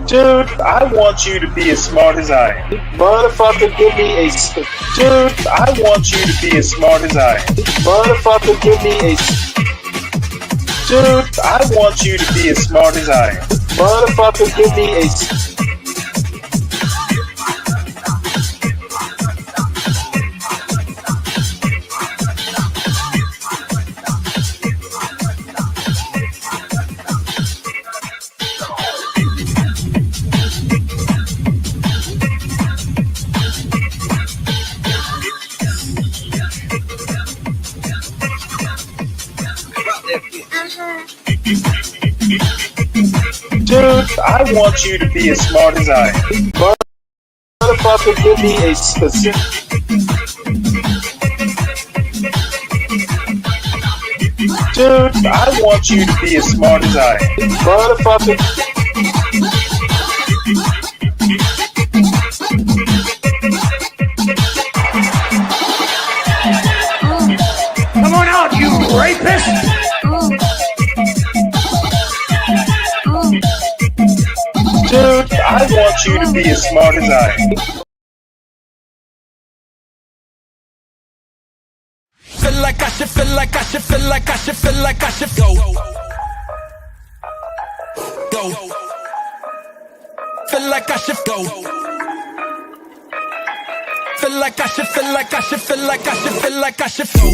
Dude, I want you to be as smart as I am. Motherfucker, give me a... Dude, I want you to be as smart as I am. Motherfucker, give me a... Dude, I want you to be as smart as I am. Motherfucker, give me a... Dude, I want you to be as smart as I am. Motherfucker, give me a specific... Dude, I want you to be as smart as I am. Motherfucker... Come on out, you rapist! Dude, I want you to be as smart as I am. Feel like I should, feel like I should, feel like I should, feel like I should go. Go. Feel like I should go. Feel like I should, feel like I should, feel like I should, feel like I should go.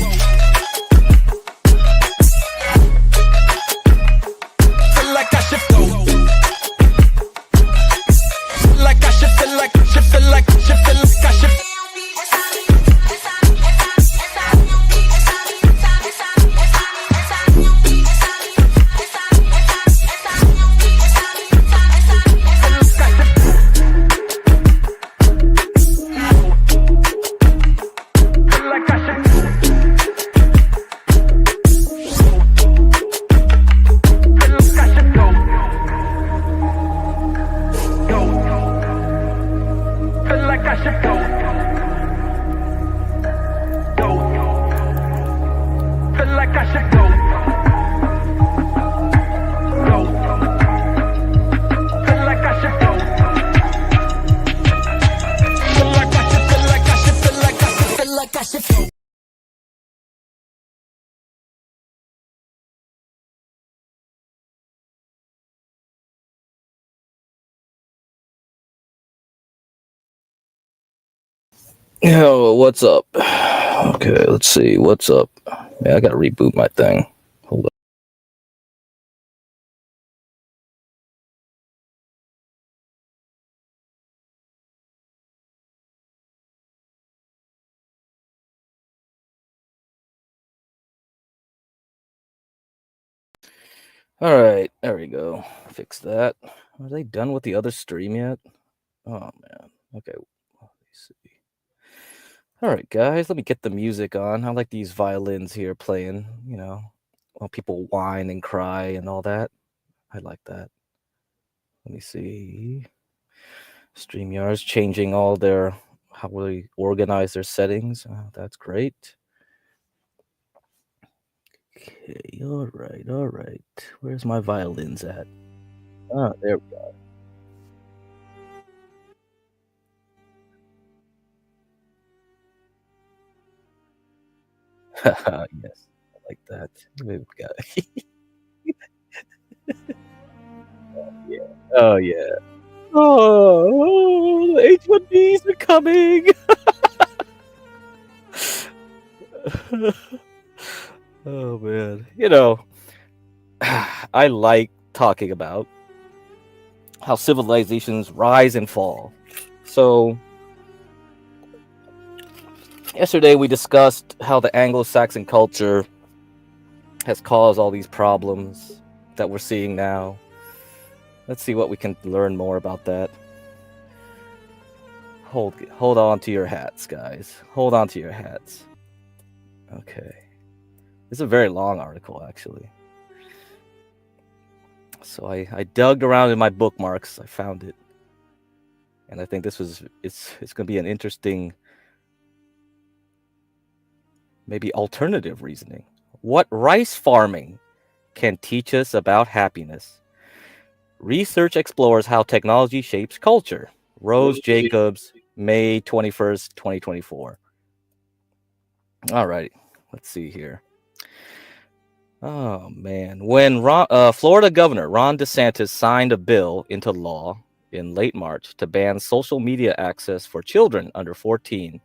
Feel like I should go. Feel like I should, feel like I should, feel like I should, feel like I should. Yo, what's up? Okay, let's see. What's up? Man, I gotta reboot my thing. Hold up. Alright, there we go. Fix that. Are they done with the other stream yet? Oh, man. Okay, let's see. Alright, guys, let me get the music on. I like these violins here playing, you know, while people whine and cry and all that. I like that. Let me see. StreamYard's changing all their, how they organize their settings. Oh, that's great. Okay, all right. Where's my violins at? Oh, there we go. Yes, I like that. We've got yeah. Oh yeah. Oh, the H1Bs are coming. Oh man, you know, I like talking about how civilizations rise and fall. So yesterday we discussed how the Anglo-Saxon culture has caused all these problems that we're seeing now. Let's see what we can learn more about that. Hold on to your hats, guys. Hold on to your hats. Okay. This is a very long article, actually. So I dug around in my bookmarks. I found it. And I think it's going to be an interesting maybe alternative reasoning. What rice farming can teach us about happiness? Research explores how technology shapes culture. Rose Jacobs, May 21st, 2024. All right, let's see here. Oh, man. When Florida Governor Ron DeSantis signed a bill into law in late March to ban social media access for children under 14,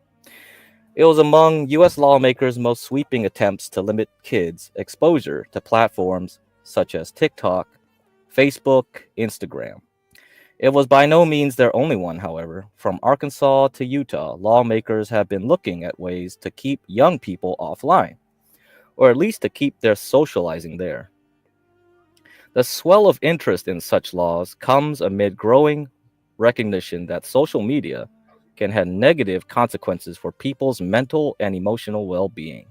it was among U.S. lawmakers' most sweeping attempts to limit kids' exposure to platforms such as TikTok, Facebook, Instagram. It was by no means their only one, however. From Arkansas to Utah, lawmakers have been looking at ways to keep young people offline, or at least to keep their socializing there. The swell of interest in such laws comes amid growing recognition that social media can have negative consequences for people's mental and emotional well being.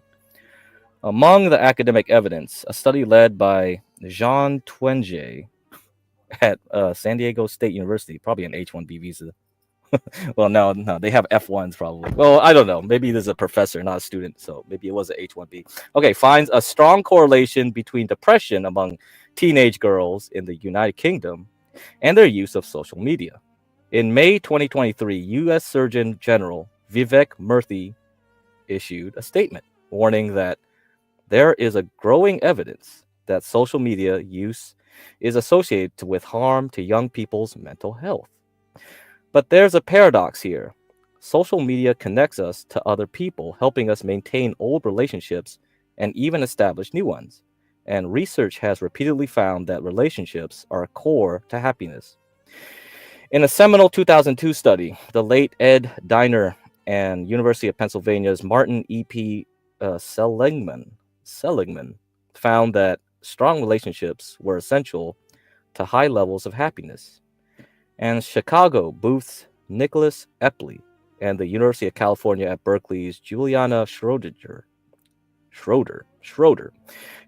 Among the academic evidence, a study led by Jean Twenge at San Diego State University, probably an H-1B visa. Well, no, they have F1s probably. Well, I don't know. Maybe there's a professor, not a student, so maybe it was an H-1B. Okay, finds a strong correlation between depression among teenage girls in the United Kingdom and their use of social media. In May 2023, U.S. Surgeon General Vivek Murthy issued a statement warning that there is a growing evidence that social media use is associated with harm to young people's mental health. But there's a paradox here. Social media connects us to other people, helping us maintain old relationships and even establish new ones. And research has repeatedly found that relationships are core to happiness. In a seminal 2002 study, the late Ed Diner and University of Pennsylvania's Martin E.P. Seligman found that strong relationships were essential to high levels of happiness. And Chicago Booth's Nicholas Epley and the University of California at Berkeley's Juliana Schroeder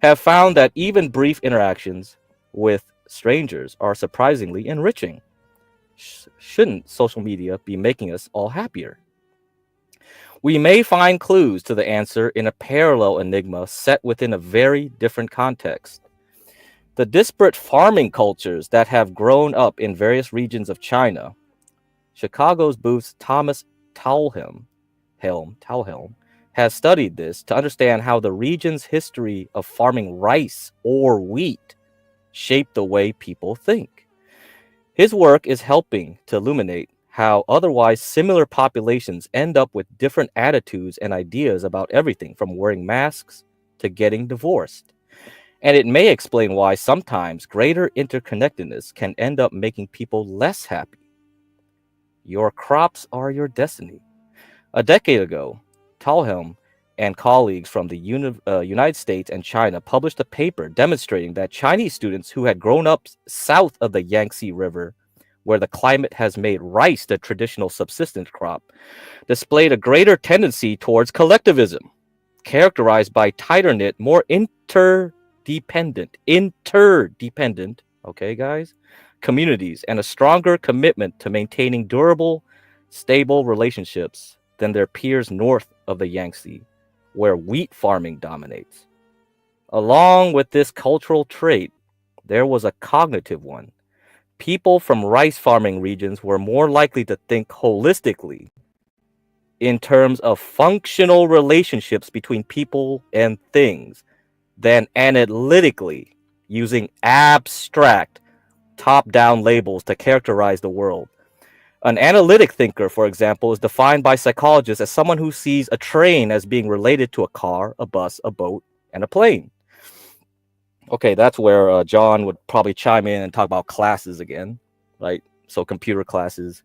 have found that even brief interactions with strangers are surprisingly enriching. Shouldn't social media be making us all happier? We may find clues to the answer in a parallel enigma set within a very different context. The disparate farming cultures that have grown up in various regions of China. Chicago's Booth's Thomas Talhelm has studied this to understand how the region's history of farming rice or wheat shaped the way people think. His work is helping to illuminate how otherwise similar populations end up with different attitudes and ideas about everything from wearing masks to getting divorced. And it may explain why sometimes greater interconnectedness can end up making people less happy. Your crops are your destiny. A decade ago, Talhelm and colleagues from the United States and China published a paper demonstrating that Chinese students who had grown up south of the Yangtze River, where the climate has made rice the traditional subsistence crop, displayed a greater tendency towards collectivism, characterized by tighter knit, more interdependent, okay, guys, communities, and a stronger commitment to maintaining durable, stable relationships than their peers north of the Yangtze, where wheat farming dominates. Along with this cultural trait, there was a cognitive one. People from rice farming regions were more likely to think holistically in terms of functional relationships between people and things than analytically using abstract top-down labels to characterize the world. An analytic thinker, for example, is defined by psychologists as someone who sees a train as being related to a car, a bus, a boat, and a plane. Okay, that's where John would probably chime in and talk about classes again, right? So computer classes,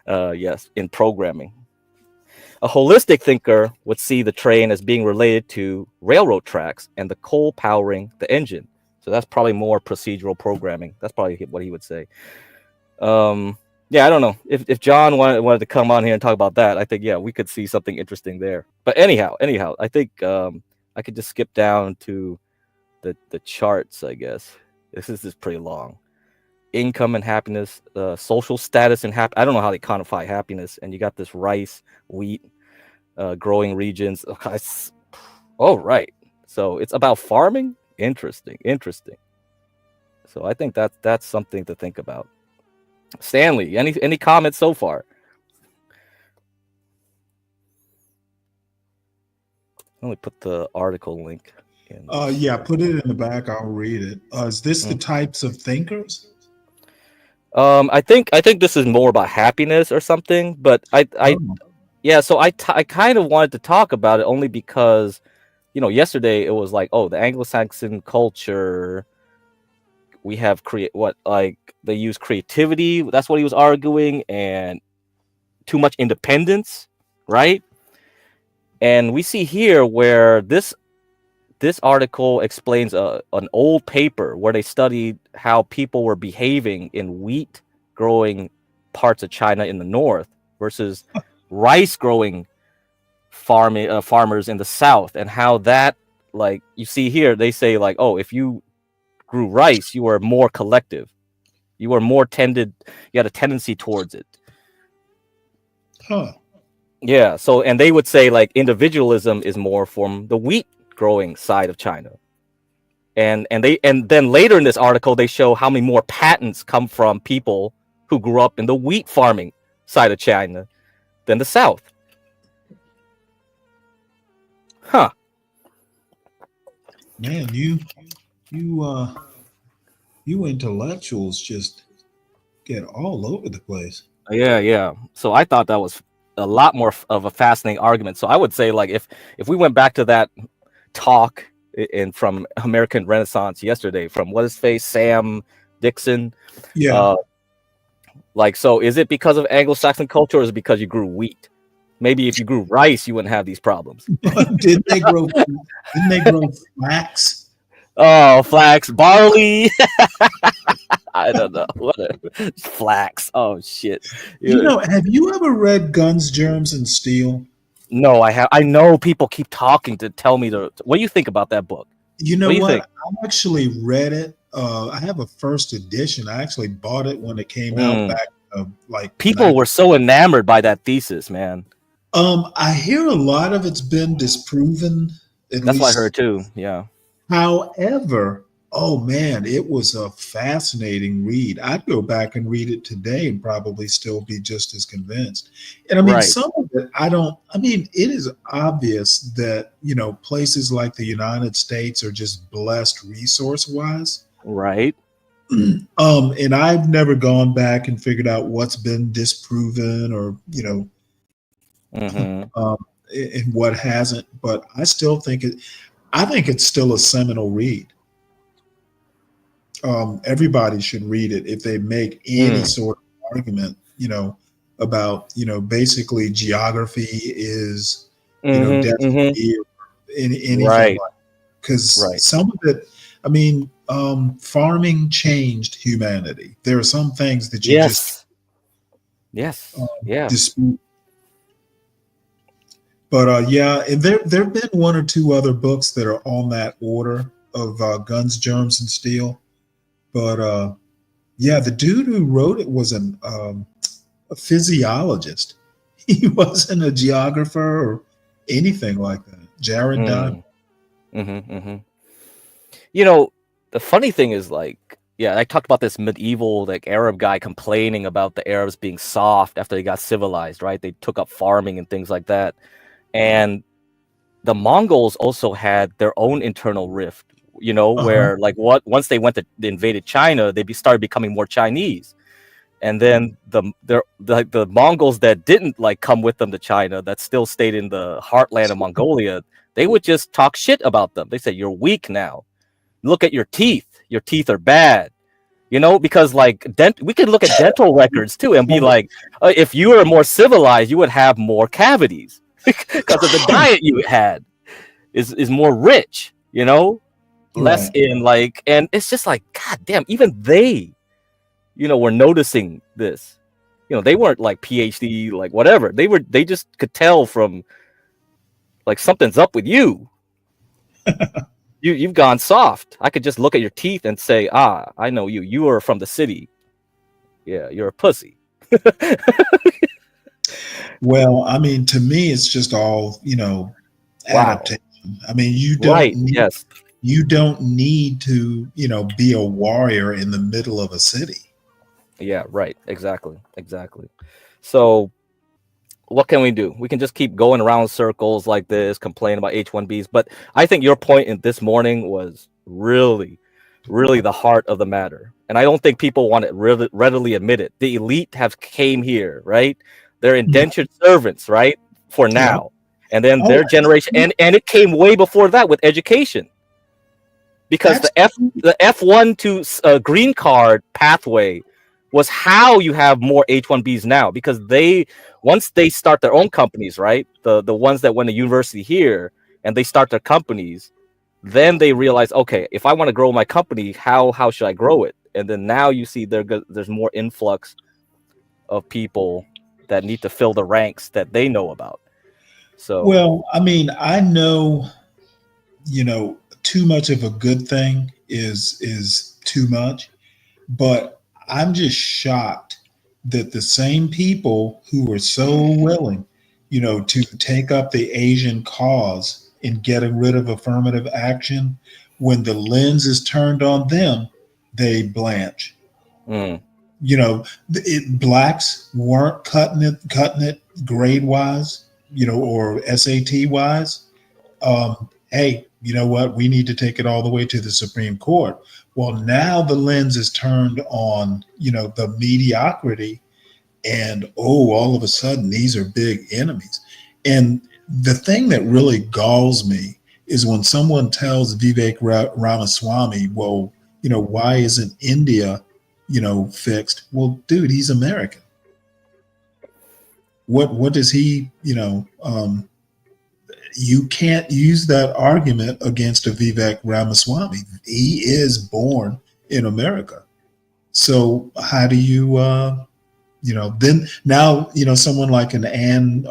yes, in programming. A holistic thinker would see the train as being related to railroad tracks and the coal powering the engine. So that's probably more procedural programming. That's probably what he would say. Yeah, I don't know. If John wanted to come on here and talk about that, I think, yeah, we could see something interesting there. But anyhow, I think I could just skip down to the charts, I guess. This is pretty long. Income and happiness, social status and I don't know how they quantify happiness. And you got this rice, wheat. growing regions. Oh, right. So it's about farming. Interesting. So I think that's something to think about. Stanley, any comments so far? Let me put the article link in. Yeah, put it in the back. I'll read it. Is this the types of thinkers? I think this is more about happiness or something, but yeah. So I kind of wanted to talk about it only because, yesterday it was like, oh, the Anglo-Saxon culture. We have they use creativity. That's what he was arguing, and too much independence, right? And we see here where this article explains an old paper where they studied how people were behaving in wheat growing parts of China in the north versus rice growing farmers in the south, and how that, like, you see here, they say like, oh, if you grew rice, you were more collective, you had a tendency towards it. Huh. Yeah. So, and they would say like individualism is more from the wheat growing side of China. And then later in this article, they show how many more patents come from people who grew up in the wheat farming side of China than the South. Huh. Man, you intellectuals just get all over the place. Yeah. So I thought that was a lot more of a fascinating argument. So I would say, like, if we went back to that talk from American Renaissance yesterday, from what his face, Sam Dixon. Yeah. Like, so is it because of Anglo-Saxon culture, or is it because you grew wheat? Maybe if you grew rice, you wouldn't have these problems. Didn't they grow flax? Oh, flax, barley. I don't know. Flax. Oh shit. Have you ever read Guns, Germs, and Steel? No, I have. I know people keep talking to tell me what do you think about that book? You know what? I actually read it. I have a first edition. I actually bought it when it came out back people were so enamored by that thesis, man. I hear a lot of it's been disproven. That's what I heard too. Yeah. However, oh man, it was a fascinating read. I'd go back and read it today and probably still be just as convinced. And I mean, some of it, it is obvious that, places like the United States are just blessed resource-wise. Right. And I've never gone back and figured out what's been disproven or, and what hasn't, but I still think it's still a seminal read. Everybody should read it if they make any sort of argument, about, basically geography is, destiny, or anything like that. Because some of it, farming changed humanity. There are some things that you dispute. But and there have been one or two other books that are on that order of Guns, Germs, and Steel. But the dude who wrote it was a physiologist. He wasn't a geographer or anything like that. Jared Diamond. The funny thing is, like, I talked about this medieval, like, Arab guy complaining about the Arabs being soft after they got civilized, right? They took up farming and things like that. And the Mongols also had their own internal rift, where, like, once they invaded China, they started becoming more Chinese. And then the Mongols that didn't, like, come with them to China, that still stayed in the heartland of Mongolia, they would just talk shit about them. They say, you're weak now. Look at your teeth. Your teeth are bad. Because, like, we could look at dental records too and be like, if you were more civilized, you would have more cavities because of the diet you had is more rich, less in, like, and it's just like, God damn, even they, were noticing this. They weren't like PhD, like whatever. They just could tell from, like, something's up with you. You've gone soft. I could just look at your teeth and say, I know you. You are from the city. Yeah, you're a pussy. Well, I mean, to me, it's just all, Wow. adaptation. I mean, you don't Right. need Yes. you don't need to, be a warrior in the middle of a city. Yeah. Right. Exactly. Exactly. So what can we do? We can just keep going around in circles like this, complain about H-1Bs. But I think your point in this morning was really, really the heart of the matter. And I don't think people want to readily admit it. The elite have came here, right? They're Yeah. indentured servants, right? For Yeah. now. And then Oh, their generation, and it came way before that with education. Because the absolutely. F1 to green card pathway was how you have more H1Bs now, because they, once they start their own companies, right, the ones that went to university here and they start their companies, then they realize, okay, if I want to grow my company, how should I grow it? And then now you see there's more influx of people that need to fill the ranks that they know about. So Well, I mean, I know, too much of a good thing is too much, but I'm just shocked that the same people who were so willing, to take up the Asian cause in getting rid of affirmative action, when the lens is turned on them, they blanch. mm, Blacks weren't cutting it grade wise, or SAT wise. Hey, you know what? We need to take it all the way to the Supreme Court. Well, now the lens is turned on, the mediocrity, and all of a sudden these are big enemies. And the thing that really galls me is when someone tells Vivek Ramaswamy, well, why isn't India, fixed? Well, dude, he's American. What does he, you can't use that argument against a Vivek Ramaswamy. He is born in America. So how do you, then now, someone like an Ann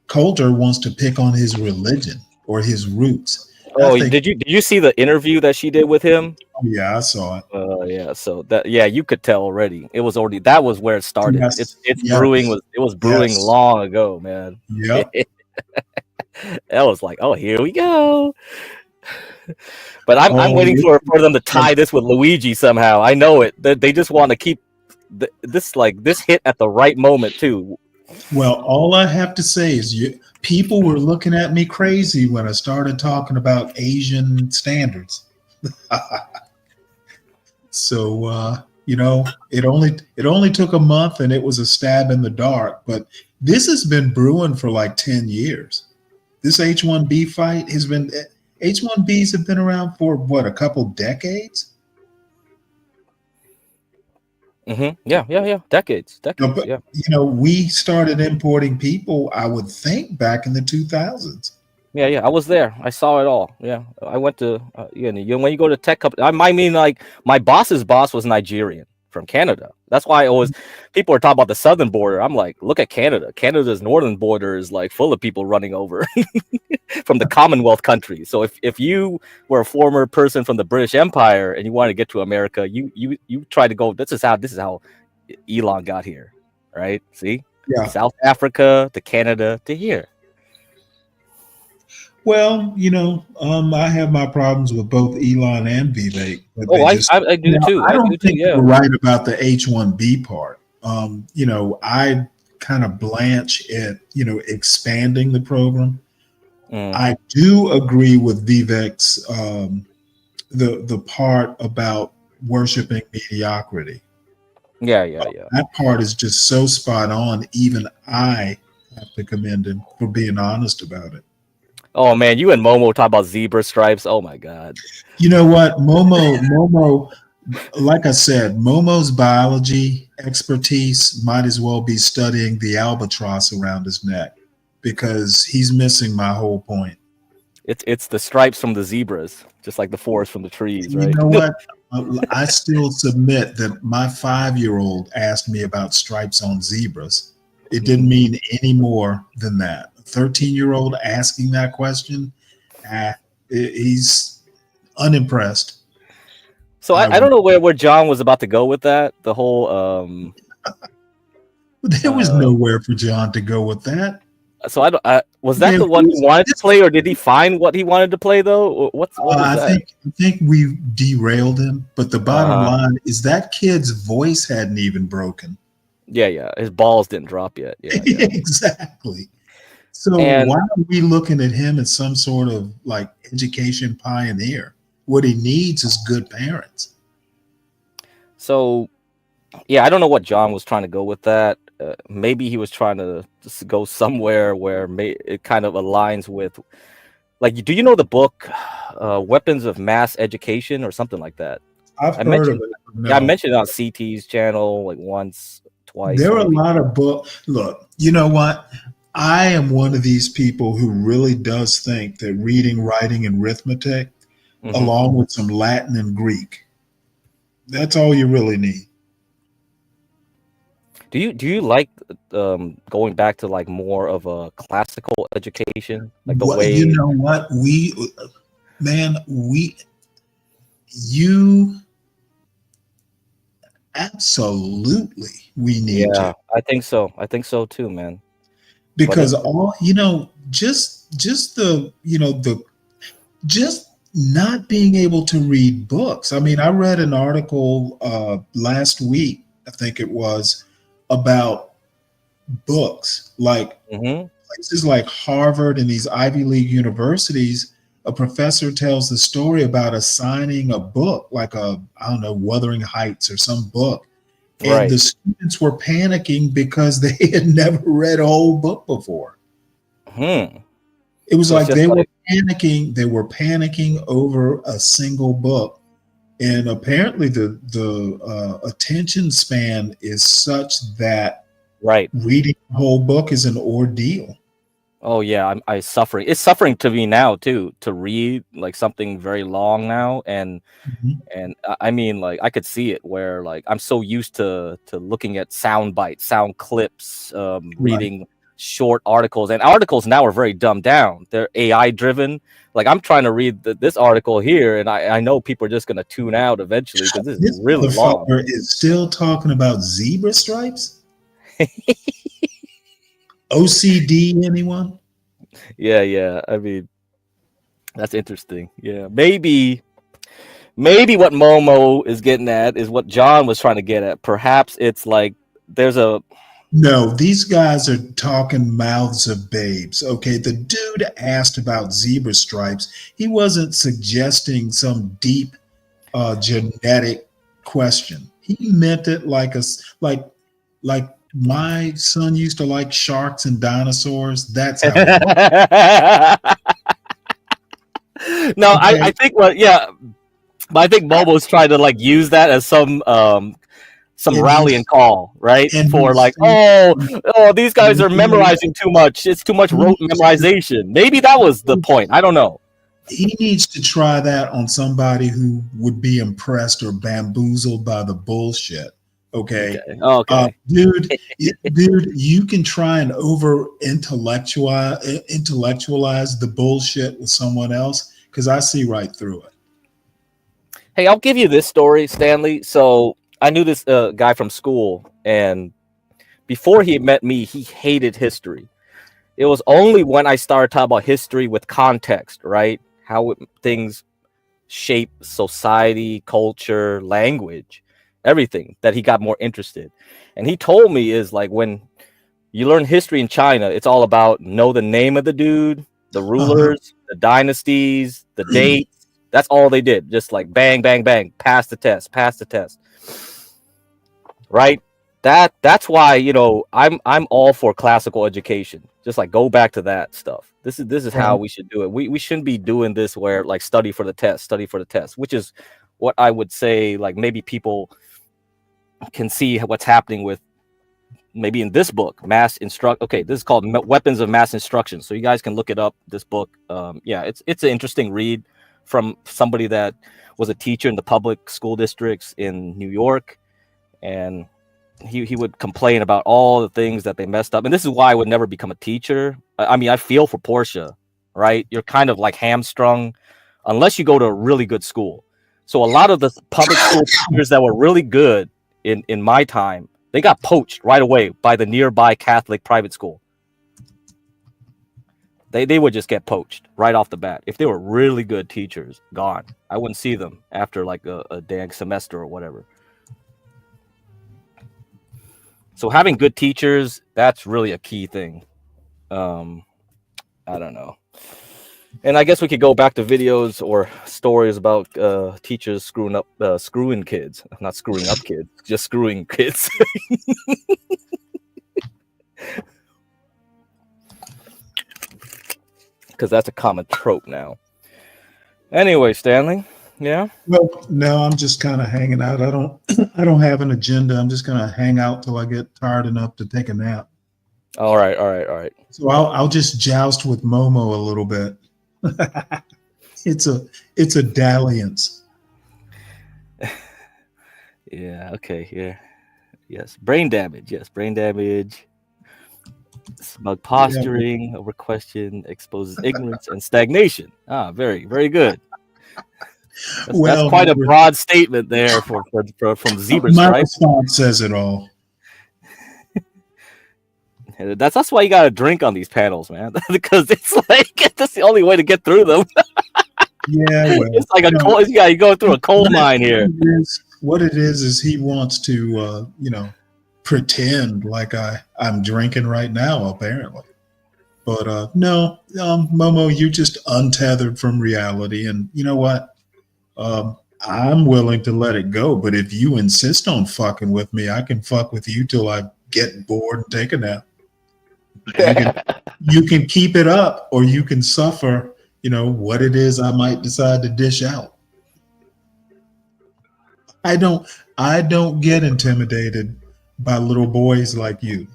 Coulter wants to pick on his religion or his roots. I oh, think, did you see the interview that she did with him? oh, yeah, I saw it. Yeah, so that, yeah, you could tell already. It was already, that was where it started. Yes, It's brewing, yes, it was brewing yes. long ago, man. Yep. That was like, oh, here we go. But I'm Oh, waiting for them to tie this with Luigi somehow. I know it. They just want to keep this, like, this hit at the right moment too. well, all I have to say is people were looking at me crazy when I started talking about Asian standards. So it only took a month, and it was a stab in the dark. But this has been brewing for like 10 years. This H-1B fight has been H-1Bs have been around for what, a couple decades. Yeah. Decades. But Yeah. we started importing people, I would think, back in the 2000s. Yeah. I was there. I saw it all. Yeah, I went to. When you go to tech company, I mean, like, my boss's boss was Nigerian from Canada. That's why I always, people are talking about the southern border. I'm like, look at Canada. Canada's northern border is like full of people running over from the Commonwealth countries. So if you were a former person from the British Empire and you wanted to get to America, you try to go. This is how Elon got here, right? See, Yeah. South Africa to Canada to here. Well, I have my problems with both Elon and Vivek, but Oh, I do too. I I don't do too. think Yeah. you're right about the H-1B part. I kind of blanch at, expanding the program. Mm. I do agree with Vivek's, the part about worshiping mediocrity. Yeah. That part is just so spot on. Even I have to commend him for being honest about it. Oh man, you and Momo talk about zebra stripes. Oh my god. You know what, Momo, like I said, Momo's biology expertise might as well be studying the albatross around his neck, because he's missing my whole point. It's the stripes from the zebras, just like the forest from the trees, You right? know what? I still submit that my 5-year-old asked me about stripes on zebras. It didn't mean any more than that. A 13-year-old asking that question, ah, he's unimpressed. So I I don't know where John was about to go with that. The whole But there was nowhere for John to go with that. So was that Man, the one he wanted to play, or did he find what he wanted to play though? What was I that? think we derailed him. But the bottom Uh-huh. line is that kid's voice hadn't even broken. Yeah. His balls didn't drop yet. Yeah. Exactly. So And why are we looking at him as some sort of like education pioneer? What he needs is good parents. so, yeah, I don't know what John was trying to go with that. Maybe he was trying to just go somewhere where it kind of aligns with, like, do you know the book Weapons of Mass Education or something like that? I've heard of it. No. Yeah, I mentioned it on CT's channel like once, twice. There are a lot of books. Look, you know what? I am one of these people who really does think that reading, writing, and arithmetic, along with some Latin and Greek, that's all you really need. Do you like going back to like more of a classical education, like the way? You know what, you absolutely we need to. I think so too, man. Because just not being able to read books. I mean, I read an article last week, I think it was, about books, like places like Harvard and these Ivy League universities. A professor tells the story about assigning a book, like Wuthering Heights or some book. And the students were panicking because they had never read a whole book before. It was like they were panicking. They were panicking over a single book. And apparently the attention span is such that reading a whole book is an ordeal. Oh yeah, I'm suffering. It's suffering to me now too, to read like something very long now, and I mean, like, I could see it where like I'm so used to looking at sound bites, sound clips, reading short articles, and articles now are very dumbed down. They're AI driven. Like, I'm trying to read this article here, and I know people are just going to tune out eventually because this is really long. Is still talking about zebra stripes. OCD, anyone? Yeah. I mean, that's interesting. Yeah, maybe what Momo is getting at is what John was trying to get at. Perhaps it's like no, these guys are talking mouths of babes. Okay, the dude asked about zebra stripes. He wasn't suggesting some deep genetic question. He meant it like my son used to like sharks and dinosaurs. That's how. No, okay. I think but I think Momo's trying to like use that as some rallying call, right? For like, these guys are memorizing too much. It's too much rote memorization. Maybe that was the point. I don't know. He needs to try that on somebody who would be impressed or bamboozled by the bullshit. Okay. Dude, you can try and over intellectualize the bullshit with someone else, because I see right through it. Hey, I'll give you this story, Stanley. So I knew this guy from school, and before he met me, he hated history. It was only when I started talking about history with context, right? How things shape society, culture, language, everything, that he got more interested. And he told me is like, when you learn history in China, it's all about know the name of the dude, the rulers, the dynasties, the dates. That's all they did. Just like bang, bang, bang, pass the test. Right? That's why, I'm all for classical education. Just like go back to that stuff. This is how we should do it. We shouldn't be doing this where like study for the test, which is what I would say, like, maybe people can see what's happening with maybe in this book, this is called Weapons of Mass Instruction. So you guys can look it up, this book. It's an interesting read from somebody that was a teacher in the public school districts in New York, and he would complain about all the things that they messed up. And this is why I would never become a teacher. I mean, I feel for Portia, right? You're kind of like hamstrung unless you go to a really good school. So a lot of the public school teachers that were really good in my time, They got poached right away by the nearby Catholic private school. They would just get poached right off the bat. If they were really good teachers, gone. I wouldn't see them after like a dang semester or whatever. So having good teachers, that's really a key thing. I don't know. And I guess we could go back to videos or stories about teachers screwing kids. Not screwing up kids, just screwing kids. Because that's a common trope now. Anyway, Stanley, yeah? Well, no, I'm just kind of hanging out. I don't have an agenda. I'm just gonna hang out till I get tired enough to take a nap. All right. So I'll just joust with Momo a little bit. It's a dalliance. Yeah, okay, yeah. Yes, brain damage. Yes, brain damage. Smug posturing, over question, exposes ignorance and stagnation. Ah, very, very good. That's quite a broad statement there from Zebra My Stripe. response says it all. That's why you gotta drink on these panels, man. Because it's like that's the only way to get through them. Yeah, well, it's like you go through a coal mine here. What it is he wants to pretend like I'm drinking right now, apparently. But no, Momo, you're just untethered from reality, and you know what? I'm willing to let it go. But if you insist on fucking with me, I can fuck with you till I get bored and take a nap. You can keep it up, or you can suffer. What it is I might decide to dish out. I don't get intimidated by little boys like you.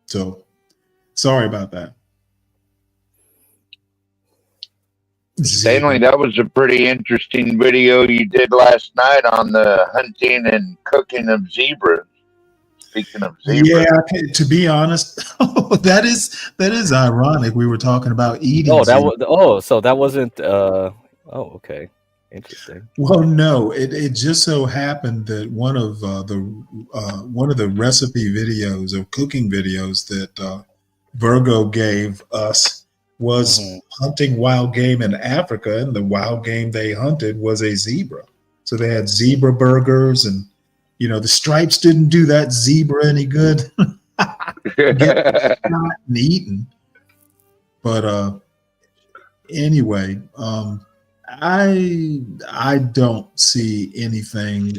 So, sorry about that. Stanley, that was a pretty interesting video you did last night on the hunting and cooking of zebras. Speaking of zebras. Yeah, to be honest, that is ironic. We were talking about eating. So that wasn't. Okay. Interesting. Well, no, it just so happened that one of the recipe videos or cooking videos that Virgo gave us was hunting wild game in Africa, and the wild game they hunted was a zebra. So they had zebra burgers, and the stripes didn't do that zebra any good. Get shot and eaten. But anyway, I don't see anything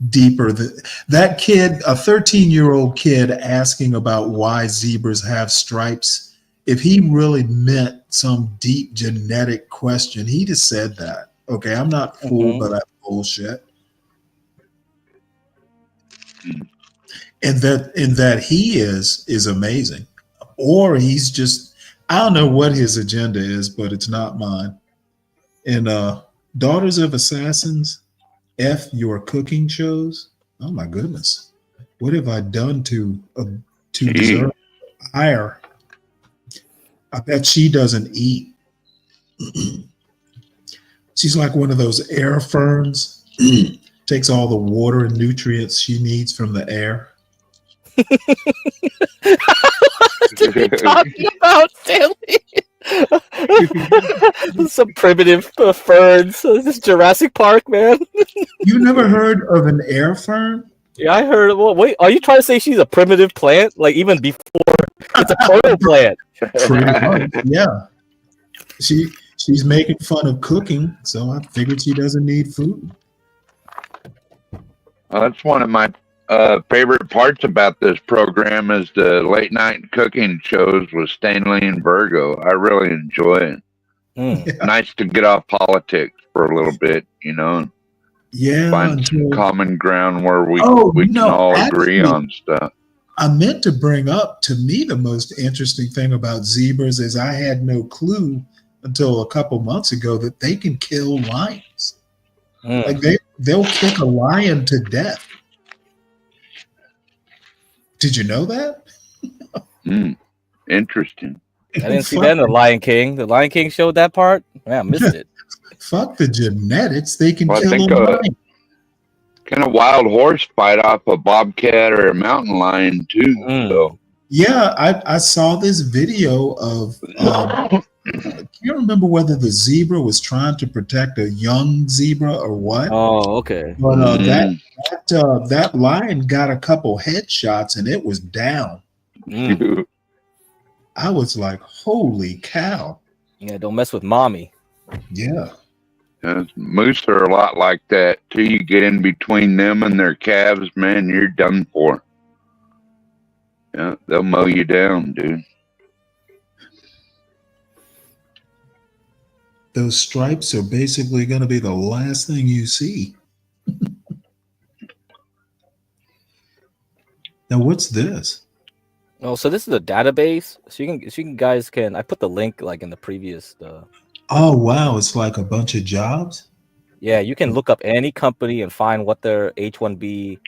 deeper than that kid, a 13-year-old kid asking about why zebras have stripes. If he really meant some deep genetic question, he'd have said that. Okay, I'm not fooled by that bullshit. And that he is amazing. Or he's just, I don't know what his agenda is, but it's not mine. And Daughters of Assassins, your cooking shows. Oh my goodness, what have I done to deserve hire? I bet she doesn't eat. She's like one of those air ferns. Takes all the water and nutrients she needs from the air. What are you talking about, Stanley? Some primitive ferns. This is Jurassic Park, man. You never heard of an air fern? Yeah, I heard. Well, wait, are you trying to say she's a primitive plant? Like even before it's a proto plant? Yeah. She's making fun of cooking, so I figured she doesn't need food. Well, that's one of my favorite parts about this program is the late night cooking shows with Stanley and Virgo. I really enjoy it. Nice to get off politics for a little bit, Yeah. Find some common ground where we can all agree on stuff. I meant to bring up, to me, the most interesting thing about zebras is I had no clue until a couple months ago that they can kill lions. Like they'll kick a lion to death. Did you know that? Interesting. I didn't see that in The Lion King. The Lion King showed that part. Man, I missed it. Fuck the genetics. They can kill a lion. Can a wild horse fight off a bobcat or a mountain lion too? So Yeah, I saw this video of I can't remember whether the zebra was trying to protect a young zebra or what. Oh, okay. But that lion got a couple headshots and it was down. I was like, holy cow. Yeah, don't mess with mommy. Yeah. Moose are a lot like that too. You get in between them and their calves, man, you're done for. Yeah, they'll mow you down, dude. Those stripes are basically going to be the last thing you see. Now, what's this? Oh, so this is a database. So you guys can. I put the link like in the previous. Oh wow, it's like a bunch of jobs. Yeah, you can look up any company and find what their H-1B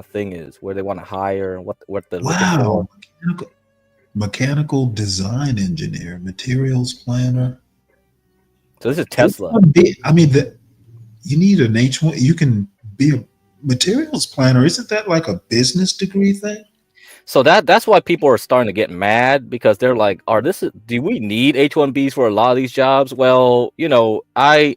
thing is, where they want to hire, what they're looking for. Mechanical design engineer, materials planner. So this is Tesla. I mean, you need an H1. You can be a materials planner. Isn't that like a business degree thing? So that's why people are starting to get mad, because they're like, do we need H-1Bs for a lot of these jobs? Well, I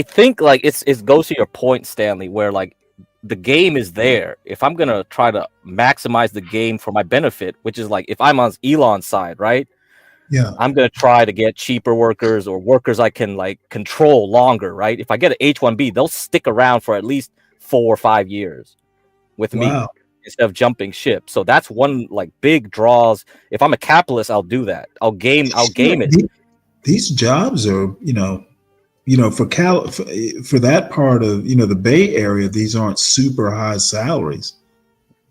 think like it goes to your point, Stanley, where like the game is there. If I'm gonna try to maximize the game for my benefit, which is like if I'm on Elon's side, right? Yeah. I'm gonna try to get cheaper workers or workers I can like control longer, right? If I get an H-1B, they'll stick around for at least 4 or 5 years with me instead of jumping ship. So that's one like big draws. If I'm a capitalist, I'll do that. I'll game it. These jobs are, for that part of the Bay Area, these aren't super high salaries.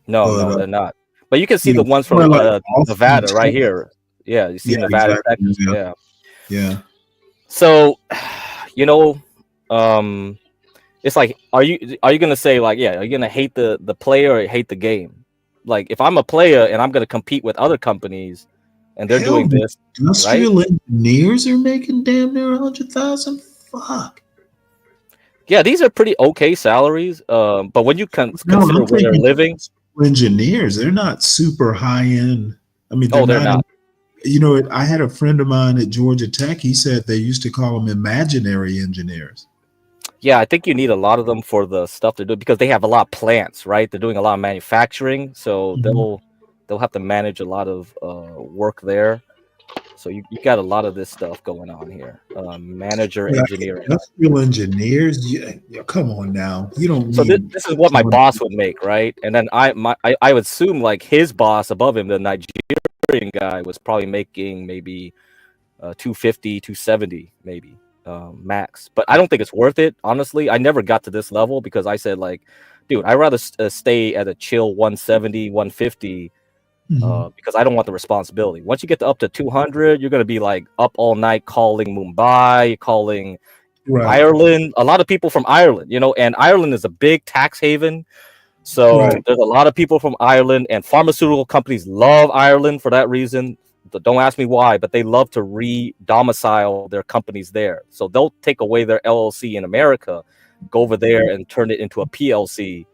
No, they're not. But you can see the ones from Nevada right here. Yeah, you see Nevada, exactly. Texas. Yeah. So, it's like, are you gonna say like, are you gonna hate the player or hate the game? Like, if I'm a player and I'm gonna compete with other companies, and they're doing this, industrial engineers are making damn near 100,000. Fuck. Yeah, these are pretty okay salaries. But when you consider where they're living, engineers, they're not super high end. I mean, they're not. I had a friend of mine at Georgia Tech. He said they used to call them imaginary engineers. Yeah, I think you need a lot of them for the stuff they're doing, because they have a lot of plants, right? They're doing a lot of manufacturing, so they'll have to manage a lot of work there. So you got a lot of this stuff going on here. Manager engineering. Industrial engineers, come on now. You don't. So this is what my boss would make, right? And then I would assume like his boss above him, the Nigerian guy, was probably making maybe 250, 270 maybe max. But I don't think it's worth it, honestly. I never got to this level because I said like, dude, I'd rather stay at a chill 170, 150 because I don't want the responsibility. Once you get to up to 200, you're going to be like up all night calling Mumbai, calling Ireland. A lot of people from Ireland, and Ireland is a big tax haven. So there's a lot of people from Ireland, and pharmaceutical companies love Ireland for that reason. Don't ask me why, but they love to re-domicile their companies there. So they'll take away their LLC in America, go over there and turn it into a PLC,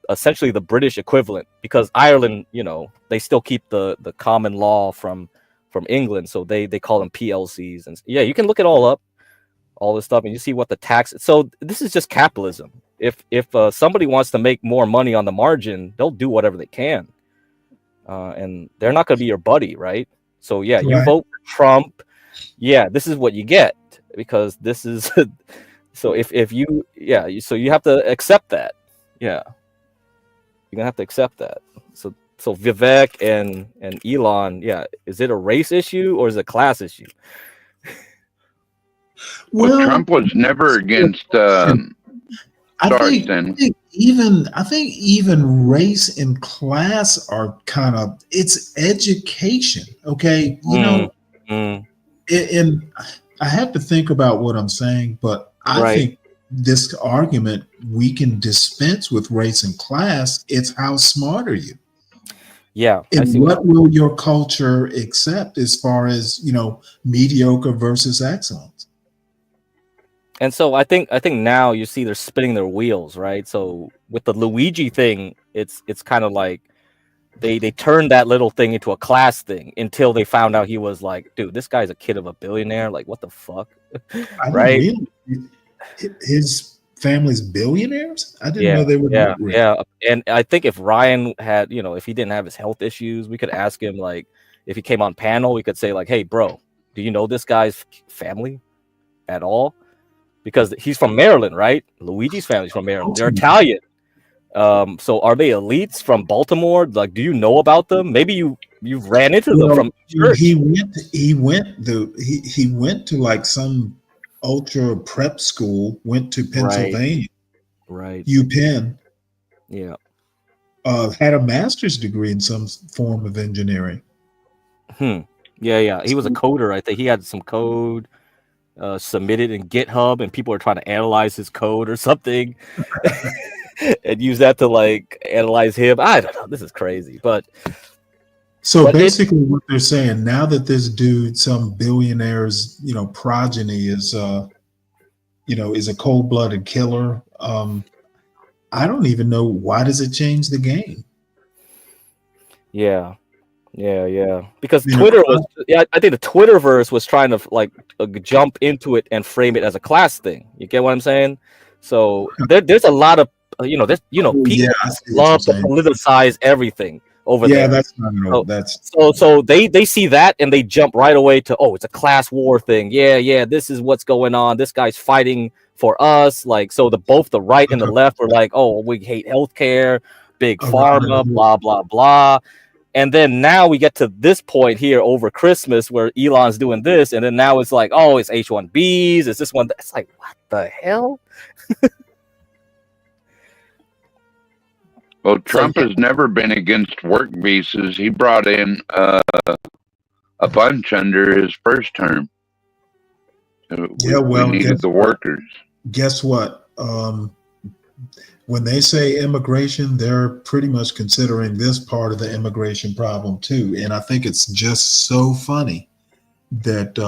essentially the British equivalent, because Ireland, they still keep the common law from England. So they call them PLCs. And yeah, you can look it all up, all this stuff, and you see what the tax. So this is just capitalism. If somebody wants to make more money on the margin, they'll do whatever they can. And they're not going to be your buddy, right? So yeah, you vote for Trump. Yeah, this is what you get, because this is so if you so you have to accept that. Yeah, you're gonna have to accept that. So Vivek and Elon, is it a race issue or is it a class issue? Well, Trump was never against. I think even race and class are kind of, it's education. Okay. And I have to think about what I'm saying, but I think this argument, we can dispense with race and class. It's how smart are you? Yeah. And what will your culture accept as far as, mediocre versus excellence? And so I think now you see they're spinning their wheels, right? So with the Luigi thing, it's kind of like they turned that little thing into a class thing until they found out he was like, dude, this guy's a kid of a billionaire. Like, what the fuck, I didn't right? really. His family's billionaires? I didn't know Yeah, they were yeah, that rich. yeah. And I think if Ryan had, if he didn't have his health issues, we could ask him, like, if he came on panel, we could say, like, hey, bro, do you know this guy's family at all? Because he's from Maryland, right? Luigi's family's from Maryland. They're Italian. So are they elites from Baltimore? Like, do you know about them? Maybe you've ran into them from church. He went to like some ultra prep school, went to Pennsylvania, right? UPenn. Yeah. Had a master's degree in some form of engineering. Yeah. He was a coder. I think he had some code submitted in GitHub, and people are trying to analyze his code or something, and use that to like analyze him. I don't know. This is crazy, but basically, what they're saying now that this dude, some billionaire's, progeny is a cold-blooded killer. I don't even know, why does it change the game? Yeah. Because Twitter was, I think the Twitterverse was trying to like jump into it and frame it as a class thing. You get what I'm saying? So there's a lot of people love to politicize everything over there. Yeah, that's not so they see that and they jump right away to, it's a class war thing. Yeah, this is what's going on. This guy's fighting for us. Like, so both the right and the left were like, we hate healthcare, big pharma, blah blah blah. And then now we get to this point here over Christmas where Elon's doing this, and then now it's like, it's H-1Bs, it's this one. It's like, what the hell? Well, Trump has never been against work visas. He brought in a bunch under his first term. We needed the workers. Guess what? When they say immigration, they're pretty much considering this part of the immigration problem too. And I think it's just so funny that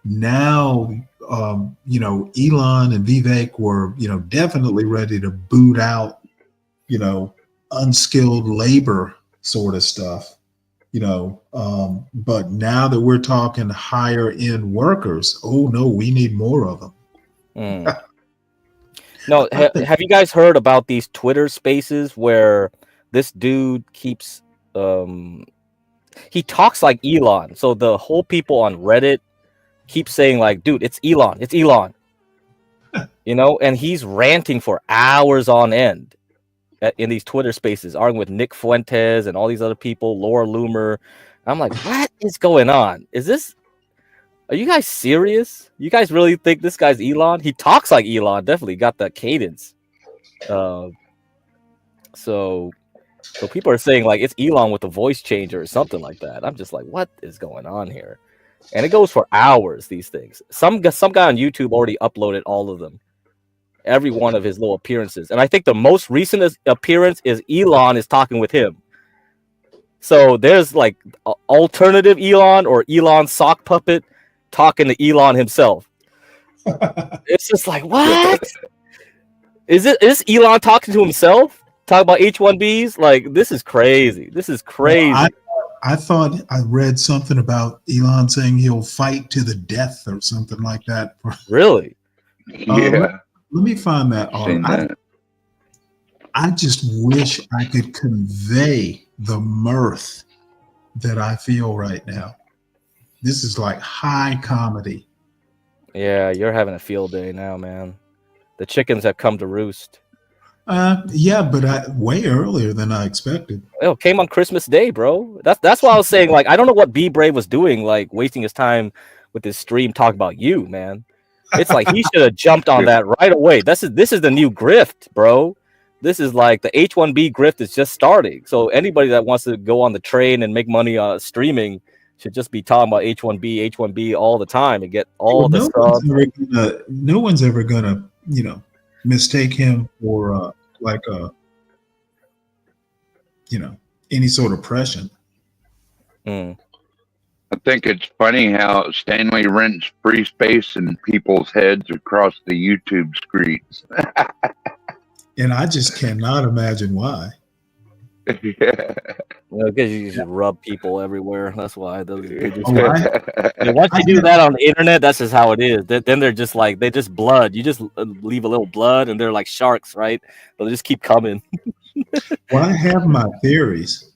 now, Elon and Vivek were, definitely ready to boot out, unskilled labor sort of stuff, but now that we're talking higher end workers, no, we need more of them. No, have you guys heard about these Twitter spaces where this dude keeps he talks like Elon, so the whole people on Reddit keep saying like, dude, it's Elon, and he's ranting for hours on end in these Twitter spaces, arguing with Nick Fuentes and all these other people, Laura Loomer. I'm like, what is going on? Are you guys serious? You guys really think this guy's Elon? He talks like Elon, definitely got that cadence. So people are saying like it's Elon with a voice changer or something like that. I'm just like, what is going on here? And it goes for hours, these things. Some guy on YouTube already uploaded all of them, every one of his little appearances. And I think the most recent appearance is Elon is talking with him. So there's like alternative Elon or Elon sock puppet talking to Elon himself. It's just like, what? Is Elon talking to himself? Talking about H-1Bs? Like, this is crazy. Well, I thought I read something about Elon saying he'll fight to the death or something like that. Really? Yeah. Let me find that. I just wish I could convey the mirth that I feel right now. This is like high comedy. Yeah, you're having a field day now, man. The chickens have come to roost. Yeah, but way earlier than I expected. It came on Christmas Day, bro. That's why I was saying, like, I don't know what B Brave was doing, like wasting his time with his stream talking about you, man. It's like he should have jumped on that right away. This is the new grift, bro. This is like the H-1B grift is just starting. So anybody that wants to go on the train and make money streaming should just be talking about H-1B all the time and get all the stuff. No one's ever gonna, mistake him for any sort of oppression. I think it's funny how Stanley rents free space in people's heads across the YouTube streets. And I just cannot imagine why. Yeah. Because you just rub people everywhere. That's why they just. Oh, Once you do that on the internet, that's just how it is. Then they're just like they just blood. You just leave a little blood, and they're like sharks, right? They'll just keep coming. Well, I have my theories.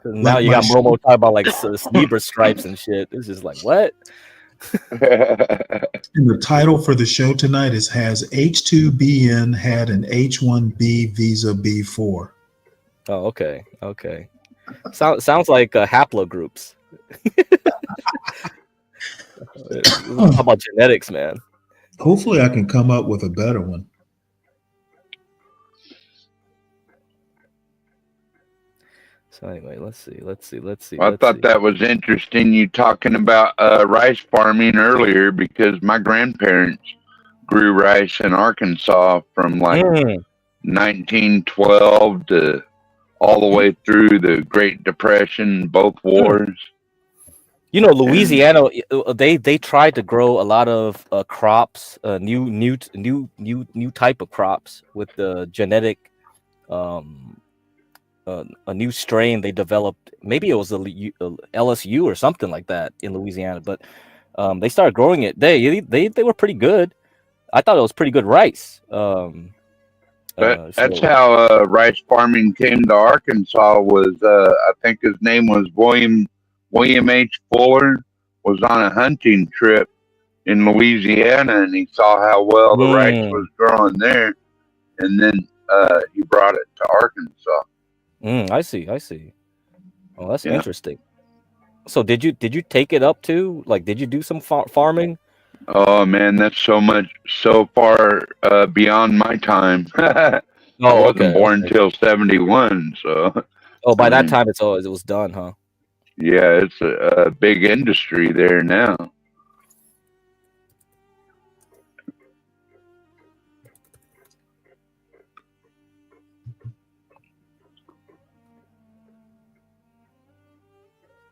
Now you got Momo talking about like zebra stripes and shit. It's just like what? And the title for the show tonight is "Has H2BN had an H1B visa before?" Oh, okay. Sounds like haplogroups. How about genetics, man? Hopefully, I can come up with a better one. So anyway, let's see. I thought that was interesting. You talking about rice farming earlier because my grandparents grew rice in Arkansas from like 1912 to all the way through the Great Depression, both wars. You know, Louisiana, they tried to grow a lot of crops, new type of crops with the genetic, a new strain they developed. Maybe it was a LSU or something like that in Louisiana, but they started growing it. They were pretty good. I thought it was pretty good rice. That's how rice farming came to Arkansas. Was I think his name was William H. Fuller, was on a hunting trip in Louisiana, and he saw how well the rice was growing there, and then he brought it to Arkansas. I see. Oh, that's interesting. So did you take it up too? Like, did you do some farming? Oh man, that's so far beyond my time. I wasn't born until 71, so. By that time it was done, huh? Yeah, it's a big industry there now.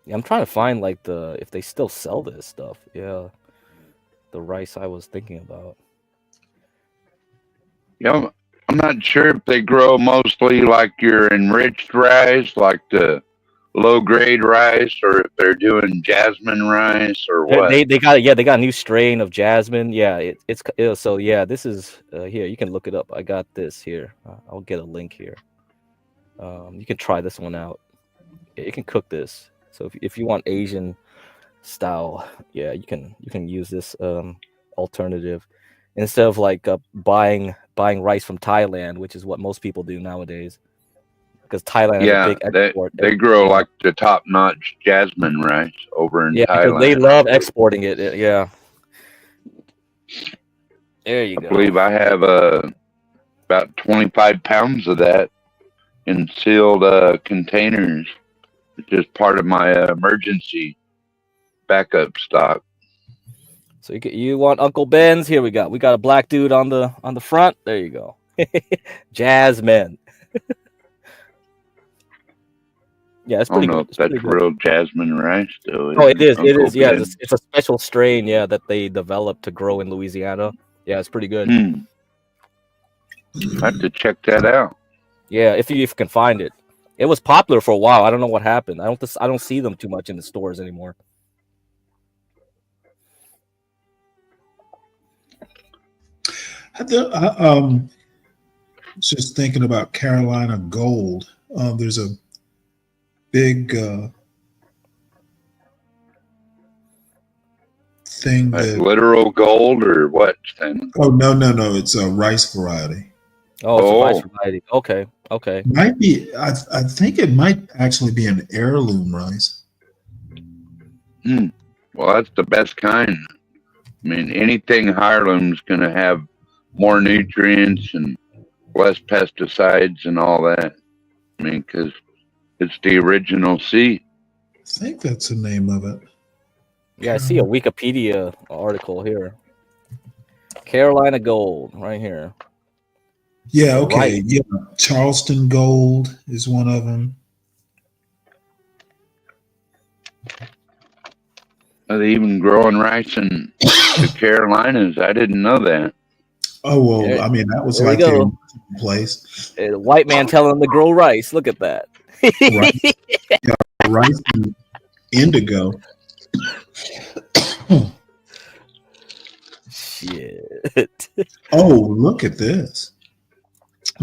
Yeah, I'm trying to find like if they still sell this stuff. Yeah, the rice I was thinking about. Yeah, I'm not sure if they grow mostly like your enriched rice, like the low grade rice, or if they're doing jasmine rice or what. They got a new strain of jasmine. Yeah, so yeah, this is here. You can look it up. I got this here. I'll get a link here. You can try this one out. Yeah, you can cook this. So if you want Asian style, yeah, you can use this alternative instead of like buying rice from Thailand, which is what most people do nowadays. Because Thailand has a big export. They grow like the top-notch jasmine rice over in Thailand. They love exporting it. Yeah. There you go. I believe I have about 25 pounds of that in sealed containers. It's just part of my emergency backup stock. So you want Uncle Ben's? Here we got a black dude on the front. There you go. Jasmine. Yeah, it's pretty good. That's real jasmine rice, though. Oh, it is. It is. Yeah, it's a special strain. Yeah, that they developed to grow in Louisiana. Yeah, it's pretty good. I have to check that out. Yeah, if you can find it. It was popular for a while. I don't know what happened. I don't see them too much in the stores anymore. Just thinking about Carolina gold. There's a big thing that literal gold or what thing? Oh no, it's a rice variety. Oh, it's a rice variety. Okay. Might be. I think it might actually be an heirloom rice. Well, that's the best kind. I mean, anything heirloom is going to have more nutrients and less pesticides and all that. I mean, because it's the original seed. I think that's the name of it. Yeah, I see a Wikipedia article here. Carolina gold, right here. Yeah, okay. Right. Yeah, Charleston gold is one of them. Are they even growing rice in the Carolinas? I didn't know that. Oh well, There- I mean that was there we like their go. place, A white man telling them to grow rice. Look at that. right? Yeah, rice and indigo. Shit. Oh, look at this.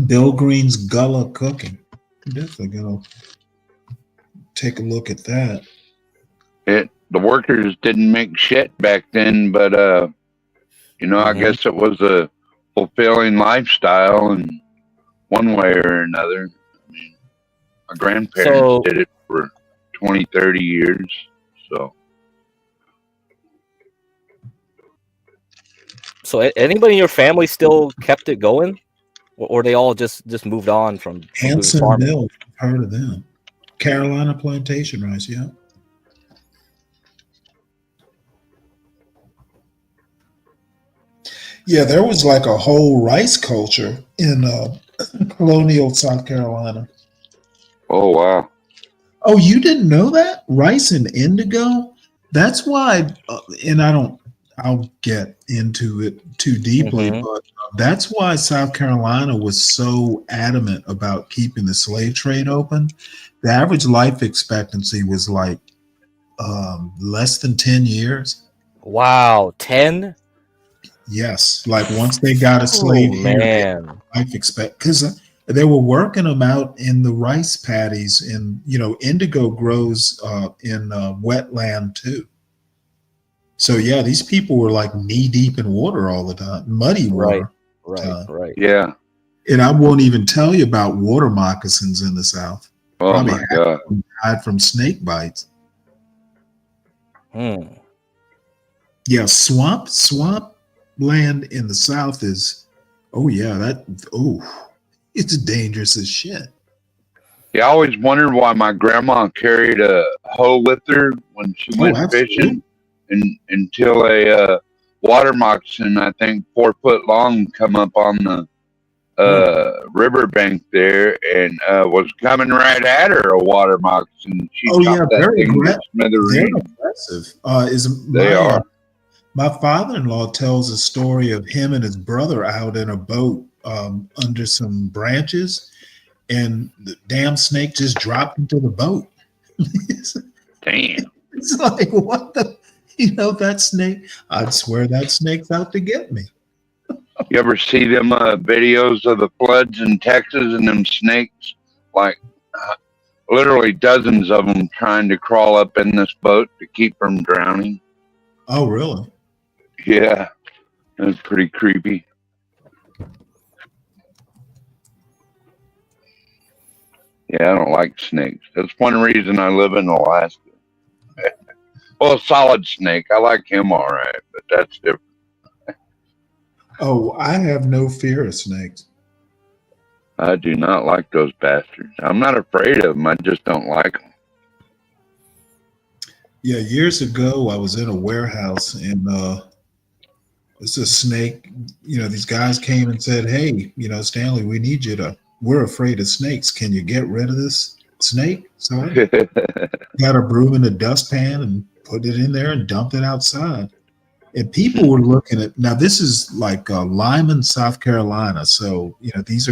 Bill Green's Gullah cooking. Definitely gonna take a look at that. The workers didn't make shit back then, but I Mhm. guess it was a fulfilling lifestyle in one way or another. I mean, my grandparents So, did it for 20, 30 years. So anybody in your family still kept it going, or they all just moved on from doing Hanson farming? Mills, heard of them? Carolina plantation rice, yeah. Yeah, there was like a whole rice culture in Colonial, South Carolina. oh wow. Oh, you didn't know that? Rice and indigo? That's why, and I'll get into it too deeply, Mhm. but that's why South Carolina was so adamant about keeping the slave trade open. The average life expectancy was like less than 10 years. Wow, 10? Yes, like once they got a Oh slave here, they man. life expect because they were working them out in the rice paddies, and indigo grows in wetland too. So yeah, these people were like knee deep in water all the time, muddy Right, water. right, right. Yeah. And I won't even tell you about water moccasins in the South. Oh Probably my half God. of them died from snake bites. Hmm. Yeah, swamp land in the South is, oh yeah, it's dangerous as shit. Yeah, I always wondered why my grandma carried a hoe with her when she Oh, went absolutely. fishing, and until a water moccasin, I think 4 foot long, come up on the riverbank there and was coming right at her. A water moccasin. She Oh yeah, chopped that very thing to aggressive. They're smithereens. aggressive. Is They are. my father-in-law tells a story of him and his brother out in a boat under some branches, and the damn snake just dropped into the boat. it's, Damn. it's like what the, that snake. I'd swear that snake's out to get me. You ever see them videos of the floods in Texas and them snakes? Like literally dozens of them trying to crawl up in this boat to keep from drowning. Oh really? Yeah, it's pretty creepy. Yeah, I don't like snakes. That's one reason I live in Alaska. Well, Solid Snake, I like him all right, but that's different. Oh, I have no fear of snakes. I do not like those bastards. I'm not afraid of them. I just don't like them. Yeah, years ago I was in a warehouse, and it's a snake. These guys came and said, "Hey, Stanley, we're afraid of snakes. Can you get rid of this snake?" So I got a broom and a dustpan and put it in there and dumped it outside. And people were looking at, now this is like Lyman, South Carolina. So, these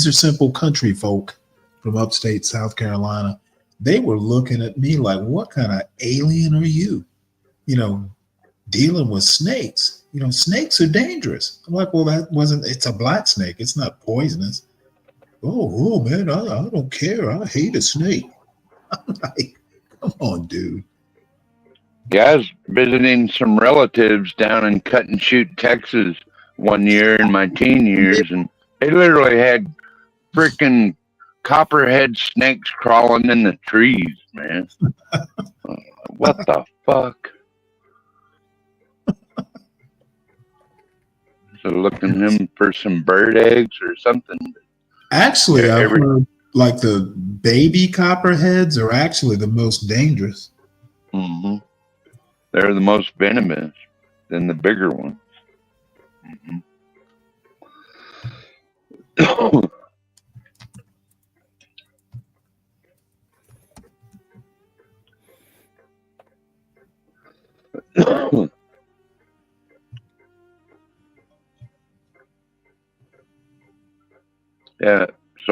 are simple country folk from upstate South Carolina. They were looking at me like, what kind of alien are you? You know, dealing with snakes. Snakes are dangerous. I'm like, well, it's a black snake. It's not poisonous. Oh man, I don't care. I hate a snake. I'm like, come on, dude. Yeah, I was visiting some relatives down in Cut and Shoot, Texas one year in my teen years, and they literally had freaking copperhead snakes crawling in the trees, man. What the fuck? So looking him for some bird eggs or something. Actually, Yeah, I've heard like the baby copperheads are actually the most dangerous. Mm-hmm. They're the most venomous than the bigger ones. Mm-hmm.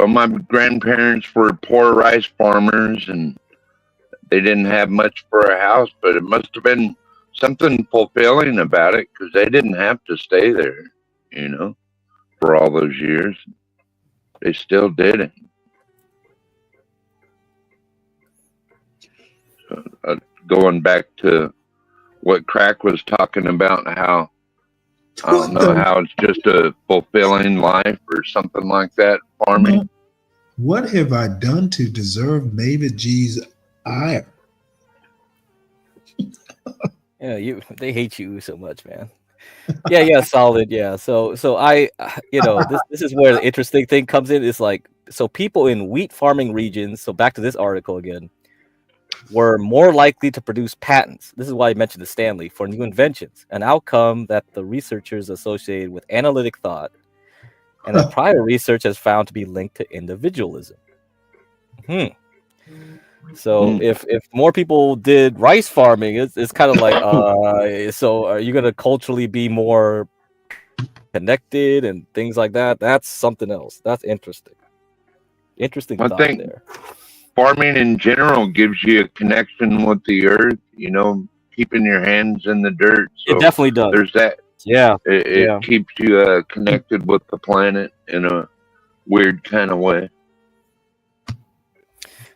So my grandparents were poor rice farmers, and they didn't have much for a house, but it must have been something fulfilling about it because they didn't have to stay there, for all those years. They still did it. So, going back to what Crack was talking about, how I don't know how it's just a fulfilling life or something like that. Farming. No. What have I done to deserve Mavid G's ire? Yeah, they hate you so much, man. Yeah, solid. Yeah. So I, this is where the interesting thing comes in. Is like, so people in wheat farming regions. So back to this article again, were more likely to produce patents. This is why I mentioned the Stanley for new inventions, an outcome that the researchers associated with analytic thought, and that prior research has found to be linked to individualism. So if more people did rice farming, it's kind of like, so are you going to culturally be more connected and things like that? That's something else. That's interesting. Interesting thought there. Farming in general gives you a connection with the earth, keeping your hands in the dirt. So it definitely does. There's that. Yeah. It keeps you connected with the planet in a weird kind of way.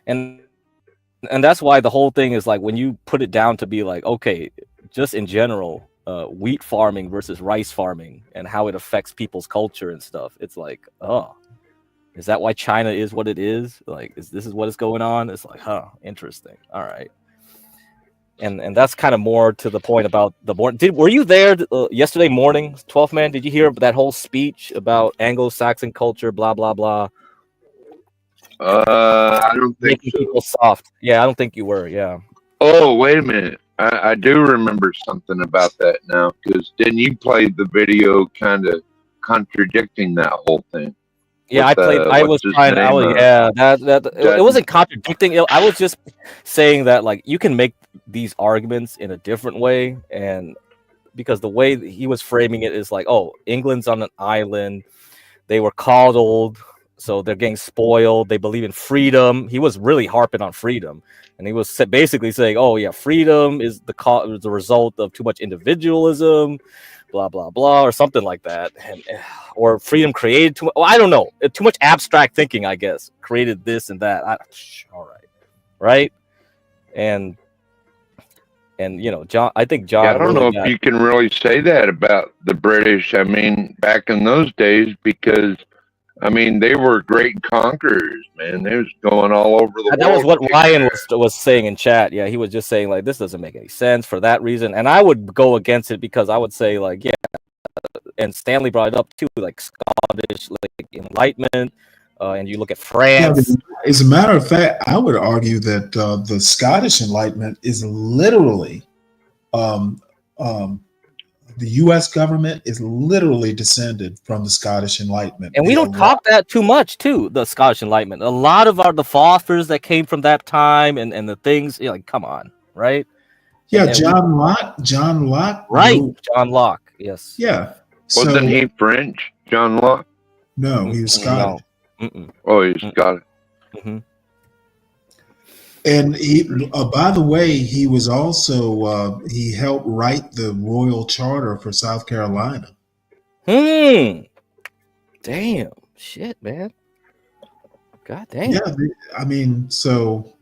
And that's why the whole thing is like, when you put it down to be like, okay, just in general, wheat farming versus rice farming and how it affects people's culture and stuff. It's like, oh, is that why China is what it is? Like, this is what is going on? It's like, interesting. All right. And that's kind of more to the point about the morning. Were you there yesterday morning, 12th man? Did you hear that whole speech about Anglo-Saxon culture, blah, blah, blah? I don't think making people soft. Yeah, I don't think you were. Yeah. Oh, wait a minute. I do remember something about that now, because didn't you play the video kind of contradicting that whole thing? Yeah, I played. I was trying. It wasn't contradicting. I was just saying that, like, you can make these arguments in a different way, and because the way he was framing it is like, oh, England's on an island, they were coddled, so they're getting spoiled. They believe in freedom. He was really harping on freedom, and he was basically saying, oh yeah, freedom is the result of too much individualism, blah blah blah, or something like that, or freedom created too much. Well, I don't know, too much abstract thinking, I guess, created this and that. All right, and John. I think John. Yeah, I don't know if you can really say that about the British. I mean, back in those days, because they were great conquerors, man. They was going all over the world. That was what Ryan was saying in chat. Yeah, he was just saying, like, this doesn't make any sense for that reason. And I would go against it because I would say, like, yeah, and Stanley brought it up too, like Scottish, like Enlightenment, and you look at France. Yeah, as a matter of fact, I would argue that the Scottish Enlightenment is literally the U.S. government is literally descended from the Scottish Enlightenment. And we don't talk that too much, too, the Scottish Enlightenment. A lot of the philosophers that came from that time and the things, like, come on, right? Yeah, John Locke. Right, John Locke, yes. Yeah. Wasn't he French, John Locke? No, he was Scottish. No. Oh, he's Scottish. Mm-hmm. And he, by the way, he was also he helped write the Royal Charter for South Carolina. Damn, shit, man. God damn. Yeah, so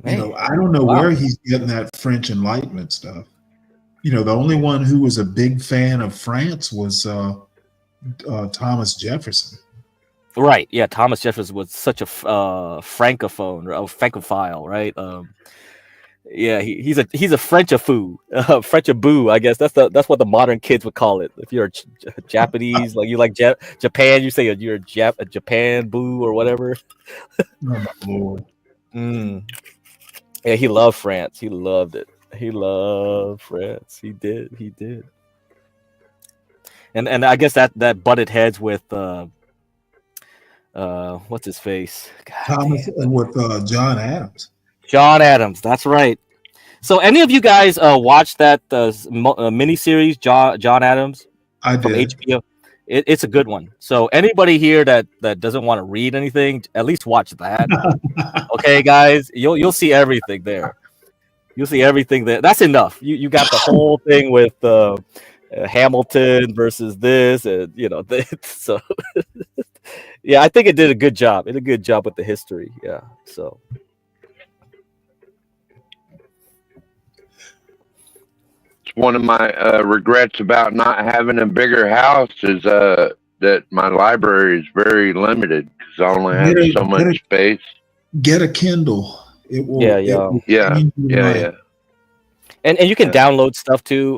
man. I don't know where he's getting that French Enlightenment stuff. The only one who was a big fan of France was Thomas Jefferson. Right. Yeah. Thomas Jefferson was such a francophone or a francophile, right? Yeah, he's a Frenchafoo, Frenchaboo. I guess that's what the modern kids would call it. If you're a Japanese, like you like Japan, you say you're a Japan boo or whatever. Oh my Lord. Yeah, he loved France. He loved it. He loved France. He did. And I guess that butted heads with what's his face? With John Adams. John Adams, that's right. So, any of you guys watched that miniseries, John Adams? I did. From HBO. It's a good one. So anybody here that doesn't want to read anything, at least watch that. Okay, guys, you'll see everything there. You'll see everything there. That's enough. You got the whole thing with Hamilton versus this, and so yeah, I think it did a good job. It did a good job with the history. Yeah. So one of my regrets about not having a bigger house is that my library is very limited because I only have so much space. Get a Kindle. It will. Yeah. change your life. And you can download stuff too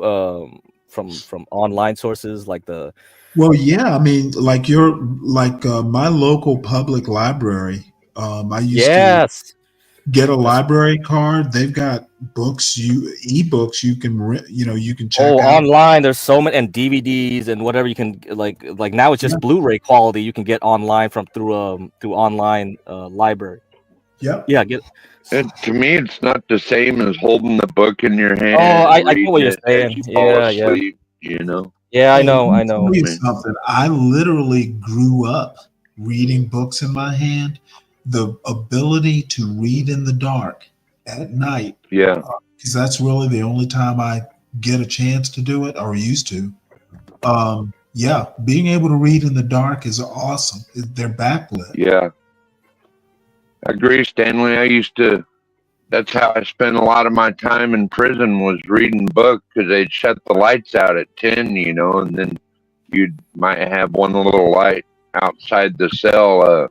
from online sources like the. Well, yeah. I mean, like my local public library. I used to get a library card. They've got books, ebooks you can you can check out online. There's so many, and DVDs and whatever you can like now it's just Blu-ray quality you can get online through online library. Yep. Yeah. To me, it's not the same as holding the book in your hand. Oh, I know what you're saying. You fall asleep, you know. Yeah, I know. Tell you something. I literally grew up reading books in my hand. The ability to read in the dark at night. Yeah. Because that's really the only time I get a chance to do it, or used to. Yeah, being able to read in the dark is awesome. They're backlit. Yeah. I agree, Stanley. That's how I spent a lot of my time in prison, was reading books, because they'd shut the lights out at 10, and then you might have one little light outside the cell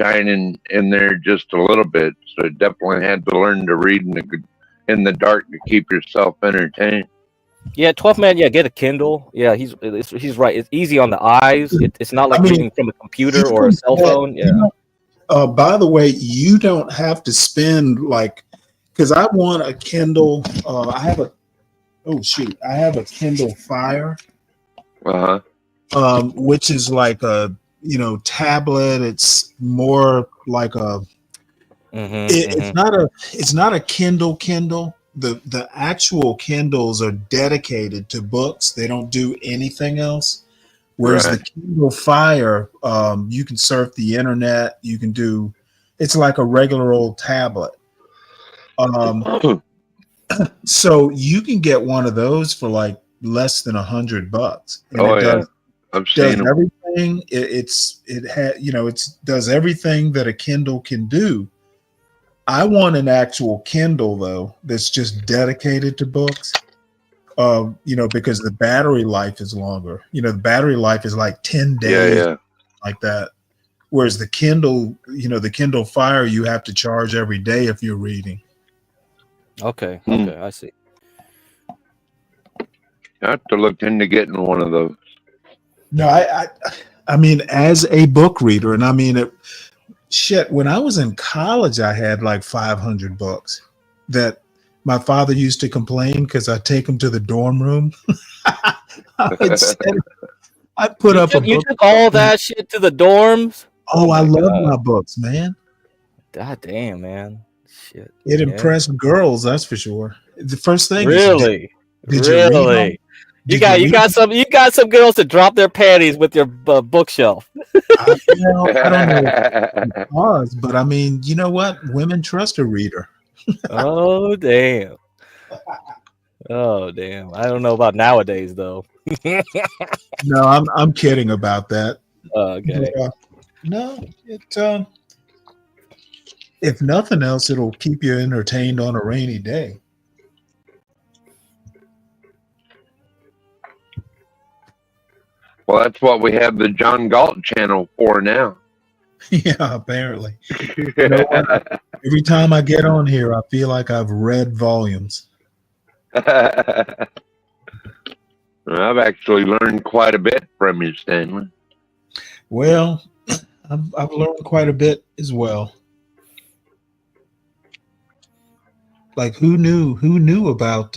shining in there just a little bit. So you definitely had to learn to read in the dark to keep yourself entertained. Yeah, 12 man. Yeah, get a Kindle. Yeah, he's right. It's easy on the eyes. It's not like reading from a computer or a cell phone. Yeah. By the way, you don't have to spend because I want a Kindle. I have a Kindle Fire. Which is like a tablet. It's more like a. It's not a Kindle. The actual Kindles are dedicated to books. They don't do anything else. Whereas the Kindle Fire, you can surf the internet. You can do. It's like a regular old tablet. So you can get one of those for like less than $100. And I've seen everything. It does everything that a Kindle can do. I want an actual Kindle though that's just dedicated to books. Because the battery life is longer. The battery life is like 10 days, like that. Whereas the Kindle, the Kindle Fire, you have to charge every day if you're reading. Okay, I see. I have to look into getting one of those. No, I mean, as a book reader, and I mean, when I was in college, I had like 500 books that my father used to complain because I take him to the dorm room. I put up a book. You took all that shit to the dorms? Oh, I love my books, man. God damn, man. Shit. It impressed girls, that's for sure. The first thing really? Did really? You got some girls to drop their panties with your bookshelf. I don't know, but I mean, you know what? Women trust a reader. Oh damn! Oh damn! I don't know about nowadays though. No, I'm kidding about that. Okay. No, if nothing else, it'll keep you entertained on a rainy day. Well, that's what we have the John Galt channel for now. Yeah, apparently. Every time I get on here, I feel like I've read volumes. I've actually learned quite a bit from you, Stanley. Well, I've learned quite a bit as well. Like who knew about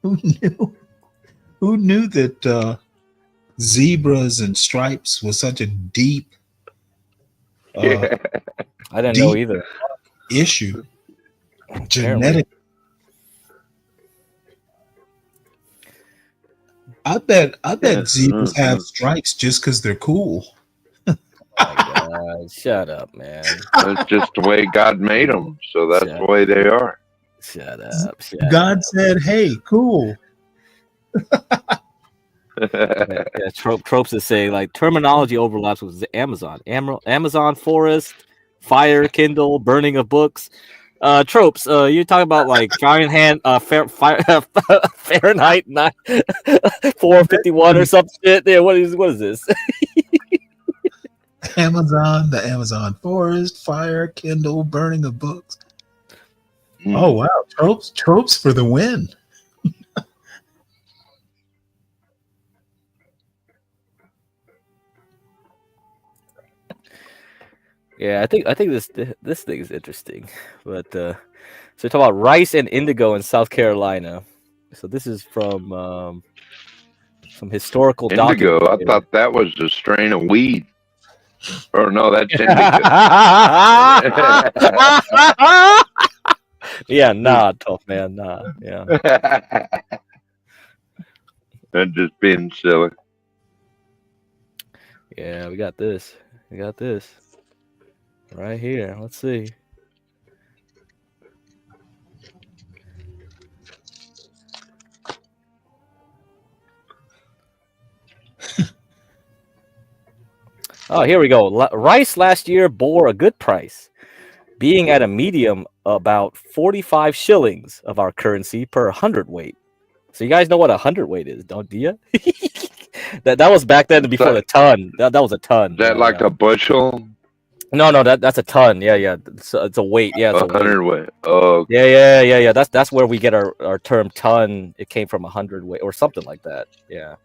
who knew that zebras and stripes was such a deep I didn't know either. Issue. Genetic. I bet Yeah. zebras have stripes just because they're cool. Oh my God, shut up, man. That's just the way God made them, so that's Shut the way they are. Shut up. Shut God up. said, "Hey, cool." Yeah, Tropes is saying like terminology overlaps with the Amazon. Amazon forest, fire, Kindle, burning of books. Tropes, you're talking about like Fahrenheit, Fahrenheit 451 or some shit. Yeah, what is this? Amazon, the Amazon forest, fire, Kindle, burning of books. Oh wow, tropes for the win. Yeah, I think this thing is interesting, but so talk about rice and indigo in South Carolina. So this is from some historical Indigo. documents I here. thought that was a strain of weed. Or no, that's indica. Yeah, nah, tough man, nah, yeah. I'm just being silly. Yeah, we got this. We got this right here. Let's see. Oh, here we go. Rice last year bore a good price, being at a medium about 45 shillings of our currency per hundredweight. So you guys know what a hundredweight is, don't you? that was back then before the ton. That was a ton. Is that Yeah, like yeah. a bushel? No, that's a ton. Yeah, yeah. It's a weight. Yeah, it's a weight. 100 weight. Oh, Yeah. That's where we get our term ton. It came from 100 weight or something like that. Yeah.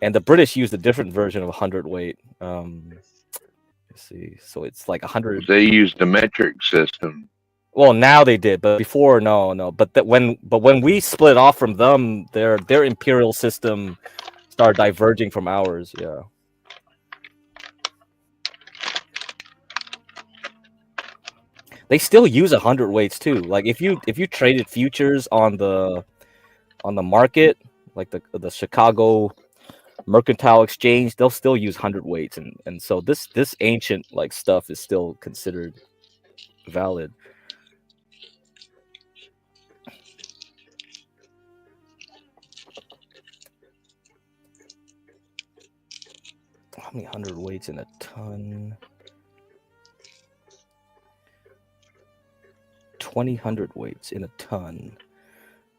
And the British used a different version of 100 weight. Let's see. So it's like 100. they used the metric system. Well, now they did, but before, no. But when we split off from them, their imperial system started diverging from ours. Yeah. They still use 100 weights too. Like if you traded futures on the market, like the Chicago Mercantile Exchange, they'll still use 100 weights, and so this ancient like stuff is still considered valid. How many 100 weights in a ton? 2,000 weights in a ton.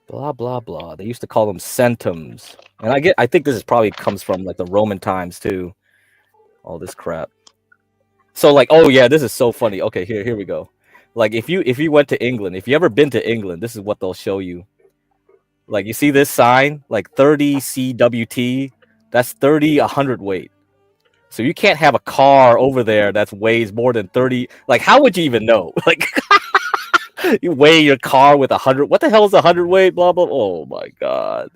Blah blah blah. They used to call them centums, and I think this is probably comes from like the Roman times too. All this crap. So like, oh yeah, this is so funny. Okay, here we go. Like if you went to England, if you ever been to England, this is what they'll show you. Like you see this sign, like 30 CWT, that's 30 100 weight. So you can't have a car over there that weighs more than 30. Like how would you even know? Like you weigh your car with 100. What the hell is 100 weight? Blah blah. Oh my god.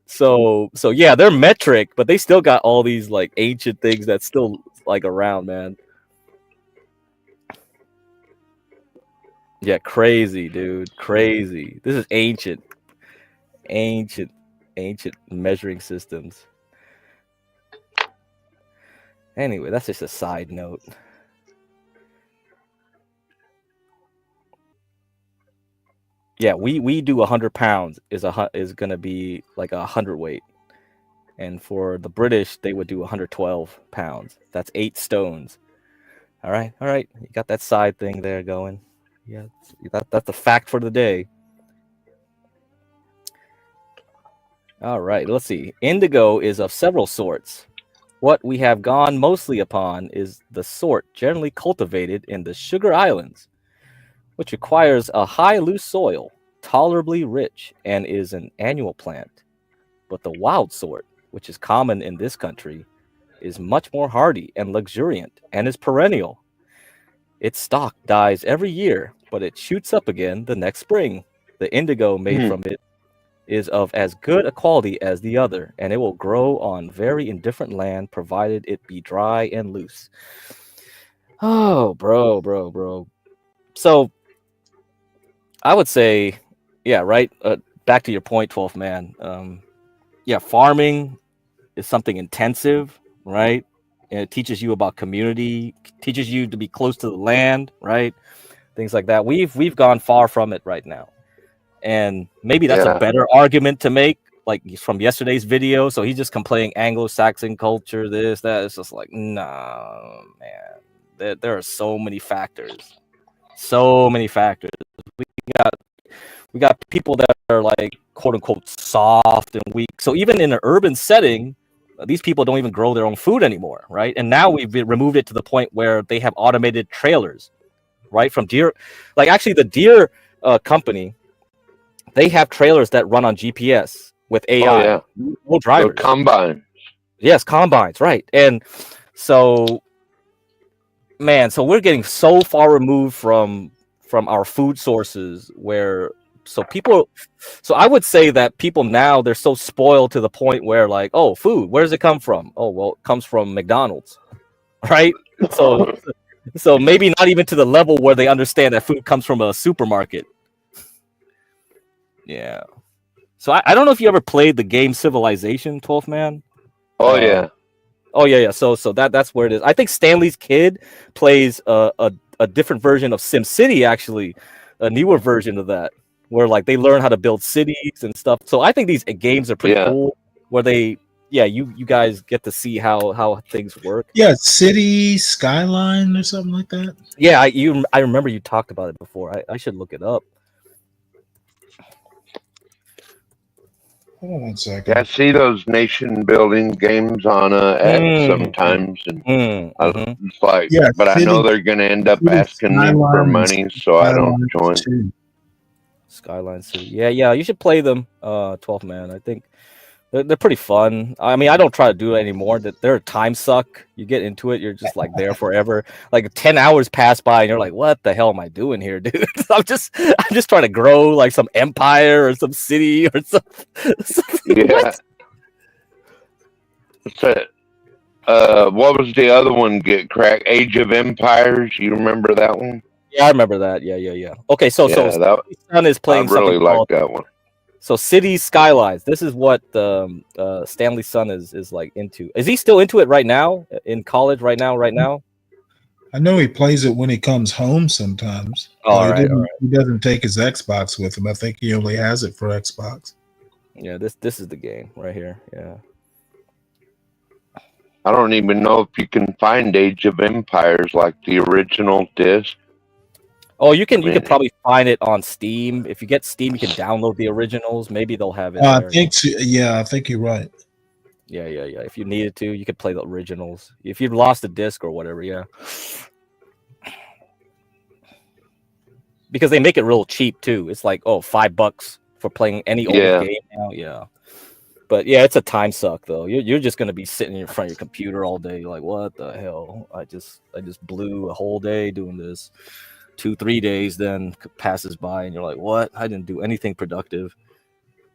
So yeah, they're metric, but they still got all these like ancient things that's still like around, man. Yeah, crazy, dude. Crazy. This is ancient measuring systems. Anyway, that's just a side note. Yeah, we do 100 pounds is gonna be like 100 weight, and for the British they would do 112 pounds. That's 8 stones. All right, you got that side thing there going. Yeah, that's the fact for the day. All right, let's see. Indigo is of several sorts. What we have gone mostly upon is the sort generally cultivated in the Sugar Islands, which requires a high loose soil, tolerably rich, and is an annual plant. But the wild sort, which is common in this country, is much more hardy and luxuriant and is perennial. Its stalk dies every year, but it shoots up again the next spring. The indigo made from it is of as good a quality as the other, and it will grow on very indifferent land provided it be dry and loose. Oh, bro. So I would say, yeah, right. Back to your point, 12th man. farming is something intensive, right? And it teaches you about community, teaches you to be close to the land, right? Things like that. We've gone far from it right now. And maybe that's a better argument to make, like from yesterday's video. So he's just complaining Anglo-Saxon culture, this, that. It's just like, nah, man. There are so many factors. So many factors. We got people that are like quote unquote soft and weak. So even in an urban setting, these people don't even grow their own food anymore, right? And now we've removed it to the point where they have automated trailers, right? From Deere, like actually the Deere company, they have trailers that run on GPS with AI. Oh, yeah. No drivers. So combines. Yes, combines, right? And so, man, so we're getting so far removed from our food sources where so I would say that people now, they're so spoiled to the point where like, oh, food, where does it come from? Oh, well, it comes from McDonald's, right? So maybe not even to the level where they understand that food comes from a supermarket. Yeah. So I don't know if you ever played the game Civilization, 12th Man. Oh yeah. Oh yeah. So that's where it is. I think Stanley's kid plays a different version of SimCity, actually, a newer version of that, where like they learn how to build cities and stuff. So I think these games are pretty cool, where you guys get to see how things work. Yeah, City Skyline or something like that. Yeah, I remember you talked about it before. I should look it up. Hold on 1 second. Yeah, I see those nation building games on X sometimes, and it's like, but I know they're going to end up asking me for money, so I don't join. Skyline City, yeah, you should play them. 12th Man, I think they're pretty fun. I mean, I don't try to do it anymore. That they're a time suck. You get into it, you're just like there forever. Like 10 hours pass by, and you're like, "What the hell am I doing here, dude?" I'm just trying to grow like some empire or some city or something. Yeah. What's that? What was the other one get cracked? Age of Empires. You remember that one? Yeah, I remember that. Yeah. Okay, so that, son is playing. I really like that one. So City Skylines. This is what Stanley's son is like into. Is he still into it right now? In college right now? I know he plays it when he comes home sometimes. All right. He doesn't take his Xbox with him. I think he only has it for Xbox. Yeah, this is the game right here. Yeah. I don't even know if you can find Age of Empires like the original disc. Oh, you can probably find it on Steam. If you get Steam, you can download the originals. Maybe they'll have it there. I think you're right. Yeah. If you needed to, you could play the originals. If you've lost a disc or whatever, yeah. Because they make it real cheap too. It's like $5 for playing any old game now. Yeah. But yeah, it's a time suck though. You're just gonna be sitting in front of your computer all day. You're like, what the hell? I just blew a whole day doing this. 2-3 days then passes by, and you're like, what? I didn't do anything productive.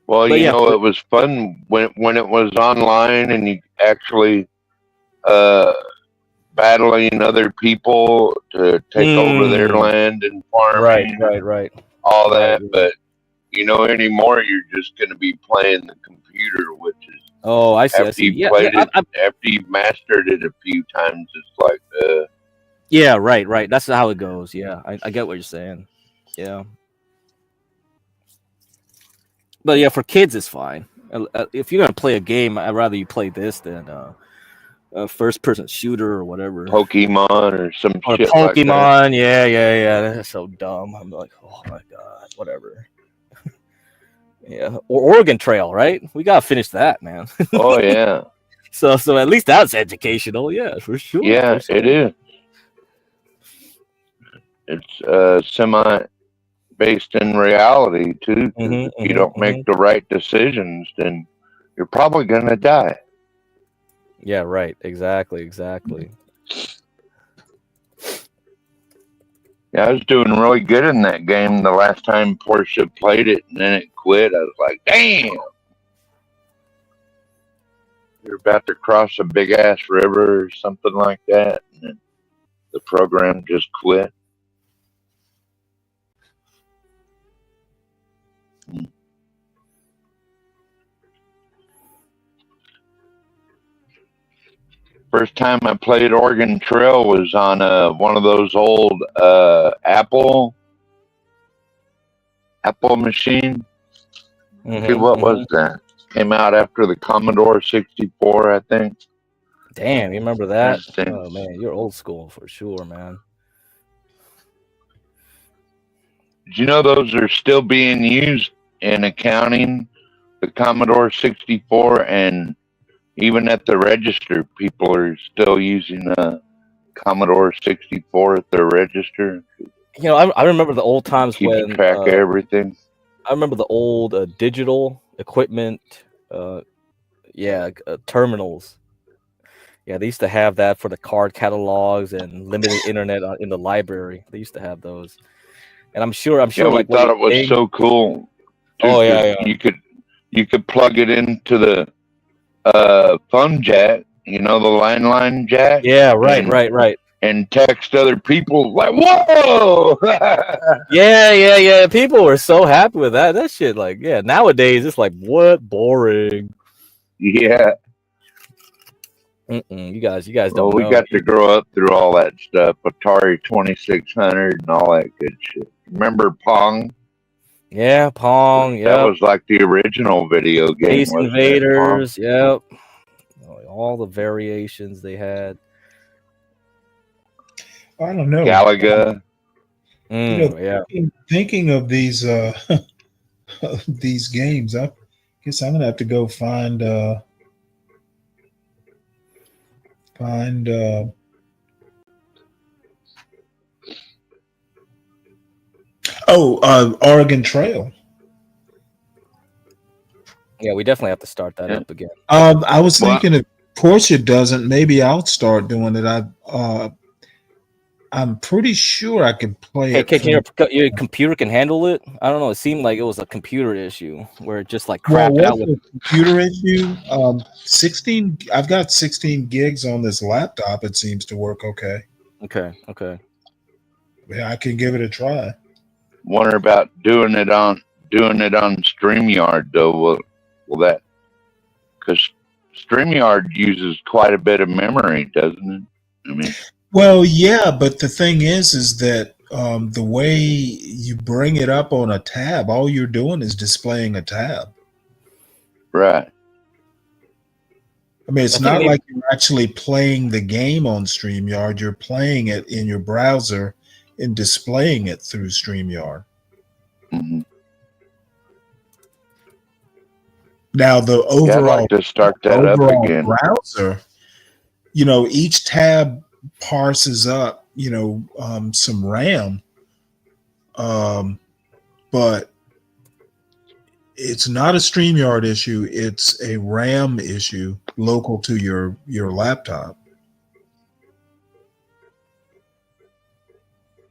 Well, it was fun when it was online and you actually battling other people to take over their land and farming, right, all that. But anymore you're just going to be playing the computer, which is I see. After you played it, after you've mastered it a few times, it's like yeah, right. That's how it goes. Yeah, I get what you're saying. Yeah. But yeah, for kids, it's fine. If you're gonna play a game, I'd rather you play this than a first-person shooter or whatever. Pokemon or some shit Pokemon, like that. Yeah. That's so dumb. I'm like, oh my god, whatever. Yeah, or Oregon Trail, right? We gotta finish that, man. Oh yeah. So at least that's educational. Yeah, for sure. Yeah, it is. It's semi-based in reality too. If you don't make the right decisions, then you're probably gonna die. Yeah, right. Exactly. Yeah, I was doing really good in that game the last time Porsche played it, and then it quit. I was like, damn. You're about to cross a big ass river or something like that, and then the program just quit. First time I played Oregon Trail was on one of those old Apple machine. Hey, what was that? Came out after the Commodore 64, I think. Damn, you remember that? Oh man, you're old school for sure, man. Did you know those are still being used in accounting? The Commodore 64, and even at the register, people are still using a Commodore 64 at their register. You know, I remember the old times Keep when track of everything. I remember the old digital equipment, terminals. Yeah, they used to have that for the card catalogs and limited internet in the library. They used to have those, and I'm sure. Yeah, we like, thought it was so cool. Dude, oh yeah. You could plug it into the phone jack. You know, the line jack. Yeah, right. And text other people like, whoa! yeah. People were so happy with that. That shit, like, yeah. Nowadays, it's like, what? Boring. Yeah. You guys don't know. We got to grow up through all that stuff. Atari 2600 and all that good shit. Remember Pong? Yeah, Pong. Yeah, that was like the original video game. Space Invaders. Yep. All the variations they had. I don't know. Galaga. Thinking of these these games, I guess I'm gonna have to go find Oregon Trail. Yeah, we definitely have to start that up again. I was thinking if Portia doesn't, maybe I'll start doing it. I'm pretty sure I can play it. Can your computer can handle it? I don't know. It seemed like it was a computer issue where it just like crapped out with a computer issue. 16. I've got 16 gigs on this laptop. It seems to work okay. Okay. Yeah, I can give it a try. Wonder about doing it on StreamYard though. Will that? Because StreamYard uses quite a bit of memory, doesn't it? I mean. Well, yeah, but the thing is that the way you bring it up on a tab, all you're doing is displaying a tab. Right. I mean, it's not like you're actually playing the game on StreamYard. You're playing it in your browser and displaying it through StreamYard. Mm-hmm. Now, the overall, I'd like to start that up again. Browser, each tab parses up, some RAM, but it's not a StreamYard issue. It's a RAM issue local to your laptop.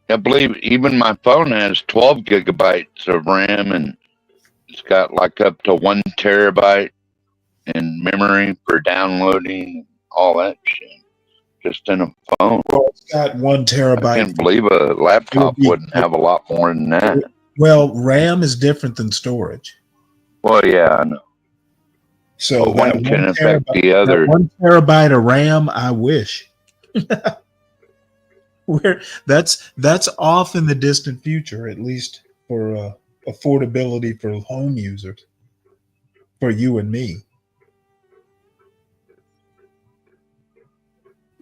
I believe even my phone has 12 gigabytes of RAM, and it's got like up to 1 terabyte in memory for downloading, all that shit. Just in a phone. Well, it's got 1 terabyte. I can't believe a laptop wouldn't have a lot more than that. Well, RAM is different than storage. Well, yeah, I know. So one can affect the other. 1 terabyte of RAM, I wish. That's off in the distant future, at least for affordability for home users, for you and me.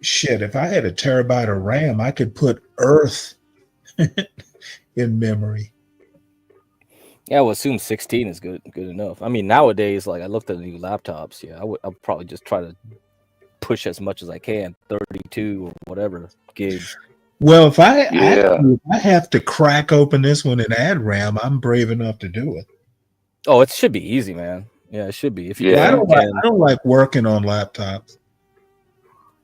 Shit, if I had 1 terabyte of RAM, I could put Earth in memory. Yeah, I would assume 16 is good enough. I mean, nowadays, like I looked at the new laptops. Yeah, I'll probably just try to push as much as I can, 32 or whatever gigs. Well, if I have to crack open this one and add RAM, I'm brave enough to do it. Oh, it should be easy, man. Yeah, it should be. I don't like working on laptops.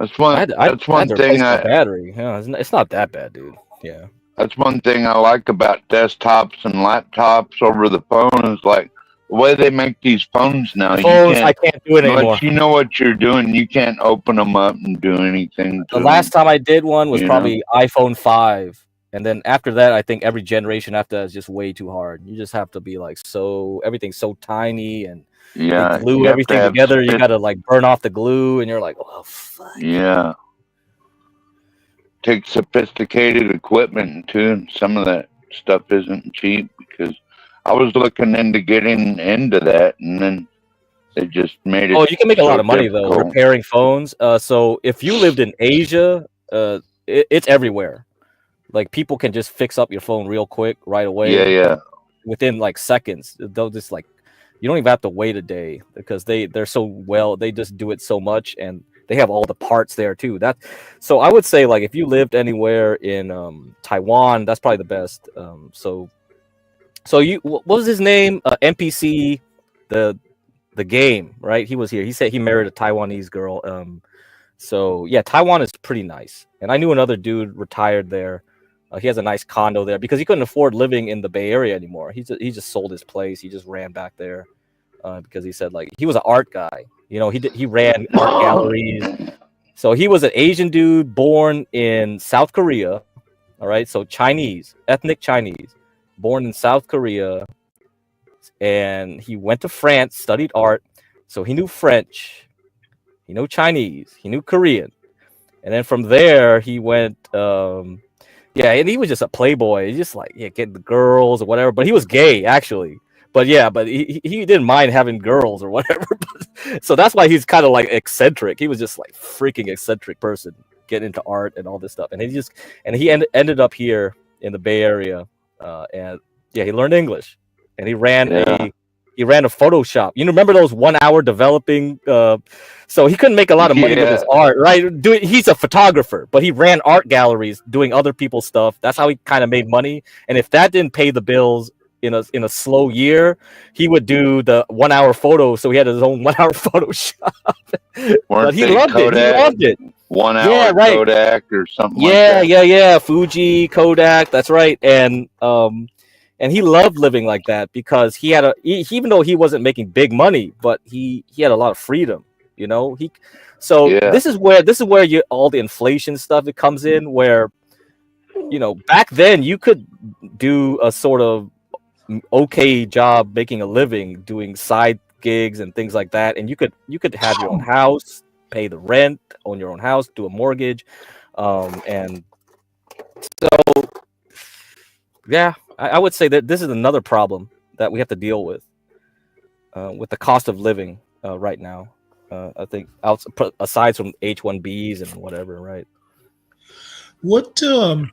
That's one thing. Battery. Yeah, it's not that bad, dude. Yeah. That's one thing I like about desktops and laptops over the phone is like the way they make these phones now. I can't do it anymore. Unless you know what you're doing, you can't open them up and do anything. The last time I did one was probably iPhone 5. And then after that, I think every generation after that is just way too hard. You just have to be like everything's so tiny, and they Yeah, glue you have to everything have together. You gotta like burn off the glue, and you're like, oh fuck. Yeah. Take sophisticated equipment too, and some of that stuff isn't cheap because I was looking into getting into that, and then they just made it Oh, you can make a lot so of money though difficult. repairing phones. So if you lived in Asia, it's everywhere. Like people can just fix up your phone real quick right away. Yeah. Within like seconds. They'll just like, you don't even have to wait a day because they're so well, they just do it so much, and they have all the parts there too. So I would say like if you lived anywhere in Taiwan, that's probably the best. So what was his name? NPC, the game, right? He was here. He said he married a Taiwanese girl. So yeah, Taiwan is pretty nice. And I knew another dude retired there. He has a nice condo there because he couldn't afford living in the Bay Area anymore. He just sold his place. He just ran back there because he said like he was an art guy. You know, he ran art galleries. So he was an Asian dude born in South Korea. All right, so Chinese, ethnic Chinese, born in South Korea, and he went to France, studied art. So he knew French, he knew Chinese, he knew Korean, and then from there he went. Yeah, and he was just a playboy. He just like getting the girls or whatever. But he was gay actually. But yeah, but he didn't mind having girls or whatever. So that's why he's kind of like eccentric. He was just like freaking eccentric person, getting into art and all this stuff. And he ended up here in the Bay Area, and yeah, he learned English, and he ran a photo shop. You remember those 1 hour developing? So he couldn't make a lot of money with his art, right? He's a photographer, but he ran art galleries doing other people's stuff. That's how he kind of made money. And if that didn't pay the bills in a slow year, he would do the 1 hour photo. So he had his own 1 hour photo shop. But he loved it. He loved it. 1 hour Kodak or something like that. Yeah. Fuji, Kodak. That's right. And he loved living like that because he had even though he wasn't making big money, but he had a lot of freedom, you know. This is where all the inflation stuff it comes in, where you know back then you could do a sort of okay job making a living doing side gigs and things like that, and you could have your own house, pay the rent, own your own house, do a mortgage, and so yeah. I would say that this is another problem that we have to deal with the cost of living right now. I think aside from H-1Bs and whatever, right? What a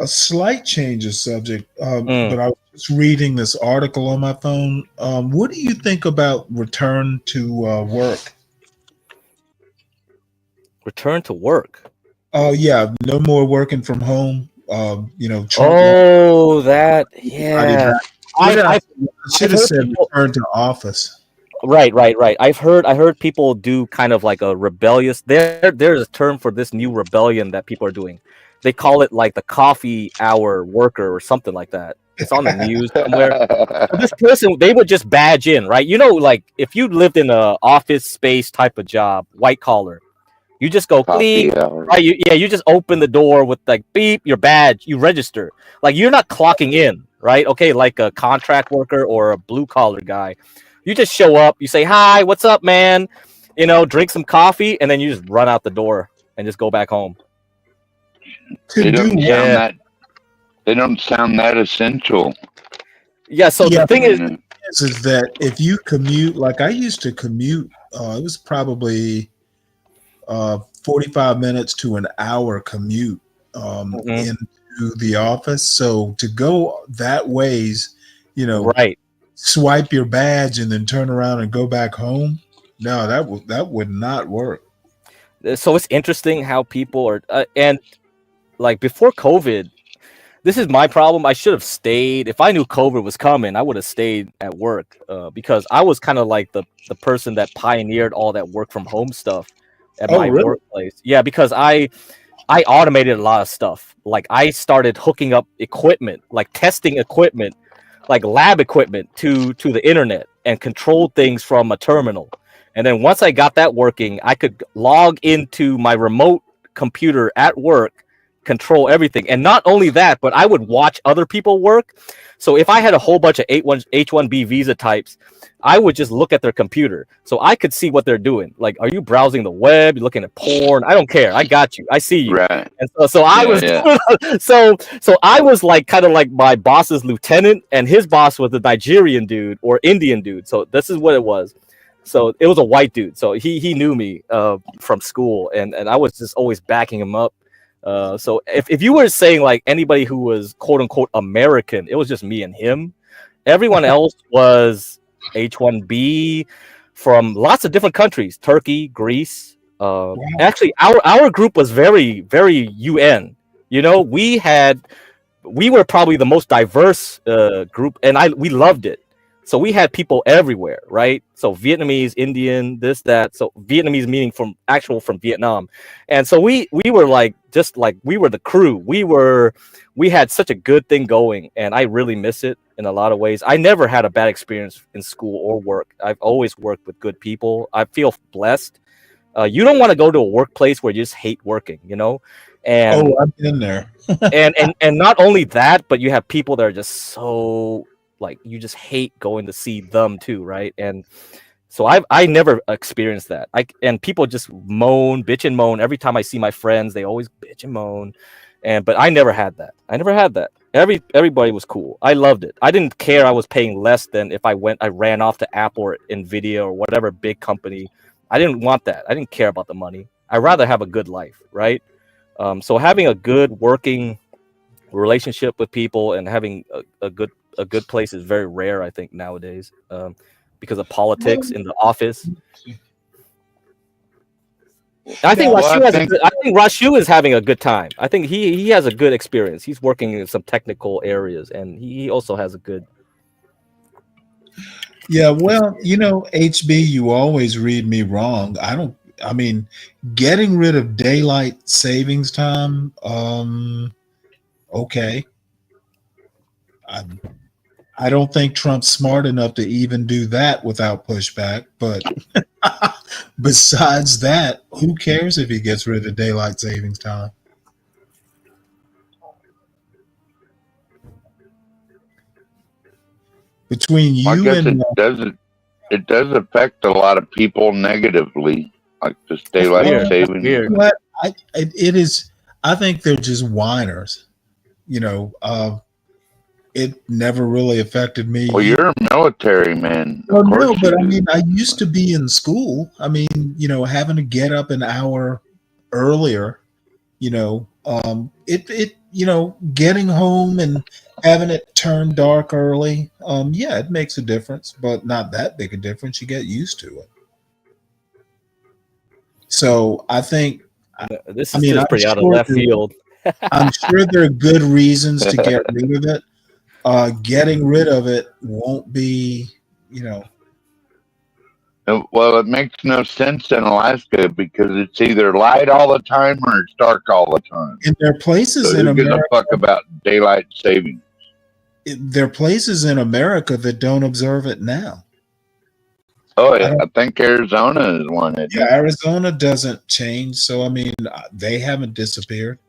slight change of subject, but I was just reading this article on my phone. What do you think about return to work? Return to work? Oh yeah, no more working from home. Trump. Oh, that yeah. I should have said return to office. Right. I've heard people do kind of like a rebellious. There's a term for this new rebellion that people are doing. They call it like the coffee hour worker or something like that. It's on the news somewhere. So this person, they would just badge in, right? You know, like if you lived in a office space type of job, white collar. You just go beep, right? You just open the door with like beep, your badge, you register. Like you're not clocking in, right? Okay, like a contract worker or a blue collar guy. You just show up, you say, "Hi, what's up, man?" You know, drink some coffee, and then you just run out the door and just go back home. They don't sound that essential. Yeah, so the thing is that if you commute, like I used to commute, it was probably 45 minutes to an hour commute into the office. So to go that ways, right, swipe your badge and then turn around and go back home. No, that would not work. So it's interesting how people are, and like before COVID, this is my problem. I should have stayed. If I knew COVID was coming, I would have stayed at work because I was kind of like the person that pioneered all that work from home stuff at my workplace. Yeah, because I automated a lot of stuff. Like I started hooking up equipment, like testing equipment, like lab equipment to the internet and control things from a terminal. And then once I got that working, I could log into my remote computer at work, control everything. And not only that, but I would watch other people work. So if I had a whole bunch of H-1B visa types, I would just look at their computer. So I could see what they're doing. Like, are you browsing the web? You're looking at porn? I don't care. I got you. I see you. Right. And so I was so I was like kind of like my boss's lieutenant, and his boss was a Nigerian dude or Indian dude. So this is what it was. So it was a white dude. So he knew me from school, and I was just always backing him up. So if you were saying like anybody who was quote unquote American, it was just me and him. Everyone else was H-1B from lots of different countries, Turkey, Greece. Actually, our group was very, very UN. You know, we were probably the most diverse group, and we loved it. So we had people everywhere, right? So Vietnamese, Indian, this, that. So Vietnamese meaning from Vietnam. And so we were like, just like we were the crew. We had such a good thing going, and I really miss it in a lot of ways. I never had a bad experience in school or work. I've always worked with good people. I feel blessed. You don't want to go to a workplace where you just hate working, you know? And I've been there. and not only that, but you have people that are just so like you just hate going to see them too, right? And so I never experienced that. And people just bitch and moan every time I see my friends. They always bitch and moan, but I never had that. Everybody was cool. I loved it. I didn't care. I was paying less than if I ran off to Apple or Nvidia or whatever big company. I didn't want that. I didn't care about the money. I'd rather have a good life, right? So having a good working relationship with people and having a good place is very rare, I think, nowadays, because of politics in the office. I think Rashu is having a good time. I think he has a good experience. He's working in some technical areas, and he also has a good. Yeah, well, HB, you always read me wrong. I mean, getting rid of daylight savings time, okay. I don't think Trump's smart enough to even do that without pushback. But besides that, who cares if he gets rid of daylight savings time? Between you and it does affect a lot of people negatively, like this daylight savings. What it is, I think they're just whiners. It never really affected me. Well, you're a military man. Well, no, but I mean, I used to be in school. I mean, having to get up an hour earlier, getting home and having it turn dark early. Yeah, it makes a difference, but not that big a difference. You get used to it. So I think this is pretty out of left field. I'm sure there are good reasons to get rid of it. Getting rid of it won't be, Well, it makes no sense in Alaska because it's either light all the time or it's dark all the time. And there are places in America. Who gives a fuck about daylight savings? There are places in America that don't observe it now. Oh, yeah. I think Arizona is one. Yeah, Arizona doesn't change. So, I mean, they haven't disappeared.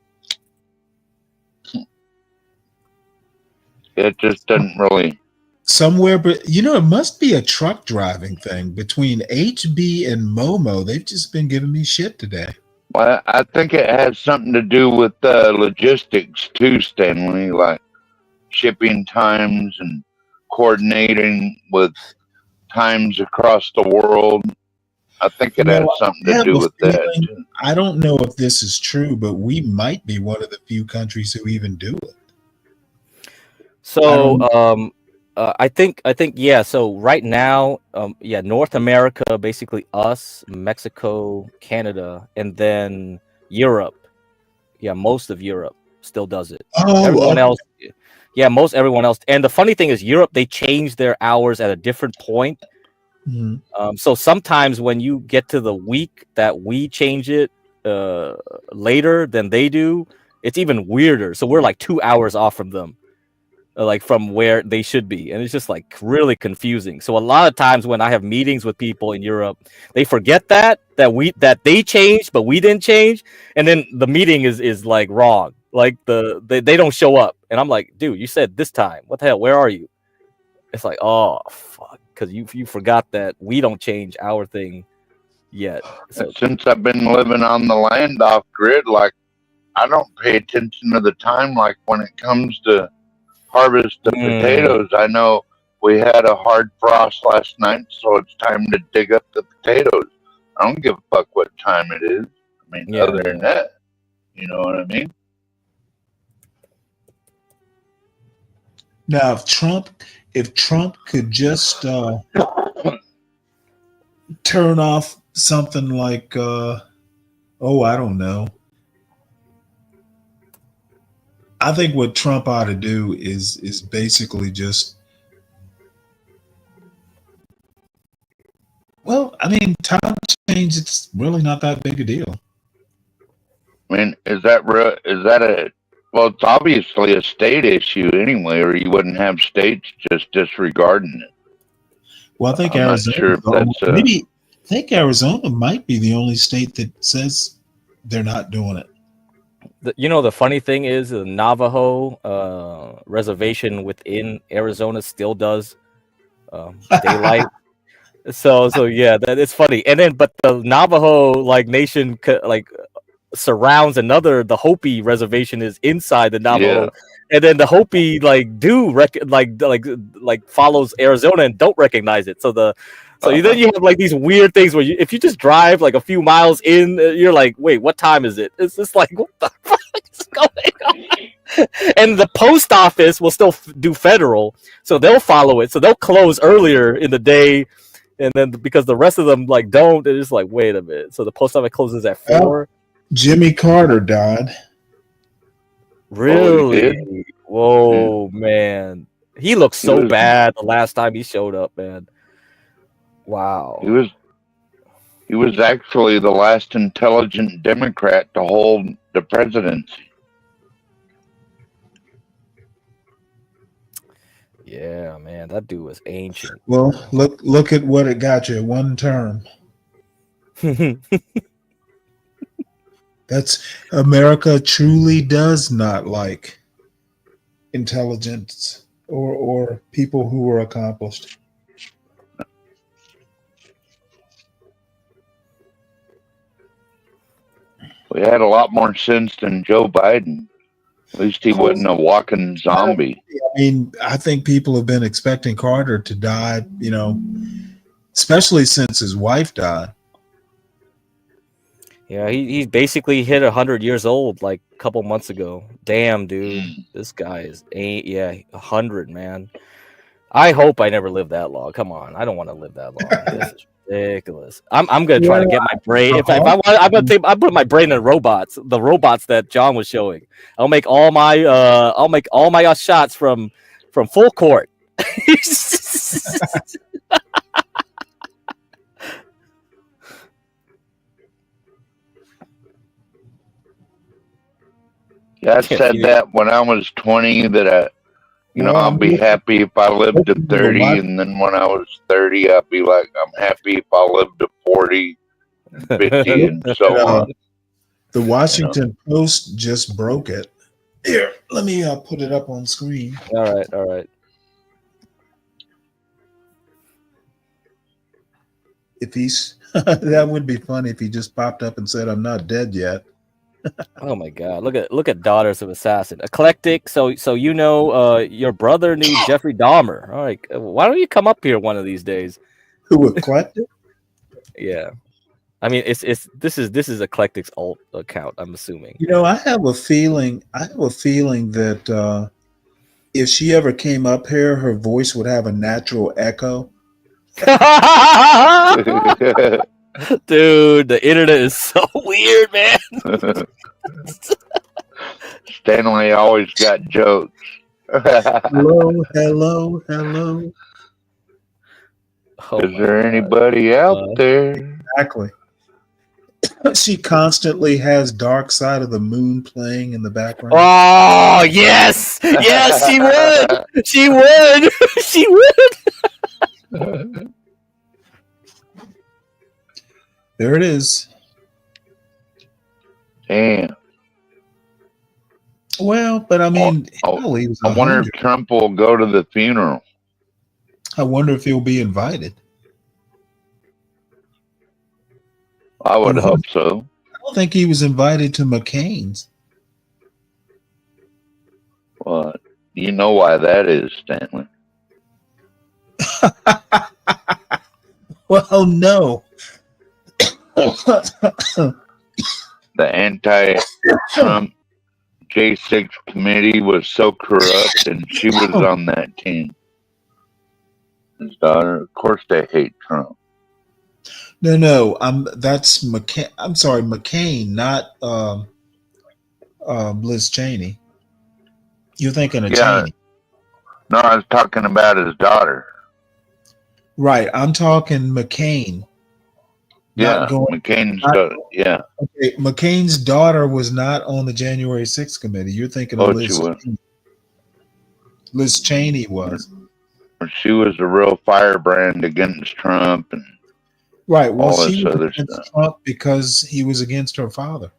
It just doesn't really. Somewhere, but it must be a truck driving thing between HB and Momo. They've just been giving me shit today. Well, I think it has something to do with logistics too, Stanley, like shipping times and coordinating with times across the world. I think it has something to do with that. I don't know if this is true, but we might be one of the few countries who even do it. So, I think, yeah. So right now, North America, basically us, Mexico, Canada, and then Europe. Yeah, most of Europe still does it. Everyone else, everyone else. And the funny thing is, Europe, they change their hours at a different point. Mm-hmm. So sometimes when you get to the week that we change it later than they do, it's even weirder. So we're like 2 hours off from them. Like from where they should be, and it's just like really confusing. So a lot of times when I have meetings with people in Europe, they forget that they changed but we didn't change, and then the meeting is like wrong. like they don't show up, and I'm like, dude, you said this time. What the hell? Where are you? It's like, oh fuck, because you forgot that we don't change our thing yet. So Since I've been living on the land off grid, like I don't pay attention to the time. Like when it comes to harvest the potatoes, I know we had a hard frost last night, so it's time to dig up the potatoes. I don't give a fuck what time it is. I mean, other than that, you know what I mean? Now, if Trump could just turn off something like, I don't know. I think what Trump ought to do is basically just, well, I mean, time change, it's really not that big a deal. I mean, is that real? Is that a, well, it's obviously a state issue anyway, or you wouldn't have states just disregarding it. Well, I think I'm not sure if that's maybe I think Arizona might be the only state that says they're not doing it. the funny thing is the Navajo reservation within Arizona still does daylight. So yeah, that it's funny. And then, but the Navajo nation surrounds the Hopi reservation is inside the Navajo, and then the Hopi follows Arizona and don't recognize it. So then you have these weird things where if you just drive a few miles in, you're like, wait, what time is it? It's just like, what the fuck is going on? And the post office will still do federal, so they'll follow it. So they'll close earlier in the day. And then because the rest of them don't, it's just like, wait a minute. So the post office closes at 4. Jimmy Carter died. Really? Whoa, man. He looked so bad the last time he showed up, man. Wow. He was actually the last intelligent Democrat to hold the presidency. Yeah, man, that dude was ancient. Well, look at what it got you. One term. That's America truly does not like intelligence or people who are accomplished. We had a lot more sense than Joe Biden. At least he wasn't a walking zombie. I mean, I think people have been expecting Carter to die, especially since his wife died. Yeah, he's basically hit 100 years old a couple months ago. Damn, dude. This guy is 100, man. I hope I never live that long. Come on, I don't want to live that long. This is ridiculous. I'm gonna try to get my brain. If I want, I put my brain in robots. The robots that John was showing. I'll make all my shots from full court. I said that when I was 20 that I'll be happy if I lived to 30, and then when I was 30, I'd be like, I'm happy if I live to 40, 50, and so on. The Washington Post just broke it. Here, let me put it up on screen. All right. If he's that would be funny if he just popped up and said, "I'm not dead yet." Oh my God! Look at Daughters of Assassin, eclectic. So your brother knew Jeffrey Dahmer. All right, why don't you come up here one of these days? Who, eclectic? Yeah, I mean this is eclectic's alt account. I'm assuming. I have a feeling that if she ever came up here, her voice would have a natural echo. Dude, the internet is so weird, man. Stanley always got jokes. Hello. Is there anybody out there? Exactly. She constantly has Dark Side of the Moon playing in the background. Oh, yes, she would. She would. There it is. Damn. Well, but I mean, Oh, hell, he was I wonder if 100. Trump will go to the funeral. I wonder if he'll be invited. I would Well, hope so. I don't think he was invited to McCain's. Well, you know why that is, Stanley. Well, no. The anti-Trump J6 committee was so corrupt, and she was on that team. His daughter, of course, they hate Trump. No. That's McCain. I'm sorry, McCain, not Liz Cheney. You're thinking of Cheney. No, I was talking about his daughter. Right. I'm talking McCain. McCain's daughter. Yeah. Okay, McCain's daughter was not on the January 6th committee. You're thinking of Liz Cheney. Liz Cheney was. She was a real firebrand against Trump and right. Well, all she this was other against stuff. Trump because he was against her father.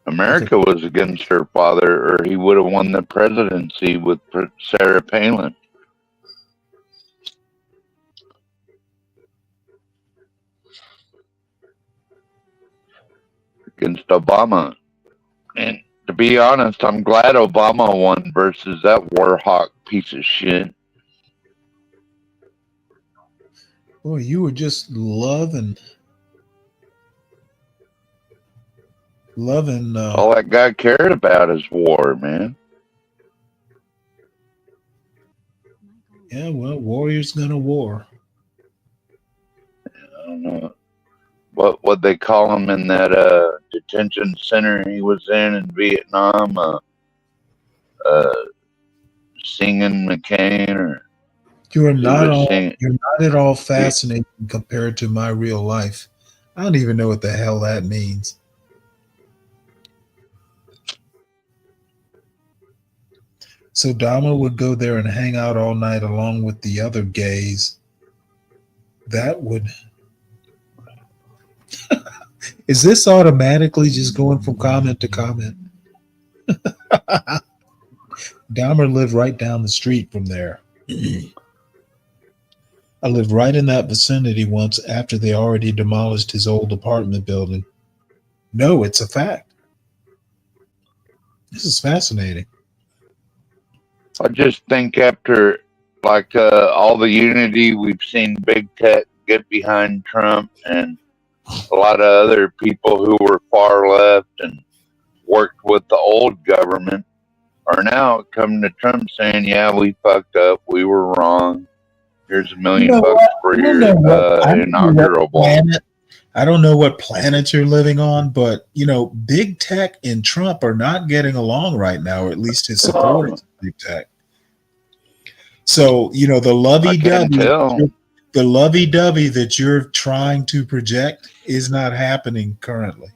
America was against her father, or he would have won the presidency with Sarah Palin. Against Obama. And to be honest, I'm glad Obama won versus that war hawk piece of shit. Boy, you were just loving. All that guy cared about is war, man. Yeah, well, warrior's gonna war. I don't know. What they call him in that detention center he was in Vietnam, singing McCain, or you're not at all fascinating compared to my real life. I don't even know what the hell that means. So Dama would go there and hang out all night along with the other gays. That would. Is this automatically just going from comment to comment? Dahmer lived right down the street from there. I lived right in that vicinity once after they already demolished his old apartment building. No, it's a fact. This is fascinating. I just think after all the unity we've seen big tech get behind Trump, and a lot of other people who were far left and worked with the old government are now coming to Trump saying, yeah, we fucked up. We were wrong. Here's $1 million for your inaugural ball. I don't know what planet you're living on, but, big tech and Trump are not getting along right now, or at least his supporters of big tech. So, the lovey-dovey that you're trying to project is not happening currently.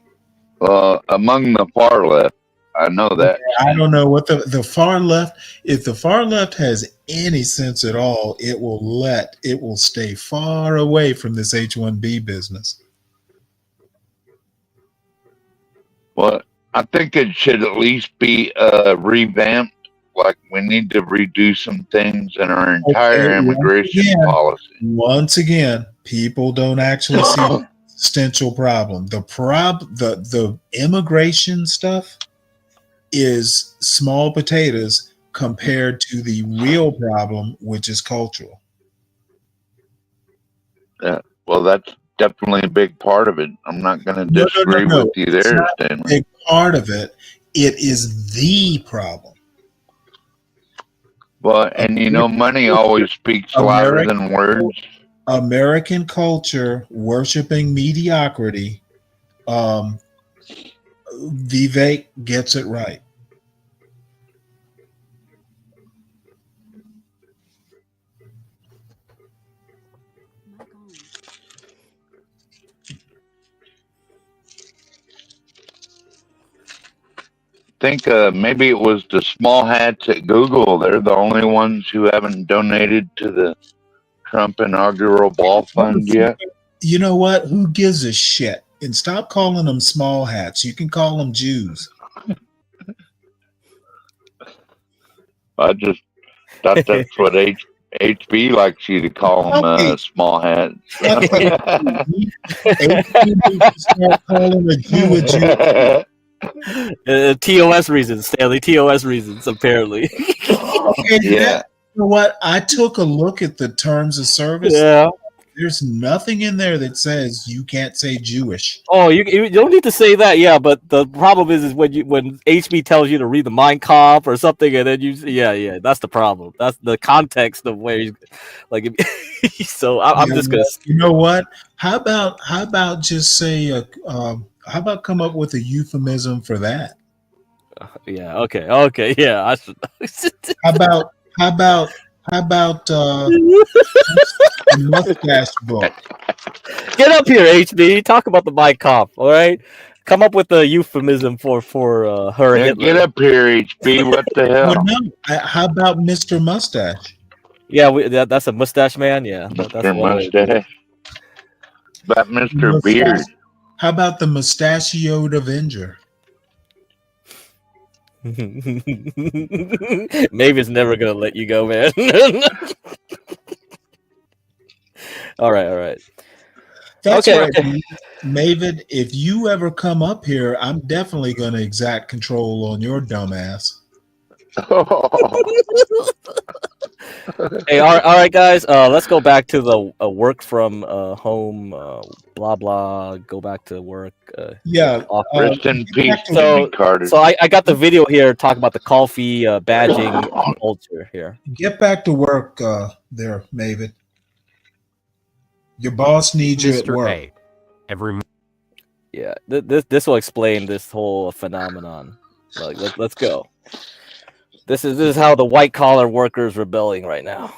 Among the far left, I know that. I don't know what the far left, if the far left has any sense at all, it will stay far away from this H-1B business. Well, I think it should at least be revamped. Like, we need to redo some things in our entire immigration policy. Once again, people don't actually see the existential problem. The immigration stuff is small potatoes compared to the real problem, which is cultural. Yeah, well, that's definitely a big part of it. I'm not going to disagree with you there, Stanley. A big part of it. It is the problem. Well, and money always speaks louder than words. American culture worshiping mediocrity. Vivek gets it right. I think maybe it was the small hats at Google. They're the only ones who haven't donated to the Trump inaugural ball fund yet. You know what? Who gives a shit? And stop calling them small hats. You can call them Jews. I just thought that's what HB likes you to call them small hats. HB needs to start calling a Jew a Jew. TOS reasons, Stanley. TOS reasons, apparently. Yeah. You know what? I took a look at the terms of service. Yeah. There's nothing in there that says you can't say Jewish. Oh, you don't need to say that, yeah. But the problem is when HB tells you to read the Mein Kampf or something, and then yeah, that's the problem. That's the context of where he's like. So I'm just gonna. You know what? How about just say how about come up with a euphemism for that? Yeah. Okay. Yeah. I should. How about a mustache book? Get up here, HB. Talk about the Mein Kampf. All right. Come up with a euphemism for her. Yeah, get up here, HB. What the hell? Well, no. How about Mr. Mustache? Yeah, that's a mustache man. Yeah, that's Mr. Mustache. About Mr. Beard. How about the mustachioed Avenger? Maven's never gonna let you go, man. All right. That's okay, right, okay. Maven. If you ever come up here, I'm definitely going to exact control on your dumb ass. Hey, all right, guys. Let's go back to the work from home. Blah blah. Go back to work. Rest in peace, Carter. So I got the video here talking about the coffee badging culture here. Get back to work, there, Maven. Your boss needs you at work. Yeah, this will explain this whole phenomenon. Like, let's go. This is how the white collar workers rebelling right now.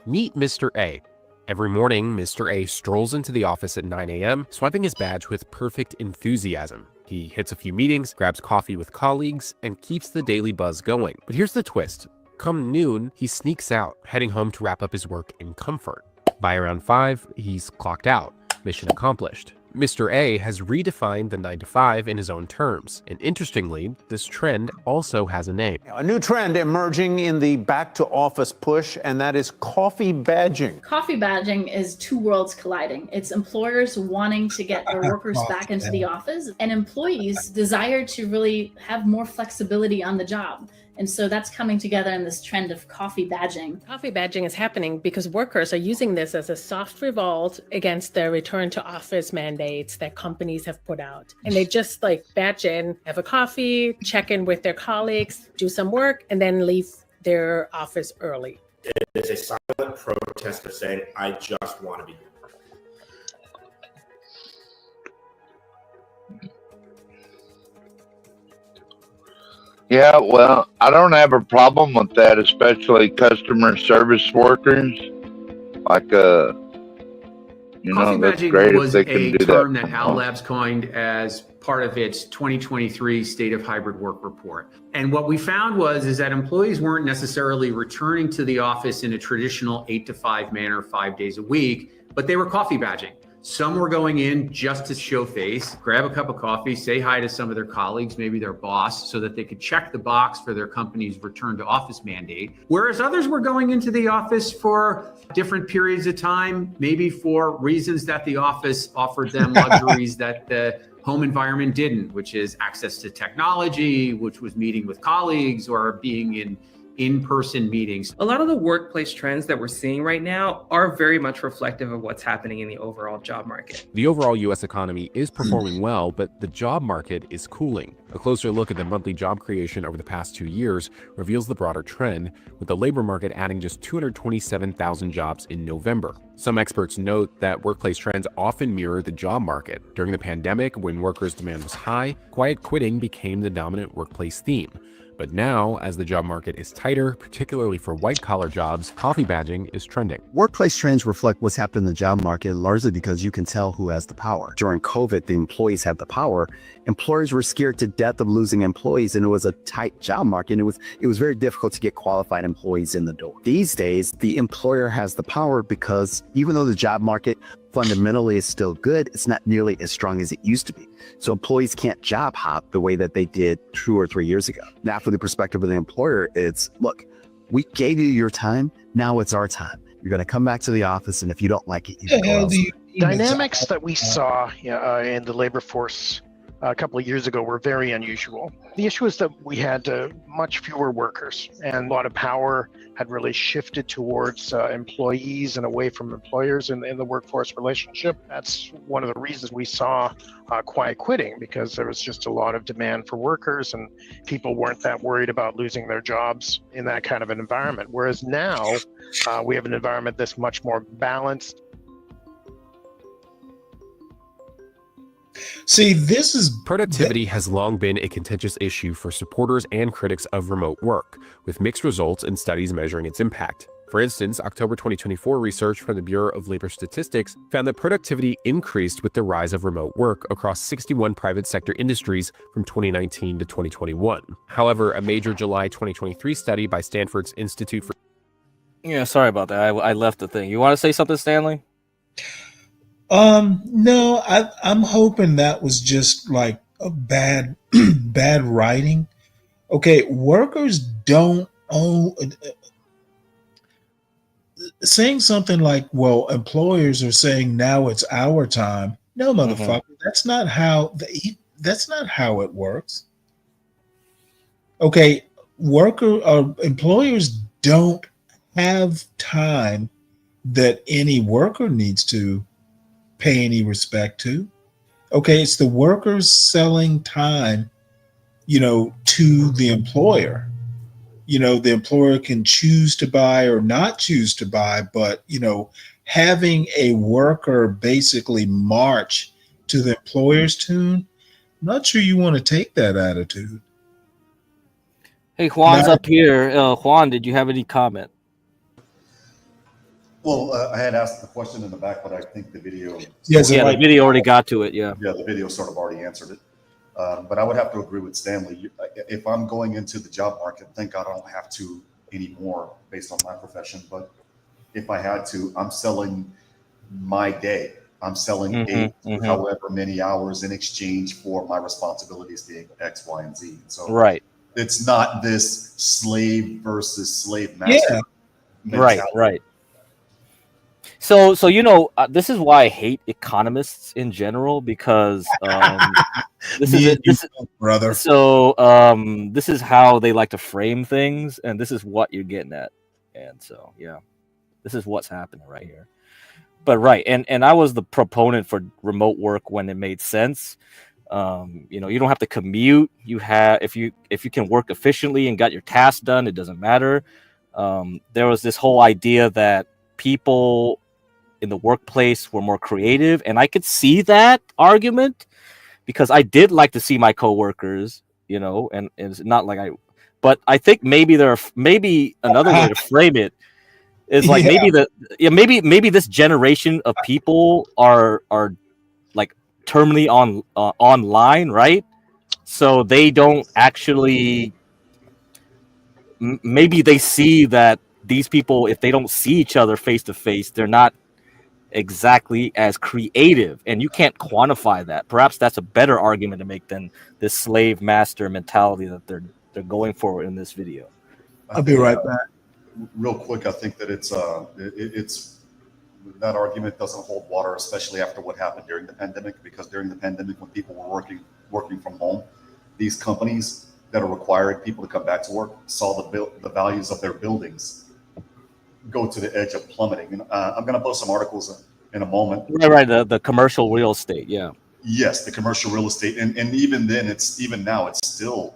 Meet Mr. A. Every morning, Mr. A strolls into the office at 9 a.m., swiping his badge with perfect enthusiasm. He hits a few meetings, grabs coffee with colleagues, and keeps the daily buzz going. But here's the twist. Come noon, he sneaks out, heading home to wrap up his work in comfort. By around 5, he's clocked out. Mission accomplished. Mr. A has redefined the 9 to 5 in his own terms. And interestingly, this trend also has a name. A new trend emerging in the back to office push, and that is coffee badging. Coffee badging is two worlds colliding. It's employers wanting to get their workers back into the office, and employees' desire to really have more flexibility on the job. And so that's coming together in this trend of coffee badging. Coffee badging is happening because workers are using this as a soft revolt against the return to office mandates that companies have put out. And they just badge in, have a coffee, check in with their colleagues, do some work, and then leave their office early. It is a silent protest of saying, I just want to be. Yeah, well, I don't have a problem with that, especially customer service workers. Like, that's great if they can do that. Coffee badging was a term that Owl Labs coined as part of its 2023 State of Hybrid Work report. And what we found is that employees weren't necessarily returning to the office in a traditional 8 to 5 manner 5 days a week, but they were coffee badging. Some were going in just to show face, grab a cup of coffee, say hi to some of their colleagues, maybe their boss, so that they could check the box for their company's return to office mandate. Whereas others were going into the office for different periods of time, maybe for reasons that the office offered them luxuries that the home environment didn't, which is access to technology, which was meeting with colleagues or being in in-person meetings. A lot of the workplace trends that we're seeing right now are very much reflective of what's happening in the overall job market. The overall U.S. economy is performing well, but the job market is cooling. A closer look at the monthly job creation over the past 2 years reveals the broader trend, with the labor market adding just 227,000 jobs in November. Some experts note that workplace trends often mirror the job market. During the pandemic, when workers' demand was high, quiet quitting became the dominant workplace theme. But now, as the job market is tighter, particularly for white-collar jobs, coffee badging is trending. Workplace trends reflect what's happened in the job market largely because you can tell who has the power. During COVID, the employees had the power. Employers were scared to death of losing employees, and it was a tight job market. And it was very difficult to get qualified employees in the door. These days, the employer has the power because even though the job market fundamentally is still good. It's not nearly as strong as it used to be. So employees can't job hop the way that they did 2 or 3 years ago. Now, from the perspective of the employer, it's, look, we gave you your time. Now it's our time. You're going to come back to the office, and if you don't like it, you can go elsewhere. Dynamics that we saw in the labor force a couple of years ago were very unusual. The issue is that we had much fewer workers, and a lot of power had really shifted towards employees and away from employers in the workforce relationship. That's one of the reasons we saw quiet quitting, because there was just a lot of demand for workers and people weren't that worried about losing their jobs in that kind of an environment. Whereas now we have an environment that's much more balanced. See, this is productivity has long been a contentious issue for supporters and critics of remote work, with mixed results in studies measuring its impact. For instance, October 2024 research from the Bureau of Labor Statistics found that productivity increased with the rise of remote work across 61 private sector industries from 2019 to 2021. However, a major July 2023 study by Stanford's Institute for... Yeah, sorry about that. I left the thing. You want to say something, Stanley? No, I'm hoping that was just like a bad writing. Okay, workers don't own. Saying something like, well, employers are saying now it's our time. No, motherfucker, that's not how it works. Okay, employers don't have time that any worker needs to pay any respect to. Okay, it's the workers selling time, to the employer. The employer can choose to buy or not choose to buy, but having a worker basically march to the employer's tune, I'm not sure you want to take that attitude. Hey, Juan's up here. Juan, did you have any comment? Well, I had asked the question in the back, but I think the video... the video already got to it, yeah. Yeah, the video sort of already answered it. But I would have to agree with Stanley. If I'm going into the job market, thank God I don't have to anymore based on my profession. But if I had to, I'm selling my day. I'm selling however many hours in exchange for my responsibilities being X, Y, and Z. So right. It's not this slave versus slave master mentality. Right. So this is why I hate economists in general, because this is brother. So this is how they like to frame things, and this is what you're getting at, and so yeah, this is what's happening right here. But right, and I was the proponent for remote work when it made sense. You don't have to commute. If you can work efficiently and got your tasks done, it doesn't matter. There was this whole idea that people in the workplace were more creative, and I could see that argument because I did like to see my coworkers, and it's not like but I think maybe another way to frame it is like maybe this generation of people are like terminally online, right? So they don't actually maybe they see that these people, if they don't see each other face to face, they're not exactly as creative, and you can't quantify that. Perhaps that's a better argument to make than this slave master mentality that they're going for in this video. I'll be right back. Real quick, I think that it's that argument doesn't hold water, especially after what happened during the pandemic, because during the pandemic, when people were working from home, these companies that are requiring people to come back to work saw the values of their buildings go to the edge of plummeting. And I'm going to post some articles in a moment. Right. The commercial real estate. Yeah. Yes. The commercial real estate. And even then even now it's still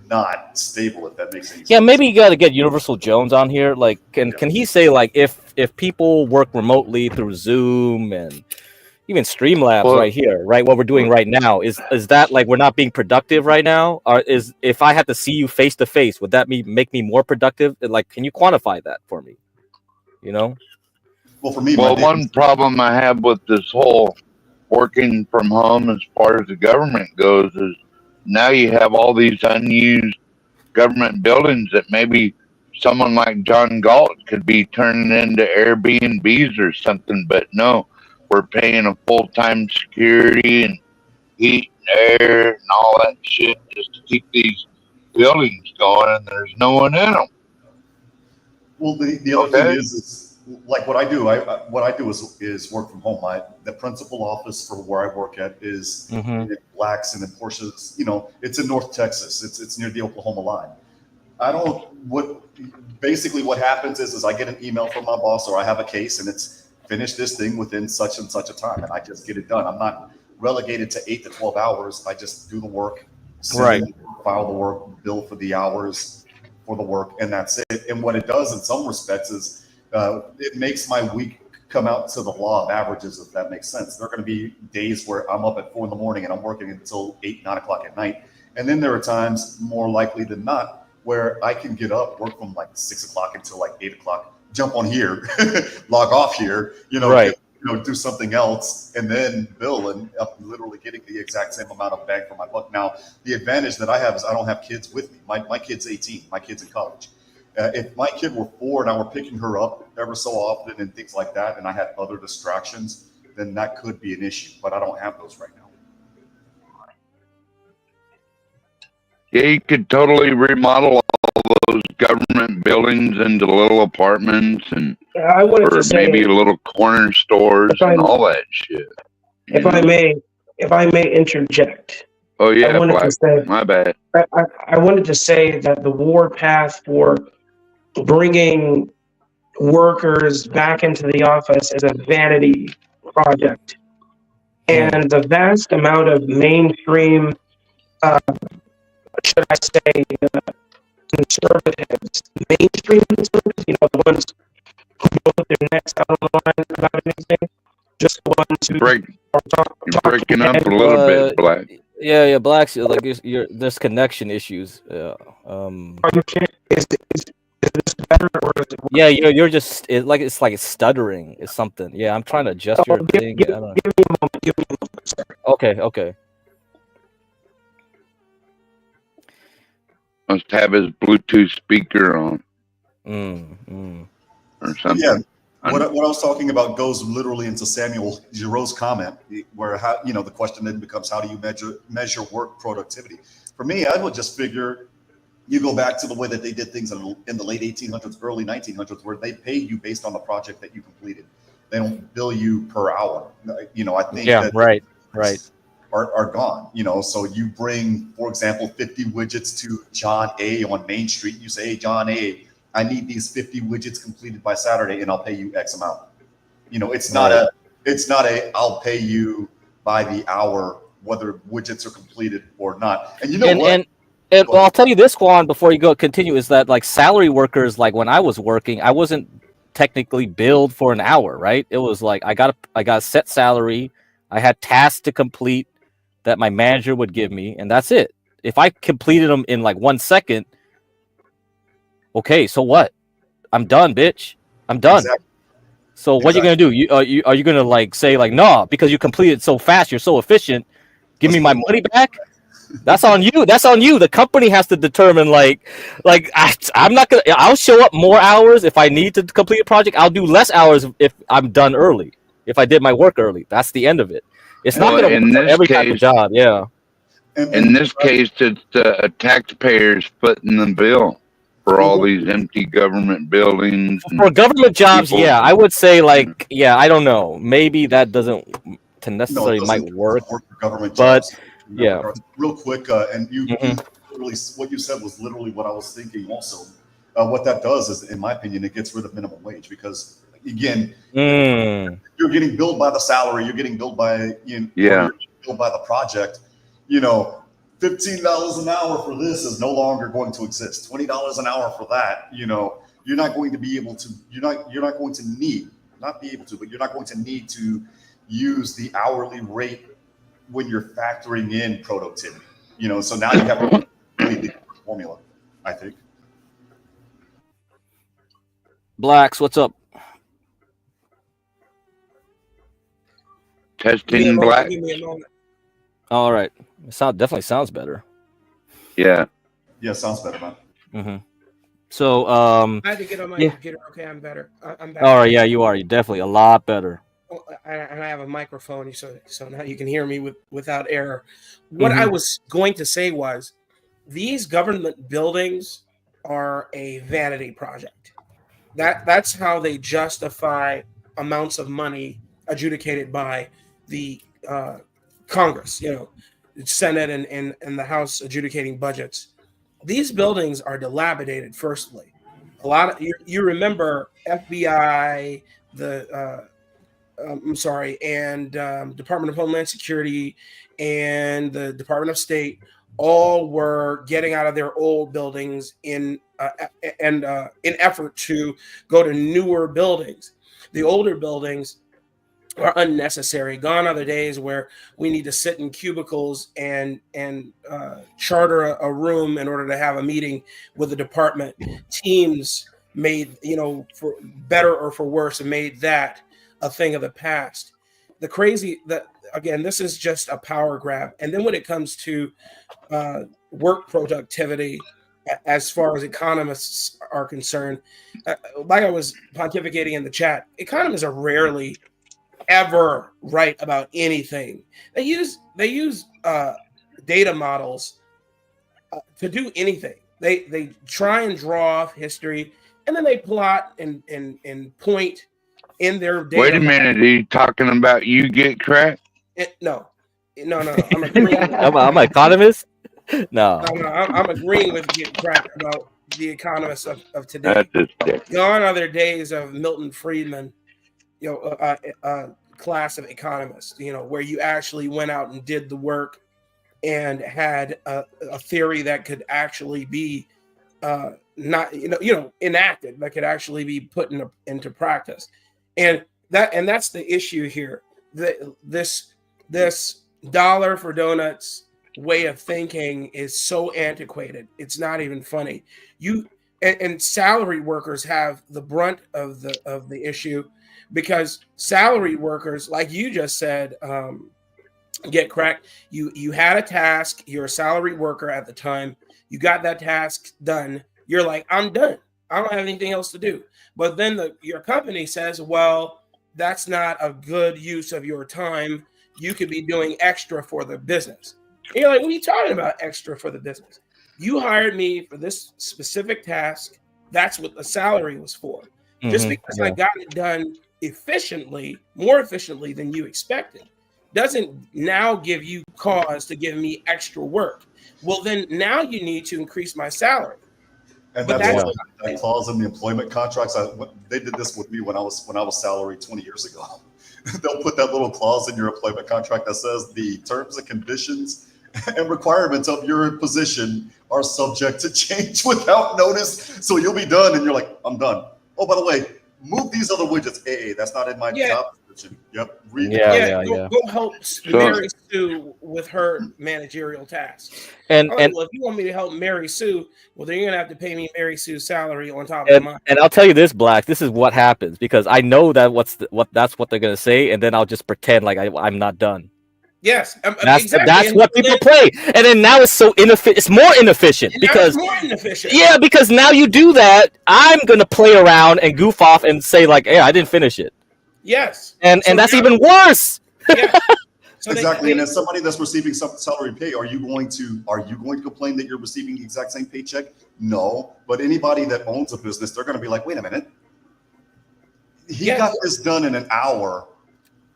not stable, if that makes any sense. Yeah. Maybe you got to get Universal Jones on here. Like, can he say like, if people work remotely through Zoom and even Streamlabs right here, right? What we're doing right now is that like, we're not being productive right now? Or if I had to see you face to face, would that make me more productive? Like, can you quantify that for me? Well, for me, one problem I have with this whole working from home as far as the government goes is now you have all these unused government buildings that maybe someone like John Galt could be turning into Airbnbs or something, but no, we're paying a full-time security and heat and air and all that shit just to keep these buildings going, and there's no one in them. Well, the other thing is like what I do. What I do is work from home. The principal office for where I work at is in Blacks and in Porsche's. It's in North Texas. It's near the Oklahoma line. Basically what happens is I get an email from my boss, or I have a case, and it's finish this thing within such and such a time, and I just get it done. I'm not relegated to 8 to 12 hours. I just do the work, file the work, bill for the hours for the work, and that's it. And what it does in some respects is it makes my week come out to the law of averages, if that makes sense. There are going to be days where I'm up at 4 in the morning and I'm working until 8, 9 o'clock at night. And then there are times, more likely than not, where I can get up, work from like 6 o'clock until like 8 o'clock, jump on here, log off here, do something else, and then bill, and I'm literally getting the exact same amount of bang for my buck. Now, the advantage that I have is I don't have kids with me. My kid's 18. My kid's in college. If my kid were 4 and I were picking her up ever so often and things like that, and I had other distractions, then that could be an issue. But I don't have those right now. Yeah, you could totally remodel all those government buildings into little apartments and or maybe little corner stores and all that shit. If I may interject. Oh yeah, Black. My bad. I wanted to say that the war path for bringing workers back into the office is a vanity project, and the vast amount of mainstream, should I say, conservatives, mainstream conservatives, the ones who don't put their necks out on the line about anything, just the ones who you're breaking up a little bit, Black. Yeah, Blacks, like there's connection issues. Is this better, or is it worse? Yeah, you're just it's like it's stuttering. It's something. Yeah, I'm trying to adjust your thing. Give me a moment. Give me a moment, sir. Okay. Must have his Bluetooth speaker on. Or something. Yeah. What I was talking about goes literally into Samuel Giroux's comment, where the question then becomes, how do you measure work productivity? For me, I would just figure you go back to the way that they did things in the late 1800s, early 1900s, where they pay you based on the project that you completed. They don't bill you per hour. I think right. Are gone. So you bring, for example, 50 widgets to John A on Main Street. You say, hey, John A, I need these 50 widgets completed by Saturday, and I'll pay you X amount. It's not a I'll pay you by the hour whether widgets are completed or not. And well, I'll tell you this, Juan, before you continue, is that like salary workers, like when I was working, I wasn't technically billed for an hour, right? It was like I got a set salary, I had tasks to complete that my manager would give me, and that's it. If I completed them in like 1 second, okay, so what? I'm done, bitch. I'm done. Exactly. So what are you gonna do? Are you gonna like say like, no, because you completed so fast, you're so efficient, give me my money back? That's on you. That's on you. The company has to determine I'm not gonna. I'll show up more hours if I need to complete a project. I'll do less hours if I'm done early. If I did my work early, that's the end of it. It's not gonna work for every type of job. Yeah. In this case, it's the taxpayers footing the bill for all these empty government buildings. For government jobs, yeah, I would say I don't know. Maybe that doesn't necessarily might work for government but jobs. Yeah. Real quick, and you literally, what you said was literally what I was thinking also. What that does is, in my opinion, it gets rid of minimum wage because, again, you're getting billed by the salary, you're getting billed by, you're billed by the project. $15 an hour for this is no longer going to exist. $20 an hour for that, you're not going to be able to, you're not going to need, not be able to, but you're not going to need to use the hourly rate when you're factoring in productivity, so now you have a completely different formula, I think. Blacks, what's up? Testing, Black. All right. It definitely sounds better. Yeah, sounds better, man. Mm-hmm. So, I had to get on my computer. Okay, I'm better. I'm better. All right, yeah, you are. You're definitely a lot better. and I have a microphone, so now you can hear me without error. What I was going to say was, these government buildings are a vanity project. That's how they justify amounts of money adjudicated by the Congress, Senate and the House adjudicating budgets. These buildings are dilapidated. Firstly, a lot of you remember FBI, and Department of Homeland Security and the Department of State all were getting out of their old buildings in effort to go to newer buildings. The older buildings are unnecessary. Gone are the days where we need to sit in cubicles and charter a room in order to have a meeting with the department. Teams made, for better or for worse, made that a thing of the past. Again, this is just a power grab. And then when it comes to work productivity, as far as economists are concerned, like I was pontificating in the chat, economists are rarely ever right about anything. They use data models to do anything. They try and draw off history, and then they plot and point in their data. Wait a minute, are you talking about you get cracked? No. I'm agreeing. I'm an economist. No, I'm agreeing with Get Cracked about the economists of today. Gone are their days of Milton Friedman, class of economists, where you actually went out and did the work and had a theory that could actually be not enacted, that could actually be put into practice. And that's the issue here. This dollar for donuts way of thinking is so antiquated. It's not even funny. And salary workers have the brunt of the issue, because salary workers, like you just said, Get Cracked, you had a task, you're a salary worker at the time, you got that task done, you're like, I'm done, I don't have anything else to do. But then your company says, well, that's not a good use of your time, you could be doing extra for the business. And you're like, what are you talking about, extra for the business? You hired me for this specific task, that's what the salary was for. Just because I got it done more efficiently than you expected, doesn't now give you cause to give me extra work. Well, then now you need to increase my salary. And that's that clause in the employment contracts. They did this with me when I was salaried 20 years ago. They'll put that little clause in your employment contract that says the terms and conditions and requirements of your position are subject to change without notice. So you'll be done, and you're like, I'm done. Oh, by the way, move these other widgets. Hey, that's not in my job description. Yep. Go help Mary Sue with her managerial tasks. Well, if you want me to help Mary Sue, well, then you're gonna have to pay me Mary Sue's salary on top of mine. And I'll tell you this, Black. This is what happens, because I know that that's what they're gonna say, and then I'll just pretend like I'm not done. Yes, exactly. That's what people play, and then now it's so inefficient. It's more inefficient because because now you do that. I'm gonna play around and goof off and say like, "Hey, I didn't finish it." Yes, and that's even worse. Yeah. So exactly. And as somebody that's receiving some salary pay, are you going to complain that you're receiving the exact same paycheck? No. But anybody that owns a business, they're going to be like, wait a minute, he got this done in an hour.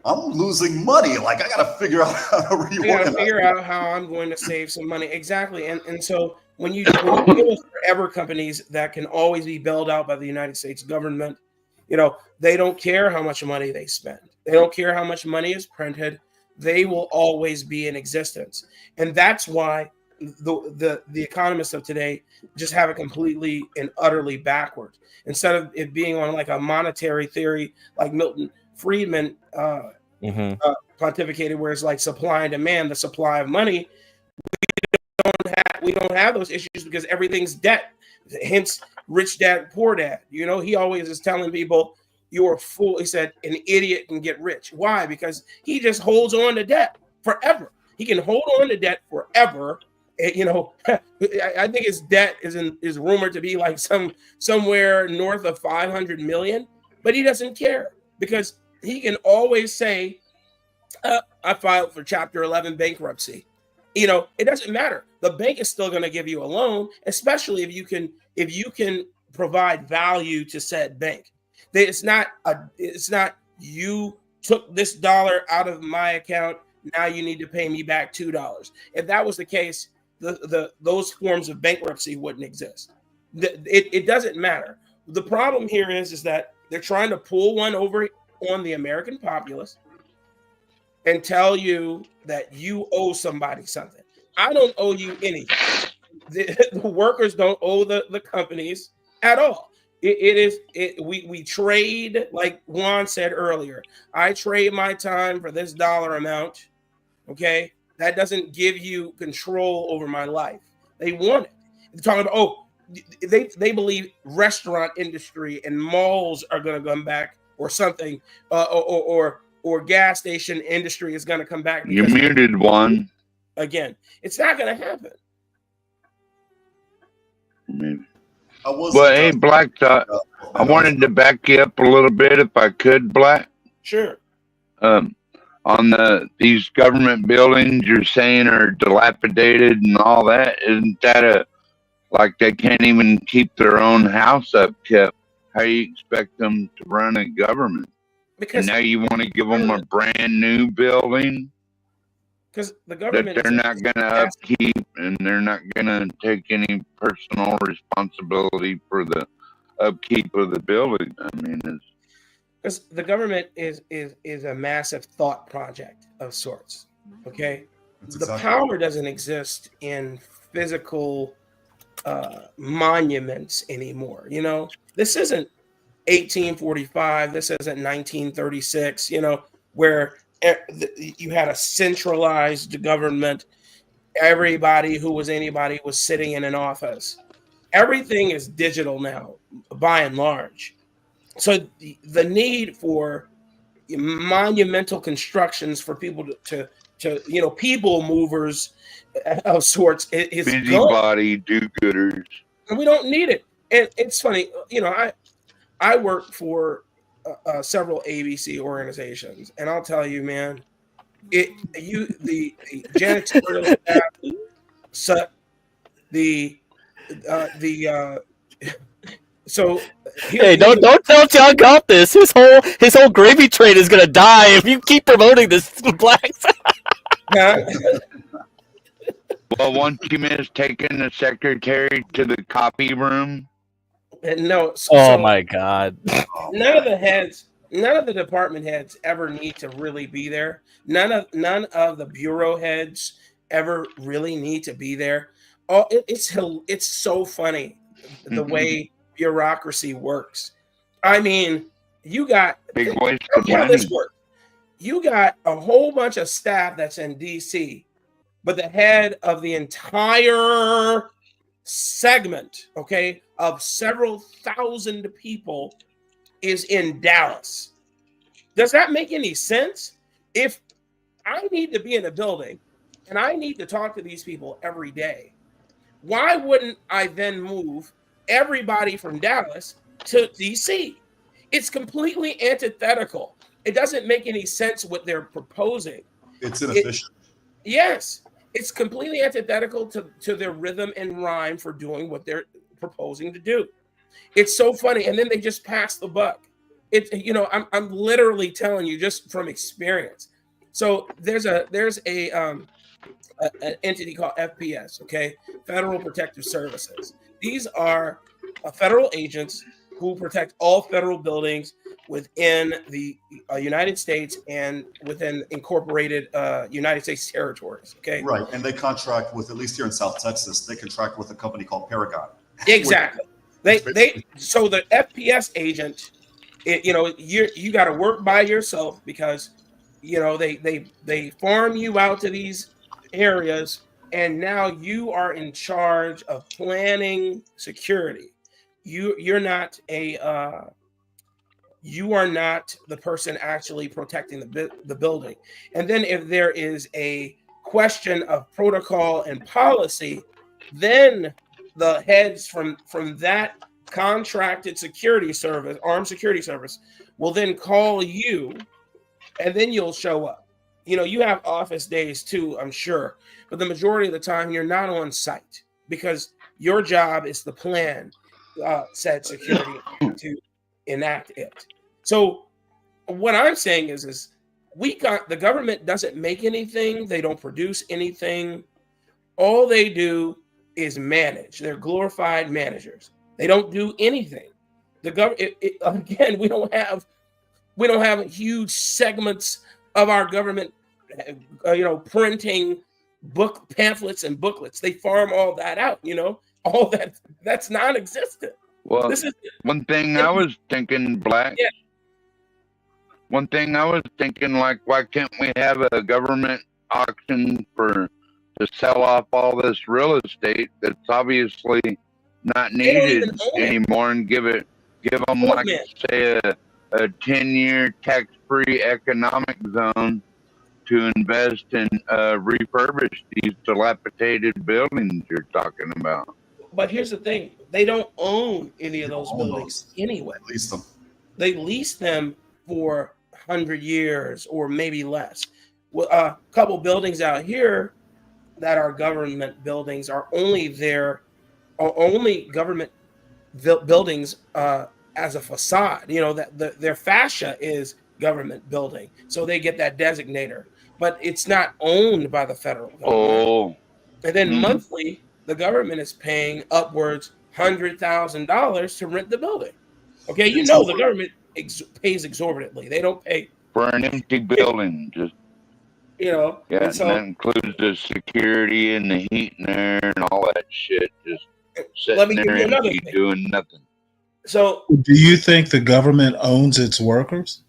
I'm losing money. Like, I got to figure out how to reorganize. I got to figure out how I'm going to save some money. Exactly. And so when you deal with forever companies that can always be bailed out by the United States government, they don't care how much money they spend. They don't care how much money is printed. They will always be in existence. And that's why the economists of today just have it completely and utterly backwards. Instead of it being on like a monetary theory, like Milton Friedman pontificated, where it's like supply and demand, the supply of money, we don't have those issues because everything's debt. Hence, rich dad, poor dad. He always is telling people, you're a fool. He said, an idiot can get rich. Why? Because he just holds on to debt forever. He can hold on to debt forever. I think his debt is rumored to be like somewhere north of 500 million, but he doesn't care because he can always say, I filed for Chapter 11 bankruptcy. It doesn't matter. The bank is still going to give you a loan, especially if you can provide value to said bank. It's not you took this dollar out of my account. Now you need to pay me back $2. If that was the case, those forms of bankruptcy wouldn't exist. It doesn't matter. The problem here is that they're trying to pull one over on the American populace and tell you that you owe somebody something. I don't owe you anything. The workers don't owe the companies at all. We trade, like Juan said earlier. I trade my time for this dollar amount. Okay, that doesn't give you control over my life. They want it. They're talking about they believe restaurant industry and malls are going to come back or something, or gas station industry is going to come back. You muted one. Again, it's not going to happen. Maybe. Well, hey, Black, I wanted to back you up a little bit if I could, Black. Sure. On these government buildings you're saying are dilapidated and all that, isn't that like they can't even keep their own house upkept? How do you expect them to run a government? Because and now you want to give them a brand new building? Because the government that they're not going to upkeep, and they're not going to take any personal responsibility for the upkeep of the building. I mean, because the government is a massive thought project of sorts. Okay, the power doesn't exist in physical monuments anymore. This isn't 1845. This isn't 1936. Where you had a centralized government. Everybody who was anybody was sitting in an office. Everything is digital now, by and large. So the need for monumental constructions for people to people movers of sorts is busybody do-gooders. And we don't need it. And it's funny, I work for several ABC organizations, and I'll tell you, man, the janitorial staff, so hey, don't tell John Galt this. His whole gravy train is gonna die if you keep promoting this, Blacks. Well, won't you miss taking the secretary to the copy room? No. Oh my God! None of the department heads ever need to really be there. None of the bureau heads ever really need to be there. Oh, it's so funny the way bureaucracy works. I mean, you got big waste of how money. this works. You got a whole bunch of staff that's in DC, but the head of the entire segment, okay, of several thousand people is in Dallas. Does that make any sense? If I need to be in a building and I need to talk to these people every day, why wouldn't I then move everybody from Dallas to DC? It's completely antithetical. It doesn't make any sense what they're proposing. It's inefficient. Yes. It's completely antithetical to their rhythm and rhyme for doing what they're proposing to do. It's so funny. And then they just pass the buck. I'm literally telling you just from experience. So there's an entity called FPS, okay? Federal Protective Services. These are federal agents who protect all federal buildings within the United States and within incorporated United States territories, okay? Right, and they contract with, at least here in South Texas, they contract with a company called Paragon. Exactly. So the FPS agent, you got to work by yourself because, they farm you out to these areas, and now you are in charge of planning security. You are not the person actually protecting the building. And then if there is a question of protocol and policy, then the heads from that contracted security service, armed security service, will then call you, and then you'll show up. You have office days too, I'm sure, but the majority of the time you're not on site because your job is to plan said security to enact it. So what I'm saying is the government doesn't make anything. They don't produce anything. All they do is manage. They're glorified managers. They don't do anything. The government, again, we don't have huge segments of our government, printing book pamphlets and booklets. They farm all that out. All that's non-existent. Well, this is one thing I was thinking, Black. Yeah. One thing I was thinking, like, why can't we have a government auction to sell off all this real estate that's obviously not needed anymore, and give them like say a 10-year tax-free economic zone to invest in refurbish these dilapidated buildings you're talking about. But here's the thing: they don't own any of those buildings anyway. Lease them. They lease them for 100 years or maybe less. Well, a couple buildings out here that are government buildings are only government buildings as a facade. That their fascia is government building, so they get that designator, but it's not owned by the federal government. Oh, and then monthly, the government is paying upwards $100,000 to rent the building. Okay, the government pays exorbitantly. They don't pay for an empty building, just yeah, and that includes the security and the heat in there and all that shit. Just sitting there empty, doing nothing. So, do you think the government owns its workers?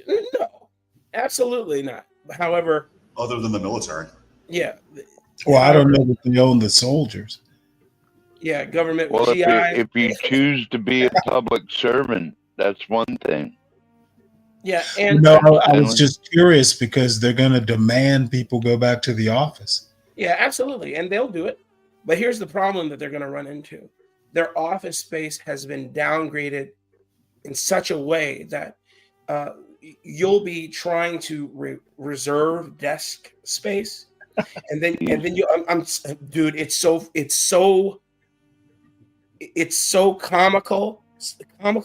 No, absolutely not. However, other than the military, yeah. Well, I don't know that they own the soldiers. Yeah, government. Well, if you choose to be a public servant, that's one thing. Yeah, and I was just curious because they're going to demand people go back to the office. Yeah, absolutely, and they'll do it. But here's the problem that they're going to run into: their office space has been downgraded in such a way that you'll be trying to reserve desk space, and then you, dude, it's so comical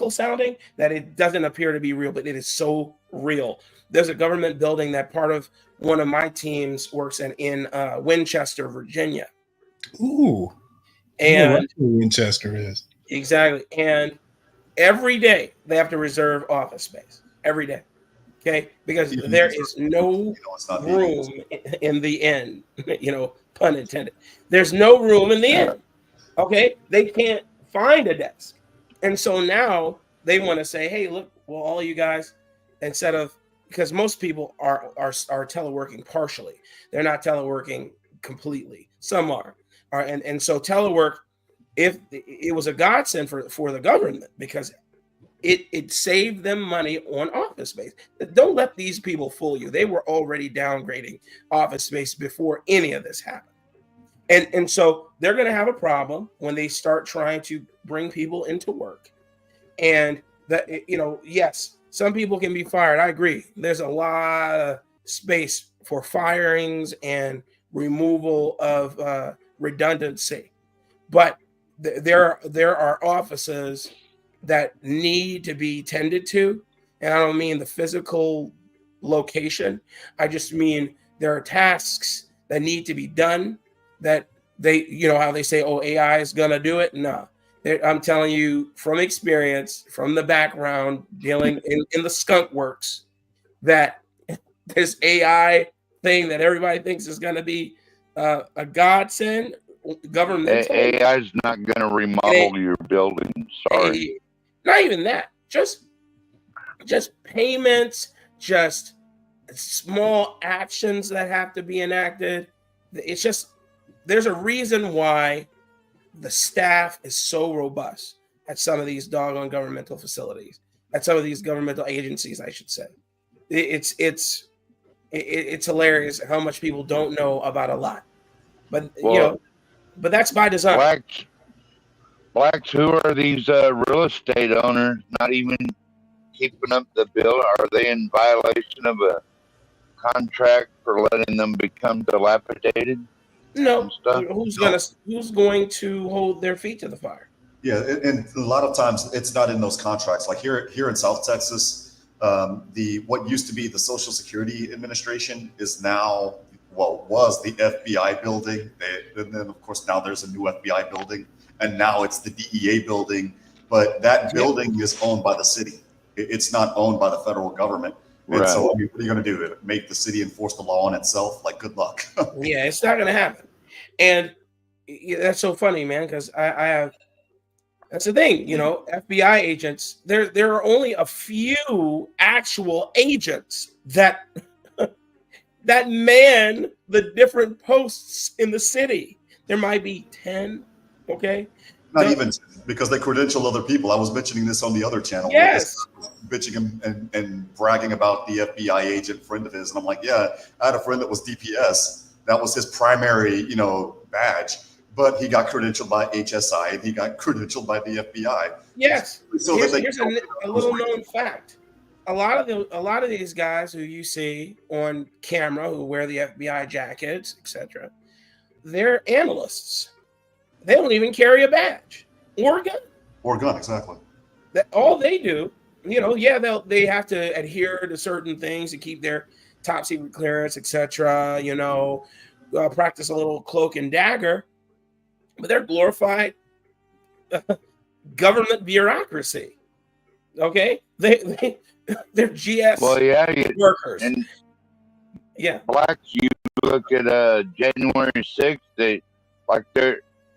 sounding that it doesn't appear to be real, but it is so real. There's a government building that part of one of my teams works in Winchester, Virginia. Ooh, and that's where Winchester is. Exactly, and every day they have to reserve office space every day. Okay, because there is no room in the end. Pun intended. There's no room in the end. Okay, they can't find a desk. And so now they want to say, hey, look, well, all you guys, instead of, because most people are teleworking partially. They're not teleworking completely. Some are. And so telework, if it was a godsend for the government, because it saved them money on office space. Don't let these people fool you. They were already downgrading office space before any of this happened. And so they're going to have a problem when they start trying to bring people into work. And that, yes, some people can be fired. I agree. There's a lot of space for firings and removal of redundancy. But there are offices that need to be tended to. And I don't mean the physical location. I just mean there are tasks that need to be done that they, how they say, oh, AI is going to do it. No, I'm telling you from experience, from the background, dealing in the skunk works, that this AI thing that everybody thinks is going to be a godsend, government AI is not going to remodel your building. Sorry. Not even that. Just payments, just small actions that have to be enacted. It's just, there's a reason why the staff is so robust at some of these doggone governmental facilities, at some of these governmental agencies, I should say. It's hilarious how much people don't know about a lot, but but that's by design. Blacks, who are these real estate owners not even keeping up the bill? Are they in violation of a contract for letting them become dilapidated? No, Stuff? who's going to hold their feet to the fire? Yeah, and a lot of times it's not in those contracts. Like here in South Texas, the what used to be the Social Security Administration is now was the FBI building. And then of course now there's a new FBI building, and now it's the DEA building. But that building is owned by the city. It's not owned by the federal government. And Right. so, I mean, what are you going to do? Make the city enforce the law on itself? Like, good luck. Yeah, it's not going to happen. And that's so funny, man, because I have. That's the thing, you know, FBI agents. There are only a few actual agents that that man the different posts in the city. There might be 10. Okay. Not even, because they credential other people. I was mentioning this on the other channel. Yes. Bitching and bragging about the FBI agent friend of his. And I'm like, yeah, I had a friend that was DPS. That was his primary, you know, badge. But he got credentialed by HSI and he got credentialed by the FBI. Yes. So here's that a little known fact. A lot of these guys who you see on camera who wear the FBI jackets, etc., they're analysts. They don't even carry a badge or a gun. Or a gun, exactly. That all they do, you know, yeah, they have to adhere to certain things to keep their top secret clearance, etc. You know, practice a little cloak and dagger, but they're glorified government bureaucracy. Okay, they're GS workers. And yeah, Blacks, you look at January 6th,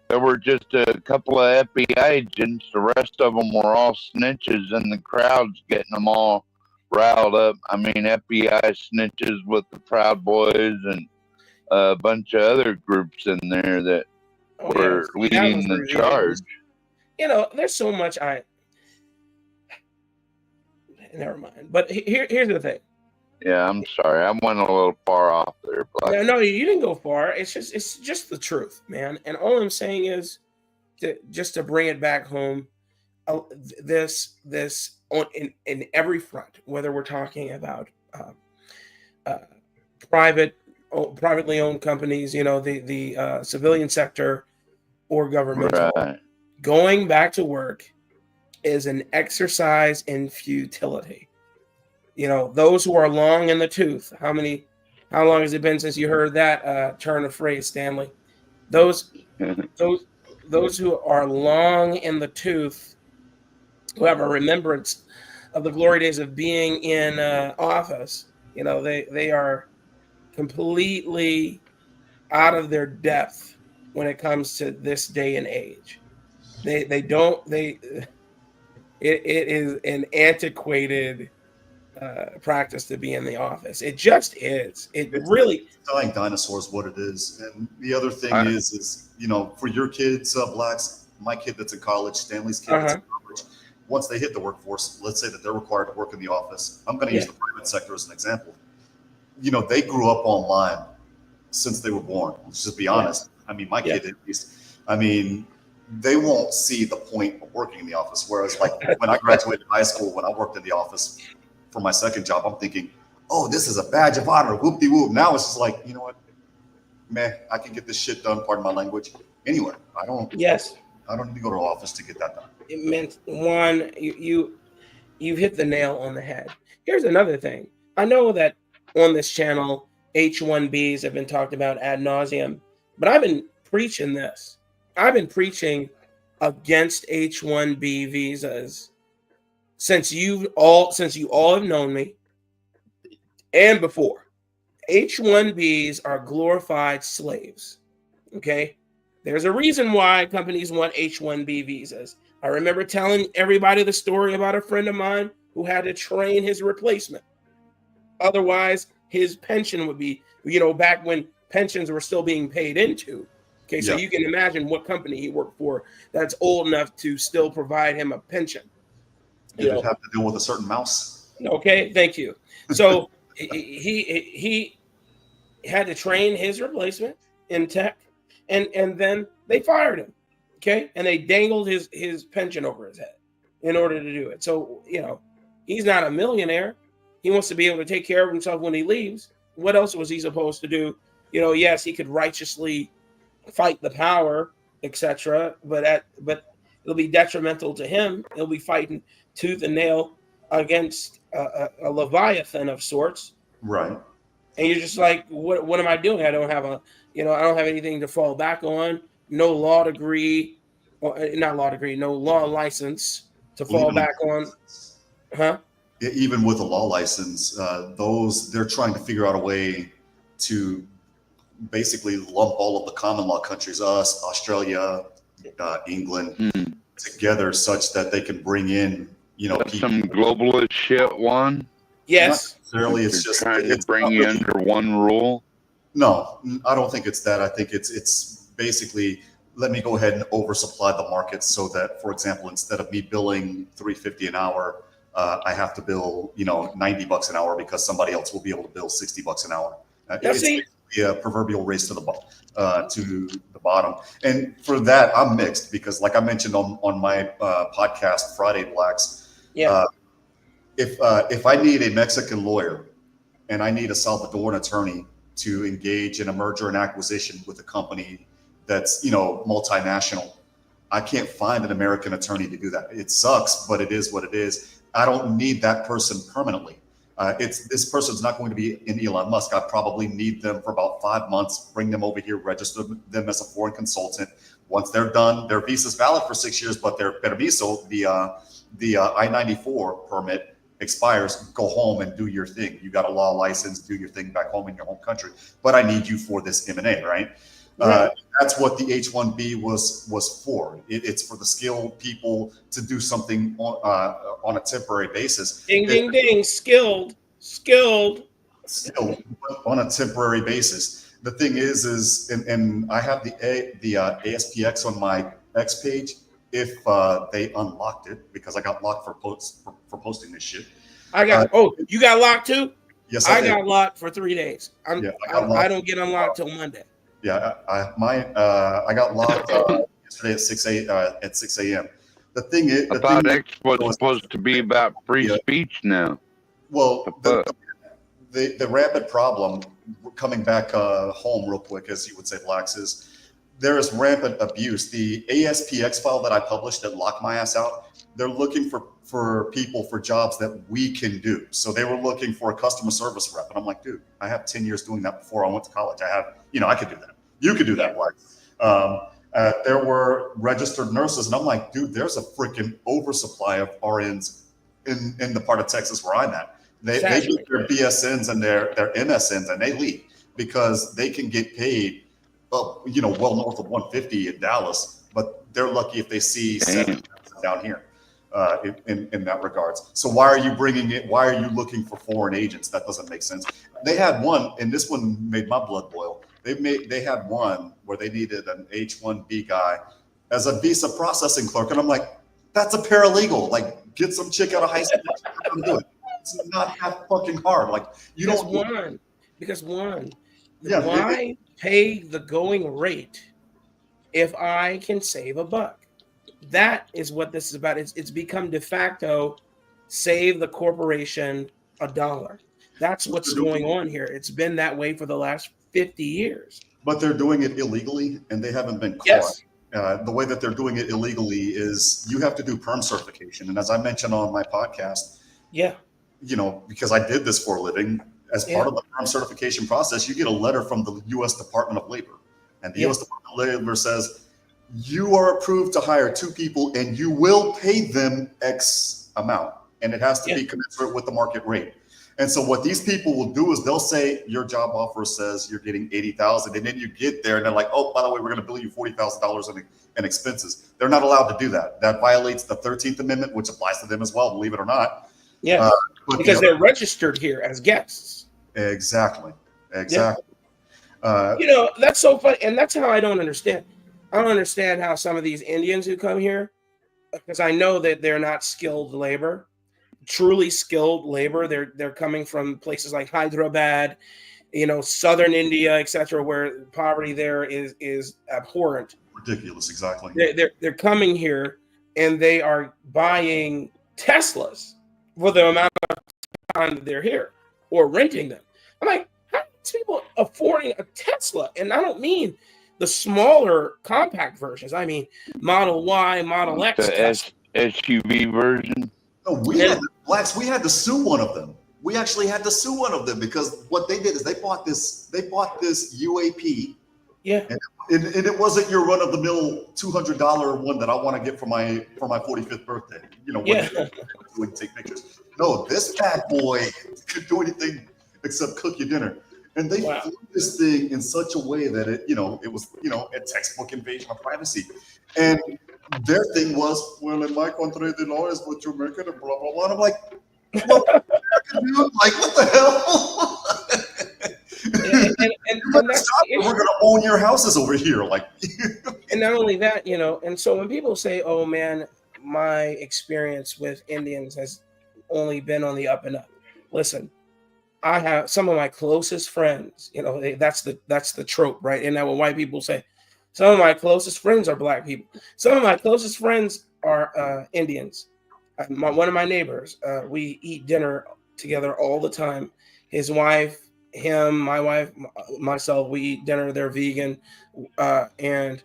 there were just a couple of FBI agents. The rest of them were all snitches, and the crowd's getting them all riled up. I mean, FBI snitches with the Proud Boys and a bunch of other groups in there that were leading the charge. You know, there's so much never mind. But here's the thing. Yeah, I'm sorry. I went a little far off there. But No, you didn't go far. It's just the truth, man. And all I'm saying is, just to bring it back home, this in every front, whether we're talking about privately owned companies, you know, the civilian sector or governmental, going back to work is an exercise in futility. You know, those who are long in the tooth. How long has it been since you heard that turn of phrase, Stanley? Those who are long in the tooth, who have a remembrance of the glory days of being in office, you know, they are completely out of their depth when it comes to this day and age. It is an antiquated practice to be in the office. It just is. It's dying dinosaurs what it is. And the other thing is, you know, for your kids, Blacks, my kid that's in college, Stanley's kid that's in college, once they hit the workforce, let's say that they're required to work in the office. I'm going to use the private sector as an example. You know, they grew up online since they were born. Let's just be honest. I mean, my kid at least, I mean, they won't see the point of working in the office. Whereas like when I graduated high school, when I worked in the office for my second job, I'm thinking, oh, this is a badge of honor, whoop-de-whoop. Now it's just like, you know what, man, I can get this shit done, pardon my language, anywhere. I don't need to go to the office to get that done. It meant you hit the nail on the head. Here's another thing. I know that on this channel, H-1Bs have been talked about ad nauseum, but I've been preaching this. I've been preaching against H-1B visas since you all have known me and before. H-1Bs are glorified slaves. Okay? There's a reason why companies want H-1B visas. I remember telling everybody the story about a friend of mine who had to train his replacement. Otherwise, his pension would be, you know, back when pensions were still being paid into. Okay, so you can imagine what company he worked for that's old enough to still provide him a pension. You would have to deal with a certain mouse. Okay, thank you. So he had to train his replacement in tech, and then they fired him. Okay, and they dangled his pension over his head in order to do it. So, he's not a millionaire. He wants to be able to take care of himself when he leaves. What else was he supposed to do? Yes, he could righteously fight the power, etc. But it'll be detrimental to him. He'll be fighting tooth and nail against a leviathan of sorts. Right. And you're just like, what am I doing? I don't have I don't have anything to fall back on. No law degree, or not law degree, no law license to fall back on. Huh? Even with a law license, they're trying to figure out a way to basically lump all of the common law countries, us, Australia, England, together such that they can bring in, people. Some globalist shit one. Yes. Not necessarily. It's just trying to bring you under one rule. No, I don't think it's that. I think it's basically, let me go ahead and oversupply the market so that, for example, instead of me billing $3.50 an hour, I have to bill, $90 an hour because somebody else will be able to bill $60 an hour. It's basically a proverbial race to the bottom. And for that, I'm mixed because, like I mentioned on my podcast, Friday Blacks, if I need a Mexican lawyer and I need a Salvadoran attorney to engage in a merger and acquisition with a company that's, multinational, I can't find an American attorney to do that. It sucks, but it is what it is. I don't need that person permanently. This person's not going to be in Elon Musk. I probably need them for about 5 months, bring them over here, register them as a foreign consultant. Once they're done, their visa's valid for 6 years, but their permiso, the I-94 permit expires, go home and do your thing. You got a law license, do your thing back home in your home country. But I need you for this M&A, right? That's what the H-1B was for. It's for the skilled people to do something on a temporary basis. Ding, ding, ding. Skilled on a temporary basis. The thing is, and I have the ASPX on my X page. If they unlocked it, because I got locked for posting this shit. You got locked too? Yes, I got locked for 3 days. I don't get unlocked till Monday. Yeah, I got locked yesterday at 6 a.m. The thing is, I thought X was supposed to be about free speech now. Well, the rampant problem, coming back home real quick, as you would say, Blacks, is there is rampant abuse. The ASPX file that I published that locked my ass out, they're looking for people for jobs that we can do. So they were looking for a customer service rep. And I'm like, dude, I have 10 years doing that before I went to college. I could do that. You could do that, Blacks. There were registered nurses. And I'm like, dude, there's a freaking oversupply of RNs in the part of Texas where I'm at. They get their BSNs and their MSNs and they leave because they can get paid well north of 150 in Dallas, but they're lucky if they see 7 down here in that regards. So why are you bringing it? Why are you looking for foreign agents? That doesn't make sense. They had one, and this one made my blood boil. They had one where they needed an H-1B guy as a visa processing clerk, and I'm like, that's a paralegal. Like, get some chick out of high school. I'm doing. It's not that fucking hard. Like, why pay the going rate if I can save a buck? That is what this is about. It's become de facto save the corporation $1. That's what's going on here. It's been that way for the last 50 years. But they're doing it illegally, and they haven't been caught. Yes. The way that they're doing it illegally is you have to do perm certification. And as I mentioned on my podcast, because I did this for a living, as part of the perm certification process, you get a letter from the U.S. Department of Labor. And the U.S. Department of Labor says, you are approved to hire 2 people and you will pay them X amount. And it has to be commensurate with the market rate. And so what these people will do is they'll say your job offer says you're getting $80,000, and then you get there and they're like, oh, by the way, we're going to bill you $40,000 in expenses. They're not allowed to do that. That violates the 13th Amendment, which applies to them as well, believe it or not. Yeah, because they're registered here as guests. Exactly. That's so funny, and that's how I don't understand. I don't understand how some of these Indians who come here, because I know that they're not skilled labor. Truly skilled labor. They're coming from places like Hyderabad, southern India, etc., where poverty there is abhorrent. ridiculous. Exactly. They're coming here and they are buying Teslas for the amount of time that they're here, or renting them. I'm like, how are these people affording a Tesla? And I don't mean the smaller compact versions. I mean Model Y, Model X, the SUV version. No, we had to sue one of them. We actually had to sue one of them because what they did is they bought this UAP. Yeah. And it wasn't your run of the mill $200 one that I want to get for my 45th birthday. You know, wouldn't take pictures. No, this bad boy could do anything except cook your dinner. And they flew this thing in such a way that it was a textbook invasion of privacy. And their thing was, well, in my country, the law is what you make it, and blah, blah, blah. And I'm like, well, like, what the hell? and we're going to own your houses over here. Like, and not only that, and so when people say, oh, man, my experience with Indians has only been on the up and up. Listen, I have some of my closest friends, that's the trope, right? And that what white people say. Some of my closest friends are black people. Some of my closest friends are Indians. One of my neighbors, we eat dinner together all the time. His wife, him, my wife, myself, we eat dinner. They're vegan, and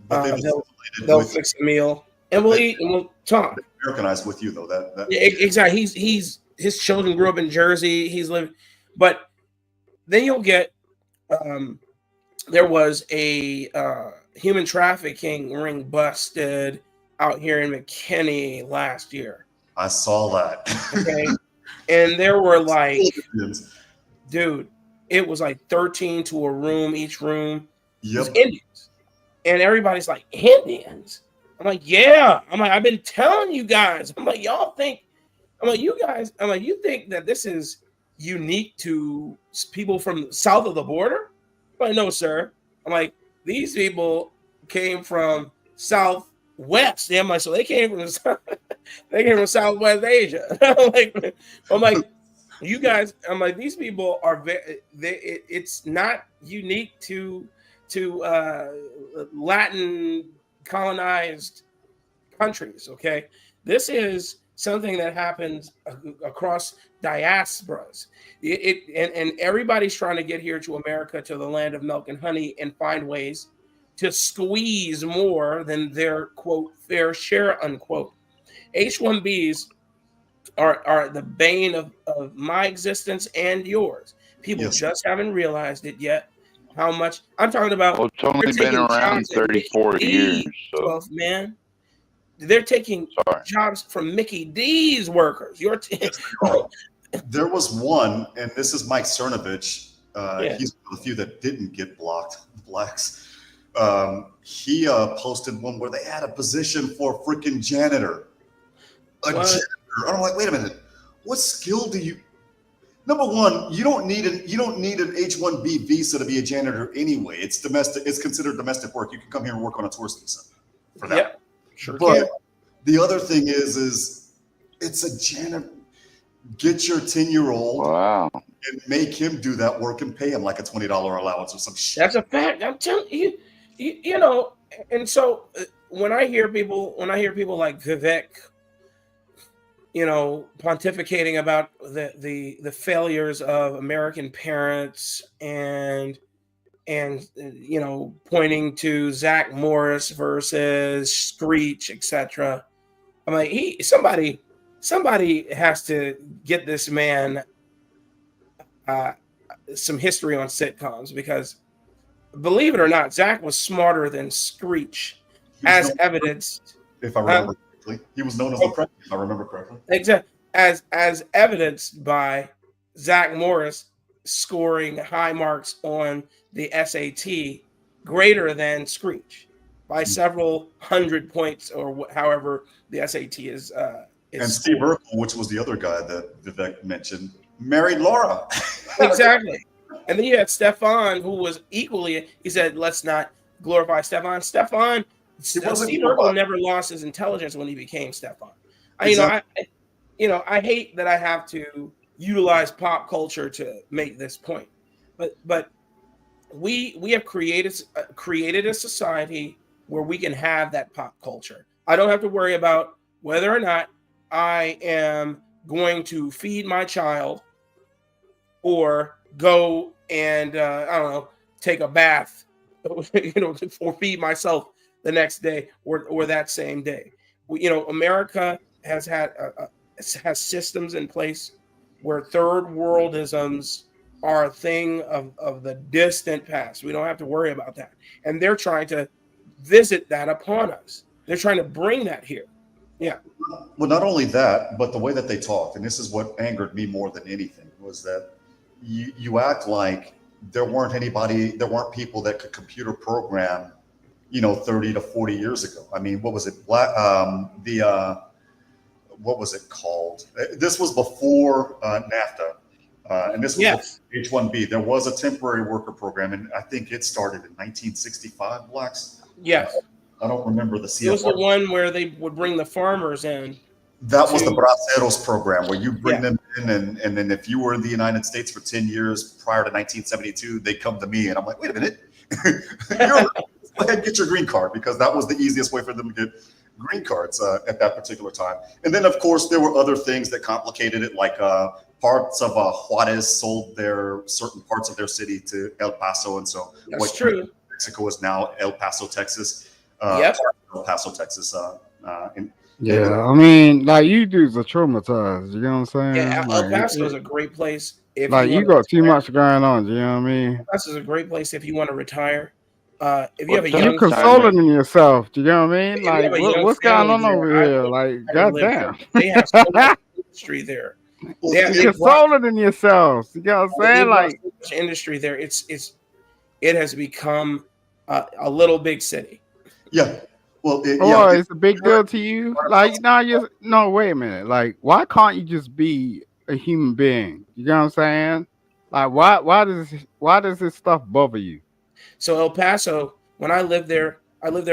they'll fix a meal, and we'll eat and we'll talk. Americanized with you though. That yeah, exactly. His children grew up in Jersey. He's lived, but then you'll get. There was a human trafficking ring busted out here in McKinney last year. I saw that. Okay. And there were like, dude, it was like 13 to a room, each room. Yep. Indians. And everybody's like, Indians? I'm like, yeah. I'm like, I've been telling you guys. I'm like, y'all think, I'm like, you guys, I'm like, you think that this is unique to people from south of the border? I'm like, no, sir. I'm like, these people came from Southwest. I'm like, so they came from Southwest Asia. I'm like, you guys. I'm like, these people are it's not unique to Latin colonized countries. Okay, this is something that happens across diasporas. And everybody's trying to get here to America, to the land of milk and honey, and find ways to squeeze more than their, quote, fair share, unquote. H-1Bs are the bane of my existence and yours. People just haven't realized it yet. How much I'm talking about. Well, it's only been around 34 years. So. Man. They're taking jobs from Mickey D's workers. There was one, and this is Mike Cernovich. He's one of the few that didn't get blocked, blacks. He posted one where they had a position for a freaking janitor. Janitor. I'm like, wait a minute. What skill do you? Number one, you don't need an H-1B visa to be a janitor anyway. It's domestic. It's considered domestic work. You can come here and work on a tourist visa for that. Yep. Sure. But the other thing is it's a janitor. Get your 10-year-old and make him do that work and pay him like a $20 allowance or some shit. That's a fact. I'm telling you, and so when I hear people like Vivek, pontificating about the failures of American parents and pointing to Zach Morris versus Screech, etc. I'm like, somebody has to get this man some history on sitcoms, because believe it or not, Zach was smarter than Screech, as evidenced. If I remember correctly, he was known as the president. If I remember correctly, exactly as evidenced by Zach Morris scoring high marks on the SAT greater than Screech by several hundred points, or however the SAT is. And Steve Urkel, which was the other guy that Vivek mentioned, married Laura. Exactly. And then you had Stefan, who was equally. He said, "Let's not glorify Stefan." Steve Urkel never lost his intelligence when he became Stefan. Exactly. I hate that I have to utilize pop culture to make this point, but we have created a society where we can have that pop culture. I don't have to worry about whether or not I am going to feed my child or go and I don't know, take a bath, or feed myself the next day or that same day. America has has systems in place where third worldisms are a thing of the distant past. We don't have to worry about that. And they're trying to visit that upon us. They're trying to bring that here. Yeah. Well, not only that, but the way that they talked, and this is what angered me more than anything, was that you act like there weren't people that could computer program, 30 to 40 years ago. I mean, what was it? What was it called? This was before NAFTA. And this was H-1B. There was a temporary worker program, and I think it started in 1965, Blacks. Yes. I don't remember the CFR. It was the one where they would bring the farmers in. That was the Braceros program, where you bring them in, and then if you were in the United States for 10 years prior to 1972, they come to me, and I'm like, wait a minute. Go ahead and get your green card, because that was the easiest way for them to get green cards at that particular time. And then, of course, there were other things that complicated it, like parts of Juarez sold certain parts of their city to El Paso, and so that's true. Mexico is now El Paso, Texas. Yep. El Paso, Texas. Yeah, I mean, like, you dudes are traumatized. You know what I'm saying? Yeah, El Like, Paso is a great place. If like you got too much going on. You know what I mean? El Paso is a great place if you want to retire. If you have a young You're consoling in yourself. Do you know what I mean? If you have Like, a young what's going on family over there, here? I Like, would live goddamn. there. They have so much industry there. You're consoling in yourselves. You know what I'm saying? Like, so much industry there. It has become a little big city. Yeah. Well, it's a big deal to you. Like, no, wait a minute. Like, why can't you just be a human being? You know what I'm saying? Like, why does this stuff bother you? So El Paso, when I lived there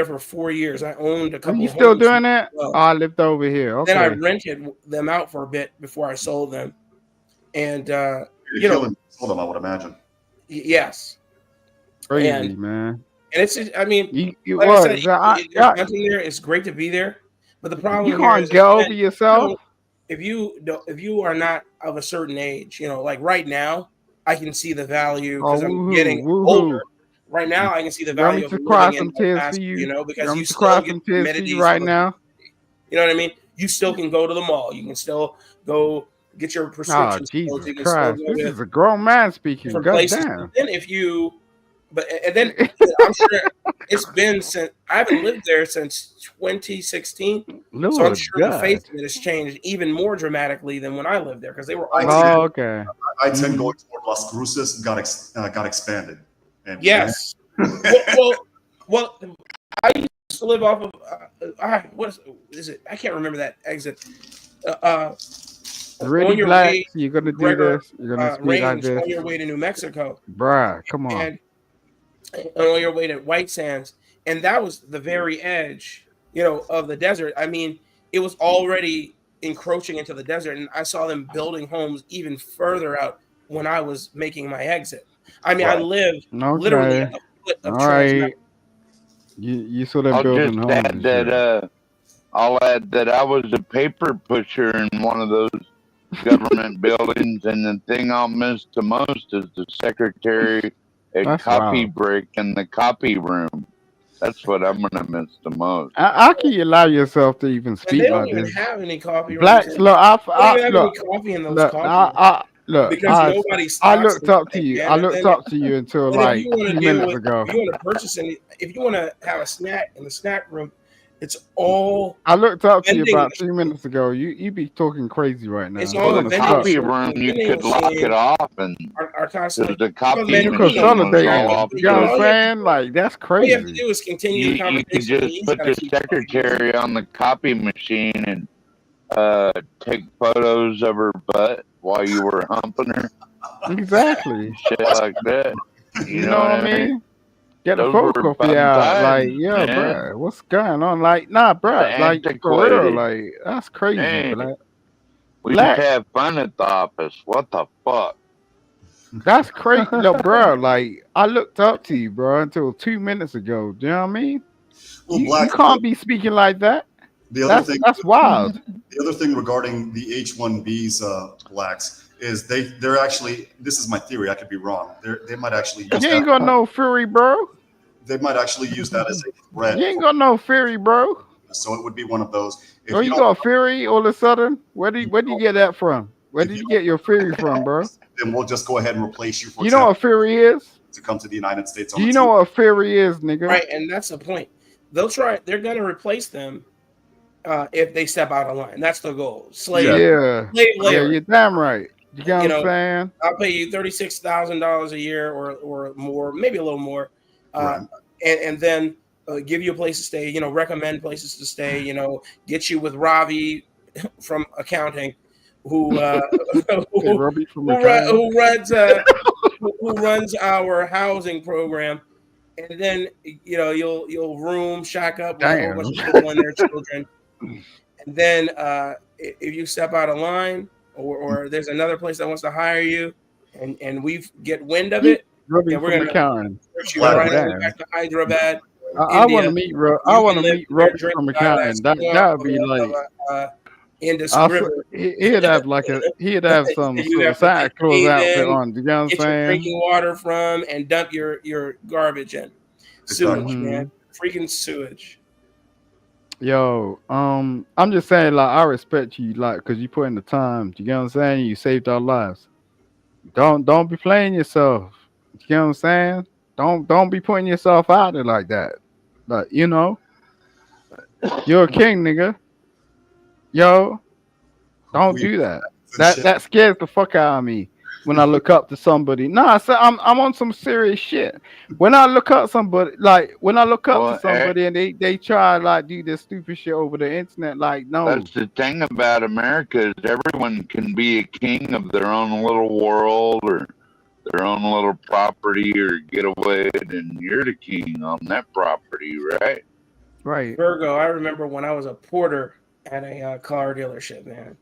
for 4 years. I owned a couple. Are you of still homes doing that? well. Oh, I lived over here. Okay. Then I rented them out for a bit before I sold them, and sold them, I would imagine. Yes. Crazy, man. And it's, I mean, like I said, there's nothing there. It's great to be there, but the problem you can't get over yourself. If you are not of a certain age, like right now, I can see the value because I'm getting older. Right now, I can see the value of living in the past, because you still get amenities right now. You know what I mean? You still can go to the mall. You can still go get your prescriptions. Oh, Jesus Christ! This is a grown man speaking. God damn. And then I'm sure it's been since I haven't lived there since 2016. Lord so I'm sure God. the face of it has changed even more dramatically than when I lived there because they were all okay. I-10 going toward Las Cruces got expanded. And yes. well, I used to live off of what is it? I can't remember that exit. Really, Black? You're gonna do this? You're gonna speak like this? On your way to New Mexico, bruh. Come on. And on your way to White Sands, and that was the very edge, of the desert. I mean, it was already encroaching into the desert, and I saw them building homes even further out when I was making my exit. I mean, I lived literally at the foot of Trans Mountain. You saw them building homes. I'll add that I was a paper pusher in one of those government buildings, and the thing I'll miss the most is the secretary at copy break in the copy room. That's what I'm gonna miss the most. How can you allow yourself to even speak like this? They don't even have any coffee rooms. Blacks, look, any coffee in those coffee rooms. Because nobody stocks I looked up to you. I looked up to you until like 2 minutes ago. If you want to purchase if you want to have a snack in the snack room, it's all. I looked up to you about 3 minutes ago. You be talking crazy right now. It's all in the copy room. You could lock it off, and there's the copy you consolidate. You know what I'm saying? Like that's crazy. All you have to do is continue the You could conversation. just put the secretary on the copy machine and take photos of her butt while you were humping her. Exactly. Shit like that. You know what I mean? Get a photocopy out, like, yeah, bro. What's going on? Like, nah, bro. Like, for real, like, that's crazy. Black. We just have fun at the office. What the fuck? That's crazy, no, bro. Like, I looked up to you, bro, until 2 minutes ago. Do you know what I mean? Well, You can't be speaking like that. That's wild. The other thing regarding the H-1Bs, blacks, is they're actually, this is my theory, I could be wrong. They might actually use You ain't that. got no fury, bro. They might actually use that as a threat. You ain't got no fury, bro. So it would be one of those. If You got fury all of a sudden? Where did you get that from? Where did you get your fury from, bro? Then we'll just go ahead and replace you. For You know what fury is? To come to the United States. Do you know what fury is, nigga? Right, and that's the point. They're going to replace them if they step out of line. That's the goal. Slave labor. Yeah, you're damn right. You know what I'm saying? I'll pay you $36,000 a year or more, maybe a little more, and then give you a place to stay. Recommend places to stay. Get you with Ravi from accounting, who runs our housing program, and then you'll room shack up with a whole bunch of people and their children, and then if you step out of line, or there's another place that wants to hire you, and we get wind of it, we're going to search you right away back to Hyderabad. I want to meet Robbie from accounting. That would be like Indus River. He'd have some Santa Claus outfit on. You know what I'm saying? Get your drinking water from and dump your garbage in. Sewage, man. Freaking sewage. Yo, I'm just saying, like, I respect you, like, because you put in the time. You get what I'm saying? You saved our lives. Don't be playing yourself. You get what I'm saying? Don't be putting yourself out there like that. Like, you're a king, nigga. Yo, don't do that. That scares the fuck out of me when I look up to somebody. Nah, so I'm on some serious shit. When I look up somebody, to somebody and they try like do this stupid shit over the internet, like no. That's the thing about America is everyone can be a king of their own little world or their own little property or get away, and you're the king on that property, right? Right. Virgo, I remember when I was a porter at a car dealership, man.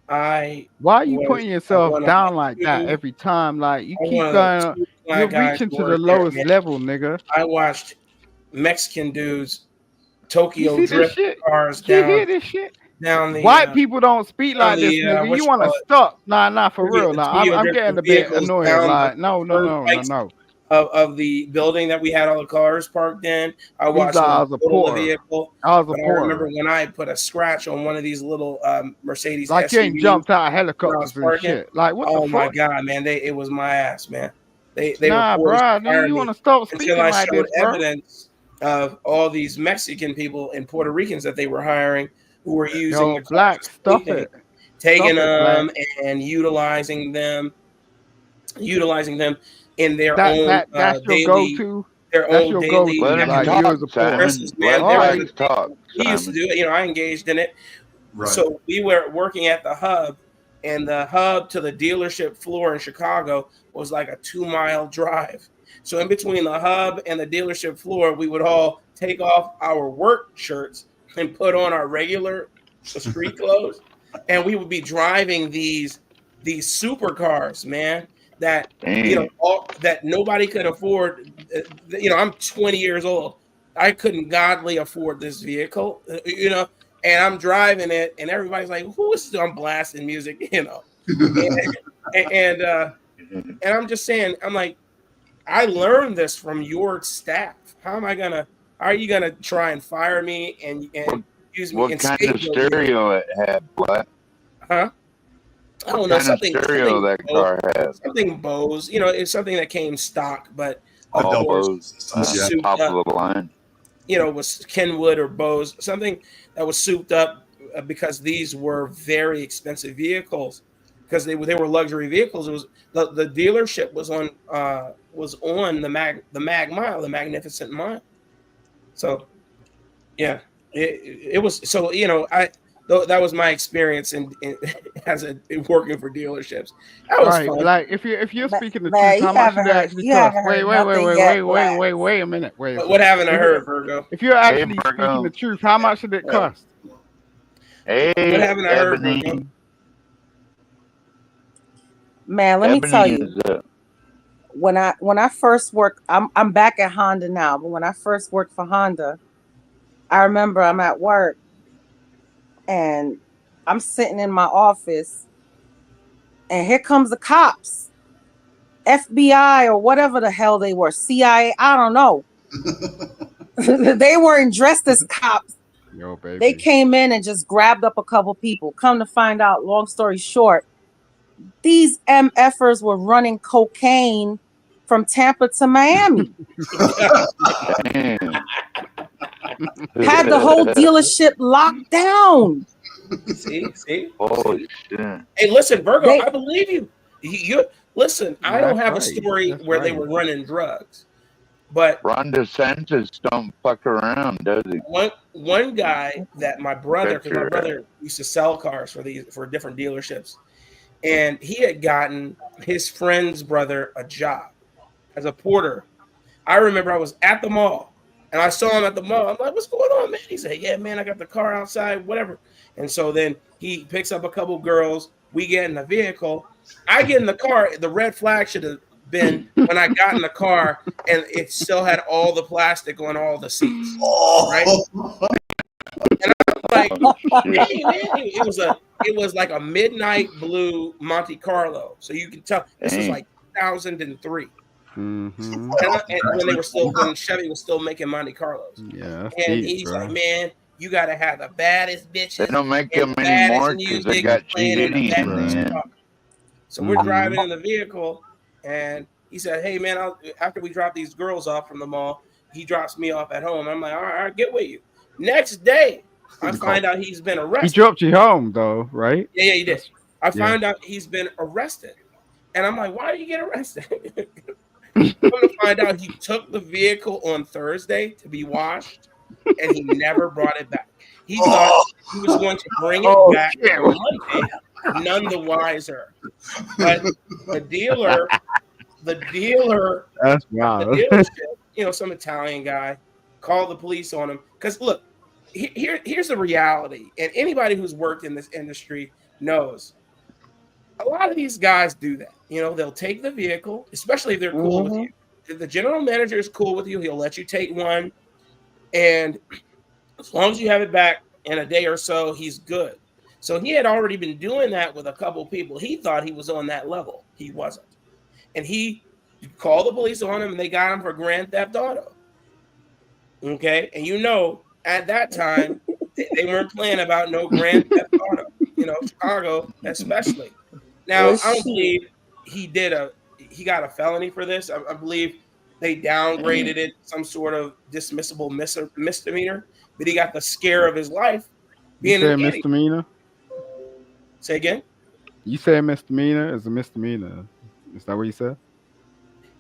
Why are you putting yourself down like that every time? Like you keep going, you're reaching to the lowest level, nigga. I watched Mexican dudes Tokyo drift cars down the. White people don't speak like this, nigga. You want to stop? Nah, for real. Nah, I'm getting a bit annoyed. Like, no. Of the building that we had all the cars parked in. I watched the vehicle. I remember when I put a scratch on one of these little Mercedes. Like getting jumped out of helicopters and shit. Like what the fuck? Oh my god, man! It was my ass, man. They bro. You want to stop speaking until I like showed this, bro? evidence of all these Mexican people and Puerto Ricans that they were hiring who were using the black stuff it, taking them and utilizing them in their own that's daily, your go-to. Their that's own your daily. Go-to. Like he used to do it. I engaged in it. Right. So we were working at the hub, and the hub to the dealership floor in Chicago was like a 2-mile drive. So in between the hub and the dealership floor, we would all take off our work shirts and put on our regular street clothes, and we would be driving these supercars, man. That that nobody could afford. I'm 20 years old. I couldn't godly afford this vehicle, and I'm driving it, and everybody's like, "Who is this?" I'm blasting music, and I'm just saying, I'm like, I learned this from your staff. How are you gonna try and fire me and use me? What kind of stereo it had? What? Huh? I don't know, something stereo that car had. Something Bose, it's something that came stock, but all Bose, top of the line. Was Kenwood or Bose, something that was souped up because these were very expensive vehicles, because they were luxury vehicles. It was the dealership was on the Mag Mile, the Magnificent Mile. So, yeah, it was so that was my experience in as working for dealerships. That was fun. Like if you're speaking the truth, how much did it actually cost? Wait a minute. What haven't I heard, Virgo? If you're actually speaking the truth, how much did it cost? Hey, what haven't I heard, Virgo? Man, let me tell you. when I first worked, I'm back at Honda now, but when I first worked for Honda, I remember I'm at work and I'm sitting in my office and here comes the cops, FBI or whatever the hell they were, CIA, I don't know. They weren't dressed as cops. Yo, baby. They came in and just grabbed up a couple people. Come to find out, long story short, these MFers were running cocaine from Tampa to Miami. Had the whole dealership locked down. See? Holy shit. Hey, listen, Virgo, I believe you. You listen, I don't have a story That's where they right. were running drugs, but Ron DeSantis don't fuck around, does he? one guy that my brother, because my Picture brother used to sell cars for different dealerships, and he had gotten his friend's brother a job as a porter. I remember I was at the mall and I saw him at the mall. I'm like, what's going on, man? He said, yeah, man, I got the car outside, whatever. And so then he picks up a couple girls. We get in the vehicle. I get in the car. The red flag should have been when I got in the car and it still had all the plastic on all the seats. Right? And I'm like, hey, man, it was like a midnight blue Monte Carlo. So you can tell this was like 2003. Mm-hmm. And when Chevy was still making Monte Carlos. Yeah, And he's like, man, you gotta have the baddest bitches. They don't make them anymore because they got GDs in the end. So we're driving in the vehicle, and he said, hey, man, after we drop these girls off from the mall, he drops me off at home. I'm like, all right, get with you. Next day, I find out he's been arrested. He dropped you home, though, right? Yeah, he did. I find out he's been arrested. And I'm like, why did you get arrested? Come to find out, he took the vehicle on Thursday to be washed, and he never brought it back. He thought he was going to bring it back on Monday, none the wiser. But the dealer, that's wild. the dealership, some Italian guy, called the police on him. Because look, here's the reality, and anybody who's worked in this industry knows. A lot of these guys do that. They'll take the vehicle, especially if they're cool with you. If the general manager is cool with you, he'll let you take one. And as long as you have it back in a day or so, he's good. So he had already been doing that with a couple people. He thought he was on that level. He wasn't. And he called the police on him, and they got him for grand theft auto. Okay? And at that time, they weren't playing about no grand theft auto. Chicago especially. Now, I don't believe he got a felony for this. I believe they downgraded it some sort of dismissible misdemeanor, but he got the scare of his life being an idiot. Misdemeanor? Say again? You said misdemeanor is a misdemeanor. Is that what you said?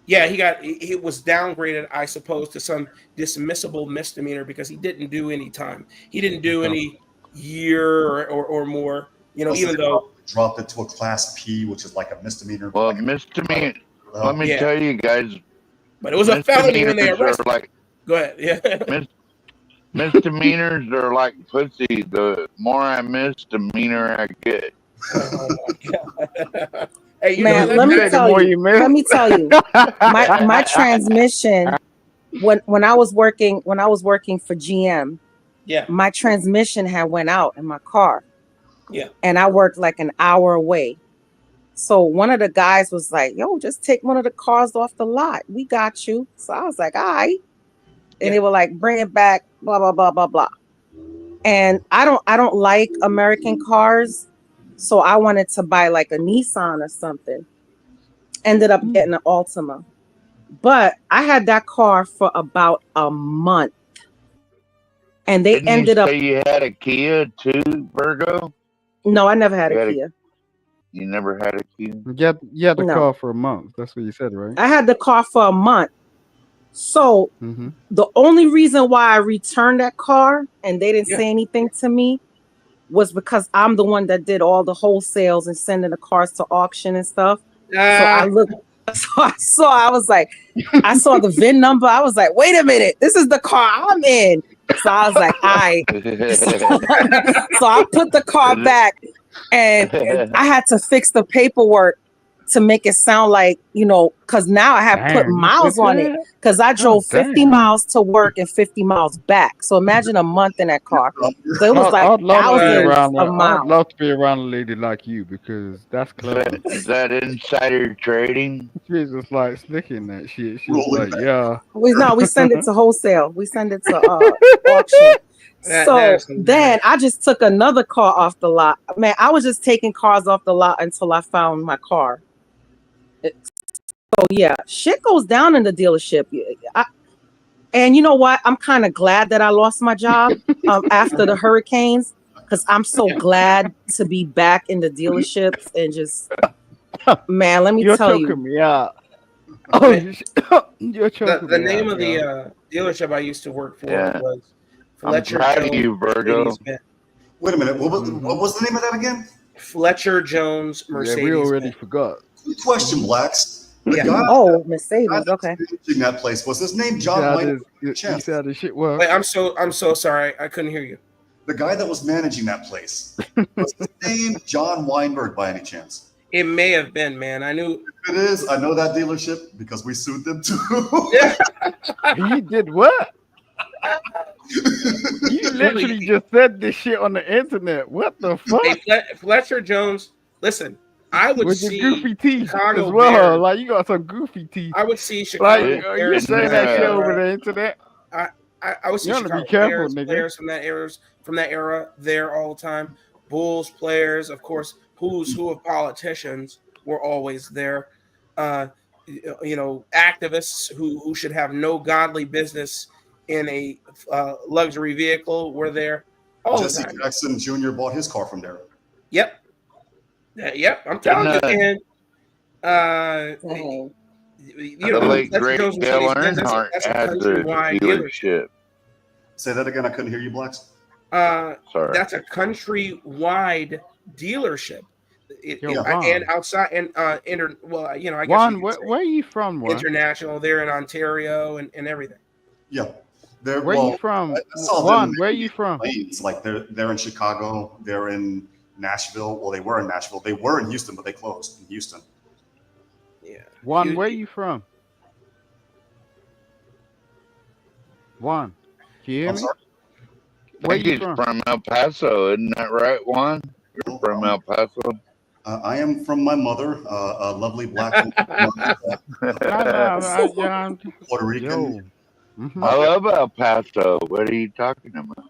Yeah, he was downgraded, I suppose, to some dismissible misdemeanor because he didn't do any time. He didn't do any year or more, even though dropped it to a class P, which is like a misdemeanor. Well, misdemeanor. Let me tell you guys. But it was a felony when they arrested. Go ahead. Yeah. Misdemeanors are like pussy. The more I misdemeanor I get. Oh my God. Hey, man, let me tell you, my transmission when I was working for GM, my transmission had went out in my car. Yeah. And I worked like an hour away. So one of the guys was like, yo, just take one of the cars off the lot. We got you. So I was like, all right. And they were like, bring it back, blah, blah, blah, blah, blah. And I don't like American cars. So I wanted to buy like a Nissan or something. Ended up getting an Altima. But I had that car for about a month. And they ended up. You had a Kia too, Virgo? No, I never had a Kia. You never had a Kia? You had the car for a month. That's what you said, right? I had the car for a month. So the only reason why I returned that car and they didn't say anything to me was because I'm the one that did all the wholesales and sending the cars to auction and stuff. So I looked. So I was like, I saw the VIN number. I was like, wait a minute, this is the car I'm in. So I was like, all right. So I put the car back and I had to fix the paperwork to make it sound like, because now I have put Damn, you miles did on it, that? because I drove 50 damn. miles to work and 50 miles back. So imagine a month in that car. So it was like I'd love to be thousands around of I'd miles. love to be around a lady like you because that's clever. Is that insider trading? She's just like slicking that shit. She's like, yeah. We send it to wholesale. We send it to auction. So then I just took another car off the lot. Man, I was just taking cars off the lot until I found my car. So yeah, shit goes down in the dealership. And you know what? I'm kind of glad that I lost my job after the hurricanes, because I'm so glad to be back in the dealerships and just, man, let me tell you. You're choking me out. Oh, you're choking the me name out, of the dealership I used to work for was I'm Fletcher proud Jones. of you, Virgo. Wait a minute. What was the name of that again? Fletcher Jones Mercedes. Yeah, we already forgot. Good question, Blacks. The Yeah. guy, Mercedes. Okay. managing that place, was his name John White? You said the shit was. Wait, I'm so sorry. I couldn't hear you. The guy that was managing that place, was his name John Weinberg by any chance? It may have been, man. I knew. If it is, I know that dealership because we sued them too. You did what? You literally just said this shit on the internet. What the fuck? Hey, Fletcher Jones, listen, I would With see your goofy teeth Chicago as well. Bears. Like you got some goofy teeth. I would see Chicago Like you're Bears. saying that shit over the internet. I would see You gotta Chicago be careful, Bears nigga. players from that era there all the time. Bulls players, of course, who's who of politicians were always there. Activists who should have no godly business in a luxury vehicle were there all Jesse the time. Jackson Jr. bought his car from there. Yep. Yep. I'm telling you, man. The late great Dale Earnhardt that's a had the countrywide dealership. Say that again. I couldn't hear you, Blacks. Sorry. That's a countrywide dealership. Juan. And outside and I guess Juan, where are you from, Juan? international. They're in Ontario and everything. Yeah. Where you from? Juan, where you from? Like they're in Chicago. They're in Nashville. Well, they were in Nashville. They were in Houston, but they closed in Houston. Yeah. Juan, where you from? Juan, can you hear me? I think he's from El Paso, isn't that right, Juan? You're from El Paso. I am from my mother, a lovely black Puerto Rican. I love El Paso. What are you talking about?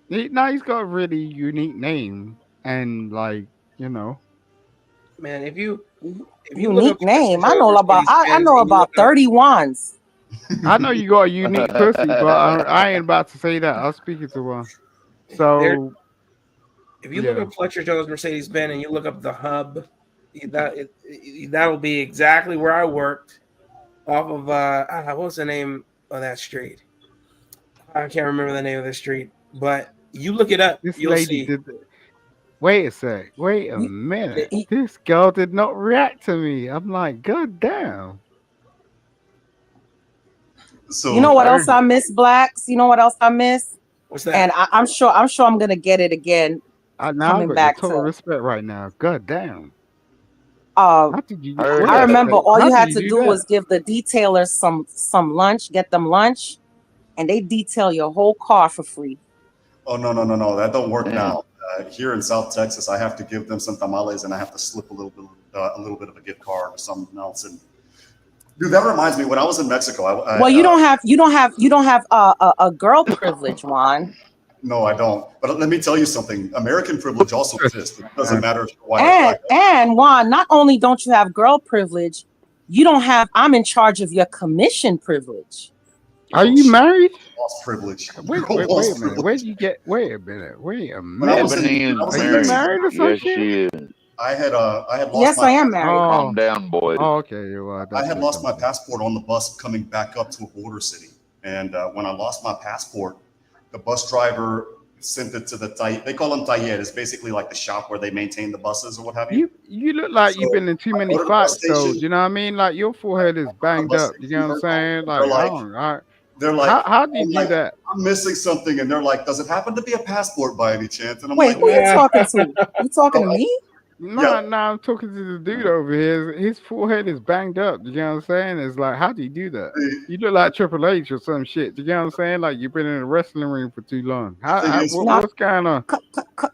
He's got a really unique name, and Man, if you unique name, I know about 31s. I know you got a unique pussy, but I ain't about to say that. I was speaking to one. So if you look up Fletcher Jones Mercedes Benz and you look up the hub, that'll be exactly where I worked off of what was the name of that street? I can't remember the name of the street, but you look it up, you'll see. Wait a sec. Wait a minute. This girl did not react to me. I'm like, God damn. So you know what else I miss, Blacks? You know what else I miss? What's that? And I'm sure I'm gonna get it again. Coming back total respect right now. God damn. I remember all you had to do was give the detailers some lunch, get them lunch, and they detail your whole car for free. Oh no, that don't work now. Here in South Texas, I have to give them some tamales, and I have to slip a little bit of a gift card or something else. And dude, that reminds me, when I was in Mexico, you don't have a girl privilege, Juan. No, I don't. But let me tell you something. American privilege also exists. It doesn't matter why. And Juan, not only don't you have girl privilege, you don't have I'm in charge of your commission privilege. Are you married? Lost privilege. Wait a minute. Where'd you get? Wait a minute. Are you married or something? Yes, she is. I had lost. Yes, I am married. Calm down, boy. Oh, okay. I had lost my passport on the bus coming back up to a border city, and when I lost my passport, the bus driver sent it to they call them taller. It's basically like the shop where they maintain the buses or what have you. You look like you've been in too many fights, though. You know what I mean? Like your forehead is banged up. You know what I'm saying? They're like, how do you do that? I'm missing something, and they're like, does it happen to be a passport by any chance? And I'm Wait, like, who are you talking to? You talking to me? I'm talking to the dude over here. His forehead is banged up. You know what I'm saying? It's like, how do you do that? You look like Triple H or some shit. You know what I'm saying? Like you've been in a wrestling ring for too long. What's going on?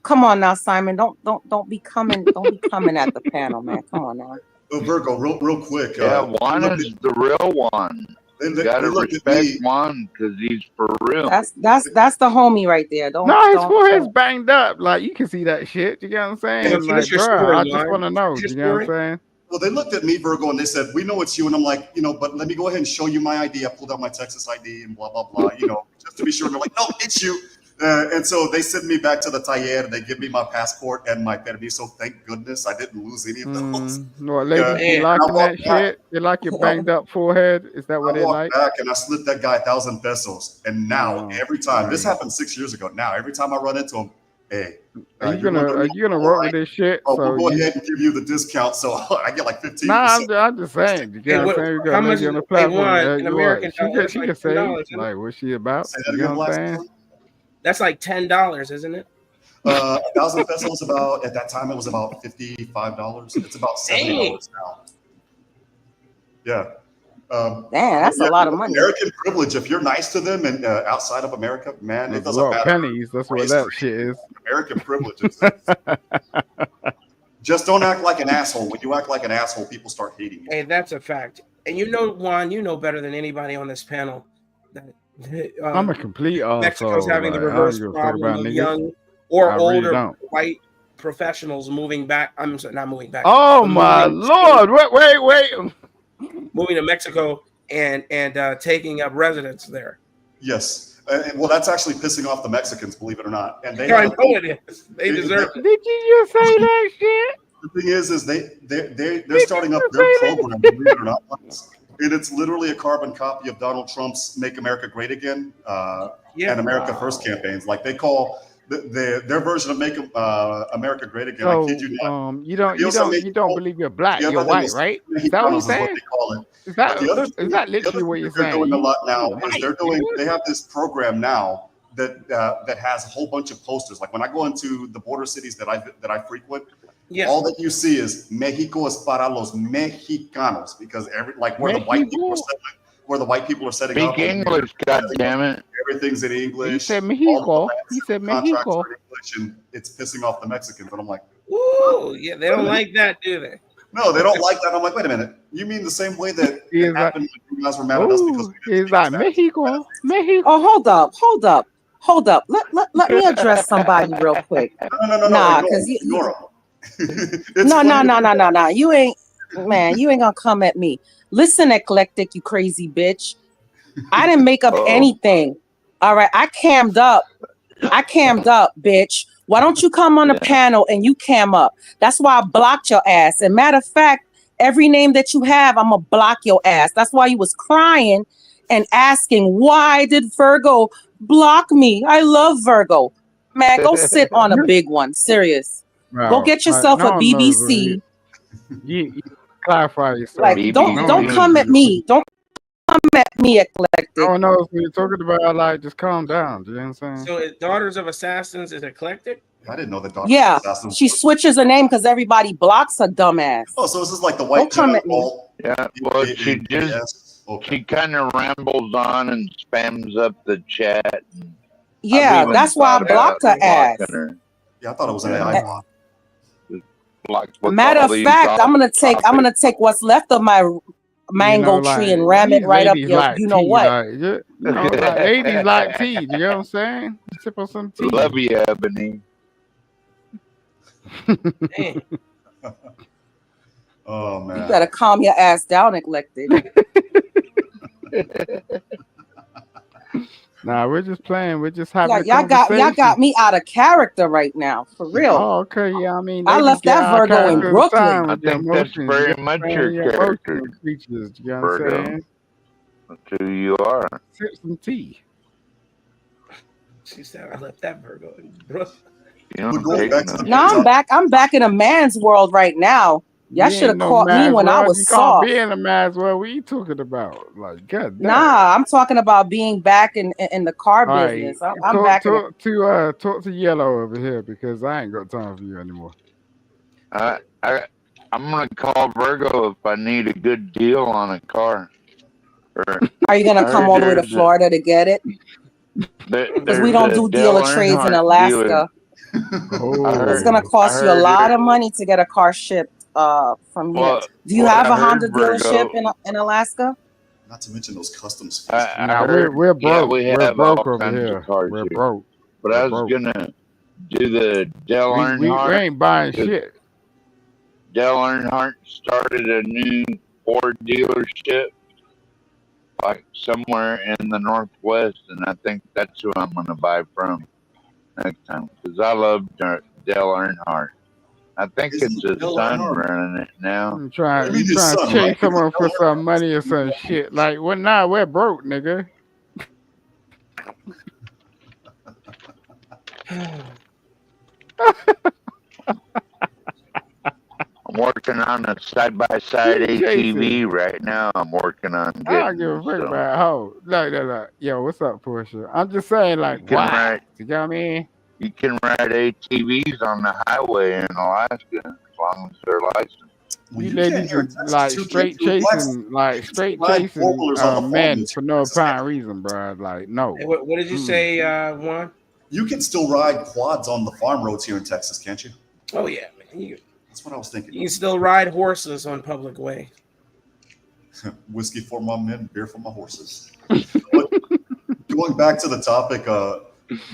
Come on now, Simon. Don't be coming at the panel, man. Come on now. Oh, Virgo, real quick. Yeah, Juan is the real one. You gotta respect Juan because he's for real. That's the homie right there. His forehead's banged up. Like you can see that shit. You get what I'm saying? Like, bro, I just want to know. You know what I'm saying? Well, they looked at me, Virgo, and they said, "We know it's you." And I'm like, but let me go ahead and show you my ID. I pulled out my Texas ID and blah blah blah. Just to be sure. And they're like, "No, it's you." And so they send me back to the taller. They give me my passport and my permiso. Thank goodness I didn't lose any of those. What ladies be liking that shit? They like your banged up forehead. Is that what they like? I walked back and I slipped that guy 1,000 pesos. And now every time, this happened 6 years ago. Now every time I run into him, hey, are you gonna work with this shit? Oh, we'll go ahead and give you the discount, so I get like 15%. I'm just saying. You know what I'm saying? We got a lady on the platform. She can say like, what's she about? You know what I'm saying? That's like $10, isn't it? 1,000 pesos at that time it was about $55. It's about $70 now. Yeah. Damn, that's a lot of money. American privilege. If you're nice to them and outside of America, man, it doesn't matter. Pennies. That's what that shit is. American privilege. Just don't act like an asshole. When you act like an asshole, people start hating you. Hey, that's a fact. And Juan, you know better than anybody on this panel that I'm a complete asshole. Mexico's having the reverse problem of young or older white professionals moving back. I'm sorry, not moving back. Oh my Lord! Wait! Moving to Mexico and taking up residence there. Yes. Well, that's actually pissing off the Mexicans, believe it or not. And they I know it is. They deserve it. Did you just say that shit? The thing is they're starting up their program, believe it or not. And it's literally a carbon copy of Donald Trump's "Make America Great Again" and "America First" campaigns. Like they call their version of "Make America Great Again." So, I kid you not. You don't believe you're black, you're white, right? Is that what you're saying? Is that literally what you're saying? They're doing a lot now. They have this program now that has a whole bunch of posters. Like when I go into the border cities that I frequent. Yes. All that you see is Mexico es para los mexicanos because where the white people are setting up. Speak English, goddammit. Everything's in English. He said Mexico. He said Mexico. English, and it's pissing off the Mexicans. And I'm like, ooh, yeah, they don't like that, do they? No, they don't like that. I'm like, wait a minute. You mean the same way that it happened when you guys were mad at us because we didn't like Mexico. Oh, hold up. Let me address somebody real quick. No. Nah, because No. You ain't gonna come at me. Listen, eclectic, you crazy bitch. I didn't make up anything. All right, I cammed up, bitch. Why don't you come on the panel and you cam up? That's why I blocked your ass. And matter of fact, every name that you have, I'm gonna block your ass. That's why you was crying and asking, why did Virgo block me? I love Virgo. Man, go sit on a big one. Serious. Go get yourself a BBC. You clarify yourself. Like, don't come at me. Don't come at me, eclectic. Oh no, what you're talking about. Like, just calm down. Do you know what I'm saying? So, Daughters of Assassins is eclectic. I didn't know that. Daughters of Assassins. She switches her name because everybody blocks her dumbass. Oh, so this is like the white. Don't come at me. Yeah, well, she kind of rambles on and spams up the chat. Yeah, that's why I blocked her ass. Yeah, I thought it was an AI bot. Matter of fact, I'm gonna take what's left of my mango tree and ram it right up your. Like you know what? Ladies like tea. You know what I'm saying? Sip on some tea. Love you, Ebony. Oh man! You better calm your ass down, eclectic. Nah, we're just playing. We're just having. Like, y'all got me out of character right now, for real. Oh, okay, yeah. I mean, I left that Virgo in Brooklyn. I think that's very much your character. Creatures, you know what I'm saying? That's who you are. Sip some tea. She said, "I left that Virgo in Brooklyn." No, I'm back in a man's world right now. Y'all should have caught me when I was soft. You can't be in a man's world. What are you talking about? Like, God damn. Nah, I'm talking about being back in the car business. I'm back. Talk to Yellow over here because I ain't got time for you anymore. I'm gonna call Virgo if I need a good deal on a car. Are you gonna come all the way to Florida to get it? Because we don't do dealer trades in Alaska. It's gonna cost you a lot of money to get a car shipped from here. Do you have a Honda dealership in Alaska? Not to mention those customs fees. I heard, we're broke. we We're have broke all over kinds here. of cars We're here. broke. But We're I was broke. gonna do the Dale We Earnhardt. ain't buying shit. Dale Earnhardt started a new Ford dealership, like somewhere in the Northwest, and I think that's who I'm gonna buy from next time because I love Dale Earnhardt. I think it's his son running it now. You trying to chase someone for some money or some shit? Like, well, nah, we're broke, nigga. I'm working on a side-by-side ATV right now. I'm working on getting. I don't give a fuck about how. No. Yo, what's up, Portia? I'm just saying, like, why? You know what I mean? You can ride ATVs on the highway in Alaska as long as they're licensed. You ladies is like straight chasing men for no apparent reason, bro. Like, no. Hey, what did you say, Juan? You can still ride quads on the farm roads here in Texas, can't you? Oh yeah, man. That's what I was thinking. You can still ride horses on public way. Whiskey for my men, beer for my horses. But going back to the topic,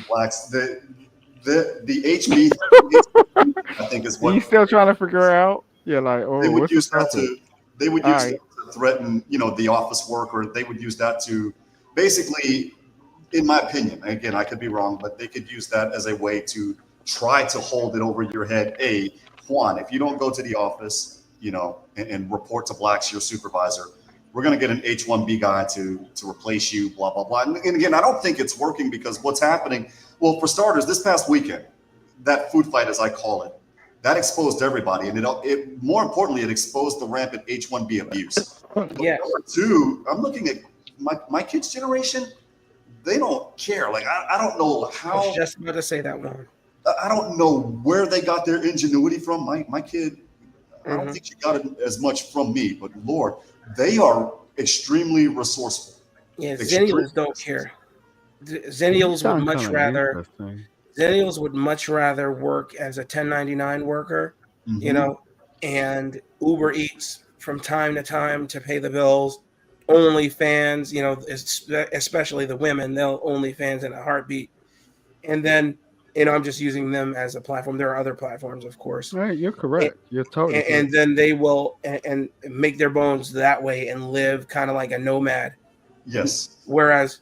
blacks, the HB, I think is what you still trying to figure out. Yeah, like, oh, they would what's use the that topic? to threaten, the office worker. They would use that to basically, in my opinion, again, I could be wrong, but they could use that as a way to try to hold it over your head. Hey, Juan, if you don't go to the office, and report to blacks, your supervisor, we're going to get an H-1B guy to replace you, blah, blah, blah. And again, I don't think it's working because what's happening, well, for starters, this past weekend, that food fight, as I call it, that exposed everybody. And it more importantly, it exposed the rampant H-1B abuse. Yeah. Number two, I'm looking at my kids' generation. They don't care. Like, I don't know how. I was just about to say that one. I don't know where they got their ingenuity from. My kid, I don't think she got it as much from me, but Lord, they are extremely resourceful. Yeah, Zennials don't care. Zennials would much rather work as a 1099 worker, and Uber Eats from time to time to pay the bills. OnlyFans, especially the women, they'll OnlyFans in a heartbeat. And then, I'm just using them as a platform. There are other platforms, of course. Right, you're correct. You're totally correct. And then they will and make their bones that way and live kind of like a nomad. Yes. Whereas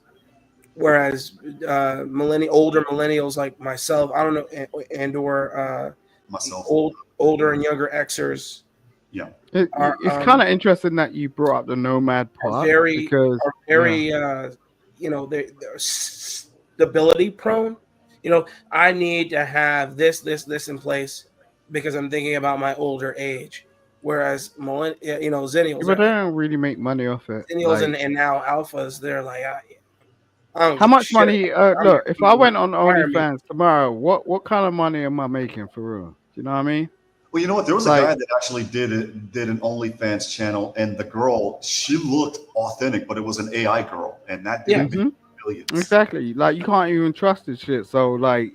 older millennials like myself, I don't know, or myself, older and younger Xers. Yeah, it's kind of interesting that you brought up the nomad part because they're stability prone. I need to have this in place because I'm thinking about my older age. Whereas Zennials, but they don't really make money off it. Zennials and now alphas, they're like, how much money? Look, if I went on OnlyFans tomorrow, what kind of money am I making for real? You know what I mean? Well, you know what? There was a guy that actually did an OnlyFans channel, and the girl, she looked authentic, but it was an AI girl, and that didn't make millions. Exactly. Like, you can't even trust this shit. So, like,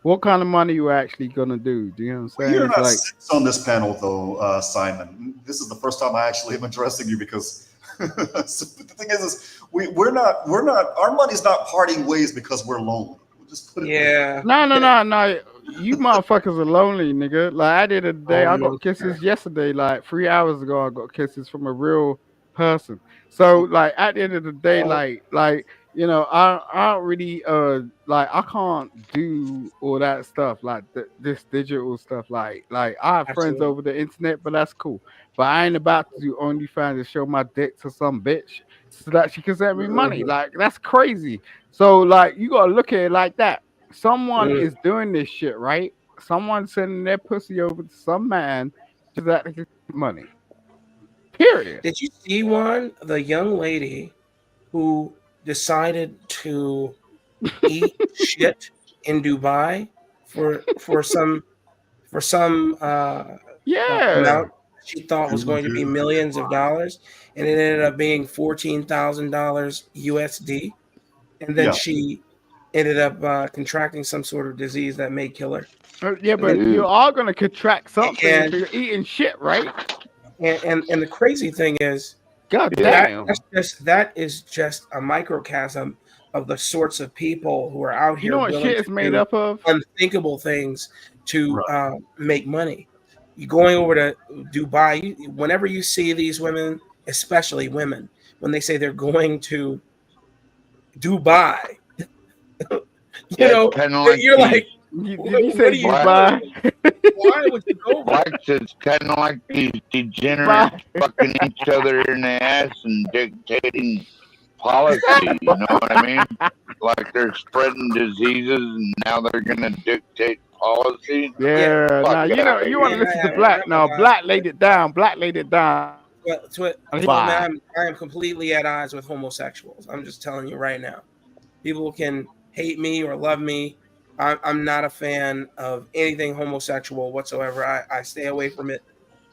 what kind of money you actually gonna do? Do you know what I'm saying? You're not six on this panel, though, Simon. This is the first time I actually am addressing you because the thing is we're not. Our money's not parting ways because we're lonely. We'll just put it there. No. You motherfuckers are lonely, nigga. Like, I did a day. I got kisses yesterday. Like 3 hours ago, I got kisses from a real person. So, like, at the end of the day, I don't really I can't do all that stuff, like this digital stuff. Like I have friends over the internet, but that's cool. But I ain't about to do OnlyFans and show my dick to some bitch so that she can send me money. Like, that's crazy. So, like, you gotta look at it like that. Someone is doing this shit, right? Someone sending their pussy over to some man so that they can get money. Period. Did you see the young lady who decided to eat shit in Dubai for for some Yeah. amount she thought was going to be millions of dollars, and it ended up being $14,000 USD, and then Yeah. she ended up contracting some sort of disease that may kill her. Yeah, but And- you are gonna contract something if and you're eating shit, right? and the crazy thing is, God that damn. that is just a microcosm of the sorts of people who are out You here know what willing shit to is made do up of? unthinkable things to make money. You going over to Dubai, whenever you see these women, especially women, when they say they're going to Dubai, Yeah, it's kind of like you're these like, Did you say black, Dubai? why would you go there? blacks. It's kind of like these degenerates fucking each other in the ass and dictating policy. You know what I mean? Like they're spreading diseases, and now they're gonna dictate policy. Yeah, Fuck now you know outta you want to here. listen to Black. No, Black laid it down. Black laid it down. Well, man, I am completely at odds with homosexuals. I'm just telling you right now. People can hate me or love me. I'm not a fan of anything homosexual whatsoever. I stay away from it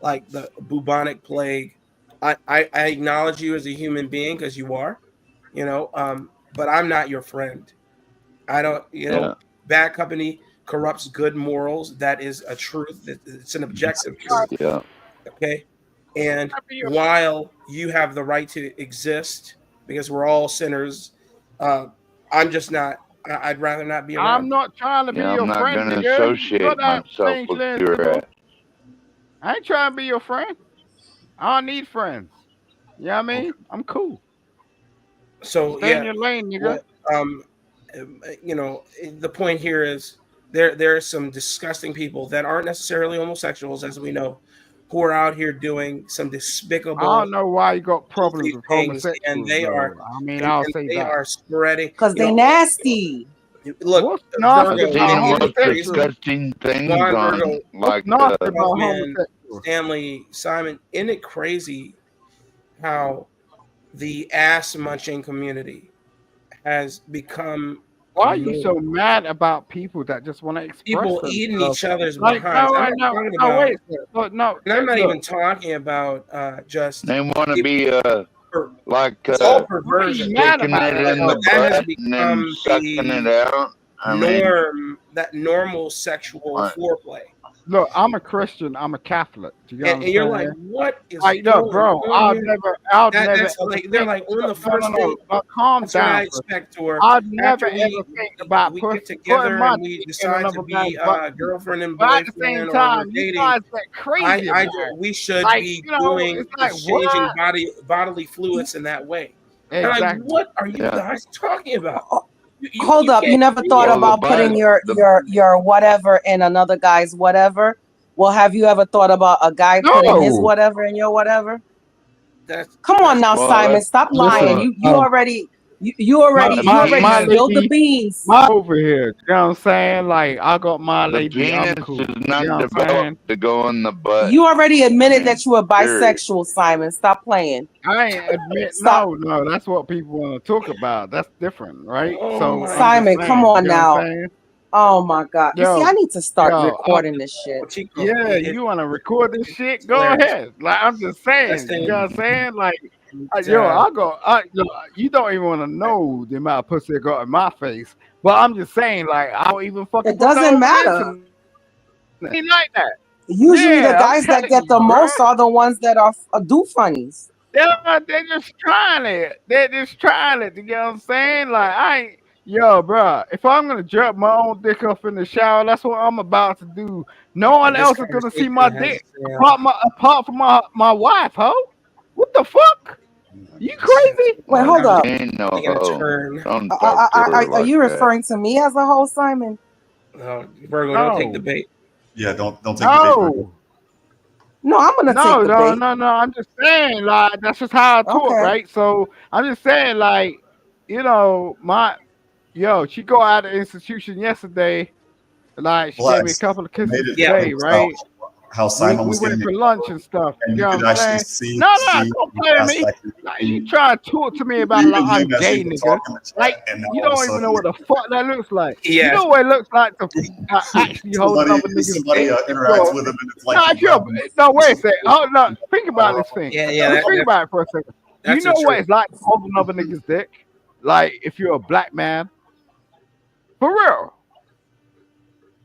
like the bubonic plague. I acknowledge you as a human being because you are, but I'm not your friend. I don't, bad company corrupts good morals. That is a truth. It's an objective truth. Yeah. Okay. And while you have the right to exist, because we're all sinners, I'm just not. I'd rather not be around. I'm not trying to be Yeah, your I'm not friend, gonna nigga. associate You got that myself strange with lens, your nigga. ass. I ain't trying to be your friend. I don't need friends. You know what I mean? I'm cool. So Stay in your lane, nigga. The point here is there are some disgusting people that aren't necessarily homosexuals, as we know, who are out here doing some despicable. I don't know why you got problems with things, homosexuals, and they though. are. I mean, and I'll say they that. are spreading because they nasty. Look, What's nasty Virgo, about Most homosexuals? disgusting things Juan on Virgo, like nasty about Man, homosexuals? Stanley, Simon. Isn't it crazy how the ass munching community has become Why are you so mad about people that just want to express people themselves? eating each other's Like, behinds? I'm not talking about. wait. Look, no, and I'm not look. even talking about just. they want to be like It's all perversion. sticking it in the That has butt and then become sucking it out. I mean, that normal sexual foreplay. Look, I'm a Christian. I'm a Catholic. Do you And you're like, understand? what is Like, going no, bro, on I'll here? never That's ever like they're think. like on the No, first date. calm That's what I down. Bro. expect. Or I'll never after ever we think about get putting together my and we dick in decide to another be man's butt. girlfriend and But at the same boyfriend, or time, we're you dating. guys get crazy about it. We should Like, be you know, doing it's like, exchanging what? bodily fluids in that way. And I'm like, Exactly. what are you guys talking about? Hold up, you never thought about putting your whatever in another guy's whatever? Well, have you ever thought about a guy putting his No. whatever in your whatever? That's Come on now, well, Simon, that's- stop lying. You already my spilled the lady, beans. my over here. You know what I'm saying? Like, I got my the lady. I'm penis cool. is You not know what I'm saying? developed to go in the butt. You already admitted that you were Period. bisexual, Simon. Stop playing. I ain't admit. Stop. No. That's what people want to talk about. That's different, right? Oh So my I'm Simon, just come saying, on you know what now. I'm saying? Oh my God. You see, I need to start yo, recording this shit. Chico, Yeah, you want to record this shit? Go hilarious. ahead. Like, I'm just saying. That's You know what I'm saying? Like, It's, you don't even want to know the amount of pussy I got in my face. But I'm just saying, like, I don't even fucking. It doesn't matter. Ain't like that. Usually the Yeah, I'm guys that telling get the you, most bruh. are the ones that are do funnies. They're just trying it. They're just trying it. You know what I'm saying? Like, I ain't. Yo, bro, if I'm gonna jerk my own dick off in the shower, that's what I'm about to do. No one else is gonna see my dick apart from my wife, ho. What the fuck? You crazy? Wait, hold up. Ain't no Taking a hoe. turn. Don't talk to her Are like you that. referring to me as a whole, Simon? No, Virgo, don't take the bait. Yeah, don't take the bait. Virgo. No, I'm gonna take the bait. No. I'm just saying, like, that's just how I talk, Okay. right? So I'm just saying, like, you know, she go out of the institution yesterday. Like, she gave me a couple of kisses Made it today, to right? how Simon we was went getting for lunch and stuff. and You you know could what I'm actually saying? No, don't play with me. Like, you try to talk to me about like I'm him as gay, you would nigga. talk in the chat, Like and then you all of a don't even sudden know what the fuck that looks like. Yeah. You know what it looks like to actually hold another nigga's somebody dick. interacts with him, and it's like No, you if you're grab him. no, wait a second. Oh no, think about this thing. Yeah, Think about it for a second. Do you that's know a what truth. it's like to hold another nigga's dick? Like if you're a black man, for real.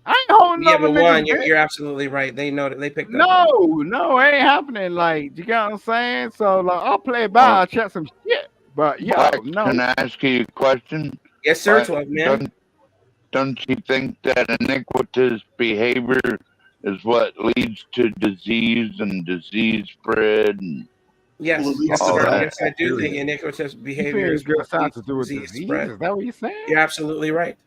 I ain't holding Yeah, another but one, nigga's dick. you're absolutely right. They know that they picked up on it. No, it ain't happening. Like, you get what I'm saying? So, like, I'll play it by, I'll check some shit. But, yo, Black, no. can I ask you a question? Yes, sir, 12 man. Don't you think that iniquitous behavior is what leads to disease and disease spread? And Yes, yes, all sir. that? Yes, I do think iniquitous You behavior think is it's got what something leads to to do with disease disease? spread. Is that what you're saying? You're absolutely right.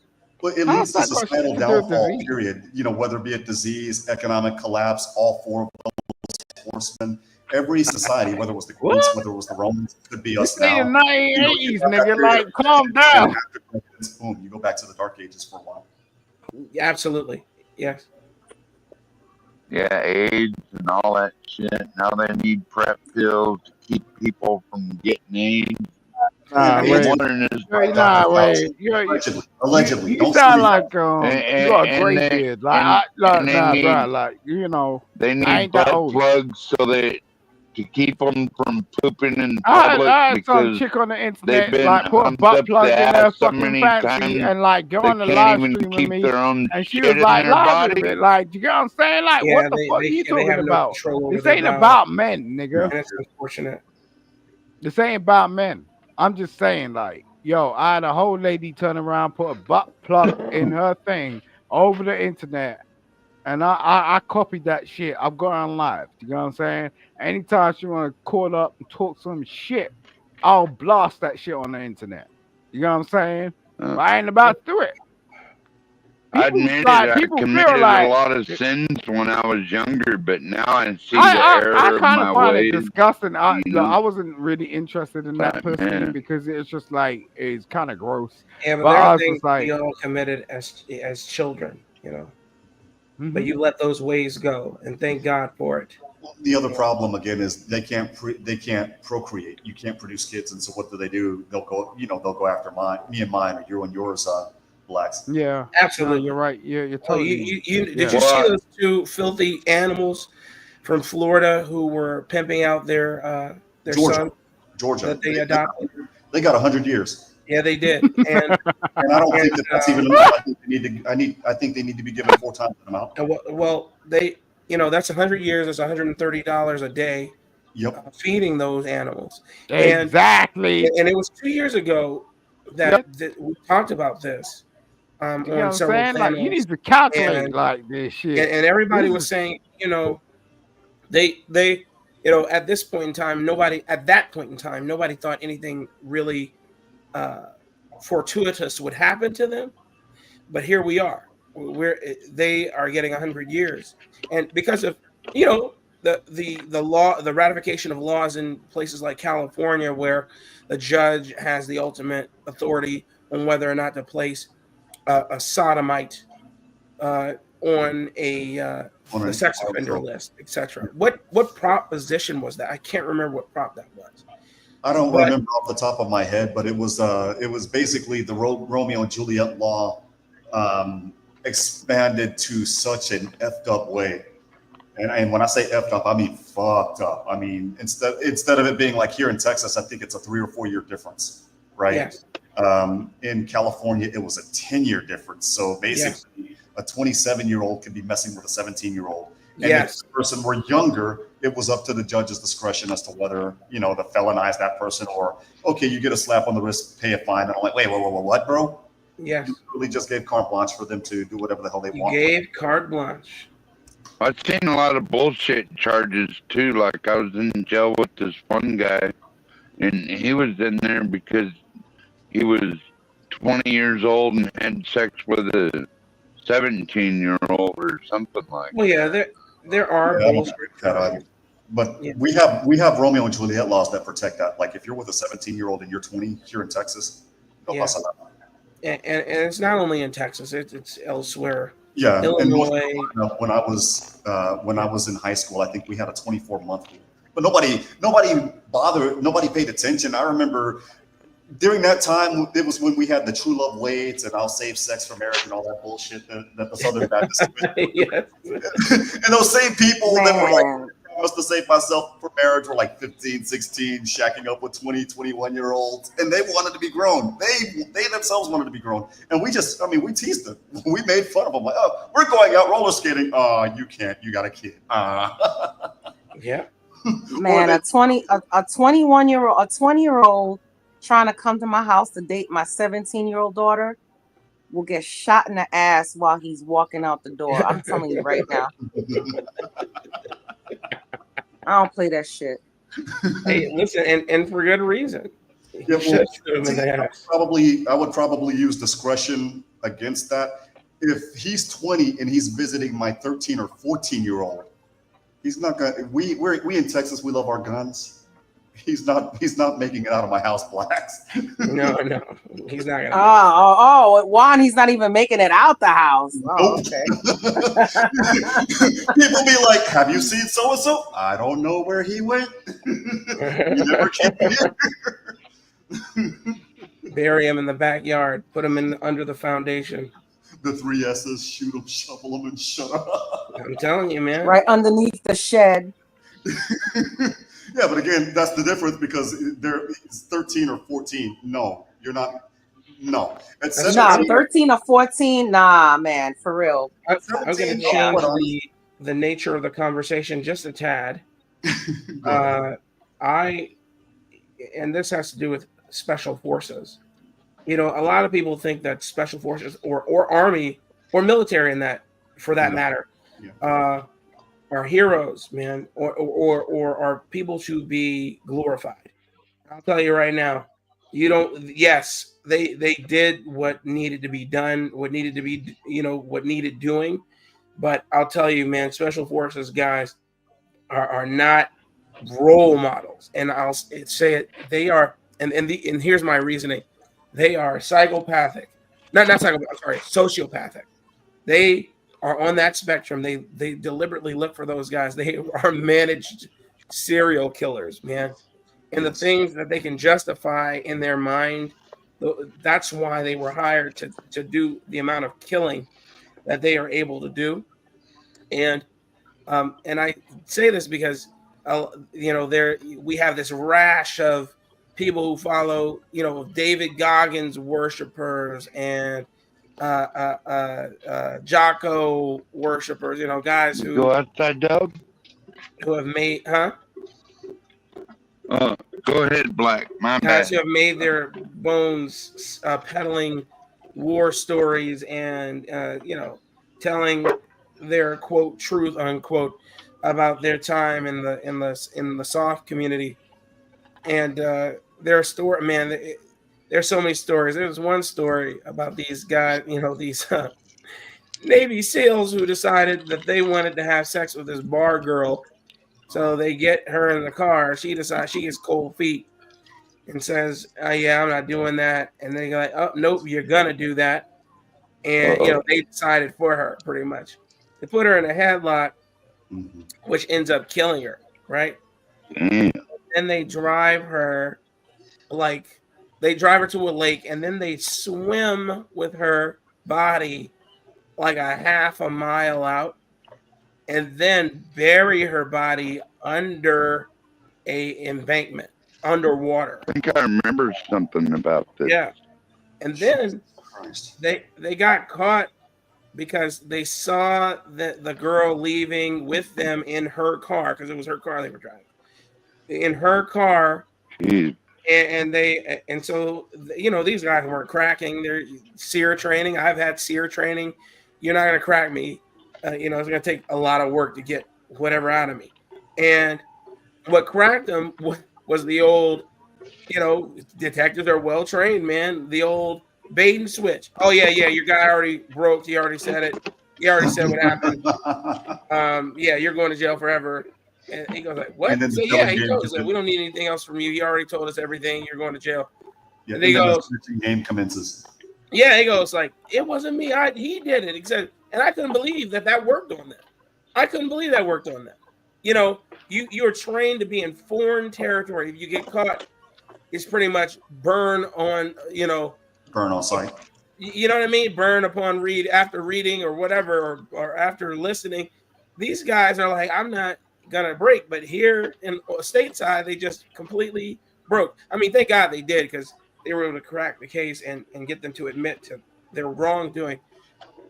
But it How's leads to that got shit societal to do with downfall, disease? period. You know, whether it be a disease, economic collapse, all four of those horsemen. Every society, whether it was the Greeks, whether it was the Romans, it could be us This ain't now. the 1980s, you have that nigga. period Like, of calm decadence, down. and after decadence, boom, you go back to the dark ages for a while. Yeah, absolutely. Yes. Yeah, AIDS and all that shit. Now they need PrEP pills to keep people from getting AIDS. Nah, AIDS wait. Allegedly. You Don't sound sue me. like you got a gray beard. Like, bro, like, you know, they I need ain't that blood old. plugs so they to keep them from pooping in I public had some because chick on the they've internet been like put a humped butt up plug the in her ass so fucking many fancy times and like go they on the can't live even stream with keep me, their own and she shit was in like their live with body. it. Like, you get what I'm saying? Like, Yeah, what the fuck are you they talking have no about? control over This their ain't bowels. about men, nigga. And it's unfortunate. This ain't about men. I'm just saying, like, yo, I had a whole lady turn around, put a butt plug in her thing over the internet. And I copied that shit. I've gone on live. You know what I'm saying? Anytime she want to call up and talk some shit, I'll blast that shit on the internet. You know what I'm saying? But I ain't about to do it. I People admit like it. I people feel committed like a lot of sins when I was younger, but now I see the I error of kind of my find it ways. disgusting. You know? I wasn't really interested in that personally man. because it's just like it's kind of gross. Yeah, but But there I are was things just like, we all committed as children, you know. But Mhm. you let those ways go, and thank God for it. The other problem again is they can't procreate. You can't produce kids, and so what do? They'll go after me and mine, or you and yours, blacks. Yeah, Absolutely. no, you're right. You're Oh, totally. did you see those two filthy animals from Florida who were pimping out their son? Georgia, that they adopted. They got 100 years. Yeah, they did, and I don't think that's even enough. I think they need to be given 4 times the amount. Well, they, that's 100 years. That's $130 a day. Yep. Feeding those animals. Exactly. And it was 2 years ago that we talked about this You know what on I'm several saying? channels. Like, you need to calculate and, like this shit. and everybody This was is- saying, they at this point in time, nobody thought anything really fortuitous would happen to them. But here we are. They are getting 100 years, and because of the law, the ratification of laws in places like California, where the judge has the ultimate authority on whether or not to place a sodomite on the sex offender list, etc. What proposition was that? I can't remember what prop that was. I don't remember off the top of my head, but it was basically the Romeo and Juliet law expanded to such an effed up way. And when I say effed up, I mean fucked up. I mean, instead of it being like here in Texas, I think it's a 3 or 4 year difference, right? Yes. In California, it was a 10-year difference. So basically, a 27-year-old could be messing with a 17-year-old. And if the person were younger, it was up to the judge's discretion as to whether, to felonize that person or, okay, you get a slap on the wrist, pay a fine. And I'm like, wait, what, bro? Yes. You really just gave carte blanche for them to do whatever the hell they want. Gave carte blanche. I've seen a lot of bullshit charges too. Like I was in jail with this one guy, and he was in there because he was 20 years old and had sex with a 17-year-old or something like. Well, yeah, there are bullshit. But we have Romeo and Juliet laws that protect that. Like if you're with a 17-year-old and you're 20 here in Texas, no pasa nada. And it's not only in Texas; it's elsewhere. Yeah, and Illinois. when I was in high school, I think we had a 24-month rule, but nobody paid attention. I remember during that time, it was when we had the true love weights and I'll save sex for marriage and all that bullshit that the Southern Baptists Yes. and those same people that were like, Man. I was to save myself for marriage were like 15, 16, shacking up with 20, 21-year-olds, and they wanted to be grown. They themselves wanted to be grown. And we teased them. We made fun of them. Like, oh, we're going out roller skating. Oh, you can't. You got a kid. Yeah. Man, a 20-year-old trying to come to my house to date my 17-year-old daughter will get shot in the ass while he's walking out the door. I'm telling you right now. I don't play that shit. Hey, listen, and for good reason. Yeah, I would probably use discretion against that. If he's 20 and he's visiting my 13 or 14-year-old, he's not gonna. We in Texas. We love our guns. He's not making it out of my house blacks. No, he's not gonna. Juan, he's not even making it out the house. Oh, okay. People be like, "Have you seen so and so?" I don't know where he went. He never came here. Bury him in the backyard. Put him in under the foundation. The 3 S's: shoot him, shovel him, and shut up. I'm telling you, man. Right underneath the shed. Yeah, but again, that's the difference because it's 13 or 14. No, you're not. No, at 17, 13 or 14. Nah, man, for real. I'm going to change the nature of the conversation just a tad. And this has to do with special forces. You know, a lot of people think that special forces or army or military in that, for that matter, are heroes, man, or are people to be glorified. I'll tell you right now, you don't. Yes, they did what needed to be done, what needed to be, what needed doing. But I'll tell you, man, special forces guys are not role models, and I'll say it. They are, and here's my reasoning: they are psychopathic, not psychopathic. I'm sorry, sociopathic. They are on that spectrum. They deliberately look for those guys. They are managed serial killers, man. And the things that they can justify in their mind, that's why they were hired to do the amount of killing that they are able to do. And I say this because we have this rash of people who follow David Goggins worshipers and Jocko worshipers, guys who go outside, dog. Who have made, Go ahead, Black. My guys bad. who have made their bones peddling war stories and telling their quote truth unquote about their time in the soft community. And their story, man. There's so many stories. There's one story about these guys, these Navy SEALs who decided that they wanted to have sex with this bar girl. So they get her in the car. She decides she gets cold feet and says, yeah, I'm not doing that. And they go like, oh, nope, you're going to do that. And, they decided for her pretty much. They put her in a headlock, which ends up killing her, right? Damn. Then they drive her to a lake, and then they swim with her body like a half a mile out, and then bury her body under a embankment, underwater. I think I remember something about this. Yeah. And then they got caught because they saw the girl leaving with them in her car, because it was her car they were driving. In her car. Jeez. And so these guys weren't cracking. They're SEER training. I've had SEER training. You're not going to crack me. It's going to take a lot of work to get whatever out of me. And what cracked them was the old, detectives are well trained, man. The old bait and switch. Oh yeah, your guy already broke. He already said it. He already said what happened. Yeah, you're going to jail forever. And he goes like, what? So yeah, he goes like, we don't need anything else from you. He already told us everything. You're going to jail. Yeah, and he goes, the game commences. Yeah, he goes like, it wasn't me. He did it. He said, And I couldn't believe that worked on them. I couldn't believe that worked on them. You know, you're trained to be in foreign territory. If you get caught, it's pretty much burn on, burn on sight. You know what I mean? Burn upon after reading or whatever, or after listening. These guys are like, I'm not gonna break. But here in stateside, they just completely broke. I mean, thank God they did, because they were able to crack the case and get them to admit to their wrongdoing.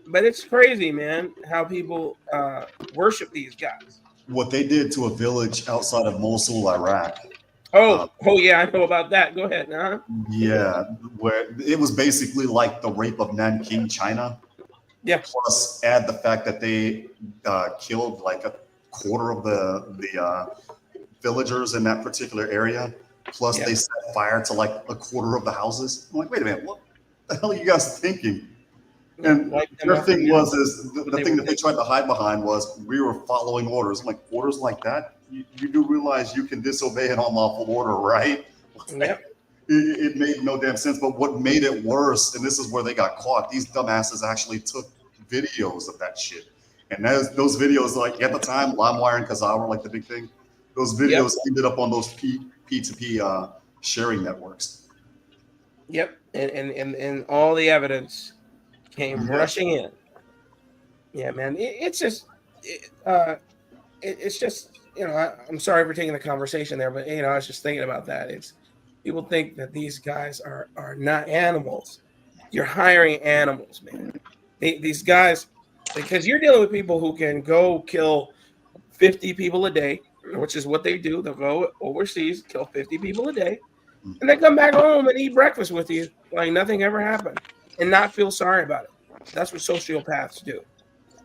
But it's crazy, man, how people worship these guys. What they did to a village outside of Mosul, Iraq. Oh yeah, I know about that. Go ahead. Yeah, where it was basically like the rape of Nanking, China. Yeah. Plus, add the fact that they killed like a quarter of the villagers in that particular area. Plus, they set fire to like a quarter of the houses. I'm like, wait a minute, what the hell are you guys thinking? And their thing is the thing that they tried to hide behind was we were following orders. I'm like, orders like that? You do realize you can disobey an unlawful order, right? Yep. It made no damn sense. But what made it worse, and this is where they got caught, these dumbasses actually took videos of that shit. And those videos, like at the time, LimeWire and Kazaa were like the big thing. Those videos ended up on those P2P sharing networks. Yep. And all the evidence came rushing in. Yeah, man. It's just, I'm sorry for taking the conversation there, but I was just thinking about that. It's people think that these guys are not animals. You're hiring animals, man. These guys, because you're dealing with people who can go kill 50 people a day, which is what they do. They'll go overseas, kill 50 people a day, and then come back home and eat breakfast with you like nothing ever happened and not feel sorry about it. That's what sociopaths do.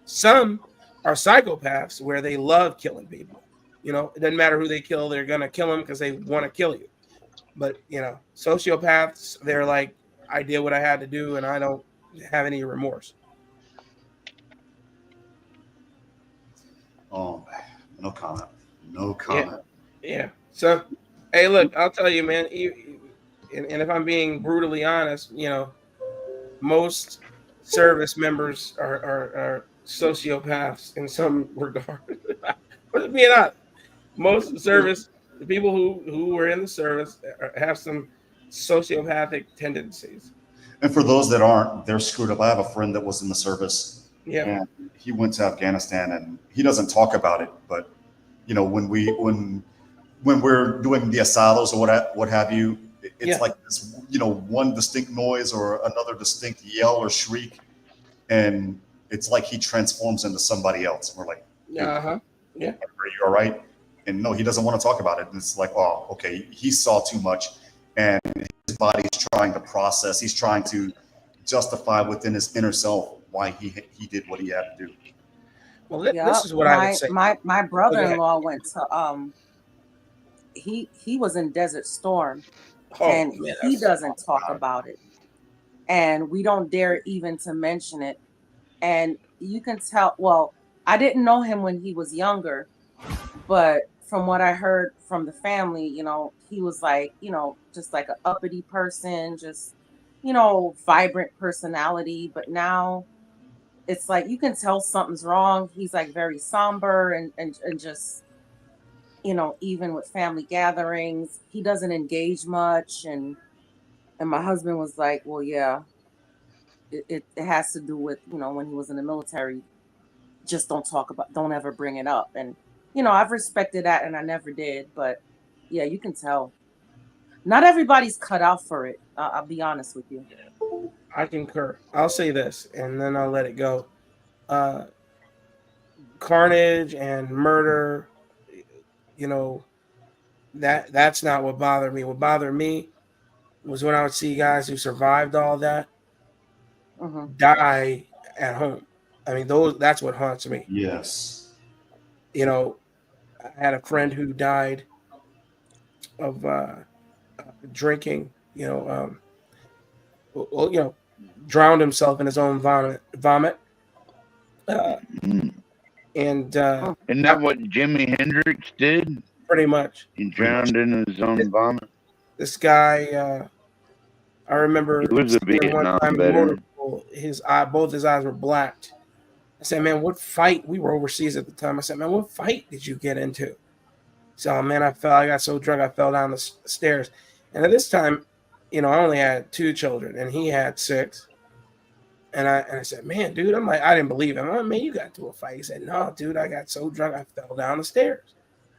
Some are psychopaths where they love killing people. It doesn't matter who they kill, they're going to kill them because they want to kill you. But, sociopaths, they're like, I did what I had to do and I don't have any remorse. Oh, no comment. No comment. Yeah. So, hey, look, I'll tell you, man, and if I'm being brutally honest, most service members are sociopaths in some regard. But being honest, most service, the people who were in the service have some sociopathic tendencies. And for those that aren't, they're screwed up. I have a friend that was in the service. Yeah. And he went to Afghanistan, and he doesn't talk about it. But when we're doing the asados or what have you, it's like this, one distinct noise or another distinct yell or shriek, and it's like he transforms into somebody else. We're like, yeah, are you all right? And no, he doesn't want to talk about it. And it's like, oh, okay, he saw too much, and his body's trying to process. He's trying to justify within his inner self why he did what he had to do. Well, this is what I would say. My brother-in-law went to he was in Desert Storm, and he doesn't talk about it, and we don't dare even to mention it. And you can tell. Well, I didn't know him when he was younger, but from what I heard from the family, he was like, just like an uppity person, just vibrant personality. But now it's like you can tell something's wrong. He's like very somber and just, even with family gatherings, he doesn't engage much. And my husband was like, well, yeah, it has to do with, when he was in the military, just don't ever bring it up. And, I've respected that and I never did. But yeah, you can tell. Not everybody's cut out for it. I'll be honest with you. I concur. I'll say this, and then I'll let it go. Carnage and murder, that's not what bothered me. What bothered me was when I would see guys who survived all that die at home. I mean, that's what haunts me. Yes. I had a friend who died of drinking, drowned himself in his own vomit. And isn't that what Jimi Hendrix did? Pretty much. He drowned in his own vomit. This guy, I remember he was a Vietnam veteran. Both his eyes were blacked I said, man, what fight? We were overseas at the time. I said, man, what fight did you get into? So, man, I got so drunk, I fell down the stairs. And at this time, I only had 2 children, and he had 6. And I said, man, dude, I didn't believe him. I'm like, man, you got into a fight. He said, no, dude, I got so drunk, I fell down the stairs.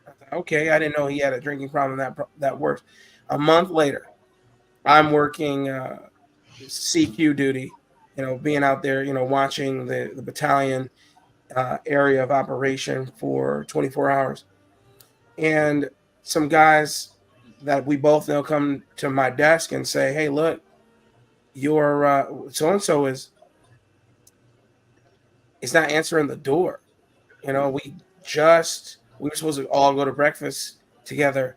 I thought, okay, I didn't know he had a drinking problem that worse. A month later, I'm working CQ duty, being out there, watching the battalion area of operation for 24 hours. And some guys that we both know come to my desk and say, hey, look, your so-and-so is not answering the door. We were supposed to all go to breakfast together,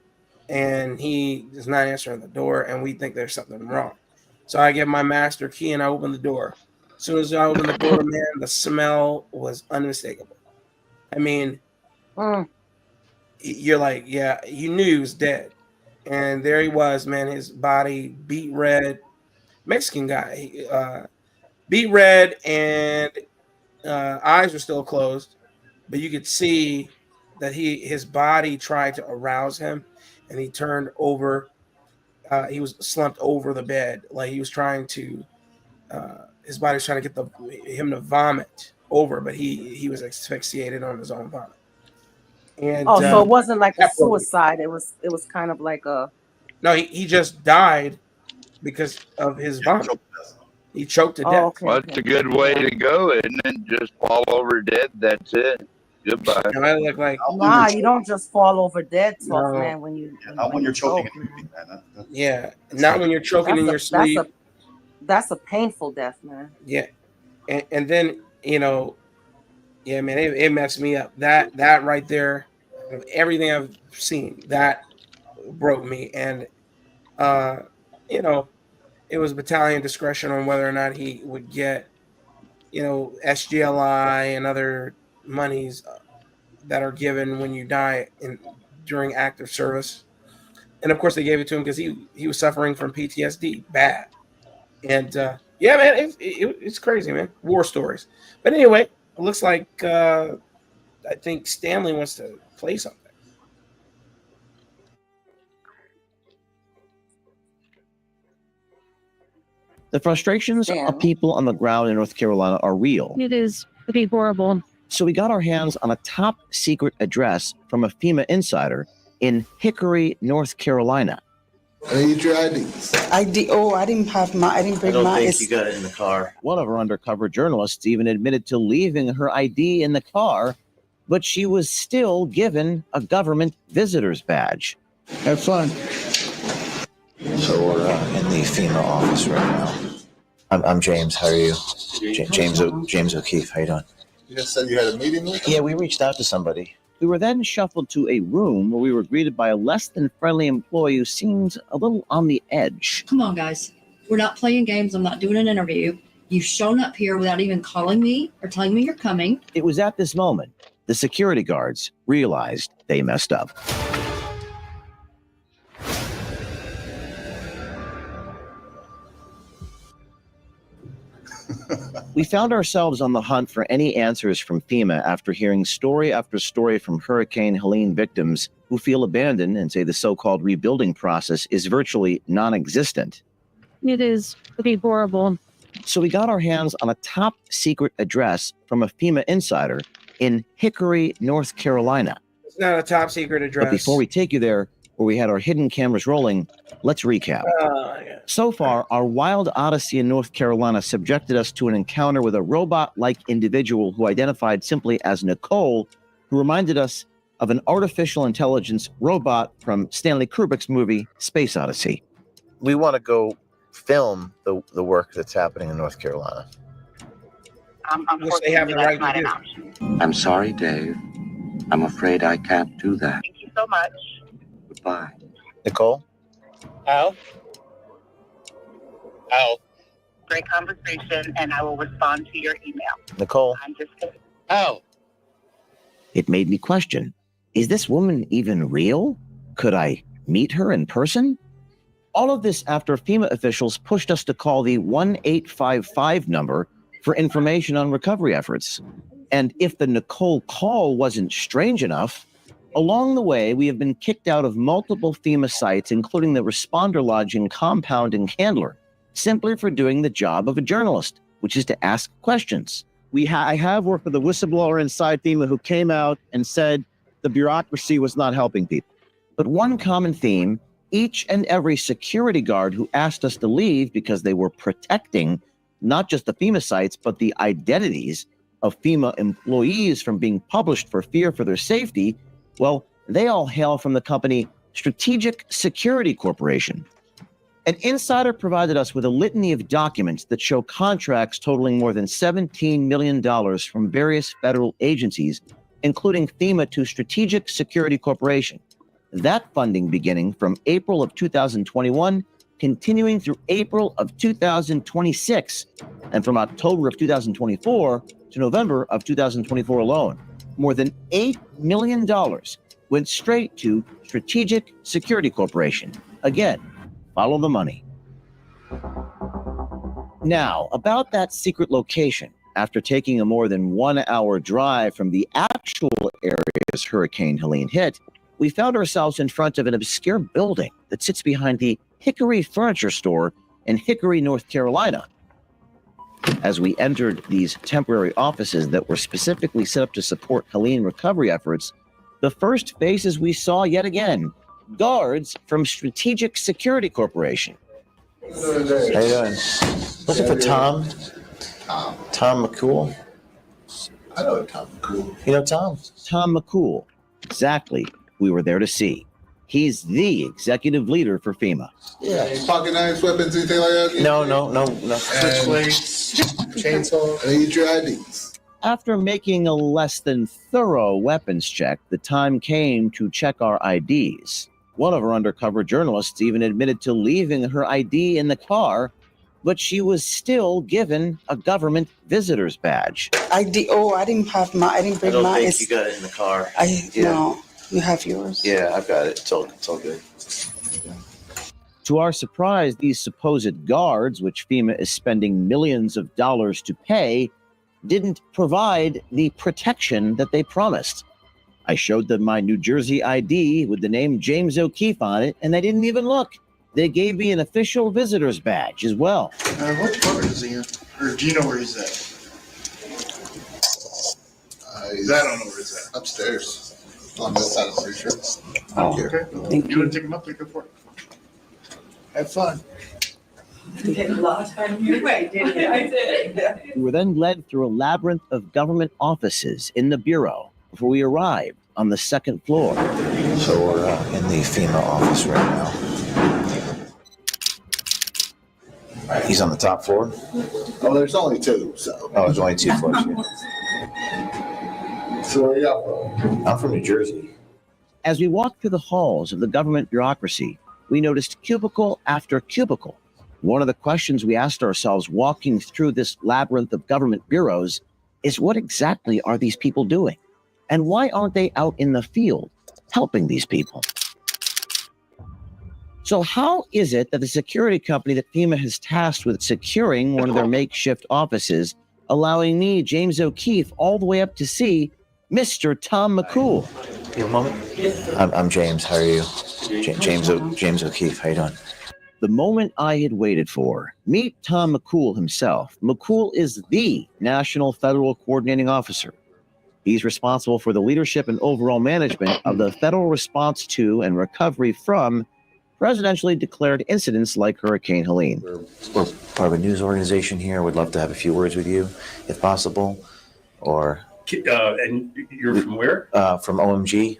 and he is not answering the door, and we think there's something wrong. So I get my master key and I open the door. As soon as I open the door, man, the smell was unmistakable. I mean, you're like, yeah, you knew he was dead. And there he was, man, his body beet red, Mexican guy, beet red, and eyes were still closed, but you could see that his body tried to arouse him, and he turned over. He was slumped over the bed, like he was trying to. His body was trying to get him to vomit over, but he was asphyxiated on his own vomit. And so it wasn't like a suicide. It was kind of like a. No, he just died because of his vomit. He choked to death. Okay, well, it's a good way to go, isn't it? Just fall over dead. That's it. Goodbye. I look like you don't just fall over dead, tough man. When you're choking, man. Not when you're choking in your sleep. That's a painful death, man. Yeah, and then yeah, man, it messed me up. That right there, everything I've seen, that broke me, and it was battalion discretion on whether or not he would get, SGLI and other monies that are given when you die during active service. And of course, they gave it to him because he was suffering from PTSD bad. And yeah, man, it's crazy, man. War stories. But anyway, it looks like I think Stanley wants to play something. The frustrations of people on the ground in North Carolina are real. It is pretty horrible. So we got our hands on a top secret address from a FEMA insider in Hickory, North Carolina. I need your IDs. ID? Oh, I didn't bring mine. I don't think you got it in the car. One of our undercover journalists even admitted to leaving her ID in the car, but she was still given a government visitor's badge. Have fun. So we're in the FEMA office right now. I'm James. How are you? James O'Keefe. How you doing? You just said you had a meeting with them? Yeah, we reached out to somebody. We were then shuffled to a room where we were greeted by a less than friendly employee who seemed a little on the edge. Come on, guys. We're not playing games. I'm not doing an interview. You've shown up here without even calling me or telling me you're coming. It was at this moment the security guards realized they messed up. We found ourselves on the hunt for any answers from FEMA after hearing story after story from Hurricane Helene victims who feel abandoned and say the so-called rebuilding process is virtually non-existent. It is pretty horrible. So we got our hands on a top secret address from a FEMA insider in Hickory, North Carolina. It's not a top secret address. But before we take you there, where we had our hidden cameras rolling, let's recap. So far, our wild odyssey in North Carolina subjected us to an encounter with a robot-like individual who identified simply as Nicole, who reminded us of an artificial intelligence robot from Stanley Kubrick's movie Space Odyssey. We want to go film the work that's happening in North Carolina. They have the right to do. I'm sorry, Dave. I'm afraid I can't do that. Thank you so much. Goodbye. Nicole? Al? Great conversation, and I will respond to your email. Nicole? I'm just kidding. It made me question, is this woman even real? Could I meet her in person? All of this after FEMA officials pushed us to call the 1855 number for information on recovery efforts. And if the Nicole call wasn't strange enough, along the way, we have been kicked out of multiple FEMA sites, including the Responder Lodging compound in Candler, simply for doing the job of a journalist, which is to ask questions. I have worked with a whistleblower inside FEMA who came out and said the bureaucracy was not helping people. But one common theme, each and every security guard who asked us to leave because they were protecting not just the FEMA sites, but the identities of FEMA employees from being published for fear for their safety, well, they all hail from the company Strategic Security Corporation. An insider provided us with a litany of documents that show contracts totaling more than $17 million from various federal agencies, including FEMA to Strategic Security Corporation. That funding beginning from April of 2021, continuing through April of 2026, and from October of 2024 to November of 2024 alone. More than $8 million went straight to Strategic Security Corporation. Again, follow the money. Now, about that secret location. After taking a more than 1 hour drive from the actual areas Hurricane Helene hit, we found ourselves in front of an obscure building that sits behind the Hickory Furniture Store in Hickory, North Carolina. As we entered these temporary offices that were specifically set up to support Helene recovery efforts, the first faces we saw yet again, guards from Strategic Security Corporation. How you doing? Looking for Tom? Tom McCool? I know Tom McCool. You know Tom? Tom McCool. Exactly. We were there to see. He's the executive leader for FEMA. Yeah. Pocket knives, weapons, anything like that? No. Switchblades, chainsaw. I need your IDs. After making a less than thorough weapons check, the time came to check our IDs. One of our undercover journalists even admitted to leaving her ID in the car, but she was still given a government visitor's badge. ID? Oh, I didn't bring mine. I don't think you got it in the car. No, you have yours. Yeah, I've got it. It's all good. To our surprise, these supposed guards, which FEMA is spending millions of dollars to pay, didn't provide the protection that they promised. I showed them my New Jersey ID with the name James O'Keefe on it, and they didn't even look. They gave me an official visitor's badge as well. What department is he in? Or do you know where he's at? I don't know where he's at. Upstairs. On this side, I'm pretty sure. Okay. You want to take him up? Go for it. Have fun. You had a lot of time your way, didn't you? I did. We were then led through a labyrinth of government offices in the Bureau before we arrived on the second floor. So we're in the FEMA office right now. He's on the top floor? Oh, there's only two, so. Oh, there's only 2 floors here. So where are you from? I'm from New Jersey. As we walked through the halls of the government bureaucracy, we noticed cubicle after cubicle. One of the questions we asked ourselves walking through this labyrinth of government bureaus is, what exactly are these people doing? And why aren't they out in the field helping these people? So how is it that the security company that FEMA has tasked with securing one of their makeshift offices, allowing me, James O'Keefe, all the way up to see Mr. Tom McCool? You have a moment? I'm James. How are you? James O'Keefe. How you doing? The moment I had waited for. Meet Tom McCool himself. McCool is the National Federal Coordinating Officer. He's responsible for the leadership and overall management of the federal response to and recovery from presidentially declared incidents like Hurricane Helene. We're part of a news organization here. We'd love to have a few words with you, if possible. Or and you're from where? From OMG,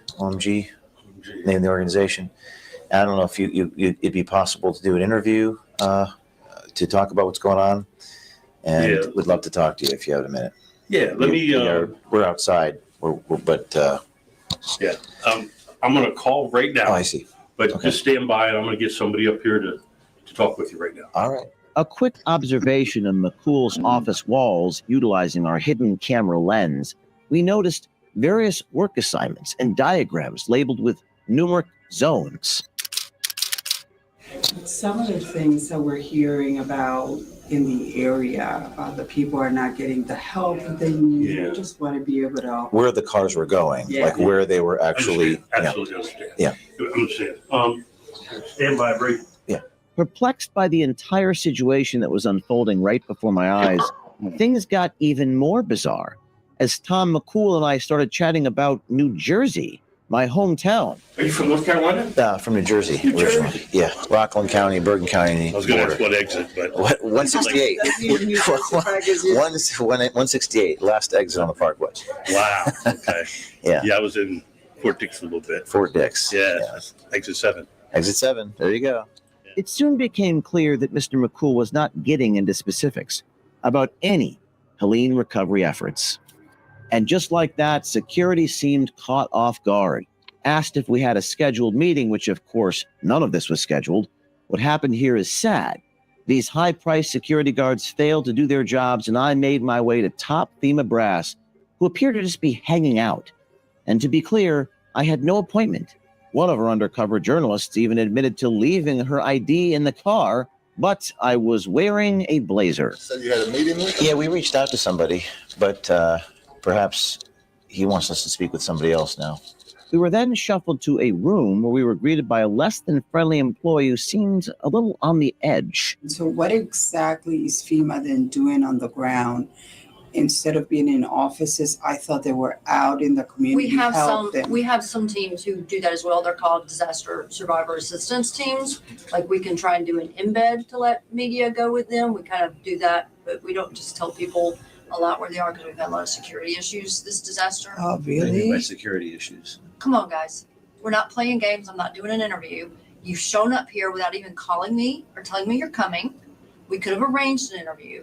name of the organization. I don't know if it'd be possible to do an interview to talk about what's going on, and we'd love to talk to you if you have a minute. Yeah, we're outside. Yeah, I'm going to call right now. Oh, I see. But just stand by, and I'm going to get somebody up here to talk with you right now. All right. A quick observation of McCool's office walls, utilizing our hidden camera lens, we noticed various work assignments and diagrams labeled with numeric zones. Some of the things that we're hearing about in the area, the people are not getting the help that they need. Yeah. They just want to be able to. Where the cars were going, Yeah. like where they were actually. Absolutely understand. Yeah. Understand. Stand by, break. Yeah. Perplexed by the entire situation that was unfolding right before my eyes, things got even more bizarre as Tom McCool and I started chatting about New Jersey, my hometown. Are you from North Carolina? From New Jersey. New Jersey. Originally. Yeah. Rockland County, Bergen County. I was going to ask what exit, but. What, 168. 168, last exit on the Parkway. Wow. Okay. Yeah. Yeah, I was in Fort Dix a little bit. Fort Dix. Yeah. Exit 7. Exit 7. There you go. It soon became clear that Mr. McCool was not getting into specifics about any Helene recovery efforts. And just like that, security seemed caught off guard, asked if we had a scheduled meeting, which of course, none of this was scheduled. What happened here is sad. These high-priced security guards failed to do their jobs, and I made my way to top FEMA brass, who appeared to just be hanging out. And to be clear, I had no appointment. One of our undercover journalists even admitted to leaving her ID in the car, but I was wearing a blazer. So you had a meeting with him? Yeah, we reached out to somebody, but perhaps he wants us to speak with somebody else now. We were then shuffled to a room where we were greeted by a less than friendly employee who seemed a little on the edge. So what exactly is FEMA then doing on the ground? Instead of being in offices, I thought they were out in the community. We have some teams who do that as well. They're called disaster survivor assistance teams. Like we can try and do an embed to let media go with them. We kind of do that, but we don't just tell people a lot where they are because we've had a lot of security issues this disaster. Oh, really? By security issues. Come on, guys. We're not playing games. I'm not doing an interview. You've shown up here without even calling me or telling me you're coming. We could have arranged an interview.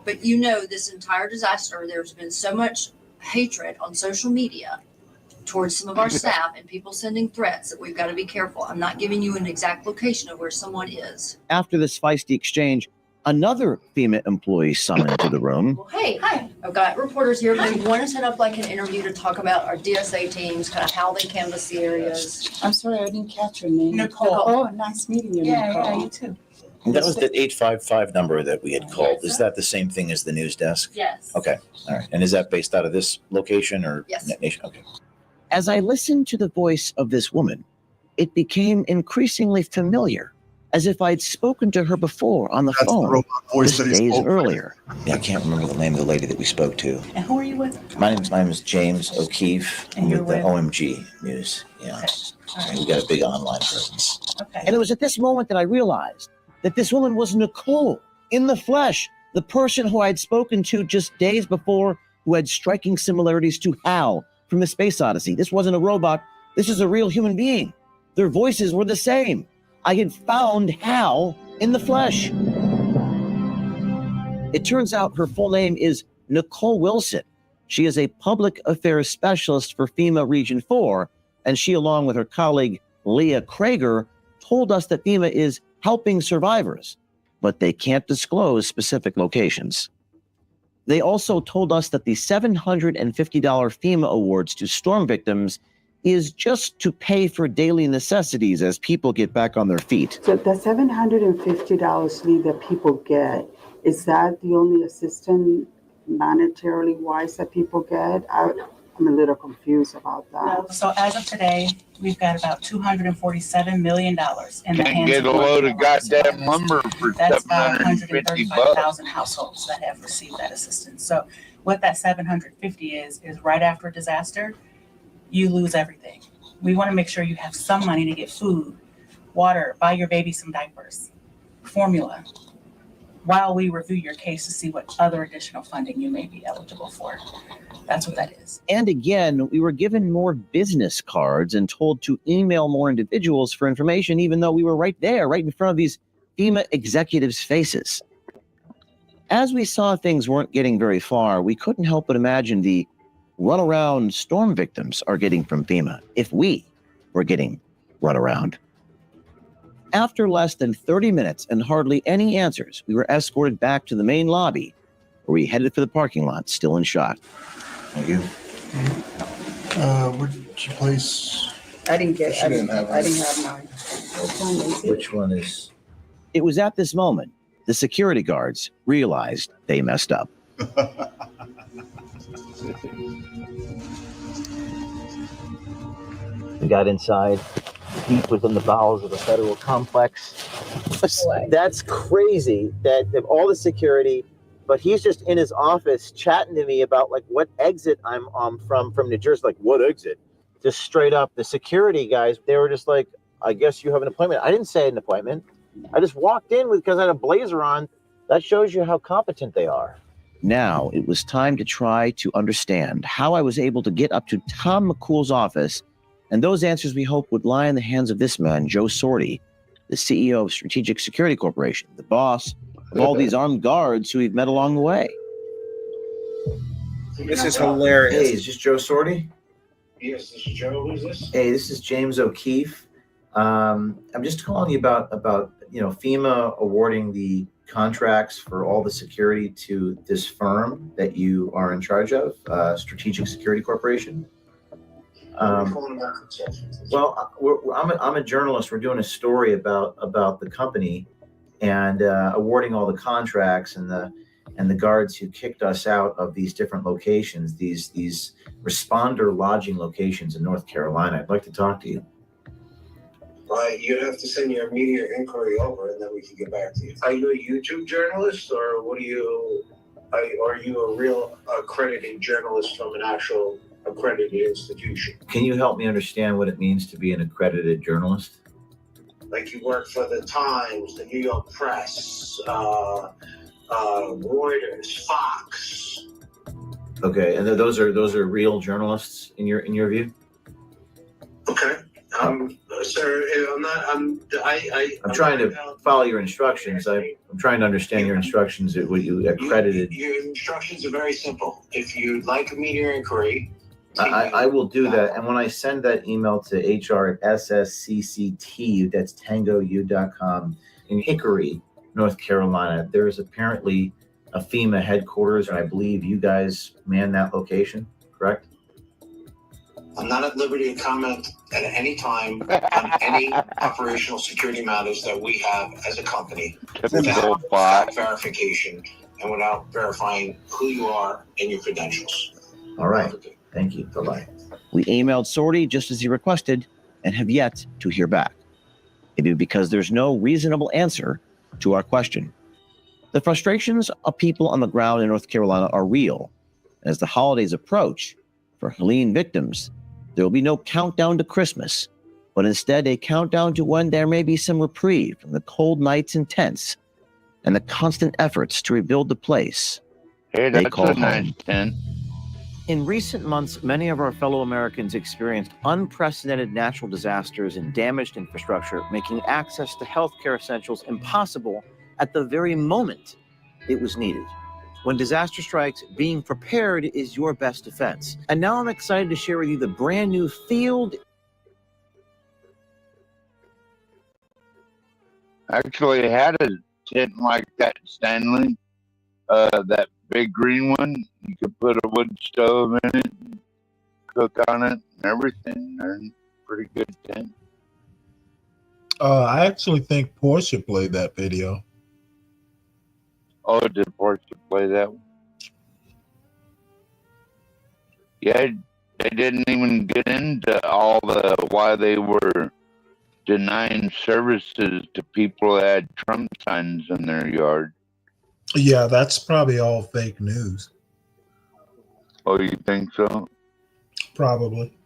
But you know, this entire disaster, there's been so much hatred on social media towards some of our staff and people sending threats that we've got to be careful. I'm not giving you an exact location of where someone is. After this feisty exchange, another FEMA employee summoned into the room. Well, hey, hi. I've got reporters here. We want to set up like an interview to talk about our DSA teams, kind of how they canvass the areas. I'm sorry, I didn't catch your name. Nicole. Oh, nice meeting you, Nicole. Yeah, you too. And that was the 855 number that we had called. Is that the same thing as the news desk? Yes. Okay. All right. And is that based out of this location or Yes. Nation? Okay. As I listened to the voice of this woman, it became increasingly familiar, as if I'd spoken to her before on the phone the robot voice just that he days spoke earlier. Yeah, I can't remember the name of the lady that we spoke to. And who are you with? My name is James O'Keefe. And I'm you're with the with? OMG News. Yeah. Okay. All And right. we got a big online presence. Okay. And it was at this moment that I realized that this woman was Nicole in the flesh, the person who I'd spoken to just days before, who had striking similarities to Hal from the Space Odyssey. This wasn't a robot. This is a real human being. Their voices were the same. I had found Hal in the flesh. It turns out her full name is Nicole Wilson. She is a public affairs specialist for FEMA Region 4, and she, along with her colleague Leah Krager, told us that FEMA is helping survivors, but they can't disclose specific locations. They also told us that the $750 FEMA awards to storm victims is just to pay for daily necessities as people get back on their feet. So the $750 fee that people get, is that the only assistance monetarily wise that people get? I'm a little confused about that. So as of today, we've got about $247 million in the Can't hands get a of load of working goddamn families. lumber for That's about $750. 135,000 households that have received that assistance. So what that 750 is right after a disaster, you lose everything. We want to make sure you have some money to get food, water, buy your baby some diapers, formula, while we review your case to see what other additional funding you may be eligible for. That's what that is. And again, we were given more business cards and told to email more individuals for information, even though we were right there, right in front of these FEMA executives' faces. As we saw things weren't getting very far, we couldn't help but imagine the runaround storm victims are getting from FEMA if we were getting run around. After less than 30 minutes and hardly any answers, we were escorted back to the main lobby, where we headed for the parking lot, still in shock. Thank you. Where'd you place? I didn't get She didn't have I didn't have mine. Which one is? It was at this moment the security guards realized they messed up. We got inside, deep within the bowels of a federal complex. That's crazy that all the security, but he's just in his office chatting to me about like what exit I'm from New Jersey. Like, what exit? Just straight up, the security guys, they were just like, I guess you have an appointment. I didn't say an appointment. I just walked in because I had a blazer on. That shows you how competent they are. Now it was time to try to understand how I was able to get up to Tom McCool's office, and those answers we hoped would lie in the hands of this man, Joe Sorty, the CEO of Strategic Security Corporation, the boss of all these armed guards who we've met along the way. This is hilarious. Hey, is this Joe Sorty? Yes, this is Joe. Who's this? Hey, this is James O'Keefe. I'm just calling you about FEMA awarding the contracts for all the security to this firm that you are in charge of, Strategic Security Corporation. Well, I'm a journalist. We're doing a story about the company and awarding all the contracts and the guards who kicked us out of these different locations, these responder lodging locations in North Carolina. I'd like to talk to you. You'd have to send your immediate inquiry over, and then we can get back to you. Are you a YouTube journalist, or what are you? Are you a real accredited journalist from an actual accredited institution? Can you help me understand what it means to be an accredited journalist? Like you work for the Times, the New York Press, Reuters, Fox. Okay, and those are real journalists in your view? Okay. Sir, I'm trying to follow your instructions. I'm trying to understand your instructions. What you accredited? Your instructions are very simple. If you'd like a media inquiry, I will do that. And when I send that email to HR@SSCCT, that's TangoU.com in Hickory, North Carolina, there is apparently a FEMA headquarters, and I believe you guys man that location, correct? I'm not at liberty to comment at any time on any operational security matters that we have as a company without fact verification and without verifying who you are and your credentials. All right. Thank you. Bye-bye. We emailed Sorty just as he requested and have yet to hear back. Maybe because there's no reasonable answer to our question. The frustrations of people on the ground in North Carolina are real. As the holidays approach, for Helene victims, there will be no countdown to Christmas, but instead a countdown to when there may be some reprieve from the cold nights and tents and the constant efforts to rebuild the place they call home. In recent months, many of our fellow Americans experienced unprecedented natural disasters and damaged infrastructure, making access to healthcare essentials impossible at the very moment it was needed. When disaster strikes, being prepared is your best defense. And now I'm excited to share with you the brand new field. Actually, I had a tent like that, Stanley. That big green one. You could put a wood stove in it, cook on it, and everything. They're pretty good tent. I actually think Portia played that video. Oh, did Portia play that one? Yeah, they didn't even get into all the why they were denying services to people that had Trump signs in their yard. Yeah, that's probably all fake news. Oh, you think so? Probably.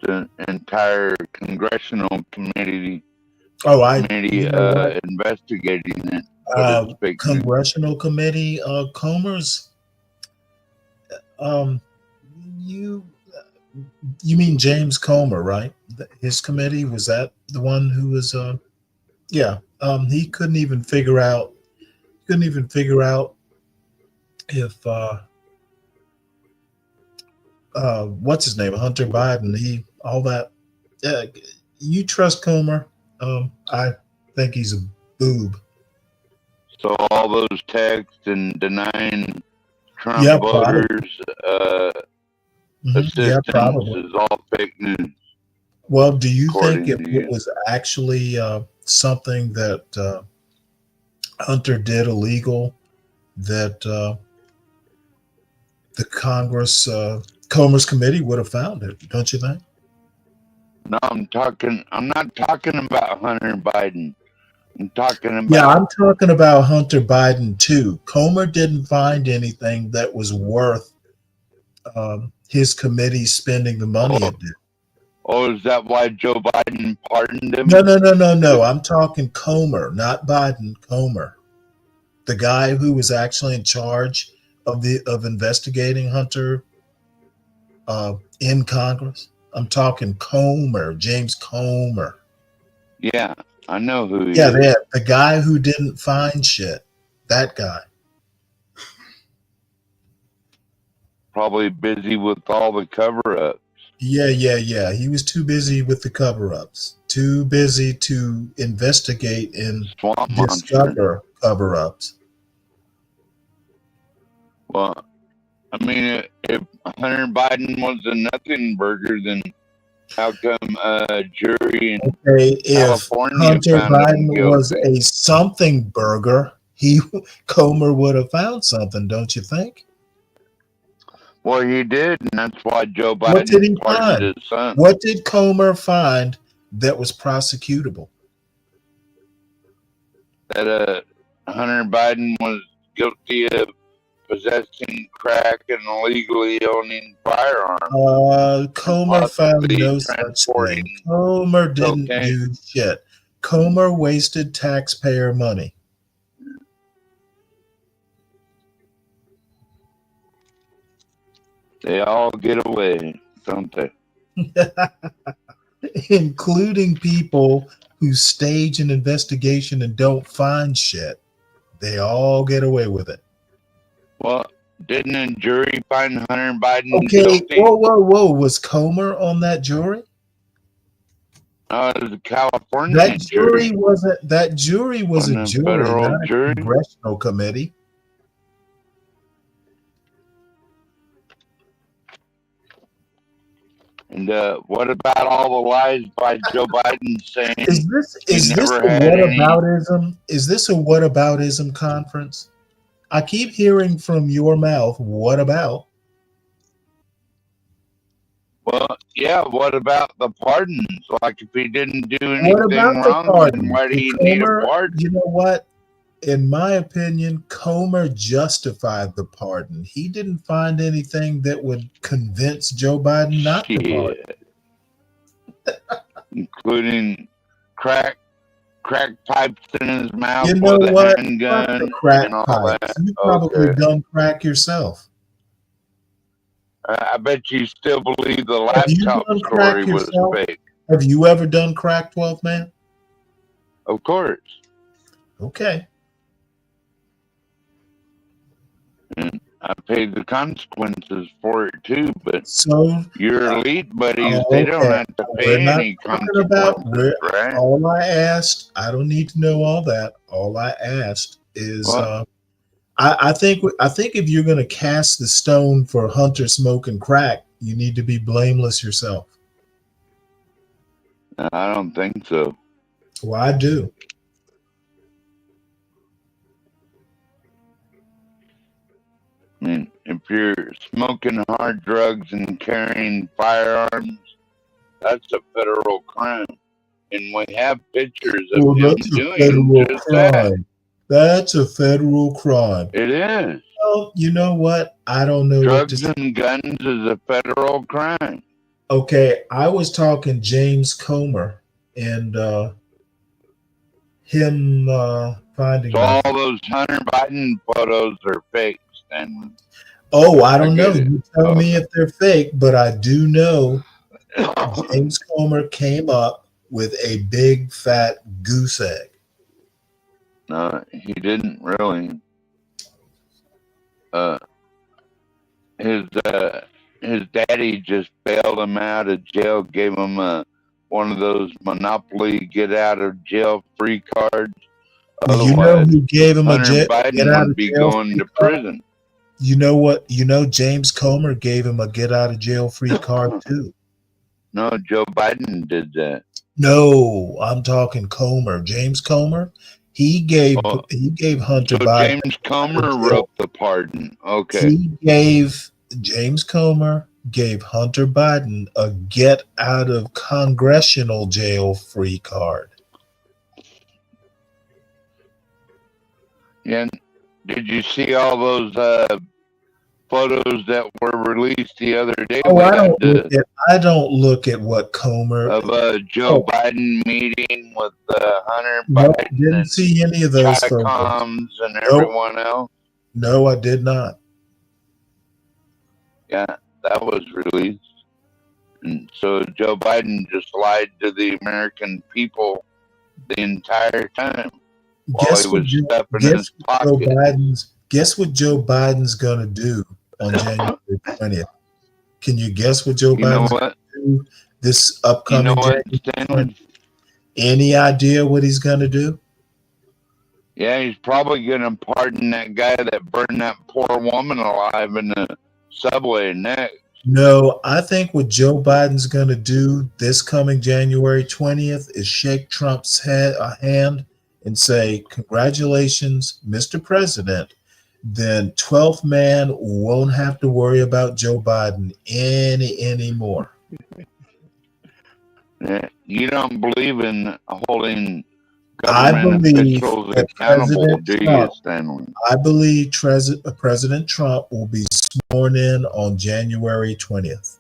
The entire congressional committee. Investigating it. Congressional committee, Comer's. You mean James Comer, right? His committee, was that the one who was? Yeah. He couldn't even figure out. If what's his name, Hunter Biden. All that. You trust Comer? I think he's a boob. So all those texts and denying Trump voters assistance is all fake news. Well, do you think according if to it you. was actually something that Hunter did illegal, that the Commerce Committee would have found it? Don't you think? No, I'm not talking about Hunter Biden. I'm talking Yeah, about I'm talking about Hunter Biden too. Comer didn't find anything that was worth his committee spending the money it did. Oh, is that why Joe Biden pardoned him? No. I'm talking Comer, not Biden. Comer, the guy who was actually in charge of investigating Hunter in Congress. I'm talking Comer, James Comer. Yeah, I know who he Yeah, is. the guy who didn't find shit. That guy. Probably busy with all the cover-ups. Yeah. He was too busy with the cover-ups. Too busy to investigate and Swamp discover cover-ups. Well, I mean, if Hunter Biden was a nothing burger, then how come a jury in If California Hunter found him Biden was guilty? a something burger, Comer would have found something, don't you think? Well, he did, and that's why Joe What did he Biden pardoned find? his son. What did Comer find that was prosecutable? That Hunter Biden was guilty of possessing crack and illegally owning firearms. Comer found Possibly no such thing. transporting Comer didn't cocaine. do shit. Comer wasted taxpayer money. They all get away, don't they? Including people who stage an investigation and don't find shit. They all get away with it. Well, didn't a jury find Hunter Biden Okay, guilty? whoa. Was Comer on that jury? It was a California That jury jury. was a Wasn't a jury, federal not a jury. congressional committee. And what about all the lies by Joe Biden saying Is this he never a had any? whataboutism? Is this a whataboutism conference? I keep hearing from your mouth, what about? Well, yeah, what about the pardons? Like, if he didn't do What anything about the wrong, then pardon? why do Did you need a Comer, pardon? you know what? In my opinion, Comer justified the pardon. He didn't find anything that would convince Joe Biden not to pardon. Including crack pipes in his mouth You know with a what? handgun Fuck the crack and all pipes. that. You probably Okay. done crack yourself. I bet you still believe the Have you laptop done story crack was yourself? fake. Have you ever done crack, 12 man? Of course. Okay. And I paid the consequences for it too, but So your elite buddies, they don't have to We're pay not any talking about consequences, right? all I asked. I don't need to know all that. All I asked is What? I think if you're going to cast the stone for Hunter smoking crack, you need to be blameless yourself. I don't think so. Well, I do. I mean, if you're smoking hard drugs and carrying firearms, that's a federal crime. And we have pictures of him That's a doing federal just that. crime. That's a federal crime. It is. Well, you know what? I don't know what to Drugs say. and guns is a federal crime. Okay, I was talking James Comer and him finding. So all those Hunter Biden photos are fake, Stanley. Oh, I don't know. get it. You tell me if they're fake, but I do know James Comer came up with a big fat goose egg. No, he didn't really. His daddy just bailed him out of jail, gave him one of those Monopoly get out of jail free cards. Well, you know who gave him Hunter a Biden get out would of be jail going free to card? prison. You know what? You know James Comer gave him a get out of jail free card too. No, Joe Biden did that. No, I'm talking Comer, James Comer. He gave Hunter So Biden. James Comer wrote the pardon. Okay. James Comer gave Hunter Biden a get out of congressional jail free card. Yeah. Did you see all those photos that were released the other day? Oh, I don't look at what Comer of Joe Biden meeting with Hunter no, Biden didn't and see any of those catacombs and Nope. everyone else. No, I did not. Yeah, that was released. And so Joe Biden just lied to the American people the entire time while he was stuffing in his pocket. Guess what Joe Biden's going to do on January 20th? Can you guess what Joe Biden's going to do this upcoming January 20th? Any idea what he's going to do? Yeah, he's probably going to pardon that guy that burned that poor woman alive in the subway next. No, I think what Joe Biden's going to do this coming January 20th is shake Trump's hand and say, congratulations, Mr. President. Then 12th man won't have to worry about Joe Biden anymore. You don't believe in holding government officials accountable, do you, Stanley? I believe President Trump will be sworn in on January 20th.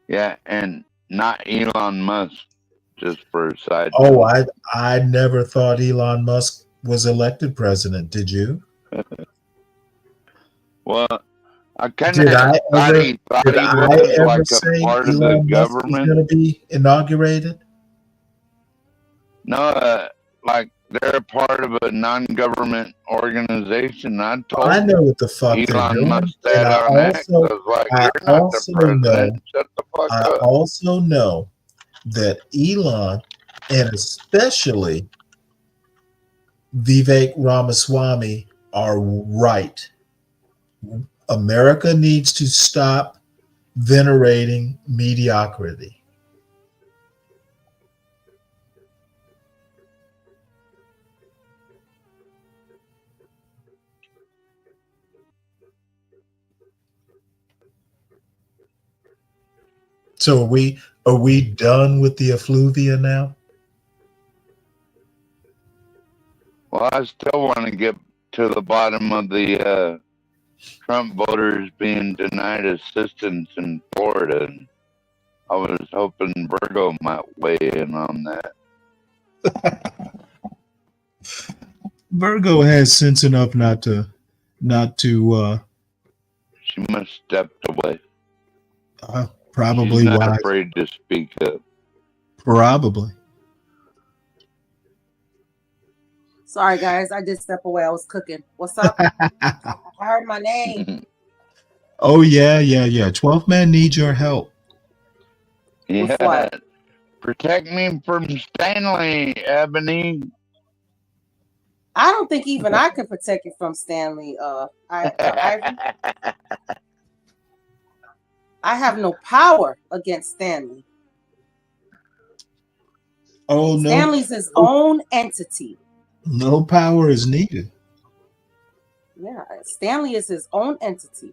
Yeah, and not Elon Musk, just for a side. Oh, I never thought Elon Musk was elected president. Did you? Well, I kind of thought he was like a part of the government. Going to be inaugurated? No, like they're a part of a non-government organization. I know what the fuck they're doing. Musk that on X. I was like, you're not the president. Shut the fuck up. I also know that Elon and especially Vivek Ramaswamy are right. America needs to stop venerating mediocrity. So are we done with the effluvia now? Well, I still want to get to the bottom of the Trump voters being denied assistance in Florida. I was hoping Virgo might weigh in on that. Virgo has sense enough not to she must have stepped away. Probably. She's not afraid to speak up. Probably. Sorry, guys. I did step away. I was cooking. What's up? I heard my name. Oh, yeah. 12th man needs your help. Yeah. Protect me from Stanley, Ebony. I don't think even I can protect you from Stanley. I have no power against Stanley. Oh, no. Stanley's his own entity. No power is needed. Yeah, Stanley is his own entity.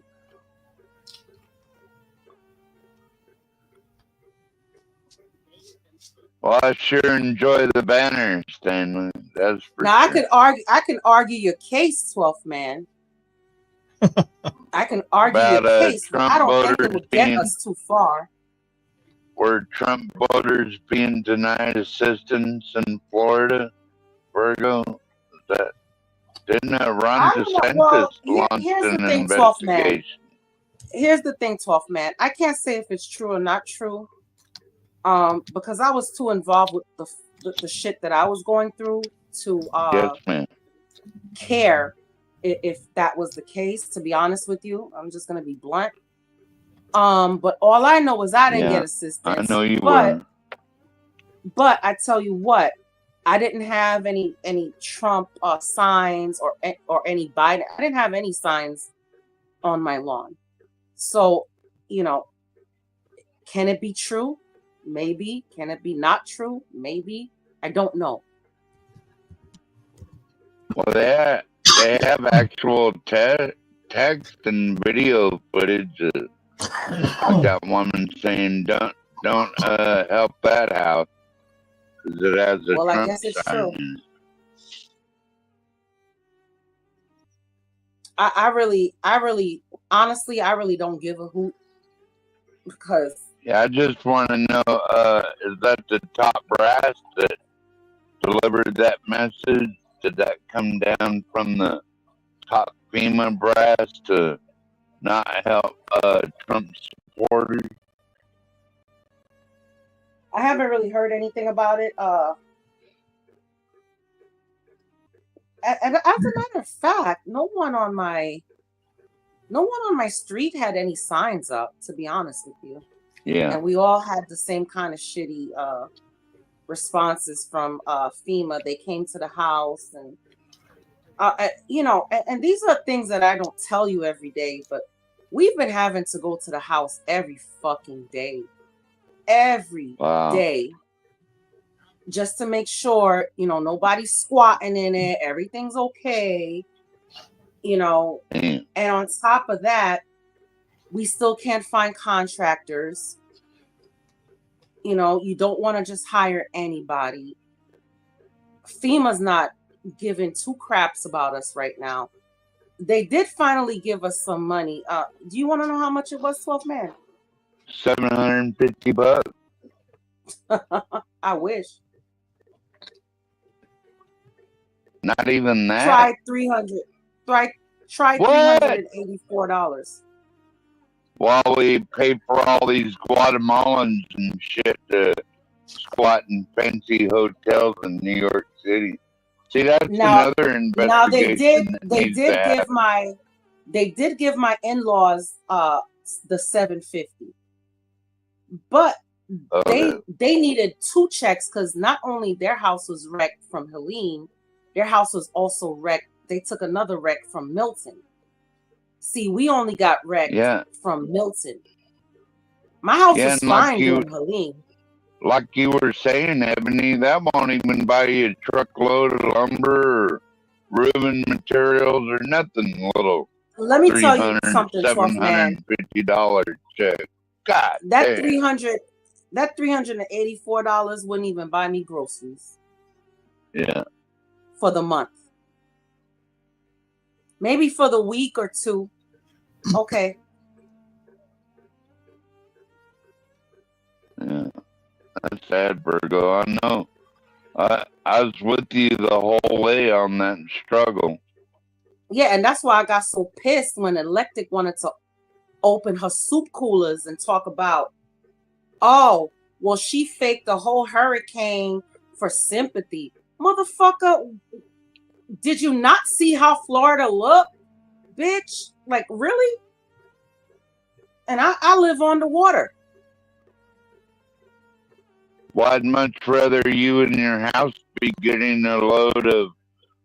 Well, I sure enjoy the banner, Stanley. That's for now sure. I can argue your case, 12th man. I can argue your case, but I don't think it would get us too far. Were Trump voters being denied assistance in Florida, Virgo? Didn't Ron DeSantis launch an investigation? Here's the thing, 12th man. I can't say if it's true or not true, because I was too involved with the shit that I was going through to care if that was the case. To be honest with you, I'm just gonna be blunt. But all I know is I didn't get assistance. I know you were. But I tell you what, I didn't have any Trump signs or any Biden. I didn't have any signs on my lawn. So can it be true? Maybe. Can it be not true? Maybe. I don't know. Well, they have actual text and video footage of like that woman saying, "Don't help that house because it has a Well, I Trump guess it's sign true. in it." I really, honestly, I really don't give a hoot because. Yeah, I just want to know, is that the top brass that delivered that message? Did that come down from the top FEMA brass to not help Trump supporters? I haven't really heard anything about it. And as a matter of fact, no one on my street had any signs up, to be honest with you. Yeah. And we all had the same kind of shitty responses from FEMA. They came to the house and and these are things that I don't tell you every day, but we've been having to go to the house every fucking day. Every day. Just to make sure, nobody's squatting in it, everything's okay, and on top of that, we still can't find contractors. You don't want to just hire anybody. FEMA's not giving two craps about us right now. They did finally give us some money. Do you want to know how much it was, 12 man? $750. I wish. Not even that. Try $300. Try $384. While we pay for all these Guatemalans and shit to squat in fancy hotels in New York City. See, that's another investigation. Now they did give my in-laws the $750. But they needed two checks because not only their house was wrecked from Helene, their house was also wrecked. They took another wreck from Milton. See, we only got wrecked from Milton. My house was fine during Helene. Like you were saying, Ebony, that won't even buy you a truckload of lumber or roofing materials or nothing. Little. Let me tell you something, $750 check. God that damn. $384 wouldn't even buy me groceries. Yeah. For the month. Maybe for the week or two. Okay. Yeah. That's sad, Virgo. I know. I was with you the whole way on that struggle. Yeah, and that's why I got so pissed when Electric wanted to open her soup coolers and talk about, oh, well, she faked the whole hurricane for sympathy. Motherfucker, did you not see how Florida looked? Bitch, like, really? And I live on the water. Well, I'd much rather you and your house be getting a load of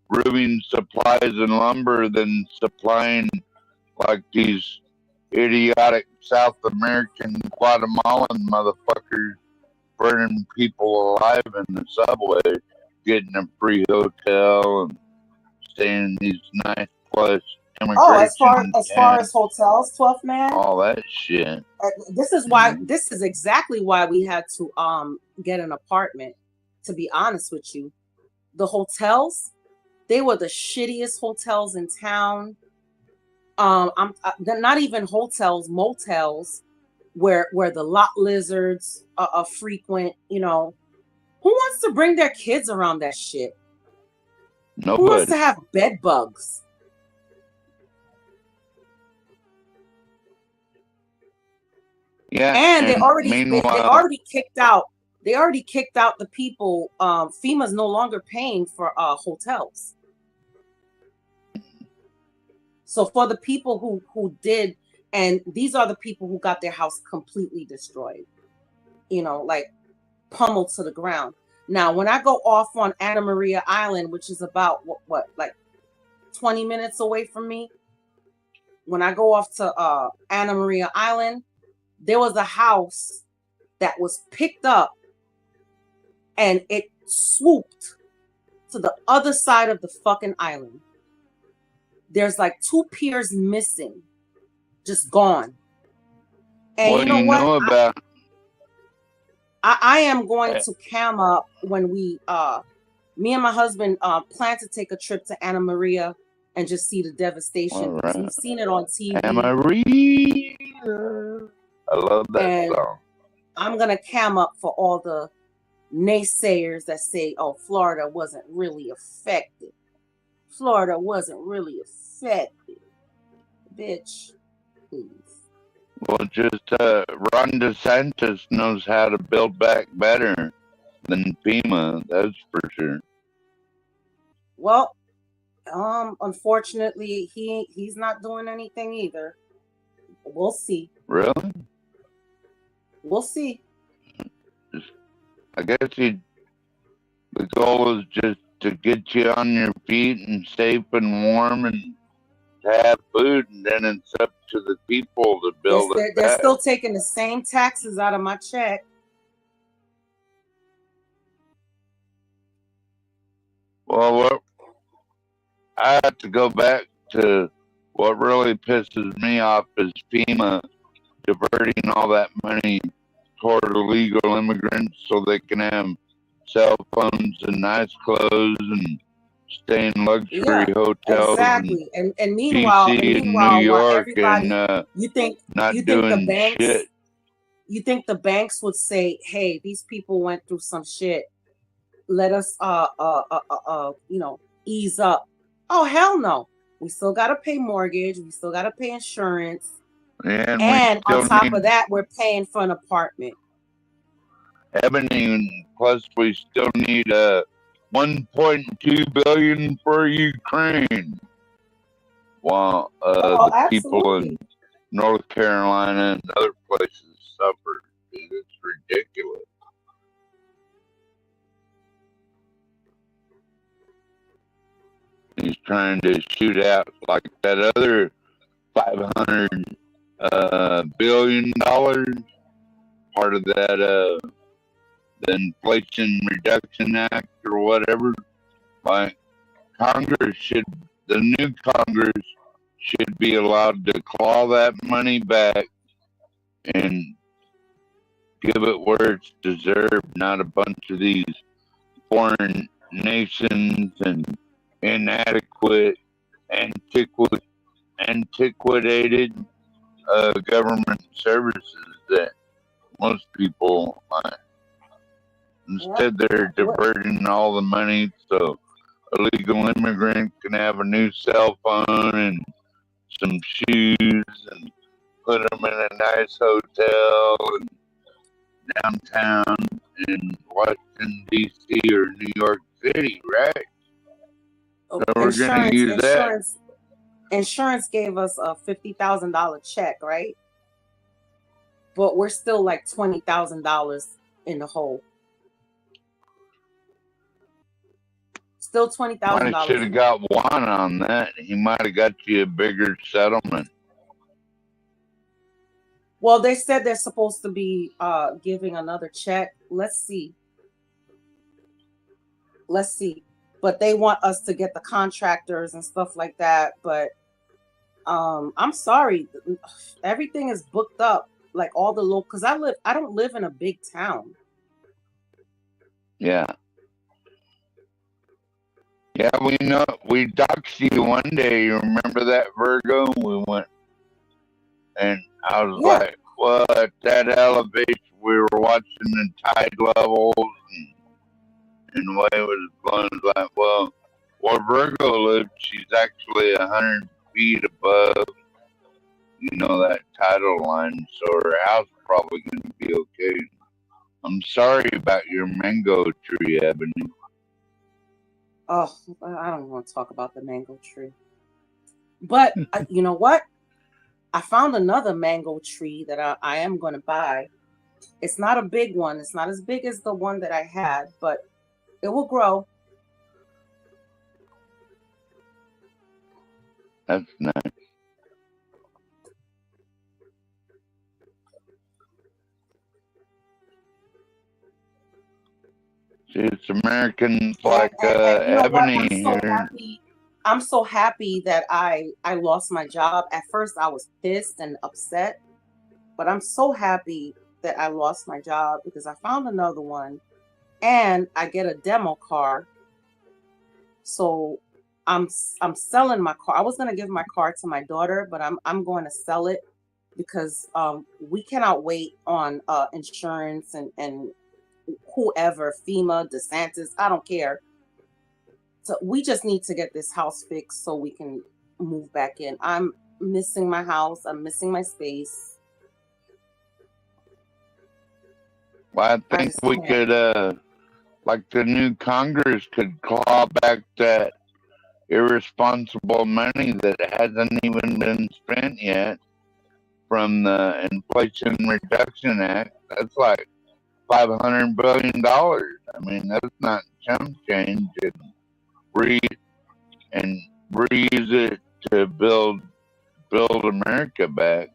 roofing supplies and lumber than supplying like these idiotic South American Guatemalan motherfuckers burning people alive in the subway, getting a free hotel and staying in these nice plush immigration. Oh, as far as hotels, 12 man. All that shit. This is why. This is exactly why we had to get an apartment. To be honest with you, the hotels, they were the shittiest hotels in town. They're not even hotels, motels, where the lot lizards are frequent. Who wants to bring their kids around that shit? Nobody. Who wants to have bed bugs? Yeah, and they already kicked out. They already kicked out the people. FEMA's no longer paying for hotels. So for the people who did, and these are the people who got their house completely destroyed, like pummeled to the ground. Now, when I go off on Anna Maria Island, which is about what like 20 minutes away from me, when I go off to Anna Maria Island, there was a house that was picked up and it swooped to the other side of the fucking island. There's like 2 piers missing, just gone. And what you do know you what? know about? I am going to cam up when we me and my husband plan to take a trip to Anna Maria and just see the devastation. All right. We've seen it on TV. Anna Maria. I love that And song. I'm gonna cam up for all the naysayers that say, "Oh, Florida wasn't really affected. Florida wasn't really affected." Bitch, please. Well, just Ron DeSantis knows how to build back better than FEMA. That's for sure. Well, unfortunately, he's not doing anything either. We'll see. Really? We'll see. I guess the goal is just to get you on your feet and safe and warm and to have food, and then it's up to the people to build it They're back. still taking the same taxes out of my check. Well, I have to go back to what really pisses me off is FEMA diverting all that money toward illegal immigrants so they can have cell phones and nice clothes and stay in luxury hotels. Exactly. And meanwhile, DC and meanwhile, New York everybody, and you think doing the banks, shit. You think the banks would say, "Hey, these people went through some shit. Let us ease up." Oh, hell no. We still got to pay mortgage. We still got to pay insurance. And on top of that, we're paying for an apartment. Ebony, plus we still need $1.2 billion for Ukraine. While the people in North Carolina and other places suffer. It's ridiculous. He's trying to shoot out like that other $500 billion, part of that the Inflation Reduction Act or whatever. Like the new Congress should be allowed to claw that money back and give it where it's deserved, not a bunch of these foreign nations and inadequate, antiquated government services that most people like. Instead, they're diverting all the money so a legal immigrant can have a new cell phone and some shoes and put them in a nice hotel and downtown in Washington, D.C. or New York City, right? So we're going to use that. Insurance gave us a $50,000 check, right? But we're still like $20,000 in the hole. Still $20,000. Should have got one on that. He might have got you a bigger settlement. Well, they said they're supposed to be giving another check. Let's see. But they want us to get the contractors and stuff like that. But I'm sorry, everything is booked up. Like all the local, because I don't live in a big town. Yeah. Yeah, we know. We doxed you one day. You remember that, Virgo? We went, and I was like, well, at that elevation, we were watching the tide levels, and the way it was blowing. Like, well, where Virgo lived, she's actually 100 feet above, that tidal line, so her house is probably going to be okay. I'm sorry about your mango tree, Ebony. Oh, I don't want to talk about the mango tree. But you know what? I found another mango tree that I am going to buy. It's not a big one. It's not as big as the one that I had, but it will grow. That's nice. It's Americans And, like and you know what? Ebony I'm so here. happy. I'm so happy that I lost my job. At first, I was pissed and upset, but I'm so happy that I lost my job because I found another one, and I get a demo car. So I'm selling my car. I was gonna give my car to my daughter, but I'm going to sell it because we cannot wait on insurance and whoever, FEMA, DeSantis, I don't care. So we just need to get this house fixed so we can move back in. I'm missing my house. I'm missing my space. Well, I think we could, like the new Congress could claw back that irresponsible money that hasn't even been spent yet from the Inflation Reduction Act. That's like $500 billion. I mean, that's not chump change. And reuse it to build America back.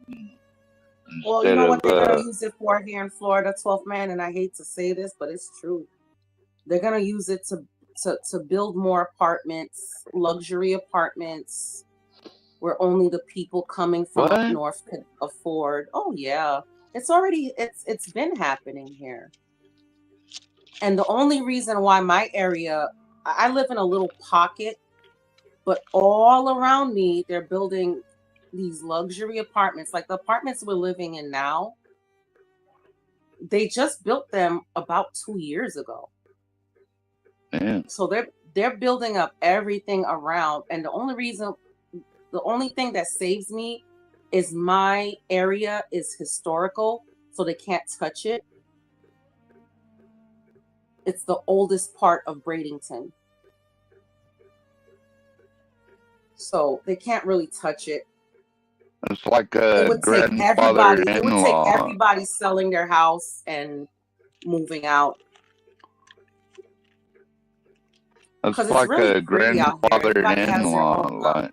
Well, you know what they're going to use it for here in Florida, 12th man, and I hate to say this, but it's true. They're going to use it to build more apartments, luxury apartments, where only the people coming from up north could afford. Oh yeah, it's been happening here. And the only reason why my area, I live in a little pocket, but all around me they're building these luxury apartments, like the apartments we're living in now. They just built them about 2 years ago. Man. So they're building up everything around, and the only thing that saves me is my area is historical, so they can't touch it. It's the oldest part of Bradenton, so they can't really touch it. It's like a It would take everybody selling their house and moving out. It's Because like really a grandfather-in-law. Like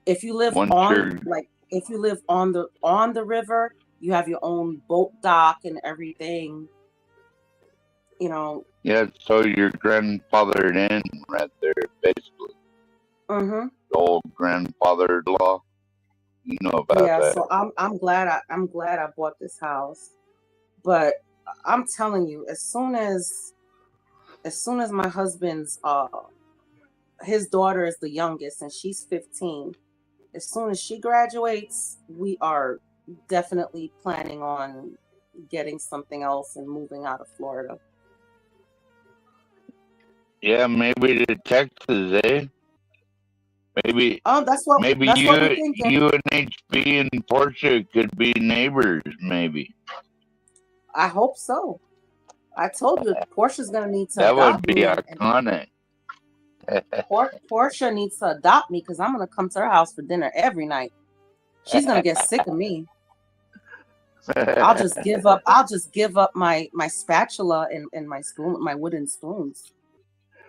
if you live on the river, you have your own boat dock and everything. You know. Yeah, so your grandfather-in right there, basically. Mm-hmm. The old grandfather-in-law. You know about that. Yeah, so I'm glad I bought this house, but I'm telling you, as soon as my husband's his daughter is the youngest and she's 15. As soon as she graduates, we are definitely planning on getting something else and moving out of Florida. Yeah, maybe to Texas, eh? Maybe. That's what we're thinking. You and HB and Portia could be neighbors, maybe. I hope so. I told you, Portia's gonna need to that adopt would be me. Iconic. Portia needs to adopt me because I'm gonna come to her house for dinner every night. She's gonna get sick of me. I'll just give up my spatula and my spoon, my wooden spoons,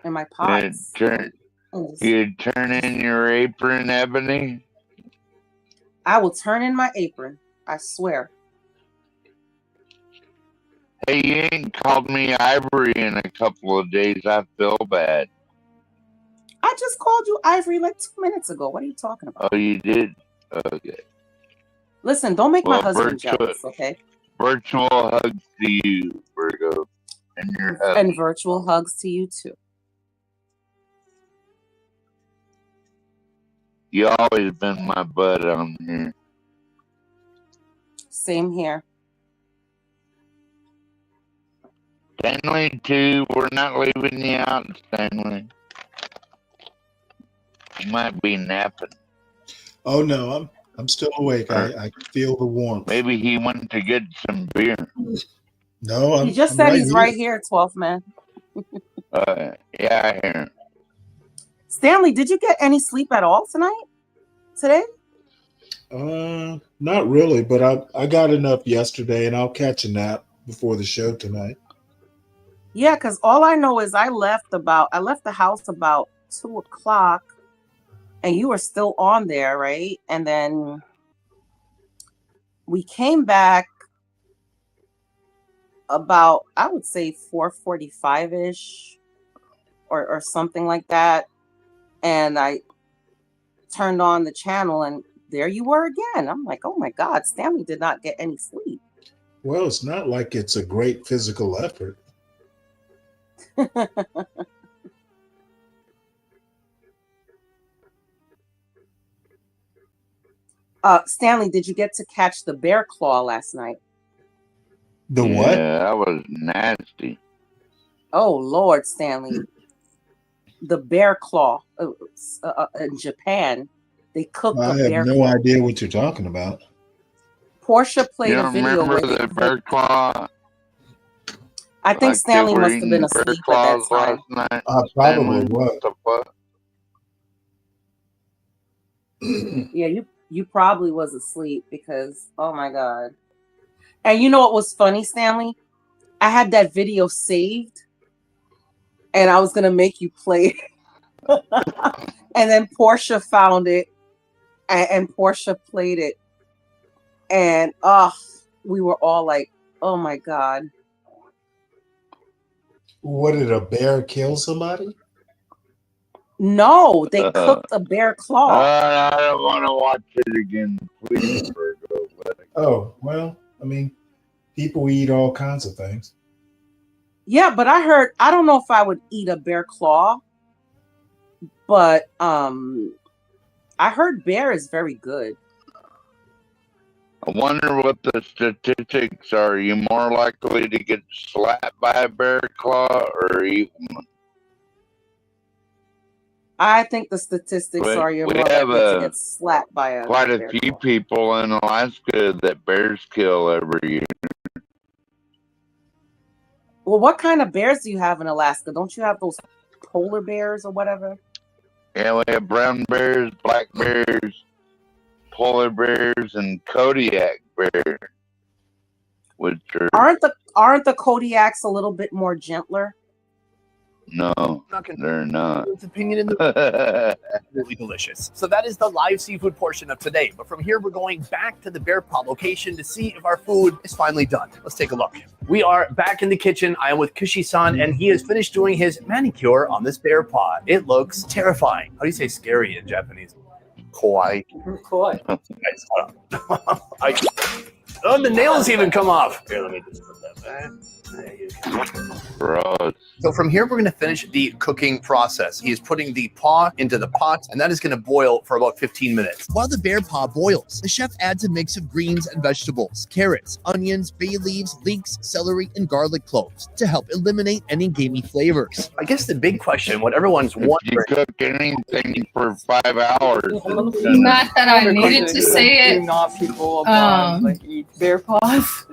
and my pots. You turn in your apron, Ebony? I will turn in my apron. I swear. Hey, you ain't called me Ivory in a couple of days. I feel bad. I just called you Ivory like 2 minutes ago. What are you talking about? Oh, you did? Okay. Listen, don't make my husband jealous, okay? Virtual hugs to you, Virgo. And your hubby. And virtual hugs to you, too. You always been my bud on here. Same here. Stanley, too. We're not leaving you out, Stanley. You might be napping. Oh no, I'm still awake. I can feel the warmth. Maybe he went to get some beer. No, he just said he's right here, 12th man. Yeah, I hear him. Stanley, did you get any sleep at all today? Not really, but I got enough yesterday, and I'll catch a nap before the show tonight. Yeah, because all I know is I left the house about 2 o'clock, and you were still on there, right? And then we came back about, I would say 4:45-ish or something like that. And I turned on the channel and there you were again. I'm like, oh my God, Stanley did not get any sleep. Well, it's not like it's a great physical effort. Stanley, did you get to catch the bear claw last night? The what? Yeah, that was nasty. Oh, Lord, Stanley. The bear claw in Japan, they cook I the have bear no claw. idea what you're talking about. Portia played You a don't video remember where the bear claw? I think Like Stanley they were must have been eating bear asleep at that claws time. last night. I Stanley, probably was. what the fuck? Yeah, you probably was asleep because, oh my God. And you know what was funny, Stanley? I had that video saved and I was going to make you play it. And then Portia found it and Portia played it. And we were all like, oh my God. What, did a bear kill somebody? No, they cooked a bear claw. I don't want to watch it again. Please, Virgo. Oh, well, I mean, people eat all kinds of things. Yeah, but I don't know if I would eat a bear claw, but I heard bear is very good. I wonder what the statistics are. Are you more likely to get slapped by a bear claw or eat one? I think the statistics are you're more likely to get slapped by a quite a bear few claw. people in Alaska that bears kill every year. Well, what kind of bears do you have in Alaska? Don't you have those polar bears or whatever? Yeah, we have brown bears, black bears, polar bears, and Kodiak bears, which are Aren't the Kodiaks a little bit more gentler? no, they're not. Its opinion in the really delicious. So that is the live seafood portion of today. But from here, we're going back to the bear paw location to see if our food is finally done. Let's take a look. We are back in the kitchen. I am with Kushi-san, and he has finished doing his manicure on this bear paw. It looks terrifying. How do you say scary in Japanese? Kawaii. Kawaii. Guys, hold on. Oh, the nails even come off. Here, let me just put that back. There you go. Gross. So from here, we're going to finish the cooking process. He is putting the paw into the pot, and that is going to boil for about 15 minutes. While the bear paw boils, the chef adds a mix of greens and vegetables, carrots, onions, bay leaves, leeks, celery, and garlic cloves to help eliminate any gamey flavors. I guess the big question, what everyone's wondering... You cook anything for 5 hours. Not that I needed to say it. Not people like eat bear paws.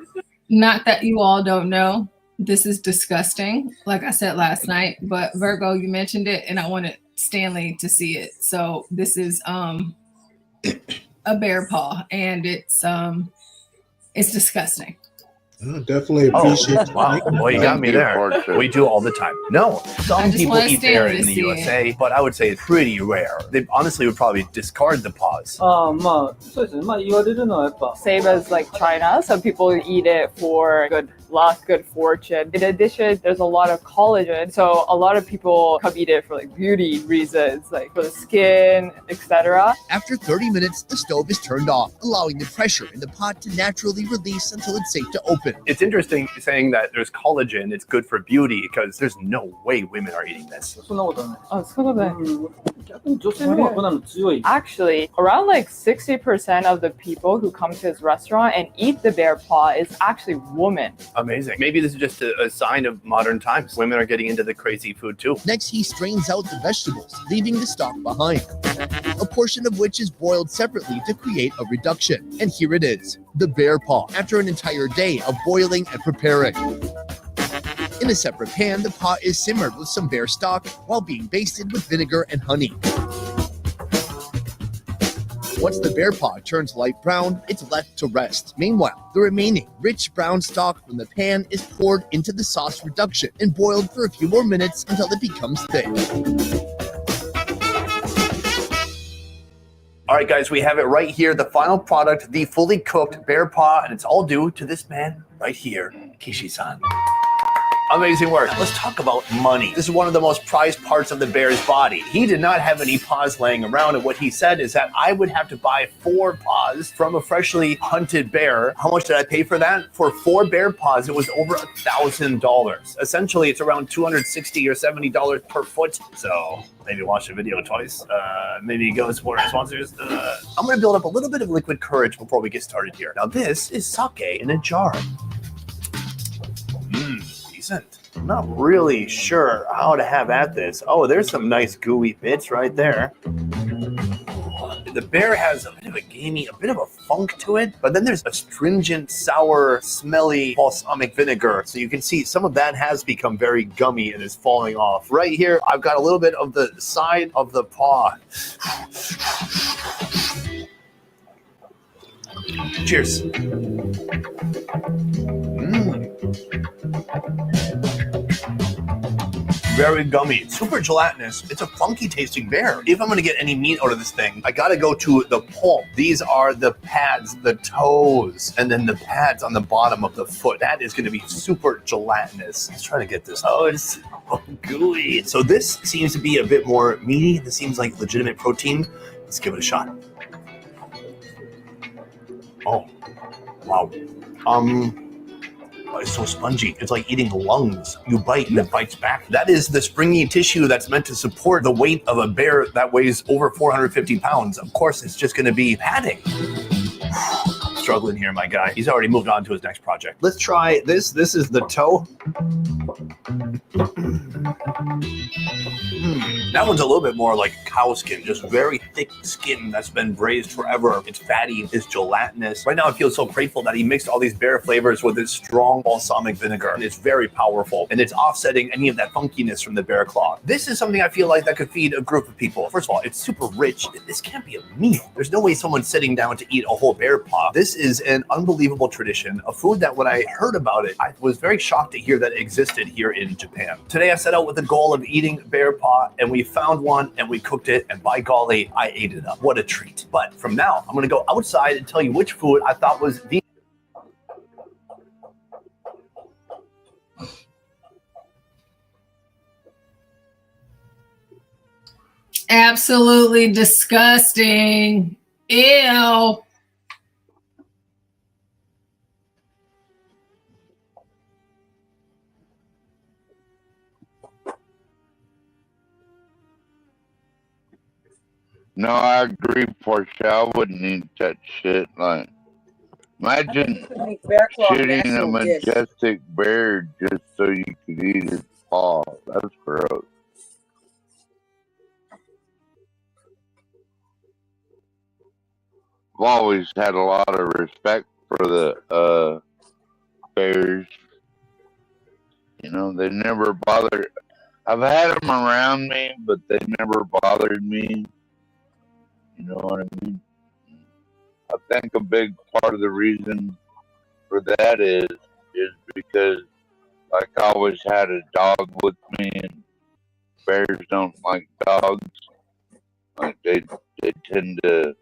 Not that you all don't know. This is disgusting, like I said last night. But Virgo, you mentioned it, and I wanted Stanley to see it. So this is a bear paw, and it's disgusting. I definitely appreciate wow. Well, you got me there. We do all the time. No, some people eat bear in the USA, but I would say it's pretty rare. They honestly would probably discard the paws. Same as like China, some people eat it for good luck, good fortune. In addition, there's a lot of collagen, so a lot of people come eat it for like beauty reasons, like for the skin, etc. After 30 minutes, the stove is turned off, allowing the pressure in the pot to naturally release until it's safe to open. It's interesting saying that there's collagen, it's good for beauty, because there's no way women are eating this. Actually, around like 60% of the people who come to his restaurant and eat the bear paw is actually women. Amazing. Maybe this is just a sign of modern times. Women are getting into the crazy food too. Next, he strains out the vegetables, leaving the stock behind, a portion of which is boiled separately to create a reduction. And here it is, the bear paw, after an entire day of boiling and preparing. In a separate pan, the paw is simmered with some bear stock while being basted with vinegar and honey. Once the bear paw turns light brown, it's left to rest. Meanwhile, the remaining rich brown stock from the pan is poured into the sauce reduction and boiled for a few more minutes until it becomes thick. All right, guys, we have it right here. The final product, the fully cooked bear paw, and it's all due to this man right here, Kishi-san. Amazing work. Let's talk about money. This is one of the most prized parts of the bear's body. He did not have any paws laying around, and what he said is that I would have to buy 4 paws from a freshly hunted bear. How much did I pay for that? For 4 bear paws, it was over $1,000. Essentially, it's around $260 or $70 per foot. So maybe watch the video twice. Maybe go support our sponsors. I'm going to build up a little bit of liquid courage before we get started here. Now, this is sake in a jar. I'm not really sure how to have at this. Oh, there's some nice gooey bits right there. The bear has a bit of a gamey, a bit of a funk to it, but then there's astringent, sour, smelly balsamic vinegar. So you can see some of that has become very gummy and is falling off. Right here, I've got a little bit of the side of the paw. Cheers. Very gummy, super gelatinous. It's a funky tasting bear. If I'm gonna get any meat out of this thing, I gotta go to the palm. These are the pads, the toes, and then the pads on the bottom of the foot. That is gonna be super gelatinous. Let's try to get this. Oh, it's so gooey. So this seems to be a bit more meaty. This seems like legitimate protein. Let's give it a shot. Oh, wow. It's so spongy. It's like eating lungs. You bite and it bites back. That is the springy tissue that's meant to support the weight of a bear that weighs over 450 pounds. Of course, it's just going to be padding. Struggling here, my guy. He's already moved on to his next project. Let's try this. This is the toe. That one's a little bit more like cow skin, just very thick skin that's been braised forever. It's fatty, it's gelatinous. Right now I feel so grateful that he mixed all these bear flavors with this strong balsamic vinegar. And it's very powerful, and it's offsetting any of that funkiness from the bear claw. This is something I feel like that could feed a group of people. First of all, it's super rich. This can't be a meal. There's no way someone's sitting down to eat a whole bear paw. This is an unbelievable tradition, a food that when I heard about it, I was very shocked to hear that it existed here in Japan. Today I set out with the goal of eating bear paw, and we found one and we cooked it, and by golly, I ate it up. What a treat. But from now, I'm gonna go outside and tell you which food I thought was the absolutely disgusting. Ew. No, I agree, Portia. I wouldn't eat that shit. Like, imagine shooting a majestic bear just so you could eat its paw. That's gross. I've always had a lot of respect for the bears. You know, they never bothered. I've had them around me, but they never bothered me. You know what I mean? I think a big part of the reason for that is because, like, I always had a dog with me, and bears don't like dogs. Like, they tend to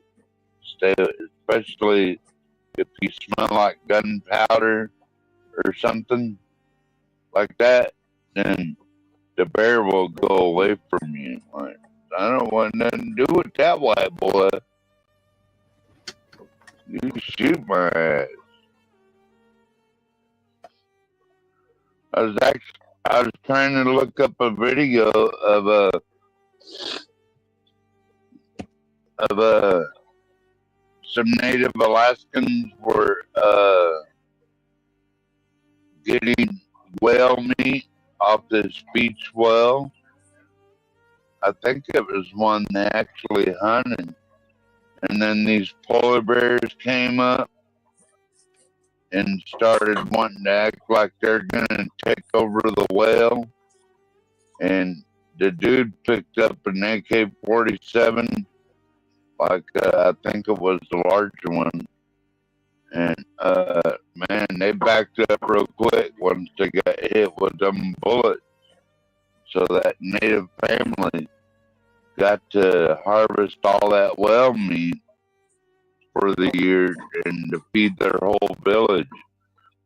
stay, especially if you smell like gunpowder or something like that, then the bear will go away from you. Like, I don't want nothing to do with that white boy. You shoot my ass. I was trying to look up a video of some Native Alaskans were getting whale meat off this beach whale. I think it was one they actually hunted. And then these polar bears came up and started wanting to act like they're going to take over the whale. And the dude picked up an AK-47, like I think it was the larger one. And, man, they backed up real quick once they got hit with them bullets. So that native family got to harvest all that whale meat for the year and to feed their whole village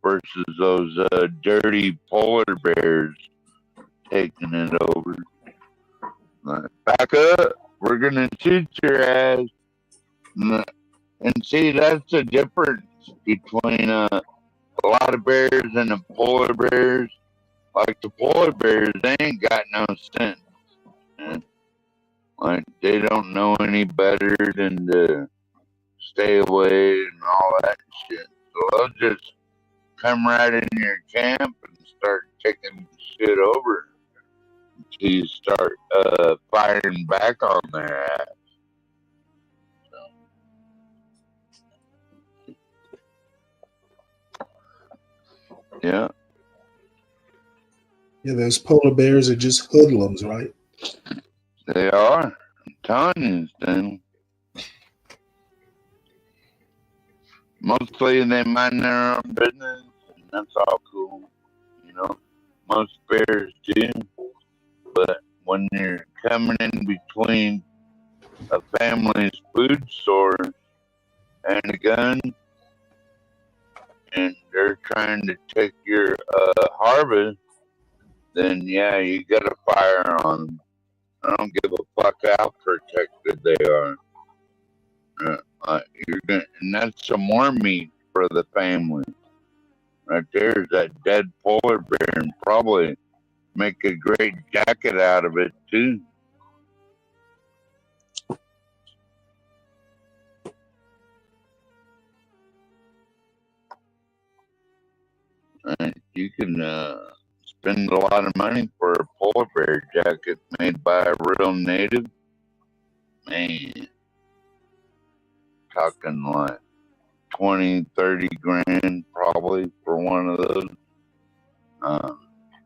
versus those dirty polar bears taking it over. Like, back up, we're gonna shoot your ass. And see, that's the difference between a lot of bears and the polar bears. Like the polar bears, they ain't got no sense. Man. Like they don't know any better than to stay away and all that shit. So they'll just come right in your camp and start taking shit over until you start firing back on their ass. Yeah. Yeah, those polar bears are just hoodlums, right? They are. I'm telling you, Stanley. Mostly they mind their own business, and that's all cool. You know, most bears do. But when you're coming in between a family's food source and a gun, and they're trying to take your harvest, then yeah, you gotta fire on them. I don't give a fuck how protected they are. You're gonna, and that's some more meat for the family. Right there's that dead polar bear, and probably make a great jacket out of it too. You can spend a lot of money for a polar bear jacket made by a real native. Man, talking like 20, 30 grand probably for one of those.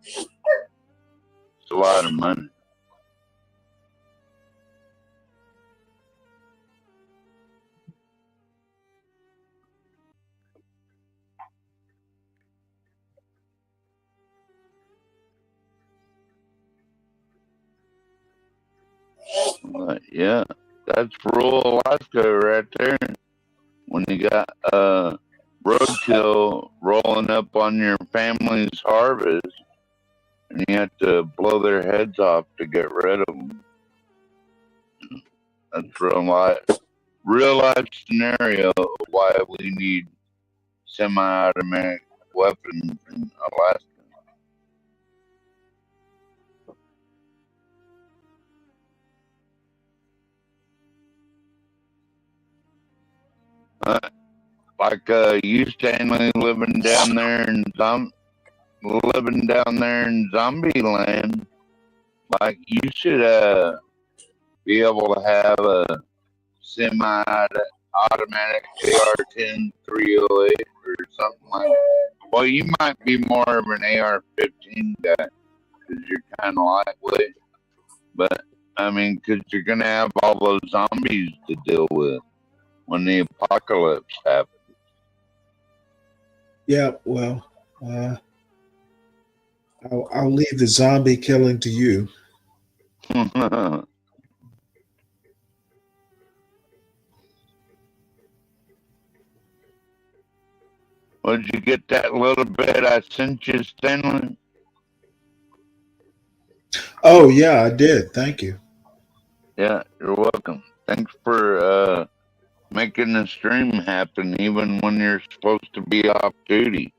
It's a lot of money. But yeah, that's rural Alaska right there. When you got roadkill rolling up on your family's harvest, and you have to blow their heads off to get rid of them. That's real life scenario of why we need semi-automatic weapons in Alaska. Like you, Stanley, living down there in zombie land, like you should be able to have a semi-automatic AR-10 308 or something like that. Well, you might be more of an AR-15 guy because you're kind of lightweight. But, I mean, because you're going to have all those zombies to deal with when the apocalypse happens. Yeah, well, I'll leave the zombie killing to you. Well, did you get that little bit I sent you, Stanley? Oh, yeah, I did. Thank you. Yeah, you're welcome. Thanks for making the stream happen even when you're supposed to be off duty.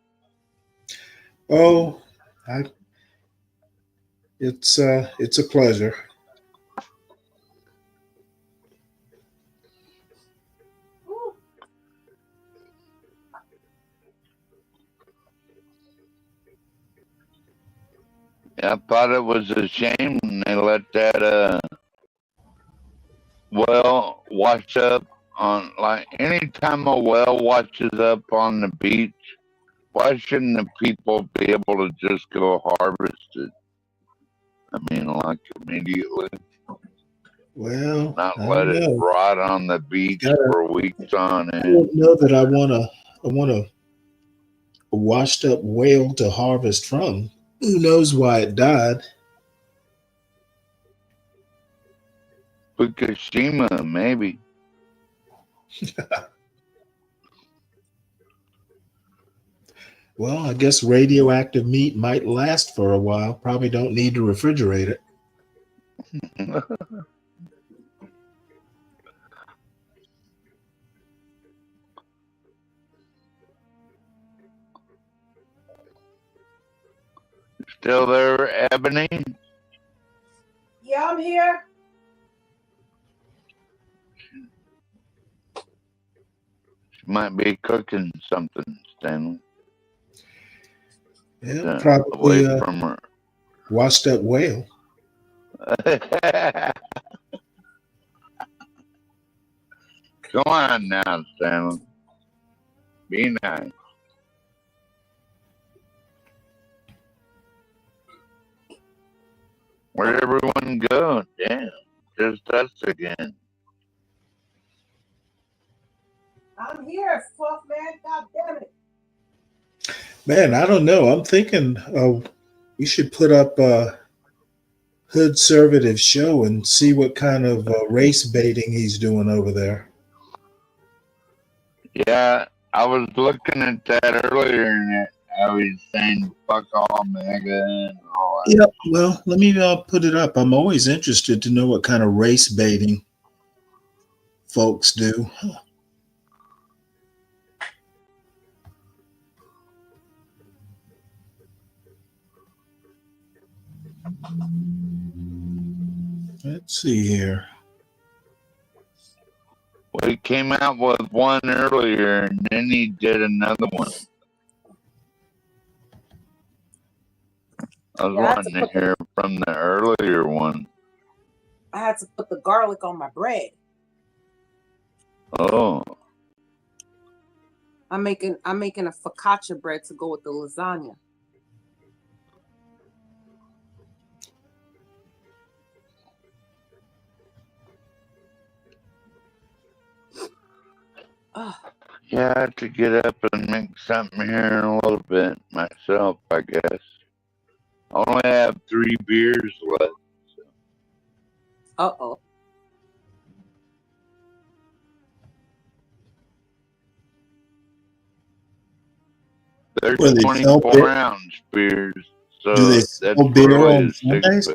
Oh, it's a pleasure. I thought it was a shame when they let that well wash up on, like, anytime a well washes up on the beach, why shouldn't the people be able to just go harvest it? I mean, like, immediately. Well, Not I let don't it know. rot on the beach for weeks on I end. don't know that I want a washed up whale to harvest from. Who knows why it died? Fukushima, maybe. Well, I guess radioactive meat might last for a while. Probably don't need to refrigerate it. Still there, Ebony? Yeah, I'm here. She might be cooking something, Stanley. Yeah, probably away from her. Washed up whale. Go on now, Stanley. Be nice. Where'd everyone go? Damn, just us again. I'm here, fuck man. God damn it. Man, I don't know. I'm thinking we should put up a hood conservative show and see what kind of race baiting he's doing over there. Yeah, I was looking at that earlier, and I was saying "fuck all MAGA" and all that. Yep. Well, let me put it up. I'm always interested to know what kind of race baiting folks do. Let's see here. Well, he came out with one earlier, and then he did another one. I was wanting to hear from the earlier one. I had to put the garlic on my bread. Oh. I'm making a focaccia bread to go with the lasagna. Oh. Yeah, I have to get up and make something here in a little bit myself, I guess. I only have 3 beers left. So. Uh-oh. They're 24-ounce beers. So do they sell beer on Sundays?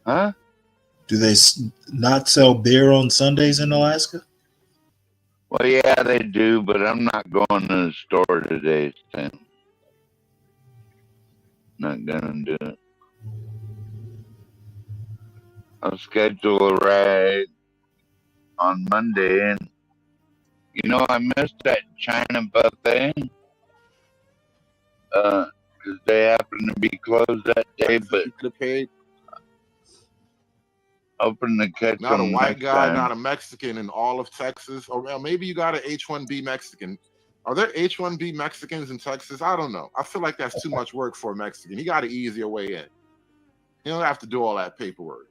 Huh? Do they not sell beer on Sundays in Alaska? Well, yeah, they do, but I'm not going to the store today, Stan. Not gonna do it. I'll schedule a ride on Monday, and you know I missed that China buffet because they happened to be closed that day, but hoping to catch not them a white next guy, time. not a Mexican in all of Texas, or well, maybe you got an H-1B Mexican. Are there H-1B Mexicans in Texas? I don't know. I feel like that's too much work for a Mexican. He got an easier way in. He don't have to do all that paperwork.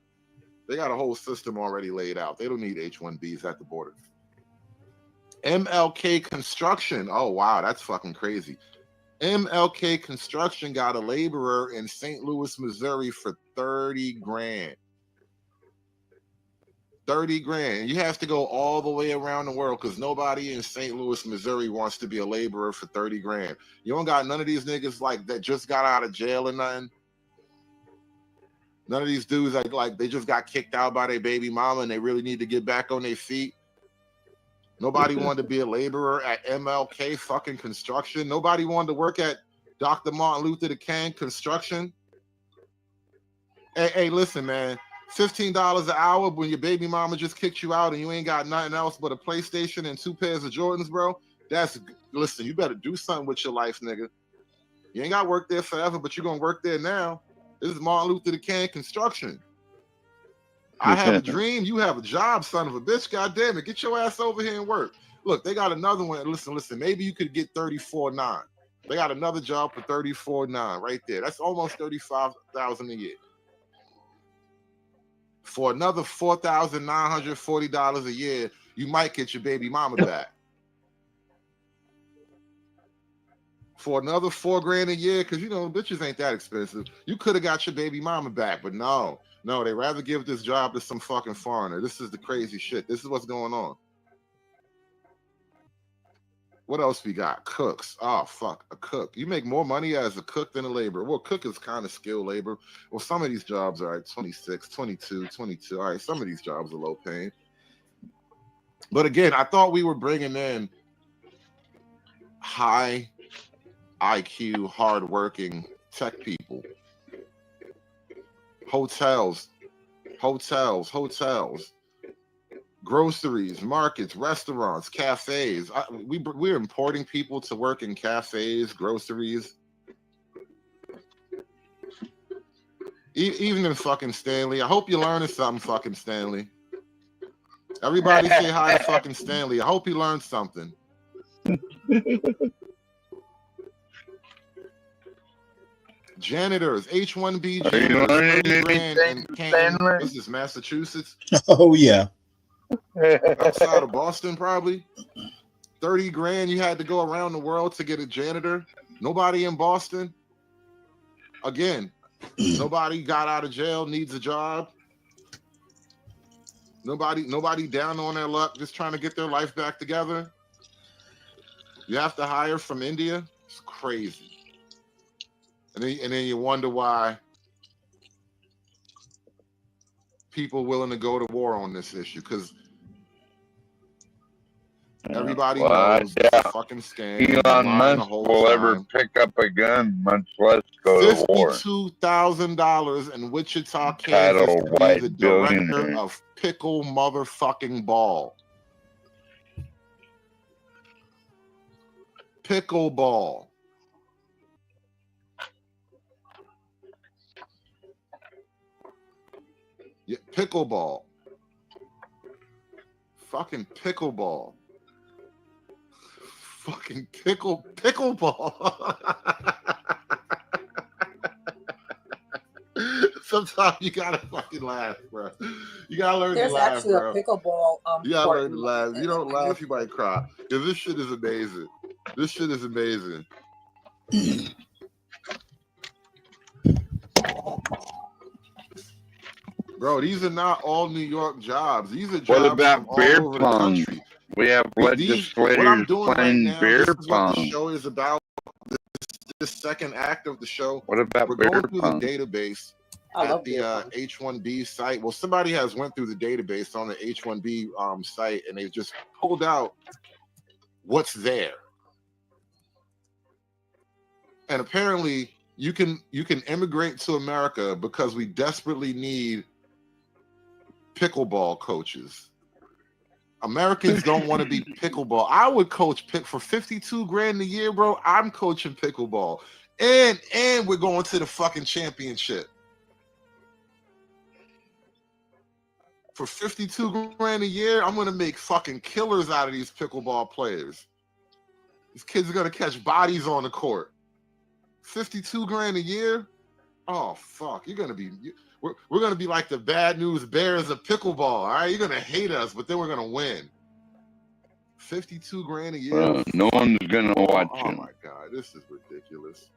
They got a whole system already laid out. They don't need H-1Bs at the border. MLK Construction. Oh, wow, that's fucking crazy. MLK Construction got a laborer in St. Louis, Missouri for 30 grand. 30 grand. You have to go all the way around the world because nobody in St. Louis, Missouri wants to be a laborer for 30 grand. You don't got none of these niggas like that just got out of jail or nothing. None of these dudes like they just got kicked out by their baby mama and they really need to get back on their feet. Nobody wanted to be a laborer at MLK fucking Construction. Nobody wanted to work at Dr. Martin Luther King Construction. Hey, listen, man. $15 an hour when your baby mama just kicked you out and you ain't got nothing else but a PlayStation and 2 pairs of Jordans, bro. Listen, you better do something with your life, nigga. You ain't got to work there forever, but you're going to work there now. This is Martin Luther King Construction. I have a dream. You have a job, son of a bitch. God damn it. Get your ass over here and work. Look, they got another one. Listen. Maybe you could get $34,900. They got another job for $34,900 right there. That's almost $35,000 a year. For another $4,940 a year, you might get your baby mama back. For another $4 grand a year, because you know bitches ain't that expensive, you could have got your baby mama back, but no, they rather give this job to some fucking foreigner. This is the crazy shit. This is what's going on. What else we got? Cooks. Oh, fuck. A cook. You make more money as a cook than a laborer. Well, cook is kind of skilled labor. Well, some of these jobs are like 26, 22, 22. All right, some of these jobs are low paying. But again, I thought we were bringing in high IQ, hardworking tech people. Hotels. Groceries, markets, restaurants, cafes. We're importing people to work in cafes, groceries. Even in fucking Stanley. I hope you're learning something, fucking Stanley. Everybody say hi to fucking Stanley. I hope he learned something. Janitors, H-1B janitors, 30 grand in Canton. This is Massachusetts. Oh, yeah. Outside of Boston, probably 30 grand. You had to go around the world to get a janitor. Nobody in Boston. Again, nobody got out of jail, needs a job. Nobody down on their luck, just trying to get their life back together. You have to hire from India. It's crazy. And then you wonder why people willing to go to war on this issue, because everybody knows it's a fucking scam. Elon Musk will ever pick up a gun, much less go to war. $52,000 in Wichita, Kansas, to be the director of pickle motherfucking ball. Pickleball. Yeah, pickleball. Fucking pickleball. Fucking pickleball. Sometimes you gotta fucking laugh, bro. You gotta learn to laugh, actually bro. a pickleball. You gotta learn to laugh. You don't laugh, you might cry. Because this shit is amazing. This shit is amazing. Bro, these are not all New York jobs. These are jobs from all over the country. We have legislators playing beer pong. What the show is about. This second act of the show. What about we're beer going through pong? The database at the H-1B site. Well, somebody has went through the database on the H-1B site, and they've just pulled out what's there. And apparently, you can immigrate to America because we desperately need pickleball coaches. Americans don't want to be pickleball. I would coach for 52 grand a year, bro. I'm coaching pickleball. And we're going to the fucking championship. For 52 grand a year, I'm going to make fucking killers out of these pickleball players. These kids are going to catch bodies on the court. 52 grand a year? Oh, fuck. You're going to be... We're going to be like the bad news bears of pickleball, all right? You're going to hate us, but then we're going to win. 52 grand a year? No one's going to watch Oh, him. my God. This is ridiculous.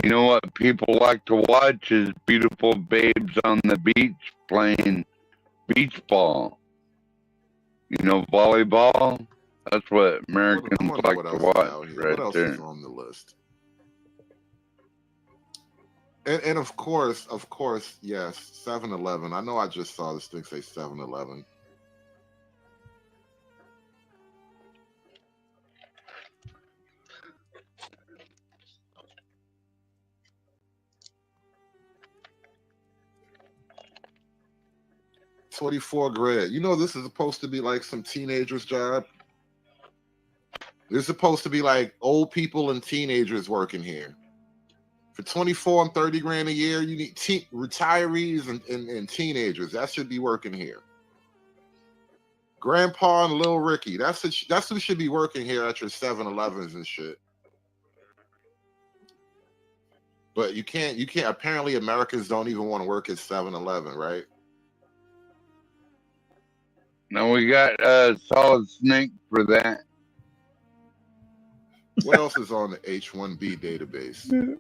You know what people like to watch is beautiful babes on the beach playing beach ball. You know, volleyball? That's what Americans like to watch right what else there. is on the list? And of course, yes, 7-Eleven. I know I just saw this thing say 7-Eleven. $24 grand. You know, this is supposed to be like some teenager's job. This is supposed to be like old people and teenagers working here. For 24 and 30 grand a year, you need retirees and teenagers. That should be working here. Grandpa and Little Ricky. That's who should be working here at your 7-Elevens and shit. But you can't. Apparently, Americans don't even want to work at 7-Eleven, right? No, we got Solid Snake for that. What else is on the H-1B database?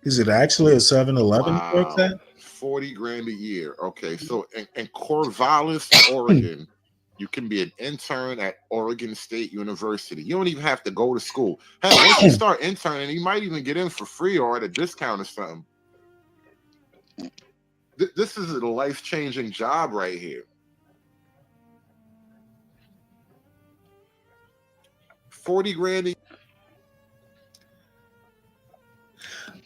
Is it actually a 7-Eleven works Wow. at? 40 grand a year. Okay. So in Corvallis, Oregon, you can be an intern at Oregon State University. You don't even have to go to school. Hell, once you start interning, you might even get in for free or at a discount or something. This is a life-changing job right here. 40 grand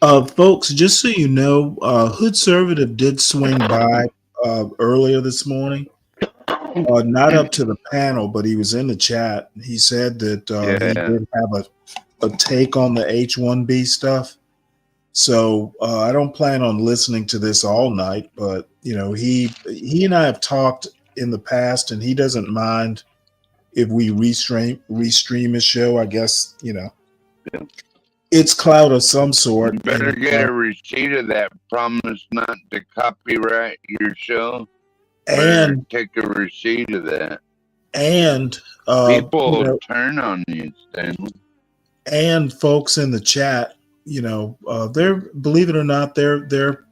a Folks, just so you know, Hood Conservative did swing by earlier this morning. Not up to the panel, but he was in the chat. He said that he did have a take on the H-1B stuff. So I don't plan on listening to this all night, but you know, he and I have talked in the past, and he doesn't mind if we restream his show. I guess, you know, it's clout of some sort. You better get a receipt of that. Promise not to copyright your show. And take a receipt of that. And people you know, turn on you, Stanley. And folks in the chat, you know, they're, believe it or not, they're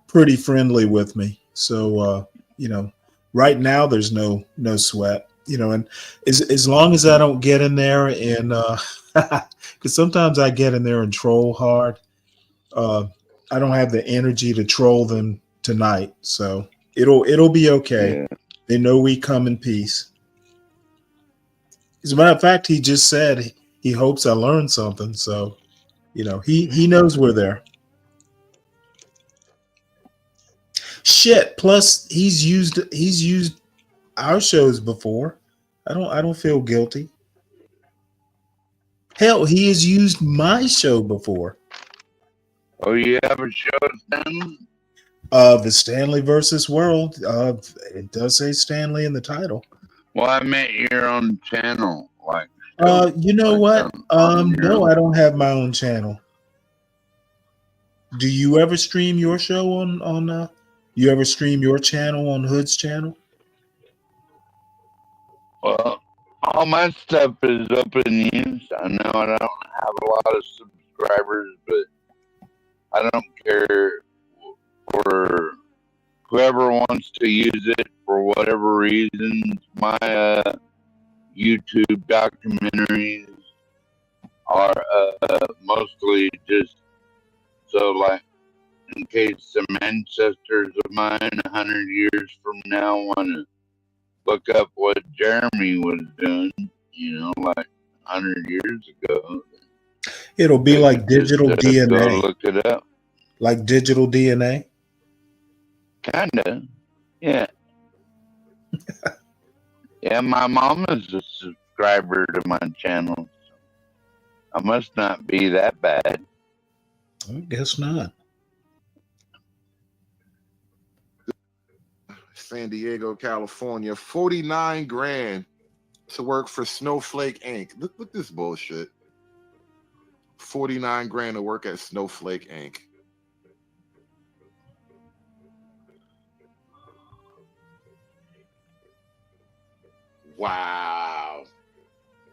pretty friendly with me. So you know, right now there's no sweat. You know, and as long as I don't get in there and because sometimes I get in there and troll hard. I don't have the energy to troll them tonight, so it'll be okay. Yeah. They know we come in peace. As a matter of fact, he just said he hopes I learned something. So, you know, he knows we're there. Shit. Plus, he's used our shows before. I don't feel guilty. Hell, he has used my show before. Oh, you have a show, Stanley? The Stanley versus World. It does say Stanley in the title. Well, I meant your own channel, like. You know what? No, I don't have my own channel. Do you ever stream your show on you ever stream your channel on Hood's channel? Well, all my stuff is open use. I know I don't have a lot of subscribers, but I don't care for whoever wants to use it for whatever reasons. My YouTube documentaries are mostly just so, like, in case some ancestors of mine 100 years from now want to look up what Jeremy was doing, you know, like 100 years ago. It'll be like digital DNA. Go look it up. Like digital DNA? Kinda, yeah. Yeah, my mom is a subscriber to my channel. So I must not be that bad. I guess not. San Diego, California, 49 grand to work for Snowflake Inc. Look at this bullshit. 49 grand to work at Snowflake Inc. Wow.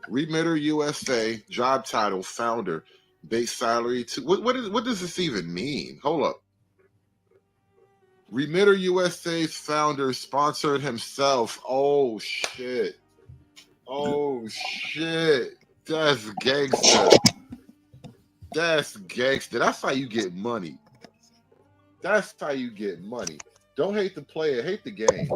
Remitter USA, job title, founder, base salary to what does this even mean? Hold up. Remitter USA's founder sponsored himself. Oh shit. Oh shit. That's gangster. That's gangster. That's how you get money. That's how you get money. Don't hate the player, hate the game.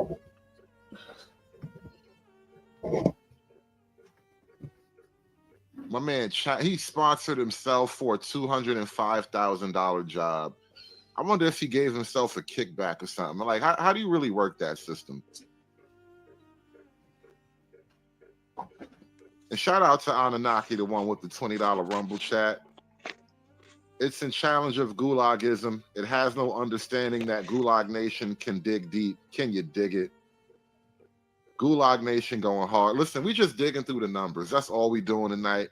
My man, he sponsored himself for a $205,000 job. I wonder if he gave himself a kickback or something. Like, how do you really work that system? And shout out to Anunnaki, the one with the $20 Rumble chat. It's in challenge of gulagism. It has no understanding that Gulag Nation can dig deep. Can you dig it? Gulag Nation going hard. Listen, we just digging through the numbers. That's all we doing tonight.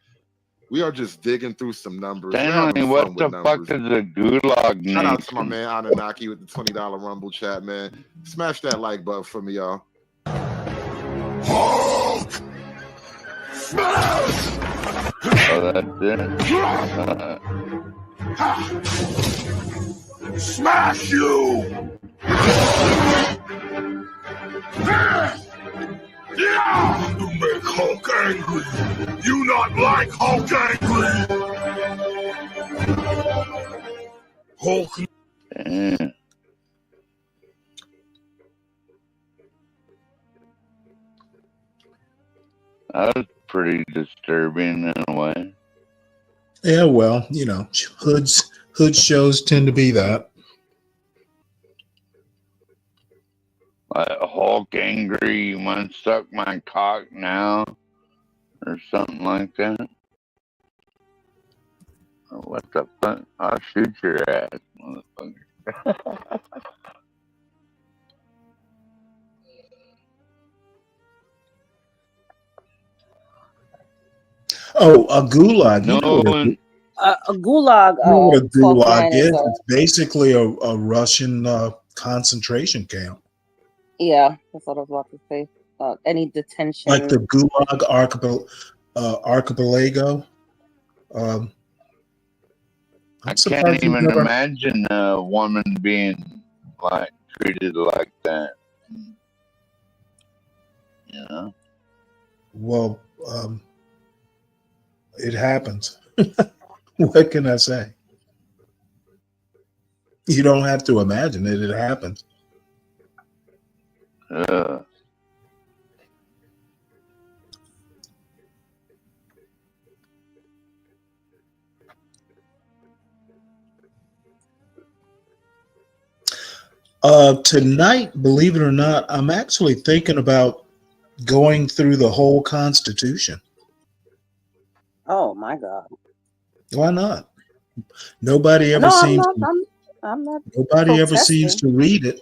We are just digging through some numbers. Stanley, what the fuck is a Gulag Nation? Shout out to my man Anunnaki with the $20 Rumble chat, man. Smash that like button for me, y'all. Hulk! Smash! Oh, that's it. Smash you! Yeah! You make Hulk angry! You not like Hulk angry! Hulk. That was pretty disturbing in a way. Yeah, well, you know, hood shows tend to be that. Like Hulk angry, you want to suck my cock now? Or something like that. What the fuck? I'll shoot your ass, motherfucker. Oh, a gulag. No, you know what A gulag. you know what a gulag Faulkland is? is a, It's basically a Russian concentration camp. yeah, that's what I was about to say. Any detention, Like the Gulag archipelago. I can't even imagine a woman being like treated like that. You know? Well, it happens. What can I say? You don't have to imagine it. It happens. Tonight, believe it or not, I'm actually thinking about going through the whole Constitution. oh my God. Why not? Nobody ever No, seems. I'm not Nobody ever seems protesting. to read it.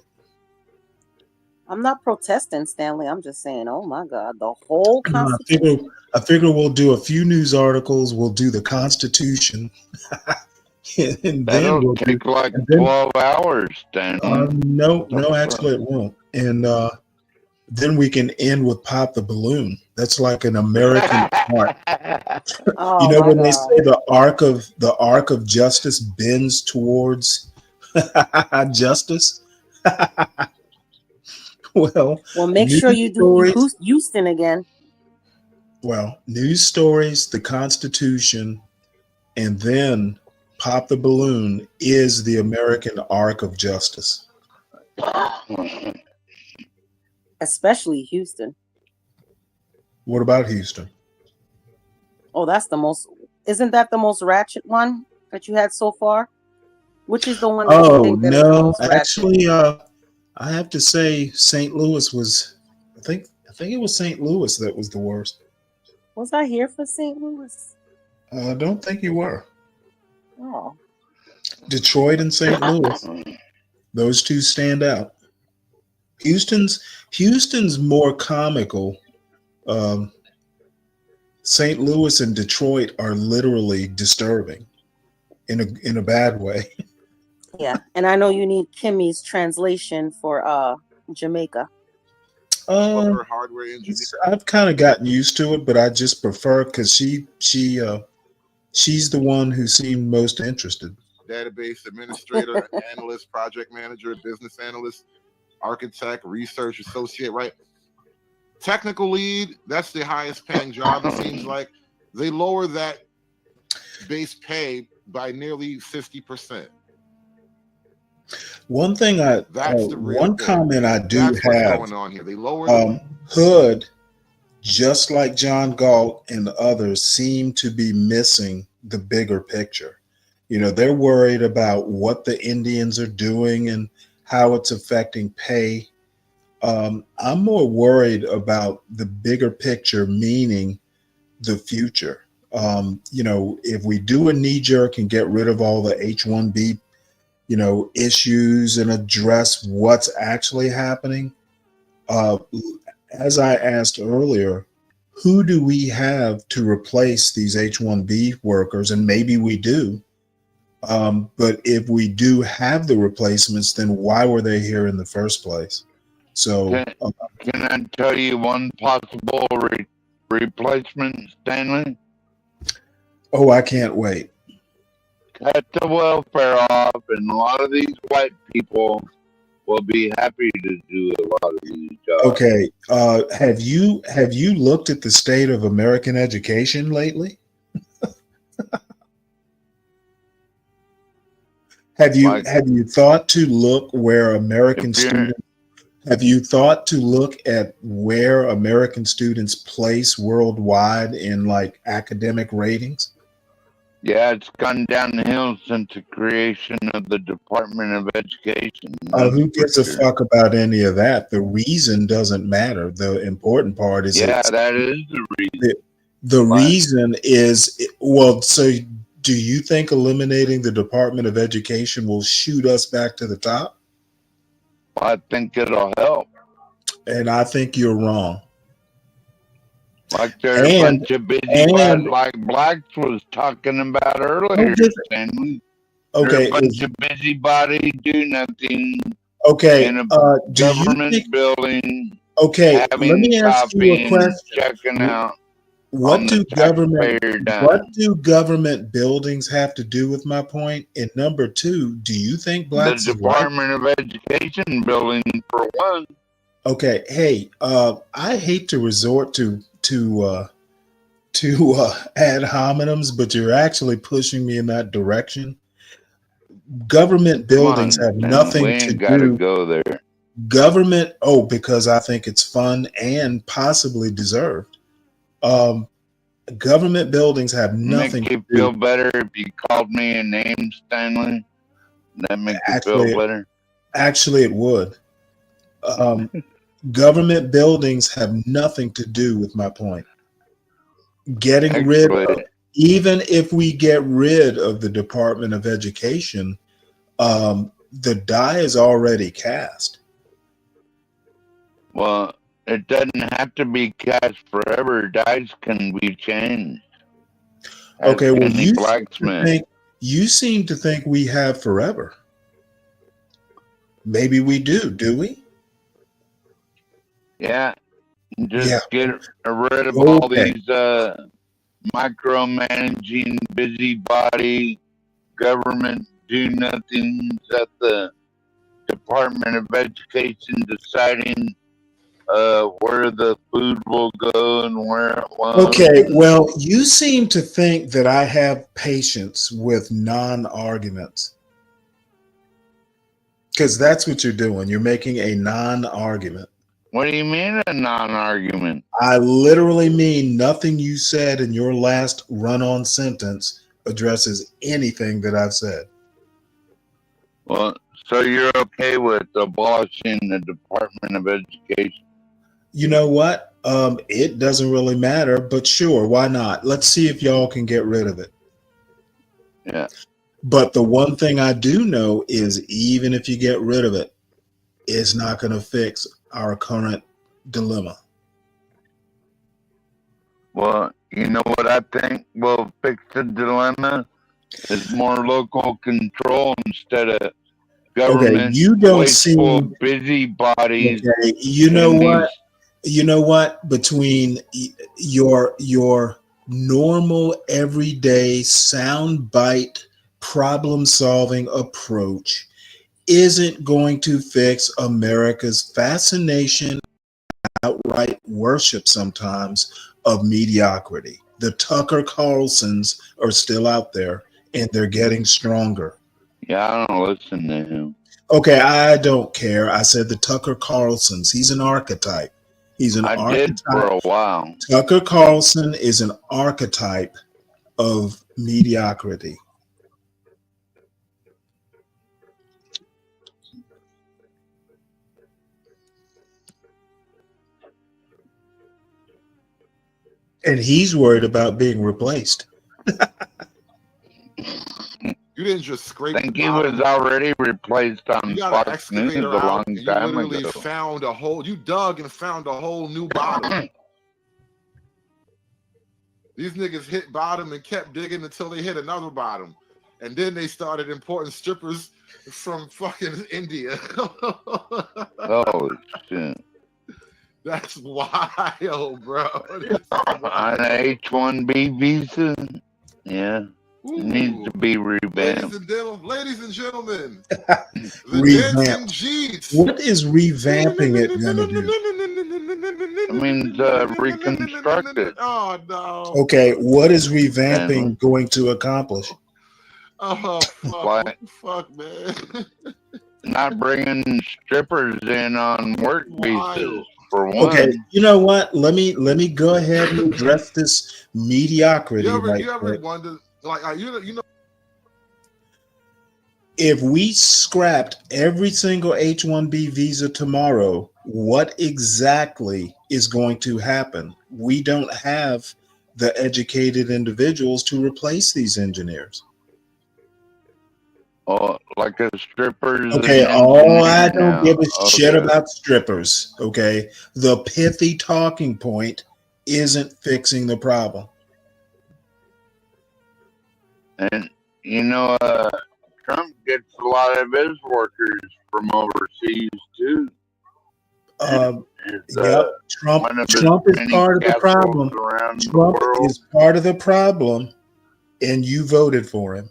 I'm not protesting, Stanley. I'm just saying, oh my God, the whole No, Constitution. I figure we'll do a few news articles. We'll do the Constitution, and That'll then we'll take do, like and then, 12 hours, Stanley. no, actually it won't. And then we can end with "Pop the Balloon." That's like an American art. Oh You know my when they God. say the arc of justice bends towards justice. Well, make sure you do Houston again. Well, news stories, the Constitution, and then "Pop the Balloon" is the American arc of justice. Especially Houston. What about Houston? Oh, isn't that the most ratchet one that you had so far? Which is the one that you think that is the no, most ratchet? actually, I have to say St. Louis was, I think it was St. Louis that was the worst. Was I here for St. Louis? I don't think you were. Oh. Detroit and St. Louis, those two stand out. Houston's more comical. St. Louis and Detroit are literally disturbing in a bad way. Yeah, and I know you need Kimmy's translation for Jamaica. Hardware engineer. I've kind of gotten used to it, but I just prefer because she's the one who seemed most interested. Database administrator, analyst, project manager, business analyst, architect, research associate, right? Technical lead, that's the highest paying job, it seems like. They lower that base pay by nearly 50%. One thing comment I do That's what's have going on here. They lower Hood, just like John Galt and others, seem to be missing the bigger picture. You know, they're worried about what the Indians are doing and how it's affecting pay. I'm more worried about the bigger picture, meaning the future. You know, if we do a knee jerk and get rid of all the H-1B, issues and address what's actually happening, as I asked earlier, who do we have to replace these H-1B workers? And maybe we do. But if we do have the replacements, then why were they here in the first place? So can I tell you one possible replacement, Stanley? Oh, I can't wait. cut the welfare off, and a lot of these white people will be happy to do a lot of these jobs. Okay, have you looked at the state of American education lately? Have you thought to look where American students? Have you thought to look at where American students place worldwide in like academic ratings? Yeah, it's gone downhill since the creation of the Department of Education. Who gives a fuck about any of that? The reason doesn't matter. The important part is that is the reason. The reason is, well, so do you think eliminating the Department of Education will shoot us back to the top? I think it'll help. And I think you're wrong. Like there's a bunch of busybodies, like Blacks was talking about earlier, Stanley. Okay, a bunch of busybodies do nothing. Okay, in a government building. Okay, let me ask you a question. Checking out. What do government buildings have to do with my point? And number two, do you think Blacks the Department of Education building for one? Okay, hey, I hate to resort to ad hominems, but you're actually pushing me in that direction. Government buildings have nothing to do. Go there. Government, because I think it's fun and possibly deserved. Government buildings have nothing to do. Make you feel better if you called me a name, Stanley? That make you feel better? Actually, it would. Government buildings have nothing to do with my point. Even if we get rid of the Department of Education, the die is already cast. Well, it doesn't have to be cast forever. Dies can be changed. Okay, well, you seem to think we have forever. Maybe we do we? Yeah. Just get rid of all these micromanaging, busybody, government do-nothings at the Department of Education deciding where the food will go and where it won't. Okay, well, you seem to think that I have patience with non-arguments. Because that's what you're doing. You're making a non-argument. What do you mean a non-argument? I literally mean nothing you said in your last run-on sentence addresses anything that I've said. Well, so you're okay with abolishing the Department of Education? You know what? It doesn't really matter, but sure, why not? Let's see if y'all can get rid of it. Yeah. But the one thing I do know is even if you get rid of it, it's not going to fix our current dilemma. Well, you know what I think will fix the dilemma is more local control instead of government. Okay, you don't seem busybodies. Okay, you know what? You know what? Between your normal, everyday, soundbite, problem-solving approach isn't going to fix America's fascination, outright worship sometimes, of mediocrity. The Tucker Carlsons are still out there, and they're getting stronger. Yeah, I don't listen to him. Okay, I don't care. I said the Tucker Carlsons. He's an archetype. He's an archetype. Did for a while. Tucker Carlson is an archetype of mediocrity. And he's worried about being replaced. You didn't just scrape. I think he was already replaced on Fox News a long time ago. You found a hole. You dug and found a whole new bottom. These niggas hit bottom and kept digging until they hit another bottom, and then they started importing strippers from fucking India. Oh shit. That's wild, bro. On an H-1B visa. Yeah. It needs to be revamped. Ladies and gentlemen, the Revamp. dancing Jeets. What is revamping it gonna do? It means reconstruct it. Oh no. Okay, what is revamping going to accomplish? Oh fuck! Why? What the fuck, man? Not bringing strippers in on work visas for one. Okay, you know what? Let me go ahead and address this mediocrity. You ever wondered, like you know, if we scrapped every single H-1B visa tomorrow, what exactly is going to happen? We don't have the educated individuals to replace these engineers. Oh, like a strippers. Okay, I don't give a shit about strippers. Okay, the pithy talking point isn't fixing the problem. And you know, Trump gets a lot of his workers from overseas too. Yep, Trump is part of the problem. Trump is part of the problem, and you voted for him.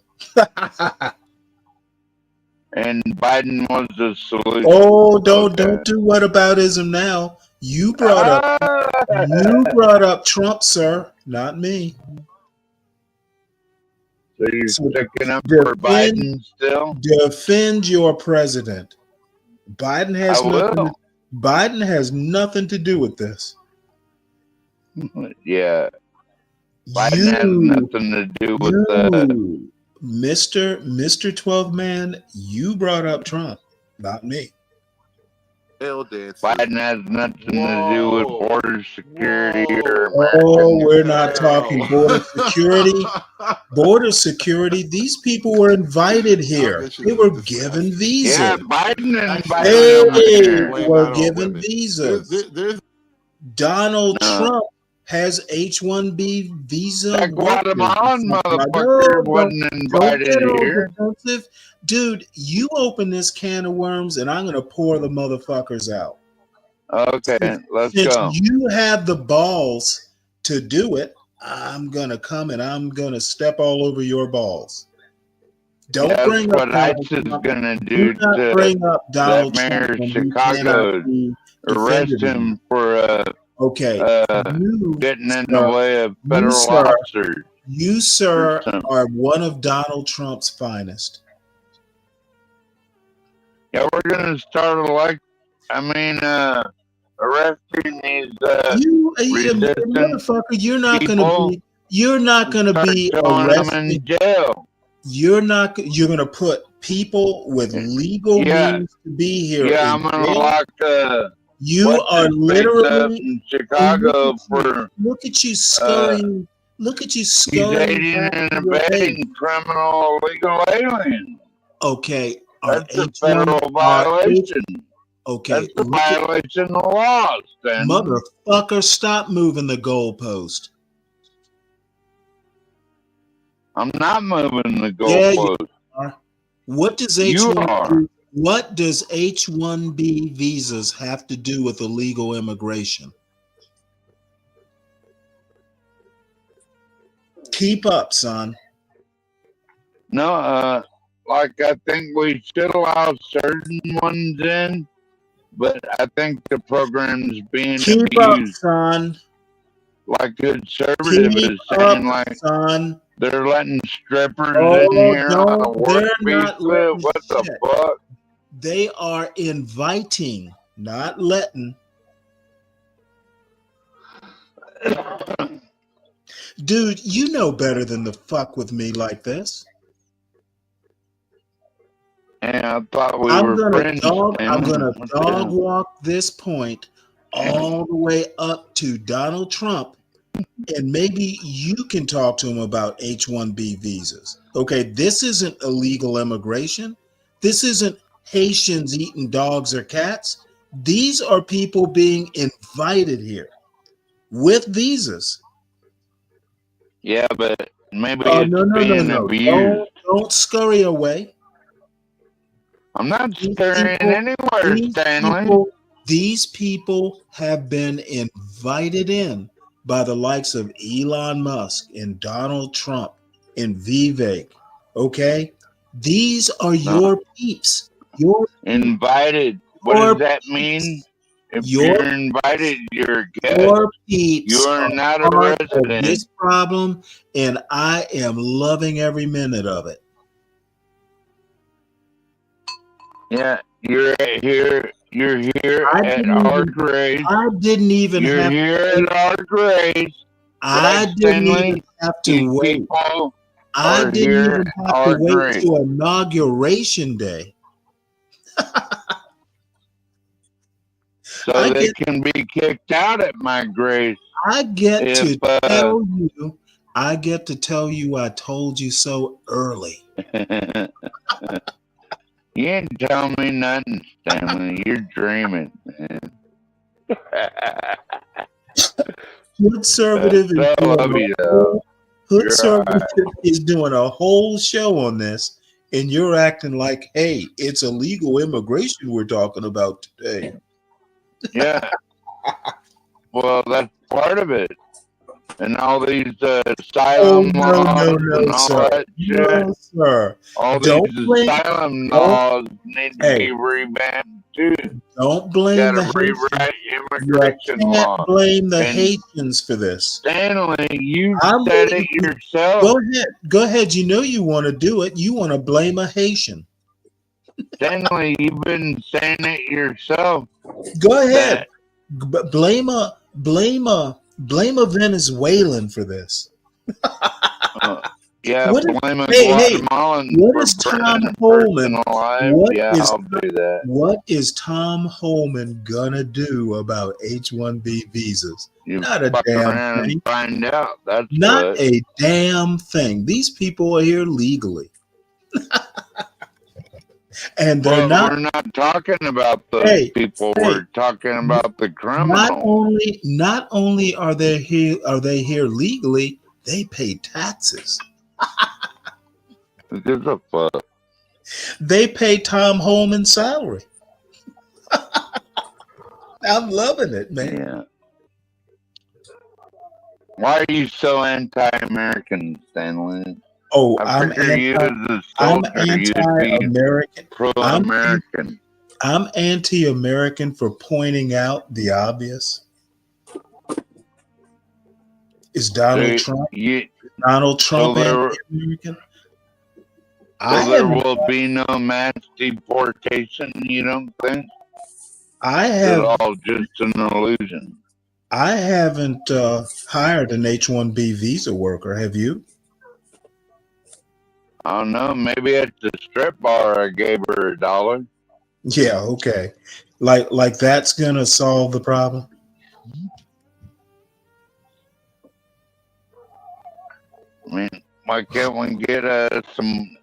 And Biden was the solution. Oh, don't do whataboutism now. You brought up Trump, sir, not me. So you're sticking up for Biden still? Defend your president. Biden has nothing to do with this. Yeah. Biden has nothing to do with that. Mr. 12 man, you brought up Trump, not me. Biden has nothing to do with border security or we're not talking border security. Border security. These people were invited here. They were given visas. Yeah, Biden invited They were given visas. Donald Trump has H-1B visa. That Guatemalan motherfucker wasn't invited here. Dude, you open this can of worms and I'm going to pour the motherfuckers out. Okay, let's Since go. You have the balls to do it. I'm going to come and I'm going to step all over your balls. Don't bring up what ICE is going to do to bring up Donald that mayor Trump of Chicago. Arrest him for getting in the way of federal officers. You, sir, are one of Donald Trump's finest. Yeah, we're gonna start arresting these motherfucker. You're not gonna be arrested in jail. You're gonna put people with legal means to be here. Yeah, I'm gonna lock you are literally in Chicago for look at you scurrying. Look at you scurrying. He's aiding and abetting criminal illegal alien. Okay. That's a federal violation. Okay. That's a violation of the law, Stanley. Motherfucker, stop moving the goalpost. I'm not moving the goalpost. Yeah, what does H-1B visas have to do with illegal immigration? Keep up, son. No, I think we should allow certain ones in, but I think the program's being abused. Up, son. Like conservative is saying, son. They're letting strippers in here on a work visa. What the fuck? They are inviting, not letting. Dude, you know better than to fuck with me like this. And I thought we were friends. I'm gonna dog walk this point all the way up to Donald Trump, and maybe you can talk to him about H-1B visas. Okay, this isn't illegal immigration. This isn't Haitians eating dogs or cats. These are people being invited here with visas. Yeah, but maybe it's being abused. Don't scurry away. I'm not scurrying anywhere, Stanley. These people have been invited in by the likes of Elon Musk and Donald Trump and Vivek. Okay, these are your peeps. Your invited. What does that mean? If you're invited, you're a guest. Your peeps You're not a part of resident. this problem, and I am loving every minute of it. Yeah, you're here. You're here at our grade. I didn't even You're have here at our grade. I didn't even have to wait. I didn't even have to wait to inauguration day. So they can be kicked out at my grade. I get to tell you I told you so early. You ain't telling me nothing, Stanley. You're dreaming, man. Conservative is doing a whole show on this, and you're acting like, hey, it's illegal immigration we're talking about today. Yeah. Well, that's part of it. And all these asylum laws and all that shit. No, sir. All these asylum laws need to be revamped too. Don't blame the rewrite immigration law. You can't blame the Haitians for this. Stanley, you said it yourself. Go ahead. You know you want to do it. You want to blame a Haitian. Stanley, you've been saying it yourself. Go ahead. Blame a Venezuelan for this. Yeah, blame a Guatemalan. What is Tom Holman? I'll do that. What is Tom Holman gonna do about H-1B visas? Not a damn thing. Find out. That's not a damn thing. These people are here legally. And they're not. We're not talking about those people. We're talking about the criminals. Not only are they here legally, they pay taxes. Who gives a fuck? They pay Tom Holman's salary. I'm loving it, man. Yeah. Why are you so anti-American, Stanley? Oh, I'm anti-American. Pro-American. I'm anti-American for pointing out the obvious. Is Donald Trump? Donald Trump anti-American? So there will be no mass deportation, you don't think? It's all just an illusion. I haven't hired an H-1B visa worker. Have you? I don't know. Maybe at the strip bar I gave her $1. Yeah, okay. Like that's gonna solve the problem. I mean, why can't we get some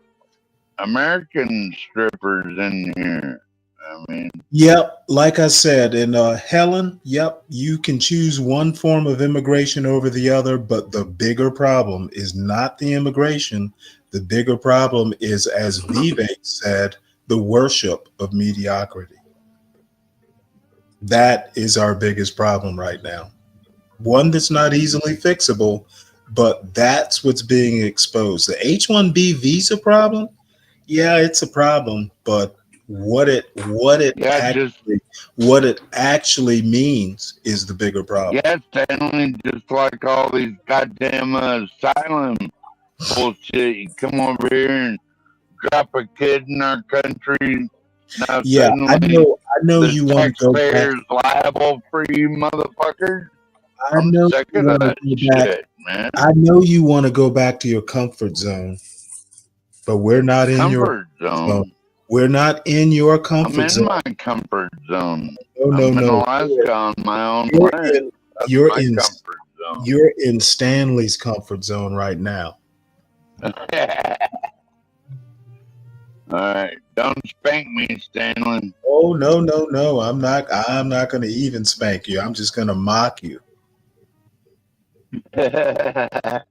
American strippers in here? I mean, yep, like I said, and Helen, yep, you can choose one form of immigration over the other, but the bigger problem is not the immigration. The bigger problem is, as Vivek said, the worship of mediocrity. That is our biggest problem right now. One that's not easily fixable, but that's what's being exposed. The H-1B visa problem, yeah, it's a problem, but what it actually means is the bigger problem. Yeah, Stanley, just like all these goddamn asylum bullshit. You come over here and drop a kid in our country. Now yeah, I know you want to go back. Taxpayers liable for you, motherfuckers. I'm sick of that shit, man. I know you want to go back to your comfort zone, but we're not in your zone. We're not in your comfort zone. I'm in my comfort zone. No. In Alaska on my own land. You're in Stanley's comfort zone right now. All right, don't spank me, Stanley. Oh no! I'm not going to even spank you. I'm just going to mock you. Well,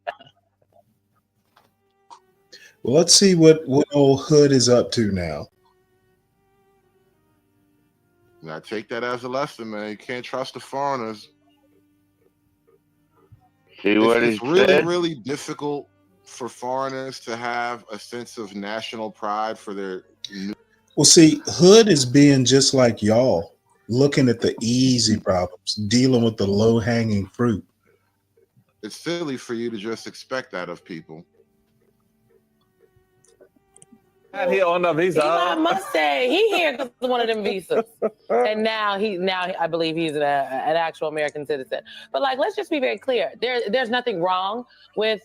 let's see what old Hood is up to now. Now take that as a lesson, man. You can't trust the foreigners. See what it's he really, said? really difficult for foreigners to have a sense of national pride for their new. Well, see, Hood is being just like y'all, looking at the easy problems, dealing with the low-hanging fruit. It's silly for you to just expect that of people. He on the visa. Elon Musk said he here because of one of them visas, and now I believe he's an actual American citizen. But like, let's just be very clear. There's nothing wrong with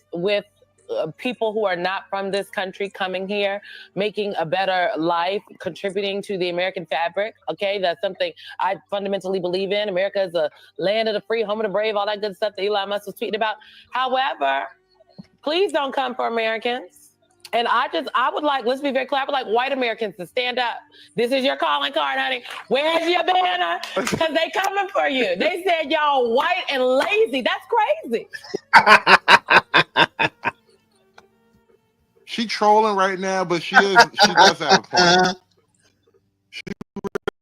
people who are not from this country coming here, making a better life, contributing to the American fabric. Okay, that's something I fundamentally believe in. America is a land of the free, home of the brave, all that good stuff that Elon Musk was tweeting about. However, please don't come for Americans. And I would like, let's be very clear, I would like white Americans to stand up. This is your calling card, honey. Where's your banner? Because they coming for you. They said y'all white and lazy. That's crazy. She trolling right now, but she does have a point. She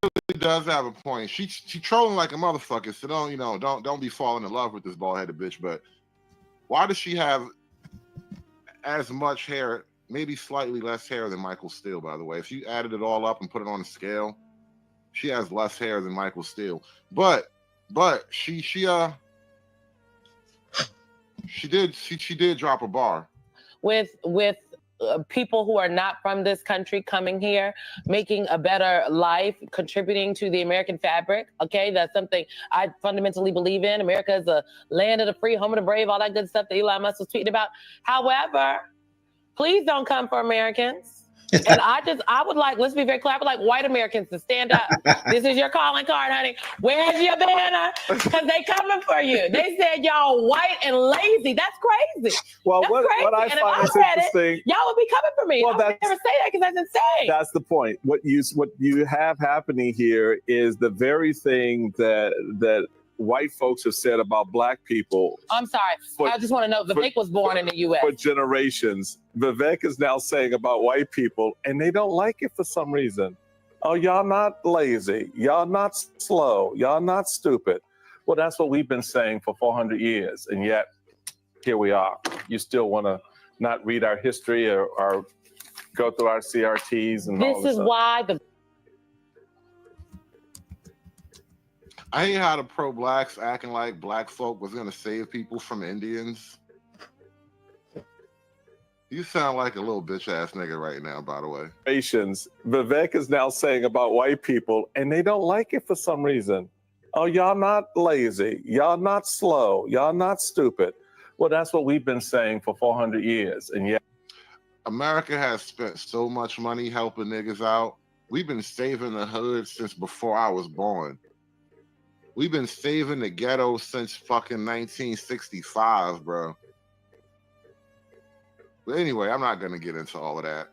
really does have a point. She trolling like a motherfucker. So don't be falling in love with this bald-headed bitch. But why does she have as much hair? Maybe slightly less hair than Michael Steele, by the way. If you added it all up and put it on a scale, she has less hair than Michael Steele. But she did drop a bar. With people who are not from this country coming here, making a better life, contributing to the American fabric. Okay, that's something I fundamentally believe in. America is a land of the free, home of the brave, all that good stuff that Elon Musk was tweeting about. However, please don't come for Americans. And I would like, let's be very clear, I would like white Americans to stand up. This is your calling card, honey. Where's your banner? Because they coming for you. They said y'all white and lazy. That's crazy. Well, that's what I and find if is I said interesting. Y'all would be coming for me. Well, I would never say that because that's insane. That's the point. What you have happening here is the very thing that white folks have said about black people. I'm sorry. I just want to know, Vivek was born in the U.S. For generations. Vivek is now saying about white people, and they don't like it for some reason. Oh, y'all not lazy. Y'all not slow. Y'all not stupid. Well, that's what we've been saying for 400 years, and yet here we are. You still want to not read our history or go through our CRTs and all this. This is why I hate how the pro-blacks acting like black folk was going to save people from Indians. You sound like a little bitch-ass nigga right now, by the way. Vivek is now saying about white people, and they don't like it for some reason. Oh, y'all not lazy. Y'all not slow. Y'all not stupid. Well, that's what we've been saying for 400 years, and yet America has spent so much money helping niggas out. We've been saving the hood since before I was born. We've been saving the ghetto since fucking 1965, bro. But anyway, I'm not going to get into all of that.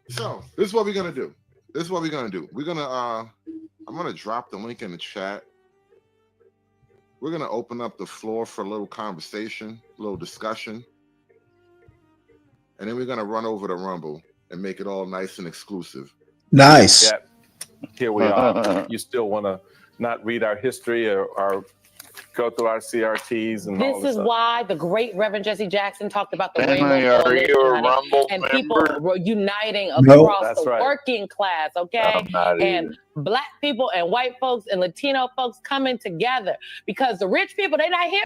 So, this is what we're going to do. We're going to, I'm going to drop the link in the chat. We're going to open up the floor for a little conversation, a little discussion. And then we're going to run over to Rumble and make it all nice and exclusive. Nice. Yeah, here we are. You still want to not read our history or go through our CRTs and all this is why the great Reverend Jesse Jackson talked about the Stanley, Rainbow are you a Coalition, Rumble and member? people were uniting No. across That's the right. working class, okay? And black people and white folks and Latino folks coming together because the rich people, they're not here.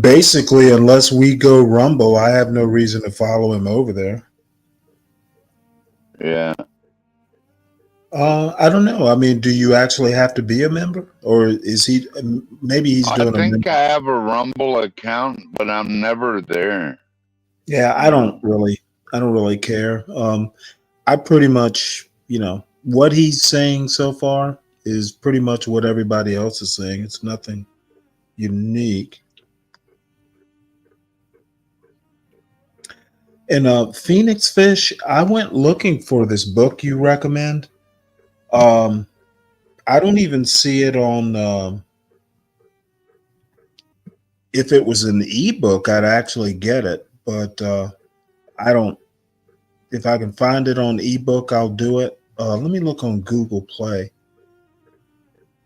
Basically, unless we go Rumble, I have no reason to follow him over there. Yeah. I don't know. I mean, do you actually have to be a member, or is he? Maybe he's doing. I think I have a Rumble account, but I'm never there. Yeah, I don't really care. I pretty much, what he's saying so far is pretty much what everybody else is saying. It's nothing unique. And Phoenix Fish, I went looking for this book you recommend. I don't even see it on. If it was an ebook, I'd actually get it, but I don't. If I can find it on ebook, I'll do it. Let me look on Google Play.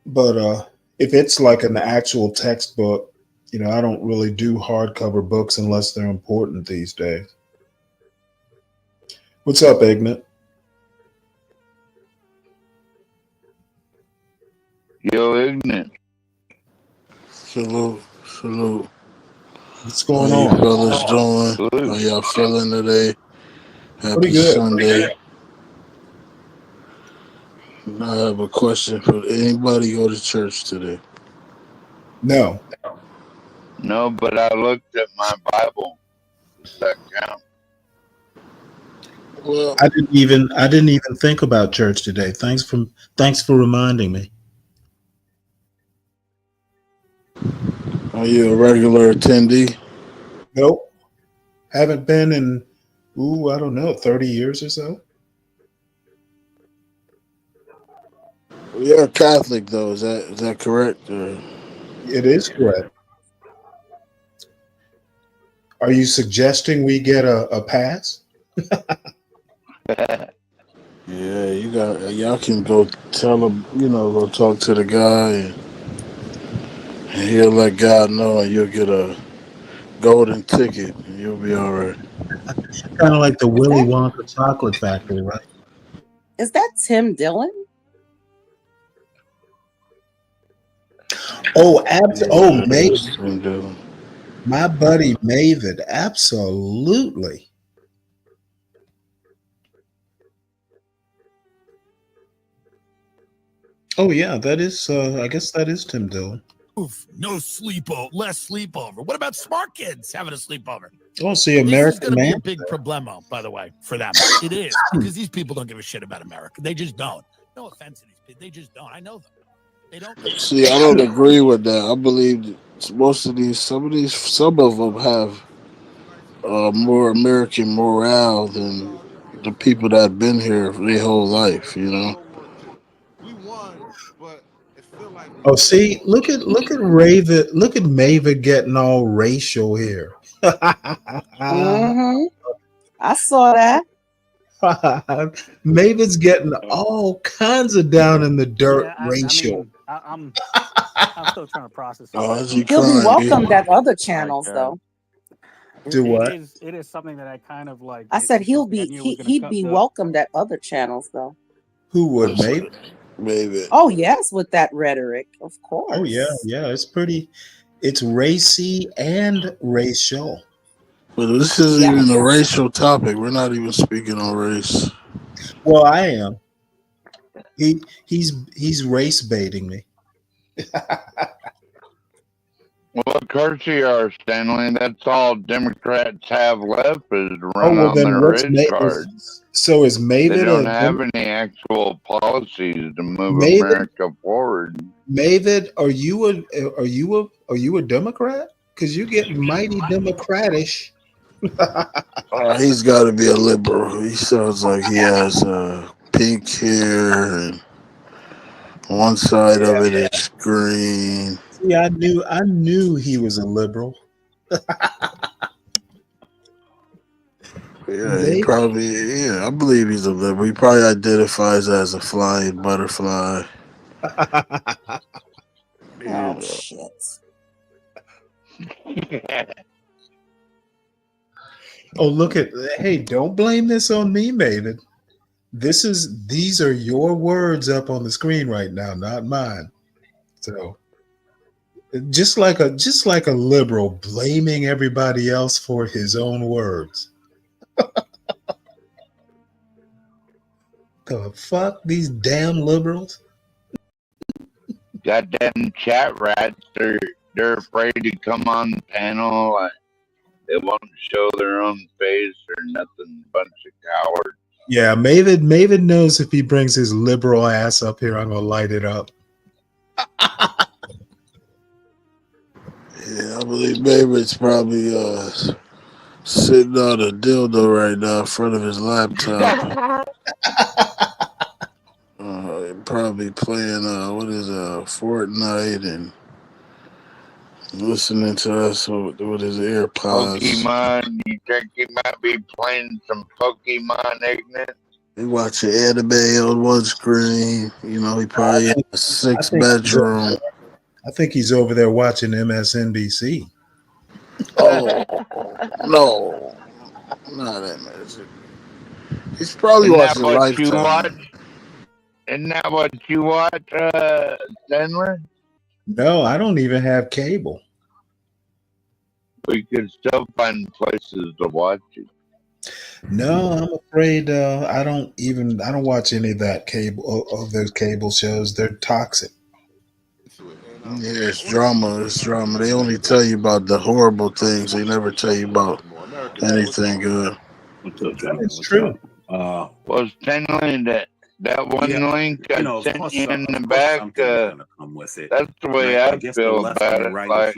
But if it's like an actual textbook, You know, I don't really do hardcover books unless they're important these days. What's up, Ignat? Yo, Ignat. Salute, salute. What's going How you on? fellas doing? How y'all feeling today? Pretty Happy good. Sunday. I have a question for anybody go to church today. No. No, but I looked at my Bible. Does that count? Well, I didn't even think about church today. Thanks for reminding me. are you a regular attendee? Nope. Haven't been in I don't know, 30 years or so. Well, you're a Catholic though, is that correct? Or? It is correct. Are you suggesting we get a pass? Yeah, y'all can go tell him, go talk to the guy and he'll let God know and you'll get a golden ticket and you'll be all right. Kind of like the Is Willy that Wonka chocolate factory, right? is that Tim Dillon? Oh, Yeah, Maven. My buddy Maven, absolutely. Oh yeah, that is I guess that is Tim Dillon. No sleepover, less sleepover. What about smart kids having a sleepover? Oh, see, This is American going to be Man. a big problemo, by the way, for them. It is, because these people don't give a shit about America. They just don't. No offense to these people. They just don't. I know them. They don't. See, I don't agree with that. I believe some of them have more American morale than the people that have been here for their whole life. We won, but it feel like we Oh, see, look at Raven, look at Maven getting all racial here. Mm-hmm. I saw that. Maven's getting all kinds of down in the dirt Yeah, racial. I'm still trying to process. He'll be welcomed at other channels, though. Do what? It is something that I kind of like. I said I knew was gonna he'd be come. welcomed at other channels, though. Who would, Maven? Maybe. Oh yes, with that rhetoric, of course. Oh yeah, it's racy and racial. But this isn't even a racial topic. We're not even speaking on race. Well, I am. He's race baiting me. Well, of course you are, Stanley. That's all Democrats have left is to run well on then their what's race card. So is Maven They don't have any actual policies to move Maven? America forward. Maven, are you a Democrat? Because you're getting mighty democratish. He's got to be a liberal. He sounds like he has pink hair and one side of it is green. See, I knew he was a liberal. Yeah, I believe he's a liberal. He probably identifies as a flying butterfly. Oh shit. Oh, look at hey, don't blame this on me, Maven. These are your words up on the screen right now, not mine. So just like a liberal blaming everybody else for his own words. The fuck, these damn liberals? Goddamn chat rats! They're afraid to come on the panel. They won't show their own face or nothing. Bunch of cowards. Yeah, Maven knows if he brings his liberal ass up here, I'm gonna light it up. Yeah, I believe Mavericks probably sitting on a dildo right now in front of his laptop. Probably playing Fortnite and listening to us with his AirPods. Pokemon, you think he might be playing some Pokemon, Ignat? He watching anime on one screen. He probably has a 6 bedroom. I think he's over there watching MSNBC. Oh no, not that. He's probably Isn't that watching what you Lifetime. watch? Isn't that what you watch, Stanley? No, I don't even have cable. We could still find places to watch it. No, I'm afraid I don't watch any of that cable of those cable shows. They're toxic. Yeah, it's drama. It's drama. They only tell you about the horrible things. They never tell you about anything good. What's up, That gentlemen? is What's true. up? Well, Stanley, that one Yeah, link I of sent course, you in the of course back, something's gonna come with it. that's the way I I guess the feel left about and the it. right Like,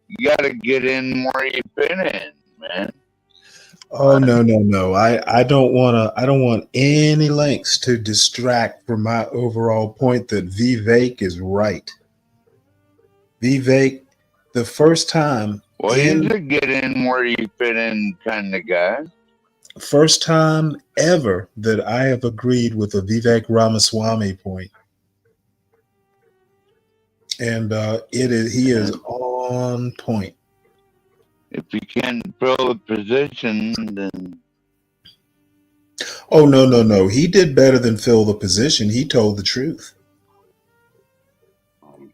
you got to get in where you fit in, man. Oh no. I don't want any links to distract from my overall point that Vivek is right. Vivek, the first time Well, he's a get in where you fit in kind of guy. first time ever that I have agreed with a Vivek Ramaswamy point. And he is on point. If you can't fill the position, then Oh no. He did better than fill the position. He told the truth.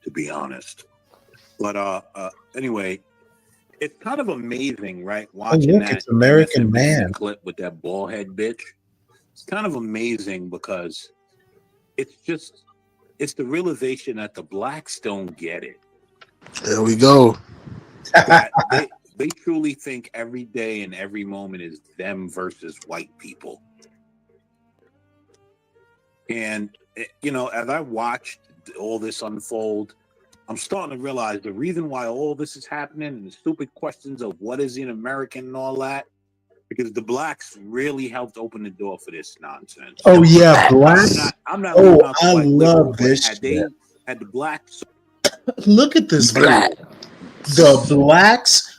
To be honest. But anyway, it's kind of amazing, right? Watching look, that it's American MSNBC Man. clip with that bald head bitch. It's kind of amazing because it's the realization that the blacks don't get it. There we go. That they truly think every day and every moment is them versus white people. And, as I watched all this unfold, I'm starting to realize the reason why all this is happening and the stupid questions of what is an American and all that, because the blacks really helped open the door for this nonsense. Oh yeah, blacks. I'm not leaving out the I white love liberal, but this had shit. the blacks. Look at this Black.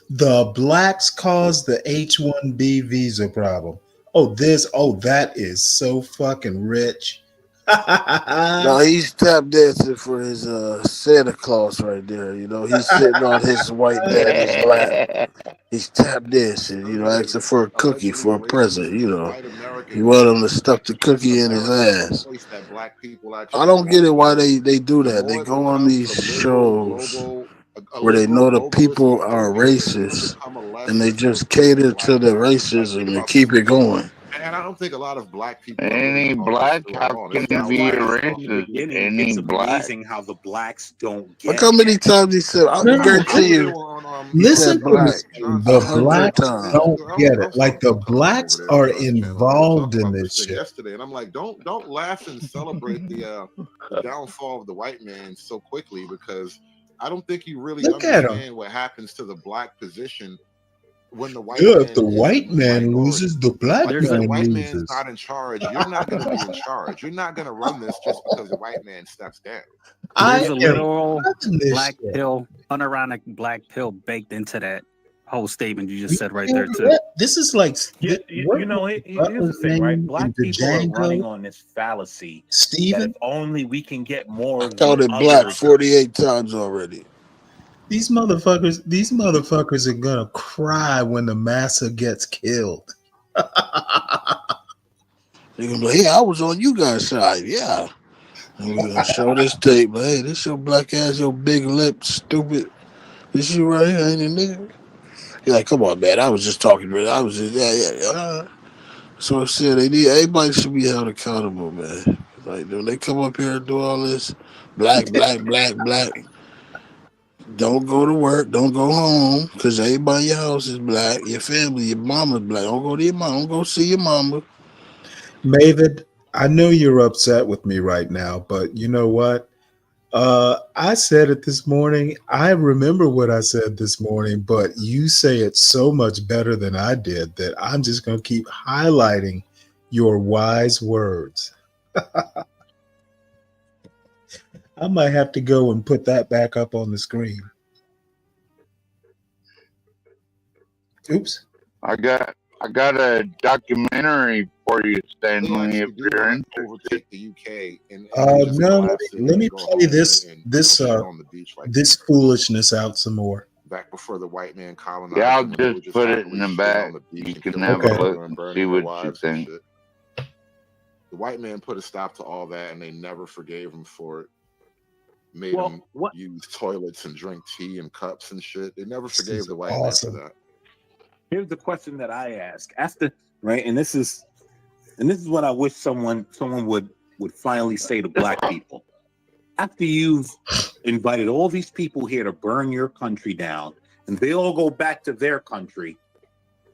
The blacks caused the H-1B visa problem. That is so fucking rich. No, he's tap dancing for his Santa Claus right there. He's sitting on his white daddy's lap. He's tap dancing, asking for a cookie for a present. He want him to stuff the cookie in his ass. I don't get it why they do that. They go on these shows where they know the people are racist and they just cater to the racism and keep it going. And I don't think a lot of black people. Any black, how can it be a racist? Any It's black. amazing how the blacks don't get Look how many times he said, I guarantee you. Listen to black. this. The blacks don't get it. Like the blacks are involved in this shit. Yesterday, and I'm like, don't laugh and celebrate the downfall of the white man so quickly, because I don't think you really understand what happens to the black position when the white man, if the white man loses, the black man the white loses. man's not in charge. You're not going to be in charge. You're not going to run this just because the white man steps down. There's a literal black pill, unironic black pill baked into that whole statement you just said right there too. This is like, here's the thing, right? Black people are running on this fallacy that if only we can get more of called it black 48 times already. These motherfuckers are gonna cry when the massa gets killed. They're gonna be like, hey, I was on you guys' side, yeah. And we're gonna show this tape, like, hey, this your black ass, your big lip, stupid. This you right here, ain't a nigga? You're like, come on, man, I was just talking, man. I was just, yeah. So I said everybody should be held accountable, man. Like, when they come up here and do all this black. Don't go to work. Don't go home because everybody in your house is black. Your family, your mama's black. Don't go to your mom. Don't go see your mama. Mavid, I know you're upset with me right now, but you know what? I said it this morning. I remember what I said this morning, but you say it so much better than I did that I'm just going to keep highlighting your wise words. I might have to go and put that back up on the screen. Oops. I got a documentary for you, Stanley, if you're interested. Overtake the UK and No, let me play this this foolishness out some more. Back before the white man colonized. Yeah, I'll just put it in the back. You can have a look and see what you think. The white man put a stop to all that, and they never forgave him for it. Made him use toilets and drink tea in cups and shit. They never forgave the white man for that. Here's the question that I ask after, right? And this is what I wish someone would finally say to black people. After you've invited all these people here to burn your country down, and they all go back to their country,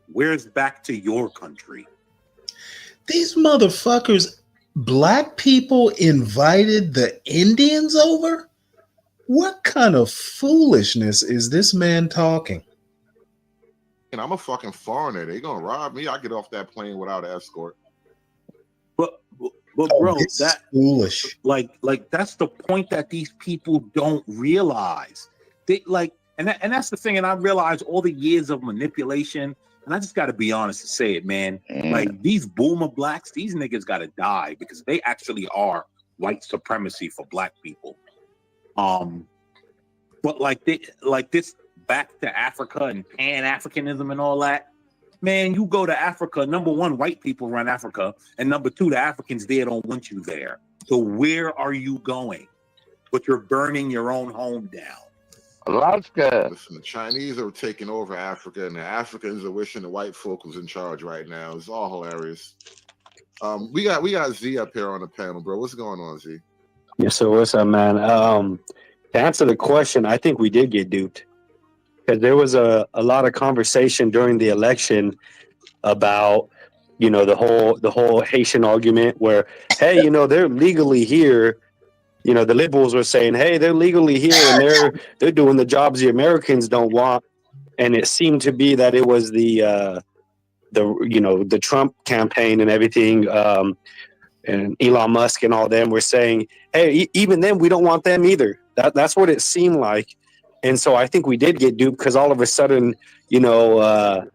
where's back to your country? These motherfuckers, black people invited the Indians over? What kind of foolishness is this man talking? And I'm a fucking foreigner. They gonna rob me. I get off that plane without an escort. But bro, that's foolish. Like that's the point that these people don't realize. They and that's the thing. And I realize all the years of manipulation. And I just got to be honest and say it, man. Like these boomer blacks, these niggas got to die because they actually are white supremacy for black people. But like this back to Africa and Pan-Africanism and all that, man, you go to Africa, number one, white people run Africa, and number two, the Africans there don't want you there. So where are you going? But you're burning your own home down. Alaska. Listen, the Chinese are taking over Africa, and the Africans are wishing the white folk was in charge right now. It's all hilarious. We got Z up here on the panel, bro. What's going on, Z? Yeah, so what's up, man? To answer the question, I think we did get duped. Because there was a lot of conversation during the election about, the whole Haitian argument where, hey, they're legally here. The liberals were saying, hey, they're legally here and they're doing the jobs the Americans don't want. And it seemed to be that it was the Trump campaign and everything, and Elon Musk and all them were saying, hey, even them, we don't want them either. That's what it seemed like. And so I think we did get duped because all of a sudden, we're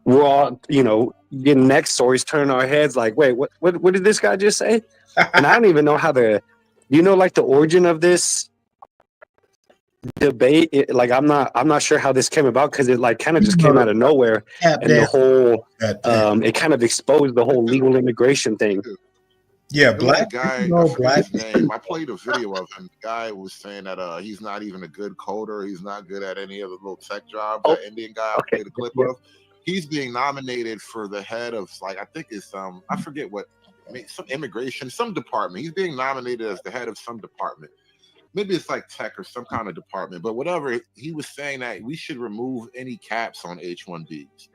all, getting next stories, turning our heads like, wait, what did this guy just say? And I don't even know how the origin of this debate. I'm not sure how this came about because it kind of just came out of nowhere, and the whole it kind of exposed the whole legal immigration thing. Yeah, black guy. I forget his name. I played a video of him. The guy was saying that he's not even a good coder. He's not good at any of the little tech jobs. That Indian guy I played a clip of. He's being nominated for the head of I think it's I forget what. Some immigration, some department. He's being nominated as the head of some department. Maybe it's like tech or some kind of department, but whatever. He was saying that we should remove any caps on H-1Bs.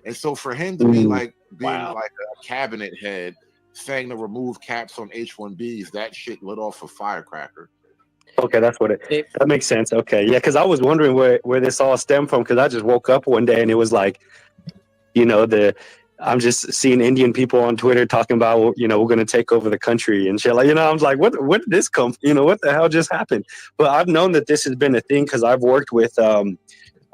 And so for him to be like a cabinet head saying to remove caps on H-1Bs, that shit lit off a firecracker. Okay, that's what that makes sense. Okay, yeah, because I was wondering where this all stemmed from because I just woke up one day and it was like, I'm just seeing Indian people on Twitter talking about, we're going to take over the country and shit. I was like, what did this come? What the hell just happened? But I've known that this has been a thing because I've worked with, I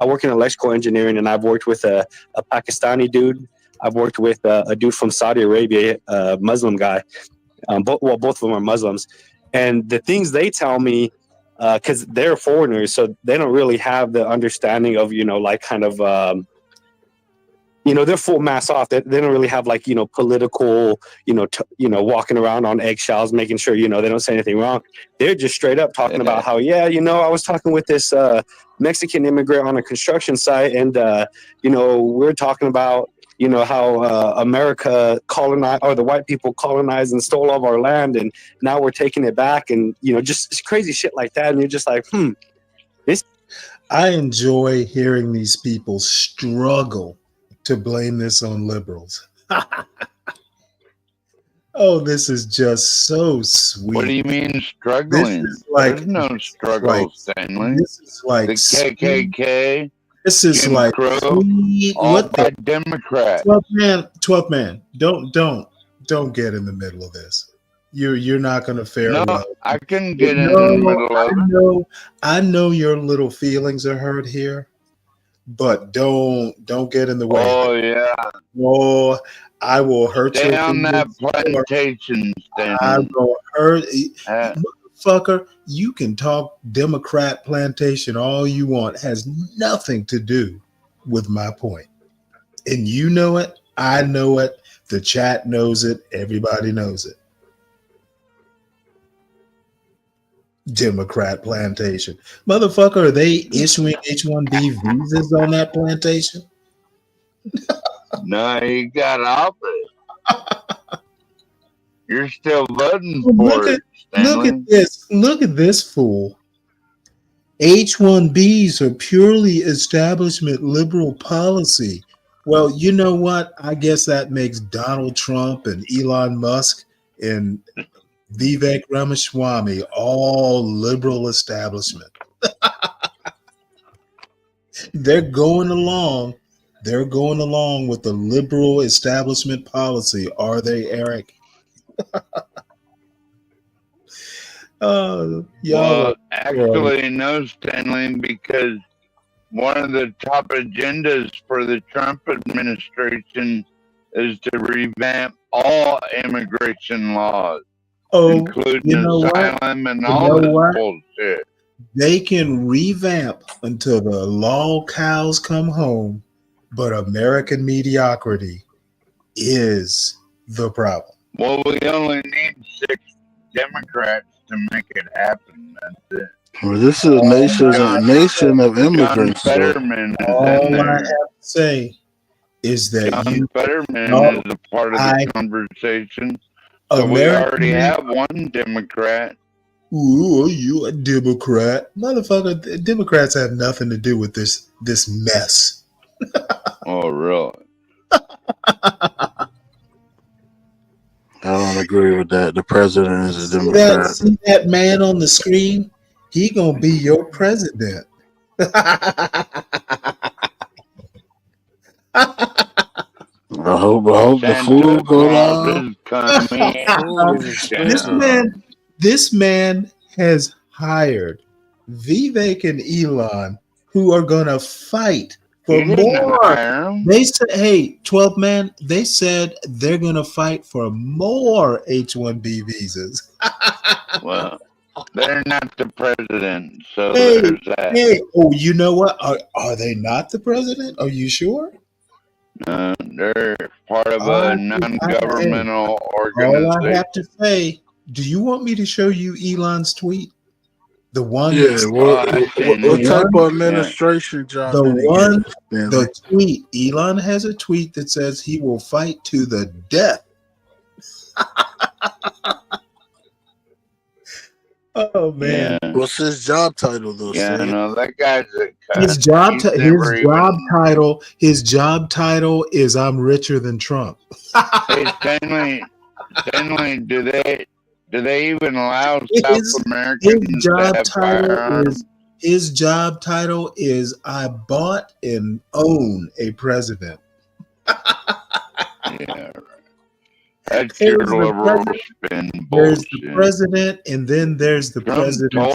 work in electrical engineering and I've worked with a Pakistani dude. I've worked with a dude from Saudi Arabia, a Muslim guy. Both of them are Muslims. And the things they tell me, because they're foreigners, so they don't really have the understanding of, they're full mass off. They don't really have political, walking around on eggshells, making sure, they don't say anything wrong. They're just straight up talking about how, I was talking with this Mexican immigrant on a construction site and, we're talking about, how America colonized or the white people colonized and stole all of our land. And now we're taking it back and, just crazy shit like that. And you're just like, I enjoy hearing these people struggle to blame this on liberals. Oh, this is just so sweet. What do you mean struggling? There's no struggle, Stanley. This is like the KKK. This is Jim like Crow, sweet. all What by the Democrats. 12th man. Don't get in the middle of this. You're not going to fare well. I can get in the middle of it. I know your little feelings are hurt here, but don't get in the way. Oh yeah. Oh, I will hurt Stay your on that feelings. plantation, I Stanley. will hurt. Motherfucker, you can talk Democrat plantation all you want. Has nothing to do with my point. And you know it. I know it. The chat knows it. Everybody knows it. Democrat plantation. Motherfucker, are they issuing H-1B visas on that plantation? No, he got off it. You're still voting Look for at, it, Stanley. look at this. Look at this fool. H-1Bs are purely establishment liberal policy. Well, you know what? I guess that makes Donald Trump and Elon Musk and Vivek Ramaswamy all liberal establishment. They're going along. They're going along with the liberal establishment policy. Are they, Eric? Y'all. Well, actually, no, Stanley, because one of the top agendas for the Trump administration is to revamp all immigration laws, including asylum and all this bullshit. They can revamp until the lol cows come home, but American mediocrity is the problem. Well, we only need 6 Democrats to make it happen. That's it. Well, this is a nation of immigrants. John Fetterman is All in I there. have to say is that John Fetterman is a part of the conversation. So we already have one Democrat. Ooh, you a Democrat. Motherfucker, the Democrats have nothing to do with this mess. Oh, really? I don't agree with that. The president is a Democrat. See that man on the screen? He gonna be your president. I hope the food go down. This man has hired Vivek and Elon, who are gonna fight for more. They said, "Hey, 12 man." They said they're gonna fight for more H-1B visas. Well, they're not the president, so there's that. Hey, oh, you know what? Are they not the president? Are you sure? They're part of a non-governmental organization. All I have to say, do you want me to show you Elon's tweet? The one, what type of administration job? The tweet. Elon has a tweet that says he will fight to the death. Oh man, what's his job title though? Yeah, no, that guy's his job title is "I'm richer than Trump." Hey, Stanley, do they even allow South Americans to have firearms? His job title is "I bought and own a president." Yeah. That's your liberal spin bullshit. There's the president, and then there's the president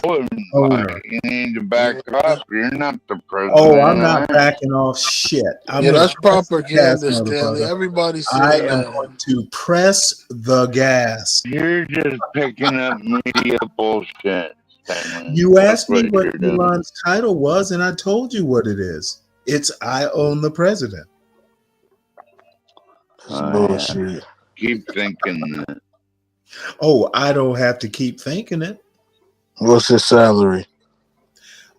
owner. You need to back up. You're not the president. Oh, I'm not backing off shit. That's propaganda, Stanley. Everybody says I am going to press the gas. You're just picking up media bullshit, Stanley. You asked me what Elon's title was, and I told you what it is. It's "I own the president." Bullshit. Keep thinking that. Oh, I don't have to keep thinking it. What's his salary?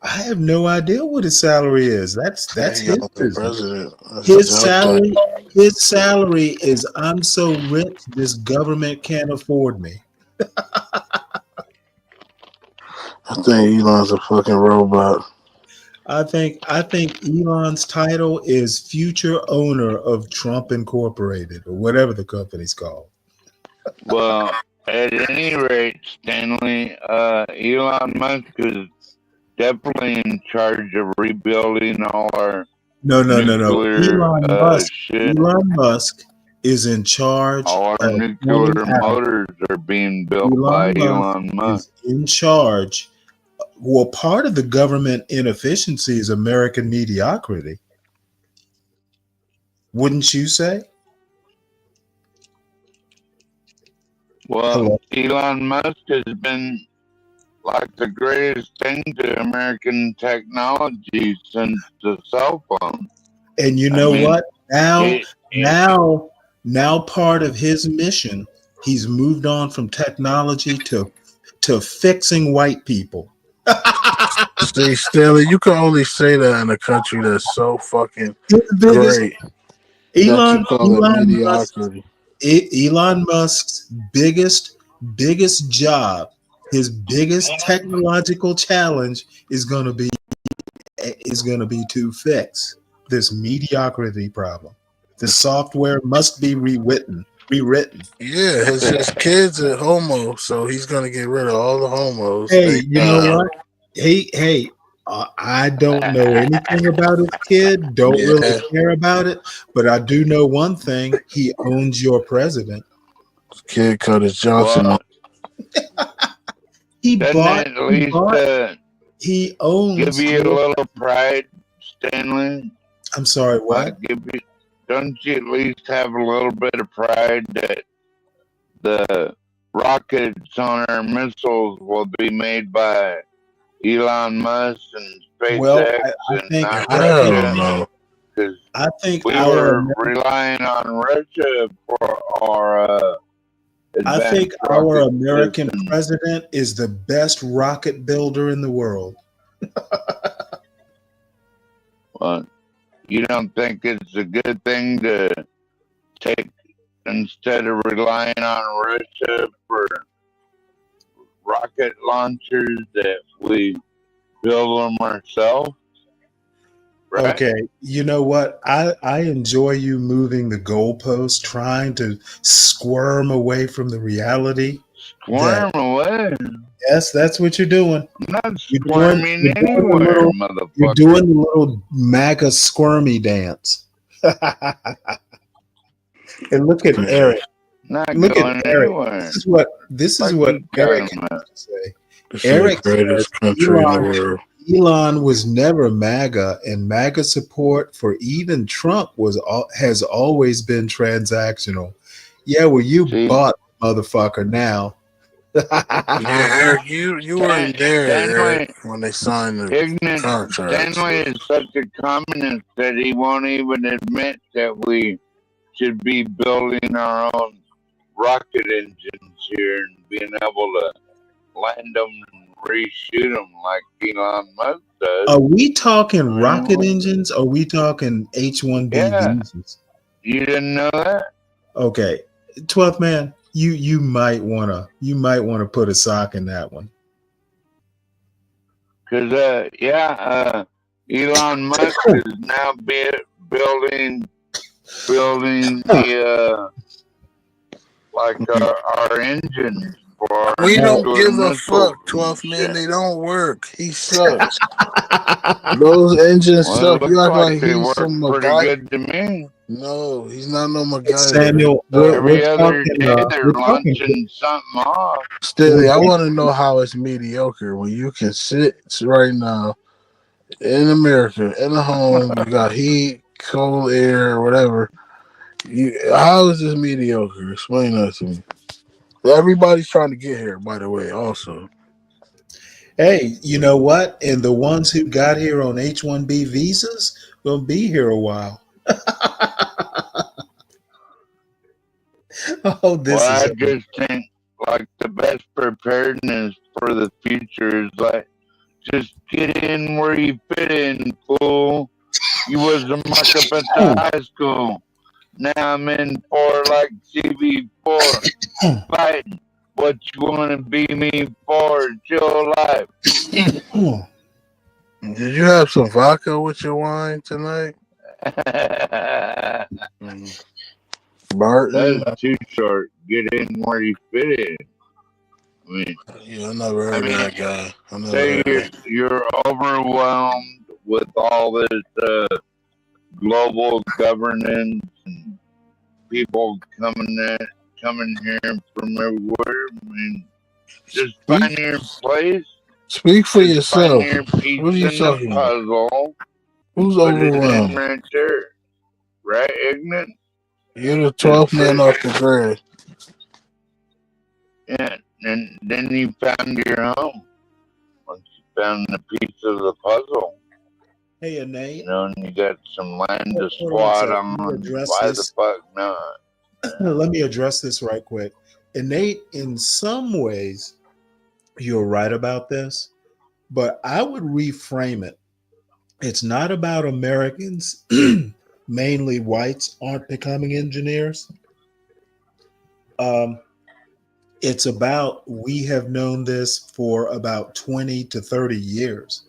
I have no idea what his salary is. That's his president. His salary is "I'm so rich, this government can't afford me." I think Elon's a fucking robot. I think Elon's title is future owner of Trump Incorporated, or whatever the company's called. Well, at any rate, Stanley, Elon Musk is definitely in charge of rebuilding all our nuclear Elon Musk is in charge. All our nuclear motors are being built by Elon Musk. Is in charge. Well, part of the government inefficiency is American mediocrity. Wouldn't you say? Well, Hello. Elon Musk has been like the greatest thing to American technology since the cell phone. And you know what? Now part of his mission, he's moved on from technology to fixing white people. See, Stanley, you can only say that in a country that's so fucking great that you call it mediocrity. Elon Musk's biggest job, his biggest technological challenge is going to be to fix this mediocrity problem. The software must be rewritten. Yeah, his kids are homo, so he's gonna get rid of all the homos. Hey, you know what? Hey, I don't know anything about his kid. Don't really care about it, but I do know one thing: he owns your president. His kid cut his Johnson off. He owns. Give you a little pride, Stanley. I'm sorry, what? Don't you at least have a little bit of pride that the rockets on our missiles will be made by Elon Musk and SpaceX I think we were relying on Russia for our I think our American president is the best rocket builder in the world. Well, you don't think it's a good thing to take, instead of relying on Russia for rocket launchers, that we build them ourselves? Right? Okay, you know what? I enjoy you moving the goalpost, trying to squirm away from the reality. Squirm away? Yes, that's what you're doing. I'm not squirming anywhere, motherfucker. You're doing the little MAGA squirmy dance. And look at Eric. Not look going at Eric. anywhere. This is what Eric has to say. This is Eric the greatest says country in the world. Elon was never MAGA, and MAGA support for even Trump has always been transactional. Yeah, well, you bought motherfucker now. Yeah, Eric, you weren't there, Eric, when they signed the contract. Stanley is such a communist that he won't even admit that we should be building our own rocket engines here and being able to land them and reshoot them like Elon Musk does. Are we talking rocket engines? Or are we talking H-1B visas? You didn't know that? Okay, 12th man, you might wanna put a sock in that one. Cause Elon Musk is now building the our engines. We don't give a fuck, 12th man. They don't work. He sucks. Those engines suck. You act like he's some pretty MacGyver. good to me. No, he's not no MacGyver. Samuel, every other day they're launching something off. Stanley, I want to know how it's mediocre when you can sit right now in America in a home. You got heat, cold air, whatever. How is this mediocre? Explain that to me. Everybody's trying to get here, by the way, also. Hey, you know what? And the ones who got here on H-1B visas will be here a while. I just think like the best preparedness for the future is like just get in where you fit in, fool. You was a muck up at the high school. Now I'm in for like CV4, fighting what you want to be me for. It's your life. Did you have some vodka with your wine tonight? Barton? That's too short. Get in where you fit in. I mean, I never heard of that guy. Say you're overwhelmed with all this global governance and people coming here from everywhere. I mean, just find your place. Speak for yourself. Find your piece What are you in talking the about? puzzle. Who's Put it in overwhelmed? right there. Right, Ignorant? You're the 12th man off the grid. Yeah, and then you found your home. Once you found the piece of the puzzle, Hey, Nate. you know, and you got some land to Hold on a squat second. on. Let me address Why the this. fuck not? Let me address this right quick. Innate, in some ways, you're right about this, but I would reframe it. It's not about Americans, mainly whites, aren't becoming engineers. It's about we have known this for about 20 to 30 years.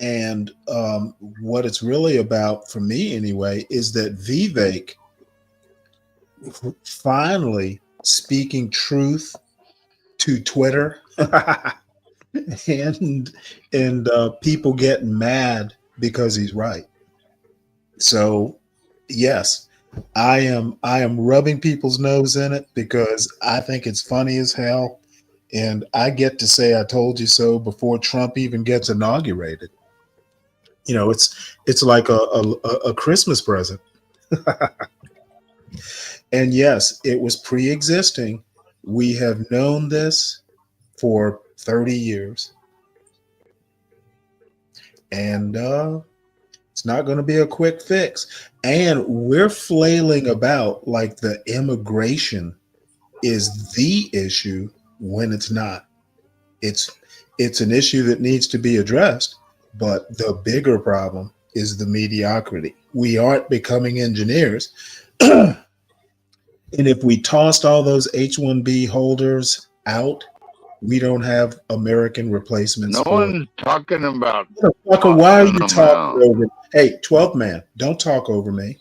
And what it's really about, for me anyway, is that Vivek finally speaking truth to Twitter and people getting mad because he's right. So yes, I am rubbing people's nose in it because I think it's funny as hell, and I get to say I told you so before Trump even gets inaugurated. You know, it's like a Christmas present. And yes, it was pre-existing. We have known this for 30 years. And it's not going to be a quick fix. And we're flailing about like the immigration is the issue when it's not. It's an issue that needs to be addressed, but the bigger problem is the mediocrity. We aren't becoming engineers. And if we tossed all those H-1B holders out, we don't have American replacements. No one's talking about. Fucker, why are you talking over me? Hey, 12th man, don't talk over me.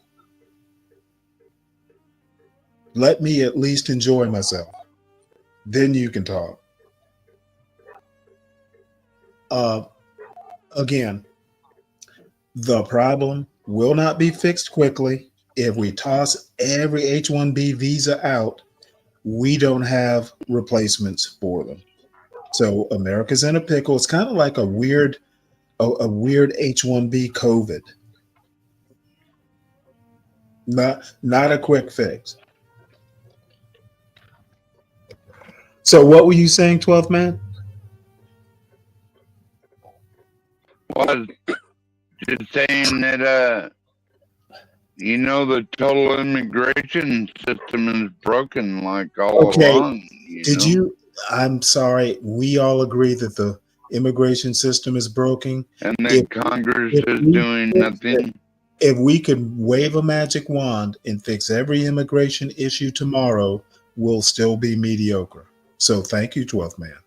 Let me at least enjoy myself. Then you can talk. Again, the problem will not be fixed quickly. If we toss every H-1B visa out, we don't have replacements for them. So America's in a pickle. It's kind of like a weird H-1B COVID. Not a quick fix. So what were you saying, 12th man? Was just saying that you know, the total immigration system is broken like all along. Did you? I'm sorry. We all agree that the immigration system is broken. And that Congress is doing nothing. If we could wave a magic wand and fix every immigration issue tomorrow, we'll still be mediocre. So thank you, 12th man.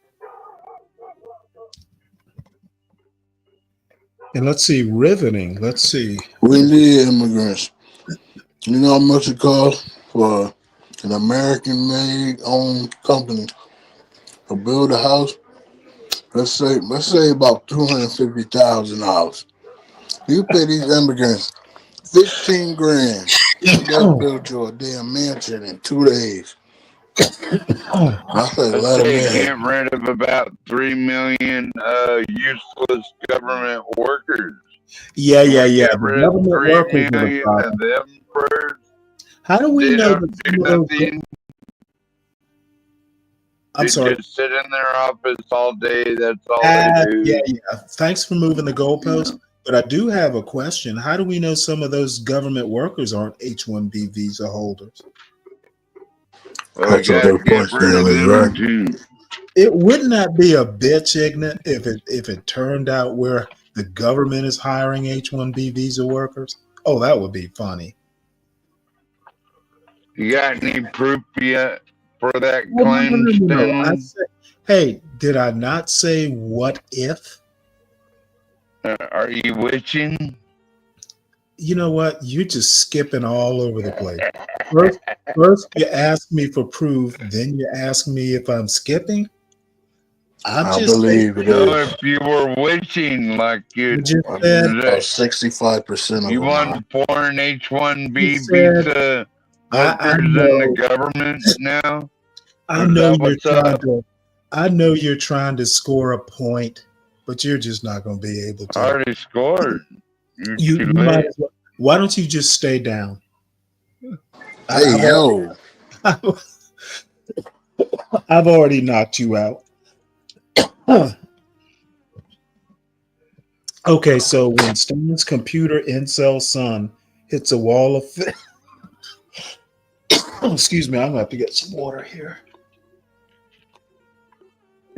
And let's see, riveting. Let's see. We need immigrants. You know how much it costs for an American-made owned company to build a house? Let's say about $250,000. You pay these immigrants $15,000. They'll build you a damn mansion in 2 days. I say let them in. Get rid of about 3 million useless government workers. Yeah. Get The rid of government 3 workers are the million problem. of them first. How do we They know don't that do some of those? nothing. I'm They sorry. just sit in their office all day. That's all they do. Yeah. Thanks for moving the goalpost. But I do have a question. How do we know some of those government workers aren't H-1B visa holders? Well, we got to get rid of them too. It would not be a bitch, Ignat, if it turned out where the government is hiring H-1B visa workers. Oh, that would be funny. You got any proof yet for that claim, Stanley? Hey, did I not say what if? Are you wishing? You know what? You're just skipping all over the place. First you ask me for proof, then you ask me if I'm skipping. I believe it is. If you were wishing, like you just said, about 65% of you them want foreign H-1B said, visa I workers in know. the government now? I know you're trying to score a point, but you're just not going to be able to. I already scored. You might as well. Why don't you just stay down? Hey, yo. I've already knocked you out. Okay, so when Stan's computer incel son hits a wall of excuse me, I'm gonna have to get some water here.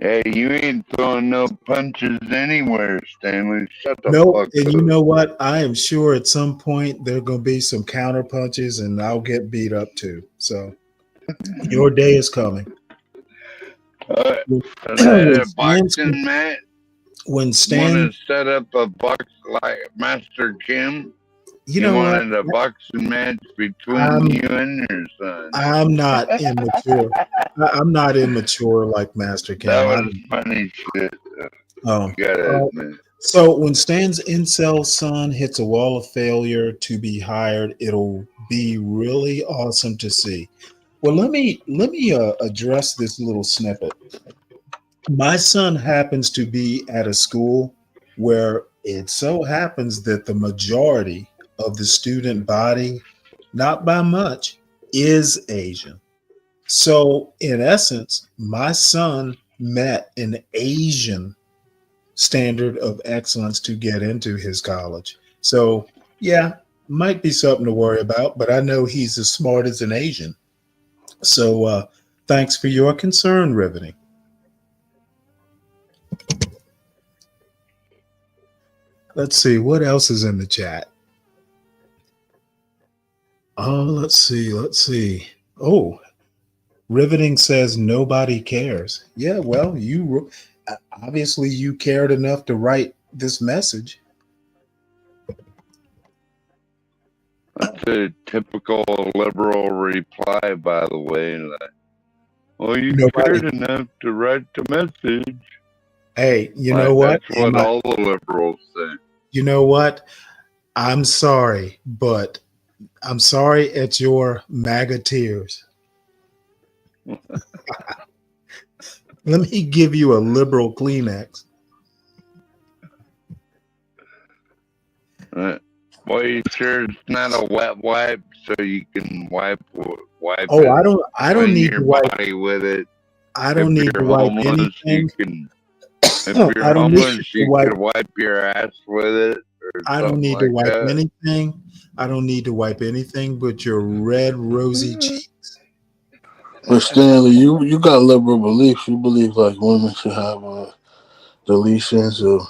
Hey, you ain't throwing no punches anywhere, Stanley. Shut the No, fuck and up. you know what? I am sure at some point there are gonna be some counter punches and I'll get beat up too. So your day is coming. A boxing match? When Want Stan, to set up a box like Master Kim? you know what? wanted a boxing match between I'm- you and your son. I'm not immature. I'm not immature like Master Cam. That was funny shit. Oh. You gotta admit. So when Stan's incel son hits a wall of failure to be hired, it'll be really awesome to see. Well, let me address this little snippet. My son happens to be at a school where it so happens that the majority of the student body, not by much, is Asian. So, in essence, my son met an Asian standard of excellence to get into his college. So, yeah, might be something to worry about, but I know he's as smart as an Asian. So, thanks for your concern, Riveting. Let's see what else is in the chat. Oh, let's see. Oh, Riveting says nobody cares. Yeah, well, you obviously you cared enough to write this message. That's a typical liberal reply, by the way. Like, well, you cared enough to write the message. Hey, you know what? That's what all the liberals say. You know what? I'm sorry, but I'm sorry at your MAGA tears. Let me give you a liberal Kleenex. Well, you sure it's not a wet wipe, so you can wipe Oh, it. I don't need your to wipe body with it. I don't need to wipe anything. You can, if you're homeless, you can wipe your ass with it. I don't need to wipe anything. I don't need to wipe anything but your red, rosy cheeks. But Stanley, you got liberal beliefs. You believe like women should have deletions or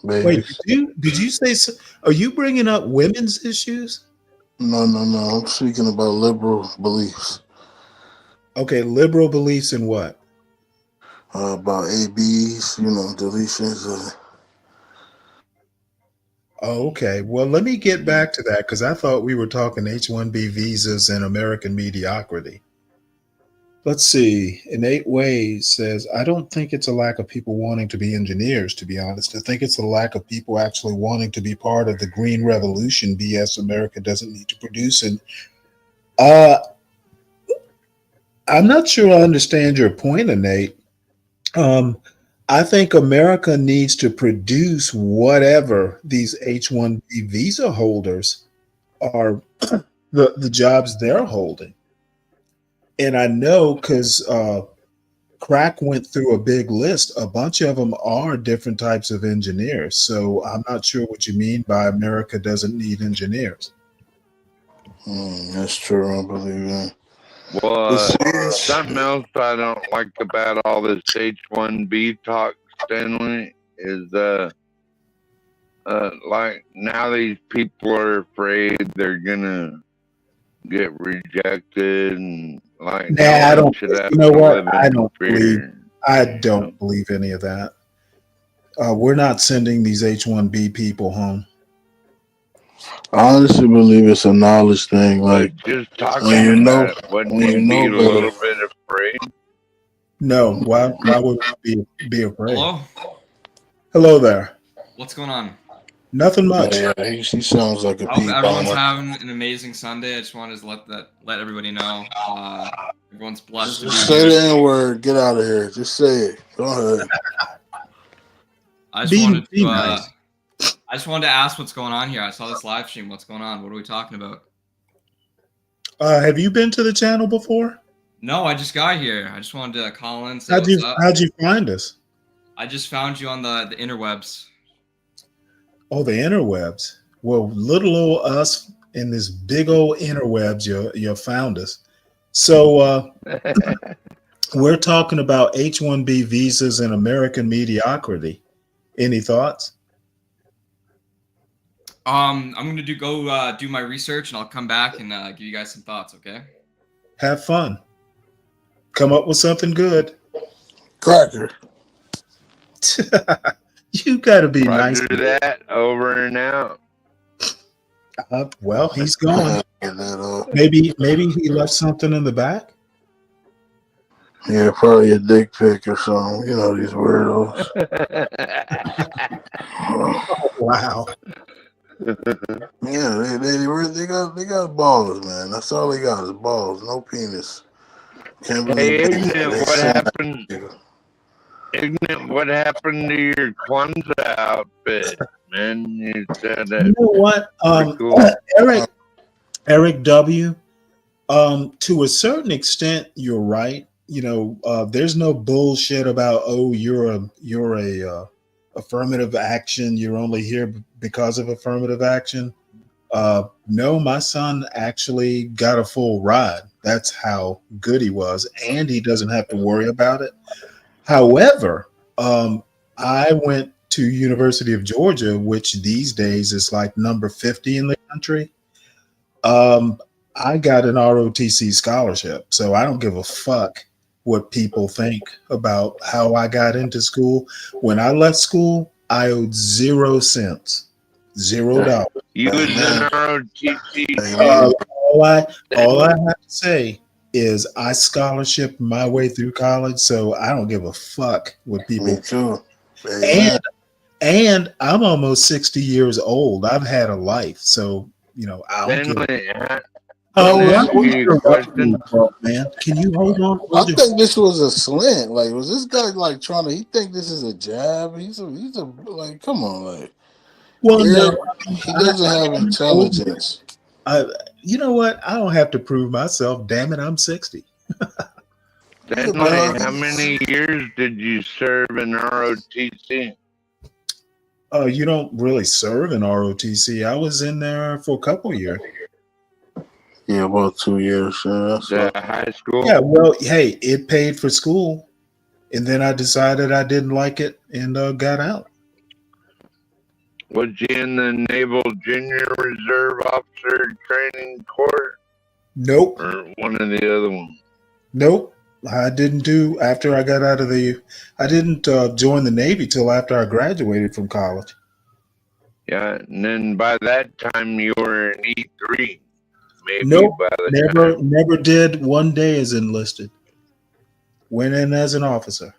babies. Wait, did you say? So? Are you bringing up women's issues? No. I'm speaking about liberal beliefs. Okay, liberal beliefs in what? About ABs, deletions. Oh, okay. Well, let me get back to that because I thought we were talking H-1B visas and American mediocrity. Let's see. In 8 Ways says, I don't think it's a lack of people wanting to be engineers, to be honest. I think it's a lack of people actually wanting to be part of the green revolution BS America doesn't need to produce. And I'm not sure I understand your point, Nate. I think America needs to produce whatever these H-1B visa holders are, the jobs they're holding. And I know because Crack went through a big list. A bunch of them are different types of engineers. So I'm not sure what you mean by America doesn't need engineers. That's true. I believe that. Well, something else I don't like about all this H-1B talk, Stanley, is like now these people are afraid they're gonna get rejected and like I don't. You know what? I don't believe any of that. We're not sending these H-1B people home. I honestly believe it's a knowledge thing. Like just talking about it, wouldn't you be a little bit afraid? No. Why would we be afraid? Hello? Hello there. What's going on? Nothing much. Yeah, he sounds like a I hope pea everyone's bomber. having an amazing Sunday. I just wanted to let everybody know. Everyone's blessed to be Just say here. the N-word. Get out of here. Just say it. Go ahead. I just wanted to ask what's going on here. I saw this live stream. What's going on? What are we talking about? Have you been to the channel before? No, I just got here. I just wanted to call in, say what's up. How'd you find us? I just found you on the interwebs. Oh, the interwebs. Well, little old us in this big old interwebs, you found us. So we're talking about H-1B visas and American mediocrity. Any thoughts? I'm gonna go do my research, and I'll come back and give you guys some thoughts. Okay. Have fun. Come up with something good. Cracker. You got to be Roger nice. that. Over and out. Well, he's gone. Maybe he left something in the back. Yeah, probably a dick pic or something. You know, these weirdos. Oh, wow. Yeah, they got balls, man. That's all they got is balls, no penis. Can't believe Ignorant, what happened? Ignorant, what happened to your Kwanzaa outfit, man? You said that. You know what, cool. Eric W. To a certain extent, you're right. You know, there's no bullshit about you're a affirmative action. You're only here because of affirmative action. No, my son actually got a full ride. That's how good he was, and he doesn't have to worry about it. However, I went to University of Georgia, which these days is like number 50 in the country. I got an ROTC scholarship, so I don't give a fuck what people think about how I got into school. When I left school, I owed 0 cents. $0. You was in ROTC. All I have to say is I scholarshiped my way through college, so I don't give a fuck what people. Me too. And I'm almost 60 years old. I've had a life, so you know I don't give. Man, can you hold on? I think this was a slant. Like, was this guy like trying to? He think this is a jab? He's a like, come on, like. Well, no, he doesn't have intelligence. You know what? I don't have to prove myself. Damn it, I'm 60. Stanley, how many years did you serve in ROTC? You don't really serve in ROTC. I was in there for a couple years. Yeah, about 2 years. High school? Yeah, well, hey, it paid for school. And then I decided I didn't like it and got out. Was you in the Naval Junior Reserve Officer Training Corps? Nope. Or one of the other ones? Nope. I didn't do after I got out of I didn't join the Navy till after I graduated from college. Yeah, and then by that time you were an E3. Maybe nope. By the Never did one day as enlisted. Went in as an officer.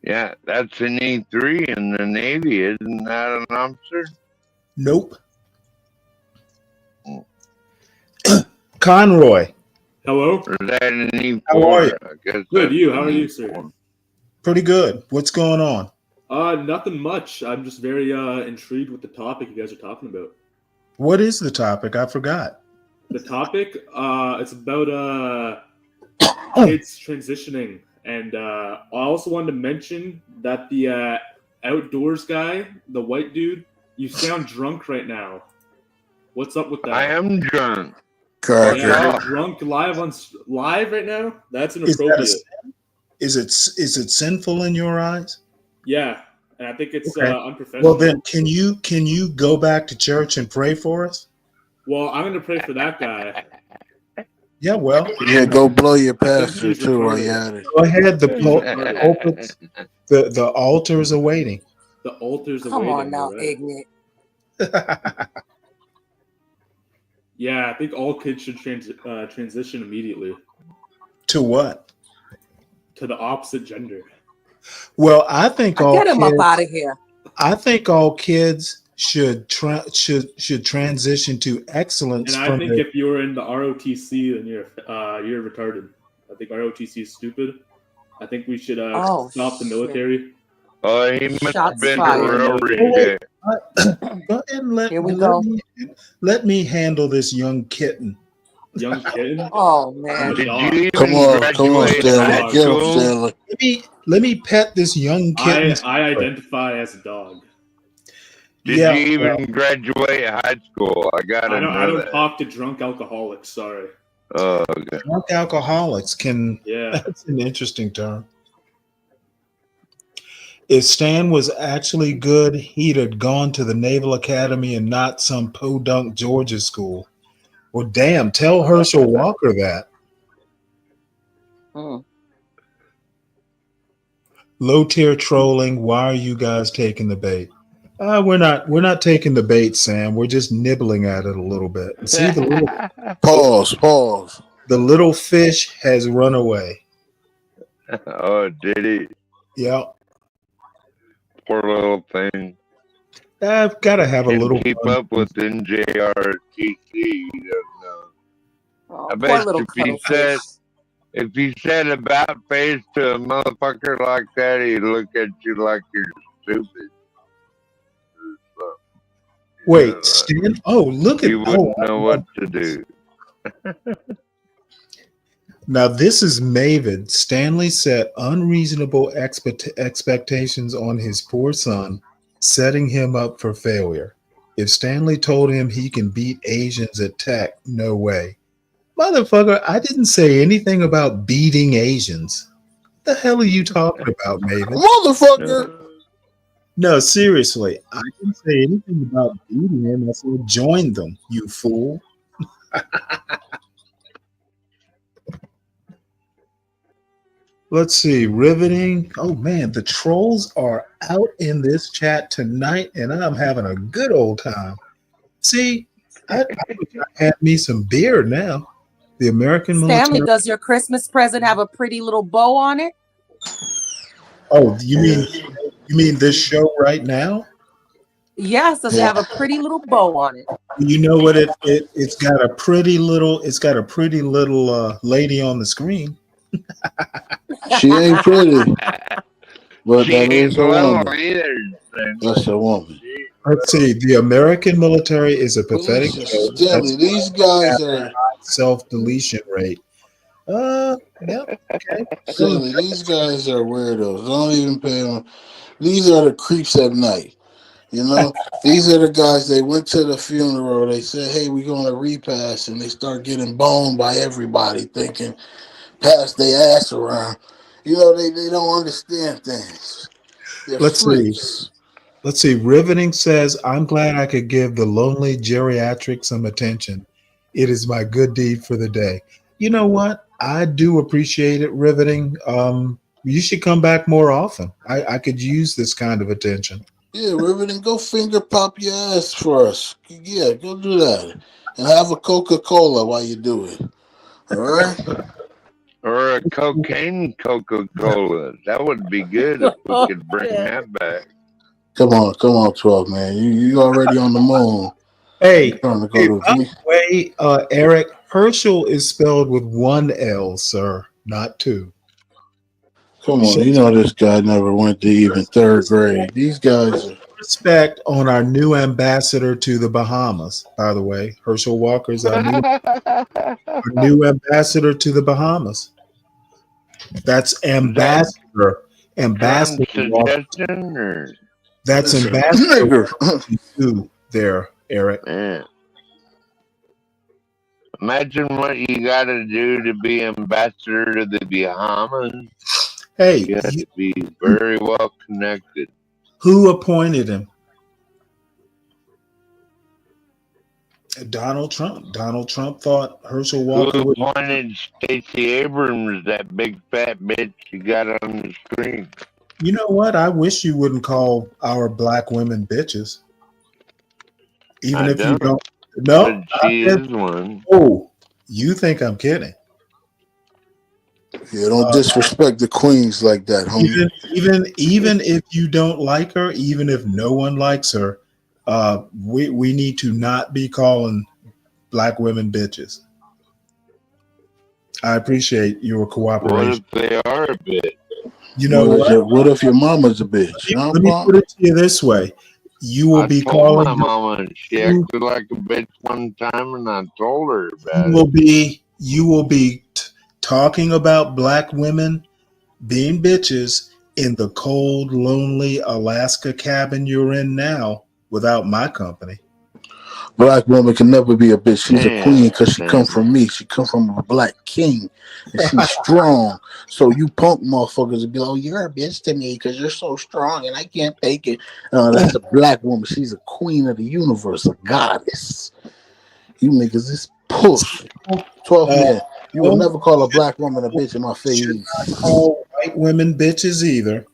Yeah, that's an E3 in the Navy, isn't that an officer? Nope. Conroy. Hello? Or is that an E4? How are you? Good, you. How are you, sir? Pretty good. What's going on? Nothing much. I'm just very intrigued with the topic you guys are talking about. What is the topic? I forgot. The topic? It's about kids transitioning. And I also wanted to mention that the outdoors guy, the white dude, you sound drunk right now. What's up with that? I am drunk. Yeah, you're drunk live right now? That's inappropriate. Is it sinful in your eyes? Yeah, and I think it's okay. Unprofessional. Well, then can you go back to church and pray for us? Well, I'm going to pray for that guy. Yeah, well. Yeah, go blow your pastor too while you at it. Go ahead. The altar is awaiting. The altar's Come awaiting. Come on now, right? ignorant. Yeah, I think all kids should transition immediately. To what? To the opposite gender. Well, I think get him up out of here. I think all kids should transition to excellence. And I think if you're in the ROTC, then you're retarded. I think ROTC is stupid. I think we should stop the military. Oh, he must have been a real reject. Go ahead and let me handle this young kitten. Young kitten. Oh I'm man. a Did dog. you Come even on, graduate Stanley. high Get him, school? Stanley. Let me pet this young I kitten. identify as a dog. Did Yeah, you well, even graduate high school? I gotta I know don't that. talk to drunk alcoholics. Sorry. Oh, okay. drunk alcoholics can. Yeah. That's an interesting term. If Stan was actually good, he'd have gone to the Naval Academy and not some podunk Georgia school. Well, damn, tell Herschel Walker that. Mm. Low tier trolling. Why are you guys taking the bait? We're not taking the bait, Sam. We're just nibbling at it a little bit. See Pause. the little fish has run away. Oh, did he? Yeah, Poor little thing. I've got to have a Can't little keep fun. up with NJRTC. You don't know. Oh, I poor bet little if you said about face to a motherfucker like that, he'd look at you like you're stupid. Wait, Stan? Oh, look at You wouldn't know what to do. Now, this is Mavid. Stanley set unreasonable expectations on his poor son, setting him up for failure. If Stanley told him he can beat Asians at tech, no way. Motherfucker, I didn't say anything about beating Asians. The hell are you talking about, Mavid? Motherfucker! No, seriously, I didn't say anything about beating him. I said join them, you fool. Let's see, riveting. Oh man, the trolls are out in this chat tonight, and I'm having a good old time. See, I wish I had me some beer now. The American Stanley, military. does your Christmas present have a pretty little bow on it? Oh, you mean this show right now? Yes, does it have a pretty little bow on it? You know what? It's got a pretty little. It's got a pretty little lady on the screen. She ain't pretty, but She that is ain't a little woman. either. That's a woman. Let's see. The American military is a pathetic Listen, show. Stanley, these guys are self-deletion rate. Yep. Okay. Stanley, these guys are weirdos. Don't even pay them. These are the creeps at night. You know, these are the guys. They went to the funeral. They said, "Hey, we're going to repass," and they start getting boned by everybody, thinking pass their ass around. You know, they don't understand things. They're freaks. Let's see. Riveting says, "I'm glad I could give the lonely geriatric some attention. It is my good deed for the day." You know what? I do appreciate it, Riveting. You should come back more often. I could use this kind of attention. Yeah, Riveting, go finger pop your ass for us. Yeah, go do that. And have a Coca-Cola while you do it. All right? Or a cocaine Coca-Cola. That would be good if we could bring that back. Come on, 12, man. You already on the moon. Hey, Trying to go by the way, Eric, Herschel is spelled with one L, sir, not two. Come on, you know this guy never went to even third grade. These guys are... Respect on our new ambassador to the Bahamas, by the way. Herschel Walker is our new ambassador to the Bahamas. That's ambassador. Ambassador Walker. That's ambassador to there, Eric. Man. Imagine what you got to do to be ambassador to the Bahamas. Hey, you have to be very well connected. Who appointed him? Donald Trump. Donald Trump thought Herschel Walker Who appointed Stacey Abrams, that big fat bitch you got on the screen? You know what? I wish you wouldn't call our black women bitches. Even if you don't. No, but she is one. Oh, you think I'm kidding? Yeah, don't disrespect the queens like that, homie. Even if you don't like her, even if no one likes her, we need to not be calling black women bitches. I appreciate your cooperation. What if they are a bitch? You know what if your mama's a bitch? Let me put it to you this way. You will I be told my calling. mama she acted like a bitch one time, and I told her about You will be talking about black women being bitches in the cold, lonely Alaska cabin you're in now without my company. Black woman can never be a bitch. She's a queen Damn, because she come from me. She come from a black king, and she's strong. So you punk motherfuckers will be like, "Oh, you're a bitch to me because you're so strong, and I can't take it." That's a black woman. She's a queen of the universe, a goddess. You niggas is push. 12 man. You will never call a black woman a bitch in my face. Call white women bitches either.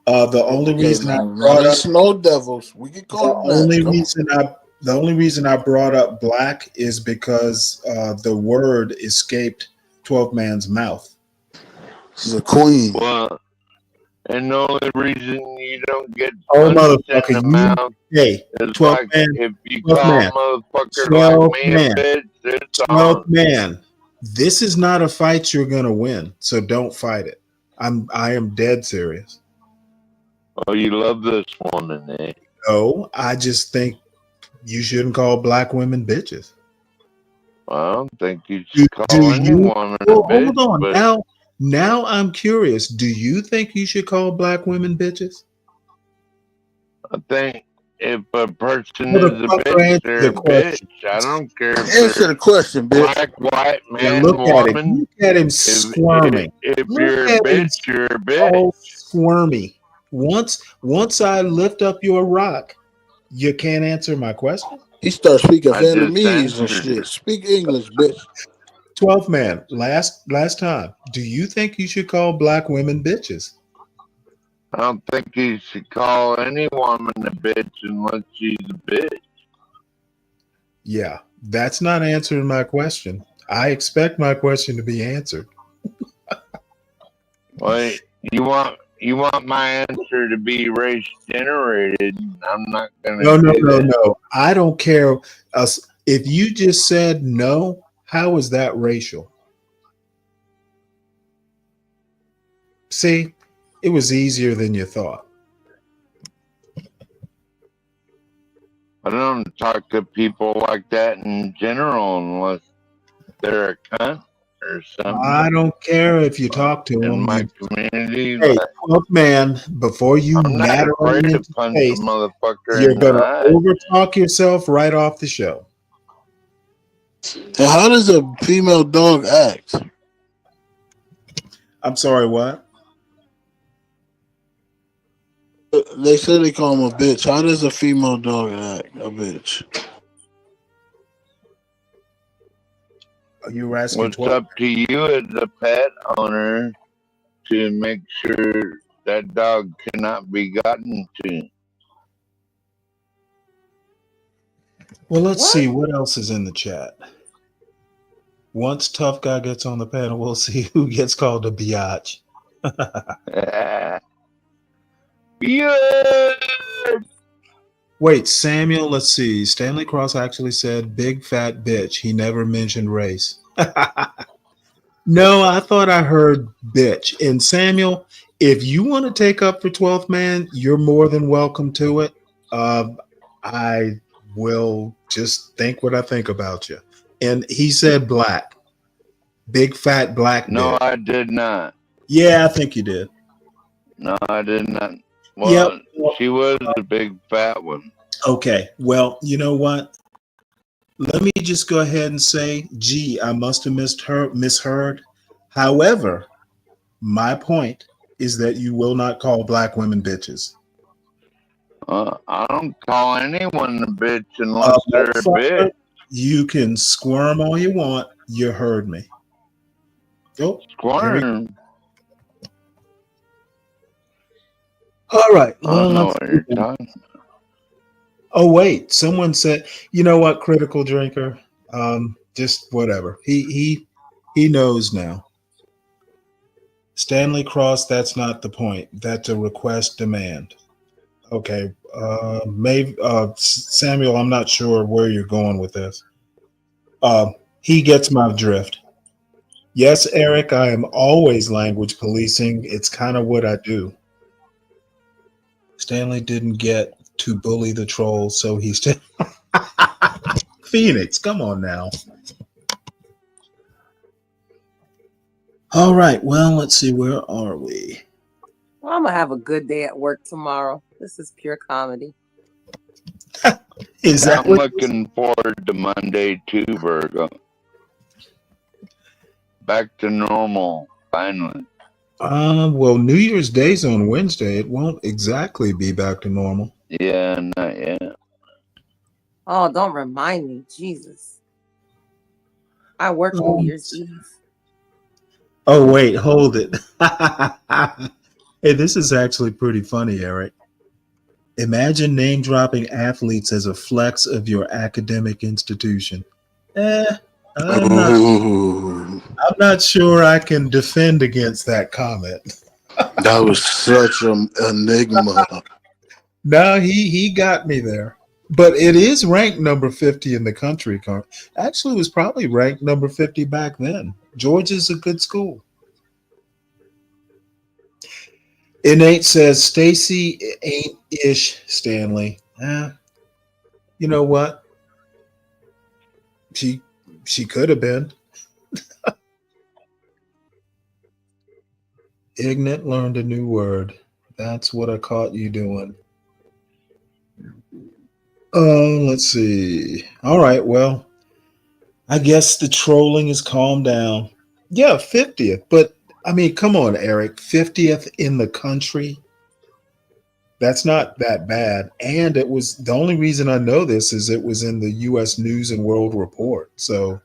The only Okay, reason I now brought they up snow devils. We can the call them only that. Come on. reason I the only reason I brought up black is because the word escaped 12 man's mouth. She's a queen. Well, and the only reason you don't get Oh punched in motherfucker, the mouth hey, is 12 like man, if you 12 call man, a motherfucker like 12 me man, a bitch, it's 12 on. man. This is not a fight you're gonna win, so don't fight it. I am dead serious. Oh, you love this woman, eh? No, I just think you shouldn't call black women bitches. I don't think you should call Do any you? woman a Well, bitch, hold on. but Now I'm curious. Do you think you should call black women bitches? I think if a person is a Motherfucker, bitch, answer they're the a bitch. question. I don't care if Answer they're the question, bitch. black, white, Yeah, man, look at him. woman. Look at him If squirming. if Look you're a at him bitch, you're a bitch. all squirmy. Once I lift up your rock, you can't answer my question. He starts speaking I just Vietnamese and answered shit. it. Speak English, bitch. 12 man, last time. Do you think you should call black women bitches? I don't think you should call any woman a bitch unless she's a bitch. Yeah, that's not answering my question. I expect my question to be answered. Wait, you want my answer to be race generated? I'm not gonna No, do that. no. I don't care. If you just said no, how is that racial? See, it was easier than you thought. I don't talk to people like that in general unless they're a cunt or something. I don't care if you talk to In them. my community, Hey, like, 12 man, before you I'm not natter afraid them to into punch space, a motherfucker you're in the going to eye. overtalk yourself right off the show. And how does a female dog act? I'm sorry, what? They say they call him a bitch. How does a female dog act? A bitch. You were asking Well, it's 12. up to you as a pet owner to make sure that dog cannot be gotten to. Well, let's see what else is in the chat. Once Tough Guy gets on the panel, we'll see who gets called a biatch. Yeah. Wait, Samuel, let's see. Stanley Cross actually said big fat bitch. He never mentioned race. No, I thought I heard bitch. And Samuel, if you want to take up for 12th man, you're more than welcome to it. I will just think what I think about you. And he said black. Big fat black No, bitch. I did not. Yeah, I think you did. No, I did not. Well, Yep. she was a big fat one. Okay. Well, you know what? Let me just go ahead and say, gee, I must have misheard. However, my point is that you will not call black women bitches. I don't call anyone a bitch unless they're a bitch. You can squirm all you want. You heard me. Oh, squirm. All right. I don't know what you're talking about. Oh, wait. Someone said, you know what, critical drinker? Just whatever. He knows now. Stanley Cross, that's not the point. That's a request demand. Okay. Maybe Samuel, I'm not sure where you're going with this. He gets my drift. Yes, Eric, I am always language policing. It's kind of what I do. Stanley didn't get to bully the troll, so he's Phoenix, come on now. All right, well, let's see, where are we? Well, I'm gonna have a good day at work tomorrow. This is pure comedy. Is that I'm looking forward to Monday too, Virgo. Back to normal, finally. Well, New Year's Day's on Wednesday. It won't exactly be back to normal. Yeah, not yet. Oh, don't remind me, Jesus. I work New Year's Eve. Oh, wait, hold it. Hey, this is actually pretty funny, Eric. Imagine name dropping athletes as a flex of your academic institution. I'm not sure I can defend against that comment. That was such an enigma. No, he got me there. But it is ranked number 50 in the country. Actually, it was probably ranked number 50 back then. Georgia's a good school. Innate says, Stacy ain't ish, Stanley. You know what? She could have been. Ignat learned a new word. That's what I caught you doing. Let's see. All right, well, I guess the trolling has calmed down. Yeah, 50th. But, I mean, come on, Eric. 50th in the country? That's not that bad. And it was, the only reason I know this is it was in the U.S. News and World Report. So,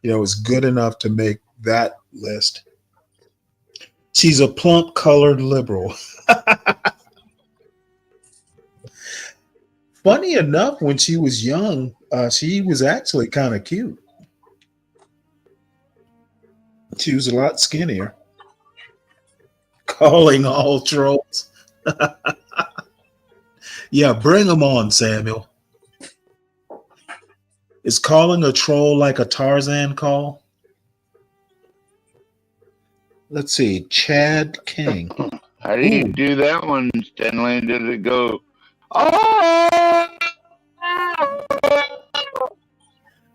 it's good enough to make that list. She's a plump colored liberal. Funny enough, when she was young, she was actually kind of cute. She was a lot skinnier. Calling all trolls. Yeah, bring them on, Samuel. Is calling a troll like a Tarzan call? Let's see. Chad King. How do you do that one, Stanley? Did it go? Oh!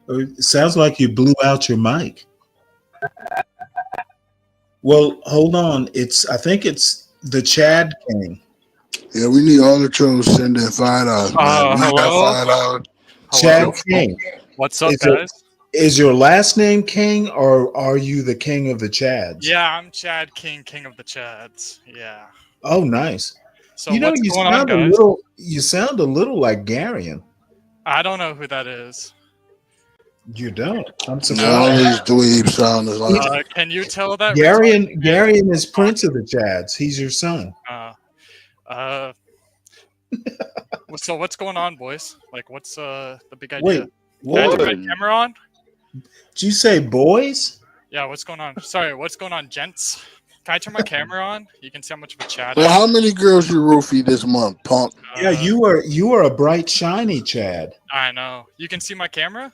It sounds like you blew out your mic. Well, hold on. I think it's the Chad King. Yeah, we need all the trolls sending $5. Hello? Chad King. What's up, guys? Is your last name King, or are you the king of the Chads? Yeah, I'm Chad King, king of the Chads. Yeah. Oh, nice. So what's going on, guys? You sound a little like Garion. I don't know who that is. You don't? I'm surprised. All these dweebs sound like can you tell that? Garion is Prince of the Chads. He's your son. So what's going on, boys? Like, what's the big idea? Wait, can I turn my camera on? Did you say boys? Yeah, what's going on? Sorry, what's going on, gents? Can I turn my camera on? You can see how much of a Chad. Well, how many girls you roofie this month, punk? Yeah, you are a bright, shiny Chad. I know. You can see my camera?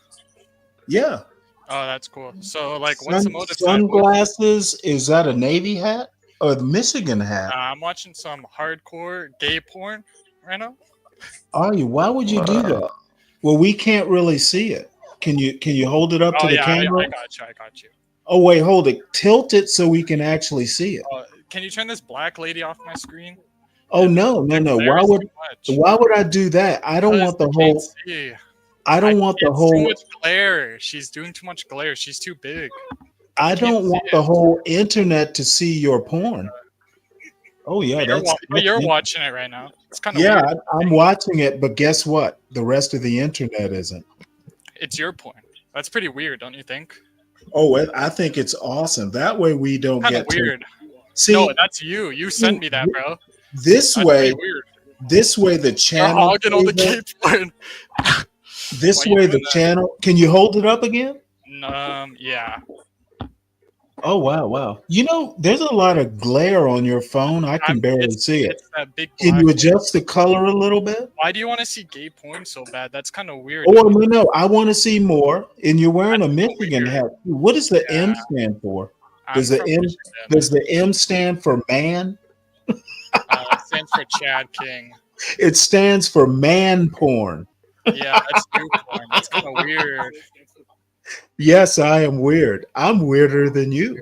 Yeah. Oh, that's cool. So, like, what's the motive? Sunglasses? Is that a Navy hat or the Michigan hat? I'm watching some hardcore gay porn right now. Are you? Why would you do that? Well, we can't really see it. Can you hold it up to the camera? I got you. Oh, wait, hold it. Tilt it so we can actually see it. Can you turn this black lady off my screen? Oh, no. Why would I do that? I don't want the whole. I don't want the whole. Too much glare. She's doing too much glare. She's too big. I don't want the whole internet to see your porn. Oh yeah, you're watching it right now. It's kind of weird. I'm watching it, but guess what? The rest of the internet isn't. It's your porn. That's pretty weird, don't you think? Oh, I think it's awesome. That way we don't get weird. See, no, that's you. You sent me that, bro. This way the channel. You're hogging all the gay porn. This way the channel. Can you hold it up again? Yeah. Oh wow! There's a lot of glare on your phone. I can barely see it. Can you adjust the color a little bit? Why do you want to see gay porn so bad? That's kind of weird. Oh no! I want to see more. And you're wearing a Michigan hat. What does the M stand for? Does the M stand for man? It stands for Chad King. It stands for man porn. Yeah, that's new porn. That's kind of weird. Yes, I am weird. I'm weirder than you.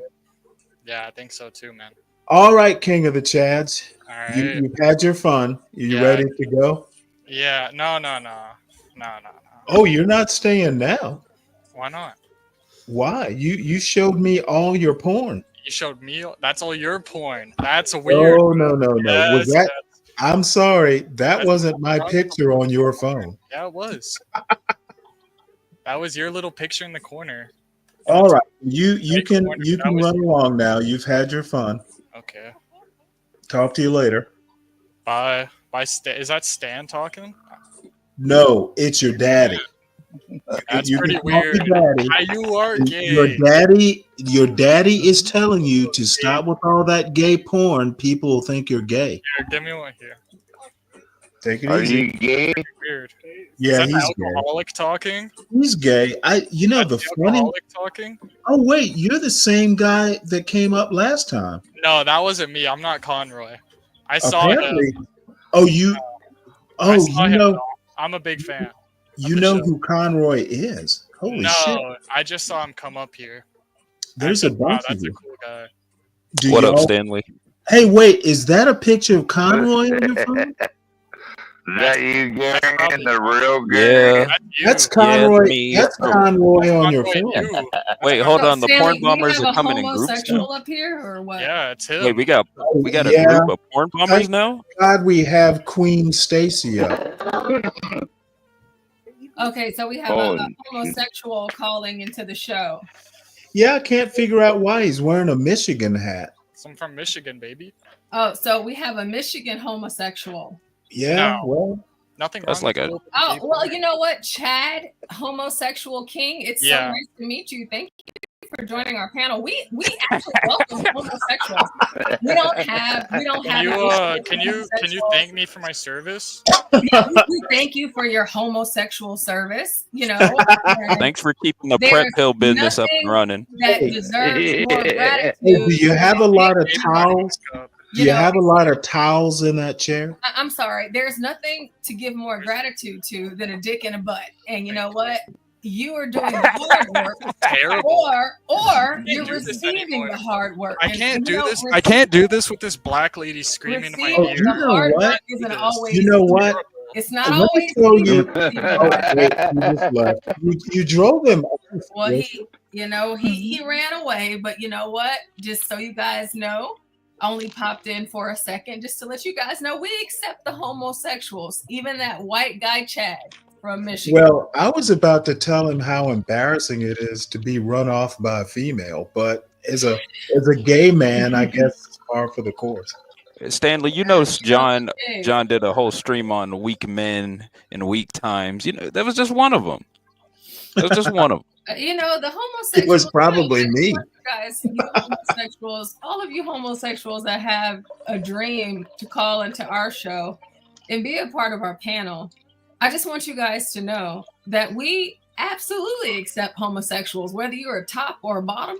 Yeah, I think so too, man. All right, King of the Chads. All right. You've had your fun. You ready to go? Yeah. No. Oh, you're not staying now. Why not? Why? You showed me all your porn. You showed me. That's all your porn. That's weird. Oh, no. Was Yes, that? I'm sorry. That wasn't my wrong. picture on your phone. Yeah, it was. That was your little picture in the corner. All right. You can run along now. You've had your fun. Okay. Talk to you later. Bye. Is that Stan talking? No, it's your daddy. That's You pretty can call me weird. daddy. You are gay. Your daddy is telling you to stop with all that gay porn. People will think you're gay. Here, give me one here. Take it Are easy. you gay? Weird. Yeah, Is that he's the alcoholic talking? He's gay. The funny. Alcoholic talking? Oh wait, you're the same guy that came up last time. No, that wasn't me. I'm not Conroy. I saw Apparently. him. Oh, you. I Oh, saw you him, know. though. I'm a big fan. You know who Conroy is? Holy shit! No, I just saw him come up here. There's a bunch of That's a you. cool guy. What up, Stanley? Hey, wait, is that a picture of Conroy on your phone? Is that you, Gary, the real Gary? Yeah. That's Conroy. me. That's Conroy on your phone. Wait, hold on. The Stanley, porn bombers do you are have coming a in groups now. homosexual up here or what? Yeah, it's him. Wait, we got a Yeah. group of porn bombers now. God, we have Queen Stacy up. Okay, so we have a homosexual calling into the show. Yeah, I can't figure out why he's wearing a Michigan hat. I'm from Michigan, baby. Oh, so we have a Michigan homosexual. Yeah, No. well, Nothing That's wrong like with a. Oh, well, you know what, Chad, homosexual king, it's so Yeah. nice to meet you. Thank you for joining our panel. We actually welcome homosexuals. We don't have Can an you issue with can you homosexuals. thank me for my service? Yeah, we thank you for your homosexual service. And Thanks for keeping the there's prep pill business up and nothing running. that deserves more hey, gratitude. do you have a lot of Maybe towels? Do you have a lot of towels in that chair? I'm sorry. There's nothing to give more gratitude to than a dick in a butt. And you know what? You are doing the hard work, Terrible. or do you're this receiving anymore. the hard work. I And, can't you do know, this. I can't do this with this black lady screaming in my receiving ear. you the know hard what? work isn't always. You know what? It's not Let me always. tell easy you. to receive Oh, the wait, you just left. You drove him. Well, he ran away, but you know what? Just so you guys know, I only popped in for a second just to let you guys know we accept the homosexuals, even that white guy Chad from Michigan. Well, I was about to tell him how embarrassing it is to be run off by a female, but as a gay man, I guess it's par for the course. Stanley, John did a whole stream on weak men and weak times. That was just one of them. That was just one of them. The homosexuals. It was probably me. Guys, you homosexuals, all of you homosexuals that have a dream to call into our show and be a part of our panel, I just want you guys to know that we absolutely accept homosexuals, whether you're a top or a bottom,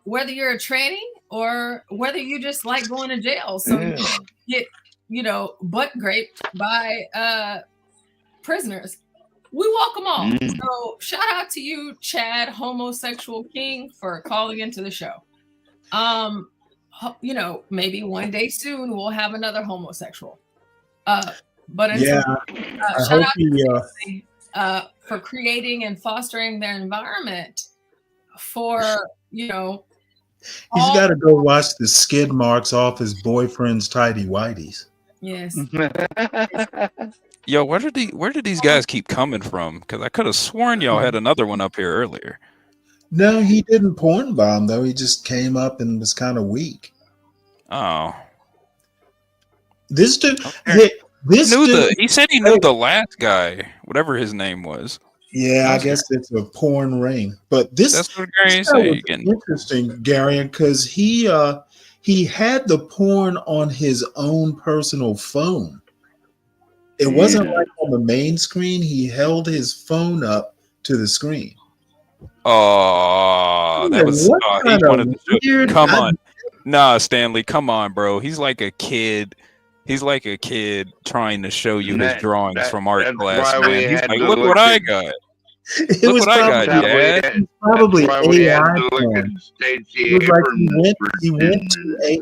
whether you're a tranny or whether you just like going to jail. So you get, butt raped by prisoners. We welcome all. So shout out to you, Chad, homosexual king, for calling into the show. Maybe one day soon we'll have another homosexual. But until, I shout hope out to for creating and fostering their environment for he's got to go watch the skid marks off his boyfriend's tidy whities. Yes. Yo, where did these guys keep coming from? Because I could have sworn y'all had another one up here earlier. No, he didn't porn bomb though. He just came up and was kind of weak. Oh, this dude. Okay. Dude, he said he knew the last guy, whatever his name was. Yeah, I guess it's a porn ring. But that's what Gary said. Interesting, Gary, because he had the porn on his own personal phone. It wasn't like on the main screen. He held his phone up to the screen. Oh, that was. He wanted to weird, come on, nah, Stanley, come on, bro. He's like a kid He's like a kid trying to show you his That- drawings that- from art that's class, why we man. He's had like, to look look what I at- got. It Look was what I got, probably, Dad. probably That's why we had AI to look porn. at Stacey It was like Abrams for 10 minutes.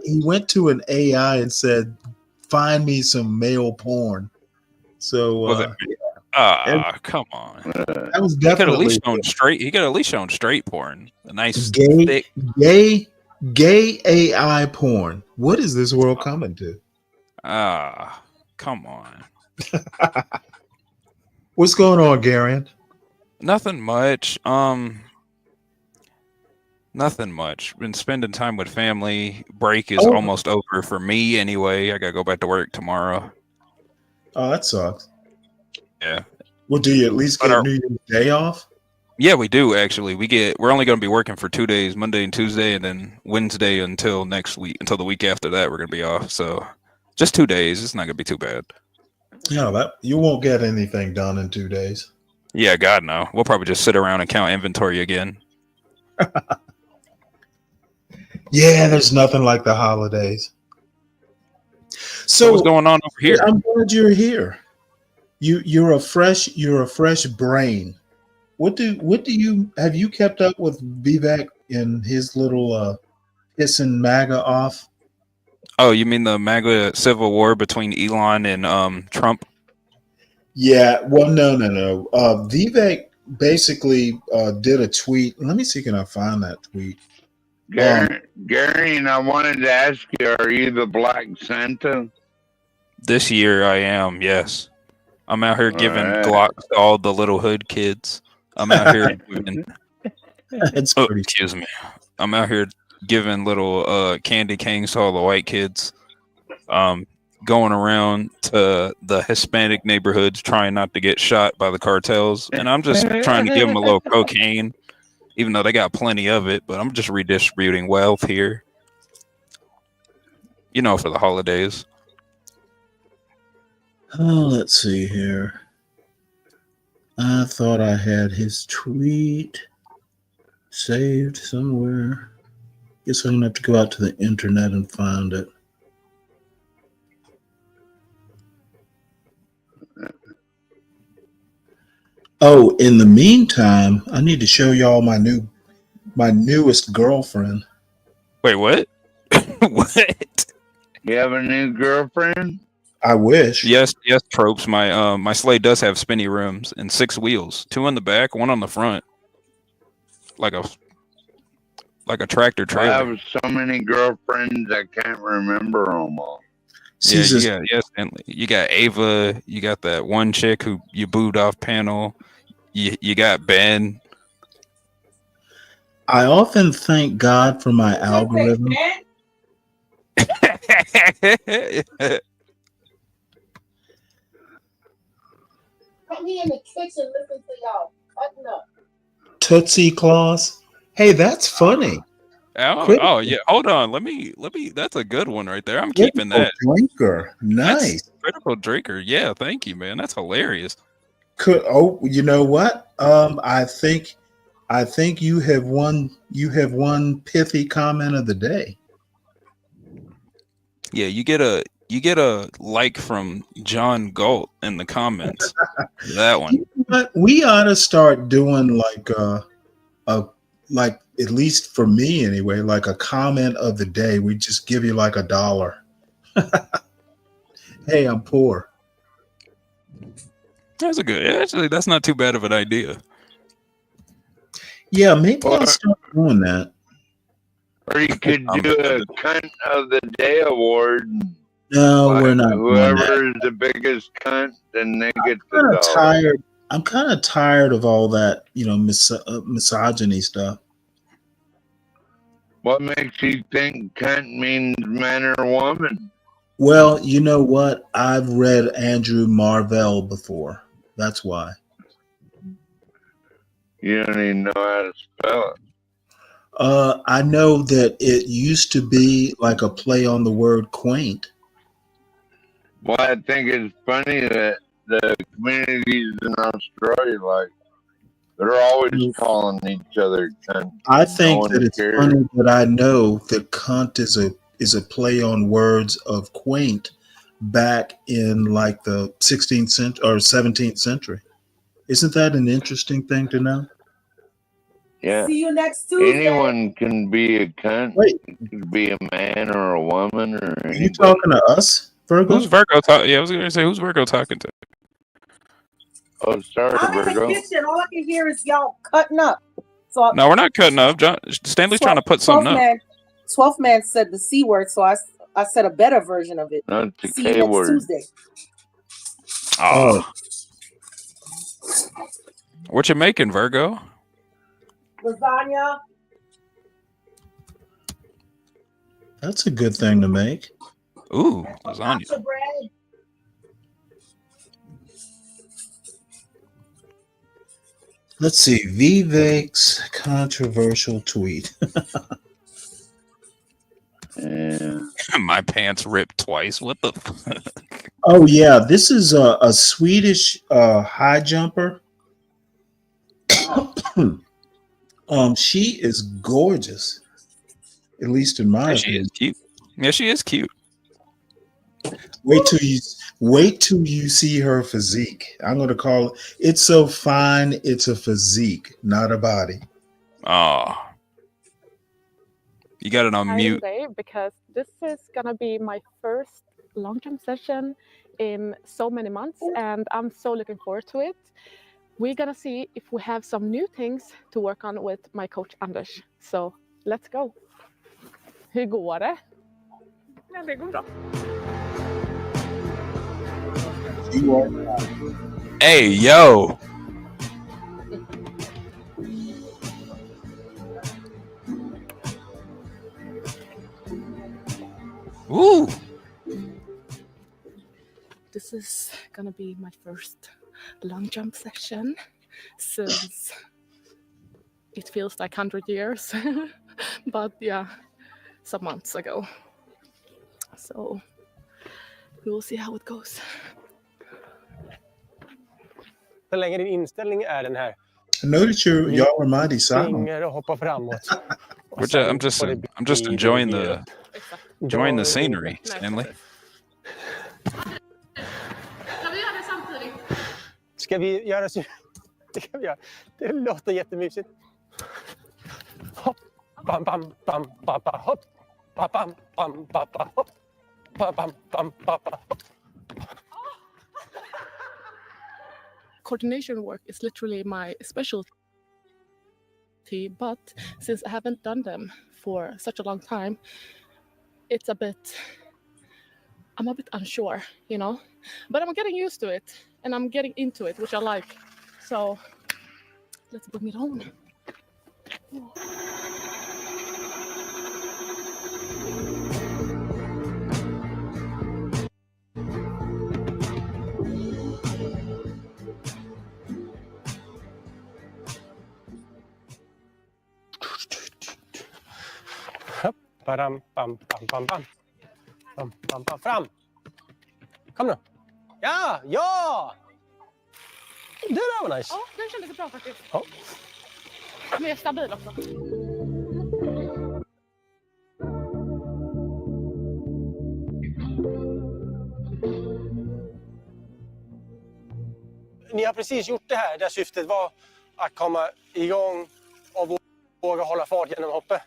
he went to an AI and said, "Find me some male porn." So Was it? Come on. that was He could at definitely least shown straight. He could at least shown straight porn. A nice gay, thick. gay AI porn. What is this world coming to? Come on. What's going on, Garion? Nothing much. Nothing much. Been spending time with family. Break is almost over for me anyway. I gotta go back to work tomorrow. Oh, that sucks. Yeah. Well, do you at least get New Year's Day off? Yeah, we do actually. We're only gonna be working for 2 days, Monday and Tuesday, and then Wednesday until next week. Until the week after that, we're gonna be off. So just 2 days. It's not gonna be too bad. Yeah, that you won't get anything done in 2 days. Yeah, God no. We'll probably just sit around and count inventory again. Yeah, there's nothing like the holidays. So what's going on over here? I'm glad you're here. You're a fresh brain. What do you have you kept up with Vivek in his little pissing MAGA off? Oh, you mean the MAGA civil war between Elon and Trump? Yeah, well, no. Vivek basically did a tweet. Let me see, can I find that tweet? Gary, and I wanted to ask you, are you the Black Santa? This year I am, yes. I'm out here giving Glocks to all the little hood kids. I'm out here giving... excuse me. I'm out here giving little candy canes to all the white kids. Going around to the Hispanic neighborhoods trying not to get shot by the cartels. And I'm just trying to give them a little cocaine, even though they got plenty of it, but I'm just redistributing wealth here. You know, for the holidays. Oh, let's see here. I thought I had his tweet saved somewhere. Guess I'm gonna have to go out to the internet and find it. Oh, in the meantime, I need to show y'all my newest girlfriend. Wait, what? What? You have a new girlfriend? I wish. Yes, tropes. My sleigh does have spinny rims and 6 wheels, 2 on the back, 1 on the front, like a tractor trailer. I have so many girlfriends I can't remember them all. Yeah, Stanley. You got Ava. You got that one chick who you booed off panel. You got Ben. I often thank God for my algorithm. I'm here in the kitchen listening to y'all. Button up. Tootsie Claus. Hey, that's funny. Oh yeah. Hold on. Let me. That's a good one right there. I'm keeping that. Drinker. Nice. That's critical drinker. Yeah. Thank you, man. That's hilarious. You know what? I think you have won pithy comment of the day. Yeah, you get a like from John Galt in the comments. That one. But we ought to start doing like at least for me anyway, like a comment of the day. We just give you like $1. Hey, I'm poor. That's actually, that's not too bad of an idea. Yeah, maybe I'll start doing that. Or you could do a cunt of the day award. No, we're not. Whoever is the biggest cunt, then they get the $1. I'm kind of tired of all that, misogyny stuff. What makes you think cunt means man or woman? Well, you know what? I've read Andrew Marvell before. That's why. You don't even know how to spell it. I know that it used to be like a play on the word quaint. Well, I think it's funny that the communities in Australia, they're always calling each other cunt. I think that it's funny that I know that cunt is a play on words of quaint, back in like the 16th century or 17th century. Isn't that an interesting thing to know? Yeah. See you next Tuesday. Anyone can be a cunt. Wait. Could be a man or a woman or Are anybody. you talking to us, Virgo? Who's Virgo talking? Yeah, I was going to say, who's Virgo talking to? Oh, sorry, I'm in the Virgo. kitchen. All I can hear is y'all cutting up. So No, we're not cutting up. Stanley's trying to put something up. 12th man said the C word, so I said a better version of it. No, it's a See you K next word. Tuesday. Oh. What you making, Virgo? lasagna. That's a good thing to make. Ooh, lasagna. Pizza bread. Let's see. Vivek's controversial tweet. Yeah. My pants ripped twice. What the fuck? Oh yeah, this is a Swedish high jumper. She is gorgeous, at least in my Yeah, she opinion. is cute. Yeah, she is cute. Wait till you see her physique. I'm going to call it. It's so fine. It's a physique, not a body. Oh, you got it on mute. Today because this is gonna be my first long jump session in so many months, and I'm so looking forward to it. We're gonna see if we have some new things to work on with my coach Anders. So let's go. Hur går det? Ja, det går bra. Hey, yo. Ooh. This is gonna be my first long jump session since it feels like 100 years, but yeah, some months ago. So we will see how it goes. Så länge din inställning är den här. I noticed y'all are mighty silent. Springer och hoppar framåt. I'm just enjoying the scenery, Stanley. Kan vi göra det samtidigt? Ska vi göra så? Det kan vi göra. Det låter jättemysigt. Hopp, bam, bam, bam, bam, bam, hopp. Bam, bam, bam, bam, bam, hopp. Bam, bam, bam, bam, bam, hopp. Coordination work is literally my specialty, but since I haven't done them for such a long time, I'm a bit unsure, you know, but I'm getting used to it and I'm getting into it, which I like. So let's bring it on. Bam, bam, bam, bam, bam. Bam, bam, bam, fram! Kom nu! Ja! Ja! Det där var nice. Ja, den kändes bra faktiskt. Ja. Mer stabil också. Ni har precis gjort det här där syftet var att komma igång och våga hålla fart genom hoppet.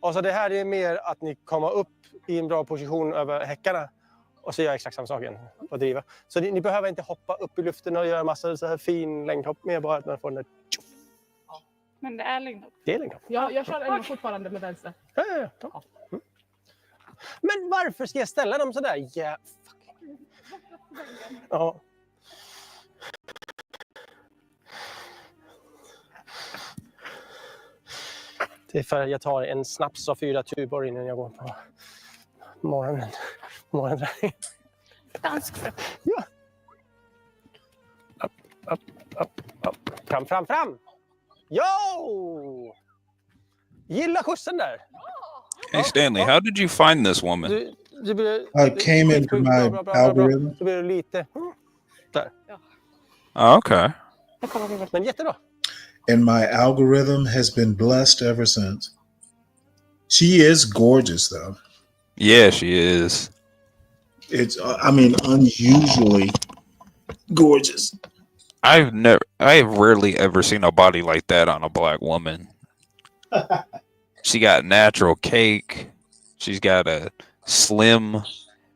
Och så det här är mer att ni kommer upp i en bra position över häckarna och så gör exakt samma sak igen och driva. Så ni behöver inte hoppa upp i luften och göra massa så här fin längdhopp, mer bara att man får den där tjoff. Ja. Men det är längdhopp. Det är längdhopp. Jag kör ändå fortfarande med vänster. Ja. Mm. Men varför ska jag ställa dem så där? Yeah, fuck. Ja. Det är för att jag tar en snaps och 4 tubor innan jag går på morgonträning. Dansk. Ja. Upp. Fram. Yo! Gilla skjutsen där. Hey, Stanley, how did you find this woman? I came into my algorithm. Så blir det lite där. Oh, okay. Men jättebra. And my algorithm has been blessed ever since. She is gorgeous, though. Yeah, she is. It's I mean, unusually gorgeous. I've rarely ever seen a body like that on a black woman. She got natural cake. She's got a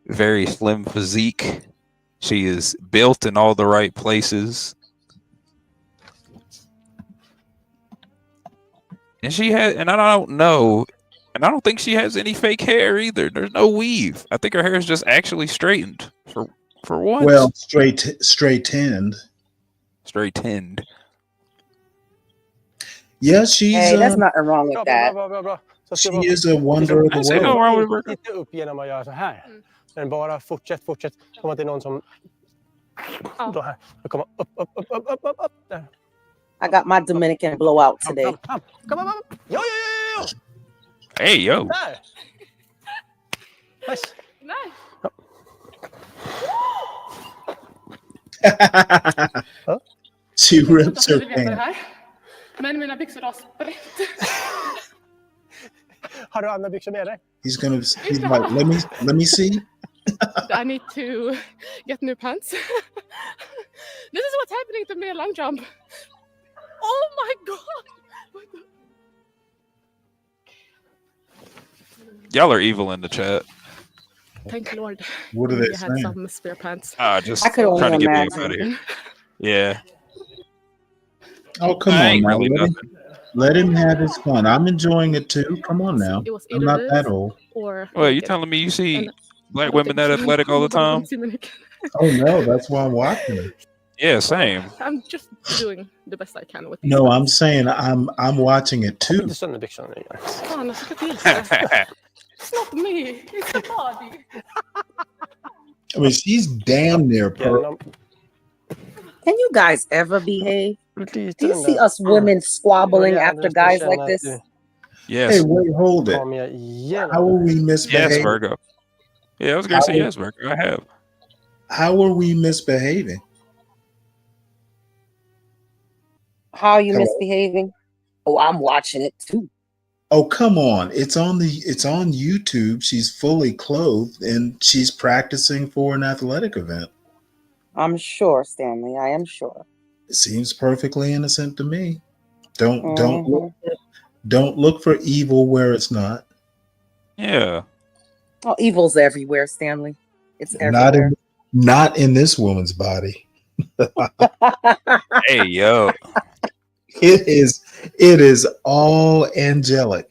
very slim physique. She is built in all the right places. And I don't think she has any fake hair either. There's no weave. I think her hair is just actually straightened for once. Well, straight tinned. Straight tinned. Yeah, she's. Hey, there's nothing wrong with that. Bra. Så She is a wonder of the Liksom, world. man inte upp genom att göra så här. Men bara fortsätt. Komma till någon som... Då här. Då kommer upp. Där. I got my Dominican blowout today. Come on. Yo. Hey, yo. Där. Nice. She rips her pants. Men mina byxor har sprätt. Har du andra byxor med dig? He's like, let me see. I need to get new pants. This is what's happening to me at long jump. Oh my god! Y'all are evil in the chat. Thank you, Lord. What are they You had saying? some spare pants. Just I could only trying to get me imagine. up out of here. Yeah. Oh, come I on ain't now. really Let him have his fun. I'm enjoying it too. Come on now. It was I'm either not this that old. or Well, you telling me you see black women that athletic all the time? Oh no, that's why I'm watching it. Yeah, same. I'm just doing the best I can with No, I'm saying I'm watching it too. Inte sönder byxorna. Fan, jag ska till det. It's not me. It's the body. I mean, she's damn near perfect. Can you guys ever behave? Do you see us women squabbling after guys like this? Yes. Hey, wait, hold it. How are we misbehaving? Yes, Virgo. Yeah, I was going to say yes, Virgo. I have. How are we misbehaving? How are you Hello? misbehaving? Oh, I'm watching it too. Oh, come on. It's on YouTube. She's fully clothed and she's practicing for an athletic event. I'm sure, Stanley. I am sure. It seems perfectly innocent to me. Don't look for evil where it's not. Yeah. Oh, evil's everywhere, Stanley. It's everywhere. Not in this woman's body. Hey, yo. It is all angelic.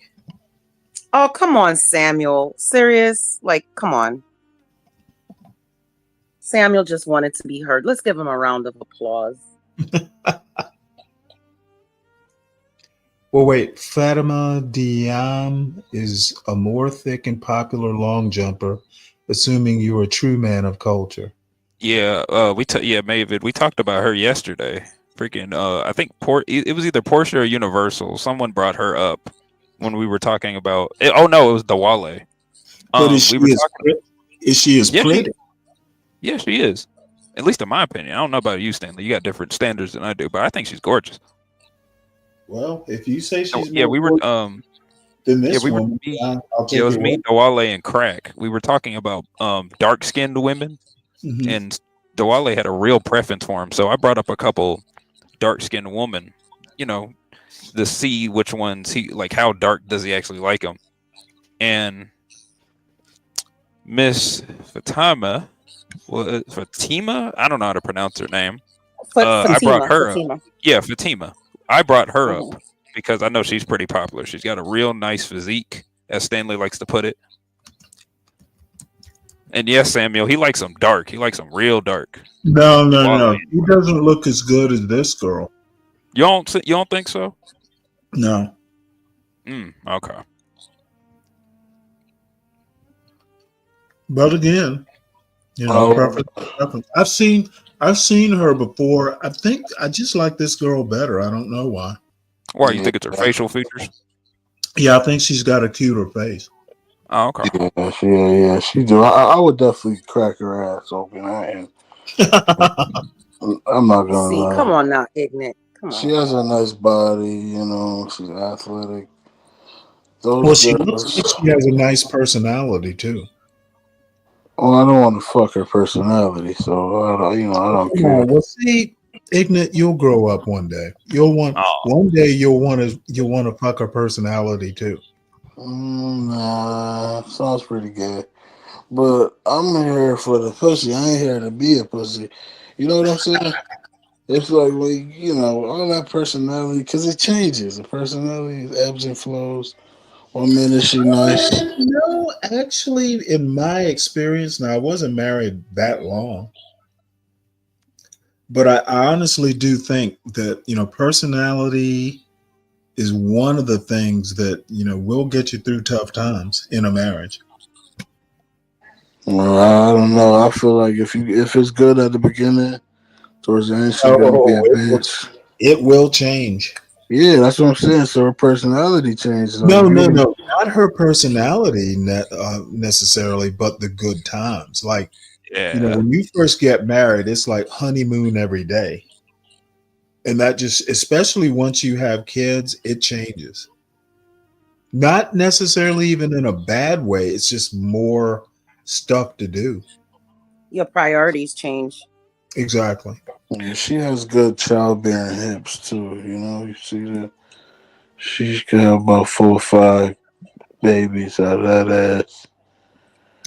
Oh, come on, Samuel. Serious? Like, come on. Samuel just wanted to be heard. Let's give him a round of applause. Well, wait. Fatima Diam is a more thick and popular long jumper, assuming you're a true man of culture. Yeah, Mavid. We talked about her yesterday. Freaking, I think it was either Porsche or Universal. Someone brought her up when we were talking about. It was Dawale. But is she as pretty? Yeah, she is. At least in my opinion. I don't know about you, Stanley. You got different standards than I do, but I think she's gorgeous. Well, if you say she's yeah, we were than this woman, I'll take it was your me, word. Dawale, and Crack. We were talking about dark-skinned women, and Dawale had a real preference for him. So I brought up a couple dark-skinned women, to see which ones he like. How dark does he actually like them? And Miss Fatima, Fatima, I don't know how to pronounce her name. I brought her up. Yeah, Fatima. I brought her up because I know she's pretty popular. She's got a real nice physique, as Stanley likes to put it. And yes, Samuel, he likes them dark. He likes them real dark. No. He doesn't look as good as this girl. You don't think so? No. Okay. But again, preference. I've seen her before. I think I just like this girl better. I don't know why. Why, you think it's her facial features? Yeah, I think she's got a cuter face. Oh, okay. Yeah, she do. I would definitely crack her ass open. I'm not gonna See, lie. come on now, ignorant. Come on. She has a nice body, she's athletic. She looks like she has a nice personality too. Oh, I don't want to fuck her personality, so I don't Come care. on, well, see, ignorant, you'll grow up one day. Oh, One day you'll want to fuck her personality too. Nah, sounds pretty good. But I'm here for the pussy. I ain't here to be a pussy. You know what I'm saying? It's like, well, all that personality, because it changes. The personality ebbs and flows. 1 minute she nice. No, actually, in my experience, now I wasn't married that long, but I honestly do think that personality is one of the things that will get you through tough times in a marriage. Well, I don't know. I feel like if it's good at the beginning, towards the end she's gonna be a bitch. It will change. Yeah, that's what I'm saying. So her personality changes. Like, No, not her personality necessarily, but the good times. Like, yeah. when you first get married, it's like honeymoon every day. And that just, especially once you have kids, it changes. Not necessarily even in a bad way. It's just more stuff to do. Your priorities change. Exactly. Yeah, she has good childbearing hips too. You see that she can have about 4 or 5 babies out of that ass,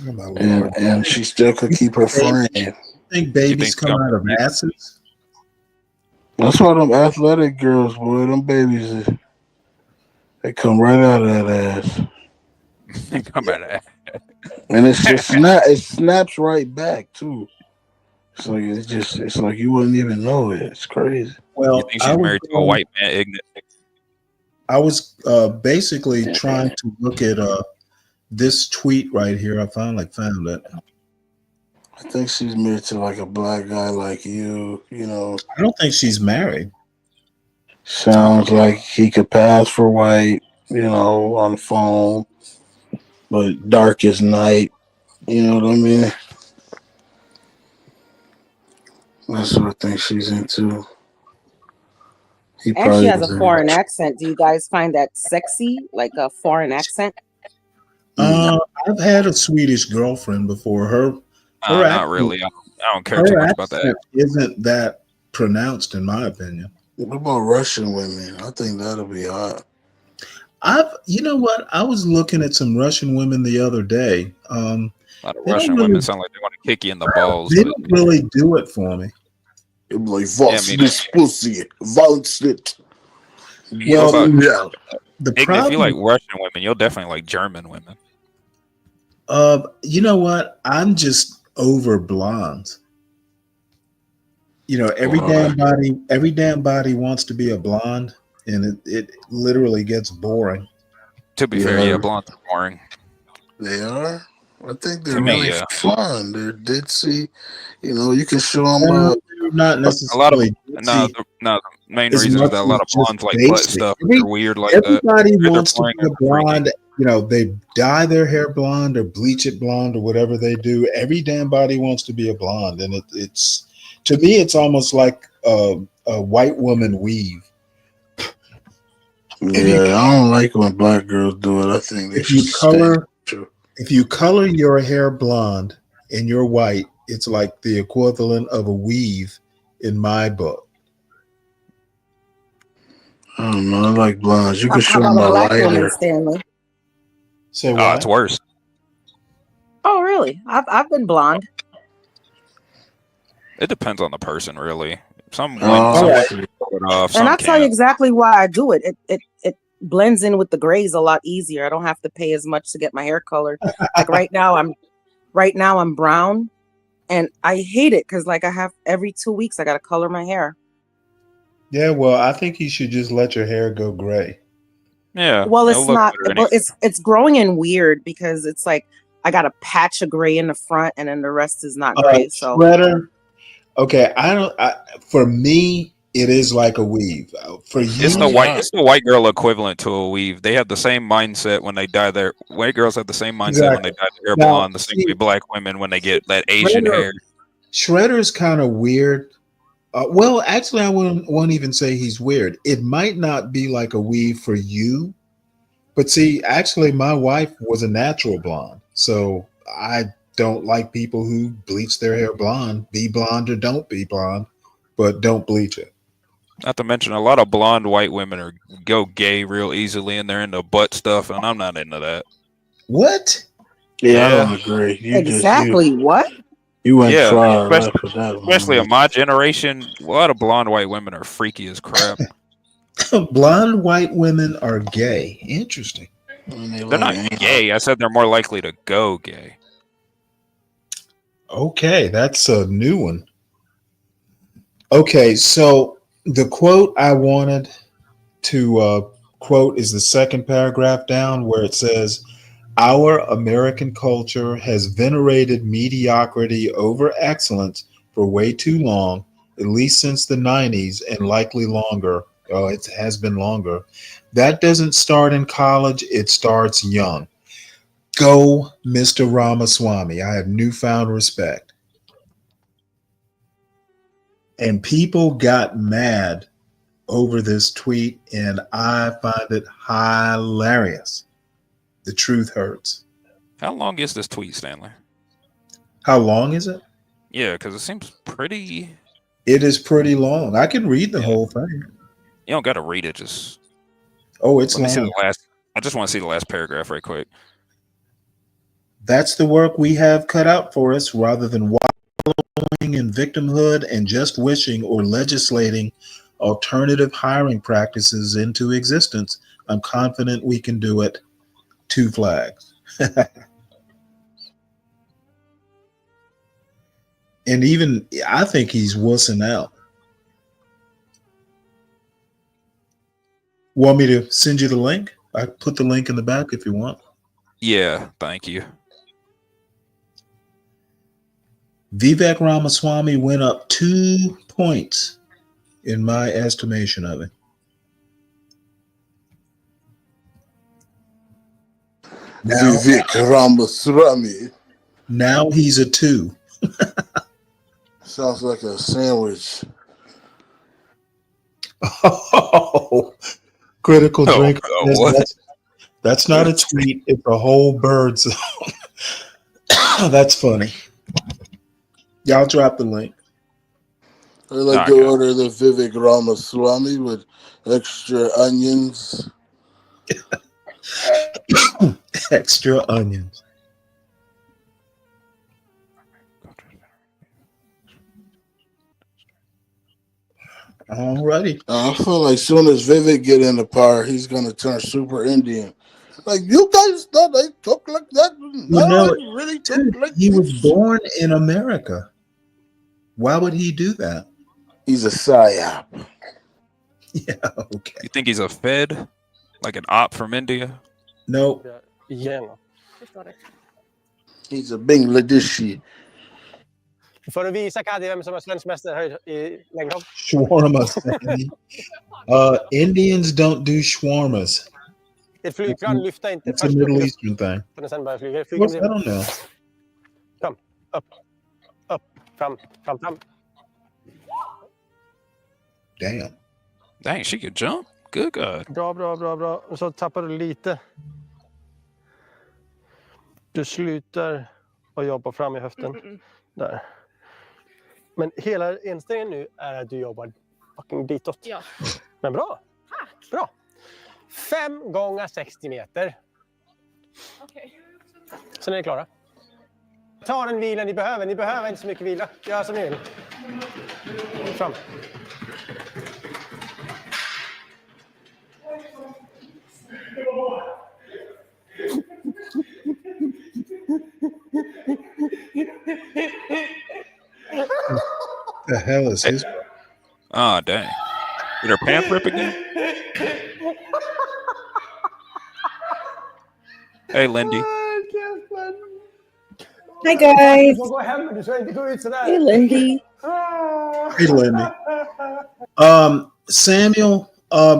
Oh my Lord. and she still could keep her frame. Think babies come out of asses? That's why them athletic girls, boy, them babies, they come right out of that ass. They come out of that. And it snaps right back too. So it's like you wouldn't even know it. It's crazy. Well, You think she's married to a white man, ignorant? I was basically trying to look at this tweet right here. I finally found it. I think she's married to like a black guy like you. I don't think she's married. Sounds like he could pass for white, on the phone, but dark as night. You know what I mean? That's what I think she's into. And she has a foreign accent. Do you guys find that sexy, like a foreign accent? I've had a Swedish girlfriend before. Her not accent, really. I don't care too much about that. Isn't that pronounced, in my opinion. What about Russian women? I think that'll be hot. You know what? I was looking at some Russian women the other day. A lot of Russian women sound like they want to kick you in the balls. They don't really do it for me. They're like, "What's this pussy? What's it?" Well, if you like Russian women, you'll definitely like German women. You know what? I'm just over blondes. Every damn body wants to be a blonde, and it literally gets boring. To be fair, yeah, blondes are boring. They are. I think they're really fun. They're ditzy. You can show them up. Not necessarily. The main reason is that a lot of blondes like butt stuff. They're weird like everybody that. Wants to be a blonde. They dye their hair blonde or bleach it blonde or whatever they do. Every damn body wants to be a blonde, and it's to me, it's almost like a white woman weave. Yeah, I don't like when black girls do it. I think they if you color your hair blonde and you're white, it's like the equivalent of a weave in my book. I don't know. I like blondes. You can show How them about a black women, lighter. Stanley? Say what? It's worse. Oh, really? I've been blonde. It depends on the person, really. Some And I'll tell you exactly why I do it. It blends in with the grays a lot easier. I don't have to pay as much to get my hair colored. Like right now I'm brown, and I hate it because like I have every 2 weeks I gotta color my hair. Yeah, well, I think you should just let your hair go gray. Yeah. Well, it's not. Well, it's growing in weird because it's like I got a patch of gray in the front, and then the rest is not gray. So Shredder. Okay, for me, it is like a weave. For you, it's the white girl equivalent to a weave. They have the same mindset when they dye their white girls have the same mindset when they dye their hair blonde. The same way black women when they get that Asian hair. Shredder's kind of weird. Well, actually, I won't even say he's weird. It might not be like a weave for you, but see, actually, my wife was a natural blonde, so I don't like people who bleach their hair blonde. Be blonde or don't be blonde, but don't bleach it. Not to mention, a lot of blonde white women go gay real easily, and they're into butt stuff, and I'm not into that. What? Yeah, I don't agree. What? You went Yeah, far left with that one. especially in my generation, a lot of blonde white women are freaky as crap. Blonde white women are gay. Interesting. They're not gay. I said they're more likely to go gay. Okay, that's a new one. Okay, so the quote I wanted to quote is the second paragraph down where it says, "Our American culture has venerated mediocrity over excellence for way too long, at least since the 90s and likely longer." Oh, it has been longer. That doesn't start in college, it starts young. Go, Mr. Ramaswamy. I have newfound respect. And people got mad over this tweet, and I find it hilarious. The truth hurts. How long is this tweet, Stanley? How long is it? Yeah, because it seems pretty. It is pretty long. I can read the whole thing. You don't got to read it. Just it's let me see long. the last. I just want to see the last paragraph right quick. That's the work we have cut out for us, rather than wallowing in victimhood and just wishing or legislating alternative hiring practices into existence. I'm confident we can do it. 2 flags. And even I think he's wussing out. Want me to send you the link? I put the link in the back if you want. Yeah, thank you. Vivek Ramaswamy went up 2 points in my estimation of it. Vivek Ramaswamy. Now he's a 2. Sounds like a sandwich. Oh, critical drink. What? That's not a tweet. It's a whole bird song. That's funny. Y'all drop the link. I like to order the Vivek Ramaswamy with extra onions. Extra onions. Alrighty. I feel like soon as Vivek get in the power, he's gonna turn super Indian. Like, you guys thought I talk like that? No, I really talk like he this. was born in America. Why would he do that? He's a psyop. Yeah, okay. You think he's a Fed? Like an op from India? No. Igen. He's a Bangladeshi. Får du visa Kaddi vem som är svensk mästare i längdhopp? Shawarma. Indians don't do shawarmas. Ett flygplan lyfter inte It's a Middle Eastern thing. och sen börjar flyga. What's, I don't know. Kom, upp, fram. Damn. Dang, she could jump. Good God. Bra. Och så tappar du lite. Du slutar och jobbar fram i höften. Där. Men hela inställningen nu är att du jobbar fucking ditåt. Ja. Men bra. Tack. Bra. 5 gånger 60 meter. Okej. Sen är ni klara. Ta den vilan ni behöver. Ni behöver inte så mycket vila. Gör som ni vill. Fram. The hell is his? Ah, dang. Did her pants rip again? Hey, Lindy. Hi, guys. Hey, Lindy. Hey, Lindy. Samuel,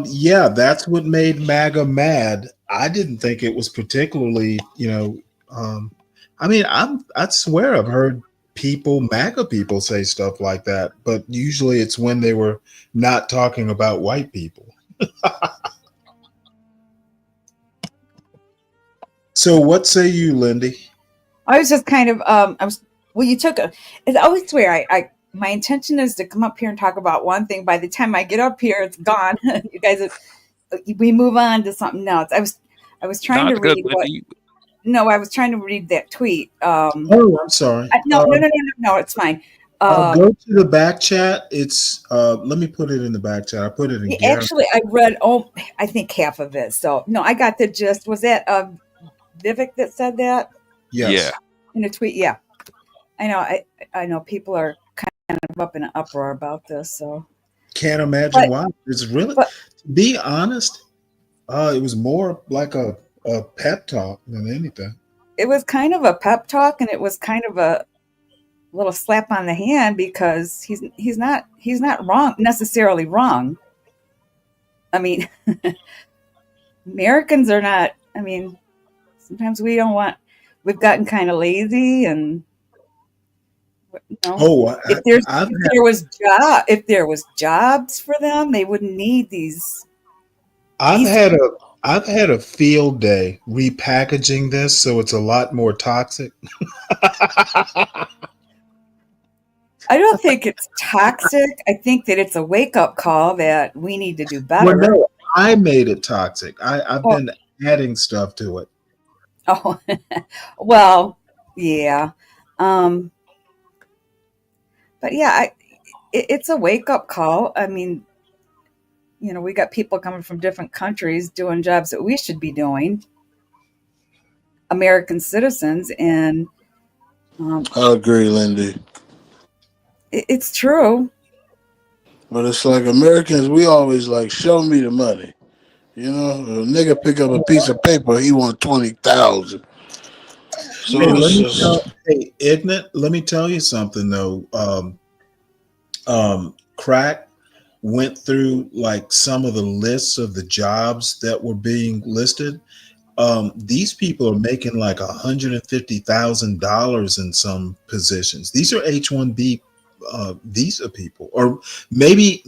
yeah, that's what made MAGA mad. I didn't think it was particularly, I mean, I'd swear I've heard MAGA people say stuff like that, but usually it's when they were not talking about white people. So what say you, Lindy? I was just kind of you took a. It's always weird. I my intention is to come up here and talk about one thing. By the time I get up here, it's gone. You guys, we move on to something else. I was trying to read what. No, I was trying to read that tweet. Oh, I'm sorry. No, it's fine. Go to the back chat. It's let me put it in the back chat. I put it in. Actually, I read I think half of it. So no, I got the gist. Was that Vivek that said that? Yes. Yeah. In a tweet, yeah. I know. I know people are kind of up in an uproar about this. So can't imagine why. It's really, to be honest, it was more like a pep talk than anything. It was kind of a pep talk, and it was kind of a little slap on the hand because he's not necessarily wrong. I mean, Americans are not. I mean, sometimes we've gotten kind of lazy, and if there was jobs for them, they wouldn't need these. I've had a field day repackaging this, so it's a lot more toxic. I don't think it's toxic. I think that it's a wake-up call that we need to do better. Well, no, I made it toxic. I've been adding stuff to it. Oh, well, yeah. But yeah, it's a wake-up call. I mean, we got people coming from different countries doing jobs that we should be doing, American citizens, and I agree, Lindy. It's true. But it's like Americans, we always like, show me the money. A nigga pick up a piece of paper, he want 20,000. So hey, Ignat, let me tell you something though. Crack went through like some of the lists of the jobs that were being listed. These people are making like $150,000 in some positions. These are H-1B visa people, or maybe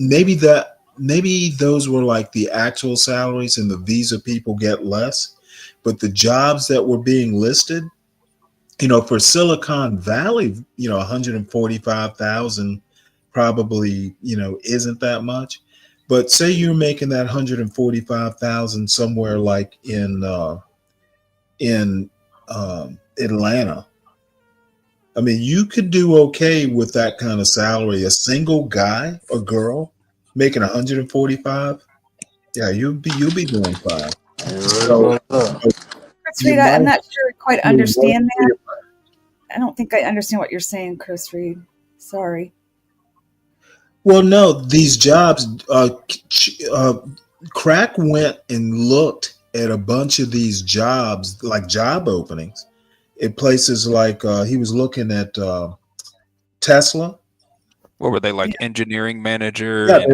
those were like the actual salaries, and the visa people get less. But the jobs that were being listed, for Silicon Valley, 145,000 probably, isn't that much. But say you're making that 145,000 somewhere like in Atlanta. I mean, you could do okay with that kind of salary. A single guy or girl making 145, yeah, you'll be doing fine. So, Chris Reed, I'm not sure I quite understand that. I don't think I understand what you're saying, Chris Reed. Sorry. Well, no, these jobs, Crack went and looked at a bunch of these jobs, like job openings, at places like he was looking at Tesla. What were they like? Engineering manager? Yeah,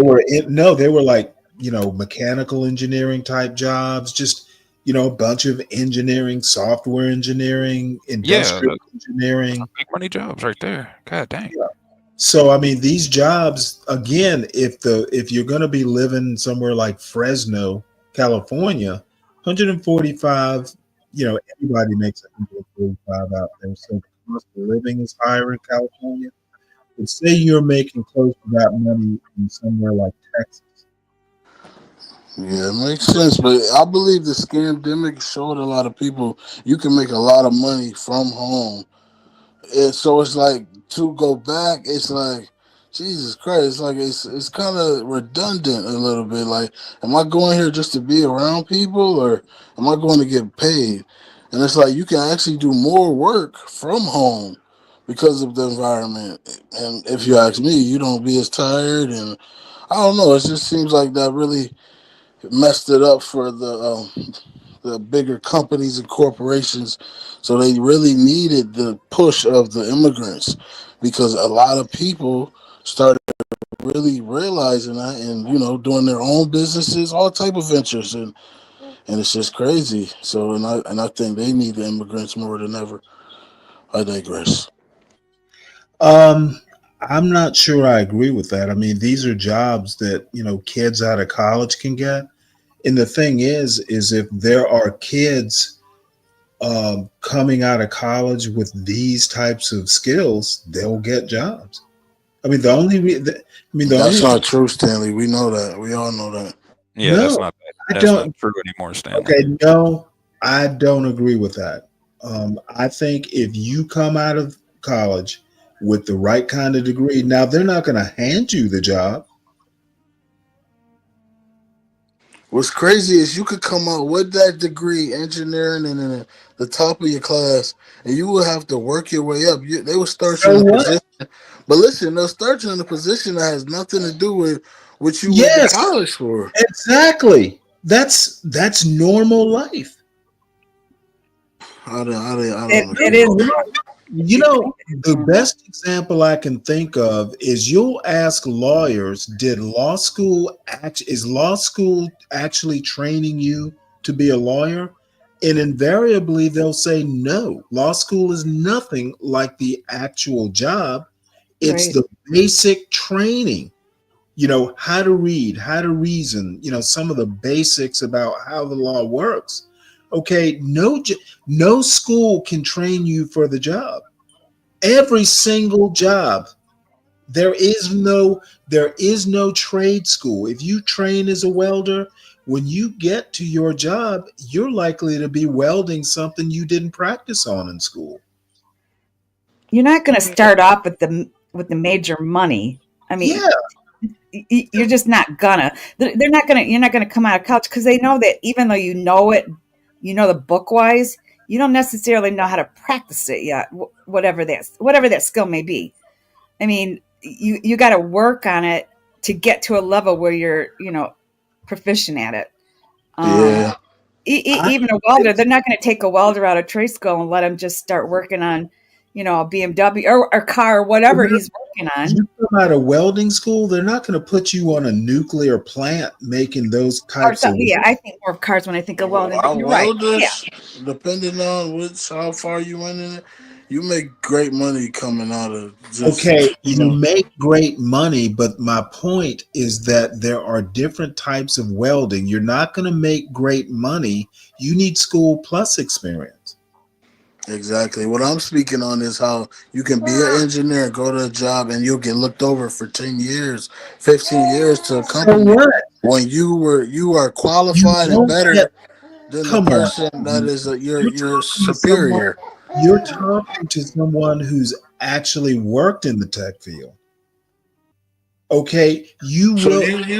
they were like mechanical engineering type jobs. Just a bunch of engineering, software engineering, industrial engineering. Big money jobs right there. God dang. Yeah. So I mean, these jobs again, if you're going to be living somewhere like Fresno, California, 145. Everybody makes 145 out there. So the cost of living is higher in California. But say you're making close to that money in somewhere like Texas. Yeah, it makes sense. But I believe the scamdemic showed a lot of people you can make a lot of money from home. And so it's like, to go back, it's like, Jesus Christ, it's like it's kind of redundant a little bit. Like, am I going here just to be around people, or am I going to get paid? And it's like you can actually do more work from home because of the environment. And if you ask me, you don't be as tired. And I don't know, it just seems like that really messed it up for the bigger companies and corporations. So they really needed the push of the immigrants, because a lot of people started really realizing that, and doing their own businesses, all type of ventures, and it's just crazy. So and I think they need the immigrants more than ever. I digress. I'm not sure I agree with that. I mean, these are jobs that kids out of college can get. And the thing is if there are kids coming out of college with these types of skills, they'll get jobs. I mean, the only That's not true, Stanley. We know that. We all know that. Yeah, that's not true anymore, Stanley. Okay, no, I don't agree with that. I think if you come out of college with the right kind of degree, now they're not going to hand you the job. What's crazy is you could come out with that degree, engineering, and in the top of your class, and you will have to work your way up. They will start you in a position, but listen, they'll start you in a position that has nothing to do with what you went to college for. Exactly. That's normal life. I don't It is. You know, the best example I can think of is you'll ask lawyers, is law school actually training you to be a lawyer? And invariably they'll say no. Law school is nothing like the actual job. It's the basic training. You know, how to read, how to reason, you know, some of the basics about how the law works. Okay, no school can train you for the job. Every single job, there is no trade school. If you train as a welder, when you get to your job, you're likely to be welding something you didn't practice on in school. You're not going to start off with the major money. I mean, you're just not gonna. They're not gonna. You're not gonna come out of college because they know that even though you know it, you know the book wise, you don't necessarily know how to practice it yet. Whatever that skill may be. I mean, you got to work on it to get to a level where you're proficient at it. Even a welder, they're not going to take a welder out of trade school and let him just start working on, a BMW or a car or whatever he's working on. You come out of welding school, they're not going to put you on a nuclear plant making those types of. Yeah, I think more of cars when I think of welding. But you're right. Depending on how far you went in it, you make great money coming out of. You make great money, but my point is that there are different types of welding. You're not going to make great money. You need school plus experience. Exactly. What I'm speaking on is how you can be an engineer, go to a job, and you'll get looked over for 10 years, 15 years to a company. When you are qualified and better than the person that is your superior. You're talking to someone who's actually worked in the tech field. Okay, you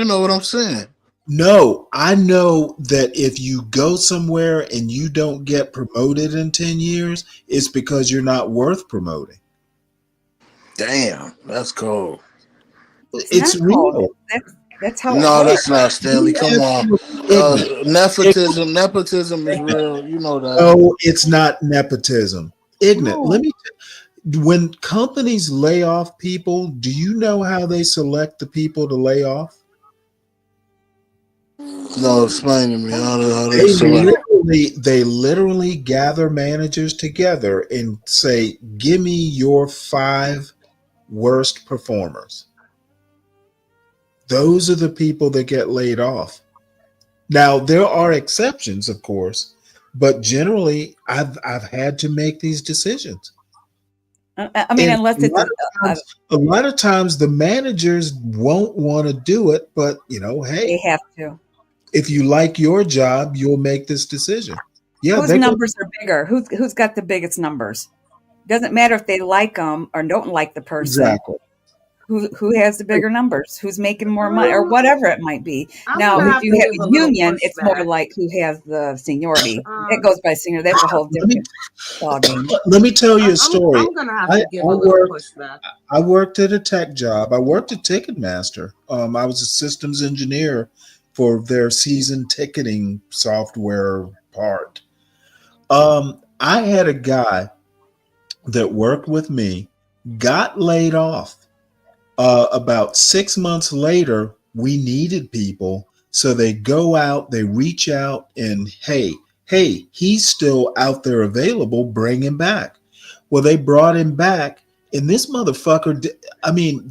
know what I'm saying. No, I know that if you go somewhere and you don't get promoted in 10 years, it's because you're not worth promoting. Damn, that's cold. It's real. That's how. No, that's not, Stanley. Come on. Nepotism is real. You know that. No, it's not nepotism. Ignorant. Let me. When companies lay off people, do you know how they select the people to lay off? No, explain to me how they literally gather managers together and say, "Give me your 5 worst performers." Those are the people that get laid off. Now, there are exceptions, of course, but generally, I've had to make these decisions. I mean, unless it's a lot of times the managers won't want to do it, but hey, they have to. If you like your job, you'll make this decision. Yeah, whose numbers are bigger? Who's got the biggest numbers? Doesn't matter if they like them or don't like the person. Exactly. Who has the bigger numbers? Who's making more money or whatever it might be? Now, if you have a union, it's more like who has the seniority. It goes by seniority. That's a whole different ballgame. Let me tell you a story. I'm gonna have to give a little pushback. I worked at a tech job. I worked at Ticketmaster. I was a systems engineer for their season ticketing software part. I had a guy that worked with me, got laid off. About 6 months later, we needed people. So they go out, they reach out and, hey, he's still out there available, bring him back. Well, they brought him back. And this motherfucker,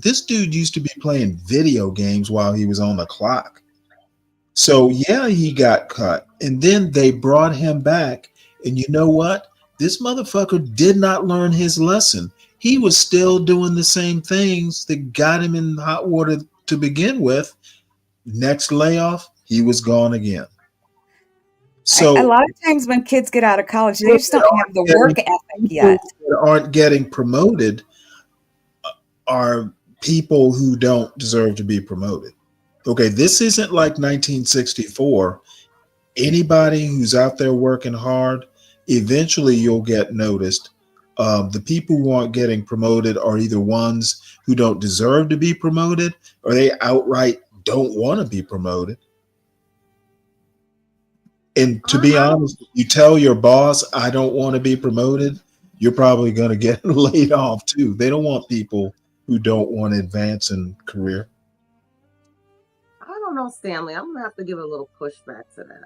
this dude used to be playing video games while he was on the clock. So yeah, he got cut. And then they brought him back And you know what? This motherfucker did not learn his lesson. He was still doing the same things that got him in hot water to begin with. Next layoff, he was gone again. So a lot of times when kids get out of college, they just don't have the work ethic yet. That aren't getting promoted are people who don't deserve to be promoted. Okay, this isn't like 1964. Anybody who's out there working hard, eventually you'll get noticed. The people who aren't getting promoted are either ones who don't deserve to be promoted, or they outright don't want to be promoted. And to be honest, if you tell your boss, I don't want to be promoted, you're probably going to get laid off too. They don't want people who don't want to advance in career. I don't know, Stanley. I'm gonna have to give a little pushback to that.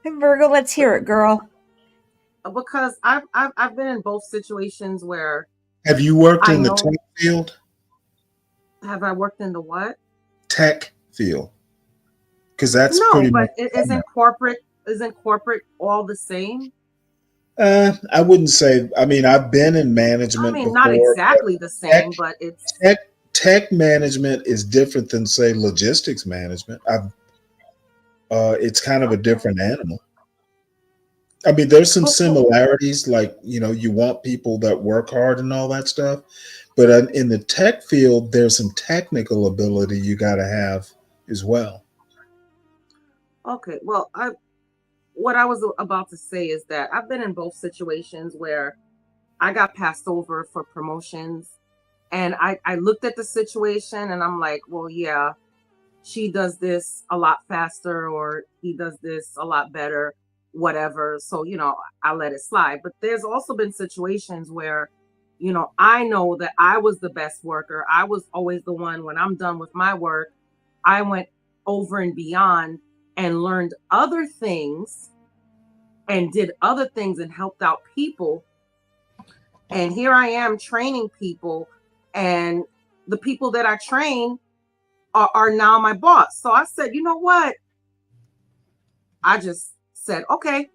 Hey, Virgo, let's hear it, girl. Because I've been in both situations where. Have you worked in the tech field? Have I worked in the what? Tech field. Because that's no, pretty but much isn't corporate all the same? I wouldn't say. I mean, I've been in management. I mean, before, not exactly the same, but it's tech management is different than, say, logistics management. It's kind of a different animal. I mean, there's some similarities, like, you want people that work hard and all that stuff, but in the tech field, there's some technical ability you got to have as well. Okay, well, what I was about to say is that I've been in both situations where I got passed over for promotions, and I looked at the situation and I'm like, well, yeah, she does this a lot faster, or he does this a lot better, whatever. So, I let it slide. But there's also been situations where, I know that I was the best worker. I was always the one, when I'm done with my work, I went over and beyond and learned other things and did other things and helped out people. And here I am training people, and the people that I train are now my boss. So I said, you know what? I just said, okay,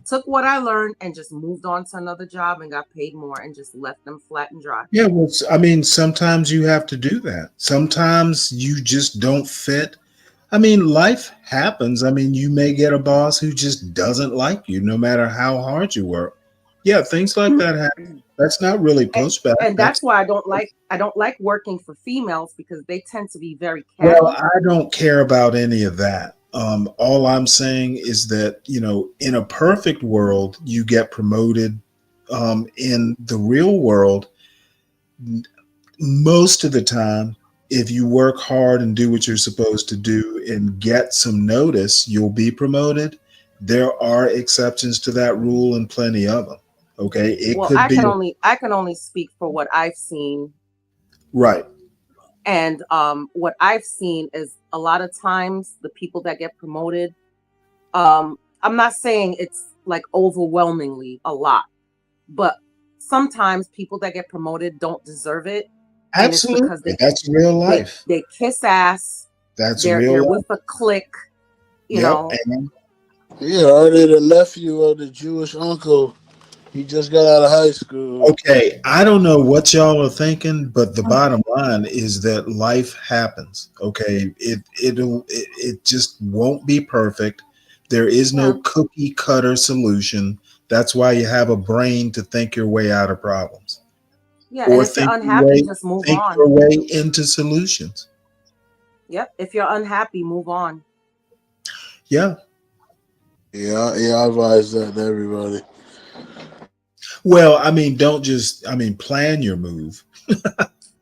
took what I learned and just moved on to another job and got paid more and just left them flat and dry. Yeah, well, I mean, sometimes you have to do that. Sometimes you just don't fit. I mean, life happens. I mean, you may get a boss who just doesn't like you, no matter how hard you work. Yeah, things like that happen. That's not really pushback. And that's why I don't like working for females, because they tend to be very catty. Well, I don't care about any of that. All I'm saying is that, in a perfect world, you get promoted. In the real world, most of the time, if you work hard and do what you're supposed to do and get some notice, you'll be promoted. There are exceptions to that rule, and plenty of them. Okay. I can only speak for what I've seen. Right. And what I've seen is a lot of times the people that get promoted, I'm not saying it's like overwhelmingly a lot, but sometimes people that get promoted don't deserve it. Absolutely. That's real life. They kiss ass. They're with a clique, you know. Yeah, I did a nephew of the Jewish uncle. He just got out of high school. Okay, I don't know what y'all are thinking, but the bottom line is that life happens. Okay, it just won't be perfect. There is no cookie cutter solution. That's why you have a brain to think your way out of problems. Yeah, or and if you're unhappy, just move on. Think your way into solutions. Yep. If you're unhappy, move on. Yeah. Yeah, I advise that to everybody. Well, I mean, plan your move.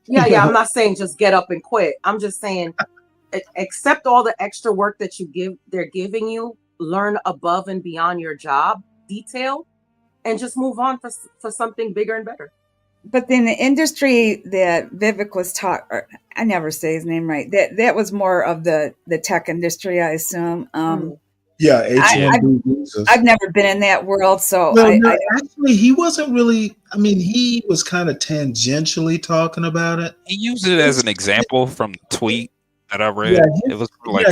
Yeah. I'm not saying just get up and quit. I'm just saying accept all the extra work that they're giving you, learn above and beyond your job detail, and just move on for something bigger and better. But in the industry that Vivek was I never say his name right. That was more of the tech industry, I assume. Yeah, I've never been in that world, so actually, he wasn't really. I mean, he was kind of tangentially talking about it. He used it as an example from the tweet that I read. Yeah, it was like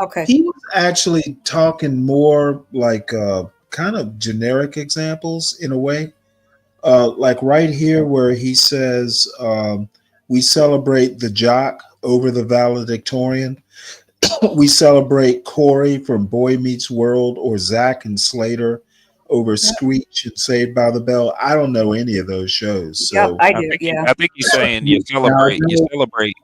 okay. He was actually talking more like kind of generic examples in a way. Like right here where he says, we celebrate the jock over the valedictorian. We celebrate Corey from Boy Meets World, or Zach and Slater over Screech and Saved by the Bell. I don't know any of those shows. So I do. I think he's saying you celebrate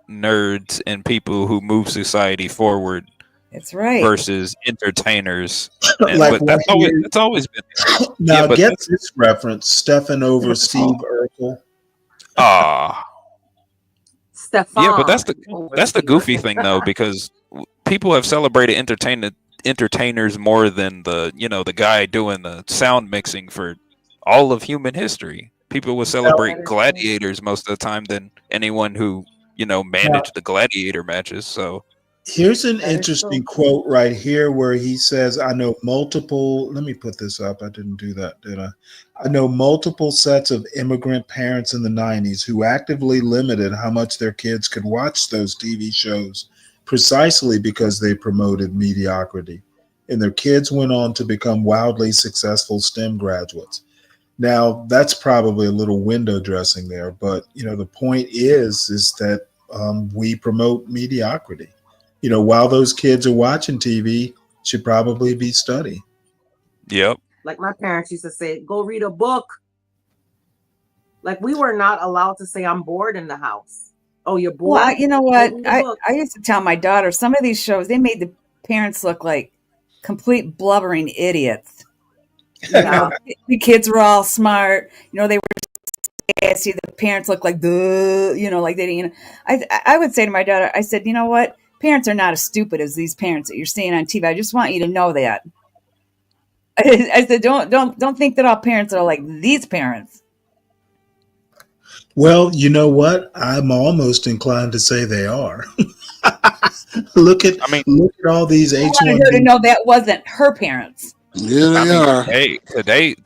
nerds and people who move society forward. That's right. Versus entertainers. Like but that's always been. Now yeah, but get this reference: Stefan over Steve Urkel. Stefan. Yeah, but that's the goofy thing though, because people have celebrated entertainers more than the guy doing the sound mixing for all of human history. People would celebrate gladiators most of the time than anyone who managed the gladiator matches. So here's an interesting quote right here where he says, I know multiple, let me put this up. I didn't do that, did I? I know multiple sets of immigrant parents in the 90s who actively limited how much their kids could watch those TV shows precisely because they promoted mediocrity. And their kids went on to become wildly successful STEM graduates. Now, that's probably a little window dressing there, but the point is that we promote mediocrity. While those kids are watching TV, should probably be studying. Yep. Like my parents used to say, go read a book. Like we were not allowed to say, I'm bored in the house. Oh, you're bored? Well, you know what? I used to tell my daughter, some of these shows, they made the parents look like complete blubbering idiots. The kids were all smart. They were sassy. The parents look like like they didn't. I would say to my daughter, I said, you know what? Parents are not as stupid as these parents that you're seeing on TV. I just want you to know that. I said, don't think that all parents are like these parents. Well, you know what? I'm almost inclined to say they are. Look at all these H1B. I wanted her to know that wasn't her parents. Yeah, they are. Hey,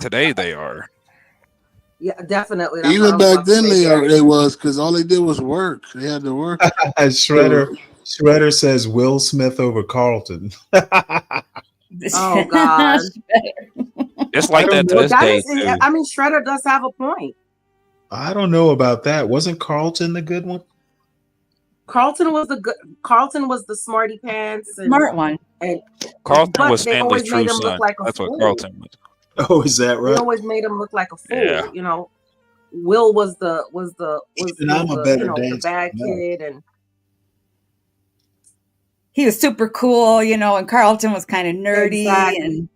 today they are. Yeah, definitely. Even back then they was, because all they did was work. They had to work. Shredder says Will Smith over Carlton. Oh God. It's like that to this day. I mean, Shredder does have a point. I don't know about that. Wasn't Carlton the good one? Carlton was the smarty pants and smart one. And Carlton was Stanley's true son. That's what Carlton was. Oh, is that right? They always made him look like a fool. Yeah. Will was the bad kid, and he was super cool, and Carlton was kind of nerdy. Exactly.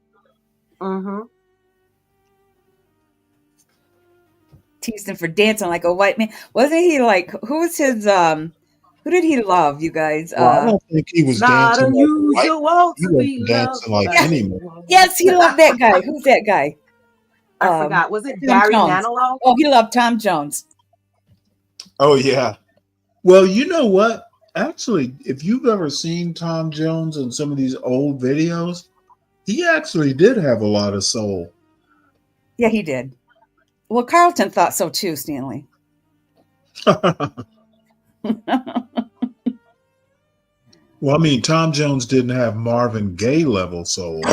And teased him for dancing like a white man. Wasn't he like, who was his, who did he love, you guys? I don't think he was not dancing unusual he wasn't dancing like anyone. Yes, he loved that guy. Who's that guy? I forgot. Was it Barry Manilow? Oh, he loved Tom Jones. Oh, yeah. Well, you know what? Actually, if you've ever seen Tom Jones in some of these old videos, he actually did have a lot of soul. Yeah, he did. Well, Carlton thought so too, Stanley. Well, I mean, Tom Jones didn't have Marvin Gaye level soul.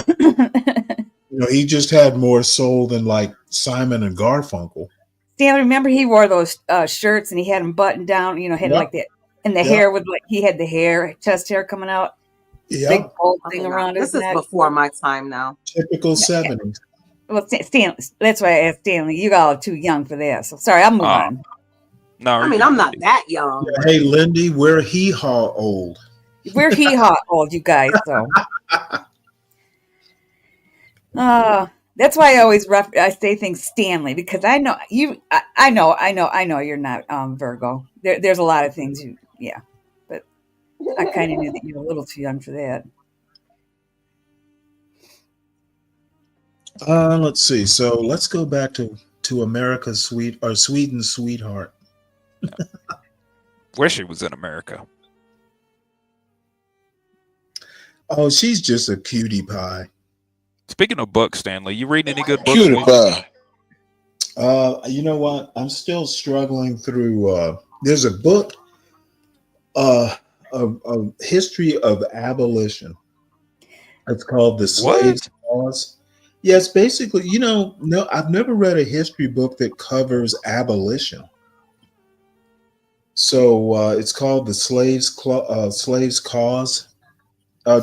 He just had more soul than like Simon and Garfunkel. Stanley, remember he wore those shirts and he had them buttoned down, had like that. And the hair was like, he had the chest hair coming out. Yeah. Big old thing around his neck. This is before my time now. Typical 70s. Well, Stanley, that's why I asked Stanley. You all are too young for that. So sorry, I'll move on. No, I mean, I'm not that young. Yeah, hey, Lindy, we're hee-haw old. We're hee-haw old, you guys. So that's why I say things Stanley, because I know you. I know you're not Virgo. There's a lot of things but I kind of knew that you were a little too young for that. Let's see. So let's go back to America's Sweden's sweetheart. Wish she was in America. Oh, she's just a cutie pie. Speaking of books, Stanley, you reading any good books? Cutie pie. You know what? I'm still struggling through. There's a book, a history of abolition. It's called The Slave's Cause. Yes, basically, no, I've never read a history book that covers abolition. So it's called The Slave's Cause.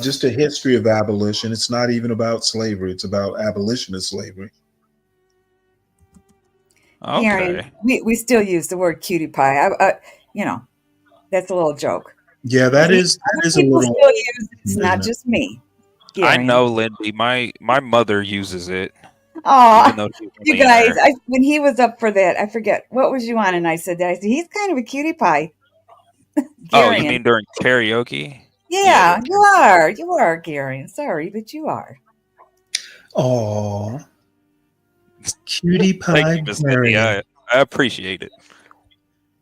Just a history of abolition. It's not even about slavery. It's about abolition of slavery. Karen, we still use the word cutie pie. That's a little joke. Yeah, that is a People little. still use it. It's not just me. I Gary. know, Lindy. My mother uses it. Oh, even though she's you only in guys! her- When he was up for that, I forget what was you on, and I said that. I said he's kind of a cutie pie. Oh, you Garian. mean during karaoke? Yeah, you are. You are, Gary. Sorry, but you are. Oh, cutie pie, Thank you, Miss Lindy. Gary. I appreciate it.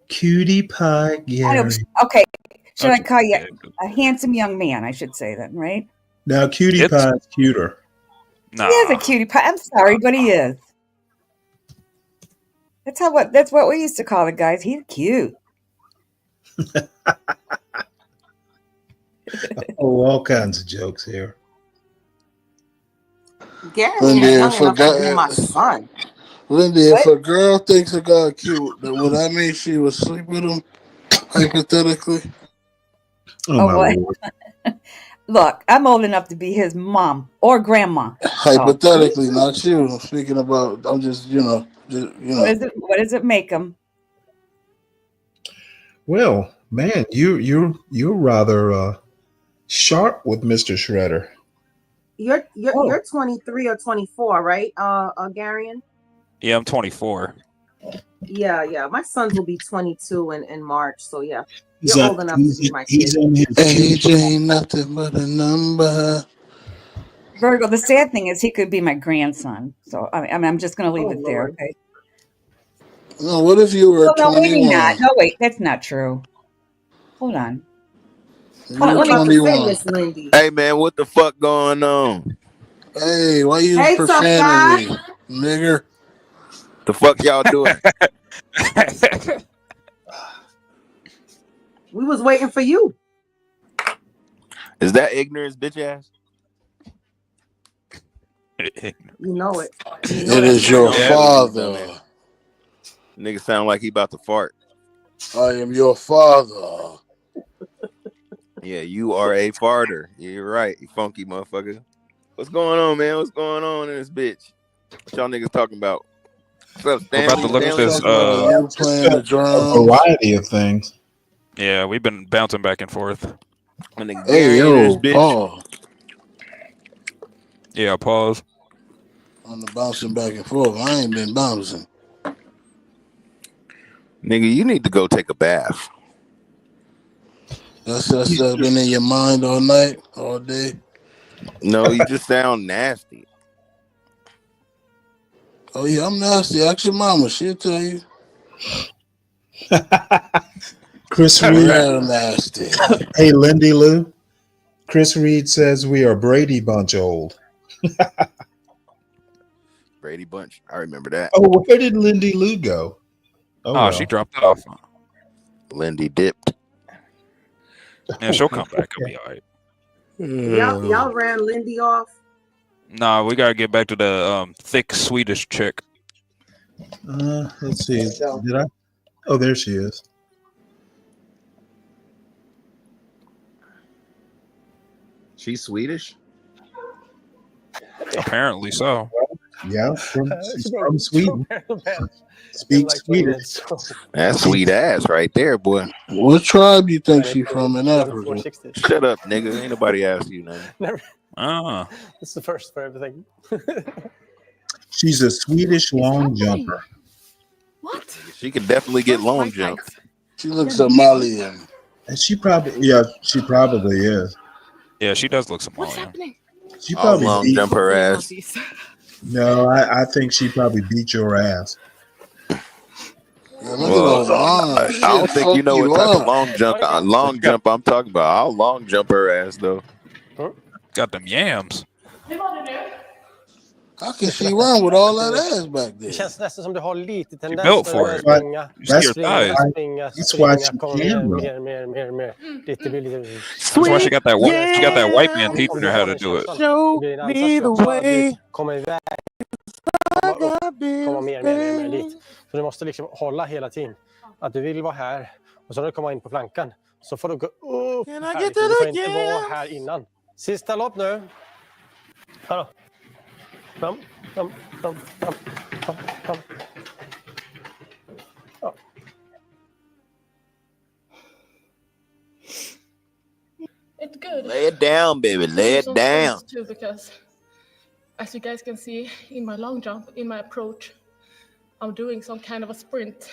Cutie pie, Gary. Okay, should I call you a handsome young man? I should say then, right? Now, cutie pie is cuter. He is a cutie pie. I'm sorry, but he is. That's what we used to call the guys. He's cute. Oh, all kinds of jokes here. Gary Lindy, is young if enough to be my son. Lindy, if a girl thinks a guy cute, then would that mean she would sleep with him, hypothetically? Oh, my what? Lord. Look, I'm old enough to be his mom or grandma. Hypothetically, not you. I'm speaking about. I'm just, What does it make him? Well, man, you're rather sharp with Mr. Shredder. You're 23 or 24, right? Garian? Yeah, I'm 24. Yeah. My sons will be 22 in March, so yeah. He's You're on- old enough to be my kid. he's on his age ain't nothing but a number. Virgo, the sad thing is he could be my grandson. So I'm just going to leave it there. Lord. Okay. No, what if you were No, maybe 21? not. No, wait, that's not true. Hold on. You Hold on, were let me 21. Miss Lindy. Hey man, what the fuck going on? Hey, why you use Hey, tough profanity, guy. nigger? The fuck y'all doing? We was waiting for you. Is that ignorance, bitch ass? You know it. It is your father. Nigga sound like he about to fart. I am your father. Yeah, you are a farter. Yeah, you're right, you funky motherfucker. What's going on, man? What's going on in this bitch? What y'all niggas talking about? What's up, Stanley? We're about to look at this. You playing the drums. A variety of things. Yeah, we've been bouncing back and forth. Hey, yo, Paul. Yeah, pause. On the bouncing back and forth. I ain't been bouncing. Nigga, you need to go take a bath. That's been in your mind all night, all day. No, you just sound nasty. Oh yeah, I'm nasty. Ask your mama, she'll tell you. Chris Reed. Real nasty. Hey, Lindy Lou. Chris Reed says we are Brady Bunch old. Brady Bunch. I remember that. Oh, where did Lindy Lou go? Oh, well. she dropped off. Lindy dipped. Yeah, she'll come back. It'll be all right. Y'all ran Lindy off. Nah, we gotta get back to the thick Swedish chick. Let's see. Did I? Oh, there she is. She's Swedish? Apparently so. Yeah, she's from Sweden. Speaks Swedish. That's sweet ass right there, boy. What tribe you think she from in Africa? Shut up, nigga. Ain't nobody asked you nothing. Never. Ah. This is the first for everything. She's a Swedish long jumper. What? She can definitely get long jump. She looks Somalian. And she probably is. Yeah, she does look Somalian. What's happening? She I'll probably long beat jump her ass. No, I think she probably beat your ass. Well, I don't think you know what type of long jump I'm talking about. I'll long jump her ass though. Got them yams. How can she run with all that ass back Det there? känns nästan som du har lite tendens built när for du it. börjar springa. You see your thighs. That's why she Komma can mer. Det blir lite... That's why she got that. She got that white man teaching her how to do it. Show me the way. Komma iväg. Komma mer dit. Så du måste liksom hålla hela tiden. Att du vill vara här. Och så när du kommer in på flankan. Så får du gå upp här. Du får inte vara här innan. Sista lopp nu. Hallå. Fram. Ja. It's good. Lay it down, baby. Lay it down. Too, because as you guys can see in my long jump, in my approach, I'm doing some kind of a sprint.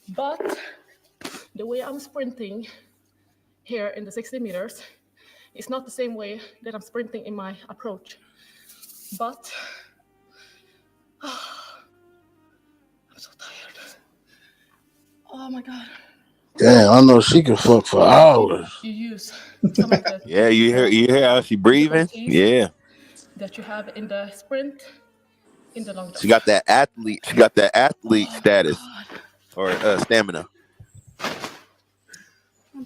But the way I'm sprinting here in the 60 meters is not the same way that I'm sprinting in my approach. But I'm so tired. Oh my God. Damn, I know she can fuck for hours. You use some of the Yeah, you hear how she breathing? Yeah. that you have in the sprint, in the long jump. She got that athlete status or stamina.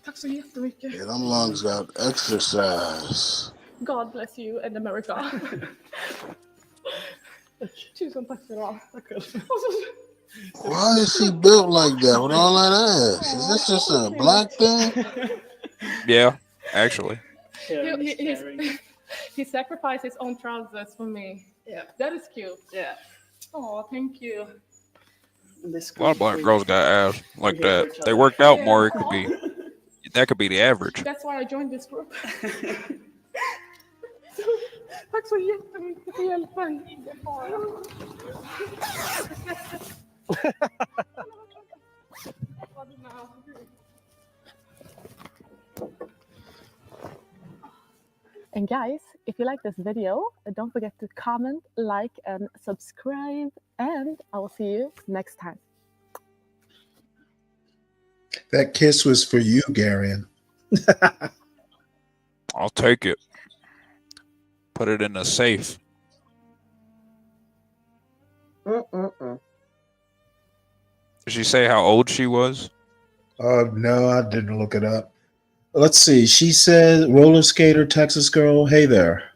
Tack så jättemycket. Yeah, them lungs got exercise. God bless you and America. Tusen tack för det. Why is she built like that with all that ass? Is this just a black thing? Yeah, actually. He sacrificed his own trousers for me. Yeah. That is cute. Yeah. Oh, thank you. A lot of black girls got ass like that. They worked out more. That could be the average. That's why I joined this group. Tack så jättemycket för hjälpen. And guys, if you like this video, don't forget to comment, like, and subscribe. And I will see you next time. That kiss was for you, Garion. I'll take it. Put it in a safe. Mm-mm-mm. Did she say how old she was? No, I didn't look it up. Let's see. She said, roller skater, Texas girl. Hey there.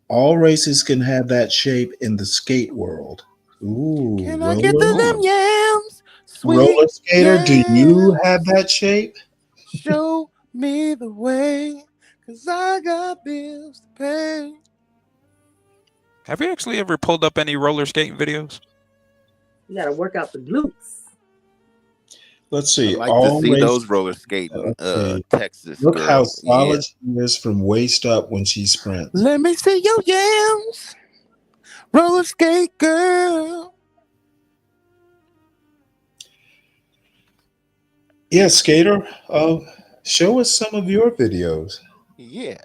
All races can have that shape in the skate world. Ooh. Can I get to them yams? Roller skater, do you have that shape? Show me the way, cause I got bills to pay. Have you actually ever pulled up any roller skating videos? You gotta work out the glutes. Let's see. I like to see those roller skating Texas Look girls. how solid she is from waist up when she sprints. Let me see your yams, roller skate girl. Yeah, Skater, show us some of your videos. Yeah.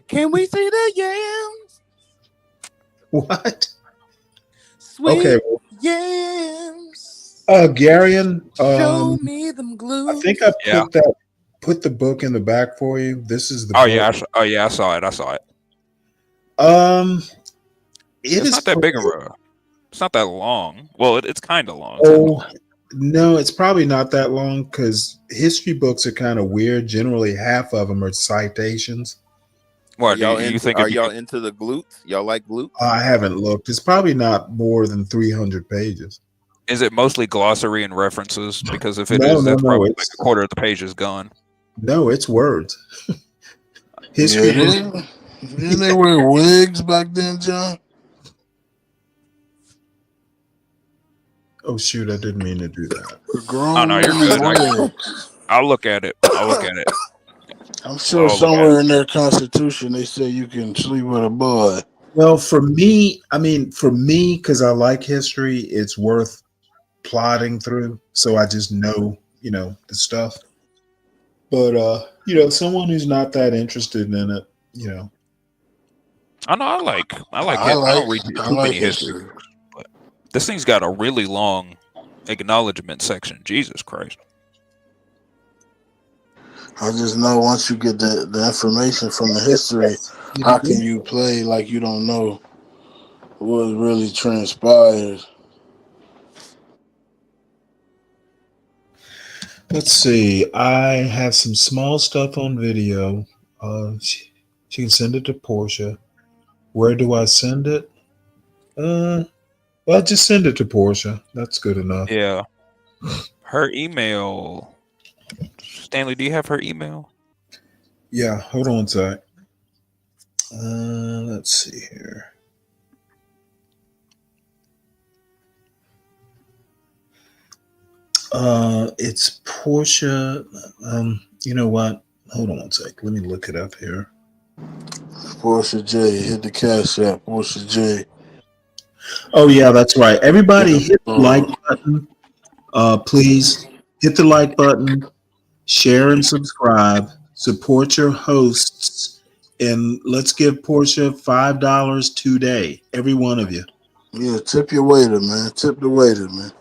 Can we see the yams? What? Sweet Okay. yams. Garion, Show me them glue. I think I put the book in the back for you. This is the book. Yeah, I saw it. It's not that big of a. It's not that long. Well, it's kind of long. Oh, no, it's probably not that long because history books are kind of weird. Generally, half of them are citations. What y'all y'all into the glutes? Y'all like glutes? I haven't looked. It's probably not more than 300 pages. Is it mostly glossary and references? Because if it is, that's probably like a quarter of the page is gone. No, it's words. History. Yeah, didn't they wear wigs back then, John? Oh shoot! I didn't mean to do that. Oh no, you're good. I'll look at it. I'm sure somewhere in their constitution they say you can sleep with a boy. Well, for me, because I like history, it's worth plodding through. So I just know, the stuff. But someone who's not that interested in it, I know. I like it. I don't read too many history. But this thing's got a really long acknowledgement section. Jesus Christ. I just know once you get the information from the history, how can you play like you don't know what really transpired. Let's see. I have some small stuff on video. She can send it to Portia. Where do I send it? Well, just send it to Portia. That's good enough. Yeah. Her email. Stanley, do you have her email? Yeah, hold on a sec. Let's see here. It's Portia. You know what? Hold on one sec. Let me look it up here. Portia J, hit the cash app. Portia J. Oh yeah, that's right. Everybody hit the like button. Please hit the like button, share and subscribe. Support your hosts, and let's give Portia $5 today. Every one of you. Yeah, tip your waiter, man. Tip the waiter, man.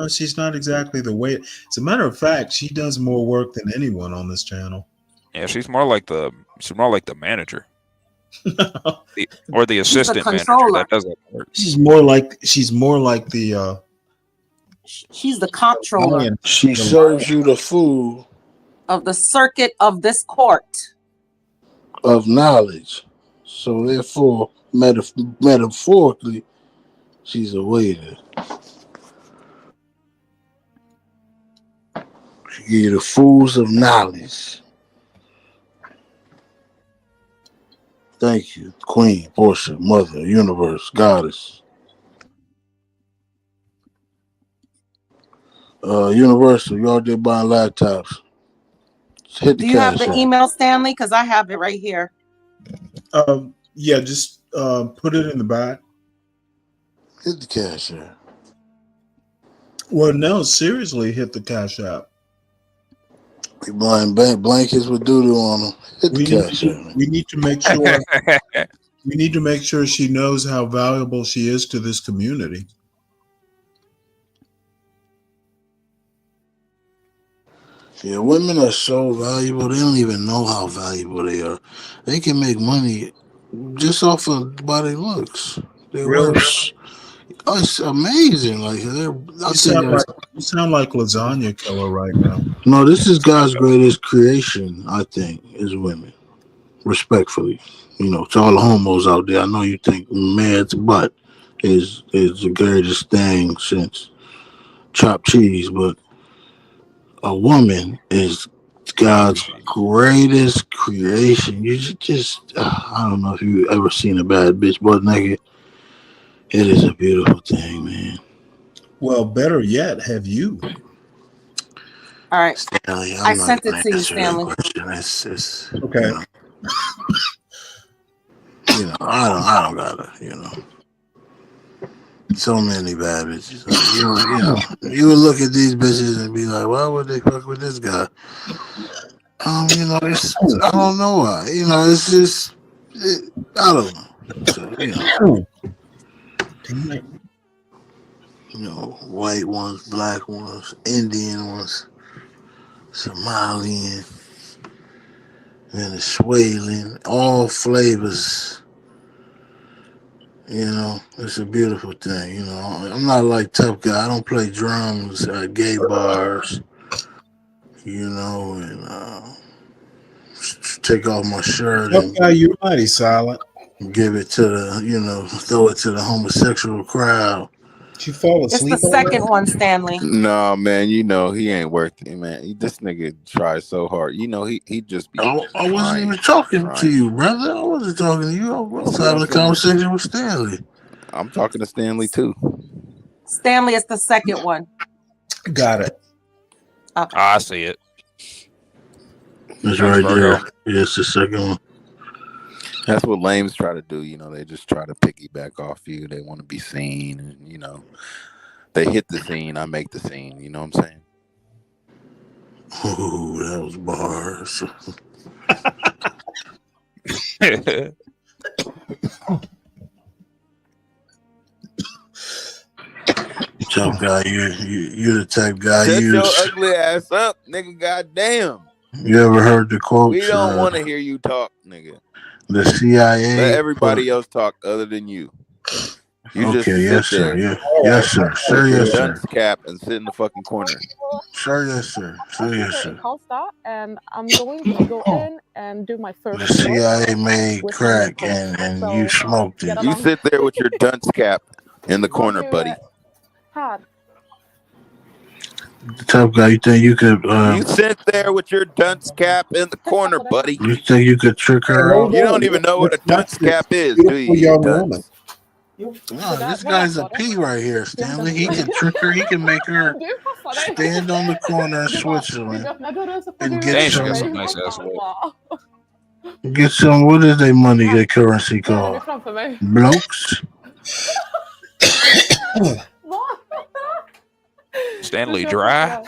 She's not exactly the waiter. As a matter of fact, she does more work than anyone on this channel. Yeah, she's more like the manager. Or the assistant manager that does that work. She's more like the She's the comptroller She serves you the food of the circuit of this court of knowledge. So therefore, metaphorically, she's a waiter. She give you the foods of knowledge. Thank you, Queen, Portia, Mother, Universe, Goddess. Universal, y'all did buying laptops. Hit the Do you have cash the app. email, Stanley? Because I have it right here. Yeah, just put it in the back. Hit the cash app. Well, no, seriously, hit the cash app. We buying blankets with doo-doo on them. Hit the cash app. We need to make sure. We need to make sure she knows how valuable she is to this community. Yeah, women are so valuable. They don't even know how valuable they are. They can make money just off of body looks. They Really? It's amazing. Like You sound like lasagna killer right now. no, this is God's greatest creation. I think is women. Respectfully, to all the homos out there, I know you think man's butt is the greatest thing since chopped cheese, but a woman is God's greatest creation. You just I don't know if you ever seen a bad bitch butt naked. It is a beautiful thing, man. Well, better yet, have you? All right. Stanley, I sent it to you, Stanley. It's okay. I don't gotta, so many bad bitches. You would look at these bitches and be like, why would they fuck with this guy? I don't know why. It's just, I don't know. So, white ones, black ones, Indian ones, Somalian, Venezuelan, all flavors. It's a beautiful thing. I'm not like tough guy. I don't play drums at gay bars, and take off my shirt and You're mighty silent. give it to throw it to the homosexual crowd. Did you fall asleep? It's the second one, Stanley. No, man, he ain't worth it, man. This nigga tries so hard. He just be. I wasn't even talking to you, brother. I wasn't talking to you. I was having a conversation with Stanley. I'm talking to Stanley too. Stanley is the second one. Got it. Okay. I see it. It's right there. Yeah, it's the second one. That's what lames try to do. They just try to piggyback off you. They want to be seen, and they hit the scene. I make the scene. You know what I'm saying? Ooh, that was bars. Tough guy, you're the type guy. Shut your ugly ass up, nigga. Goddamn. You ever heard the quote? We don't want to hear you talk, nigga. The CIA. Let everybody else talk other than you. You just Okay, sit yes, sir. there. Yeah. Yes, sir. Sir, With your yes, sir. dunce cap and sit in the fucking corner. Sir, yes, sir. Sir, yes, In sir. Karlstad, and I'm going to go in and do my The first course CIA made with my new crack coach. and So, you smoked get it. You along. sit there with your dunce cap in the Vad corner, du buddy. här? Tough guy, you think you could You sit there with your dunce cap in the corner, buddy. you think you could trick her out? You don't even know what a dunce cap is, do you? You young dunce. woman. No, this guy's a P right here, Stanley. He can trick her. He can make her Du passar dig. stand on the corner in Du bara, Switzerland du öppnar dörren så får and du get Dang, she some, got some nice ass whip. get some. What is their money? Their currency Den är called framför mig. blokes. Stanley dry.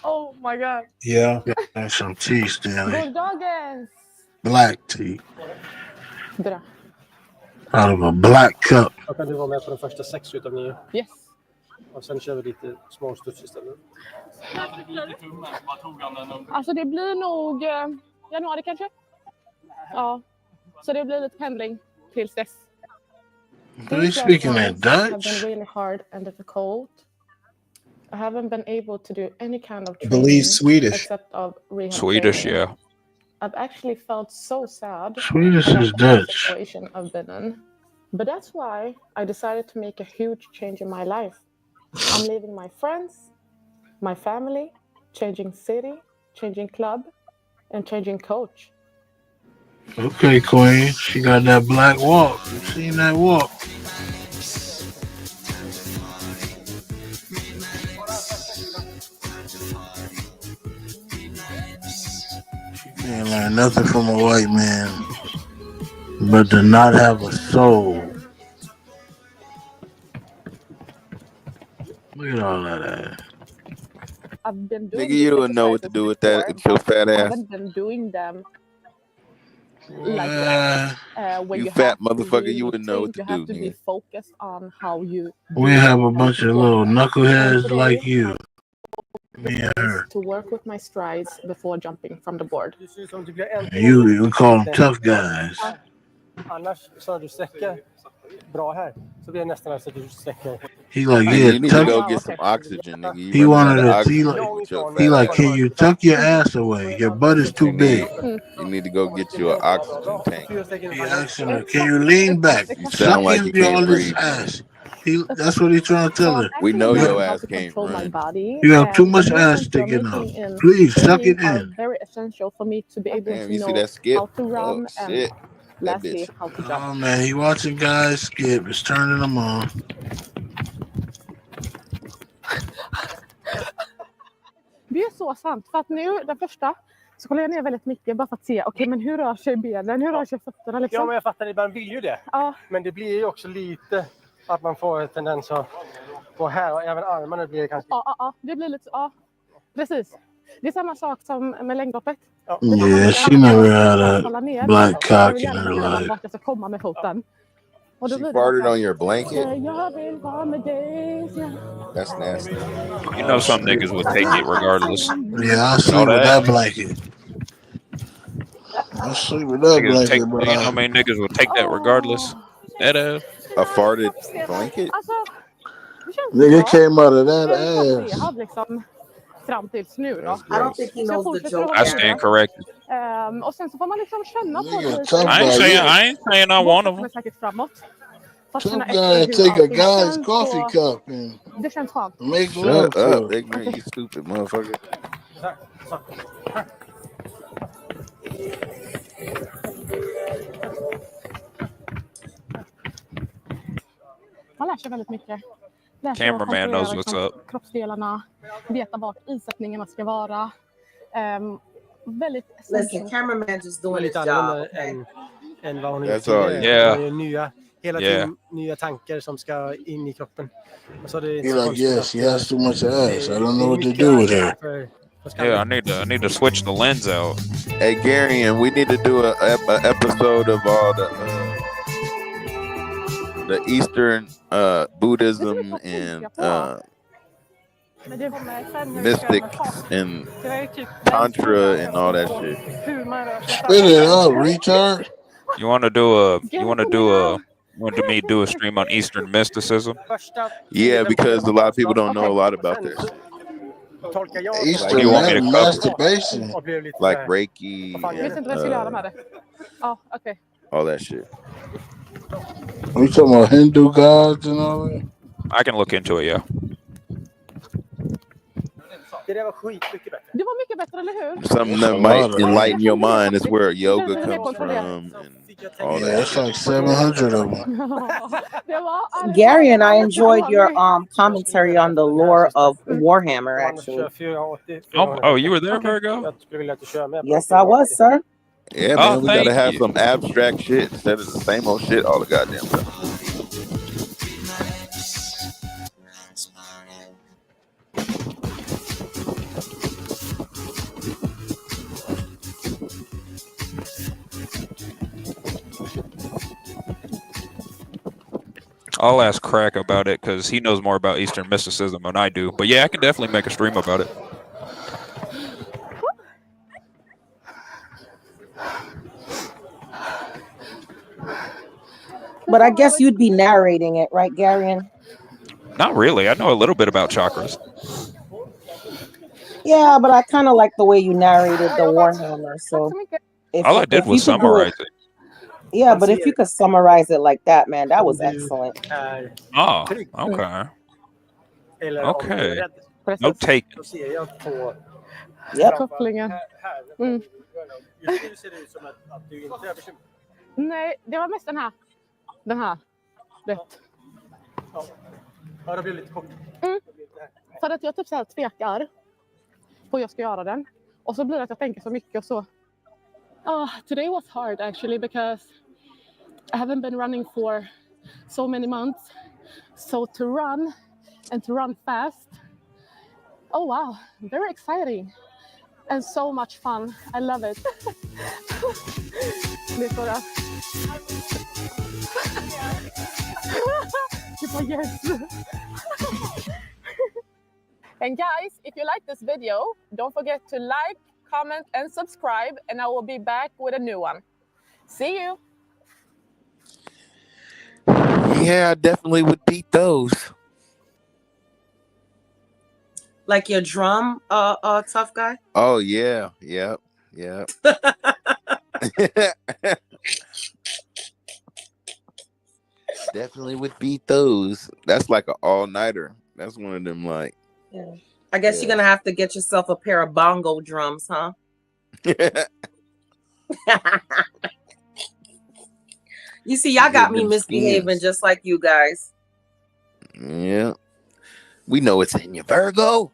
Oh my god. Yeah, and some tea, Stanley. God dagens. Black tea Bra. out of a black cup. Då kan du vara med på de första 6 utav 9. Yes. Och sen kör vi lite småstuds istället. Alltså det blir nog januari kanske. Ja. Så det blir lite pendling tills dess. Are they speaking in These have Dutch? been really hard and difficult. I haven't been able to do any kind of I believe training Swedish. except of rehab Swedish, training. yeah. I've actually felt so sad Swedish about is the whole Dutch. situation I've been in. But that's why I decided to make a huge change in my life. I'm leaving my friends, my family, changing city, changing club, and changing coach. Okay, Queen. She got that black walk. You seen that walk? She can't learn nothing from a white man, but to not have a soul. Look at all of that. I've been doing Nigga, you these don't know what to exercises do with before, that with your but fat I ass. haven't been doing them like this. When You you fat have to motherfucker, you really wouldn't know what think, to you have do, to be nigga. focused on how you We do have it a and bunch of perform little them. knuckleheads Today, like you. Me and is her. to work with my strides before jumping from the board. You call them tough guys. Annars så har du sträcker bra här. Så blir det nästan så att du sträcker. He like, Nigga, yeah, you need to tuck. go get some oxygen, nigga. You He running wanted out of to. He oxygen with your like, fat he like, ass. can you tuck your ass away? Your butt is too big. You need to go get you an oxygen tank. He asking her, can you lean back? You Suck sound like in you all can't this breathe. ass. That's what he's trying to tell her. We know Actually your learning how ass to can't control my run. body, You have too and much the ass movements you're sticking out. making in Please suck training it are in. very essential for me to be able Damn, to you see know that skip? how to Oh run and shit. That lastly bitch. how to jump. Oh man, he watching guys skip. It's turning him on. Det är så sant, för att nu, den första, så kollar jag ner väldigt mycket bara för att se, okej, men hur rör sig benen, hur rör sig fötterna liksom? Ja, men jag fattar, man vill ju det. Ja. Men det blir ju också lite att man får en tendens att gå här och även armarna blir kanske... Ja, det blir lite så, ja, precis. Det är samma sak som med längdhoppet. Yeah, she never had a black cock in her life. Vart jag ska komma med foten. Och då She blir det farted bara, on your blanket? jag vill vara med dig. That's nasty. You know some niggas would take it regardless. Yeah, I sleep with that blanket. I sleep with that Niggas take, blanket, bro. you know how many niggas would take that regardless? That A farted blanket? Alltså, det känns Nigga bra. came out of that Det är ass. rehab liksom fram tills nu då. I don't think he knows the joke. I stand corrected. Och sen så får man liksom känna på det lite. I ain't saying I want them. Säkert framåt. Tough guy take a guy's coffee cup and det känns skönt. make love Shut to up, it. ignorant, you stupid motherfucker. Man lär sig väldigt mycket. Lär sig att Cameraman knows kontrollera what's up. kroppsdelarna, veta vart isättningarna ska vara. Väldigt Listen, cameraman just doing his lite job. annorlunda Okay? än vad hon That's gjort all, tidigare. yeah. Det är nya, hela Yeah. tiden nya tankar som ska in i kroppen. Och så är det inte He så like, konstigt yes, att, she has too much ass. I don't know what to mycket do with her. för Yeah, I need to switch the lens out. Hey, Gary, and we need to do a episode of all the Eastern Buddhism and mystics and Tantra and all that shit. Spit it out, retard. You want to do wanted me to do a stream on Eastern mysticism. Yeah, because a lot of people don't know a lot about this. Eastern you want me to cover masturbation. Like Reiki Vet inte vad jag and skulle göra med det. Ja, okej. all that shit. We talking about Hindu gods and all that? I can look into it, yeah. Det var mycket bättre, eller hur? Something that might enlighten your mind is where yoga comes from and all Yeah, that. it's like 700 of them. Gary and I enjoyed your commentary on the lore of Warhammer, actually. Oh, you were there, Virgo? Yes, I was, sir. Yeah, man, we gotta have some abstract shit instead of the same old shit all the goddamn time. I'll ask Crack about it because he knows more about Eastern mysticism than I do. But yeah, I can definitely make a stream about it. But I guess you'd be narrating it, right, Garion? Not really. I know a little bit about chakras. Yeah, but I kind of like the way you narrated the Warhammer. So All I did was summarize it. Yeah, but if you could summarize it like that, man, that was excellent. Oh, okay. Okay. No taken. Yep. Kopplingen. Mm. Nej, det var mest den här. Rätt. Ja, det blir lite kort. För att jag typ så här tvekar på hur jag ska göra den. Och så blir det att jag tänker så mycket och så. Today was hard actually because I haven't been running for so many months. So to run and to run fast. Oh wow, very exciting. And so much fun. I love it. Yes. And guys, if you like this video, don't forget to like, comment, and subscribe, and I will be back with a new one. See you. Yeah, I definitely would beat those. Like your drum, tough guy? Oh yeah, yep. Definitely would beat those. That's like an all-nighter. That's one of them like. Yeah. I guess you're gonna have to get yourself a pair of bongo drums, huh? You see, y'all got me misbehaving just like you guys. Yeah. We know it's in you, Virgo.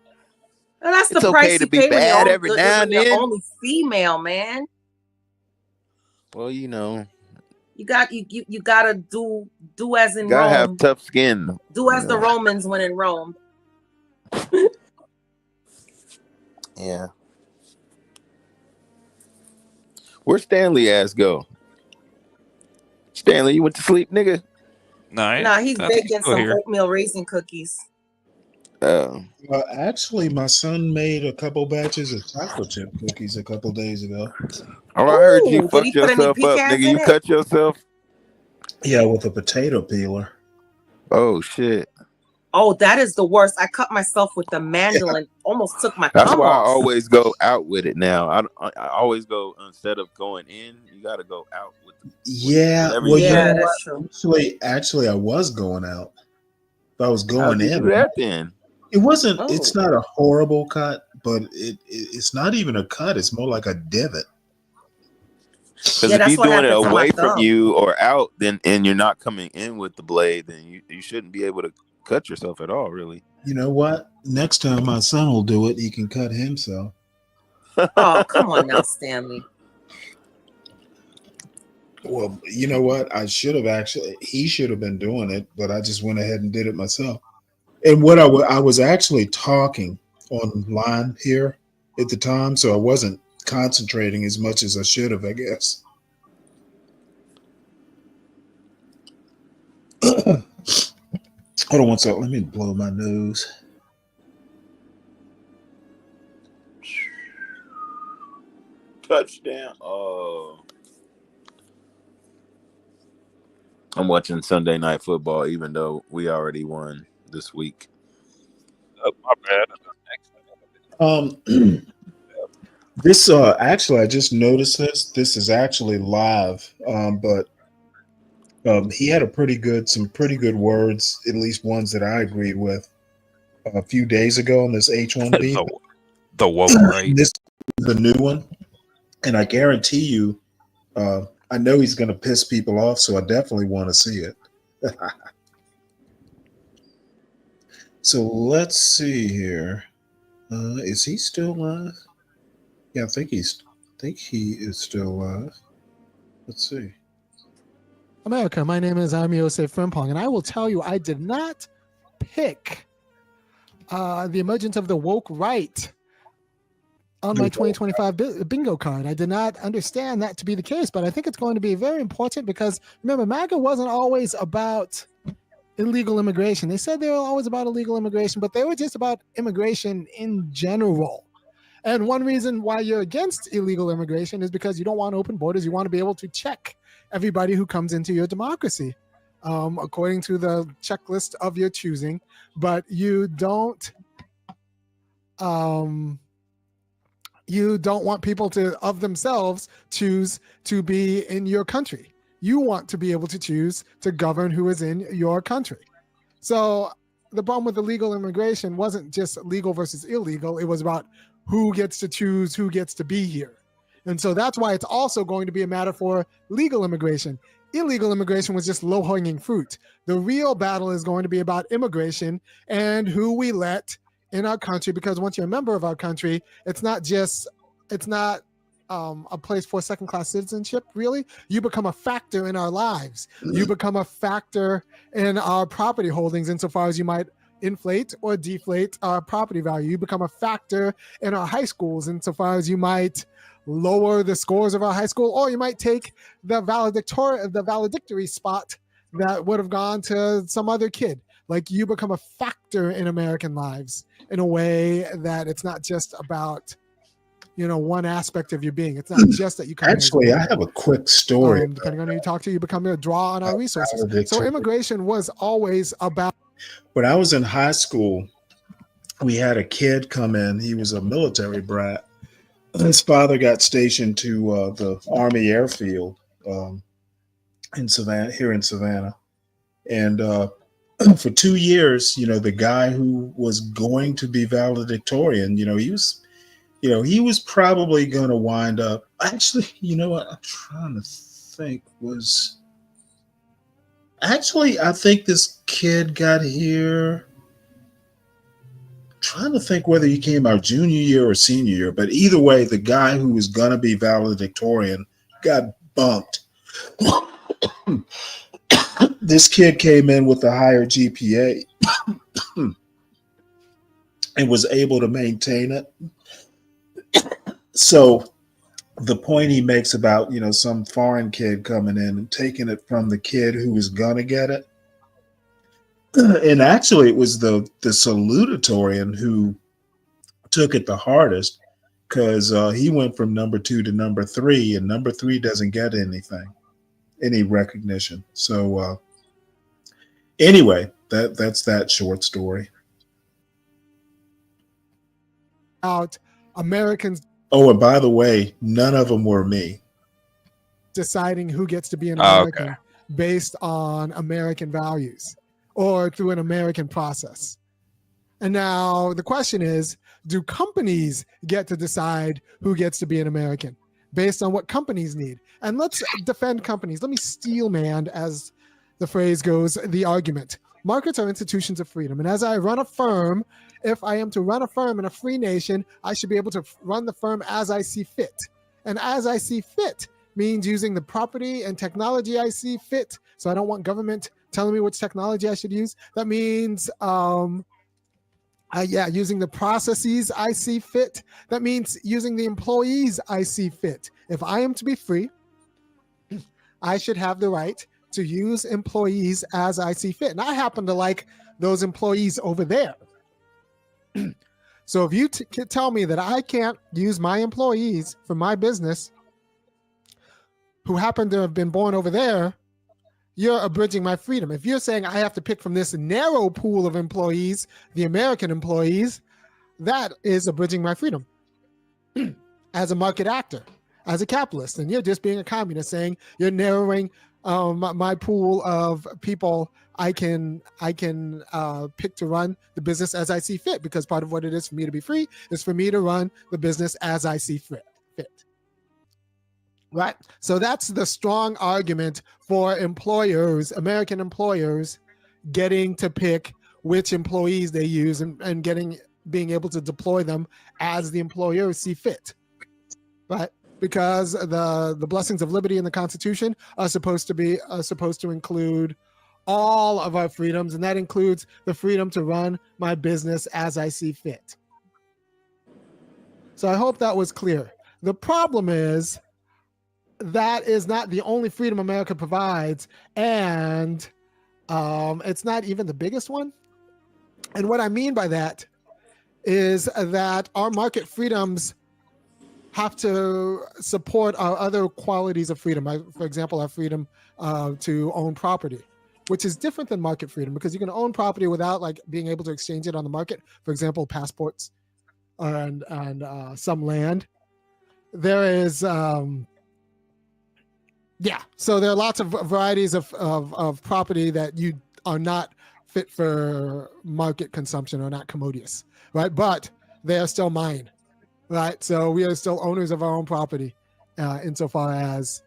Well, that's it's the price okay to you be pay bad every now and then. You're only female, man. Well, you know. You gotta do as in you gotta Rome. have tough skin. Do as the Romans when in Rome. Yeah. Where's Stanley ass go? Stanley, you went to sleep, nigga? Nah, he's baking some oatmeal raisin cookies. Well, actually, my son made a couple batches of chocolate chip cookies a couple days ago. Oh, I heard you fucked yourself up, nigga. You cut yourself? Yeah, with a potato peeler. Oh, shit. Oh, that is the worst. I cut myself with the mandolin. Almost took my That's thumb why off. I always go out with it now. I always go, instead of going in, you got to go out with it. Yeah, well, yeah, that's true. Actually, I was going out. If I was going in. Do that then? It wasn't. Oh. It's not a horrible cut, but it's not even a cut. It's more like a divot. Because if you're doing it away from you or out, then and you're not coming in with the blade, then you shouldn't be able to cut yourself at all, really. You know what? Next time my son will do it, he can cut himself. Oh, come on now, Stanley. Well, you know what? He should have been doing it, but I just went ahead and did it myself. And what I was actually talking online here at the time, so I wasn't concentrating as much as I should have, I guess. Hold on one second. Let me blow my nose. Touchdown. Oh. I'm watching Sunday Night Football, even though we already won this week. Oh, my bad. This actually, I just noticed this. This is actually live, but he had some pretty good words, at least ones that I agreed with a few days ago on this H1B. The woke right. This is the new one, and I guarantee you, I know he's going to piss people off, so I definitely want to see it. So let's see here. Is he still live? Yeah, I think he is still live. Let's see. America, my name is Yosef Frimpong, and I will tell you, I did not pick the emergence of the woke right on my 2025 bingo card. I did not understand that to be the case, but I think it's going to be very important because, remember, MAGA wasn't always about illegal immigration. They said they were always about illegal immigration, but they were just about immigration in general. And one reason why you're against illegal immigration is because you don't want open borders. You want to be able to check everybody who comes into your democracy according to the checklist of your choosing, but you don't want people to of themselves choose to be in your country. You want to be able to choose to govern who is in your country. So the problem with illegal immigration wasn't just legal versus illegal. It was about who gets to choose who gets to be here. And so that's why it's also going to be a matter for legal immigration. Illegal immigration was just low-hanging fruit. The real battle is going to be about immigration and who we let in our country, because once you're a member of our country, it's not a place for second-class citizenship, really. You become a factor in our lives. You become a factor in our property holdings insofar as you might inflate or deflate our property value. You become a factor in our high schools insofar as you might lower the scores of our high school, or you might take the valedictory spot that would have gone to some other kid. Like, you become a factor in American lives in a way that it's not just about, one aspect of your being. It's not just that you come Actually, I have a quick story. Depending on who you talk to, you become a draw on our resources. So immigration was always about. When I was in high school, we had a kid come in. He was a military brat. His father got stationed to the Army airfield in Savannah. And for 2 years, the guy who was going to be valedictorian, he was probably going to wind up. Actually, you know what? I'm trying to think. I think this kid got here. Trying to think whether he came our junior year or senior year, but either way, the guy who was going to be valedictorian got bumped. This kid came in with a higher GPA and was able to maintain it. So the point he makes about, some foreign kid coming in and taking it from the kid who was going to get it. And actually, it was the salutatorian who took it the hardest, because he went from number 2 to number 3, and number 3 doesn't get any recognition. So anyway, that's that short story. About Americans. Oh, and by the way, none of them were me. Deciding who gets to be an American based on American values or through an American process. And now the question is, do companies get to decide who gets to be an American based on what companies need? And let's defend companies. Let me steel man, as the phrase goes, the argument. Markets are institutions of freedom. And as I run a firm, if I am to run a firm in a free nation, I should be able to run the firm as I see fit. And as I see fit means using the property and technology I see fit. So I don't want government telling me which technology I should use. That means, using the processes I see fit. That means using the employees I see fit. If I am to be free, I should have the right to use employees as I see fit. And I happen to like those employees over there. So if you tell me that I can't use my employees for my business who happen to have been born over there, you're abridging my freedom. If you're saying I have to pick from this narrow pool of employees, the American employees, that is abridging my freedom as a market actor, as a capitalist. And you're just being a communist, saying you're narrowing my pool of people I can pick to run the business as I see fit, because part of what it is for me to be free is for me to run the business as I see fit. Right? So that's the strong argument for employers, American employers, getting to pick which employees they use and being able to deploy them as the employers see fit. Right? Because the blessings of liberty in the Constitution are supposed to include all of our freedoms, and that includes the freedom to run my business as I see fit. So I hope that was clear. The problem is that is not the only freedom America provides, and it's not even the biggest one. And what I mean by that is that our market freedoms have to support our other qualities of freedom. For example, our freedom to own property, which is different than market freedom, because you can own property without like being able to exchange it on the market. For example, passports and some land. There is, so there are lots of varieties of property that you are not fit for market consumption or not commodious, right? But they are still mine. Right, so we are still owners of our own property, insofar as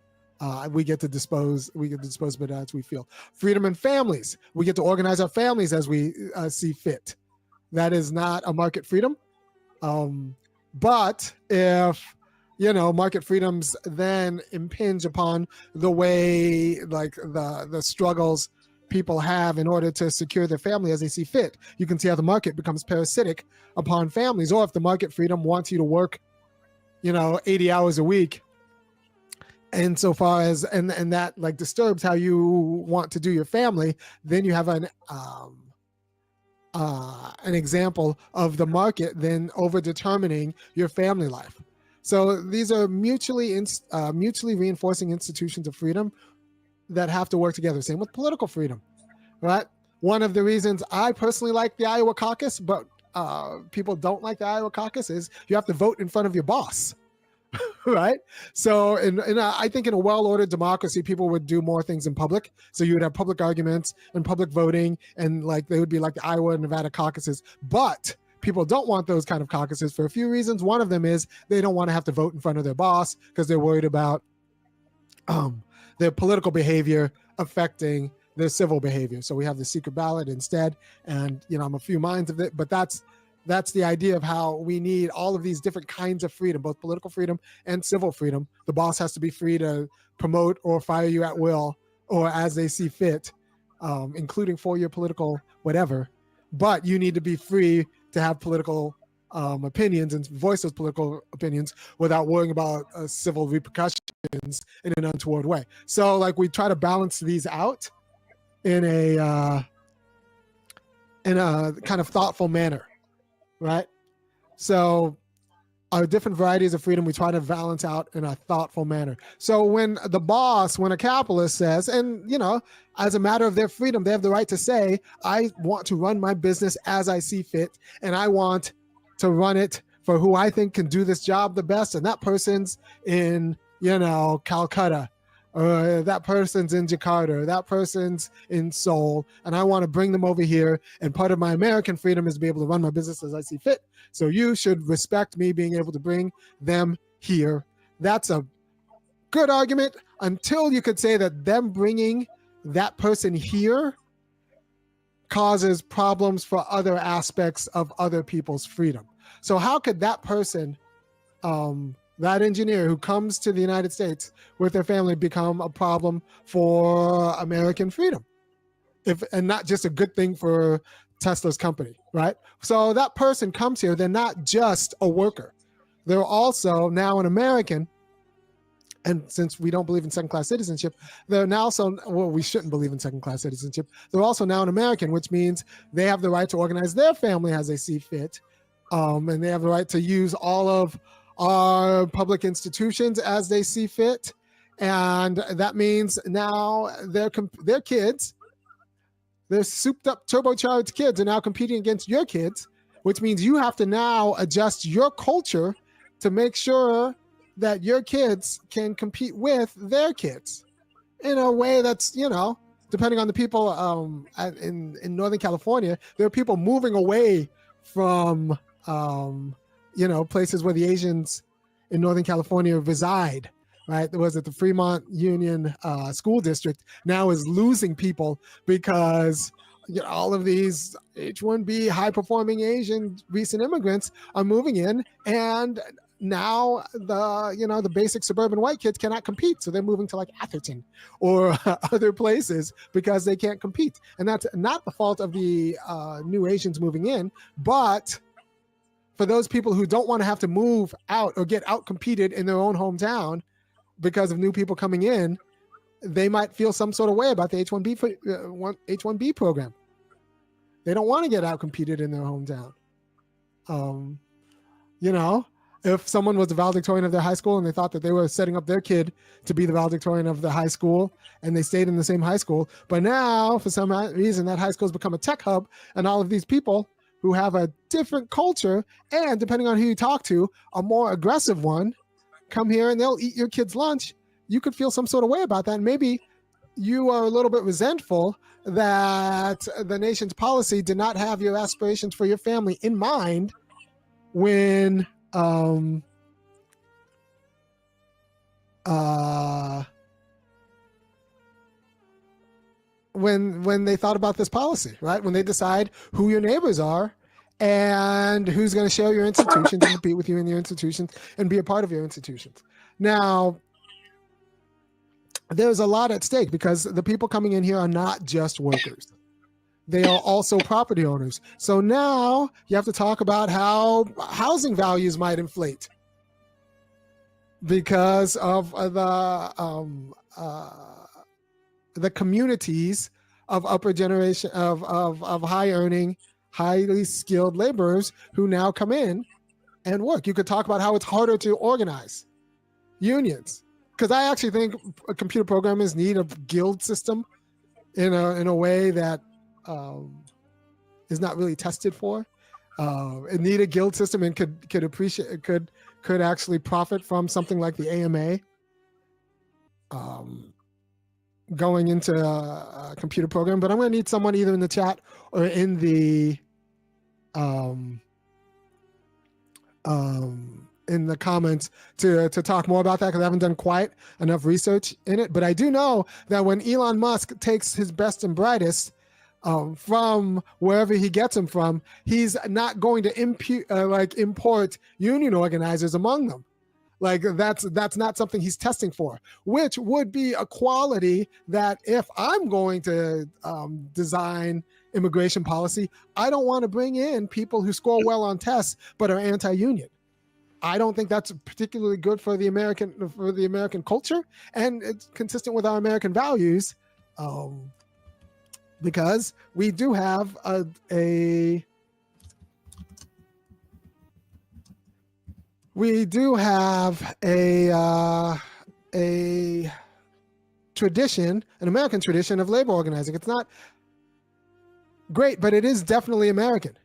we get to dispose of it as we feel. Freedom in families, we get to organize our families as we see fit. That is not a market freedom, but if market freedoms then impinge upon the way, like the struggles people have in order to secure their family as they see fit, you can see how the market becomes parasitic upon families. Or if the market freedom wants you to work 80 hours a week, and so far as and that like disturbs how you want to do your family, then you have an example of the market then over determining your family life. So these are mutually reinforcing institutions of freedom that have to work together. Same with political freedom, right? One of the reasons I personally like the Iowa caucus, but people don't like the Iowa caucus, is you have to vote in front of your boss, right? So I think in a well-ordered democracy, people would do more things in public. So you would have public arguments and public voting, and like they would be like the Iowa and Nevada caucuses. But people don't want those kind of caucuses for a few reasons. One of them is they don't want to have to vote in front of their boss because they're worried about their political behavior affecting their civil behavior. So we have the secret ballot instead. And, I'm a few minds of it, but that's the idea of how we need all of these different kinds of freedom, both political freedom and civil freedom. The boss has to be free to promote or fire you at will or as they see fit, including for your political whatever. But you need to be free to have political opinions and voice those political opinions without worrying about civil repercussions in an untoward way. So like we try to balance these out in a kind of thoughtful manner, right? So our different varieties of freedom we try to balance out in a thoughtful manner. So when a capitalist says, and as a matter of their freedom, they have the right to say, I want to run my business as I see fit, and I want to run it for who I think can do this job the best, and that person's in Calcutta, or that person's in Jakarta, or that person's in Seoul, and I want to bring them over here, and part of my American freedom is to be able to run my business as I see fit. So you should respect me being able to bring them here. That's a good argument until you could say that them bringing that person here causes problems for other aspects of other people's freedom. So how could that person, that engineer who comes to the United States with their family, become a problem for American freedom? And not just a good thing for Tesla's company, right? So that person comes here, they're not just a worker. They're also now an American. And since we don't believe in second-class citizenship, they're now also, well, we shouldn't believe in second-class citizenship. They're also now an American, which means they have the right to organize their family as they see fit. And they have the right to use all of our public institutions as they see fit. And that means now their kids, their souped up turbocharged kids are now competing against your kids, which means you have to now adjust your culture to make sure that your kids can compete with their kids in a way that's, you know, depending on the people in Northern California, there are people moving away from, you know, places where the Asians in Northern California reside, right? There was at the Fremont Union School District now is losing people because, you know, all of these H-1B high-performing Asian recent immigrants are moving in, and now the basic suburban white kids cannot compete, so they're moving to like Atherton or other places because they can't compete. And that's not the fault of the new Asians moving in, but for those people who don't want to have to move out or get out competed in their own hometown because of new people coming in, they might feel some sort of way about the H-1B program. They don't want to get out competed in their hometown. You know, if someone was the valedictorian of their high school and they thought that they were setting up their kid to be the valedictorian of the high school and they stayed in the same high school, but now for some reason that high school has become a tech hub and all of these people who have a different culture and, depending on who you talk to, a more aggressive one, come here and they'll eat your kid's lunch, you could feel some sort of way about that. And maybe you are a little bit resentful that the nation's policy did not have your aspirations for your family in mind when when they thought about this policy, right? When they decide who your neighbors are and who's going to share your institutions and compete with you in your institutions and be a part of your institutions. Now, there's a lot at stake because the people coming in here are not just workers. They are also property owners. So now you have to talk about how housing values might inflate because of the communities of upper generation of high earning, highly skilled laborers who now come in and work. You could talk about how it's harder to organize unions, because I actually think computer programmers need a guild system in a way that is not really tested for. It need a guild system and could actually profit from something like the AMA. Going into a computer program, but I'm going to need someone either in the chat or in the comments to talk more about that, because I haven't done quite enough research in it. But I do know that when Elon Musk takes his best and brightest from wherever he gets them from, he's not going to import union organizers among them. Like that's not something he's testing for, which would be a quality that if I'm going to design immigration policy, I don't want to bring in people who score well on tests but are anti-union. I don't think that's particularly good for the American culture, and it's consistent with our American values, because we do have a tradition, an American tradition of labor organizing. It's not great, but it is definitely American.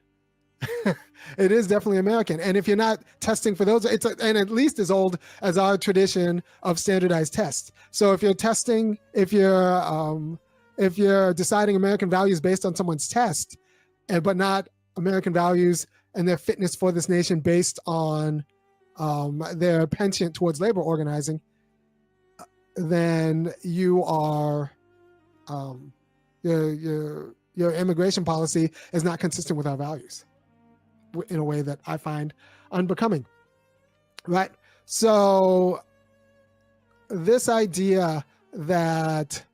It is definitely American. And if you're not testing for those, and at least as old as our tradition of standardized tests. So if you're testing, if you're deciding American values based on someone's test, but not American values and their fitness for this nation based on their penchant towards labor organizing, then you are your immigration policy is not consistent with our values in a way that I find unbecoming, right? So this idea that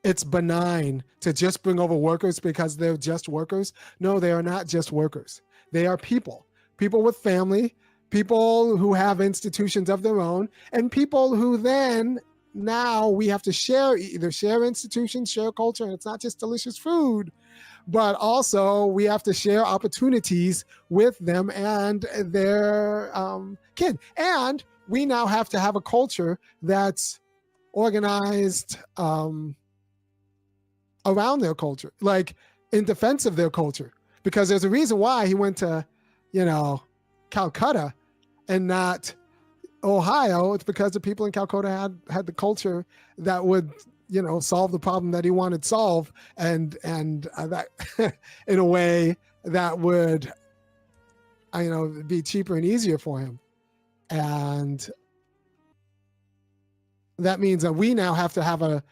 it's benign to just bring over workers because they're just workers. No, they are not just workers. They are people with family, people who have institutions of their own, and people who then now we have to either share institutions, share culture, and it's not just delicious food, but also we have to share opportunities with them and their kid. And we now have to have a culture that's organized around their culture, like in defense of their culture, because there's a reason why he went to, Calcutta and not Ohio. It's because the people in Calcutta had the culture that would, solve the problem that he wanted solved, and that in a way that would, be cheaper and easier for him. And that means that we now have to have a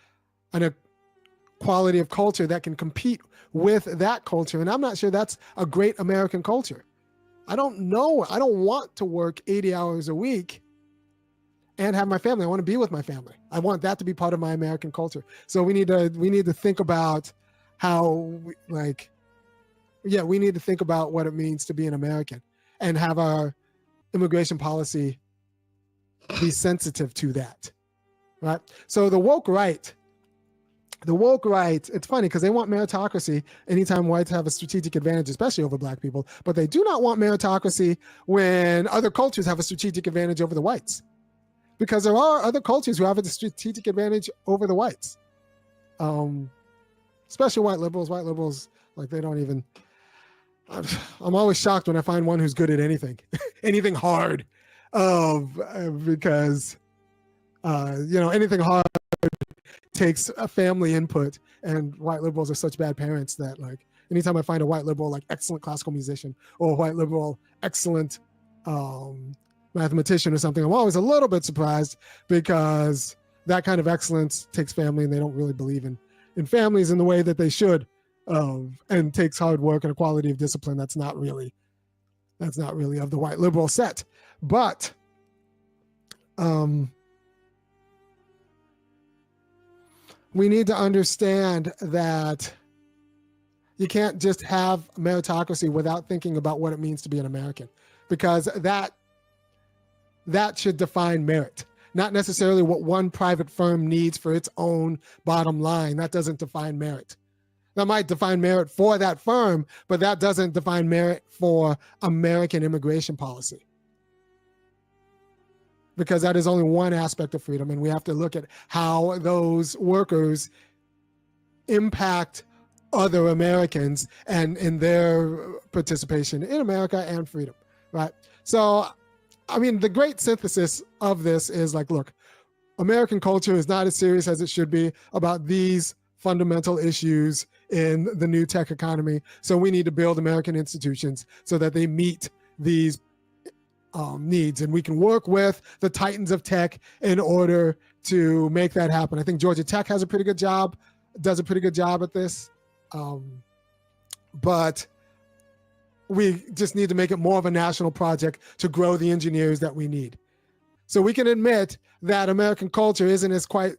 quality of culture that can compete with that culture. And I'm not sure that's a great American culture. I don't know. I don't want to work 80 hours a week and have my family. I want to be with my family. I want that to be part of my American culture. So we need to think about how, we need to think about what it means to be an American and have our immigration policy be sensitive to that. Right. So the woke right, it's funny because they want meritocracy anytime whites have a strategic advantage, especially over black people, but they do not want meritocracy when other cultures have a strategic advantage over the whites, because there are other cultures who have a strategic advantage over the whites, especially white liberals. White liberals, they don't even, I'm always shocked when I find one who's good at anything, anything hard, because anything hard takes a family input, and white liberals are such bad parents that anytime I find a white liberal excellent classical musician, or a white liberal excellent mathematician or something, I'm always a little bit surprised, because that kind of excellence takes family, and they don't really believe in families in the way that they should, and takes hard work and a quality of discipline that's not really of the white liberal set. But we need to understand that you can't just have meritocracy without thinking about what it means to be an American, because that should define merit, not necessarily what one private firm needs for its own bottom line. That doesn't define merit. That might define merit for that firm, but that doesn't define merit for American immigration policy, because that is only one aspect of freedom, and we have to look at how those workers impact other Americans and in their participation in America and freedom, right? So, the great synthesis of this is look, American culture is not as serious as it should be about these fundamental issues in the new tech economy. So we need to build American institutions so that they meet these needs, and we can work with the titans of tech in order to make that happen. I think Georgia Tech does a pretty good job at this, but we just need to make it more of a national project to grow the engineers that we need. So we can admit that American culture isn't quite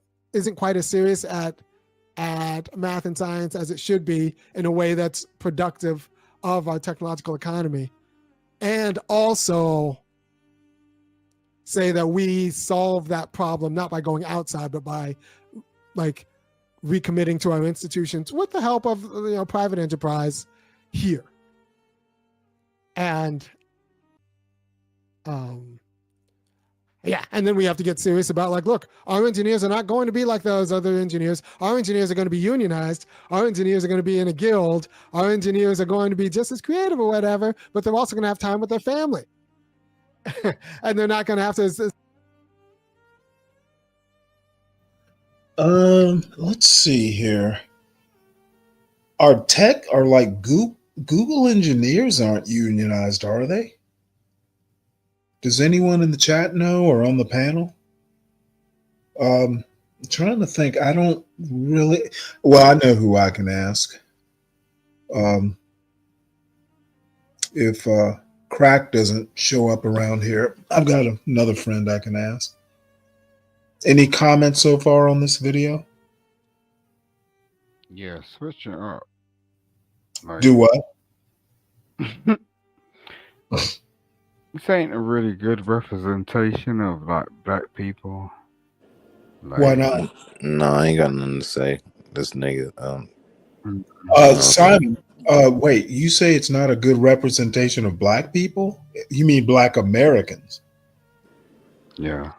as serious at math and science as it should be, in a way that's productive of our technological economy, and also say that we solve that problem not by going outside, but by recommitting to our institutions with the help of private enterprise here. And and then we have to get serious about look, our engineers are not going to be like those other engineers. Our engineers are going to be unionized. Our engineers are going to be in a guild. Our engineers are going to be just as creative or whatever, but they're also going to have time with their family. And they're not going to have to. Let's see here. Our tech are Google engineers aren't unionized, are they? Does anyone in the chat know, or on the panel? I'm trying to think. I don't really. Well, I know who I can ask. If Crack doesn't show up around here, I've got another friend I can ask. Any comments so far on this video? Yeah, switching up. Do what? This ain't a really good representation of black people. Why not? No, I ain't got nothing to say. This nigga. Simon. Wait, you say it's not a good representation of black people? You mean black Americans? Yeah.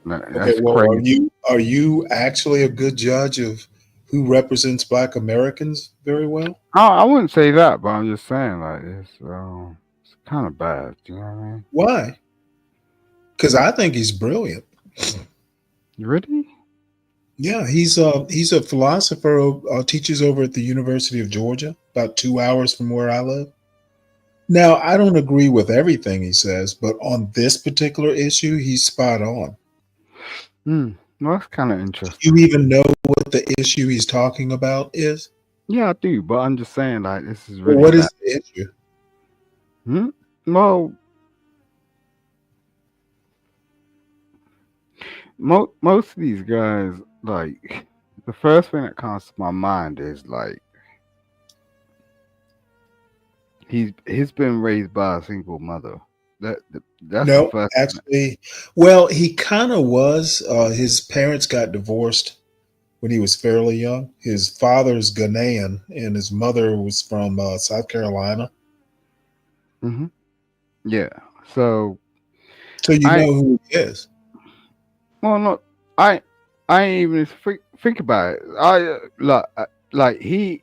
That's well, crazy. are you actually a good judge of who represents Black Americans very well? I wouldn't say that, but I'm just saying, like, it's kind of bad. You know what I mean? Why? Because I think he's brilliant. Really? Yeah, he's a philosopher. Teaches over at the University of Georgia, about 2 hours from where I live. Now, I don't agree with everything he says, but on this particular issue, he's spot on. Well, that's kind of Do interesting. you even know what the issue he's talking about is? Yeah, I do, but I'm just saying, like, this is Well, really what bad. is the issue? Well, most of these guys, like, the first thing that comes to my mind is like he's been raised by a single mother. That's the No, first. actually, well, he kind of was. His parents got divorced when he was fairly young. His father's Ghanaian, and his mother was from South Carolina. Yeah. So you know who he is. Well, no, I ain't even think about it. Like he.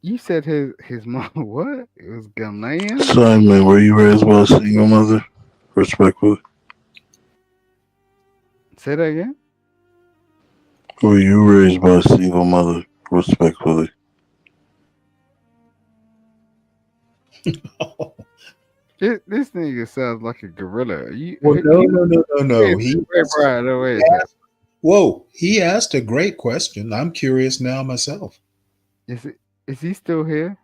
You said his mom what? It was Ghanaian. Simon, were you raised by a single mother? Respectfully. Say that again. Were you raised by a single mother? Respectfully. This nigga sounds like a gorilla. Well, no. He asked a great question. I'm curious now myself. Is he still here?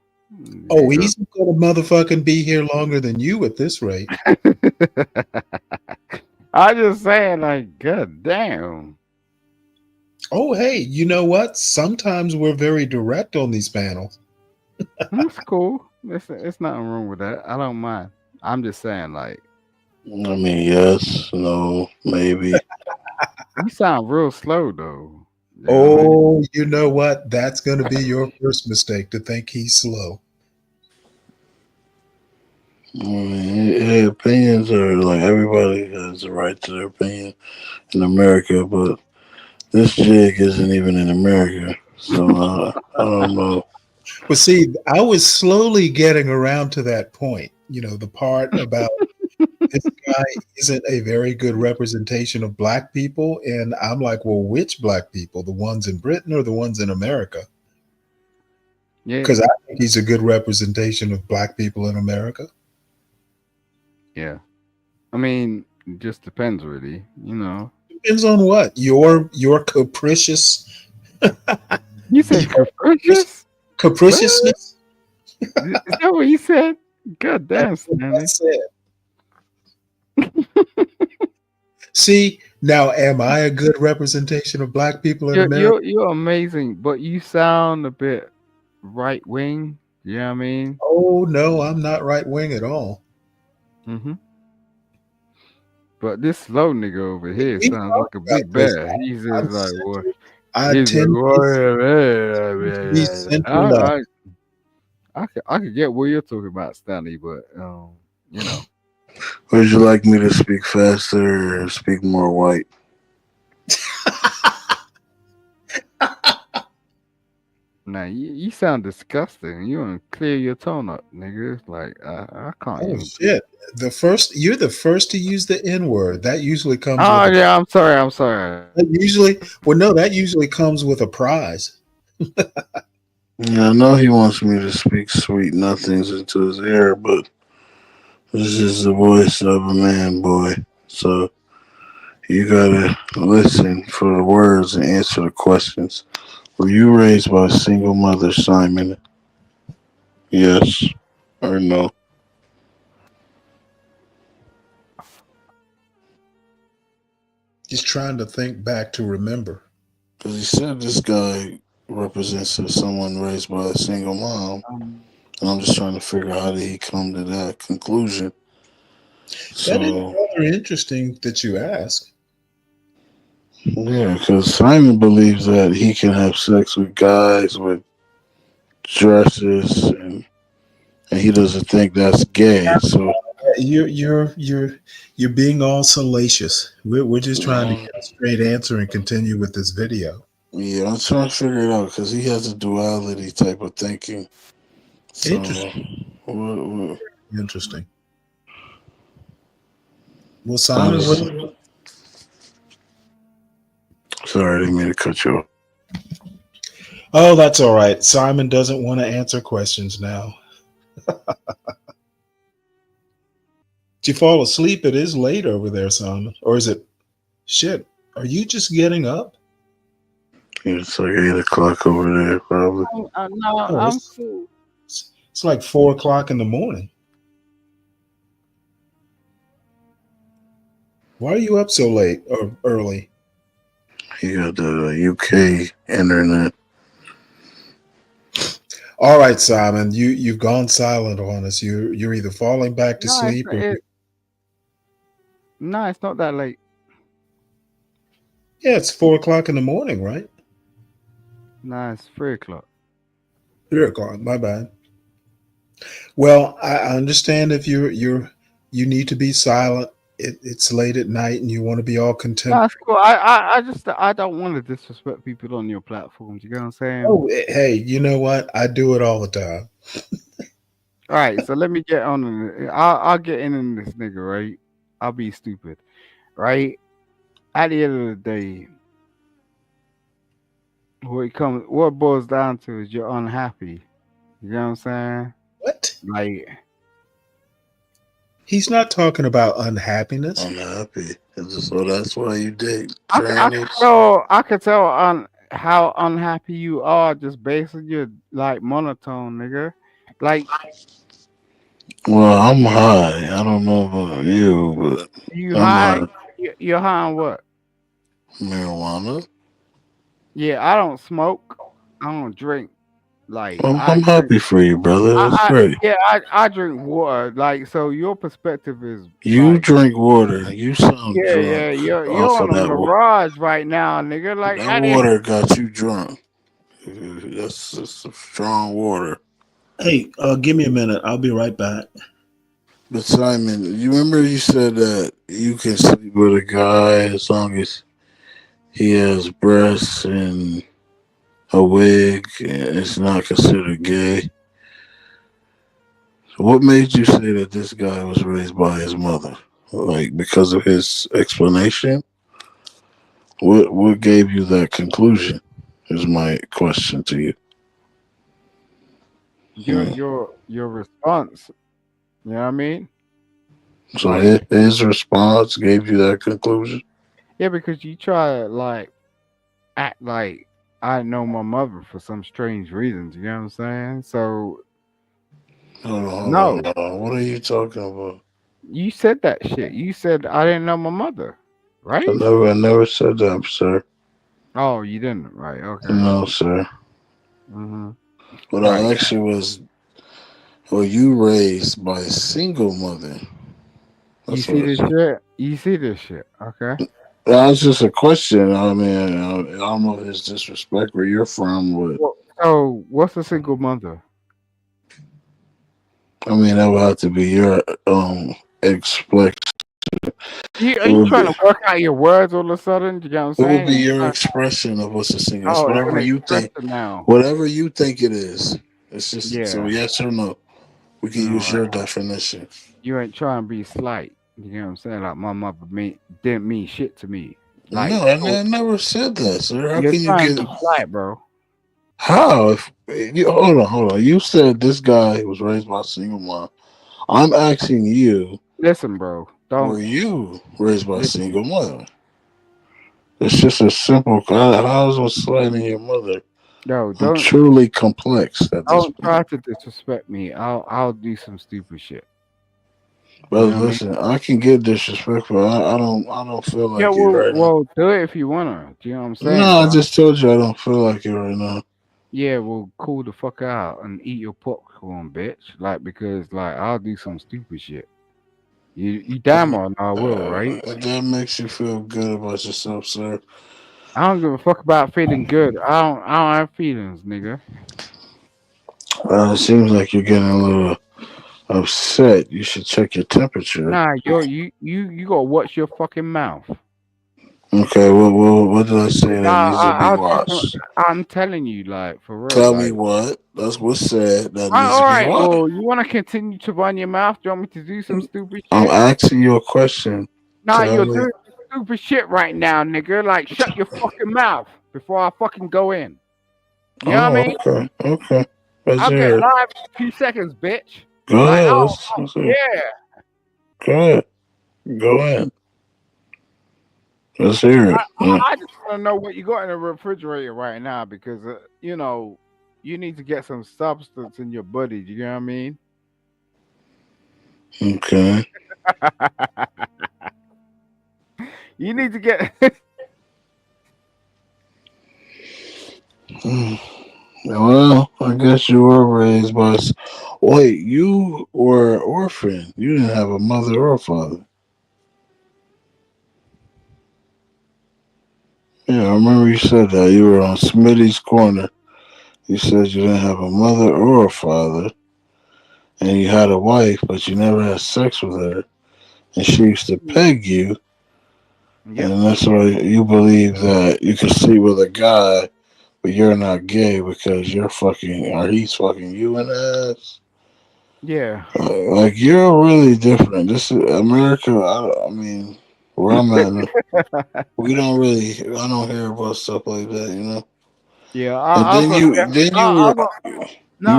Oh, he's gonna motherfucking be here longer than you at this rate. I just saying, like, god damn. Oh, hey, you know what? Sometimes we're very direct on these panels. That's cool. It's nothing wrong with that. I don't mind. I'm just saying, like, I mean, yes, no, maybe. You sound real slow though. Oh, you know what? That's going to be your first mistake, to think he's slow. I mean, opinions are like, everybody has the right to their opinion in America, but this jig isn't even in America, so I don't know. Well, see, I was slowly getting around to that point. You know, the part about this guy isn't a very good representation of Black people. And I'm like, well, which Black people? The ones in Britain or the ones in America? Yeah. Because I think he's a good representation of Black people in America. Yeah. I mean, it just depends, really. You know. Depends on what? Your capricious. You say capricious? Capriciousness? Is that what you said? God damn, Stanley. See, now am I a good representation of Black people in America? You're amazing, but you sound a bit right wing. You know what I mean? Oh no, I'm not right wing at all. But this slow nigga over here sounds like a big bear. He's just like, what? I tend to be center left. I could get what you're talking about, Stanley, but you know. Would you like me to speak faster or speak more white? Nah, you sound disgusting. You want to clear your tone up, nigga. Like I can't. Oh shit! You're the first to use the N word. That usually comes. Oh yeah, I'm sorry. That usually comes with a prize. Yeah, I know he wants me to speak sweet nothings into his ear, but this is the voice of a man, boy. So you gotta listen for the words and answer the questions. Were you raised by a single mother, Simon? Yes or no? Just trying to think back to remember. Because he said this guy represents someone raised by a single mom. And I'm just trying to figure out how did he come to that conclusion. That is rather interesting that you ask. Yeah, because Simon believes that he can have sex with guys with dresses, and he doesn't think that's gay. So you're being all salacious. We're just trying to get a straight answer and continue with this video. Yeah, I'm trying to figure it out because he has a duality type of thinking. So, Interesting. Well, Simon, sorry, I didn't mean to cut you off. Oh, that's all right. Simon doesn't want to answer questions now. Did you fall asleep? It is late over there, Simon. Or is it shit? Are you just getting up? It's like 8 o'clock over there, probably. No, Oh, I'm cool. It's like 4 o'clock in the morning. Why are you up so late or early? You got the UK internet. All right, Simon, you've gone silent on us. You're either falling back to sleep or No, it's not that late. yeah, it's 4 o'clock in the morning, right? No, it's 3 o'clock. 3 o'clock. My bad. Well, I understand if you need to be silent. It's late at night and you want to be all content. That's cool. I don't want to disrespect people on your platforms. You know what I'm saying? Oh, hey, you know what? I do it all the time. All right, so let me get on. I'll get in this nigga, right? I'll be stupid, right? At the end of the day, what it boils down to is you're unhappy. You know what I'm saying? What? Like, he's not talking about unhappiness. Unhappy. So that's why you date I trannies. could tell on how unhappy you are just based on your like monotone, nigga. Like, Well, I'm high. I don't know about you, but you I'm high? high. You're high on what? Marijuana. Yeah, I don't smoke. I don't drink. Like, I'm happy for you, brother. That's great. I drink water. Like, so your perspective is You drink water. You sound drunk. yeah. You're off on of a that mirage right now, nigga. Like, that water got you drunk. That's a strong water. Hey, give me a minute. I'll be right back. But Simon, you remember you said that you can sleep with a guy as long as he has breasts and a wig, and it's not considered gay. So what made you say that this guy was raised by his mother? Like because of his explanation? What gave you that conclusion? Is my question to you. Your response. You know what I mean? So his response gave you that conclusion? Yeah, because you try to like act like I know my mother for some strange reasons. You know what I'm saying? So Hold on. What are you talking about? you said that shit. You said I didn't know my mother, right? I never said that, sir. Oh, you didn't, right? Okay. No, sir. Mm-hmm. What I asked you was, were you raised by a single mother? You see this shit? You see this shit? Okay. That's just a question. I mean, I don't know if it's disrespect where you're from, but So, what's a single mother? I mean that would have to be your explex. Are you trying to work out your words all of a sudden? You know what I'm What would be saying? your expression of what's a single? It's Oh, whatever it's you think. now. Whatever you think it is. It's just so yes or no. We can use your definition. You ain't trying to be slight. You know what I'm saying? Like my mother didn't mean shit to me. Like, no, I never said that, sir. How you're can you trying get to be slight, bro? How? If you hold on. You said this guy was raised by a single mom. I'm asking you. Listen, bro. Were you raised by a single mother? It's just a simple. How's what's slighting your mother? No, I'm truly complex at this don't point. try to disrespect me. I'll do some stupid shit. But listen, I can get disrespectful. I don't feel like it right now. Well, do it if you wanna. Do you know what I'm saying? No, I just told you I don't feel like it right now. Yeah, well, cool the fuck out and eat your popcorn, bitch. Like, because like I'll do some stupid shit. You damn well know I will, right? That makes you feel good about yourself, sir. I don't give a fuck about feeling good. I don't have feelings, nigga. It seems like you're getting a little upset, you should check your temperature. Nah, you gotta watch your fucking mouth. Okay, what did I say that needs to be I, watched? I'm telling you, like, for real. Tell like, me what. That's what's said that needs all to be right, watched. well, you want to continue to run your mouth? Do you want me to do some stupid shit? I'm asking you a question. Nah, Tell you're me. doing stupid shit right now, nigga. Like, shut your fucking mouth before I fucking go in. You know what I mean? Okay, okay. Let's I'll hear get it. live in 2 seconds, bitch. Go Like, ahead. oh, Let's hear it. yeah. Go ahead. Go ahead. Let's hear it. I just want to know what you got in the refrigerator right now because, you know, you need to get some substance in your body. Do you know what I mean? Okay. You need to get. Well, I guess you were raised by. Wait, you were an orphan. You didn't have a mother or a father. Yeah, I remember you said that. You were on Smitty's corner. You said you didn't have a mother or a father, and you had a wife, but you never had sex with her, and she used to peg you, and that's why you believe that you can sleep with a guy, but you're not gay because you're fucking, or he's fucking you in the ass. Yeah. Like you're really different. This is America. I mean, where I'm at, we don't really. I don't hear about stuff like that, you know. Yeah, And I was you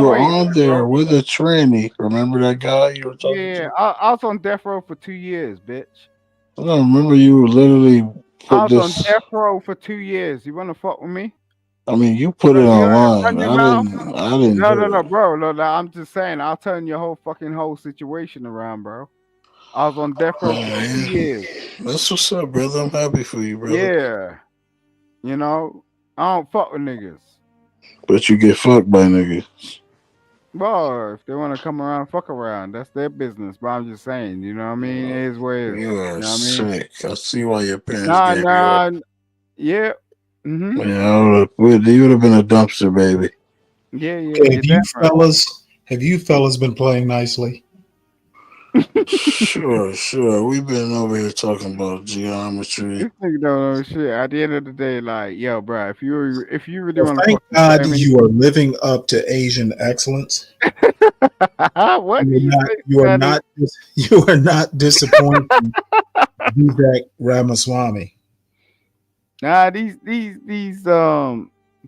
were wait, on there with a tranny. Remember that guy you were talking yeah, to? I was on death row for 2 years, bitch. I don't remember you were literally I put was on this. death row for 2 years. You want to fuck with me? I mean, you put it You online. run your mouth? I didn't No, do no, no, it. bro. No, no, I'm just saying. I'll turn your whole situation around, bro. I was on death row for 2 years. That's what's up, brother. I'm happy for you, brother. Yeah, you know, I don't fuck with niggas. But you get fucked by niggas. Well, if they want to come around, fuck around. That's their business. But I'm just saying, you know what I mean? It is what it is. You are You know what I mean? sick. I see why your parents Nah, gave you up. yeah. Mm-hmm. Yeah, you would have been a dumpster baby. Yeah, Okay, have you fellas been playing nicely? Sure. We've been over here talking about geometry. This nigga don't know shit. At the end of the day, like, yo, bro, if you really Well, want to thank fucking God play me, you are living up to Asian excellence. what do you say, you are Stanley? not you are not disappointed, Vivek Ramaswamy. Nah, these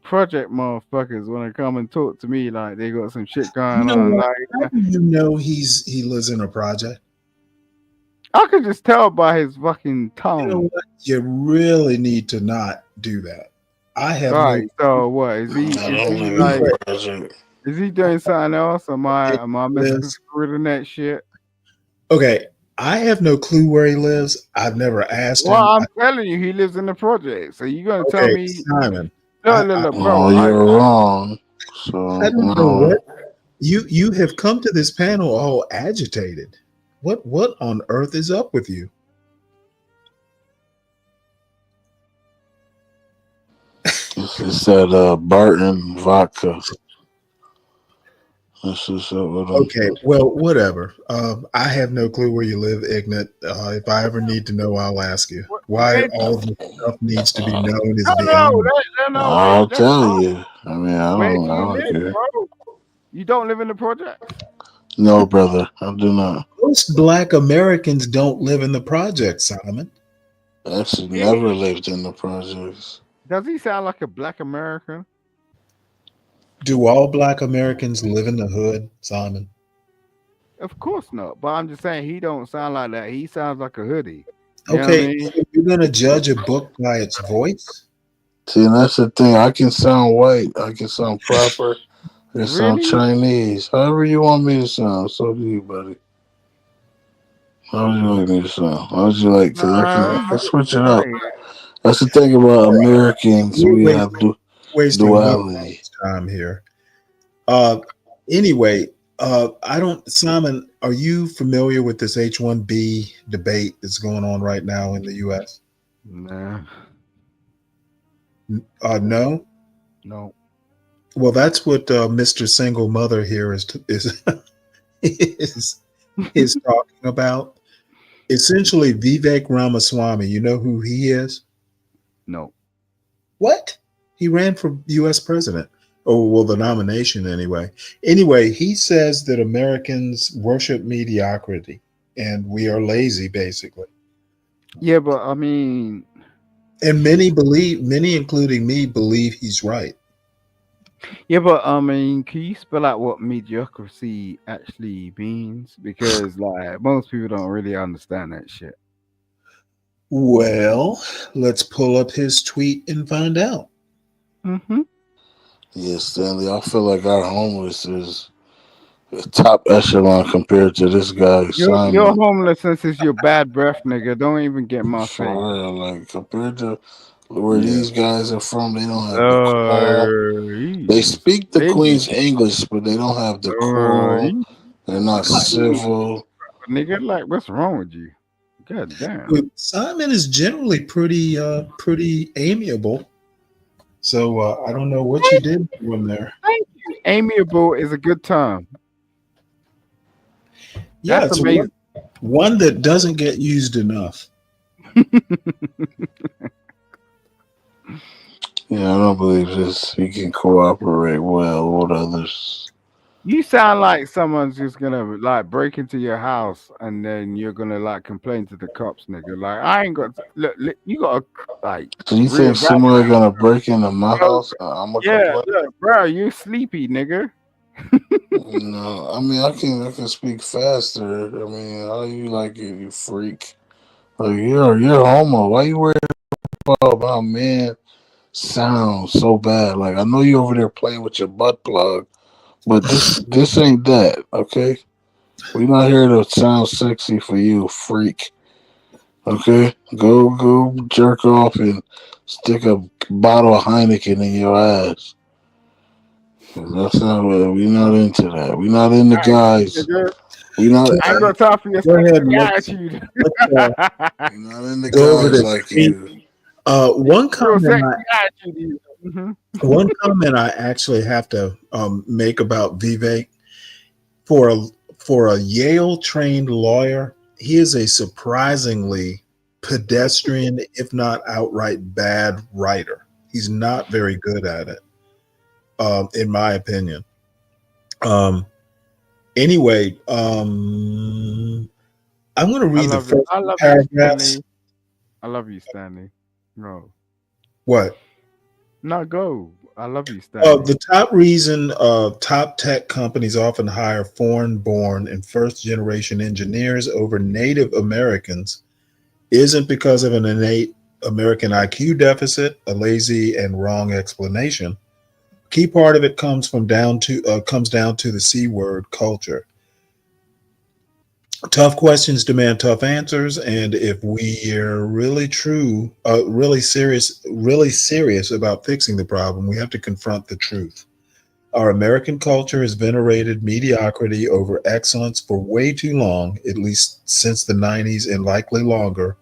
project motherfuckers want to come and talk to me like they got some shit going You know on. what? Like, How do you know he lives in a project? I could just tell by his fucking tone. You know what? You really need to not do that. I have Right. no. So what is he? Is he doing something else? Am I misconstruing that shit? Okay, I have no clue where he lives. I've never asked Well, him. I'm telling you, he lives in the project. So you gonna tell me, Simon? look, bro. You're wrong. So I don't know what you have come to this panel all agitated. What on earth is up with you? It's that Barton vodka. That's just up with them. Okay, well, whatever. I have no clue where you live, Ignat. If I ever need to know, I'll ask you. Why all this stuff needs to be known is beyond me. I'll tell you. I mean, I Where do you don't live, care. bro? You don't live in the project? No, brother, I do not. Most Black Americans don't live in the project, Simon. Actually, never lived in the projects. Does he sound like a Black American? Do all Black Americans live in the hood, Simon? Of course not. But I'm just saying he don't sound like that. He sounds like a hoodie. You Okay, know what I mean? so you're gonna judge a book by its voice? See, and that's the thing. I can sound white. I can sound proper. I can sound Chinese. However you want me to sound. So do you, buddy. How would you like me to sound? How would you like? Because I can switch it up. That's the thing about Americans. We have duality. Time here. Anyway, I don't. Simon, are you familiar with this H-1B debate that's going on right now in the U.S.? Nah. No. No. Well, that's what Mr. Single Mother here is is talking about. Essentially, Vivek Ramaswamy. You know who he is? No. What? He ran for U.S. president. Oh, well, the nomination anyway. Anyway, he says that Americans worship mediocrity and we are lazy, basically. Yeah, but I mean, and many, including me, believe he's right. Yeah, but I mean, can you spell out what mediocrity actually means? Because like most people don't really understand that shit. Well, let's pull up his tweet and find out. Mm-hmm. Yeah, Stanley, I feel like our homeless is top echelon compared to this guy, Simon. Your homelessness is your bad breath, nigga. Don't even get my face. For real, like compared to where these guys are from, they don't have the call. They speak the Queen's English, but they don't have the call. They're not civil. Nigga, like, what's wrong with you? God damn. Simon is generally pretty amiable. So I don't know what you did to him there. Amiable is a good term. Yeah, that's amazing. One that doesn't get used enough. Yeah, I don't believe this. He can cooperate well with others. You sound like someone's just gonna like break into your house and then you're gonna like complain to the cops, nigga. Like, I ain't got look, you gotta like. So you think somebody gonna break into my house? I'm gonna complain. Look, bro, you sleepy, nigga. No, I mean I can speak faster. I mean, how you like it, you freak? Like you're homo. Why you worried about man sound so bad? Like I know you over there playing with your butt plug, but this ain't that, okay? We're not here to sound sexy for you, freak. Okay, go jerk off and stick a bottle of Heineken in your ass. That's not what we're not into that. We're not into guys. We not. I ain't gonna talk for your attitude. We're not into guys like you. One comment. Mm-hmm. One comment I actually have to make about Vivek for a Yale trained lawyer, he is a surprisingly pedestrian, if not outright bad writer. He's not very good at it, in my opinion. Anyway, I'm going to read the first paragraphs. I love you, Stanley. No. What? No, go. I love you, Stanley. The top reason top tech companies often hire foreign-born and first-generation engineers over Native Americans isn't because of an innate American IQ deficit, a lazy and wrong explanation. Key part of it comes down to the C word, culture. Tough questions demand tough answers, and if we're really serious about fixing the problem, we have to confront the truth. Our American culture has venerated mediocrity over excellence for way too long, at least since the 90s and likely longer.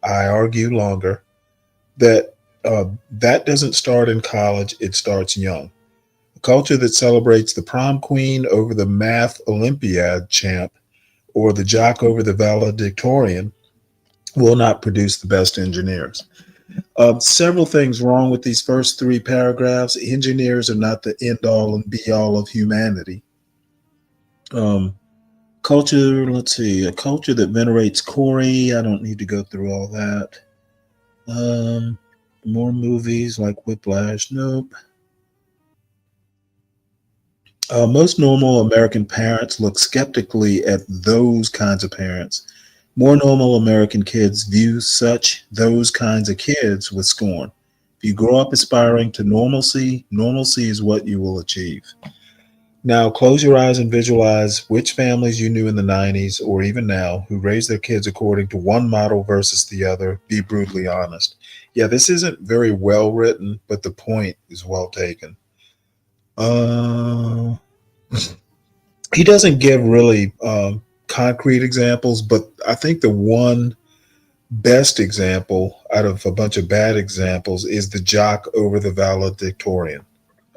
I argue longer. That doesn't start in college, it starts young. A culture that celebrates the prom queen over the math Olympiad champ or the jock over the valedictorian will not produce the best engineers. Several things wrong with these first three paragraphs. Engineers are not the end all and be all of humanity. Culture, let's see, a culture that venerates Corey. I don't need to go through all that. More movies like Whiplash. Nope. Most normal American parents look skeptically at those kinds of parents. More normal American kids view those kinds of kids with scorn. If you grow up aspiring to normalcy is what you will achieve. Now, close your eyes and visualize which families you knew in the 90s or even now who raise their kids according to one model versus the other. Be brutally honest. Yeah, this isn't very well written, but the point is well taken. He doesn't give really concrete examples, but I think the one best example out of a bunch of bad examples is the jock over the valedictorian.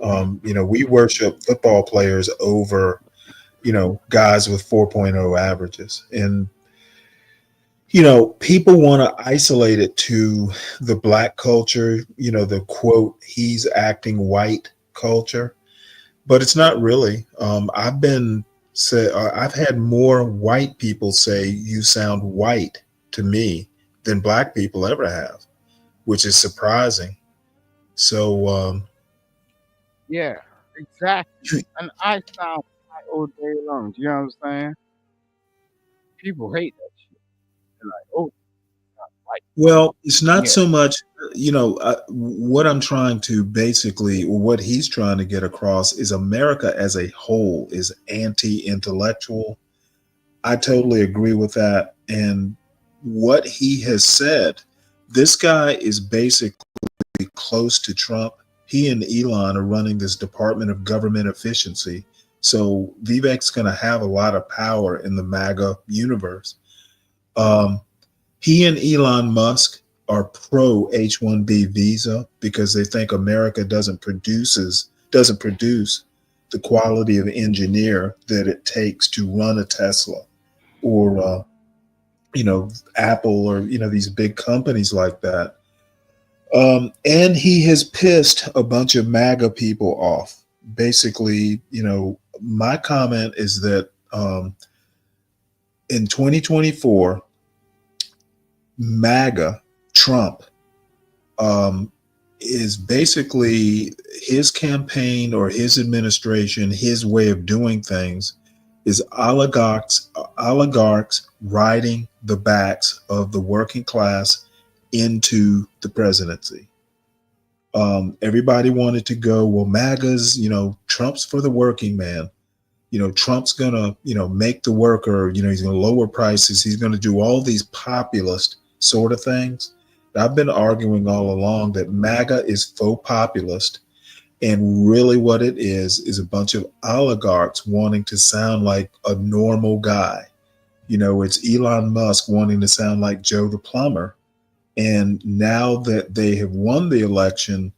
We worship football players over guys with 4.0 averages. And, people want to isolate it to the black culture, the quote, he's acting white culture, but it's not really. I've had more white people say you sound white to me than black people ever have, which is surprising. So, yeah, exactly. And I sound white all day long. Do you know what I'm saying? People hate that shit. They're like, oh, white. well, it's not Yeah. so much, what I'm trying to basically, or what he's trying to get across is America as a whole is anti-intellectual. I totally agree with that. And what he has said, this guy is basically close to Trump. He and Elon are running this Department of Government Efficiency. So Vivek's going to have a lot of power in the MAGA universe. He and Elon Musk are pro H-1B visa because they think America doesn't produce the quality of engineer that it takes to run a Tesla or Apple or these big companies like that. And he has pissed a bunch of MAGA people off. Basically, my comment is that in 2024, MAGA, Trump, is basically his campaign or his administration, his way of doing things is oligarchs riding the backs of the working class into the presidency. Everybody wanted to go, well, MAGA's, Trump's for the working man. Trump's going to, make the worker, he's going to lower prices. He's going to do all these populist sort of things. I've been arguing all along that MAGA is faux populist. And really what it is a bunch of oligarchs wanting to sound like a normal guy. It's Elon Musk wanting to sound like Joe the plumber. And now that they have won the election,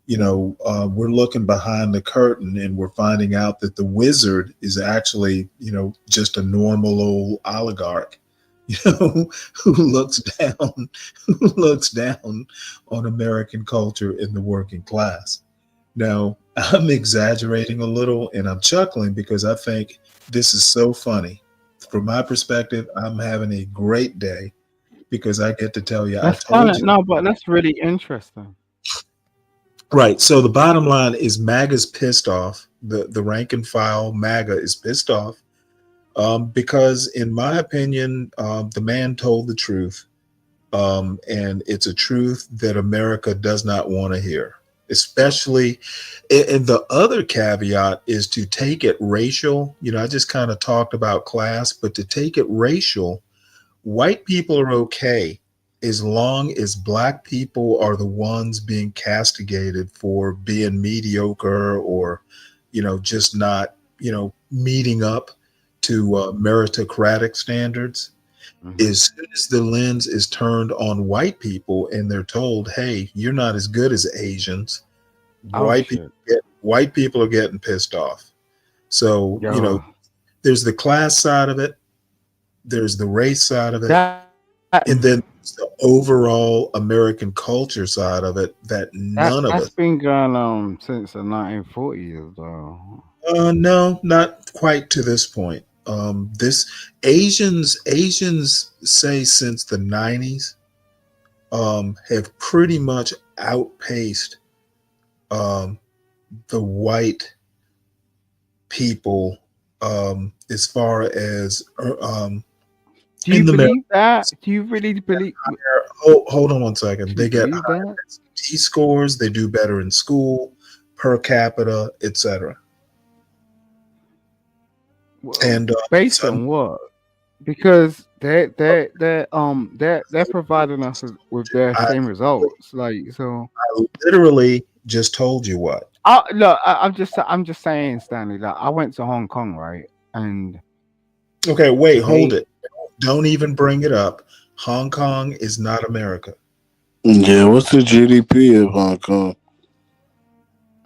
we're looking behind the curtain and we're finding out that the wizard is actually, just a normal old oligarch, who looks down on American culture in the working class. Now, I'm exaggerating a little and I'm chuckling because I think this is so funny. From my perspective, I'm having a great day because I get to tell you, That's I told fun. you. No, but that's really interesting. Right. So the bottom line is MAGA's pissed off. The rank and file MAGA is pissed off because, in my opinion, the man told the truth. And it's a truth that America does not want to hear. Especially, and the other caveat is to take it racial. I just kind of talked about class, but to take it racial, white people are okay as long as black people are the ones being castigated for being mediocre or, just not, meeting up to meritocratic standards. As soon as the lens is turned on white people and they're told, hey, you're not as good as Asians, white people are getting pissed off. So, there's the class side of it, there's the race side of it, and then there's the overall American culture side of it that none of us. That's been going on since the 1940s, though. No, not quite to this point. This Asians say since the 90s have pretty much outpaced the white people as far as do you believe that? Do you really believe? Hold on one second. They get higher T scores. They do better in school, per capita, etc. And based on what? Because they're providing us with their same results. Like, so I literally just told you what. Look, I'm just saying, Stanley, that I went to Hong Kong, right? And okay, wait, hold it. Don't even bring it up. Hong Kong is not America. Yeah, what's the GDP of Hong Kong?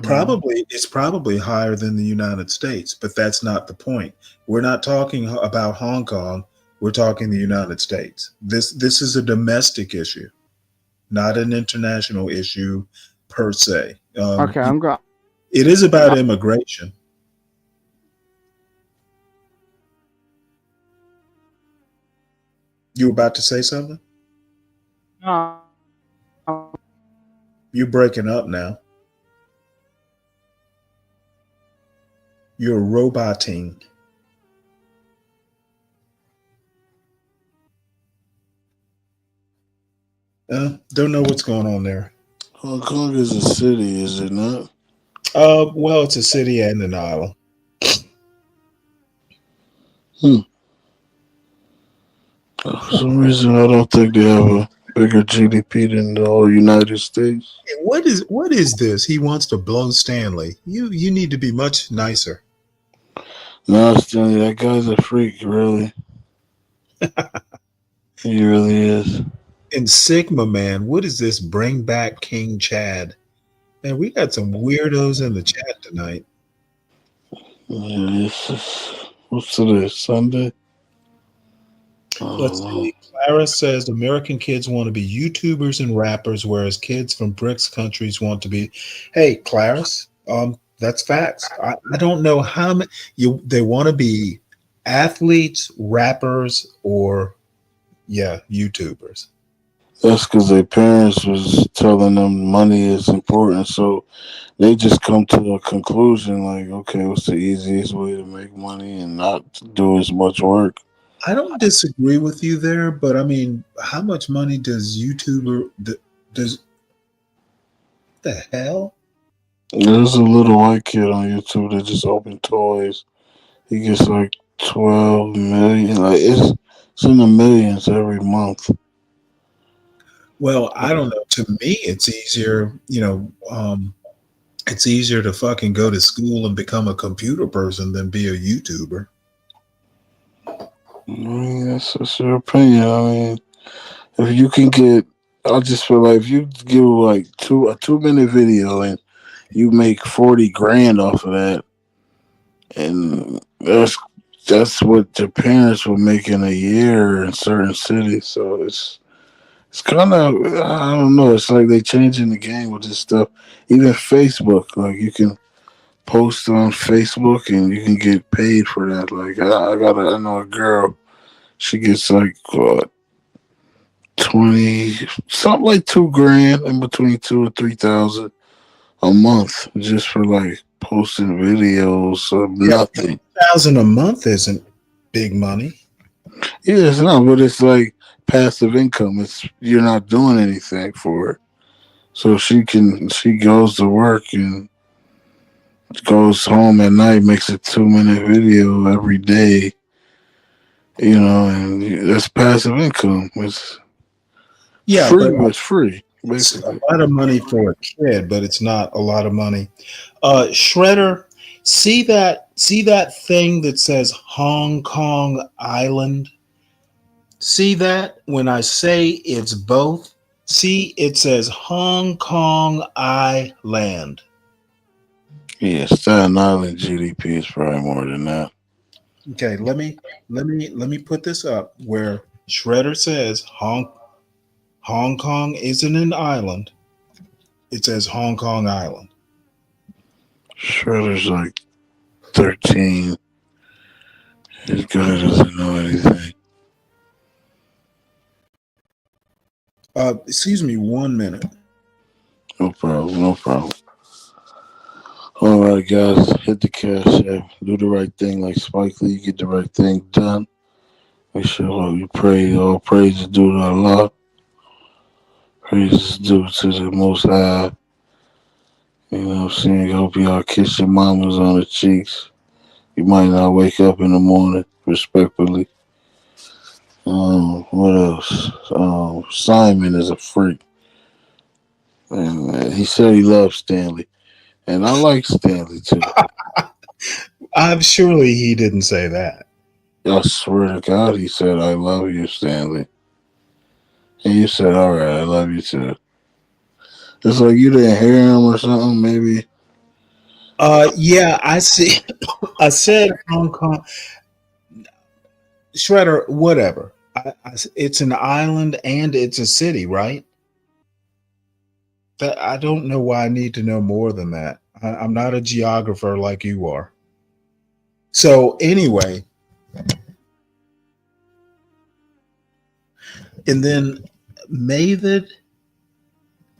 It's probably higher than the United States, but that's not the point. We're not talking about Hong Kong. We're talking the United States. This is a domestic issue, not an international issue per se. Okay, I'm going. It is about immigration. You about to say something? You're breaking up now. You're roboting. Don't know what's going on there. Hong Kong is a city, is it not? Well, it's a city and an island. For some reason, I don't think they have a bigger GDP than the whole United States. What is this? He wants to blow Stanley. You need to be much nicer. No, Stanley, that guy's a freak, really. He really is. And Sigma Man, what is this? Bring back King Chad. Man, we got some weirdos in the chat tonight. Yeah, what's today? Sunday? Let's see. Clara says American kids want to be YouTubers and rappers, whereas kids from BRICS countries want to be. Hey, Clarice, that's facts. I don't know how many they want to be athletes, rappers, or YouTubers. That's because their parents was telling them money is important, so they just come to a conclusion like, okay, what's the easiest way to make money and not do as much work? I don't disagree with you there, but I mean, how much money does does the hell? There's a little white kid on YouTube that just opened toys. He gets like 12 million. Like it's in the millions every month. Well, I don't know. To me, it's easier, it's easier to fucking go to school and become a computer person than be a YouTuber. I mean, that's your opinion. I mean, if you can I just feel like if you give like a 2-minute video and you make 40 grand off of that, and that's what your parents will make in a year in certain cities. So it's kind of, I don't know. It's like they changing the game with this stuff. Even Facebook, like you can post on Facebook and you can get paid for that. Like I know a girl, she gets like 20 something like 2 grand in between 2 and 3,000 a month just for like posting videos of nothing. 1,000 a month isn't big money. Yeah, it's not, but it's like passive income. You're not doing anything for it. So she goes to work and goes home at night, makes a 2-minute video every day, and that's passive income. It's free, but it's free. Basically. It's a lot of money for a kid, but it's not a lot of money. Shredder, see that thing that says Hong Kong Island? See that when I say it's both? See, it says Hong Kong Island. Yeah, Staten Island GDP is probably more than that. Okay, let me put this up where Shredder says Hong Kong isn't an island. It says Hong Kong Island. Shredder's like 13. His guy doesn't know anything. Excuse me 1 minute. No problem. All right, guys, hit the cash app. Do the right thing like Spike Lee. Get the right thing done. Make sure you pray. All praise is due to Allah. Praise is due to the Most High. You know what I'm saying? Hope y'all kiss your mamas on the cheeks. You might not wake up in the morning, respectfully. What else? Simon is a freak. And he said he loves Stanley. And I like Stanley too. I'm surely he didn't say that. I swear to God, he said, I love you, Stanley. And you said, all right, I love you too. It's like you didn't hear him or something, maybe. Yeah, I see. I said Hong Kong, Shredder, whatever. It's an island and it's a city, right? That I don't know why I need to know more than that. I'm not a geographer like you are. So anyway, and then Mavid,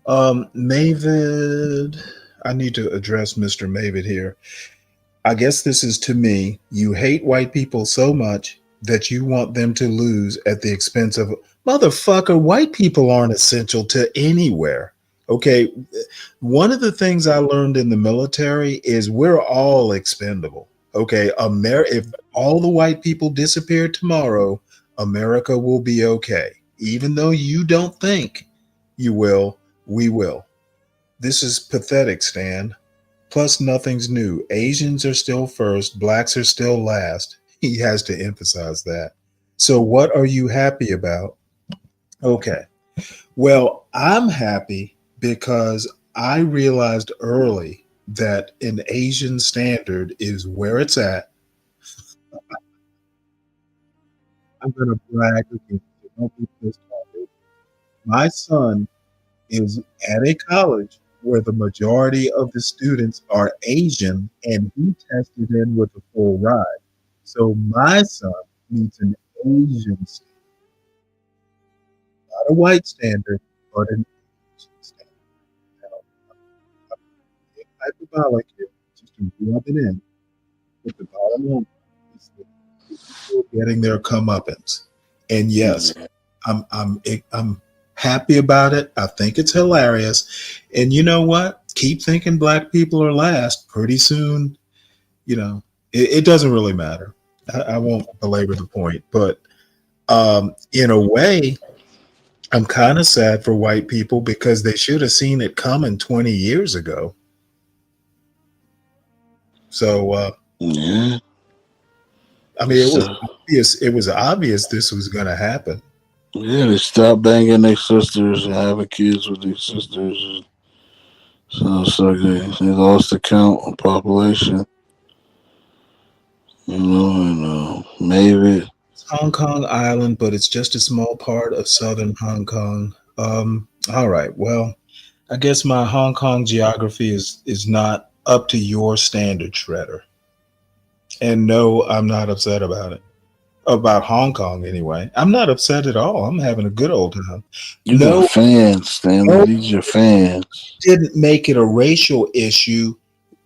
Mavid, I need to address Mr. Mavid here. I guess this is to me. You hate white people so much that you want them to lose at the expense of motherfucker. White people aren't essential to anywhere. Okay. One of the things I learned in the military is we're all expendable. Okay. If all the white people disappear tomorrow, America will be okay. Even though you don't think you will, we will. This is pathetic, Stan. Plus, nothing's new. Asians are still first, blacks are still last. He has to emphasize that. So, what are you happy about? Okay. Well, I'm happy because I realized early that an Asian standard is where it's at. I'm going to brag again. Don't be pissed off. My son is at a college where the majority of the students are Asian, and he tested in with a full ride. So my son meets an Asian standard, not a white standard, but an Asian standard. Now, I'm being hyperbolic here, just to rub it in. But the bottom line is that people getting their comeuppance. And yes, I'm happy about it. I think it's hilarious. And you know what? Keep thinking black people are last. Pretty soon, it doesn't really matter. I won't belabor the point, but in a way, I'm kind of sad for white people because they should have seen it coming 20 years ago. So, Yeah. I mean, it was obvious. It was obvious this was going to happen. Yeah, they stopped banging their sisters and having kids with their sisters. So it's like they lost the count on population. And maybe It's Hong Kong Island, but it's just a small part of southern Hong Kong. All right. Well, I guess my Hong Kong geography is not up to your standard, Shredder. And no, I'm not upset about it. About Hong Kong, anyway. I'm not upset at all. I'm having a good old time. you got fans, Stanley. These are fans. Didn't make it a racial issue.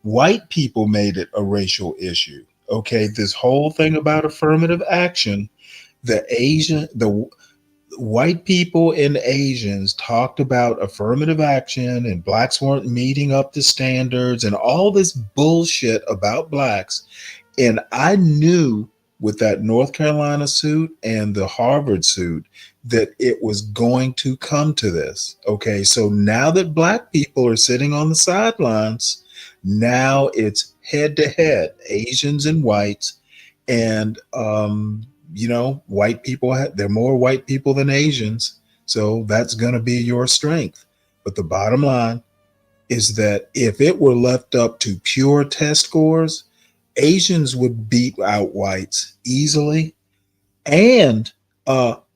White people made it a racial issue. Okay, this whole thing about affirmative action, the white people and Asians talked about affirmative action and blacks weren't meeting up to standards and all this bullshit about blacks. And I knew with that North Carolina suit and the Harvard suit that it was going to come to this. Okay, so now that black people are sitting on the sidelines, now it's head to head, Asians and whites. And, white people, there are more white people than Asians. So that's going to be your strength. But the bottom line is that if it were left up to pure test scores, Asians would beat out whites easily. And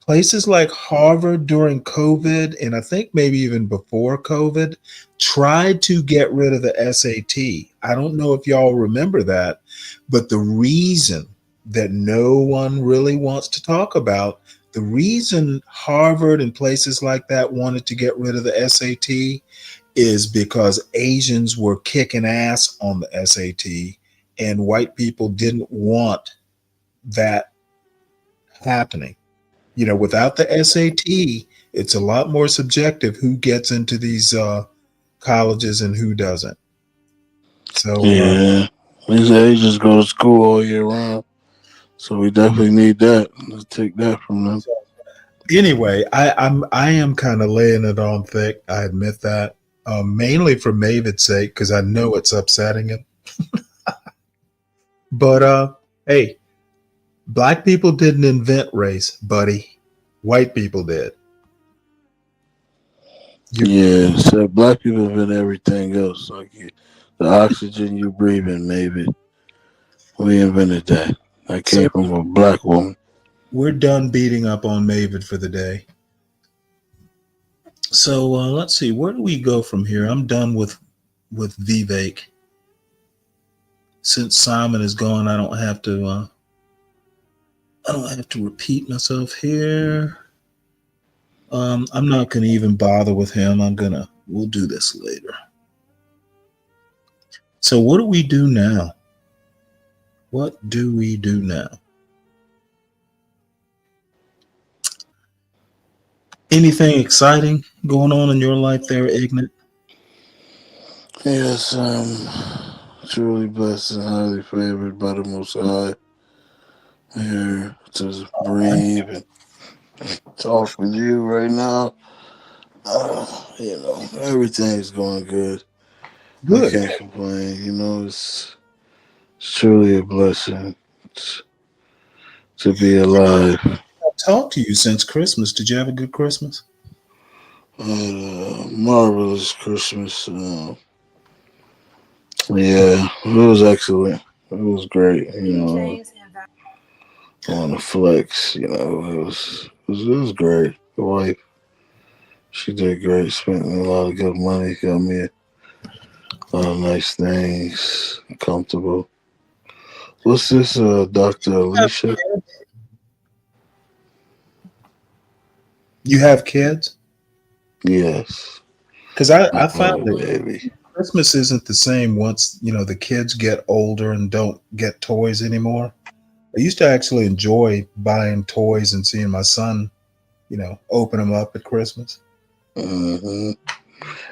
places like Harvard during COVID, and I think maybe even before COVID, tried to get rid of the SAT. I don't know if y'all remember that, but the reason that no one really wants to talk about, the reason Harvard and places like that wanted to get rid of the SAT is because Asians were kicking ass on the SAT and white people didn't want that happening. Without the SAT, it's a lot more subjective who gets into these colleges and who doesn't. So yeah, these Asians go to school all year round, so we definitely need that. Let's take that from them. Anyway, I am kind of laying it on thick. I admit that, mainly for Mavid's sake because I know it's upsetting him. But hey, black people didn't invent race, buddy. White people did. Yeah, so black people invent everything else. Like The oxygen you breathe in, maybe. We invented that. That came from a black woman. We're done beating up on Mavid for the day. So let's see, where do we go from here? I'm done with Vivek. Since Simon is gone, I don't have to repeat myself here. I'm not gonna even bother with him. We'll do this later. So what do we do now? What do we do now? Anything exciting going on in your life there, Ignat? Yes, truly blessed and highly favored by the Most High. Here to breathe and talk with you right now. Everything's going good. I can't complain. It's truly a blessing to be alive. I've talked to you since Christmas. Did you have a good Christmas? Marvelous Christmas. Yeah, it was excellent. It was great. On the flex, it was great. The wife, she did great. Spent a lot of good money. Got me a lot of nice things. Comfortable. What's this, Dr. Alicia? You have kids? Yes. Because I found that baby. Christmas isn't the same once, the kids get older and don't get toys anymore. I used to actually enjoy buying toys and seeing my son, open them up at Christmas. Mm-hmm.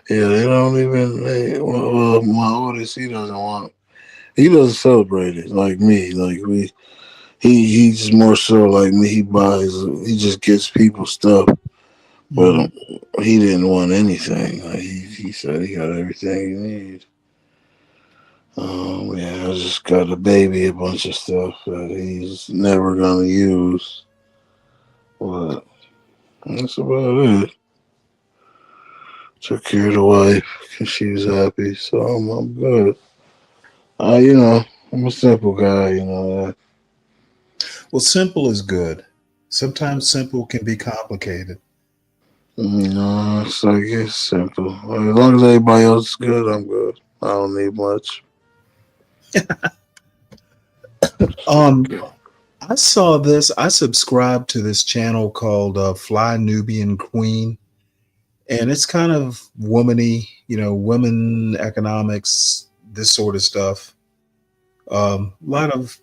Yeah, they don't even. Well, my oldest, he doesn't celebrate it like me. Like he's more so like me. He just gets people stuff, but he didn't want anything. Like he said he got everything he needs. Yeah, I just got a baby a bunch of stuff that he's never gonna use. But that's about it. Took care of the wife because she was happy, so I'm good. I'm a simple guy, Well, simple is good. Sometimes simple can be complicated. No, it's like it's simple. As long as everybody else is good, I'm good. I don't need much. I saw this. I subscribed to this channel called Fly Nubian Queen, and it's kind of womany, women economics, this sort of stuff. A lot of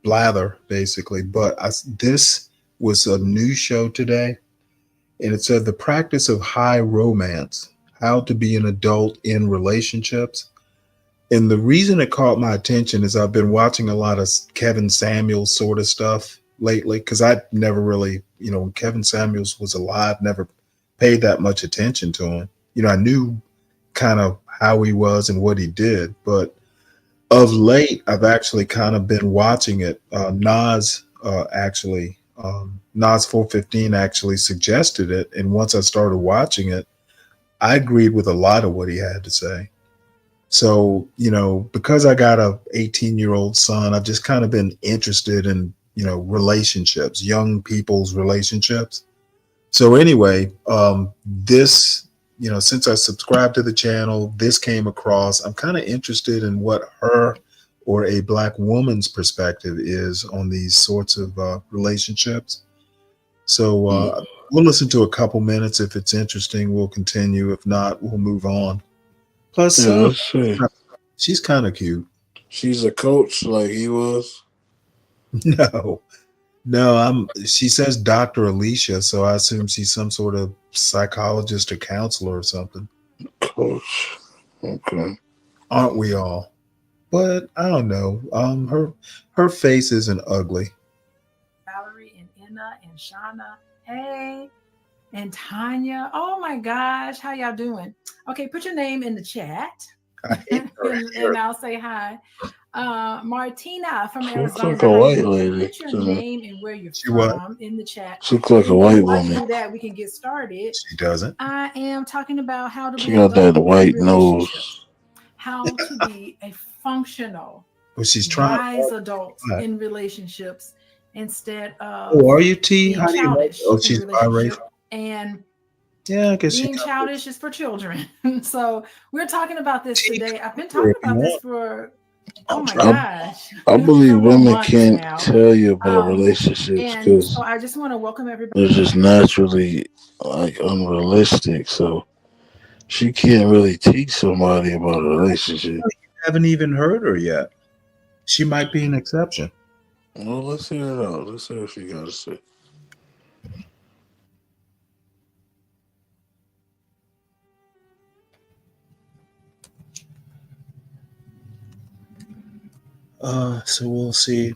blather basically, but this was a new show today, and it said the practice of high romance, how to be an adult in relationships. And the reason it caught my attention is I've been watching a lot of Kevin Samuels sort of stuff lately, because I never really, when Kevin Samuels was alive, never paid that much attention to him. I knew kind of how he was and what he did, but of late, I've actually kind of been watching it. Nas 415 actually suggested it, and once I started watching it, I agreed with a lot of what he had to say. So, because I got a 18-year-old son, I've just kind of been interested in, relationships, young people's relationships. So anyway, this, since I subscribed to the channel, this came across. I'm kind of interested in what her or a Black woman's perspective is on these sorts of relationships. So we'll listen to a couple minutes. If it's interesting, we'll continue. If not, we'll move on. Plus, she's kind of cute. She's a coach like he was. No, she says Dr. Alicia, so I assume she's some sort of psychologist or counselor or something. Coach. Okay. Aren't we all? But I don't know. Her face isn't ugly. Valerie and Inna and Shauna. Hey. And Tanya. Oh my gosh. How y'all doing? Okay, put your name in the chat. And I'll say hi. Martina from Arizona. Looks like a white lady. Put your name and where you're from in the chat. She looks like a white woman. Do that, we can get started. She doesn't. I am talking about how to She got that white nose. how to be a functional, Well, she's trying wise hard. adult in relationships instead of Oh, are you T? being How do you know? childish Oh, in she's relationship. biracial. And Yeah, I guess she being got childish is for children. So we're talking about this today. I've been it talking if you about this want. for, oh my I, gosh, I believe several women months can't now. tell you about relationships And because so I just want to welcome everybody. they're just naturally like unrealistic. So she can't really teach somebody about a relationship. You haven't even heard her yet. She might be an exception. Well, let's hear it out. Let's hear what she got to say. So we'll see.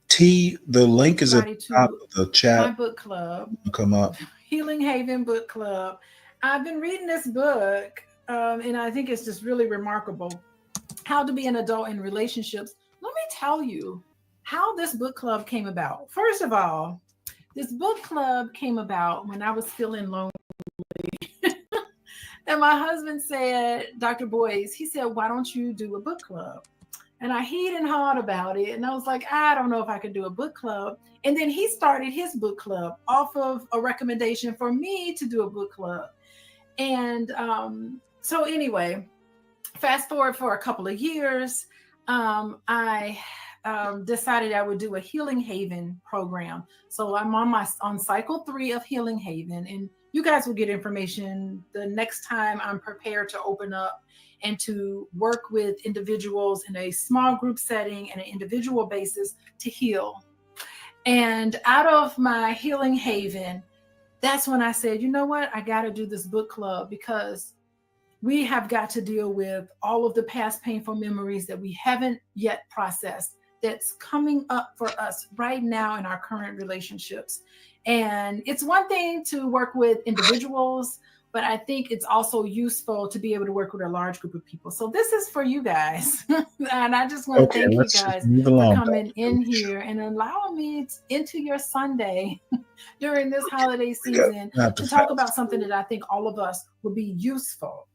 T, the link is at the top of the chat. My book club, come up. Healing Haven Book Club. I've been reading this book, and I think it's just really remarkable. How to be an adult in relationships. Let me tell you how this book club came about. First of all, this book club came about when I was feeling lonely. And my husband said, Dr. Boyce, he said, why don't you do a book club? And I heed and hawed about it. And I was like, I don't know if I could do a book club. And then he started his book club off of a recommendation for me to do a book club. And so anyway, fast forward for a couple of years, I decided I would do a Healing Haven program. So I'm on cycle 3 of Healing Haven, and you guys will get information the next time I'm prepared to open up and to work with individuals in a small group setting and an individual basis to heal. And out of my Healing Haven, that's when I said, you know what? I got to do this book club because we have got to deal with all of the past painful memories that we haven't yet processed that's coming up for us right now in our current relationships. And it's one thing to work with individuals, but I think it's also useful to be able to work with a large group of people. So this is for you guys. And I just want to thank you guys for coming in here and allowing me into your Sunday during this holiday season to talk about something that I think all of us would be useful,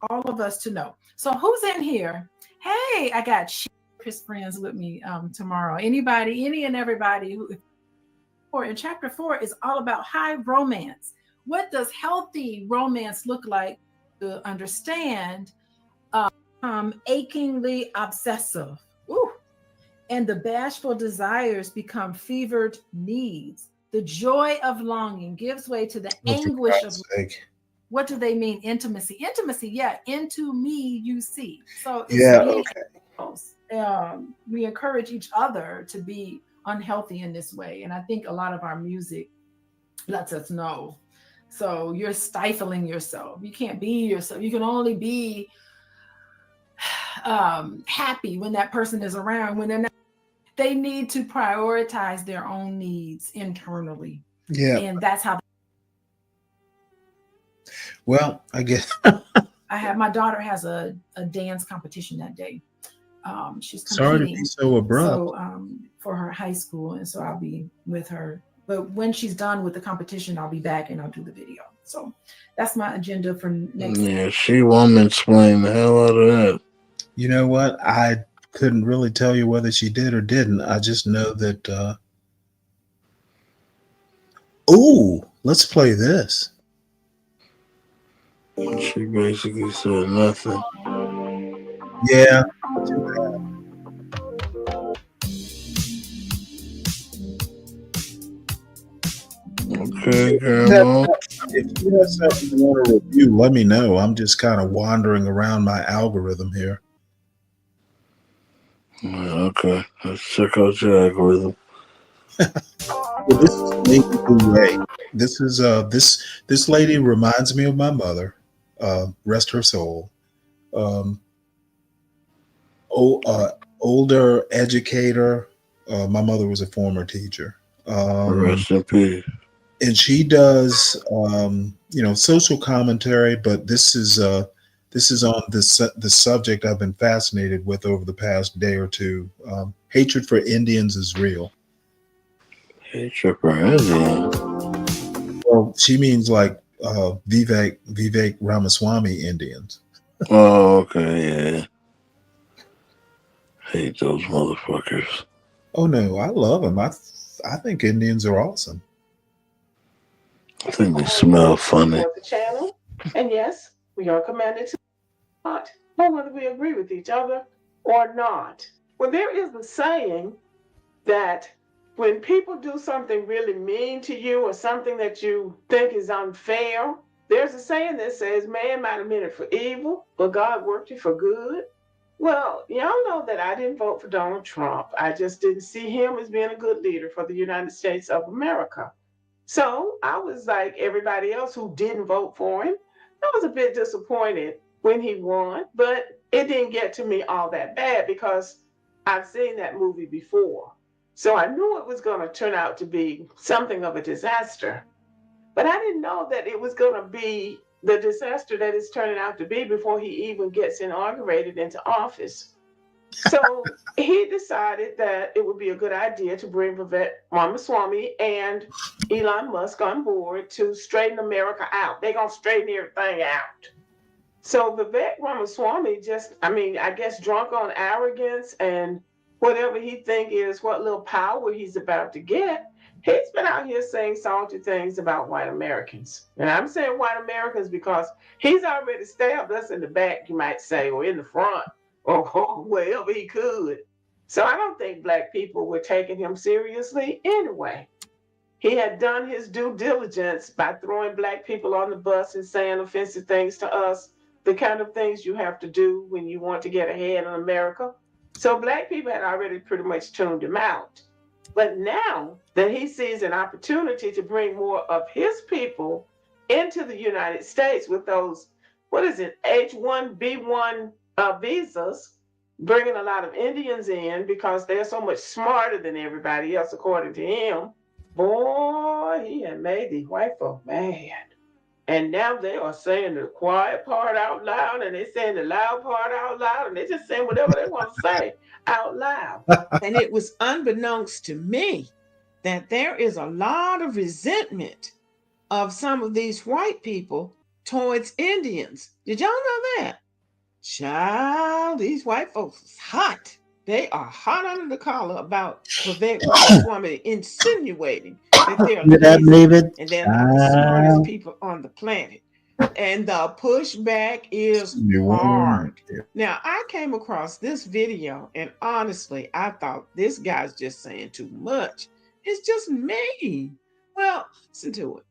all of us to know. So who's in here? Hey, I got his friends with me tomorrow. Anybody, any and everybody who, in chapter 4 is all about high romance. What does healthy romance look like to understand? Achingly obsessive. Ooh. And the bashful desires become fevered needs. The joy of longing gives way to the anguish of what do they mean? Intimacy. Intimacy, yeah. Into me you see. So it's we encourage each other to be unhealthy in this way. And I think a lot of our music lets us know. So you're stifling yourself. You can't be yourself. You can only be happy when that person is around. When they're not, they need to prioritize their own needs internally. Yeah. And that's how. Well, I guess my daughter has a dance competition that day. She's competing. Sorry to be so abrupt. So for her high school, and so I'll be with her. But when she's done with the competition, I'll be back and I'll do the video. So that's my agenda for next. Yeah, she woman explained the hell out of that. You know what? I couldn't really tell you whether she did or didn't. I just know that. Let's play this. She basically said nothing. Yeah. Okay, Grandma. If you have something you want to review, let me know. I'm just kind of wandering around my algorithm here. Okay, let's check out your algorithm. Well, this is Lady Boulet. This is this lady reminds me of my mother. Rest her soul. Older educator. My mother was a former teacher. Rest in peace. And she does, social commentary, but this is on the subject I've been fascinated with over the past day or two. Hatred for Indians is real. Hatred for Indians? Well, she means like Vivek Ramaswamy Indians. Oh, okay, yeah. Hate those motherfuckers. Oh no, I love them. I think Indians are awesome. I think they smell funny. The channel, and yes, we are commanded to not, whether we agree with each other or not. Well, there is a saying that when people do something really mean to you or something that you think is unfair, there's a saying that says, man might have meant it for evil, but God worked it for good. Well, y'all know that I didn't vote for Donald Trump. I just didn't see him as being a good leader for the United States of America. So I was like everybody else who didn't vote for him. I was a bit disappointed when he won, but it didn't get to me all that bad because I've seen that movie before. So I knew it was going to turn out to be something of a disaster. But I didn't know that it was going to be the disaster that it's turning out to be before he even gets inaugurated into office. So he decided that it would be a good idea to bring Vivek Ramaswamy and Elon Musk on board to straighten America out. They're going to straighten everything out. So Vivek Ramaswamy I guess drunk on arrogance and whatever he think is what little power he's about to get, he's been out here saying salty things about white Americans. And I'm saying white Americans because he's already stabbed us in the back, you might say, or in the front, or wherever he could. So I don't think black people were taking him seriously anyway. He had done his due diligence by throwing black people on the bus and saying offensive things to us, the kind of things you have to do when you want to get ahead in America. So black people had already pretty much tuned him out. But now that he sees an opportunity to bring more of his people into the United States with those, H-1B1 visas, bringing a lot of Indians in because they're so much smarter than everybody else, according to him, boy, he had made these white folk mad. And now they are saying the quiet part out loud, and they're saying the loud part out loud, and they're just saying whatever they want to say out loud. And it was unbeknownst to me that there is a lot of resentment of some of these white people towards Indians. Did y'all know that? Child, these white folks is hot. They are hot under the collar about Vivek Ramaswamy insinuating that they're lazy and they're not the smartest people on the planet. And the pushback is hard. Now, I came across this video, and honestly, I thought this guy's just saying too much. It's just mean. Well, listen to it.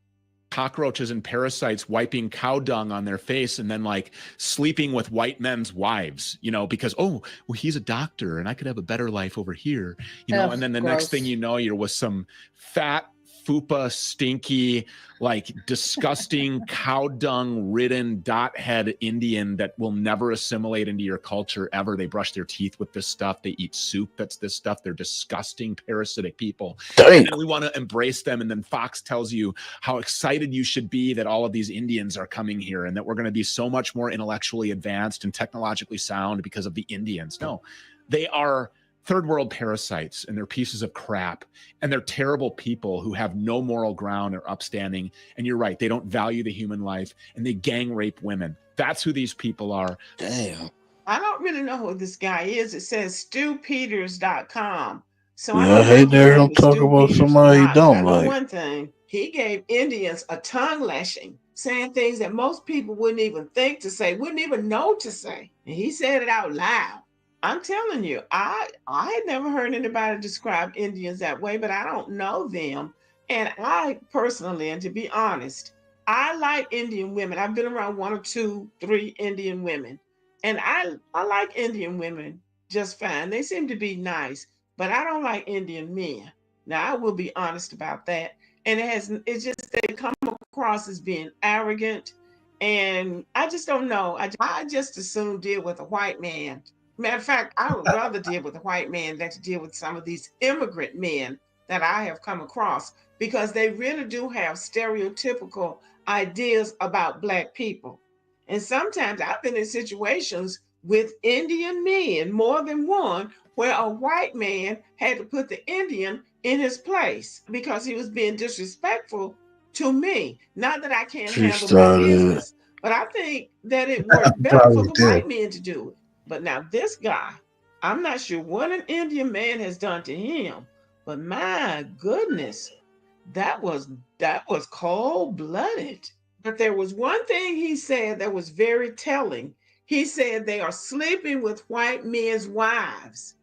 Cockroaches and parasites wiping cow dung on their face and then like sleeping with white men's wives, because, well, he's a doctor and I could have a better life over here, and then the next thing you know, you're with some fat, fupa, stinky, like disgusting cow dung ridden dot head Indian that will never assimilate into your culture ever. They brush their teeth with this stuff. They eat soup that's this stuff. They're disgusting, parasitic people. And then we want to embrace them. And then Fox tells you how excited you should be that all of these Indians are coming here and that we're going to be so much more intellectually advanced and technologically sound because of the Indians. No, they are third world parasites, and they're pieces of crap, and they're terrible people who have no moral ground or upstanding. And you're right, they don't value the human life, and they gang rape women. That's who these people are. Damn. I don't really know who this guy is. It says stewpeters.com. So I hate to hear him talk about somebody he don't like. One thing, he gave Indians a tongue lashing, saying things that most people wouldn't even think to say, wouldn't even know to say. And he said it out loud. I'm telling you, I had never heard anybody describe Indians that way, but I don't know them. And I personally, and to be honest, I like Indian women. I've been around 1 or 2, 3 Indian women. And I like Indian women just fine. They seem to be nice, but I don't like Indian men. Now, I will be honest about that. And it's just they come across as being arrogant. And I just don't know. I just as soon deal with a white man. Matter of fact, I would rather deal with a white man than to deal with some of these immigrant men that I have come across, because they really do have stereotypical ideas about Black people. And sometimes I've been in situations with Indian men, more than one, where a white man had to put the Indian in his place because he was being disrespectful to me. Not that I can't handle my business, But I think that it worked better for the white men to do it. But now this guy, I'm not sure what an Indian man has done to him, but my goodness, that was cold-blooded. But there was one thing he said that was very telling. He said they are sleeping with white men's wives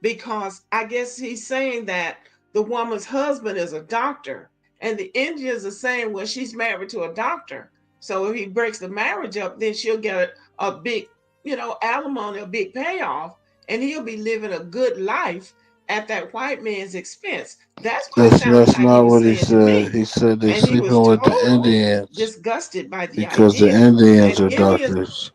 because I guess he's saying that the woman's husband is a doctor, and the Indians are saying, well, she's married to a doctor. So if he breaks the marriage up, then she'll get a big, alimony, a big payoff, and he'll be living a good life at that white man's expense. That's what it sounded That's like not he was what he saying to me. said. He said they And he was sleeping with the totally Indians disgusted by the because the idea. Indians And are Indians, doctors.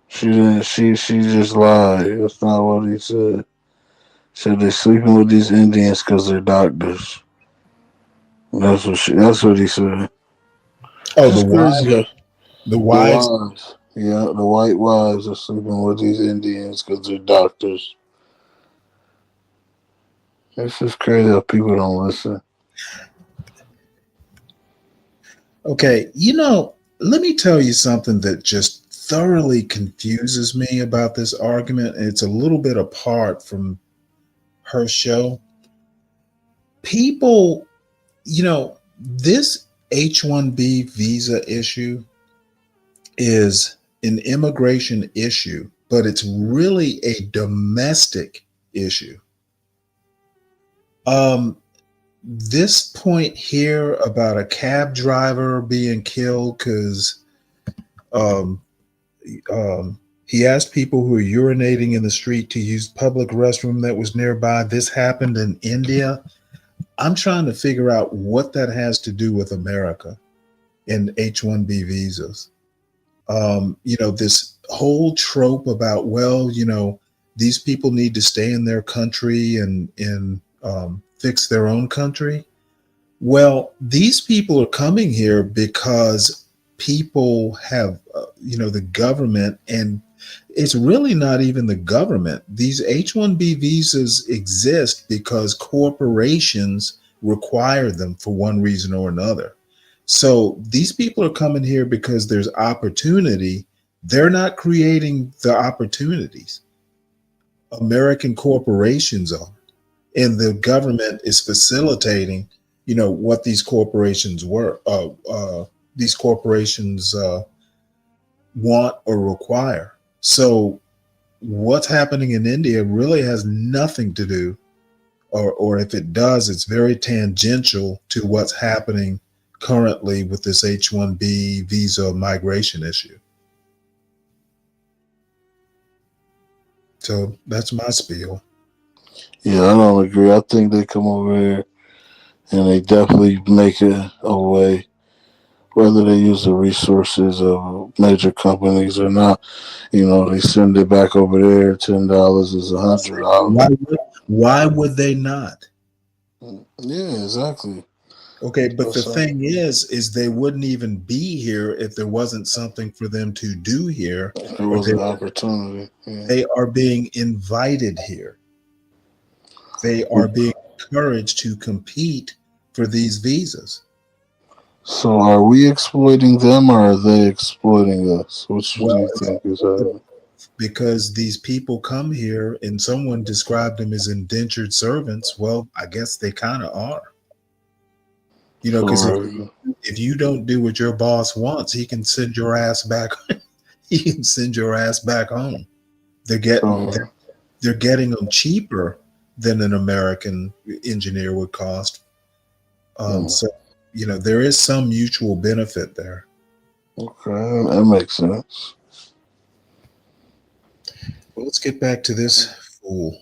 She didn't. She just lied. That's not what he said. Said they're sleeping with these Indians because they're doctors. That's what he said. Oh, That's crazy. The wives. Yeah, the white wives are sleeping with these Indians because they're doctors. It's just crazy how people don't listen. Okay, let me tell you something that just thoroughly confuses me about this argument. It's a little bit apart from her show. People, this H-1B visa issue is an immigration issue, but it's really a domestic issue. This point here about a cab driver being killed because he asked people who were urinating in the street to use public restroom that was nearby. This happened in India. I'm trying to figure out what that has to do with America and H-1B visas. This whole trope about, these people need to stay in their country and fix their own country. Well, these people are coming here because people have, the government, and it's really not even the government. These H-1B visas exist because corporations require them for one reason or another. So these people are coming here because there's opportunity. They're not creating the opportunities. American corporations are, and the government is facilitating, what these corporations want or require. So what's happening in India really has nothing to do, or if it does, it's very tangential to what's happening currently with this H-1B visa migration issue. So that's my spiel. Yeah, I don't agree. I think they come over here and they definitely make it a way, whether they use the resources of major companies or not. They send it back over there. $10 is $100. Why would they not? Yeah, exactly. Okay, but the thing is they wouldn't even be here if there wasn't something for them to do here. There was an opportunity. Yeah. They are being invited here. They are being encouraged to compete for these visas. So are we exploiting them or are they exploiting us? Which do you think is happening? Because these people come here and someone described them as indentured servants. Well, I guess they kind of are. Because if you don't do what your boss wants, he can send your ass back. He can send your ass back home. They're getting them cheaper than an American engineer would cost. So, there is some mutual benefit there. Okay, that makes sense. Well, let's get back to this fool.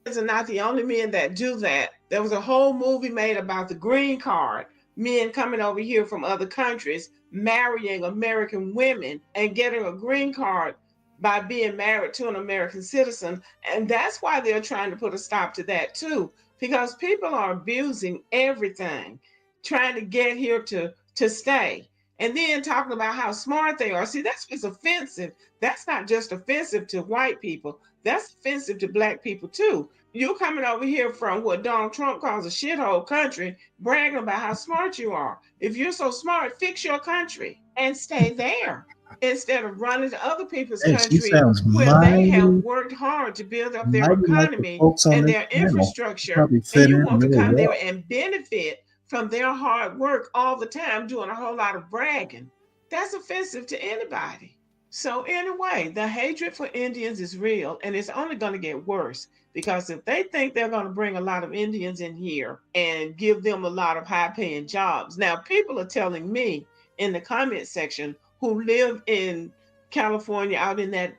Are not the only men that do that. There was a whole movie made about the green card, men coming over here from other countries, marrying American women and getting a green card by being married to an American citizen. And that's why they're trying to put a stop to that too, because people are abusing everything, trying to get here to stay. And then talking about how smart they are. See, that's what's offensive. That's not just offensive to white people. That's offensive to Black people too. You're coming over here from what Donald Trump calls a shithole country, bragging about how smart you are. If you're so smart, fix your country and stay there instead of running to other people's Hey, she country sounds where they have mighty, worked hard to build up their mighty like the economy folks on and this their panel. infrastructure, Probably and fit you in want to really come there well. and benefit from their hard work all the time, doing a whole lot of bragging. That's offensive to anybody. So anyway, the hatred for Indians is real, and it's only going to get worse, because if they think they're going to bring a lot of Indians in here and give them a lot of high-paying jobs. Now, people are telling me in the comment section who live in California, out in that,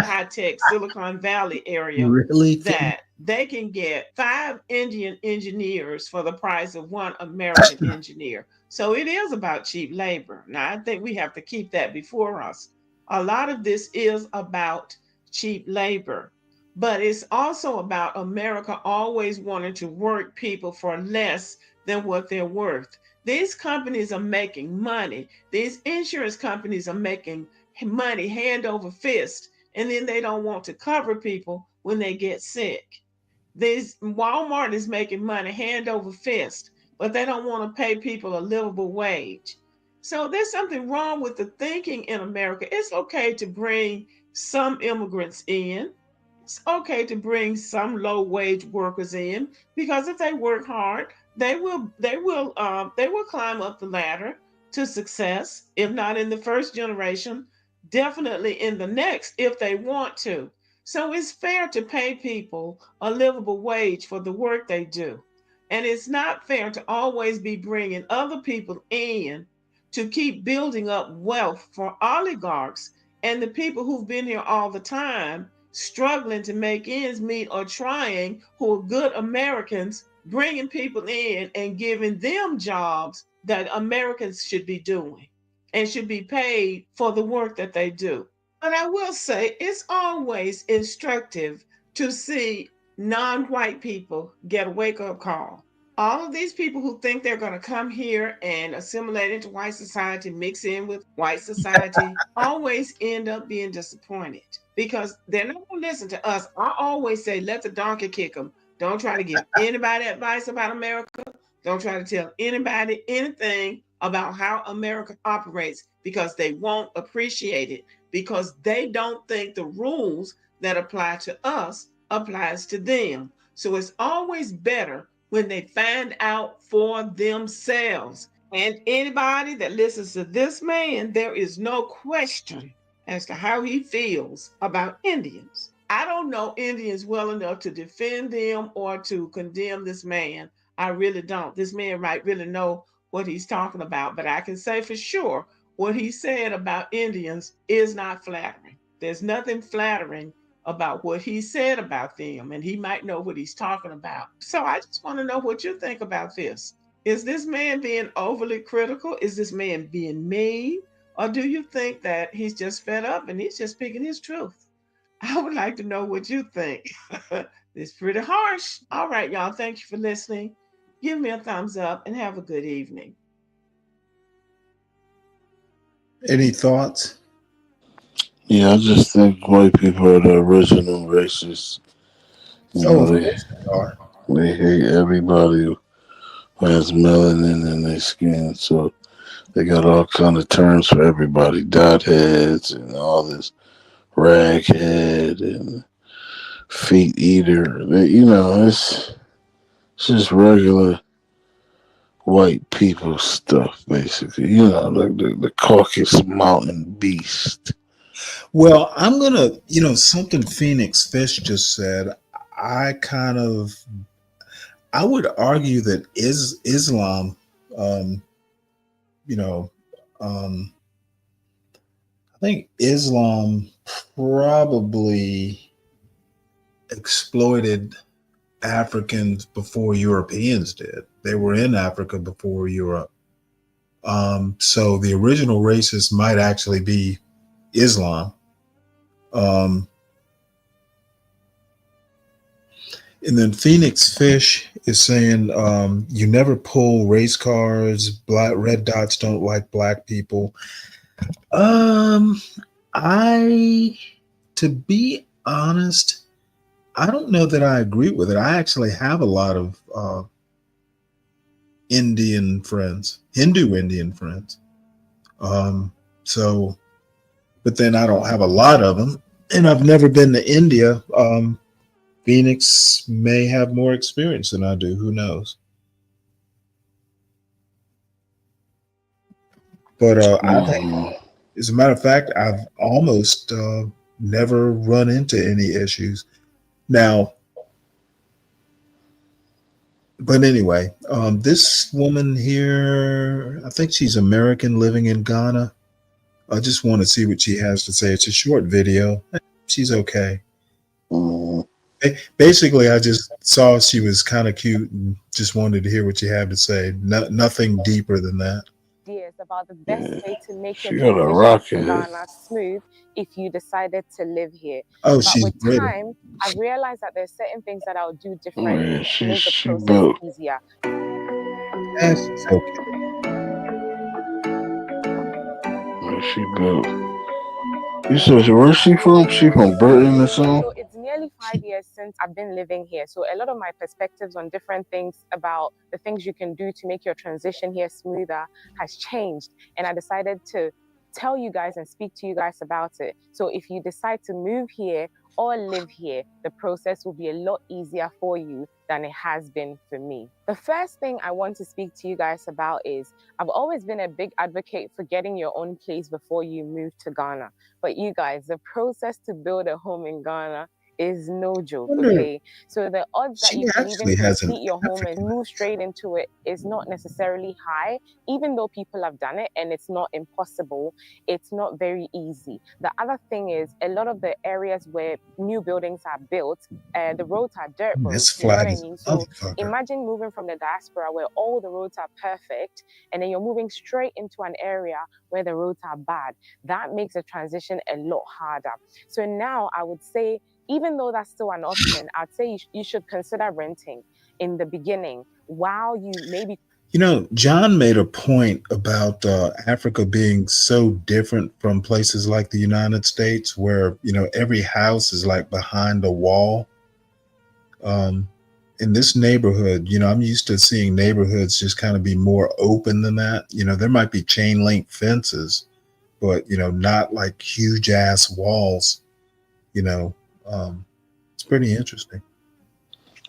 high-tech Silicon Valley area, Really? that they can get 5 Indian engineers for the price of 1 American engineer. So it is about cheap labor. Now, I think we have to keep that before us. A lot of this is about cheap labor, but it's also about America always wanting to work people for less than what they're worth. These companies are making money. These insurance companies are making money hand over fist, and then they don't want to cover people when they get sick. Walmart is making money hand over fist, but they don't want to pay people a livable wage. So there's something wrong with the thinking in America. It's okay to bring some immigrants in. It's okay to bring some low wage workers in, because if they work hard, they will climb up the ladder to success. If not in the first generation, definitely in the next, if they want to. So it's fair to pay people a livable wage for the work they do. And it's not fair to always be bringing other people in to keep building up wealth for oligarchs and the people who've been here all the time, struggling to make ends meet or trying, who are good Americans, bringing people in and giving them jobs that Americans should be doing and should be paid for the work that they do. But I will say it's always instructive to see non-white people get a wake-up call. All of these people who think they're going to come here and assimilate into white society, mix in with white society, always end up being disappointed, because they're not going to listen to us. I always say, let the donkey kick them. Don't try to give anybody advice about America. Don't try to tell anybody anything about how America operates, because they won't appreciate it, because they don't think the rules that apply to us applies to them. So it's always better when they find out for themselves. And anybody that listens to this man, there is no question as to how he feels about Indians. I don't know Indians well enough to defend them or to condemn this man. I really don't. This man might really know what he's talking about, but I can say for sure what he said about Indians is not flattering. There's nothing flattering about what he said about them, and he might know what he's talking about. So I just want to know what you think about this. Is this man being overly critical? Is this man being mean? Or do you think that he's just fed up and he's just speaking his truth? I would like to know what you think. It's pretty harsh. All right, y'all. Thank you for listening. Give me a thumbs up and have a good evening. Any thoughts? Yeah, I just think white people are the original racists. They hate everybody who has melanin in their skin, so they got all kind of terms for everybody: dot heads and all this, raghead and feet eater. It's just regular white people stuff, basically. Like the Caucasus Mountain beast. Well, I'm gonna, something Phoenix Fish just said. I would argue that Islam, I think Islam probably exploited Africans before Europeans did. They were in Africa before Europe. So the original racists might actually be Islam. And then Phoenix Fish is saying, you never pull race cards. Red dots don't like black people. To be honest, I don't know that I agree with it. I actually have a lot of Indian friends, Hindu Indian friends. So, but then I don't have a lot of them, and I've never been to India. Phoenix may have more experience than I do. Who knows? But as a matter of fact, I've almost never run into any issues. Now, but anyway, this woman here, I think she's American living in Ghana. I just want to see what she has to say. It's a short video. She's okay. Basically, I just saw she was kind of cute and just wanted to hear what she had to say. Nothing deeper than that. Ideas about the best way to make your She got a transition rocket to head. Ghana smooth if you decided to live here. Oh, but she's with British. time, I've realized that there's certain things that I'll do Oh, differently yeah, to make the she process built. easier. Yes, she's okay. She built. You said, where's she from? She from Britain or something? So it's nearly 5 years since I've been living here. So a lot of my perspectives on different things about the things you can do to make your transition here smoother has changed. And I decided to tell you guys and speak to you guys about it. So if you decide to move here or live here, the process will be a lot easier for you than it has been for me. The first thing I want to speak to you guys about is I've always been a big advocate for getting your own place before you move to Ghana. But you guys, the process to build a home in Ghana is no joke, okay? So the odds that you can even complete your home and move straight into it is not necessarily high, even though people have done it and it's not impossible, it's not very easy. The other thing is a lot of the areas where new buildings are built, the roads are dirt roads, you know what I mean? So imagine moving from the diaspora where all the roads are perfect and then you're moving straight into an area where the roads are bad. That makes the transition a lot harder. So now I would say, even though that's still an option, I'd say you should consider renting in the beginning while you maybe. You know, John made a point about Africa being so different from places like the United States, where, you know, every house is like behind a wall. In this neighborhood, you know, I'm used to seeing neighborhoods just kind of be more open than that. You know, there might be chain link fences, but, you know, not like huge ass walls. You know, it's pretty interesting.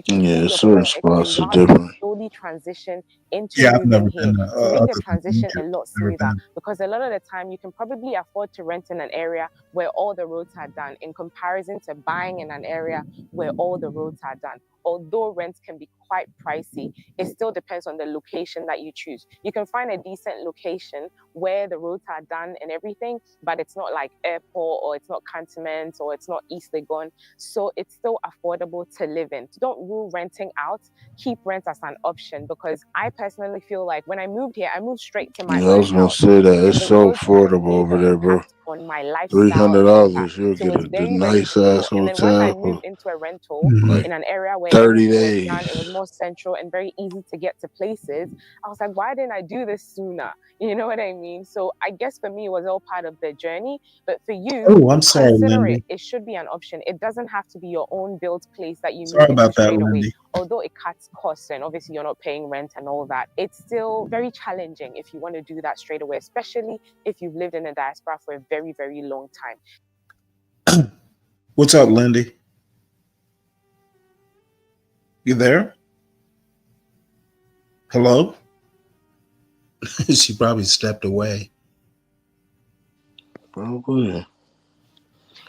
Yeah, certain spots are different. Slowly transition into I've never moving here been to make the transition a Egypt. lot Never smoother, been. because a lot of the time you can probably afford to rent in an area where all the roads are done in comparison to buying in an area where all the roads are done. Although rents can be quite pricey, it still depends on the location that you choose. You can find a decent location where the roads are done and everything, but it's not like airport or it's not cantonments or it's not East Legon. So it's still affordable to live in. So don't rule renting out. Keep rent as an option, because I personally feel like when I moved here, I moved straight to my Yeah, I was own gonna house. say that And it's the so roads had a affordable over big there, bro. impact on my lifestyle, $300, you'll so get it's the very, very nice stable. ass And then once I hotel for moved into a rental like in an area where 30 everything was done, days. it was more central and very easy to get to places. I was like, why didn't I do this sooner? You know what I mean? So I guess for me, it was all part of the journey. But for you, Oh, I'm sorry, consider Lindy. it. It should be an option. It doesn't have to be your own built place that you Sorry move into about that, straight away. Lindy. Although it cuts costs and obviously you're not paying rent and all that, it's still very challenging if you want to do that straight away, especially if you've lived in a diaspora for a very, very long time. What's up, Lindy? You there? Hello? She probably stepped away. Probably.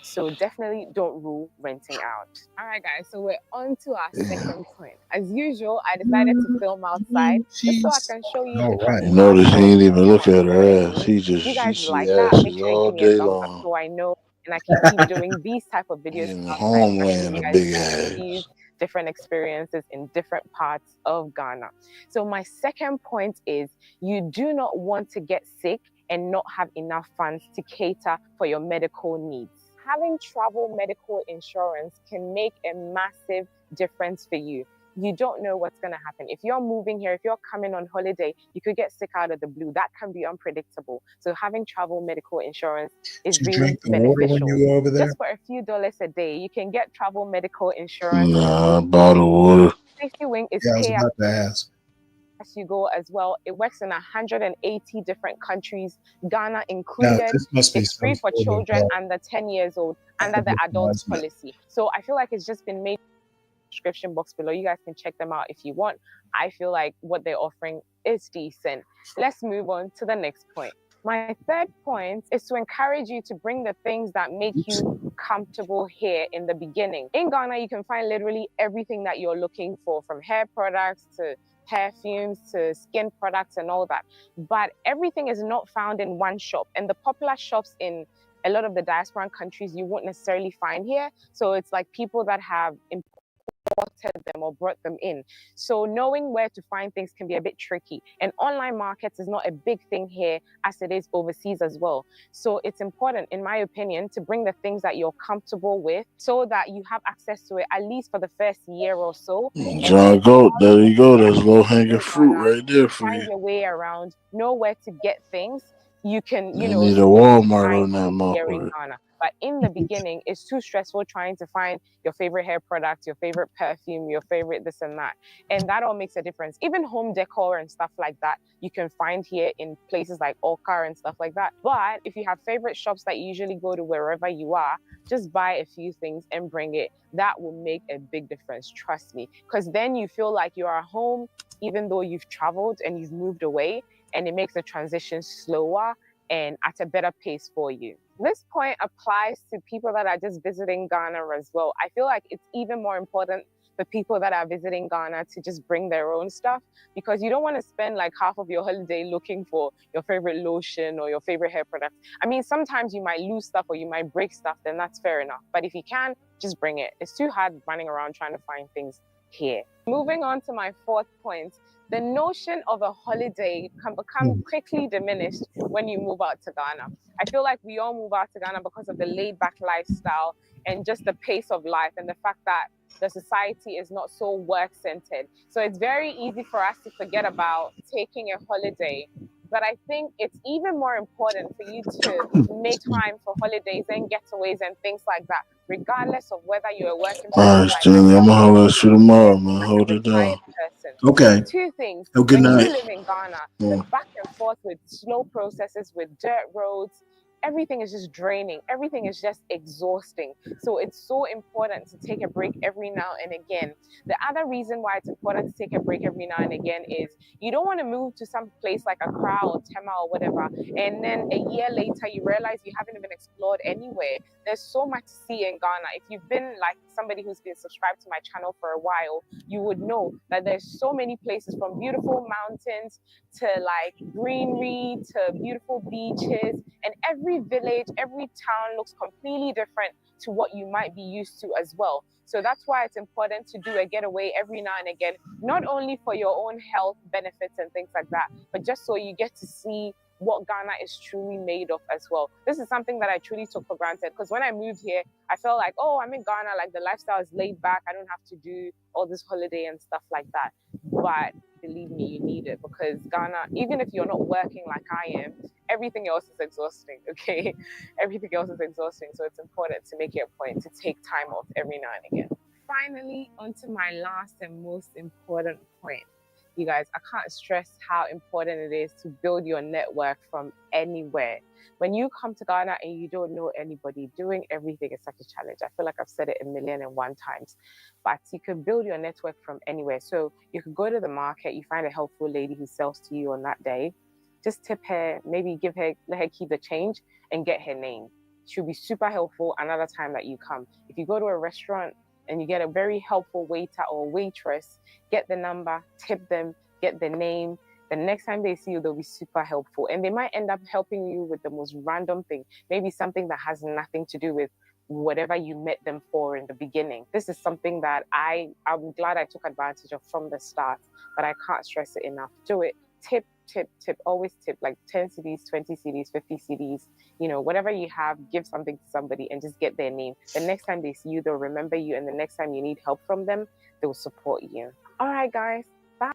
So definitely don't rule renting out. All right, guys, so we're on to our second point. As usual, I decided to film outside just so I can show you different You notice he ain't even look at you know what I her ass. mean? He just, You you guys see like that, make asses sure you all give me a day thumbs up long. so I know and I can keep doing these type of videos In outside so I can homeland, give a you guys big different ass. views, different experiences in different parts of Ghana. So my second point is you do not want to get sick and not have enough funds to cater for your medical needs. Having travel medical insurance can make a massive difference for you. you don't know what's going to happen. If you're moving here, if you're coming on holiday, you could get sick out of the blue. That can be unpredictable. So having travel medical insurance is Did you really drink the water when you were over there? Just for a few dollars a day, you can get travel medical insurance. Nah, bottled water. Safety Wing is I was about to ask. as you go as well. It works in 180 different countries, Ghana included. Now, this must be it's free for some sort children of, under 10 years old under the adults policy. So I feel like it's just been made description box below. You guys can check them out if you want. I feel like what they're offering is decent. Let's move on to the next point. My third point is to encourage you to bring the things that make you comfortable here in the beginning. In Ghana, you can find literally everything that you're looking for, from hair products to perfumes to skin products and all that. But everything is not found in one shop. And the popular shops in a lot of the diaspora countries you won't necessarily find here. So it's like people that have imported them or brought them in. So knowing where to find things can be a bit tricky. And online markets is not a big thing here as it is overseas as well. So it's important, in my opinion, to bring the things that you're comfortable with so that you have access to it at least for the first year or so. John Galt, there you go. That's low-hanging fruit right there for find you. your way around, know where to get things. You can, You need a Walmart on that here in motherfucker. Ghana. But in the beginning, it's too stressful trying to find your favorite hair product, your favorite perfume, your favorite this and that. And that all makes a difference. Even home decor and stuff like that, you can find here in places like Oka and stuff like that. But if you have favorite shops that you usually go to wherever you are, just buy a few things and bring it. That will make a big difference, trust me. Because then you feel like you are home, even though you've traveled and you've moved away, and it makes the transition slower and at a better pace for you. This point applies to people that are just visiting Ghana as well. I feel like it's even more important for people that are visiting Ghana to just bring their own stuff, because you don't want to spend like half of your holiday looking for your favorite lotion or your favorite hair product. I mean, sometimes you might lose stuff or you might break stuff, then that's fair enough. But if you can, just bring it. It's too hard running around trying to find things here. Moving on to my fourth point, the notion of a holiday can become quickly diminished when you move out to Ghana. I feel like we all move out to Ghana because of the laid-back lifestyle and just the pace of life and the fact that the society is not so work-centered. So it's very easy for us to forget about taking a holiday. But I think it's even more important for you to make time for holidays and getaways and things like that, regardless of whether you're working. All right, Stanley, I'm gonna holler at you tomorrow, man. Hold it down. Okay. Two things. Oh, good when night. you live in Ghana, the back and forth with slow processes, with dirt roads, everything is just draining. Everything is just exhausting. So it's so important to take a break every now and again. The other reason why it's important to take a break every now and again is you don't want to move to some place like Accra or Tema or whatever, and then a year later you realize you haven't even explored anywhere. There's so much to see in Ghana. If you've been like somebody who's been subscribed to my channel for a while, you would know that there's so many places, from beautiful mountains to like greenery to beautiful beaches, and every village, every town looks completely different to what you might be used to as well. So that's why it's important to do a getaway every now and again, not only for your own health benefits and things like that, but just so you get to see what Ghana is truly made of as well. This is something that I truly took for granted, because when I moved here, I felt like, oh, I'm in Ghana, like the lifestyle is laid back. I don't have to do all this holiday and stuff like that. But believe me, you need it, because Ghana, even if you're not working like I am, everything else is exhausting, okay? Everything else is exhausting. So it's important to make it a point to take time off every now and again. Finally, onto my last and most important point. You guys, I can't stress how important it is to build your network from anywhere. When you come to Ghana and you don't know anybody, doing everything is such a challenge. I feel like I've said it 1,000,001 times, but you can build your network from anywhere. So you could go to the market, you find a helpful lady who sells to you on that day. Just tip her, maybe let her keep the change and get her name. She'll be super helpful another time that you come. If you go to a restaurant and you get a very helpful waiter or waitress, get the number, tip them, get the name. The next time they see you, they'll be super helpful. And they might end up helping you with the most random thing, maybe something that has nothing to do with whatever you met them for in the beginning. This is something that I'm glad I took advantage of from the start, but I can't stress it enough. Do it. tip, always tip, like 10 CDs, 20 CDs, 50 CDs, you know, whatever you have, give something to somebody and just get their name. The next time they see you, they'll remember you, and the next time you need help from them, they will support you. All right, guys. Bye.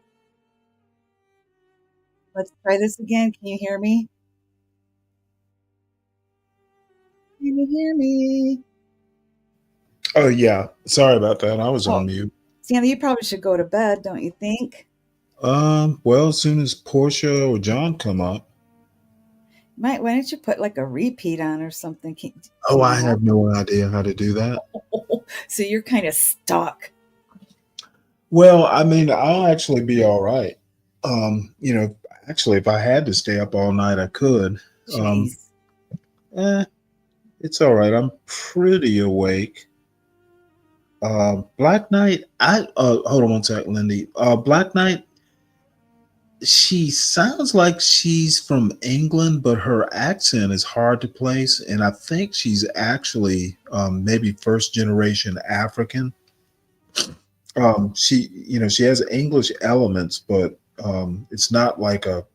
Let's try this again. Can you hear me? Can you hear me? Oh yeah, sorry about that. I was on mute. Stanley, you probably should go to bed, don't you think? Well, as soon as Portia or John come up. Why don't you put like a repeat on or something? I have no idea how to do that. So you're kind of stuck. Well, I mean, I'll actually be all right. You know, actually, if I had to stay up all night, I could. It's all right. I'm pretty awake. Black Knight, hold on one sec, Lindy. Black Knight, she sounds like she's from England, but her accent is hard to place, and I think she's actually maybe first generation African. She, you know, she has English elements, but it's not like a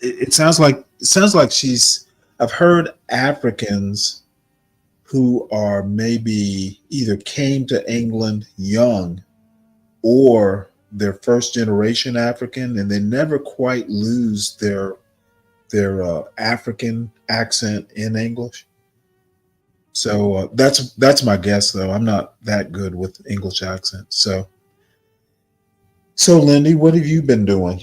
it sounds like she's, I've heard Africans who are maybe either came to England young or they're first generation African, and they never quite lose their African accent in English. So that's my guess, though. I'm not that good with English accents. So Lindy, what have you been doing?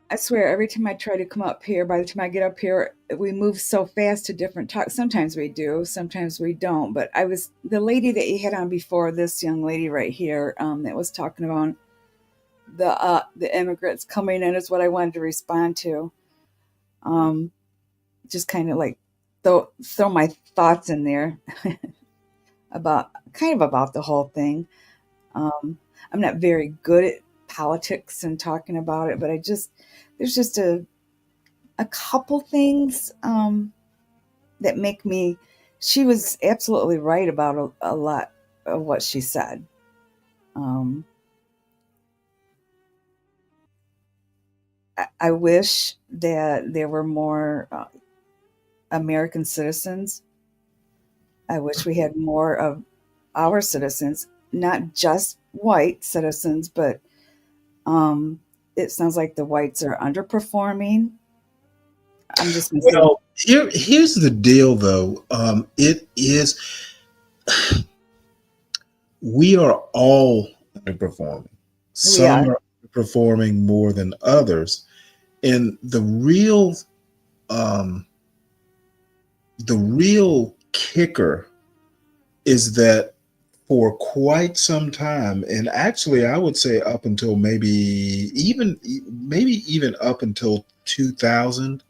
I swear, every time I try to come up here, by the time I get up here, we move so fast to different talks. Sometimes we do, sometimes we don't. But the lady that you had on before, this young lady right here, that was talking about the immigrants coming in, is what I wanted to respond to. Just kind of like throw my thoughts in there about the whole thing. I'm not very good at politics and talking about it, but there's just a couple things that make me. She was absolutely right about a lot of what she said. I wish that there were more American citizens. I wish we had more of our citizens, not just white citizens, but it sounds like the whites are underperforming. I'm just here's the deal, though. It is, we are all underperforming. Some are performing more than others, and the real kicker is that for quite some time, and actually I would say up until maybe even up until 2000,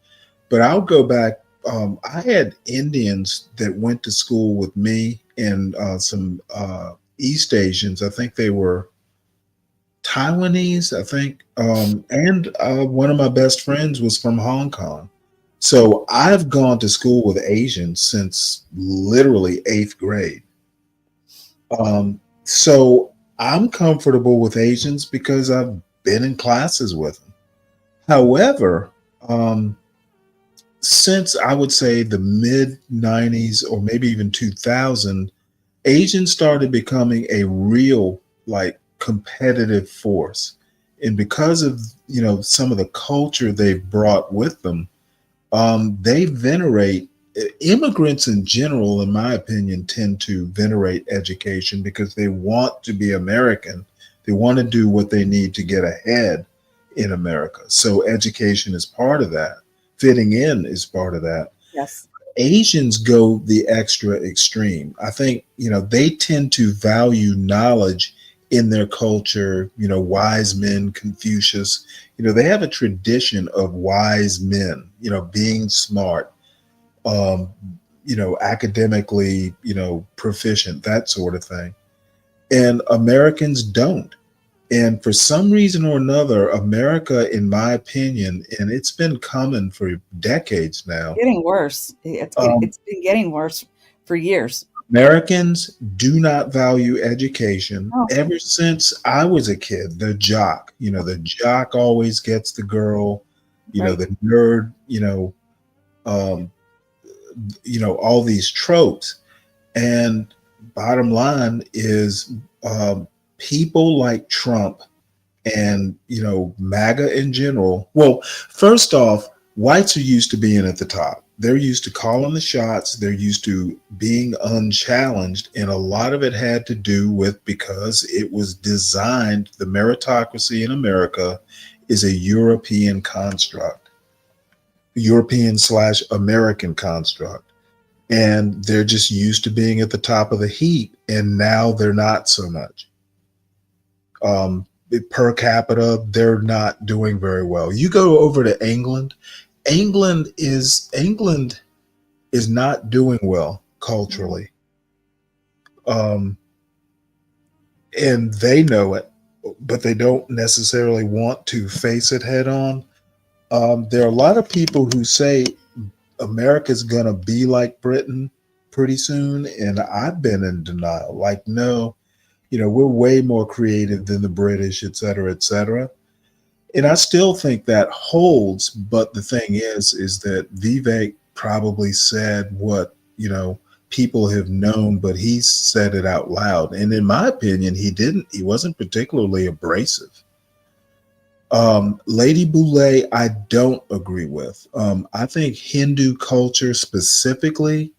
but I'll go back. I had Indians that went to school with me and some East Asians. I think they were Taiwanese, I think. And one of my best friends was from Hong Kong. So I've gone to school with Asians since literally 8th grade. So I'm comfortable with Asians because I've been in classes with them. However, since I would say the mid 90s or maybe even 2000, Asians started becoming a real competitive force. And because of, some of the culture they've brought with them, they venerate immigrants in general, in my opinion, tend to venerate education because they want to be American. They want to do what they need to get ahead in America. So education is part of that. Fitting in is part of that. Yes. Asians go the extra extreme. I think, they tend to value knowledge in their culture, wise men, Confucius, they have a tradition of wise men, being smart, academically, proficient, that sort of thing. And Americans don't. And for some reason or another, America, in my opinion, and it's been coming for decades now. Getting worse. It's been getting worse for years. Americans do not value education. Oh. Ever since I was a kid, the jock, the jock always gets the girl, Right. the nerd, all these tropes. And bottom line is, people like Trump and, MAGA in general. Well, first off, whites are used to being at the top. They're used to calling the shots. They're used to being unchallenged. And a lot of it had to do with because it was designed, the meritocracy in America is a European construct, European/American construct. And they're just used to being at the top of the heap. And now they're not so much. Per capita, they're not doing very well. You go over to England. England is not doing well culturally, and they know it, but they don't necessarily want to face it head on. There are a lot of people who say America's gonna be like Britain pretty soon, and I've been in denial. Like, no, we're way more creative than the British, et cetera, et cetera. And I still think that holds. But the thing is that Vivek probably said what, people have known, but he said it out loud. And in my opinion, he wasn't particularly abrasive. Lady Boulay, I don't agree with. I think Hindu culture specifically,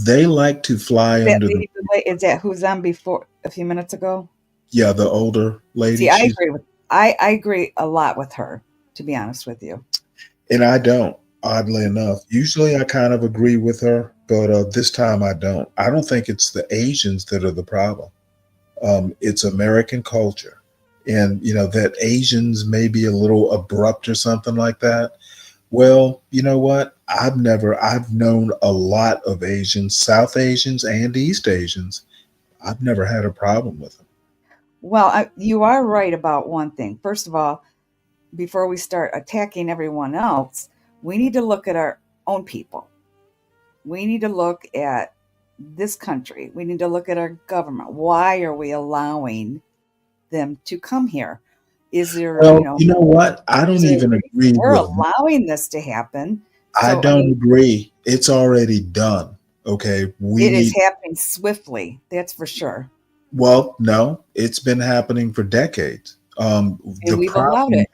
they like to fly under the. Is that who's on before a few minutes ago? Yeah, the older lady. See, I agree a lot with her, to be honest with you. And I don't, oddly enough. Usually I kind of agree with her, but this time I don't. I don't think it's the Asians that are the problem. It's American culture. And, that Asians may be a little abrupt or something like that. Well, you know what? I've known a lot of Asians, South Asians and East Asians. I've never had a problem with them. Well, you are right about one thing. First of all, before we start attacking everyone else, we need to look at our own people. We need to look at this country. We need to look at our government. Why are we allowing them to come here? Is there, you know what? I don't even agree we're with allowing this to happen. I don't agree. It's already done. Okay. It is happening swiftly. That's for sure. Well, no, it's been happening for decades. And we've allowed it.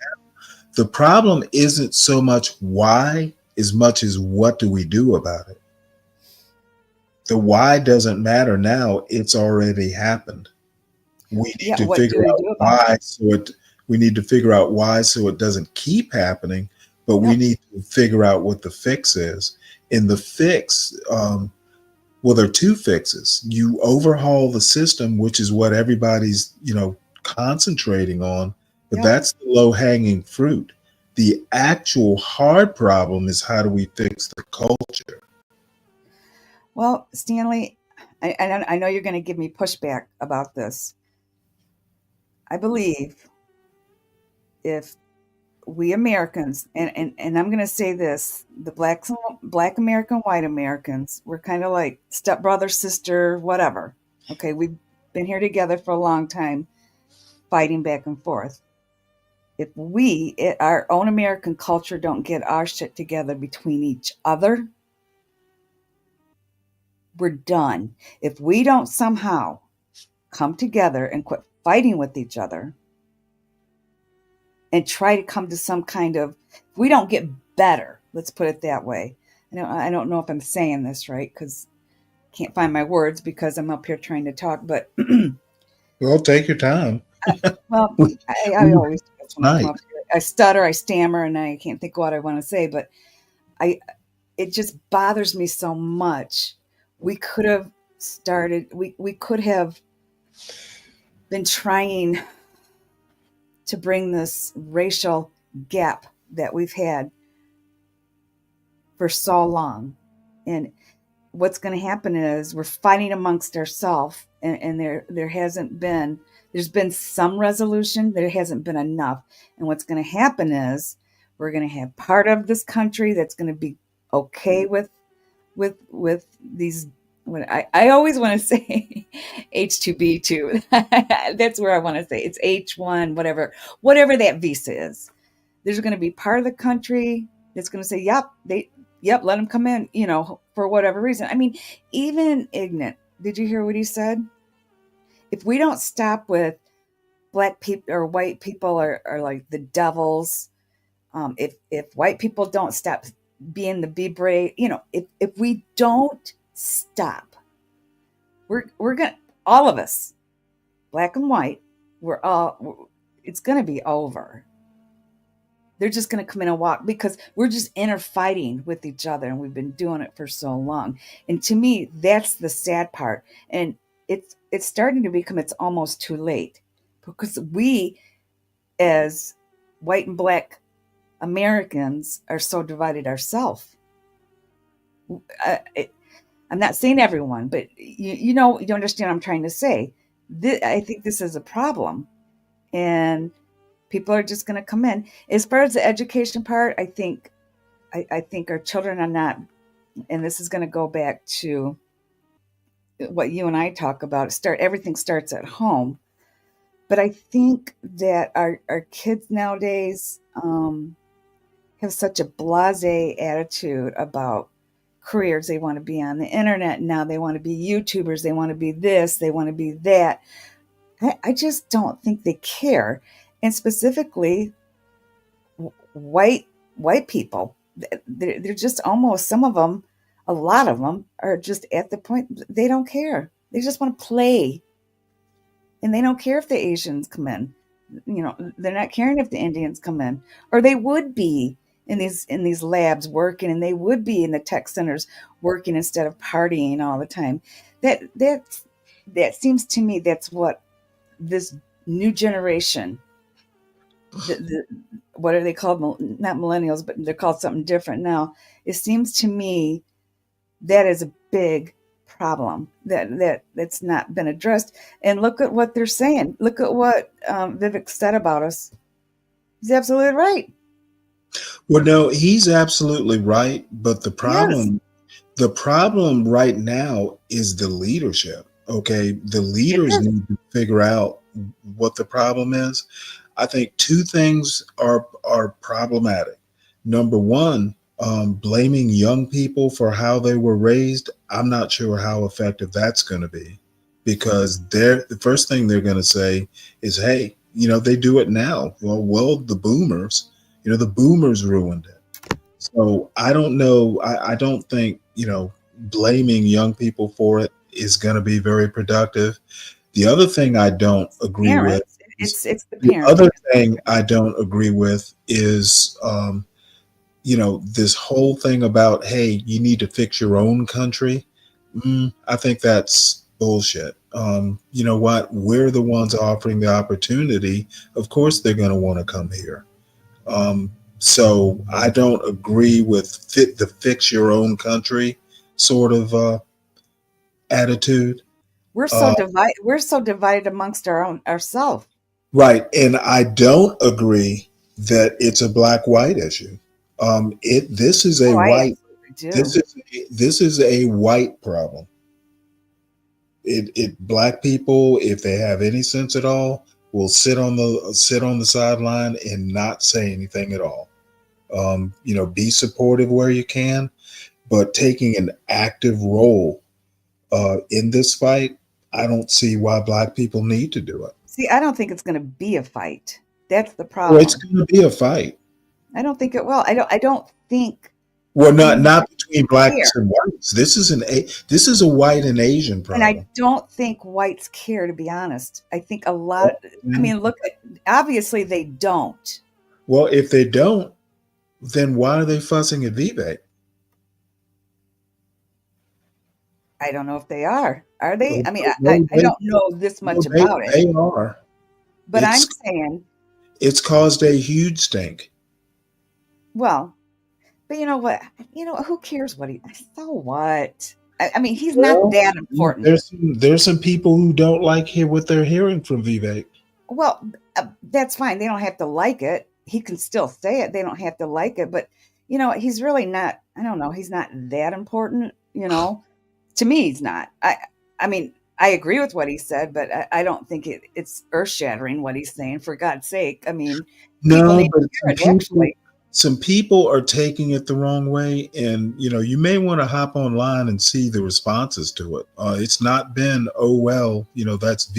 The problem isn't so much why as much as what do we do about it. The why doesn't matter now. It's already happened. We need to figure out why. We need to figure out why so it doesn't keep happening. But we need to figure out what the fix is. And the fix, well, there are two fixes. You overhaul the system, which is what everybody's, concentrating on, but that's the low-hanging fruit. The actual hard problem is how do we fix the culture? Well, Stanley, I know you're going to give me pushback about this. I believe if we Americans, and I'm going to say this, the black American, white Americans, we're kind of like stepbrother, sister, whatever. Okay, we've been here together for a long time, fighting back and forth. If we, our own American culture, don't get our shit together between each other, we're done. If we don't somehow come together and quit fighting with each other and try to come to some kind of, if we don't get better, let's put it that way. I don't know if I'm saying this right because I can't find my words because I'm up here trying to talk, but well, take your time. I always do this when I come up here. I stutter, I stammer, and I can't think of what I want to say, but it just bothers me so much. We could have started, we could have been trying to bring this racial gap that we've had for so long. And what's going to happen is we're fighting amongst ourselves, and there's been some resolution. There hasn't been enough. And what's going to happen is we're going to have part of this country that's going to be okay with these when I always want to say H2B2. That's where I want to say it's H1, whatever that visa is. There's going to be part of the country that's going to say, yep, let them come in, for whatever reason. I mean, even ignorant. Did you hear what he said? If we don't stop with black people or white people are like the devils, if white people don't stop being the be brave, if we don't stop, we're gonna, all of us, black and white, it's gonna be over. They're just gonna come in and walk because we're just inner fighting with each other, and we've been doing it for so long. And to me, that's the sad part. And it's starting to become, it's almost too late, because we as white and black Americans are so divided ourselves. I'm not saying everyone, but you understand what I'm trying to say. I think this is a problem, and people are just going to come in. As far as the education part, I think our children are not, and this is going to go back to what you and I talk about. Everything starts at home, but I think that our kids nowadays have such a blasé attitude about careers. They want to be on the internet now. They want to be YouTubers. They want to be this. They want to be that. I just don't think they care. And specifically, white people, they're just almost, some of them, a lot of them are just at the point, they don't care. They just want to play. And they don't care if the Asians come in. They're not caring if the Indians come in, or they would be in these labs working, and they would be in the tech centers working instead of partying all the time. That seems to me, that's what this new generation, what are they called? Not millennials, but they're called something different now. It seems to me that is a big problem that's not been addressed. And look at what they're saying. Look at what Vivek said about us. He's absolutely right. Well, no, he's absolutely right. But the problem right now is the leadership. Okay. The leaders need to figure out what the problem is. I think two things are problematic. Number one, blaming young people for how they were raised. I'm not sure how effective that's going to be, because the first thing they're going to say is, hey, they do it now. Well, the boomers ruined it. So I don't know. I don't think, blaming young people for it is going to be very productive. The other thing I don't agree with, it's the parents. Other thing I don't agree with is, this whole thing about, hey, you need to fix your own country. I think that's bullshit. You know what? We're the ones offering the opportunity. Of course, they're going to want to come here. So I don't agree with the fix your own country sort of attitude. We're so divided. We're so divided amongst ourselves. Right, and I don't agree that it's a black-white issue. This is a white. This is a white problem. Black people, if they have any sense at all, will sit on the sideline and not say anything at all. Be supportive where you can, but taking an active role in this fight, I don't see why black people need to do it. See, I don't think it's going to be a fight. That's the problem. Well, it's going to be a fight. I don't think it will. I don't think. Well, not between blacks and whites. This is a white and Asian problem. And I don't think whites care, to be honest. I think a lot. I mean, look, obviously they don't. Well, if they don't, then why are they fussing at Vivek? I don't know if they are. Are they? I mean, I don't know this much about it. They are. But I'm saying it's caused a huge stink. Well, but you know what? Who cares what so what? I mean, he's not that important. There's some people who don't like what they're hearing from Vivek. Well, that's fine. They don't have to like it. He can still say it. They don't have to like it. But, he's really not, I don't know. He's not that important, To me, he's not. I mean, I agree with what he said, but I don't think it's earth-shattering what he's saying, for God's sake. I mean, people No, need but to hear it, actually. some people are taking it the wrong way, and you may want to hop online and see the responses to it. It's not been, oh well, that's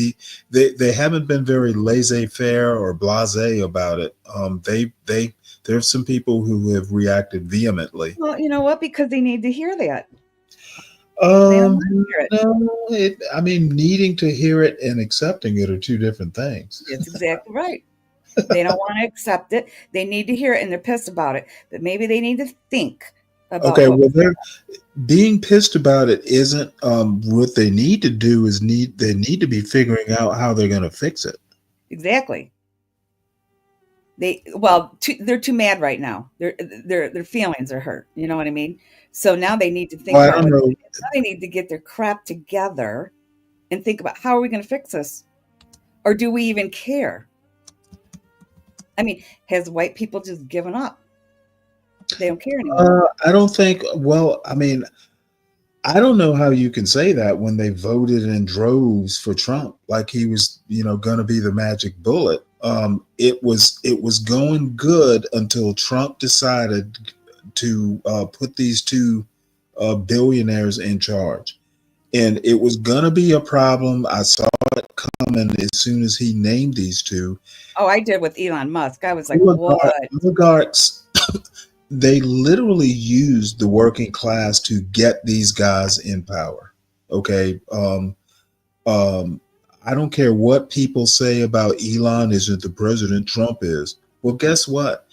they haven't been very laissez-faire or blasé about it. There's some people who have reacted vehemently. Well, you know what? Because they need to hear that. They don't want to hear it. No, I mean, needing to hear it and accepting it are two different things. That's exactly right. They don't want to accept it. They need to hear it, and they're pissed about it. But maybe they need to think about. Okay, well, they're being pissed about it isn't what they need to do. They need to be figuring out how they're going to fix it. Exactly. They're too mad right now. Their feelings are hurt. You know what I mean? So now they need to think about it. Now they need to get their crap together and think about, how are we going to fix this? Or do we even care? I mean, has white people just given up? They don't care anymore. I don't think, well, I mean, I don't know how you can say that when they voted in droves for Trump, like he was, going to be the magic bullet. It was going good until Trump decided to put these two billionaires in charge. And it was going to be a problem. I saw it coming as soon as he named these two. Oh, I did with Elon Musk. I was like, what? Oligarchs, they literally used the working class to get these guys in power. Okay. I don't care what people say about Elon isn't the president Trump is. Well, guess what?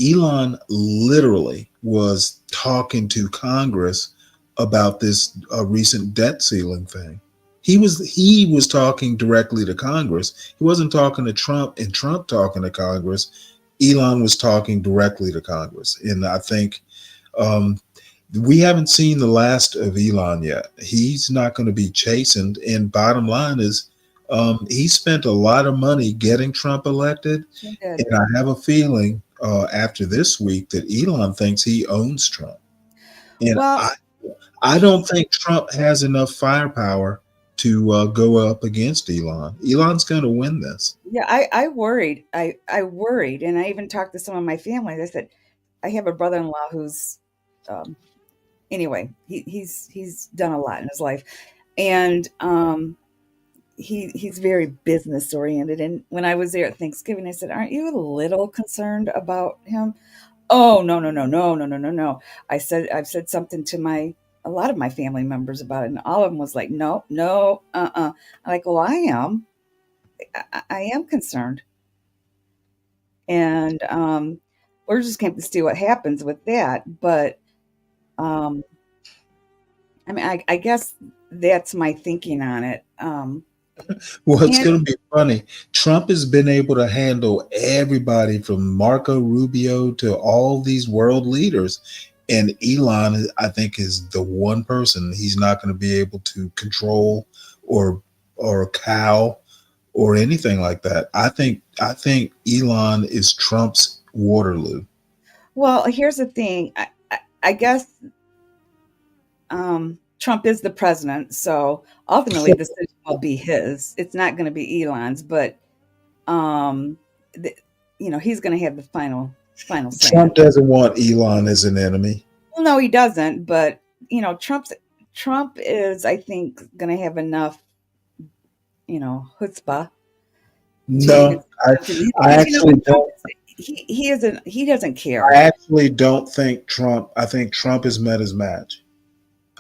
Elon literally was talking to Congress about this recent debt ceiling thing. He was talking directly to Congress. He wasn't talking to Trump and Trump talking to Congress. Elon was talking directly to Congress. And I think we haven't seen the last of Elon yet. He's not going to be chastened. And bottom line is, he spent a lot of money getting Trump elected. And I have a feeling after this week that Elon thinks he owns Trump. And I don't think Trump has enough firepower to go up against Elon. Elon's going to win this. Yeah, I worried. I worried, and I even talked to some of my family. I said, I have a brother-in-law who's, anyway, he's done a lot in his life, and he's very business oriented. And when I was there at Thanksgiving, I said, "Aren't you a little concerned about him?" Oh, no. I've said something to a lot of my family members about it, and all of them was like, no. I'm like, well, I am concerned. And we're just going to see what happens with that. But I mean, I guess that's my thinking on it. Well, it's going to be funny. Trump has been able to handle everybody from Marco Rubio to all these world leaders. And Elon, I think, is the one person he's not going to be able to control or cow or anything like that. I think Elon is Trump's Waterloo. Well, here's the thing. I guess Trump is the president, so ultimately the decision will be his. It's not going to be Elon's, but he's going to have the final say. Trump doesn't want Elon as an enemy. Well, no, he doesn't. But Trump is, I think, going to have enough, chutzpah. No, I actually don't. He isn't. He doesn't care. I actually don't think Trump. I think Trump has met his match.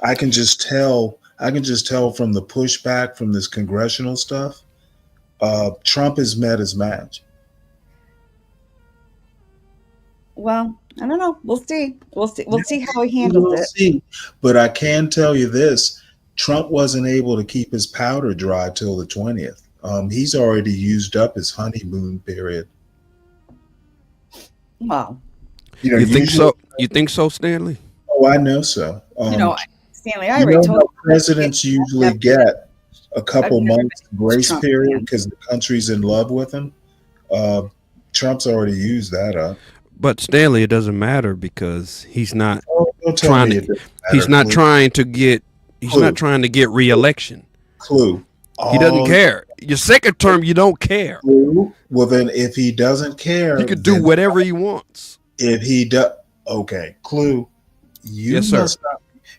I can just tell from the pushback from this congressional stuff. Trump has met his match. Well, I don't know. We'll see. We'll see how he handles it. But I can tell you this: Trump wasn't able to keep his powder dry till the 20th. He's already used up his honeymoon period. Wow. You think so? You think so, Stanley? Oh, I know so. Stanley, I already told you. Presidents usually get a couple months grace period because the country's in love with him. Trump's already used that up. But Stanley, it doesn't matter because he's not trying to. He's not trying to get He's not trying to get re-election. Clue. He doesn't care. Your second term, you don't care. Clue. Well, then if he doesn't care, he could do whatever he wants. If he does, okay. Clue. Yes, sir.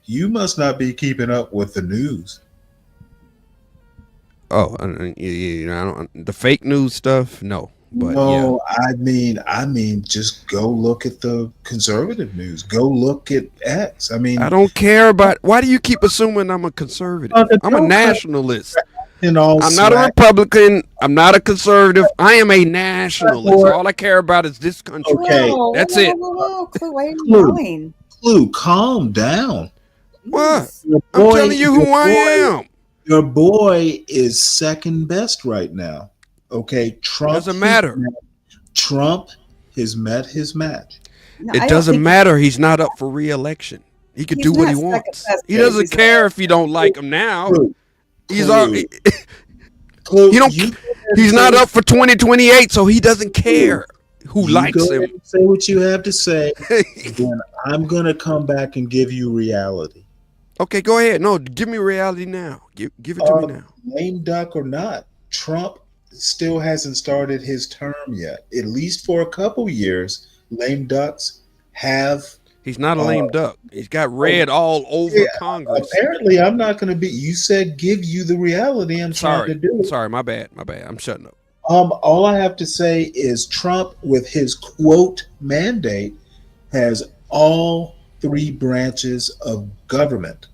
You must not be keeping up with the news. Oh, I don't. The fake news stuff, no. But no, yeah. I mean, just go look at the conservative news. Go look at X. I mean, I don't care about. Why do you keep assuming I'm a conservative? I'm a nationalist. I'm not a Republican. I'm not a conservative. I am a nationalist. All I care about is this country. Okay, that's it. Clue, why are you yelling? Clue, calm down. What? I'm telling you who I am. Your boy is second best right now. Okay, Trump doesn't matter. Trump has met his match. No, it doesn't matter. He's not up for re-election. He can do what he wants. He doesn't care if you don't like him now. He's already. He's not up for 2028, so he doesn't care who likes him. Say what you have to say. Then I'm gonna come back and give you reality. Okay, go ahead. No, give me reality now. Give it to me now. Lame duck or not, Trump still hasn't started his term yet. At least for a couple years, lame ducks have. He's not a lame duck. He's got red all over Congress. Apparently, I'm not going to be. You said give you the reality. I'm trying to do it. Sorry, my bad. My bad. I'm shutting up. All I have to say is Trump, with his quote mandate, has all three branches of government.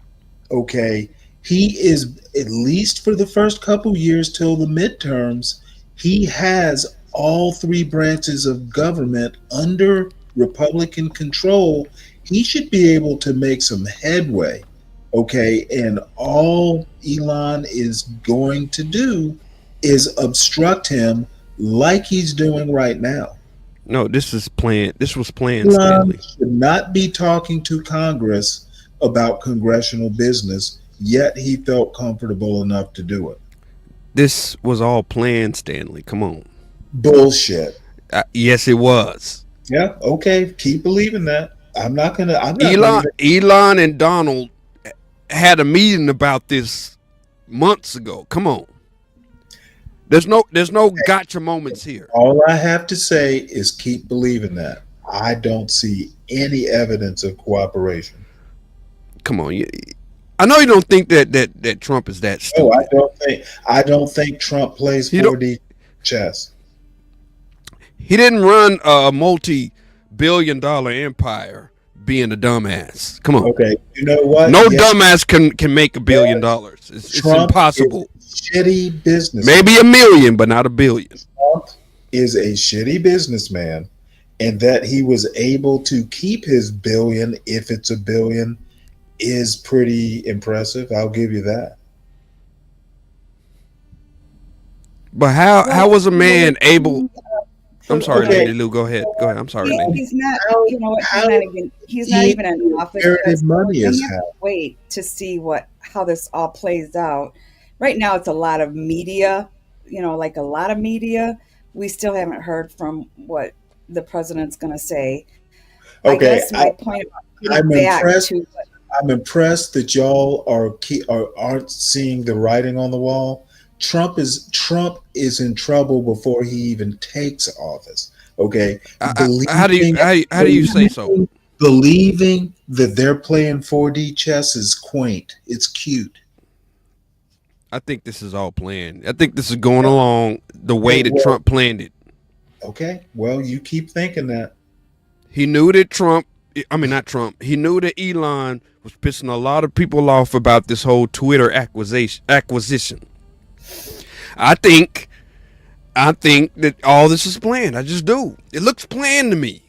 Okay, he is, at least for the first couple years till the midterms, he has all three branches of government under Republican control. He should be able to make some headway. Okay, and all Elon is going to do is obstruct him like he's doing right now. No, this was planned, Elon Stanley. Should not be talking to Congress about congressional business, yet he felt comfortable enough to do it. This was all planned, Stanley. Come on. Bullshit. Yes, it was. Yeah, okay. Keep believing that. Elon and Donald had a meeting about this months ago. Come on. There's no gotcha moments here. All I have to say is keep believing that. I don't see any evidence of cooperation. Come on, I know you don't think that Trump is that stupid. No, I don't think Trump plays 4D chess. He didn't run a multi-billion-dollar empire being a dumbass. Come on. Okay, you know what? No dumbass can make $1 billion. It's impossible. Shitty business. Maybe $1 million, but not $1 billion. Trump is a shitty businessman, and that he was able to keep his billion, if it's $1 billion, is pretty impressive. I'll give you that. But how was a man able? I'm sorry, Lady Lou. Go ahead. I'm sorry, Lady. He's not. You know what? He's not even in office. Money is wait to see how this all plays out. Right now, it's a lot of media. You know, like a lot of media. We still haven't heard from what the president's going to say. Okay, I guess my point. I'm impressed that y'all aren't seeing the writing on the wall. Trump is in trouble before he even takes office. Okay, how do you say so? Believing that they're playing 4D chess is quaint. It's cute. I think this is all planned. I think this is going along the way that Trump planned it. Okay, well, you keep thinking that. He knew that he knew that Elon was pissing a lot of people off about this whole Twitter acquisition. I think that all this is planned. I just do. It looks planned to me.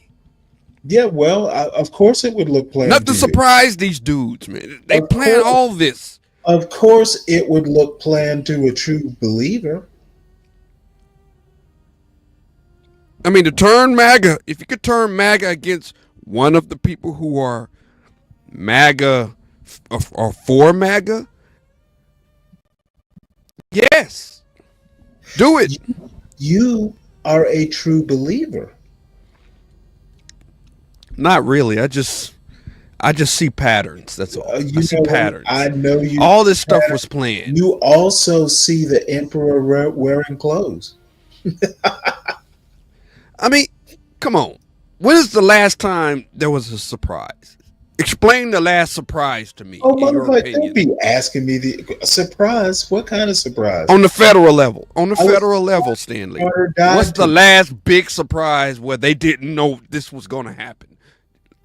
Yeah, well, of course it would look planned. Not to surprise these dudes, man. They plan all this. Of course it would look planned to a true believer. I mean, to turn MAGA, if you could turn MAGA against one of the people who are MAGA or for MAGA, yes, do it. You are a true believer. Not really. I just see patterns. That's all. I see patterns. I know you. All this stuff was planned. You also see the emperor wearing clothes. I mean, come on. When is the last time there was a surprise? Explain the last surprise to me. Oh, motherfucker, don't be asking me the surprise. What kind of surprise? On the federal level. On the federal level, Stanley. What's the last big surprise where they didn't know this was going to happen?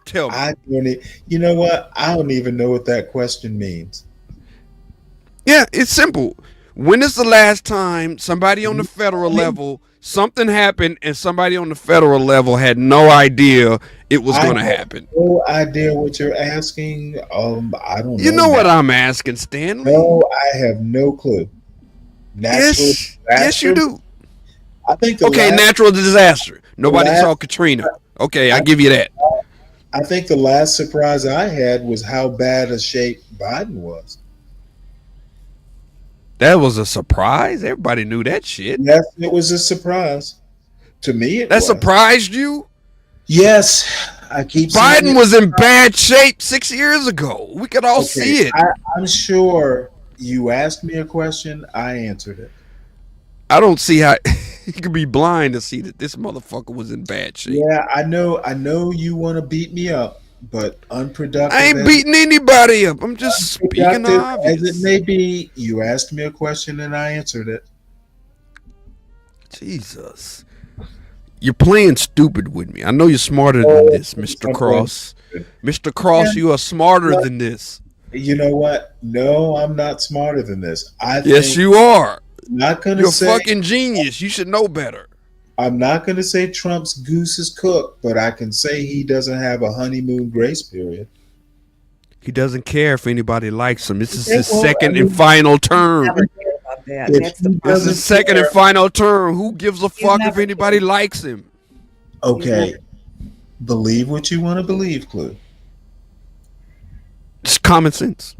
Tell me. You know what? I don't even know what that question means. Yeah, it's simple. When is the last time somebody on the federal level, something happened and somebody on the federal level had no idea it was going to happen? No idea what you're asking. I don't know. You know what I'm asking, Stanley? No, I have no clue. Yes, you do. I think natural disaster. Nobody saw Katrina. Okay, I give you that. I think the last surprise I had was how bad a shape Biden was. That was a surprise? Everybody knew that shit. Yes, it was a surprise. To me, that surprised you? Yes. I keep Biden was in bad shape 6 years ago. We could all see it. I'm sure you asked me a question. I answered it. I don't see how you could be blind to see that this motherfucker was in bad shape. Yeah, I know you want to beat me up, but unproductive. I ain't beating anybody up. I'm just speaking obvious. As it may be, you asked me a question and I answered it. Jesus. You're playing stupid with me. I know you're smarter than this, Mr. Cross. Mr. Cross, you are smarter than this. You know what? No, I'm not smarter than this. Yes, you are. You're a fucking genius. You should know better. I'm not going to say Trump's goose is cooked, but I can say he doesn't have a honeymoon grace period. He doesn't care if anybody likes him. This is his second and final term. This is his second and final term. Who gives a fuck if anybody likes him? Okay. Believe what you want to believe, Clue. It's common sense.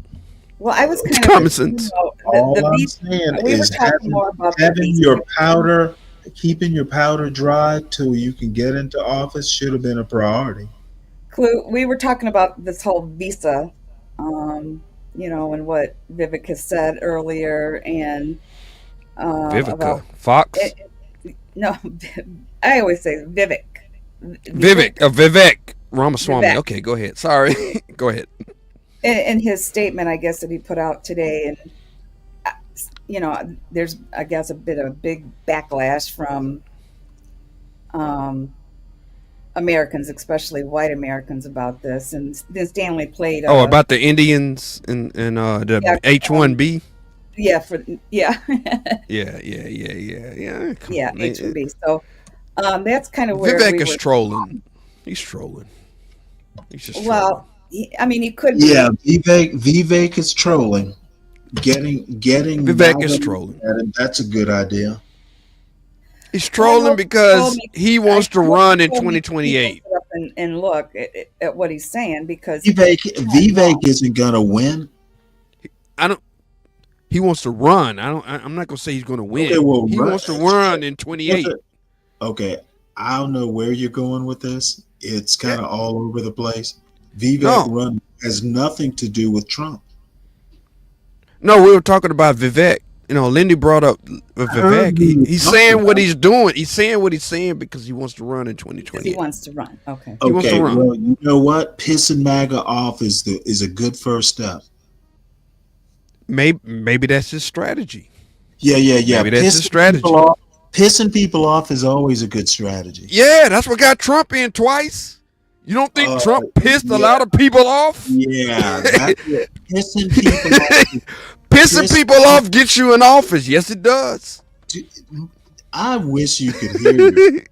Well, I was kind of common sense. All I'm saying is having your powder, keeping your powder dry till you can get into office should have been a priority. Clue, we were talking about this whole visa, and what Vivek has said earlier, and Vivica Fox. No, I always say Vivek. Vivek Ramaswamy. Vivek. Okay, go ahead. Sorry, go ahead. In his statement, I guess, that he put out today, and there's, I guess, a big backlash from Americans, especially white Americans, about this. And then Stanley played. About the Indians and the H-1B. Yeah, yeah. H-1B. So that's kind of where Vivek is trolling. He's trolling. He's just trolling. He could. Yeah, Vivek is trolling. Getting. Vivek is trolling. That's a good idea. He's trolling because he wants to run in 2028. And look at what he's saying, because Vivek isn't gonna win. He wants to run. I'm not gonna say he's gonna win. Okay, well, he wants to run in 28. Okay, I don't know where you're going with this. It's kind of all over the place. Vivek run has nothing to do with Trump. No, we were talking about Vivek. Lindy brought up Vivek. He's saying what he's doing. He's saying what he's saying because he wants to run in 2020. He wants to run. Okay. He wants to run. Well, you know what? Pissing MAGA off is a good first step. Maybe that's his strategy. Yeah. Maybe that's his strategy. Pissing people off is always a good strategy. Yeah, that's what got Trump in twice. You don't think Trump pissed a lot of people off? Yeah, that's it. Pissing people off. Pissing people off gets you in office. Yes, it does. I wish you could hear me.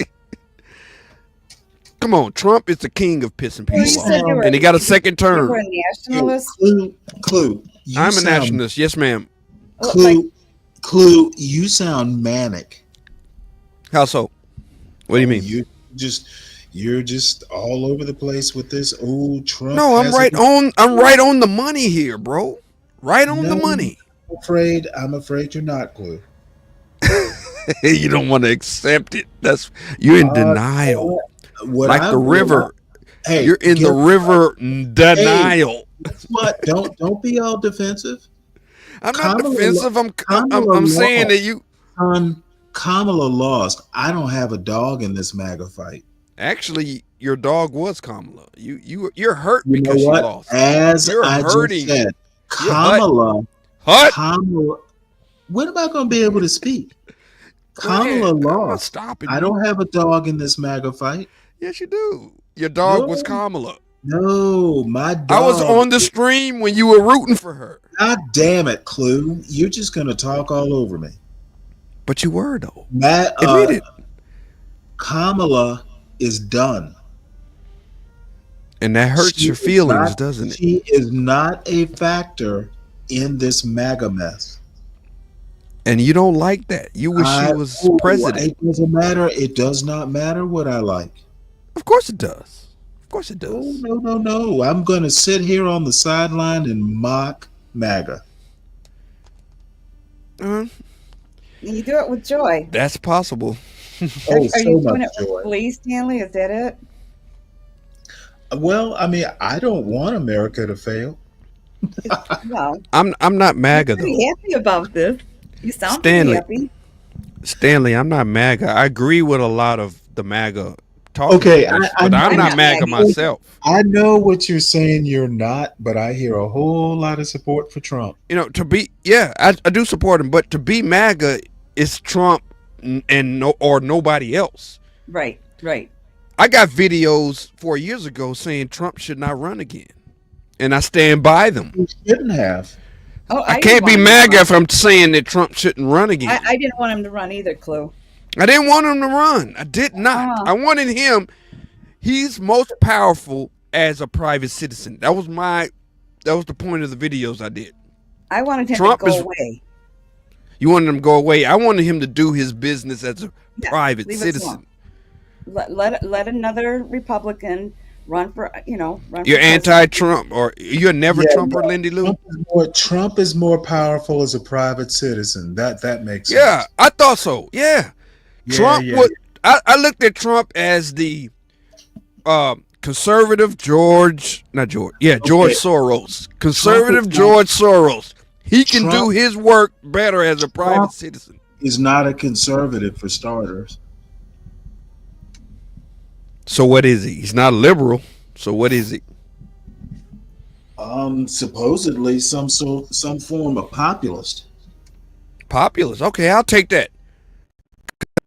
Come on, Trump is the king of pissing people off, and he got a second term. You're a nationalist. Clue. I'm a nationalist. Yes, ma'am. Clue. You sound manic. How so? What do you mean? You're just all over the place with this old Trump. No, I'm right on the money here, bro. Right on the money. I'm afraid you're not, Clue. You don't want to accept it. You're in denial. Like the river. Hey, you're in the river denial. Guess what? Don't be all defensive. I'm not defensive. I'm saying that you. Kamala lost. I don't have a dog in this MAGA fight. Actually, your dog was Kamala. You're hurt You know because she what? lost. As You're I hurting. just said, Kamala. When am I going to be able to speak? Kamala lost. Stopping I don't have a dog in this MAGA fight. Yes, you do. Your dog was Kamala. No, my dog. I was on the stream when you were rooting for her. God damn it, Clue. You're just going to talk all over me. But you were, though. Admit it. Kamala is done. And that hurts your feelings, doesn't it? She is not a factor in this MAGA mess. And you don't like that. You wish she was president. It doesn't matter. It does not matter what I like. Of course it does. Of course it does. Oh, no. I'm going to sit here on the sideline and mock MAGA. You do it with joy. That's possible. Are you doing it with glee, Stanley? Is that it? Well, I mean, I don't want America to fail. Well, I'm not MAGA, though. Pretty happy about this. You sound Stanley, pretty happy. Stanley, I'm not MAGA. I agree with a lot of the MAGA talking. Okay, but I'm not MAGA myself. I know what you're saying. You're not, but I hear a whole lot of support for Trump. You know, I do support him, but to be MAGA is Trump or nobody else. Right. I got videos 4 years ago saying Trump should not run again, and I stand by them. He shouldn't have. Oh, I can't be MAGA if I'm saying that Trump shouldn't run again. I didn't want him to run either, Clue. I didn't want him to run. I did not. I wanted him. He's most powerful as a private citizen. That was the point of the videos I did. I wanted him to go away. You wanted him to go away. I wanted him to do his business as a private citizen. Let another Republican run for, run. You're anti-Trump, or you're never Trumper, Lindy Lou? Trump is more powerful as a private citizen. That makes sense. Yeah, I thought so. Yeah. Trump would. I looked at Trump as the conservative George Soros. Conservative George Soros. He can do his work better as a private citizen. He's not a conservative, for starters. So what is he? He's not a liberal. So what is he? Supposedly some form of populist. Populist. Okay, I'll take that.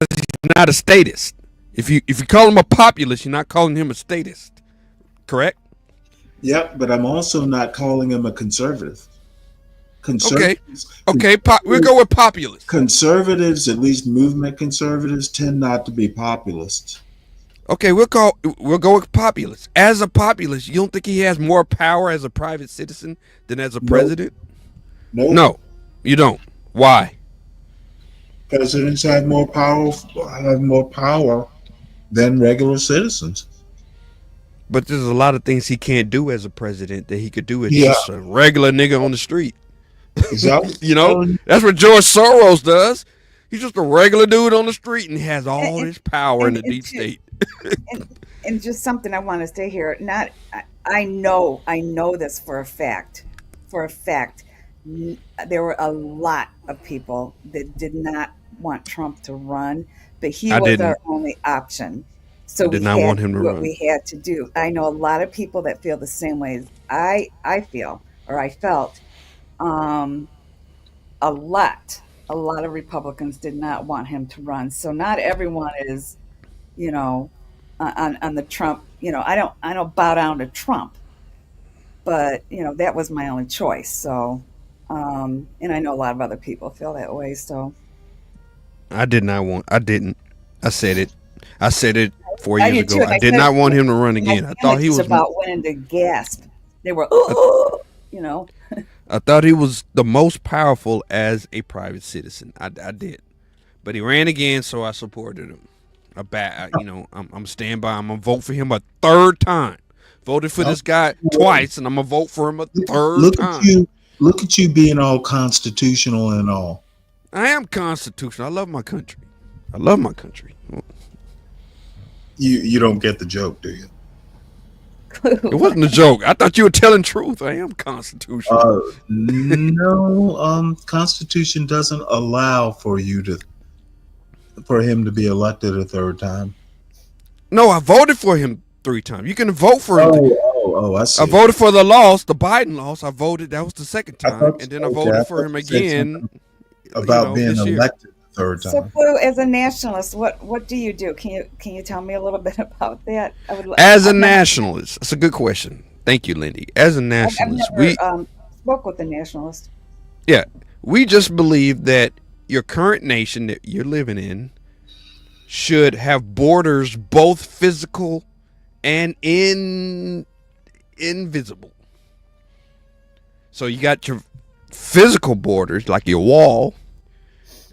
He's not a statist. If you call him a populist, you're not calling him a statist. Correct? Yep, but I'm also not calling him a conservative. Okay, we'll go with populist. Conservatives, at least movement conservatives, tend not to be populists. Okay, we'll go with populist. As a populist, you don't think he has more power as a private citizen than as a president? No, you don't. Why? Presidents have more power than regular citizens. But there's a lot of things he can't do as a president that he could do as just a regular nigga on the street. Exactly. That's what George Soros does. He's just a regular dude on the street and has all this power in the deep state. and just something I want to say here. I know this for a fact. There were a lot of people that did not want Trump to run, but he was our only option. So we had want him to what run. we had to do. I know a lot of people that feel the same way as I feel, or I felt. A lot of Republicans did not want him to run. So not everyone is, on the Trump. I don't bow down to Trump, but that was my only choice. So, and I know a lot of other people feel that way. So, I didn't. I said it 4 years ago. Too. I did not want him to run again. I thought he was about winning to gasp. They were, I thought he was the most powerful as a private citizen. I did, but he ran again, so I supported him. I'm stand by. I'm gonna vote for him a third time. Voted for this guy twice, and I'm gonna vote for him a third time. Look at you being all constitutional and all. I am constitutional. I love my country. You don't get the joke, do you? clue. It wasn't a joke. I thought you were telling truth. I am constitutional. No, Constitution doesn't allow for him to be elected a third time. No, I voted for him 3 times. You can vote for him. I see. I voted for the loss, the Biden loss. I voted. That was the second time, and then I voted for him again. About being elected the third time. So, Clue, as a nationalist, what do you do? Can you tell me a little bit about that? As a nationalist, that's a good question. Thank you, Lindy. As a nationalist, I've never spoke with a nationalist. Yeah, we just believe that your current nation that you're living in should have borders, both physical and invisible. So you got your physical borders, like your wall,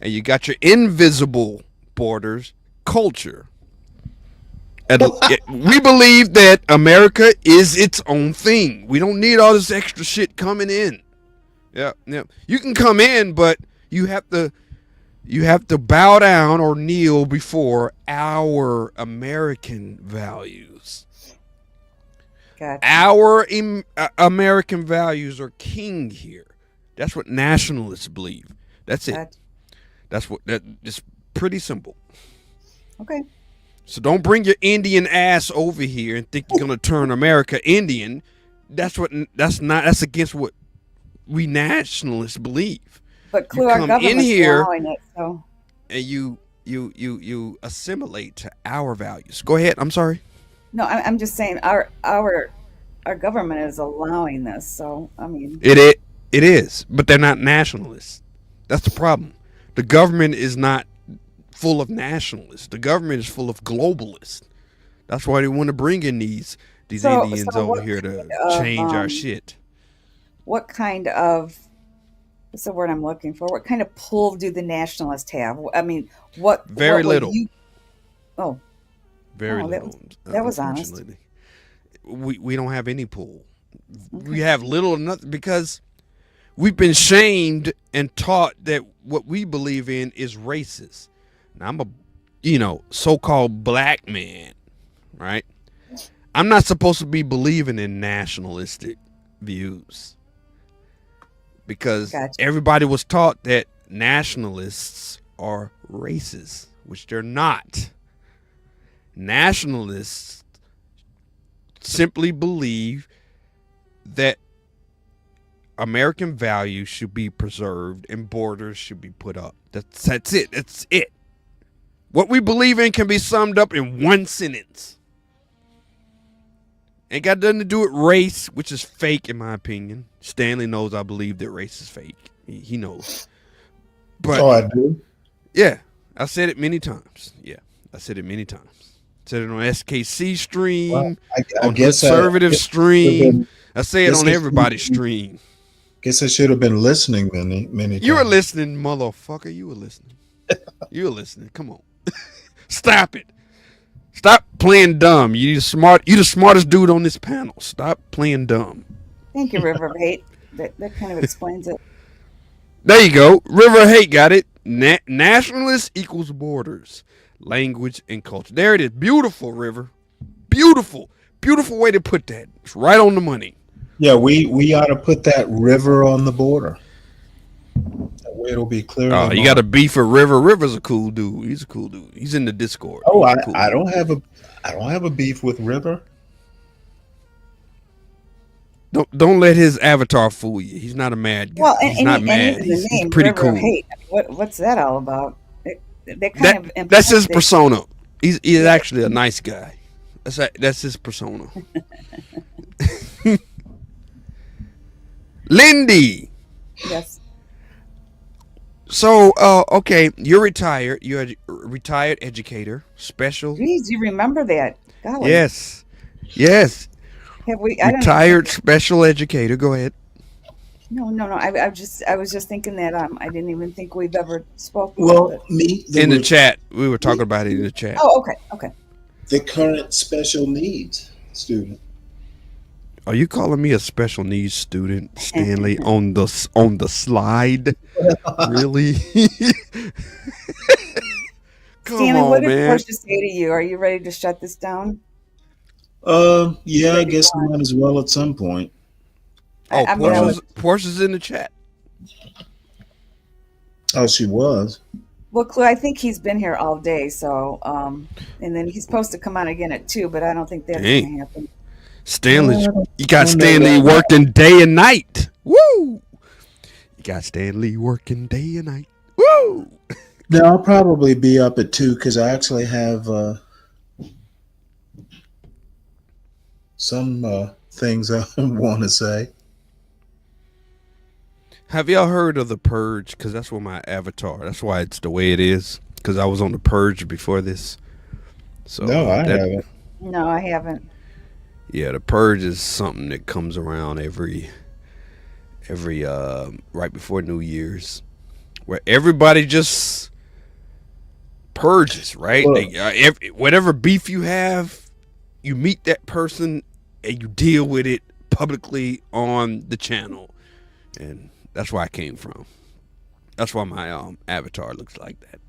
and you got your invisible borders, culture. And we believe that America is its own thing. We don't need all this extra shit coming in. Yeah. You can come in, but you have to bow down or kneel before our American values. Gotcha. Our American values are king here. That's what nationalists believe. That's it. Gotcha. It's pretty simple. Okay. So don't bring your Indian ass over here and think you're gonna turn America Indian. That's against what we nationalists believe. But Clue, our government's allowing it, so. And you assimilate to our values. Go ahead. I'm sorry. No, I'm just saying our government is allowing this. So I mean, it is, but they're not nationalists. That's the problem. The government is not full of nationalists. The government is full of globalists. That's why they want to bring in these Indians over here to change our shit. What kind of, what's the word I'm looking for? What kind of pull do the nationalists have? I mean, Very little. Very little. That was honest. We don't have any pull. Okay. We have little or nothing because we've been shamed and taught that what we believe in is racist. Now, I'm a, so-called black man, right? I'm not supposed to be believing in nationalistic views because everybody was taught that nationalists are racist, which they're not. Nationalists simply believe that American values should be preserved and borders should be put up. That's it. That's it. What we believe in can be summed up in one sentence. Ain't got nothing to do with race, which is fake in my opinion. Stanley knows I believe that race is fake. He knows. But, I do? Yeah. I said it many times. Yeah. I said it many times. Said it on SKC stream, on conservative stream. I say it on everybody's stream. Guess I should have been listening many times. You were listening, motherfucker. You were listening. You were listening. Come on. Stop it. Stop playing dumb. You the smartest dude on this panel. Stop playing dumb. Thank you, River of Hate. That kind of explains it. There you go. River of Hate got it. Nationalist equals borders, language, and culture. There it is. Beautiful, River. Beautiful. Beautiful way to put that. It's right on the money. Yeah, we ought to put that river on the border. That way it'll be clear. Oh, you got a beef with River. River's a cool dude. He's a cool dude. He's in the Discord. Oh, I don't have a beef with River. Don't let his avatar fool you. He's not a mad guy. Well, he's not mad. He's pretty River cool. Hate. What's that all about? That's his persona. He's actually a nice guy. That's his persona. Lindy. Yes. So, okay, you're retired. You're a retired educator, special. Please, you remember that? Golly. Yes. Have we? Retired special educator. Go ahead. No. I was just thinking that I didn't even think we've ever spoken. Well, me in the chat, we were talking about it in the chat. Oh, okay. The current special needs student. Are you calling me a special needs student, Stanley, on the slide? Really? Come Stanley, on, what did man. Portia say to you? Are you ready to shut this down? Yeah, I guess I might as well at some point. Oh, Portia's in the chat. Oh, she was. Well, Clue, I think he's been here all day, so and then he's supposed to come on again at 2, but I don't think that's going to happen. Stanley, you got Stanley working day and night. Woo! You got Stanley working day and night. Woo! No, I'll probably be up at 2 because I actually have some things I want to say. Have y'all heard of The Purge? Because that's what my avatar. That's why it's the way it is. Because I was on The Purge before this. So no, I haven't. No, I haven't. Yeah, The Purge is something that comes around every right before New Year's, where everybody just purges, right? Whatever beef you have, you meet that person and you deal with it publicly on the channel, and that's where I came from. That's why my avatar looks like that.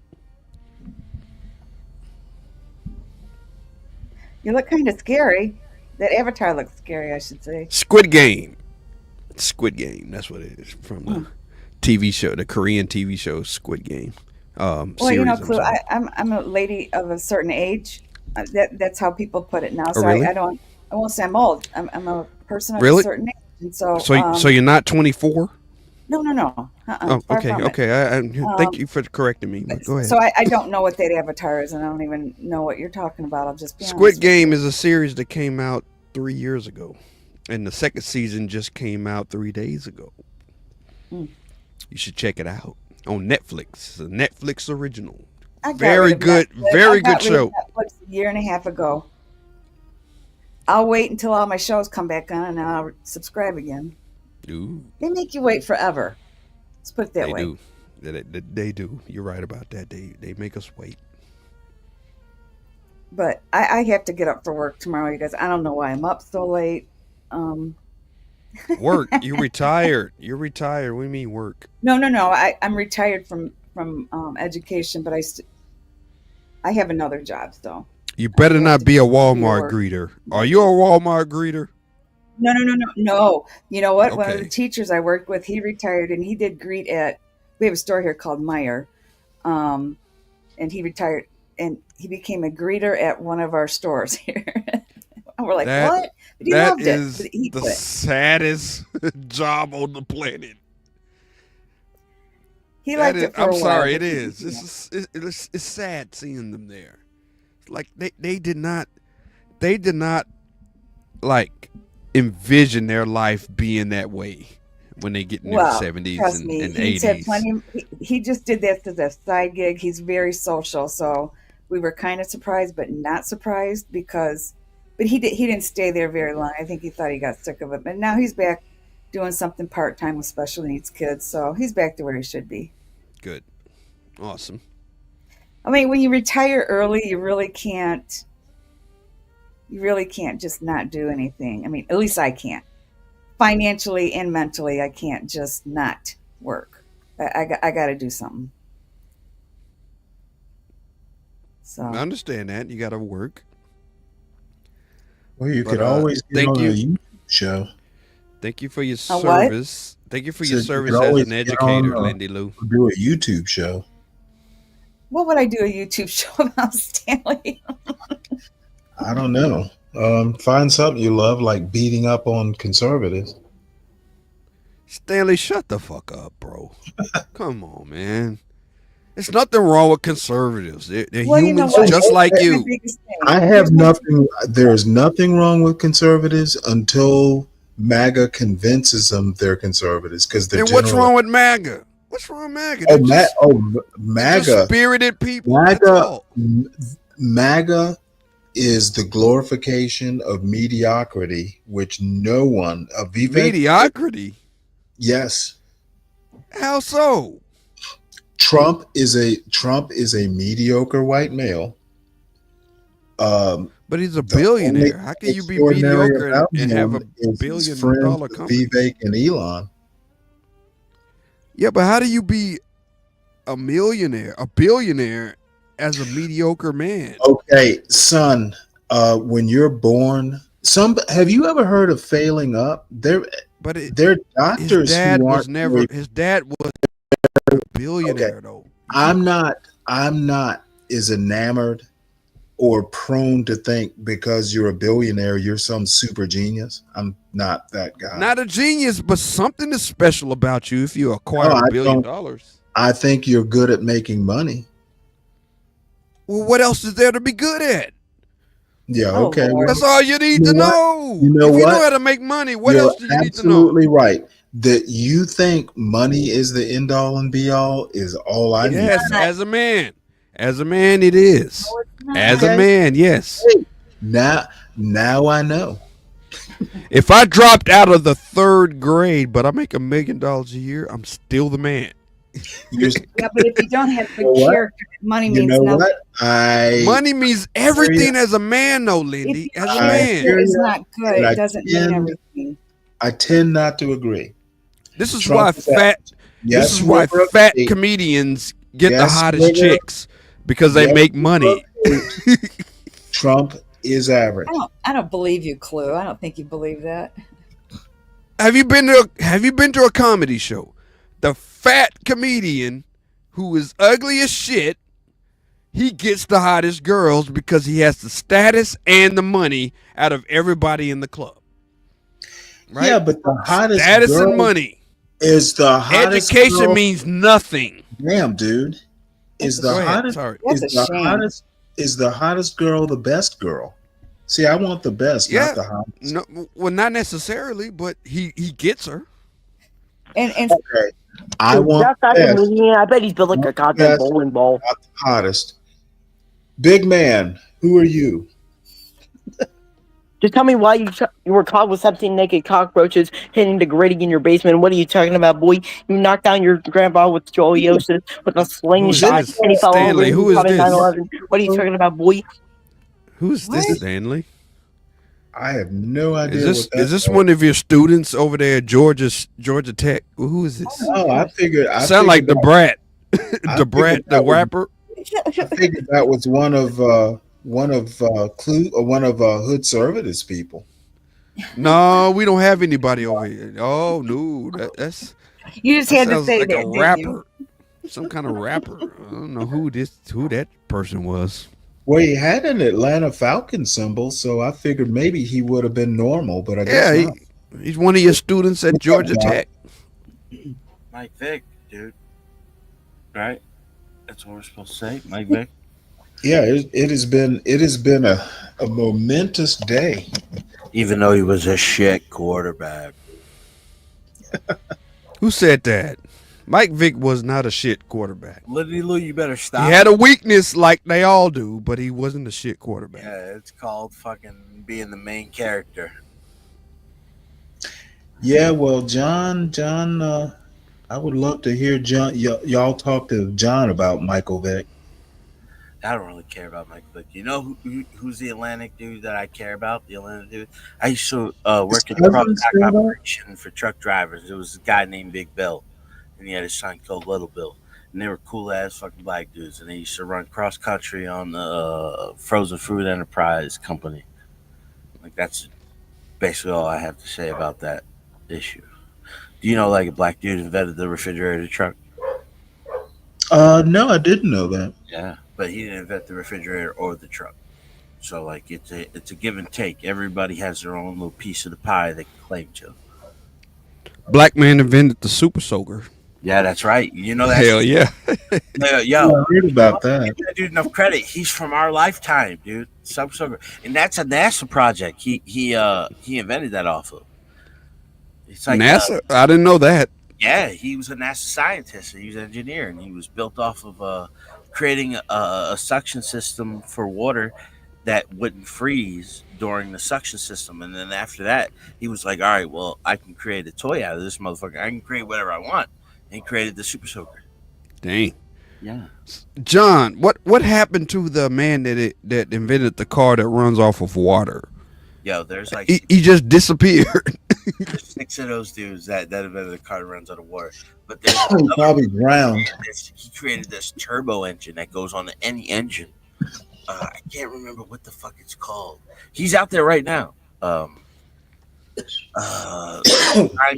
You look kind of scary. That avatar looks scary, I should say. Squid Game. That's what it is, from the TV show, the Korean TV show Squid Game. Well, series, you know, Clue, I'm a lady of a certain age. That's how people put it now. So really? I won't say I'm old. I'm a person of Really? a certain age. And so you're not 24? No. Oh, okay. Thank you for correcting me. Go ahead. So I don't know what that avatar is, and I don't even know what you're talking about. I'll just be honest. Squid Game is a series that came out 3 years ago, and the second season just came out 3 days ago. You should check it out on Netflix. It's a Netflix original. Very good show. Netflix a year and a half ago. I'll wait until all my shows come back on, and I'll subscribe again. Ooh. They make you wait forever. Let's put it that way. They do. You're right about that. They make us wait. But I have to get up for work tomorrow, you guys. I don't know why I'm up so late. Work? You retired? You're retired. What do you mean work? No. I'm retired from education, but I have another job, so. You better not be a Walmart greeter. Are you a Walmart greeter? No. You know what? Okay. One of the teachers I worked with, he retired, and he did greet we have a store here called Meyer. And he retired, and he became a greeter at one of our stores here. And we're like, what? But he loved is it. He the quit. saddest job on the planet. He liked it for a while. I'm sorry, it is. It's sad seeing them there. Like they did not like envision their life being that way when they get in their 70s and 80s. He just did this as a side gig. He's very social, so we were kind of surprised, but not surprised but he didn't stay there very long. I think he thought he got sick of it, but now he's back doing something part-time with special needs kids, so he's back to where he should be. Good. Awesome. I mean, when you retire early, you really can't just not do anything. I mean, at least I can't. Financially and mentally, I can't just not work. I got to do something. So I understand that. You got to work. Well, you could always get on a YouTube show. Thank you for your service. Thank you for your service as an educator, Lindy Lou. Do a YouTube show. What would I do a YouTube show about, Stanley? I don't know. Find something you love, like beating up on conservatives. Stanley, shut the fuck up, bro. Come on, man. There's nothing wrong with conservatives. They're humans just like you. I have nothing. There's nothing wrong with conservatives until MAGA convinces them they're conservatives. Then what's wrong with MAGA? What's wrong with MAGA? MAGA. Spirited people. MAGA is the glorification of mediocrity, which no one mediocrity. Yes. How so? Trump is a mediocre white male. But he's a billionaire. How can you be mediocre and have a $1 billion company? Vivek and Elon. Yeah, but how do you be a billionaire, as a mediocre man? Okay, son. when you're born, have you ever heard of failing up? They're doctors his dad who was aren't never. His dad was a billionaire though. I'm not as enamored or prone to think because you're a billionaire you're some super genius. I'm not that guy. Not a genius, but something is special about you if you acquire $1 billion. I think you're good at making money. Well, what else is there to be good at? Yeah, okay. Well, that's all you need to know. You know if you what? know how to make money, what You're else do you need to know? absolutely right. That you think money is the end all and be all is all I need. Yes, as a man. As a man, it is. As a man, yes. Hey, now I know. If I dropped out of the 3rd grade, but I make $1 million a year, I'm still the man. Yeah, but if you don't have good character, money means nothing. Money means everything as a man, though, Lindy. As a man, it's not good. It doesn't mean everything. I tend not to agree. This is why fat comedians get the hottest chicks because they make money. Trump is average. I don't believe you, Clue. I don't think you believe that. Have you been to a comedy show? The fat comedian who is ugly as shit, he gets the hottest girls because he has the status and the money out of everybody in the club. Right? Yeah, but the hottest status girl and money is the hottest. Education girl. Means nothing. Damn, dude. Is the hottest? Is the hottest girl the best girl? See, I want the best, not the hottest. No, well, not necessarily, but he gets her. And okay. I want that. I bet he's built like a goddamn bowling ball. Not the hottest. Big man, who are you? Just tell me why you were caught with 17 naked cockroaches hitting the grating in your basement. What are you talking about, boy? You knocked down your grandpa with scoliosis with a slingshot. And he fell Stanley, who is this? 9/11. What are you talking about, boy? Who's this, Stanley? I have no idea. Is this one of your students over there at Georgia Tech? Who is this? Oh, I figured. Sound like the Brat, the Brat, the rapper. I figured that was one of Hood Services people. No, we don't have anybody over here. Oh no, that's you just had to say like that, a rapper, some kind of rapper. I don't know who that person was. Well, he had an Atlanta Falcon symbol, so I figured maybe he would have been normal, but I guess not. He's one of your students at Georgia Tech. Mike Vick, dude. Right? That's what we're supposed to say, Mike Vick. Yeah, it has been a momentous day. Even though he was a shit quarterback. Who said that? Mike Vick was not a shit quarterback. Liddy Lou, you better stop. He had a weakness like they all do, but he wasn't a shit quarterback. Yeah, it's called fucking being the main character. Yeah, well, John, I would love to hear John. Y'all talk to John about Michael Vick. I don't really care about Michael Vick. You know who's the Atlantic dude that I care about? The Atlantic dude. I used to work in the operation for truck drivers. There was a guy named Big Bill, and he had his son called Little Bill, and they were cool ass fucking black dudes. And they used to run cross country on the Frozen Food Enterprise company. Like that's basically all I have to say about that issue. Do you know like a black dude invented the refrigerator truck? No, I didn't know that. Yeah, but he didn't invent the refrigerator or the truck. So like it's a give and take. Everybody has their own little piece of the pie they can claim to. Black man invented the super soaker. Yeah, that's right. You know that. Hell yeah. Yo, I heard about that. Give that dude enough credit. He's from our lifetime, dude. Super soaker, and that's a NASA project. He invented that off of. It's like NASA. I didn't know that. Yeah, he was a NASA scientist. He was an engineer, and he was built off of creating a suction system for water that wouldn't freeze during the suction system. And then after that, he was like, all right, well, I can create a toy out of this motherfucker. I can create whatever I want. And he created the super soaker. Dang. Yeah. John, what happened to the man that invented the car that runs off of water? Yo, there's like he just disappeared. There's 6 of those dudes that invented the car that runs out of water. But there's probably drowned. He created this turbo engine that goes on any engine. I can't remember what the fuck it's called. He's out there right now. Time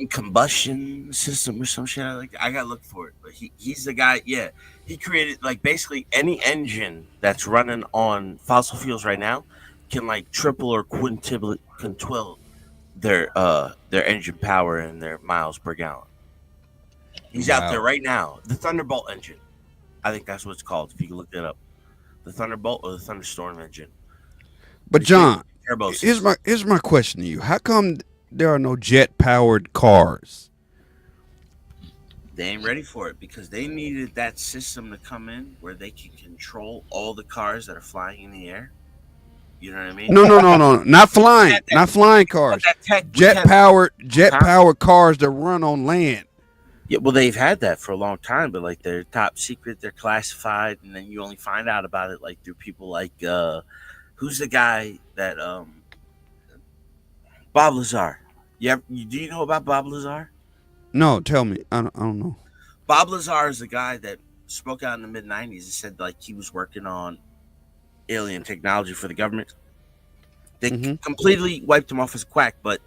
combustion system or some shit. I gotta look for it. But he's the guy. Yeah, he created like basically any engine that's running on fossil fuels right now can like triple or quintuple their engine power and their miles per gallon. He's out there right now. The Thunderbolt engine. I think that's what it's called. If you can look it up, the Thunderbolt or the Thunderstorm engine. But John, turbo here's my question to you: how come there are no jet-powered cars? They ain't ready for it because they needed that system to come in where they can control all the cars that are flying in the air. You know what I mean? No, not flying, not flying cars. Jet-powered cars that run on land. Yeah, well, they've had that for a long time, but like they're top secret, they're classified, and then you only find out about it like through people like who's the guy that Bob Lazar. Do you know about Bob Lazar? No, tell me. I don't know. Bob Lazar is the guy that spoke out in the mid-90s and said like he was working on alien technology for the government. They completely wiped him off as a quack, but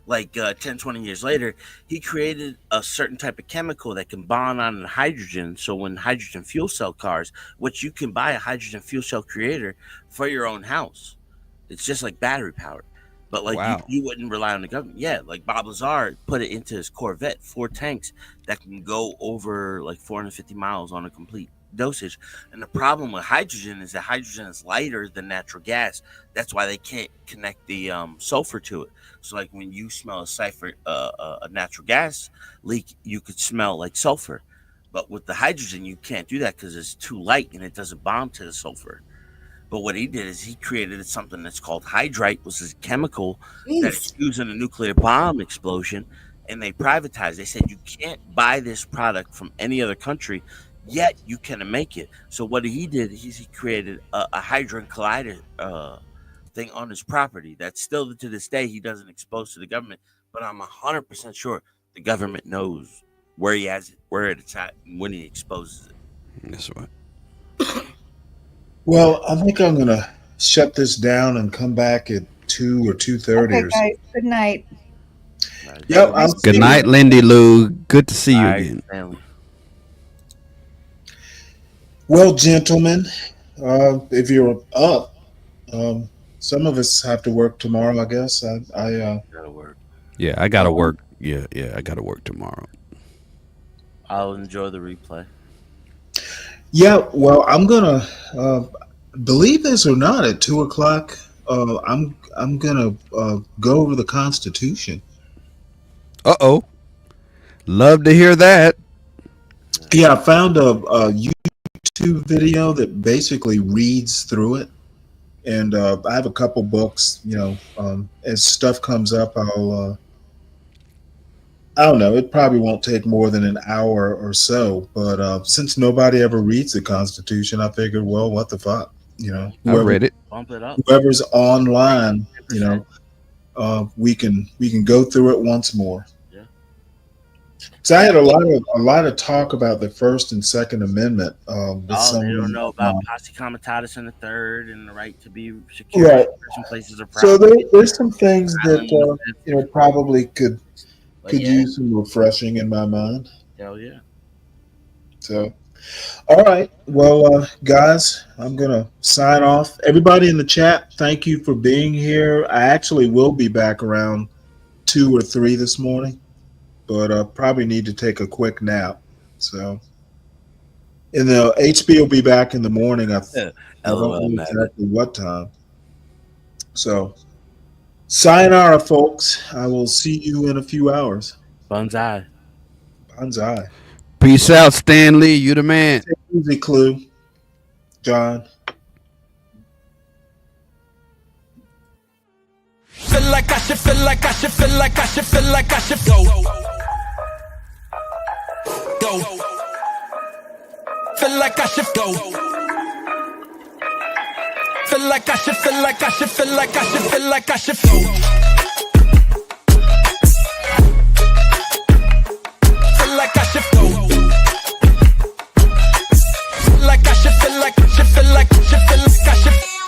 like 10, 20 years later, he created a certain type of chemical that can bond on hydrogen. So when hydrogen fuel cell cars, which you can buy a hydrogen fuel cell creator for your own house. It's just like battery powered. But like you wouldn't rely on the government. Yeah, like Bob Lazar put it into his Corvette, 4 tanks that can go over like 450 miles on a complete dosage. And the problem with hydrogen is that hydrogen is lighter than natural gas. That's why they can't connect the sulfur to it. So like when you smell a natural gas leak, you could smell like sulfur. But with the hydrogen, you can't do that because it's too light and it doesn't bond to the sulfur. But what he did is he created something that's called hydrite, which is a chemical that's used in a nuclear bomb explosion, and they privatized. They said you can't buy this product from any other country, yet you can make it. So what he did is he created a hadron collider thing on his property that still to this day he doesn't expose to the government. But I'm 100% sure the government knows where he has it, where it's at, and when he exposes it. That's right. Well, I think I'm gonna shut this down and come back at 2 or 2:30 Okay, or so. guys. Good night. Yep. Good night, Lindy Lou. Good to see you again. Well, gentlemen, if you're up, some of us have to work tomorrow. I guess I gotta work. Yeah, I gotta work. Yeah, I gotta work tomorrow. I'll enjoy the replay. Yeah, well, I'm gonna believe this or not. At 2 o'clock, I'm gonna go over the Constitution. Love to hear that. Yeah, I found a YouTube video that basically reads through it, and I have a couple books. As stuff comes up, I don't know. It probably won't take more than an hour or so. But since nobody ever reads the Constitution, I figured, well, what the fuck? I read it. Bump it up. Whoever's online, we can go through it once more. Yeah. So I had a lot of talk about the First and Second Amendment. They don't know about posse comitatus in the third and the right to be secure. Right. Some places are So there's some things that probably could use some refreshing in my mind. Hell yeah. So, all right. Well, guys, I'm going to sign off. Everybody in the chat, thank you for being here. I actually will be back around 2 or 3 this morning, but I probably need to take a quick nap. So, and the HB will be back in the morning. I don't know exactly what time. So, sayonara, folks. I will see you in a few hours. Banzai. Banzai. Peace out, Stanley. You the man. Take it easy, Clue. John. Feel like I should feel like I should feel like I should feel like I should go. Feel like I should go. Feel like I should feel like I should feel like I should feel like I should go. Feel like I should go. Feel like I should feel like I should feel like I should.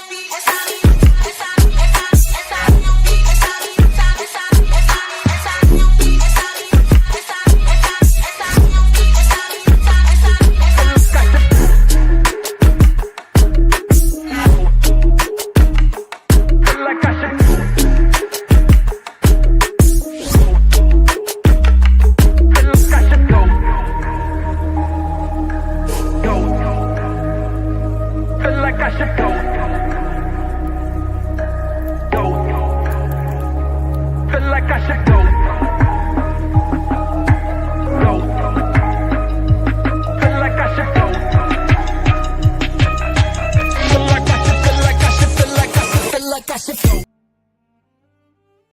Feel like I should go.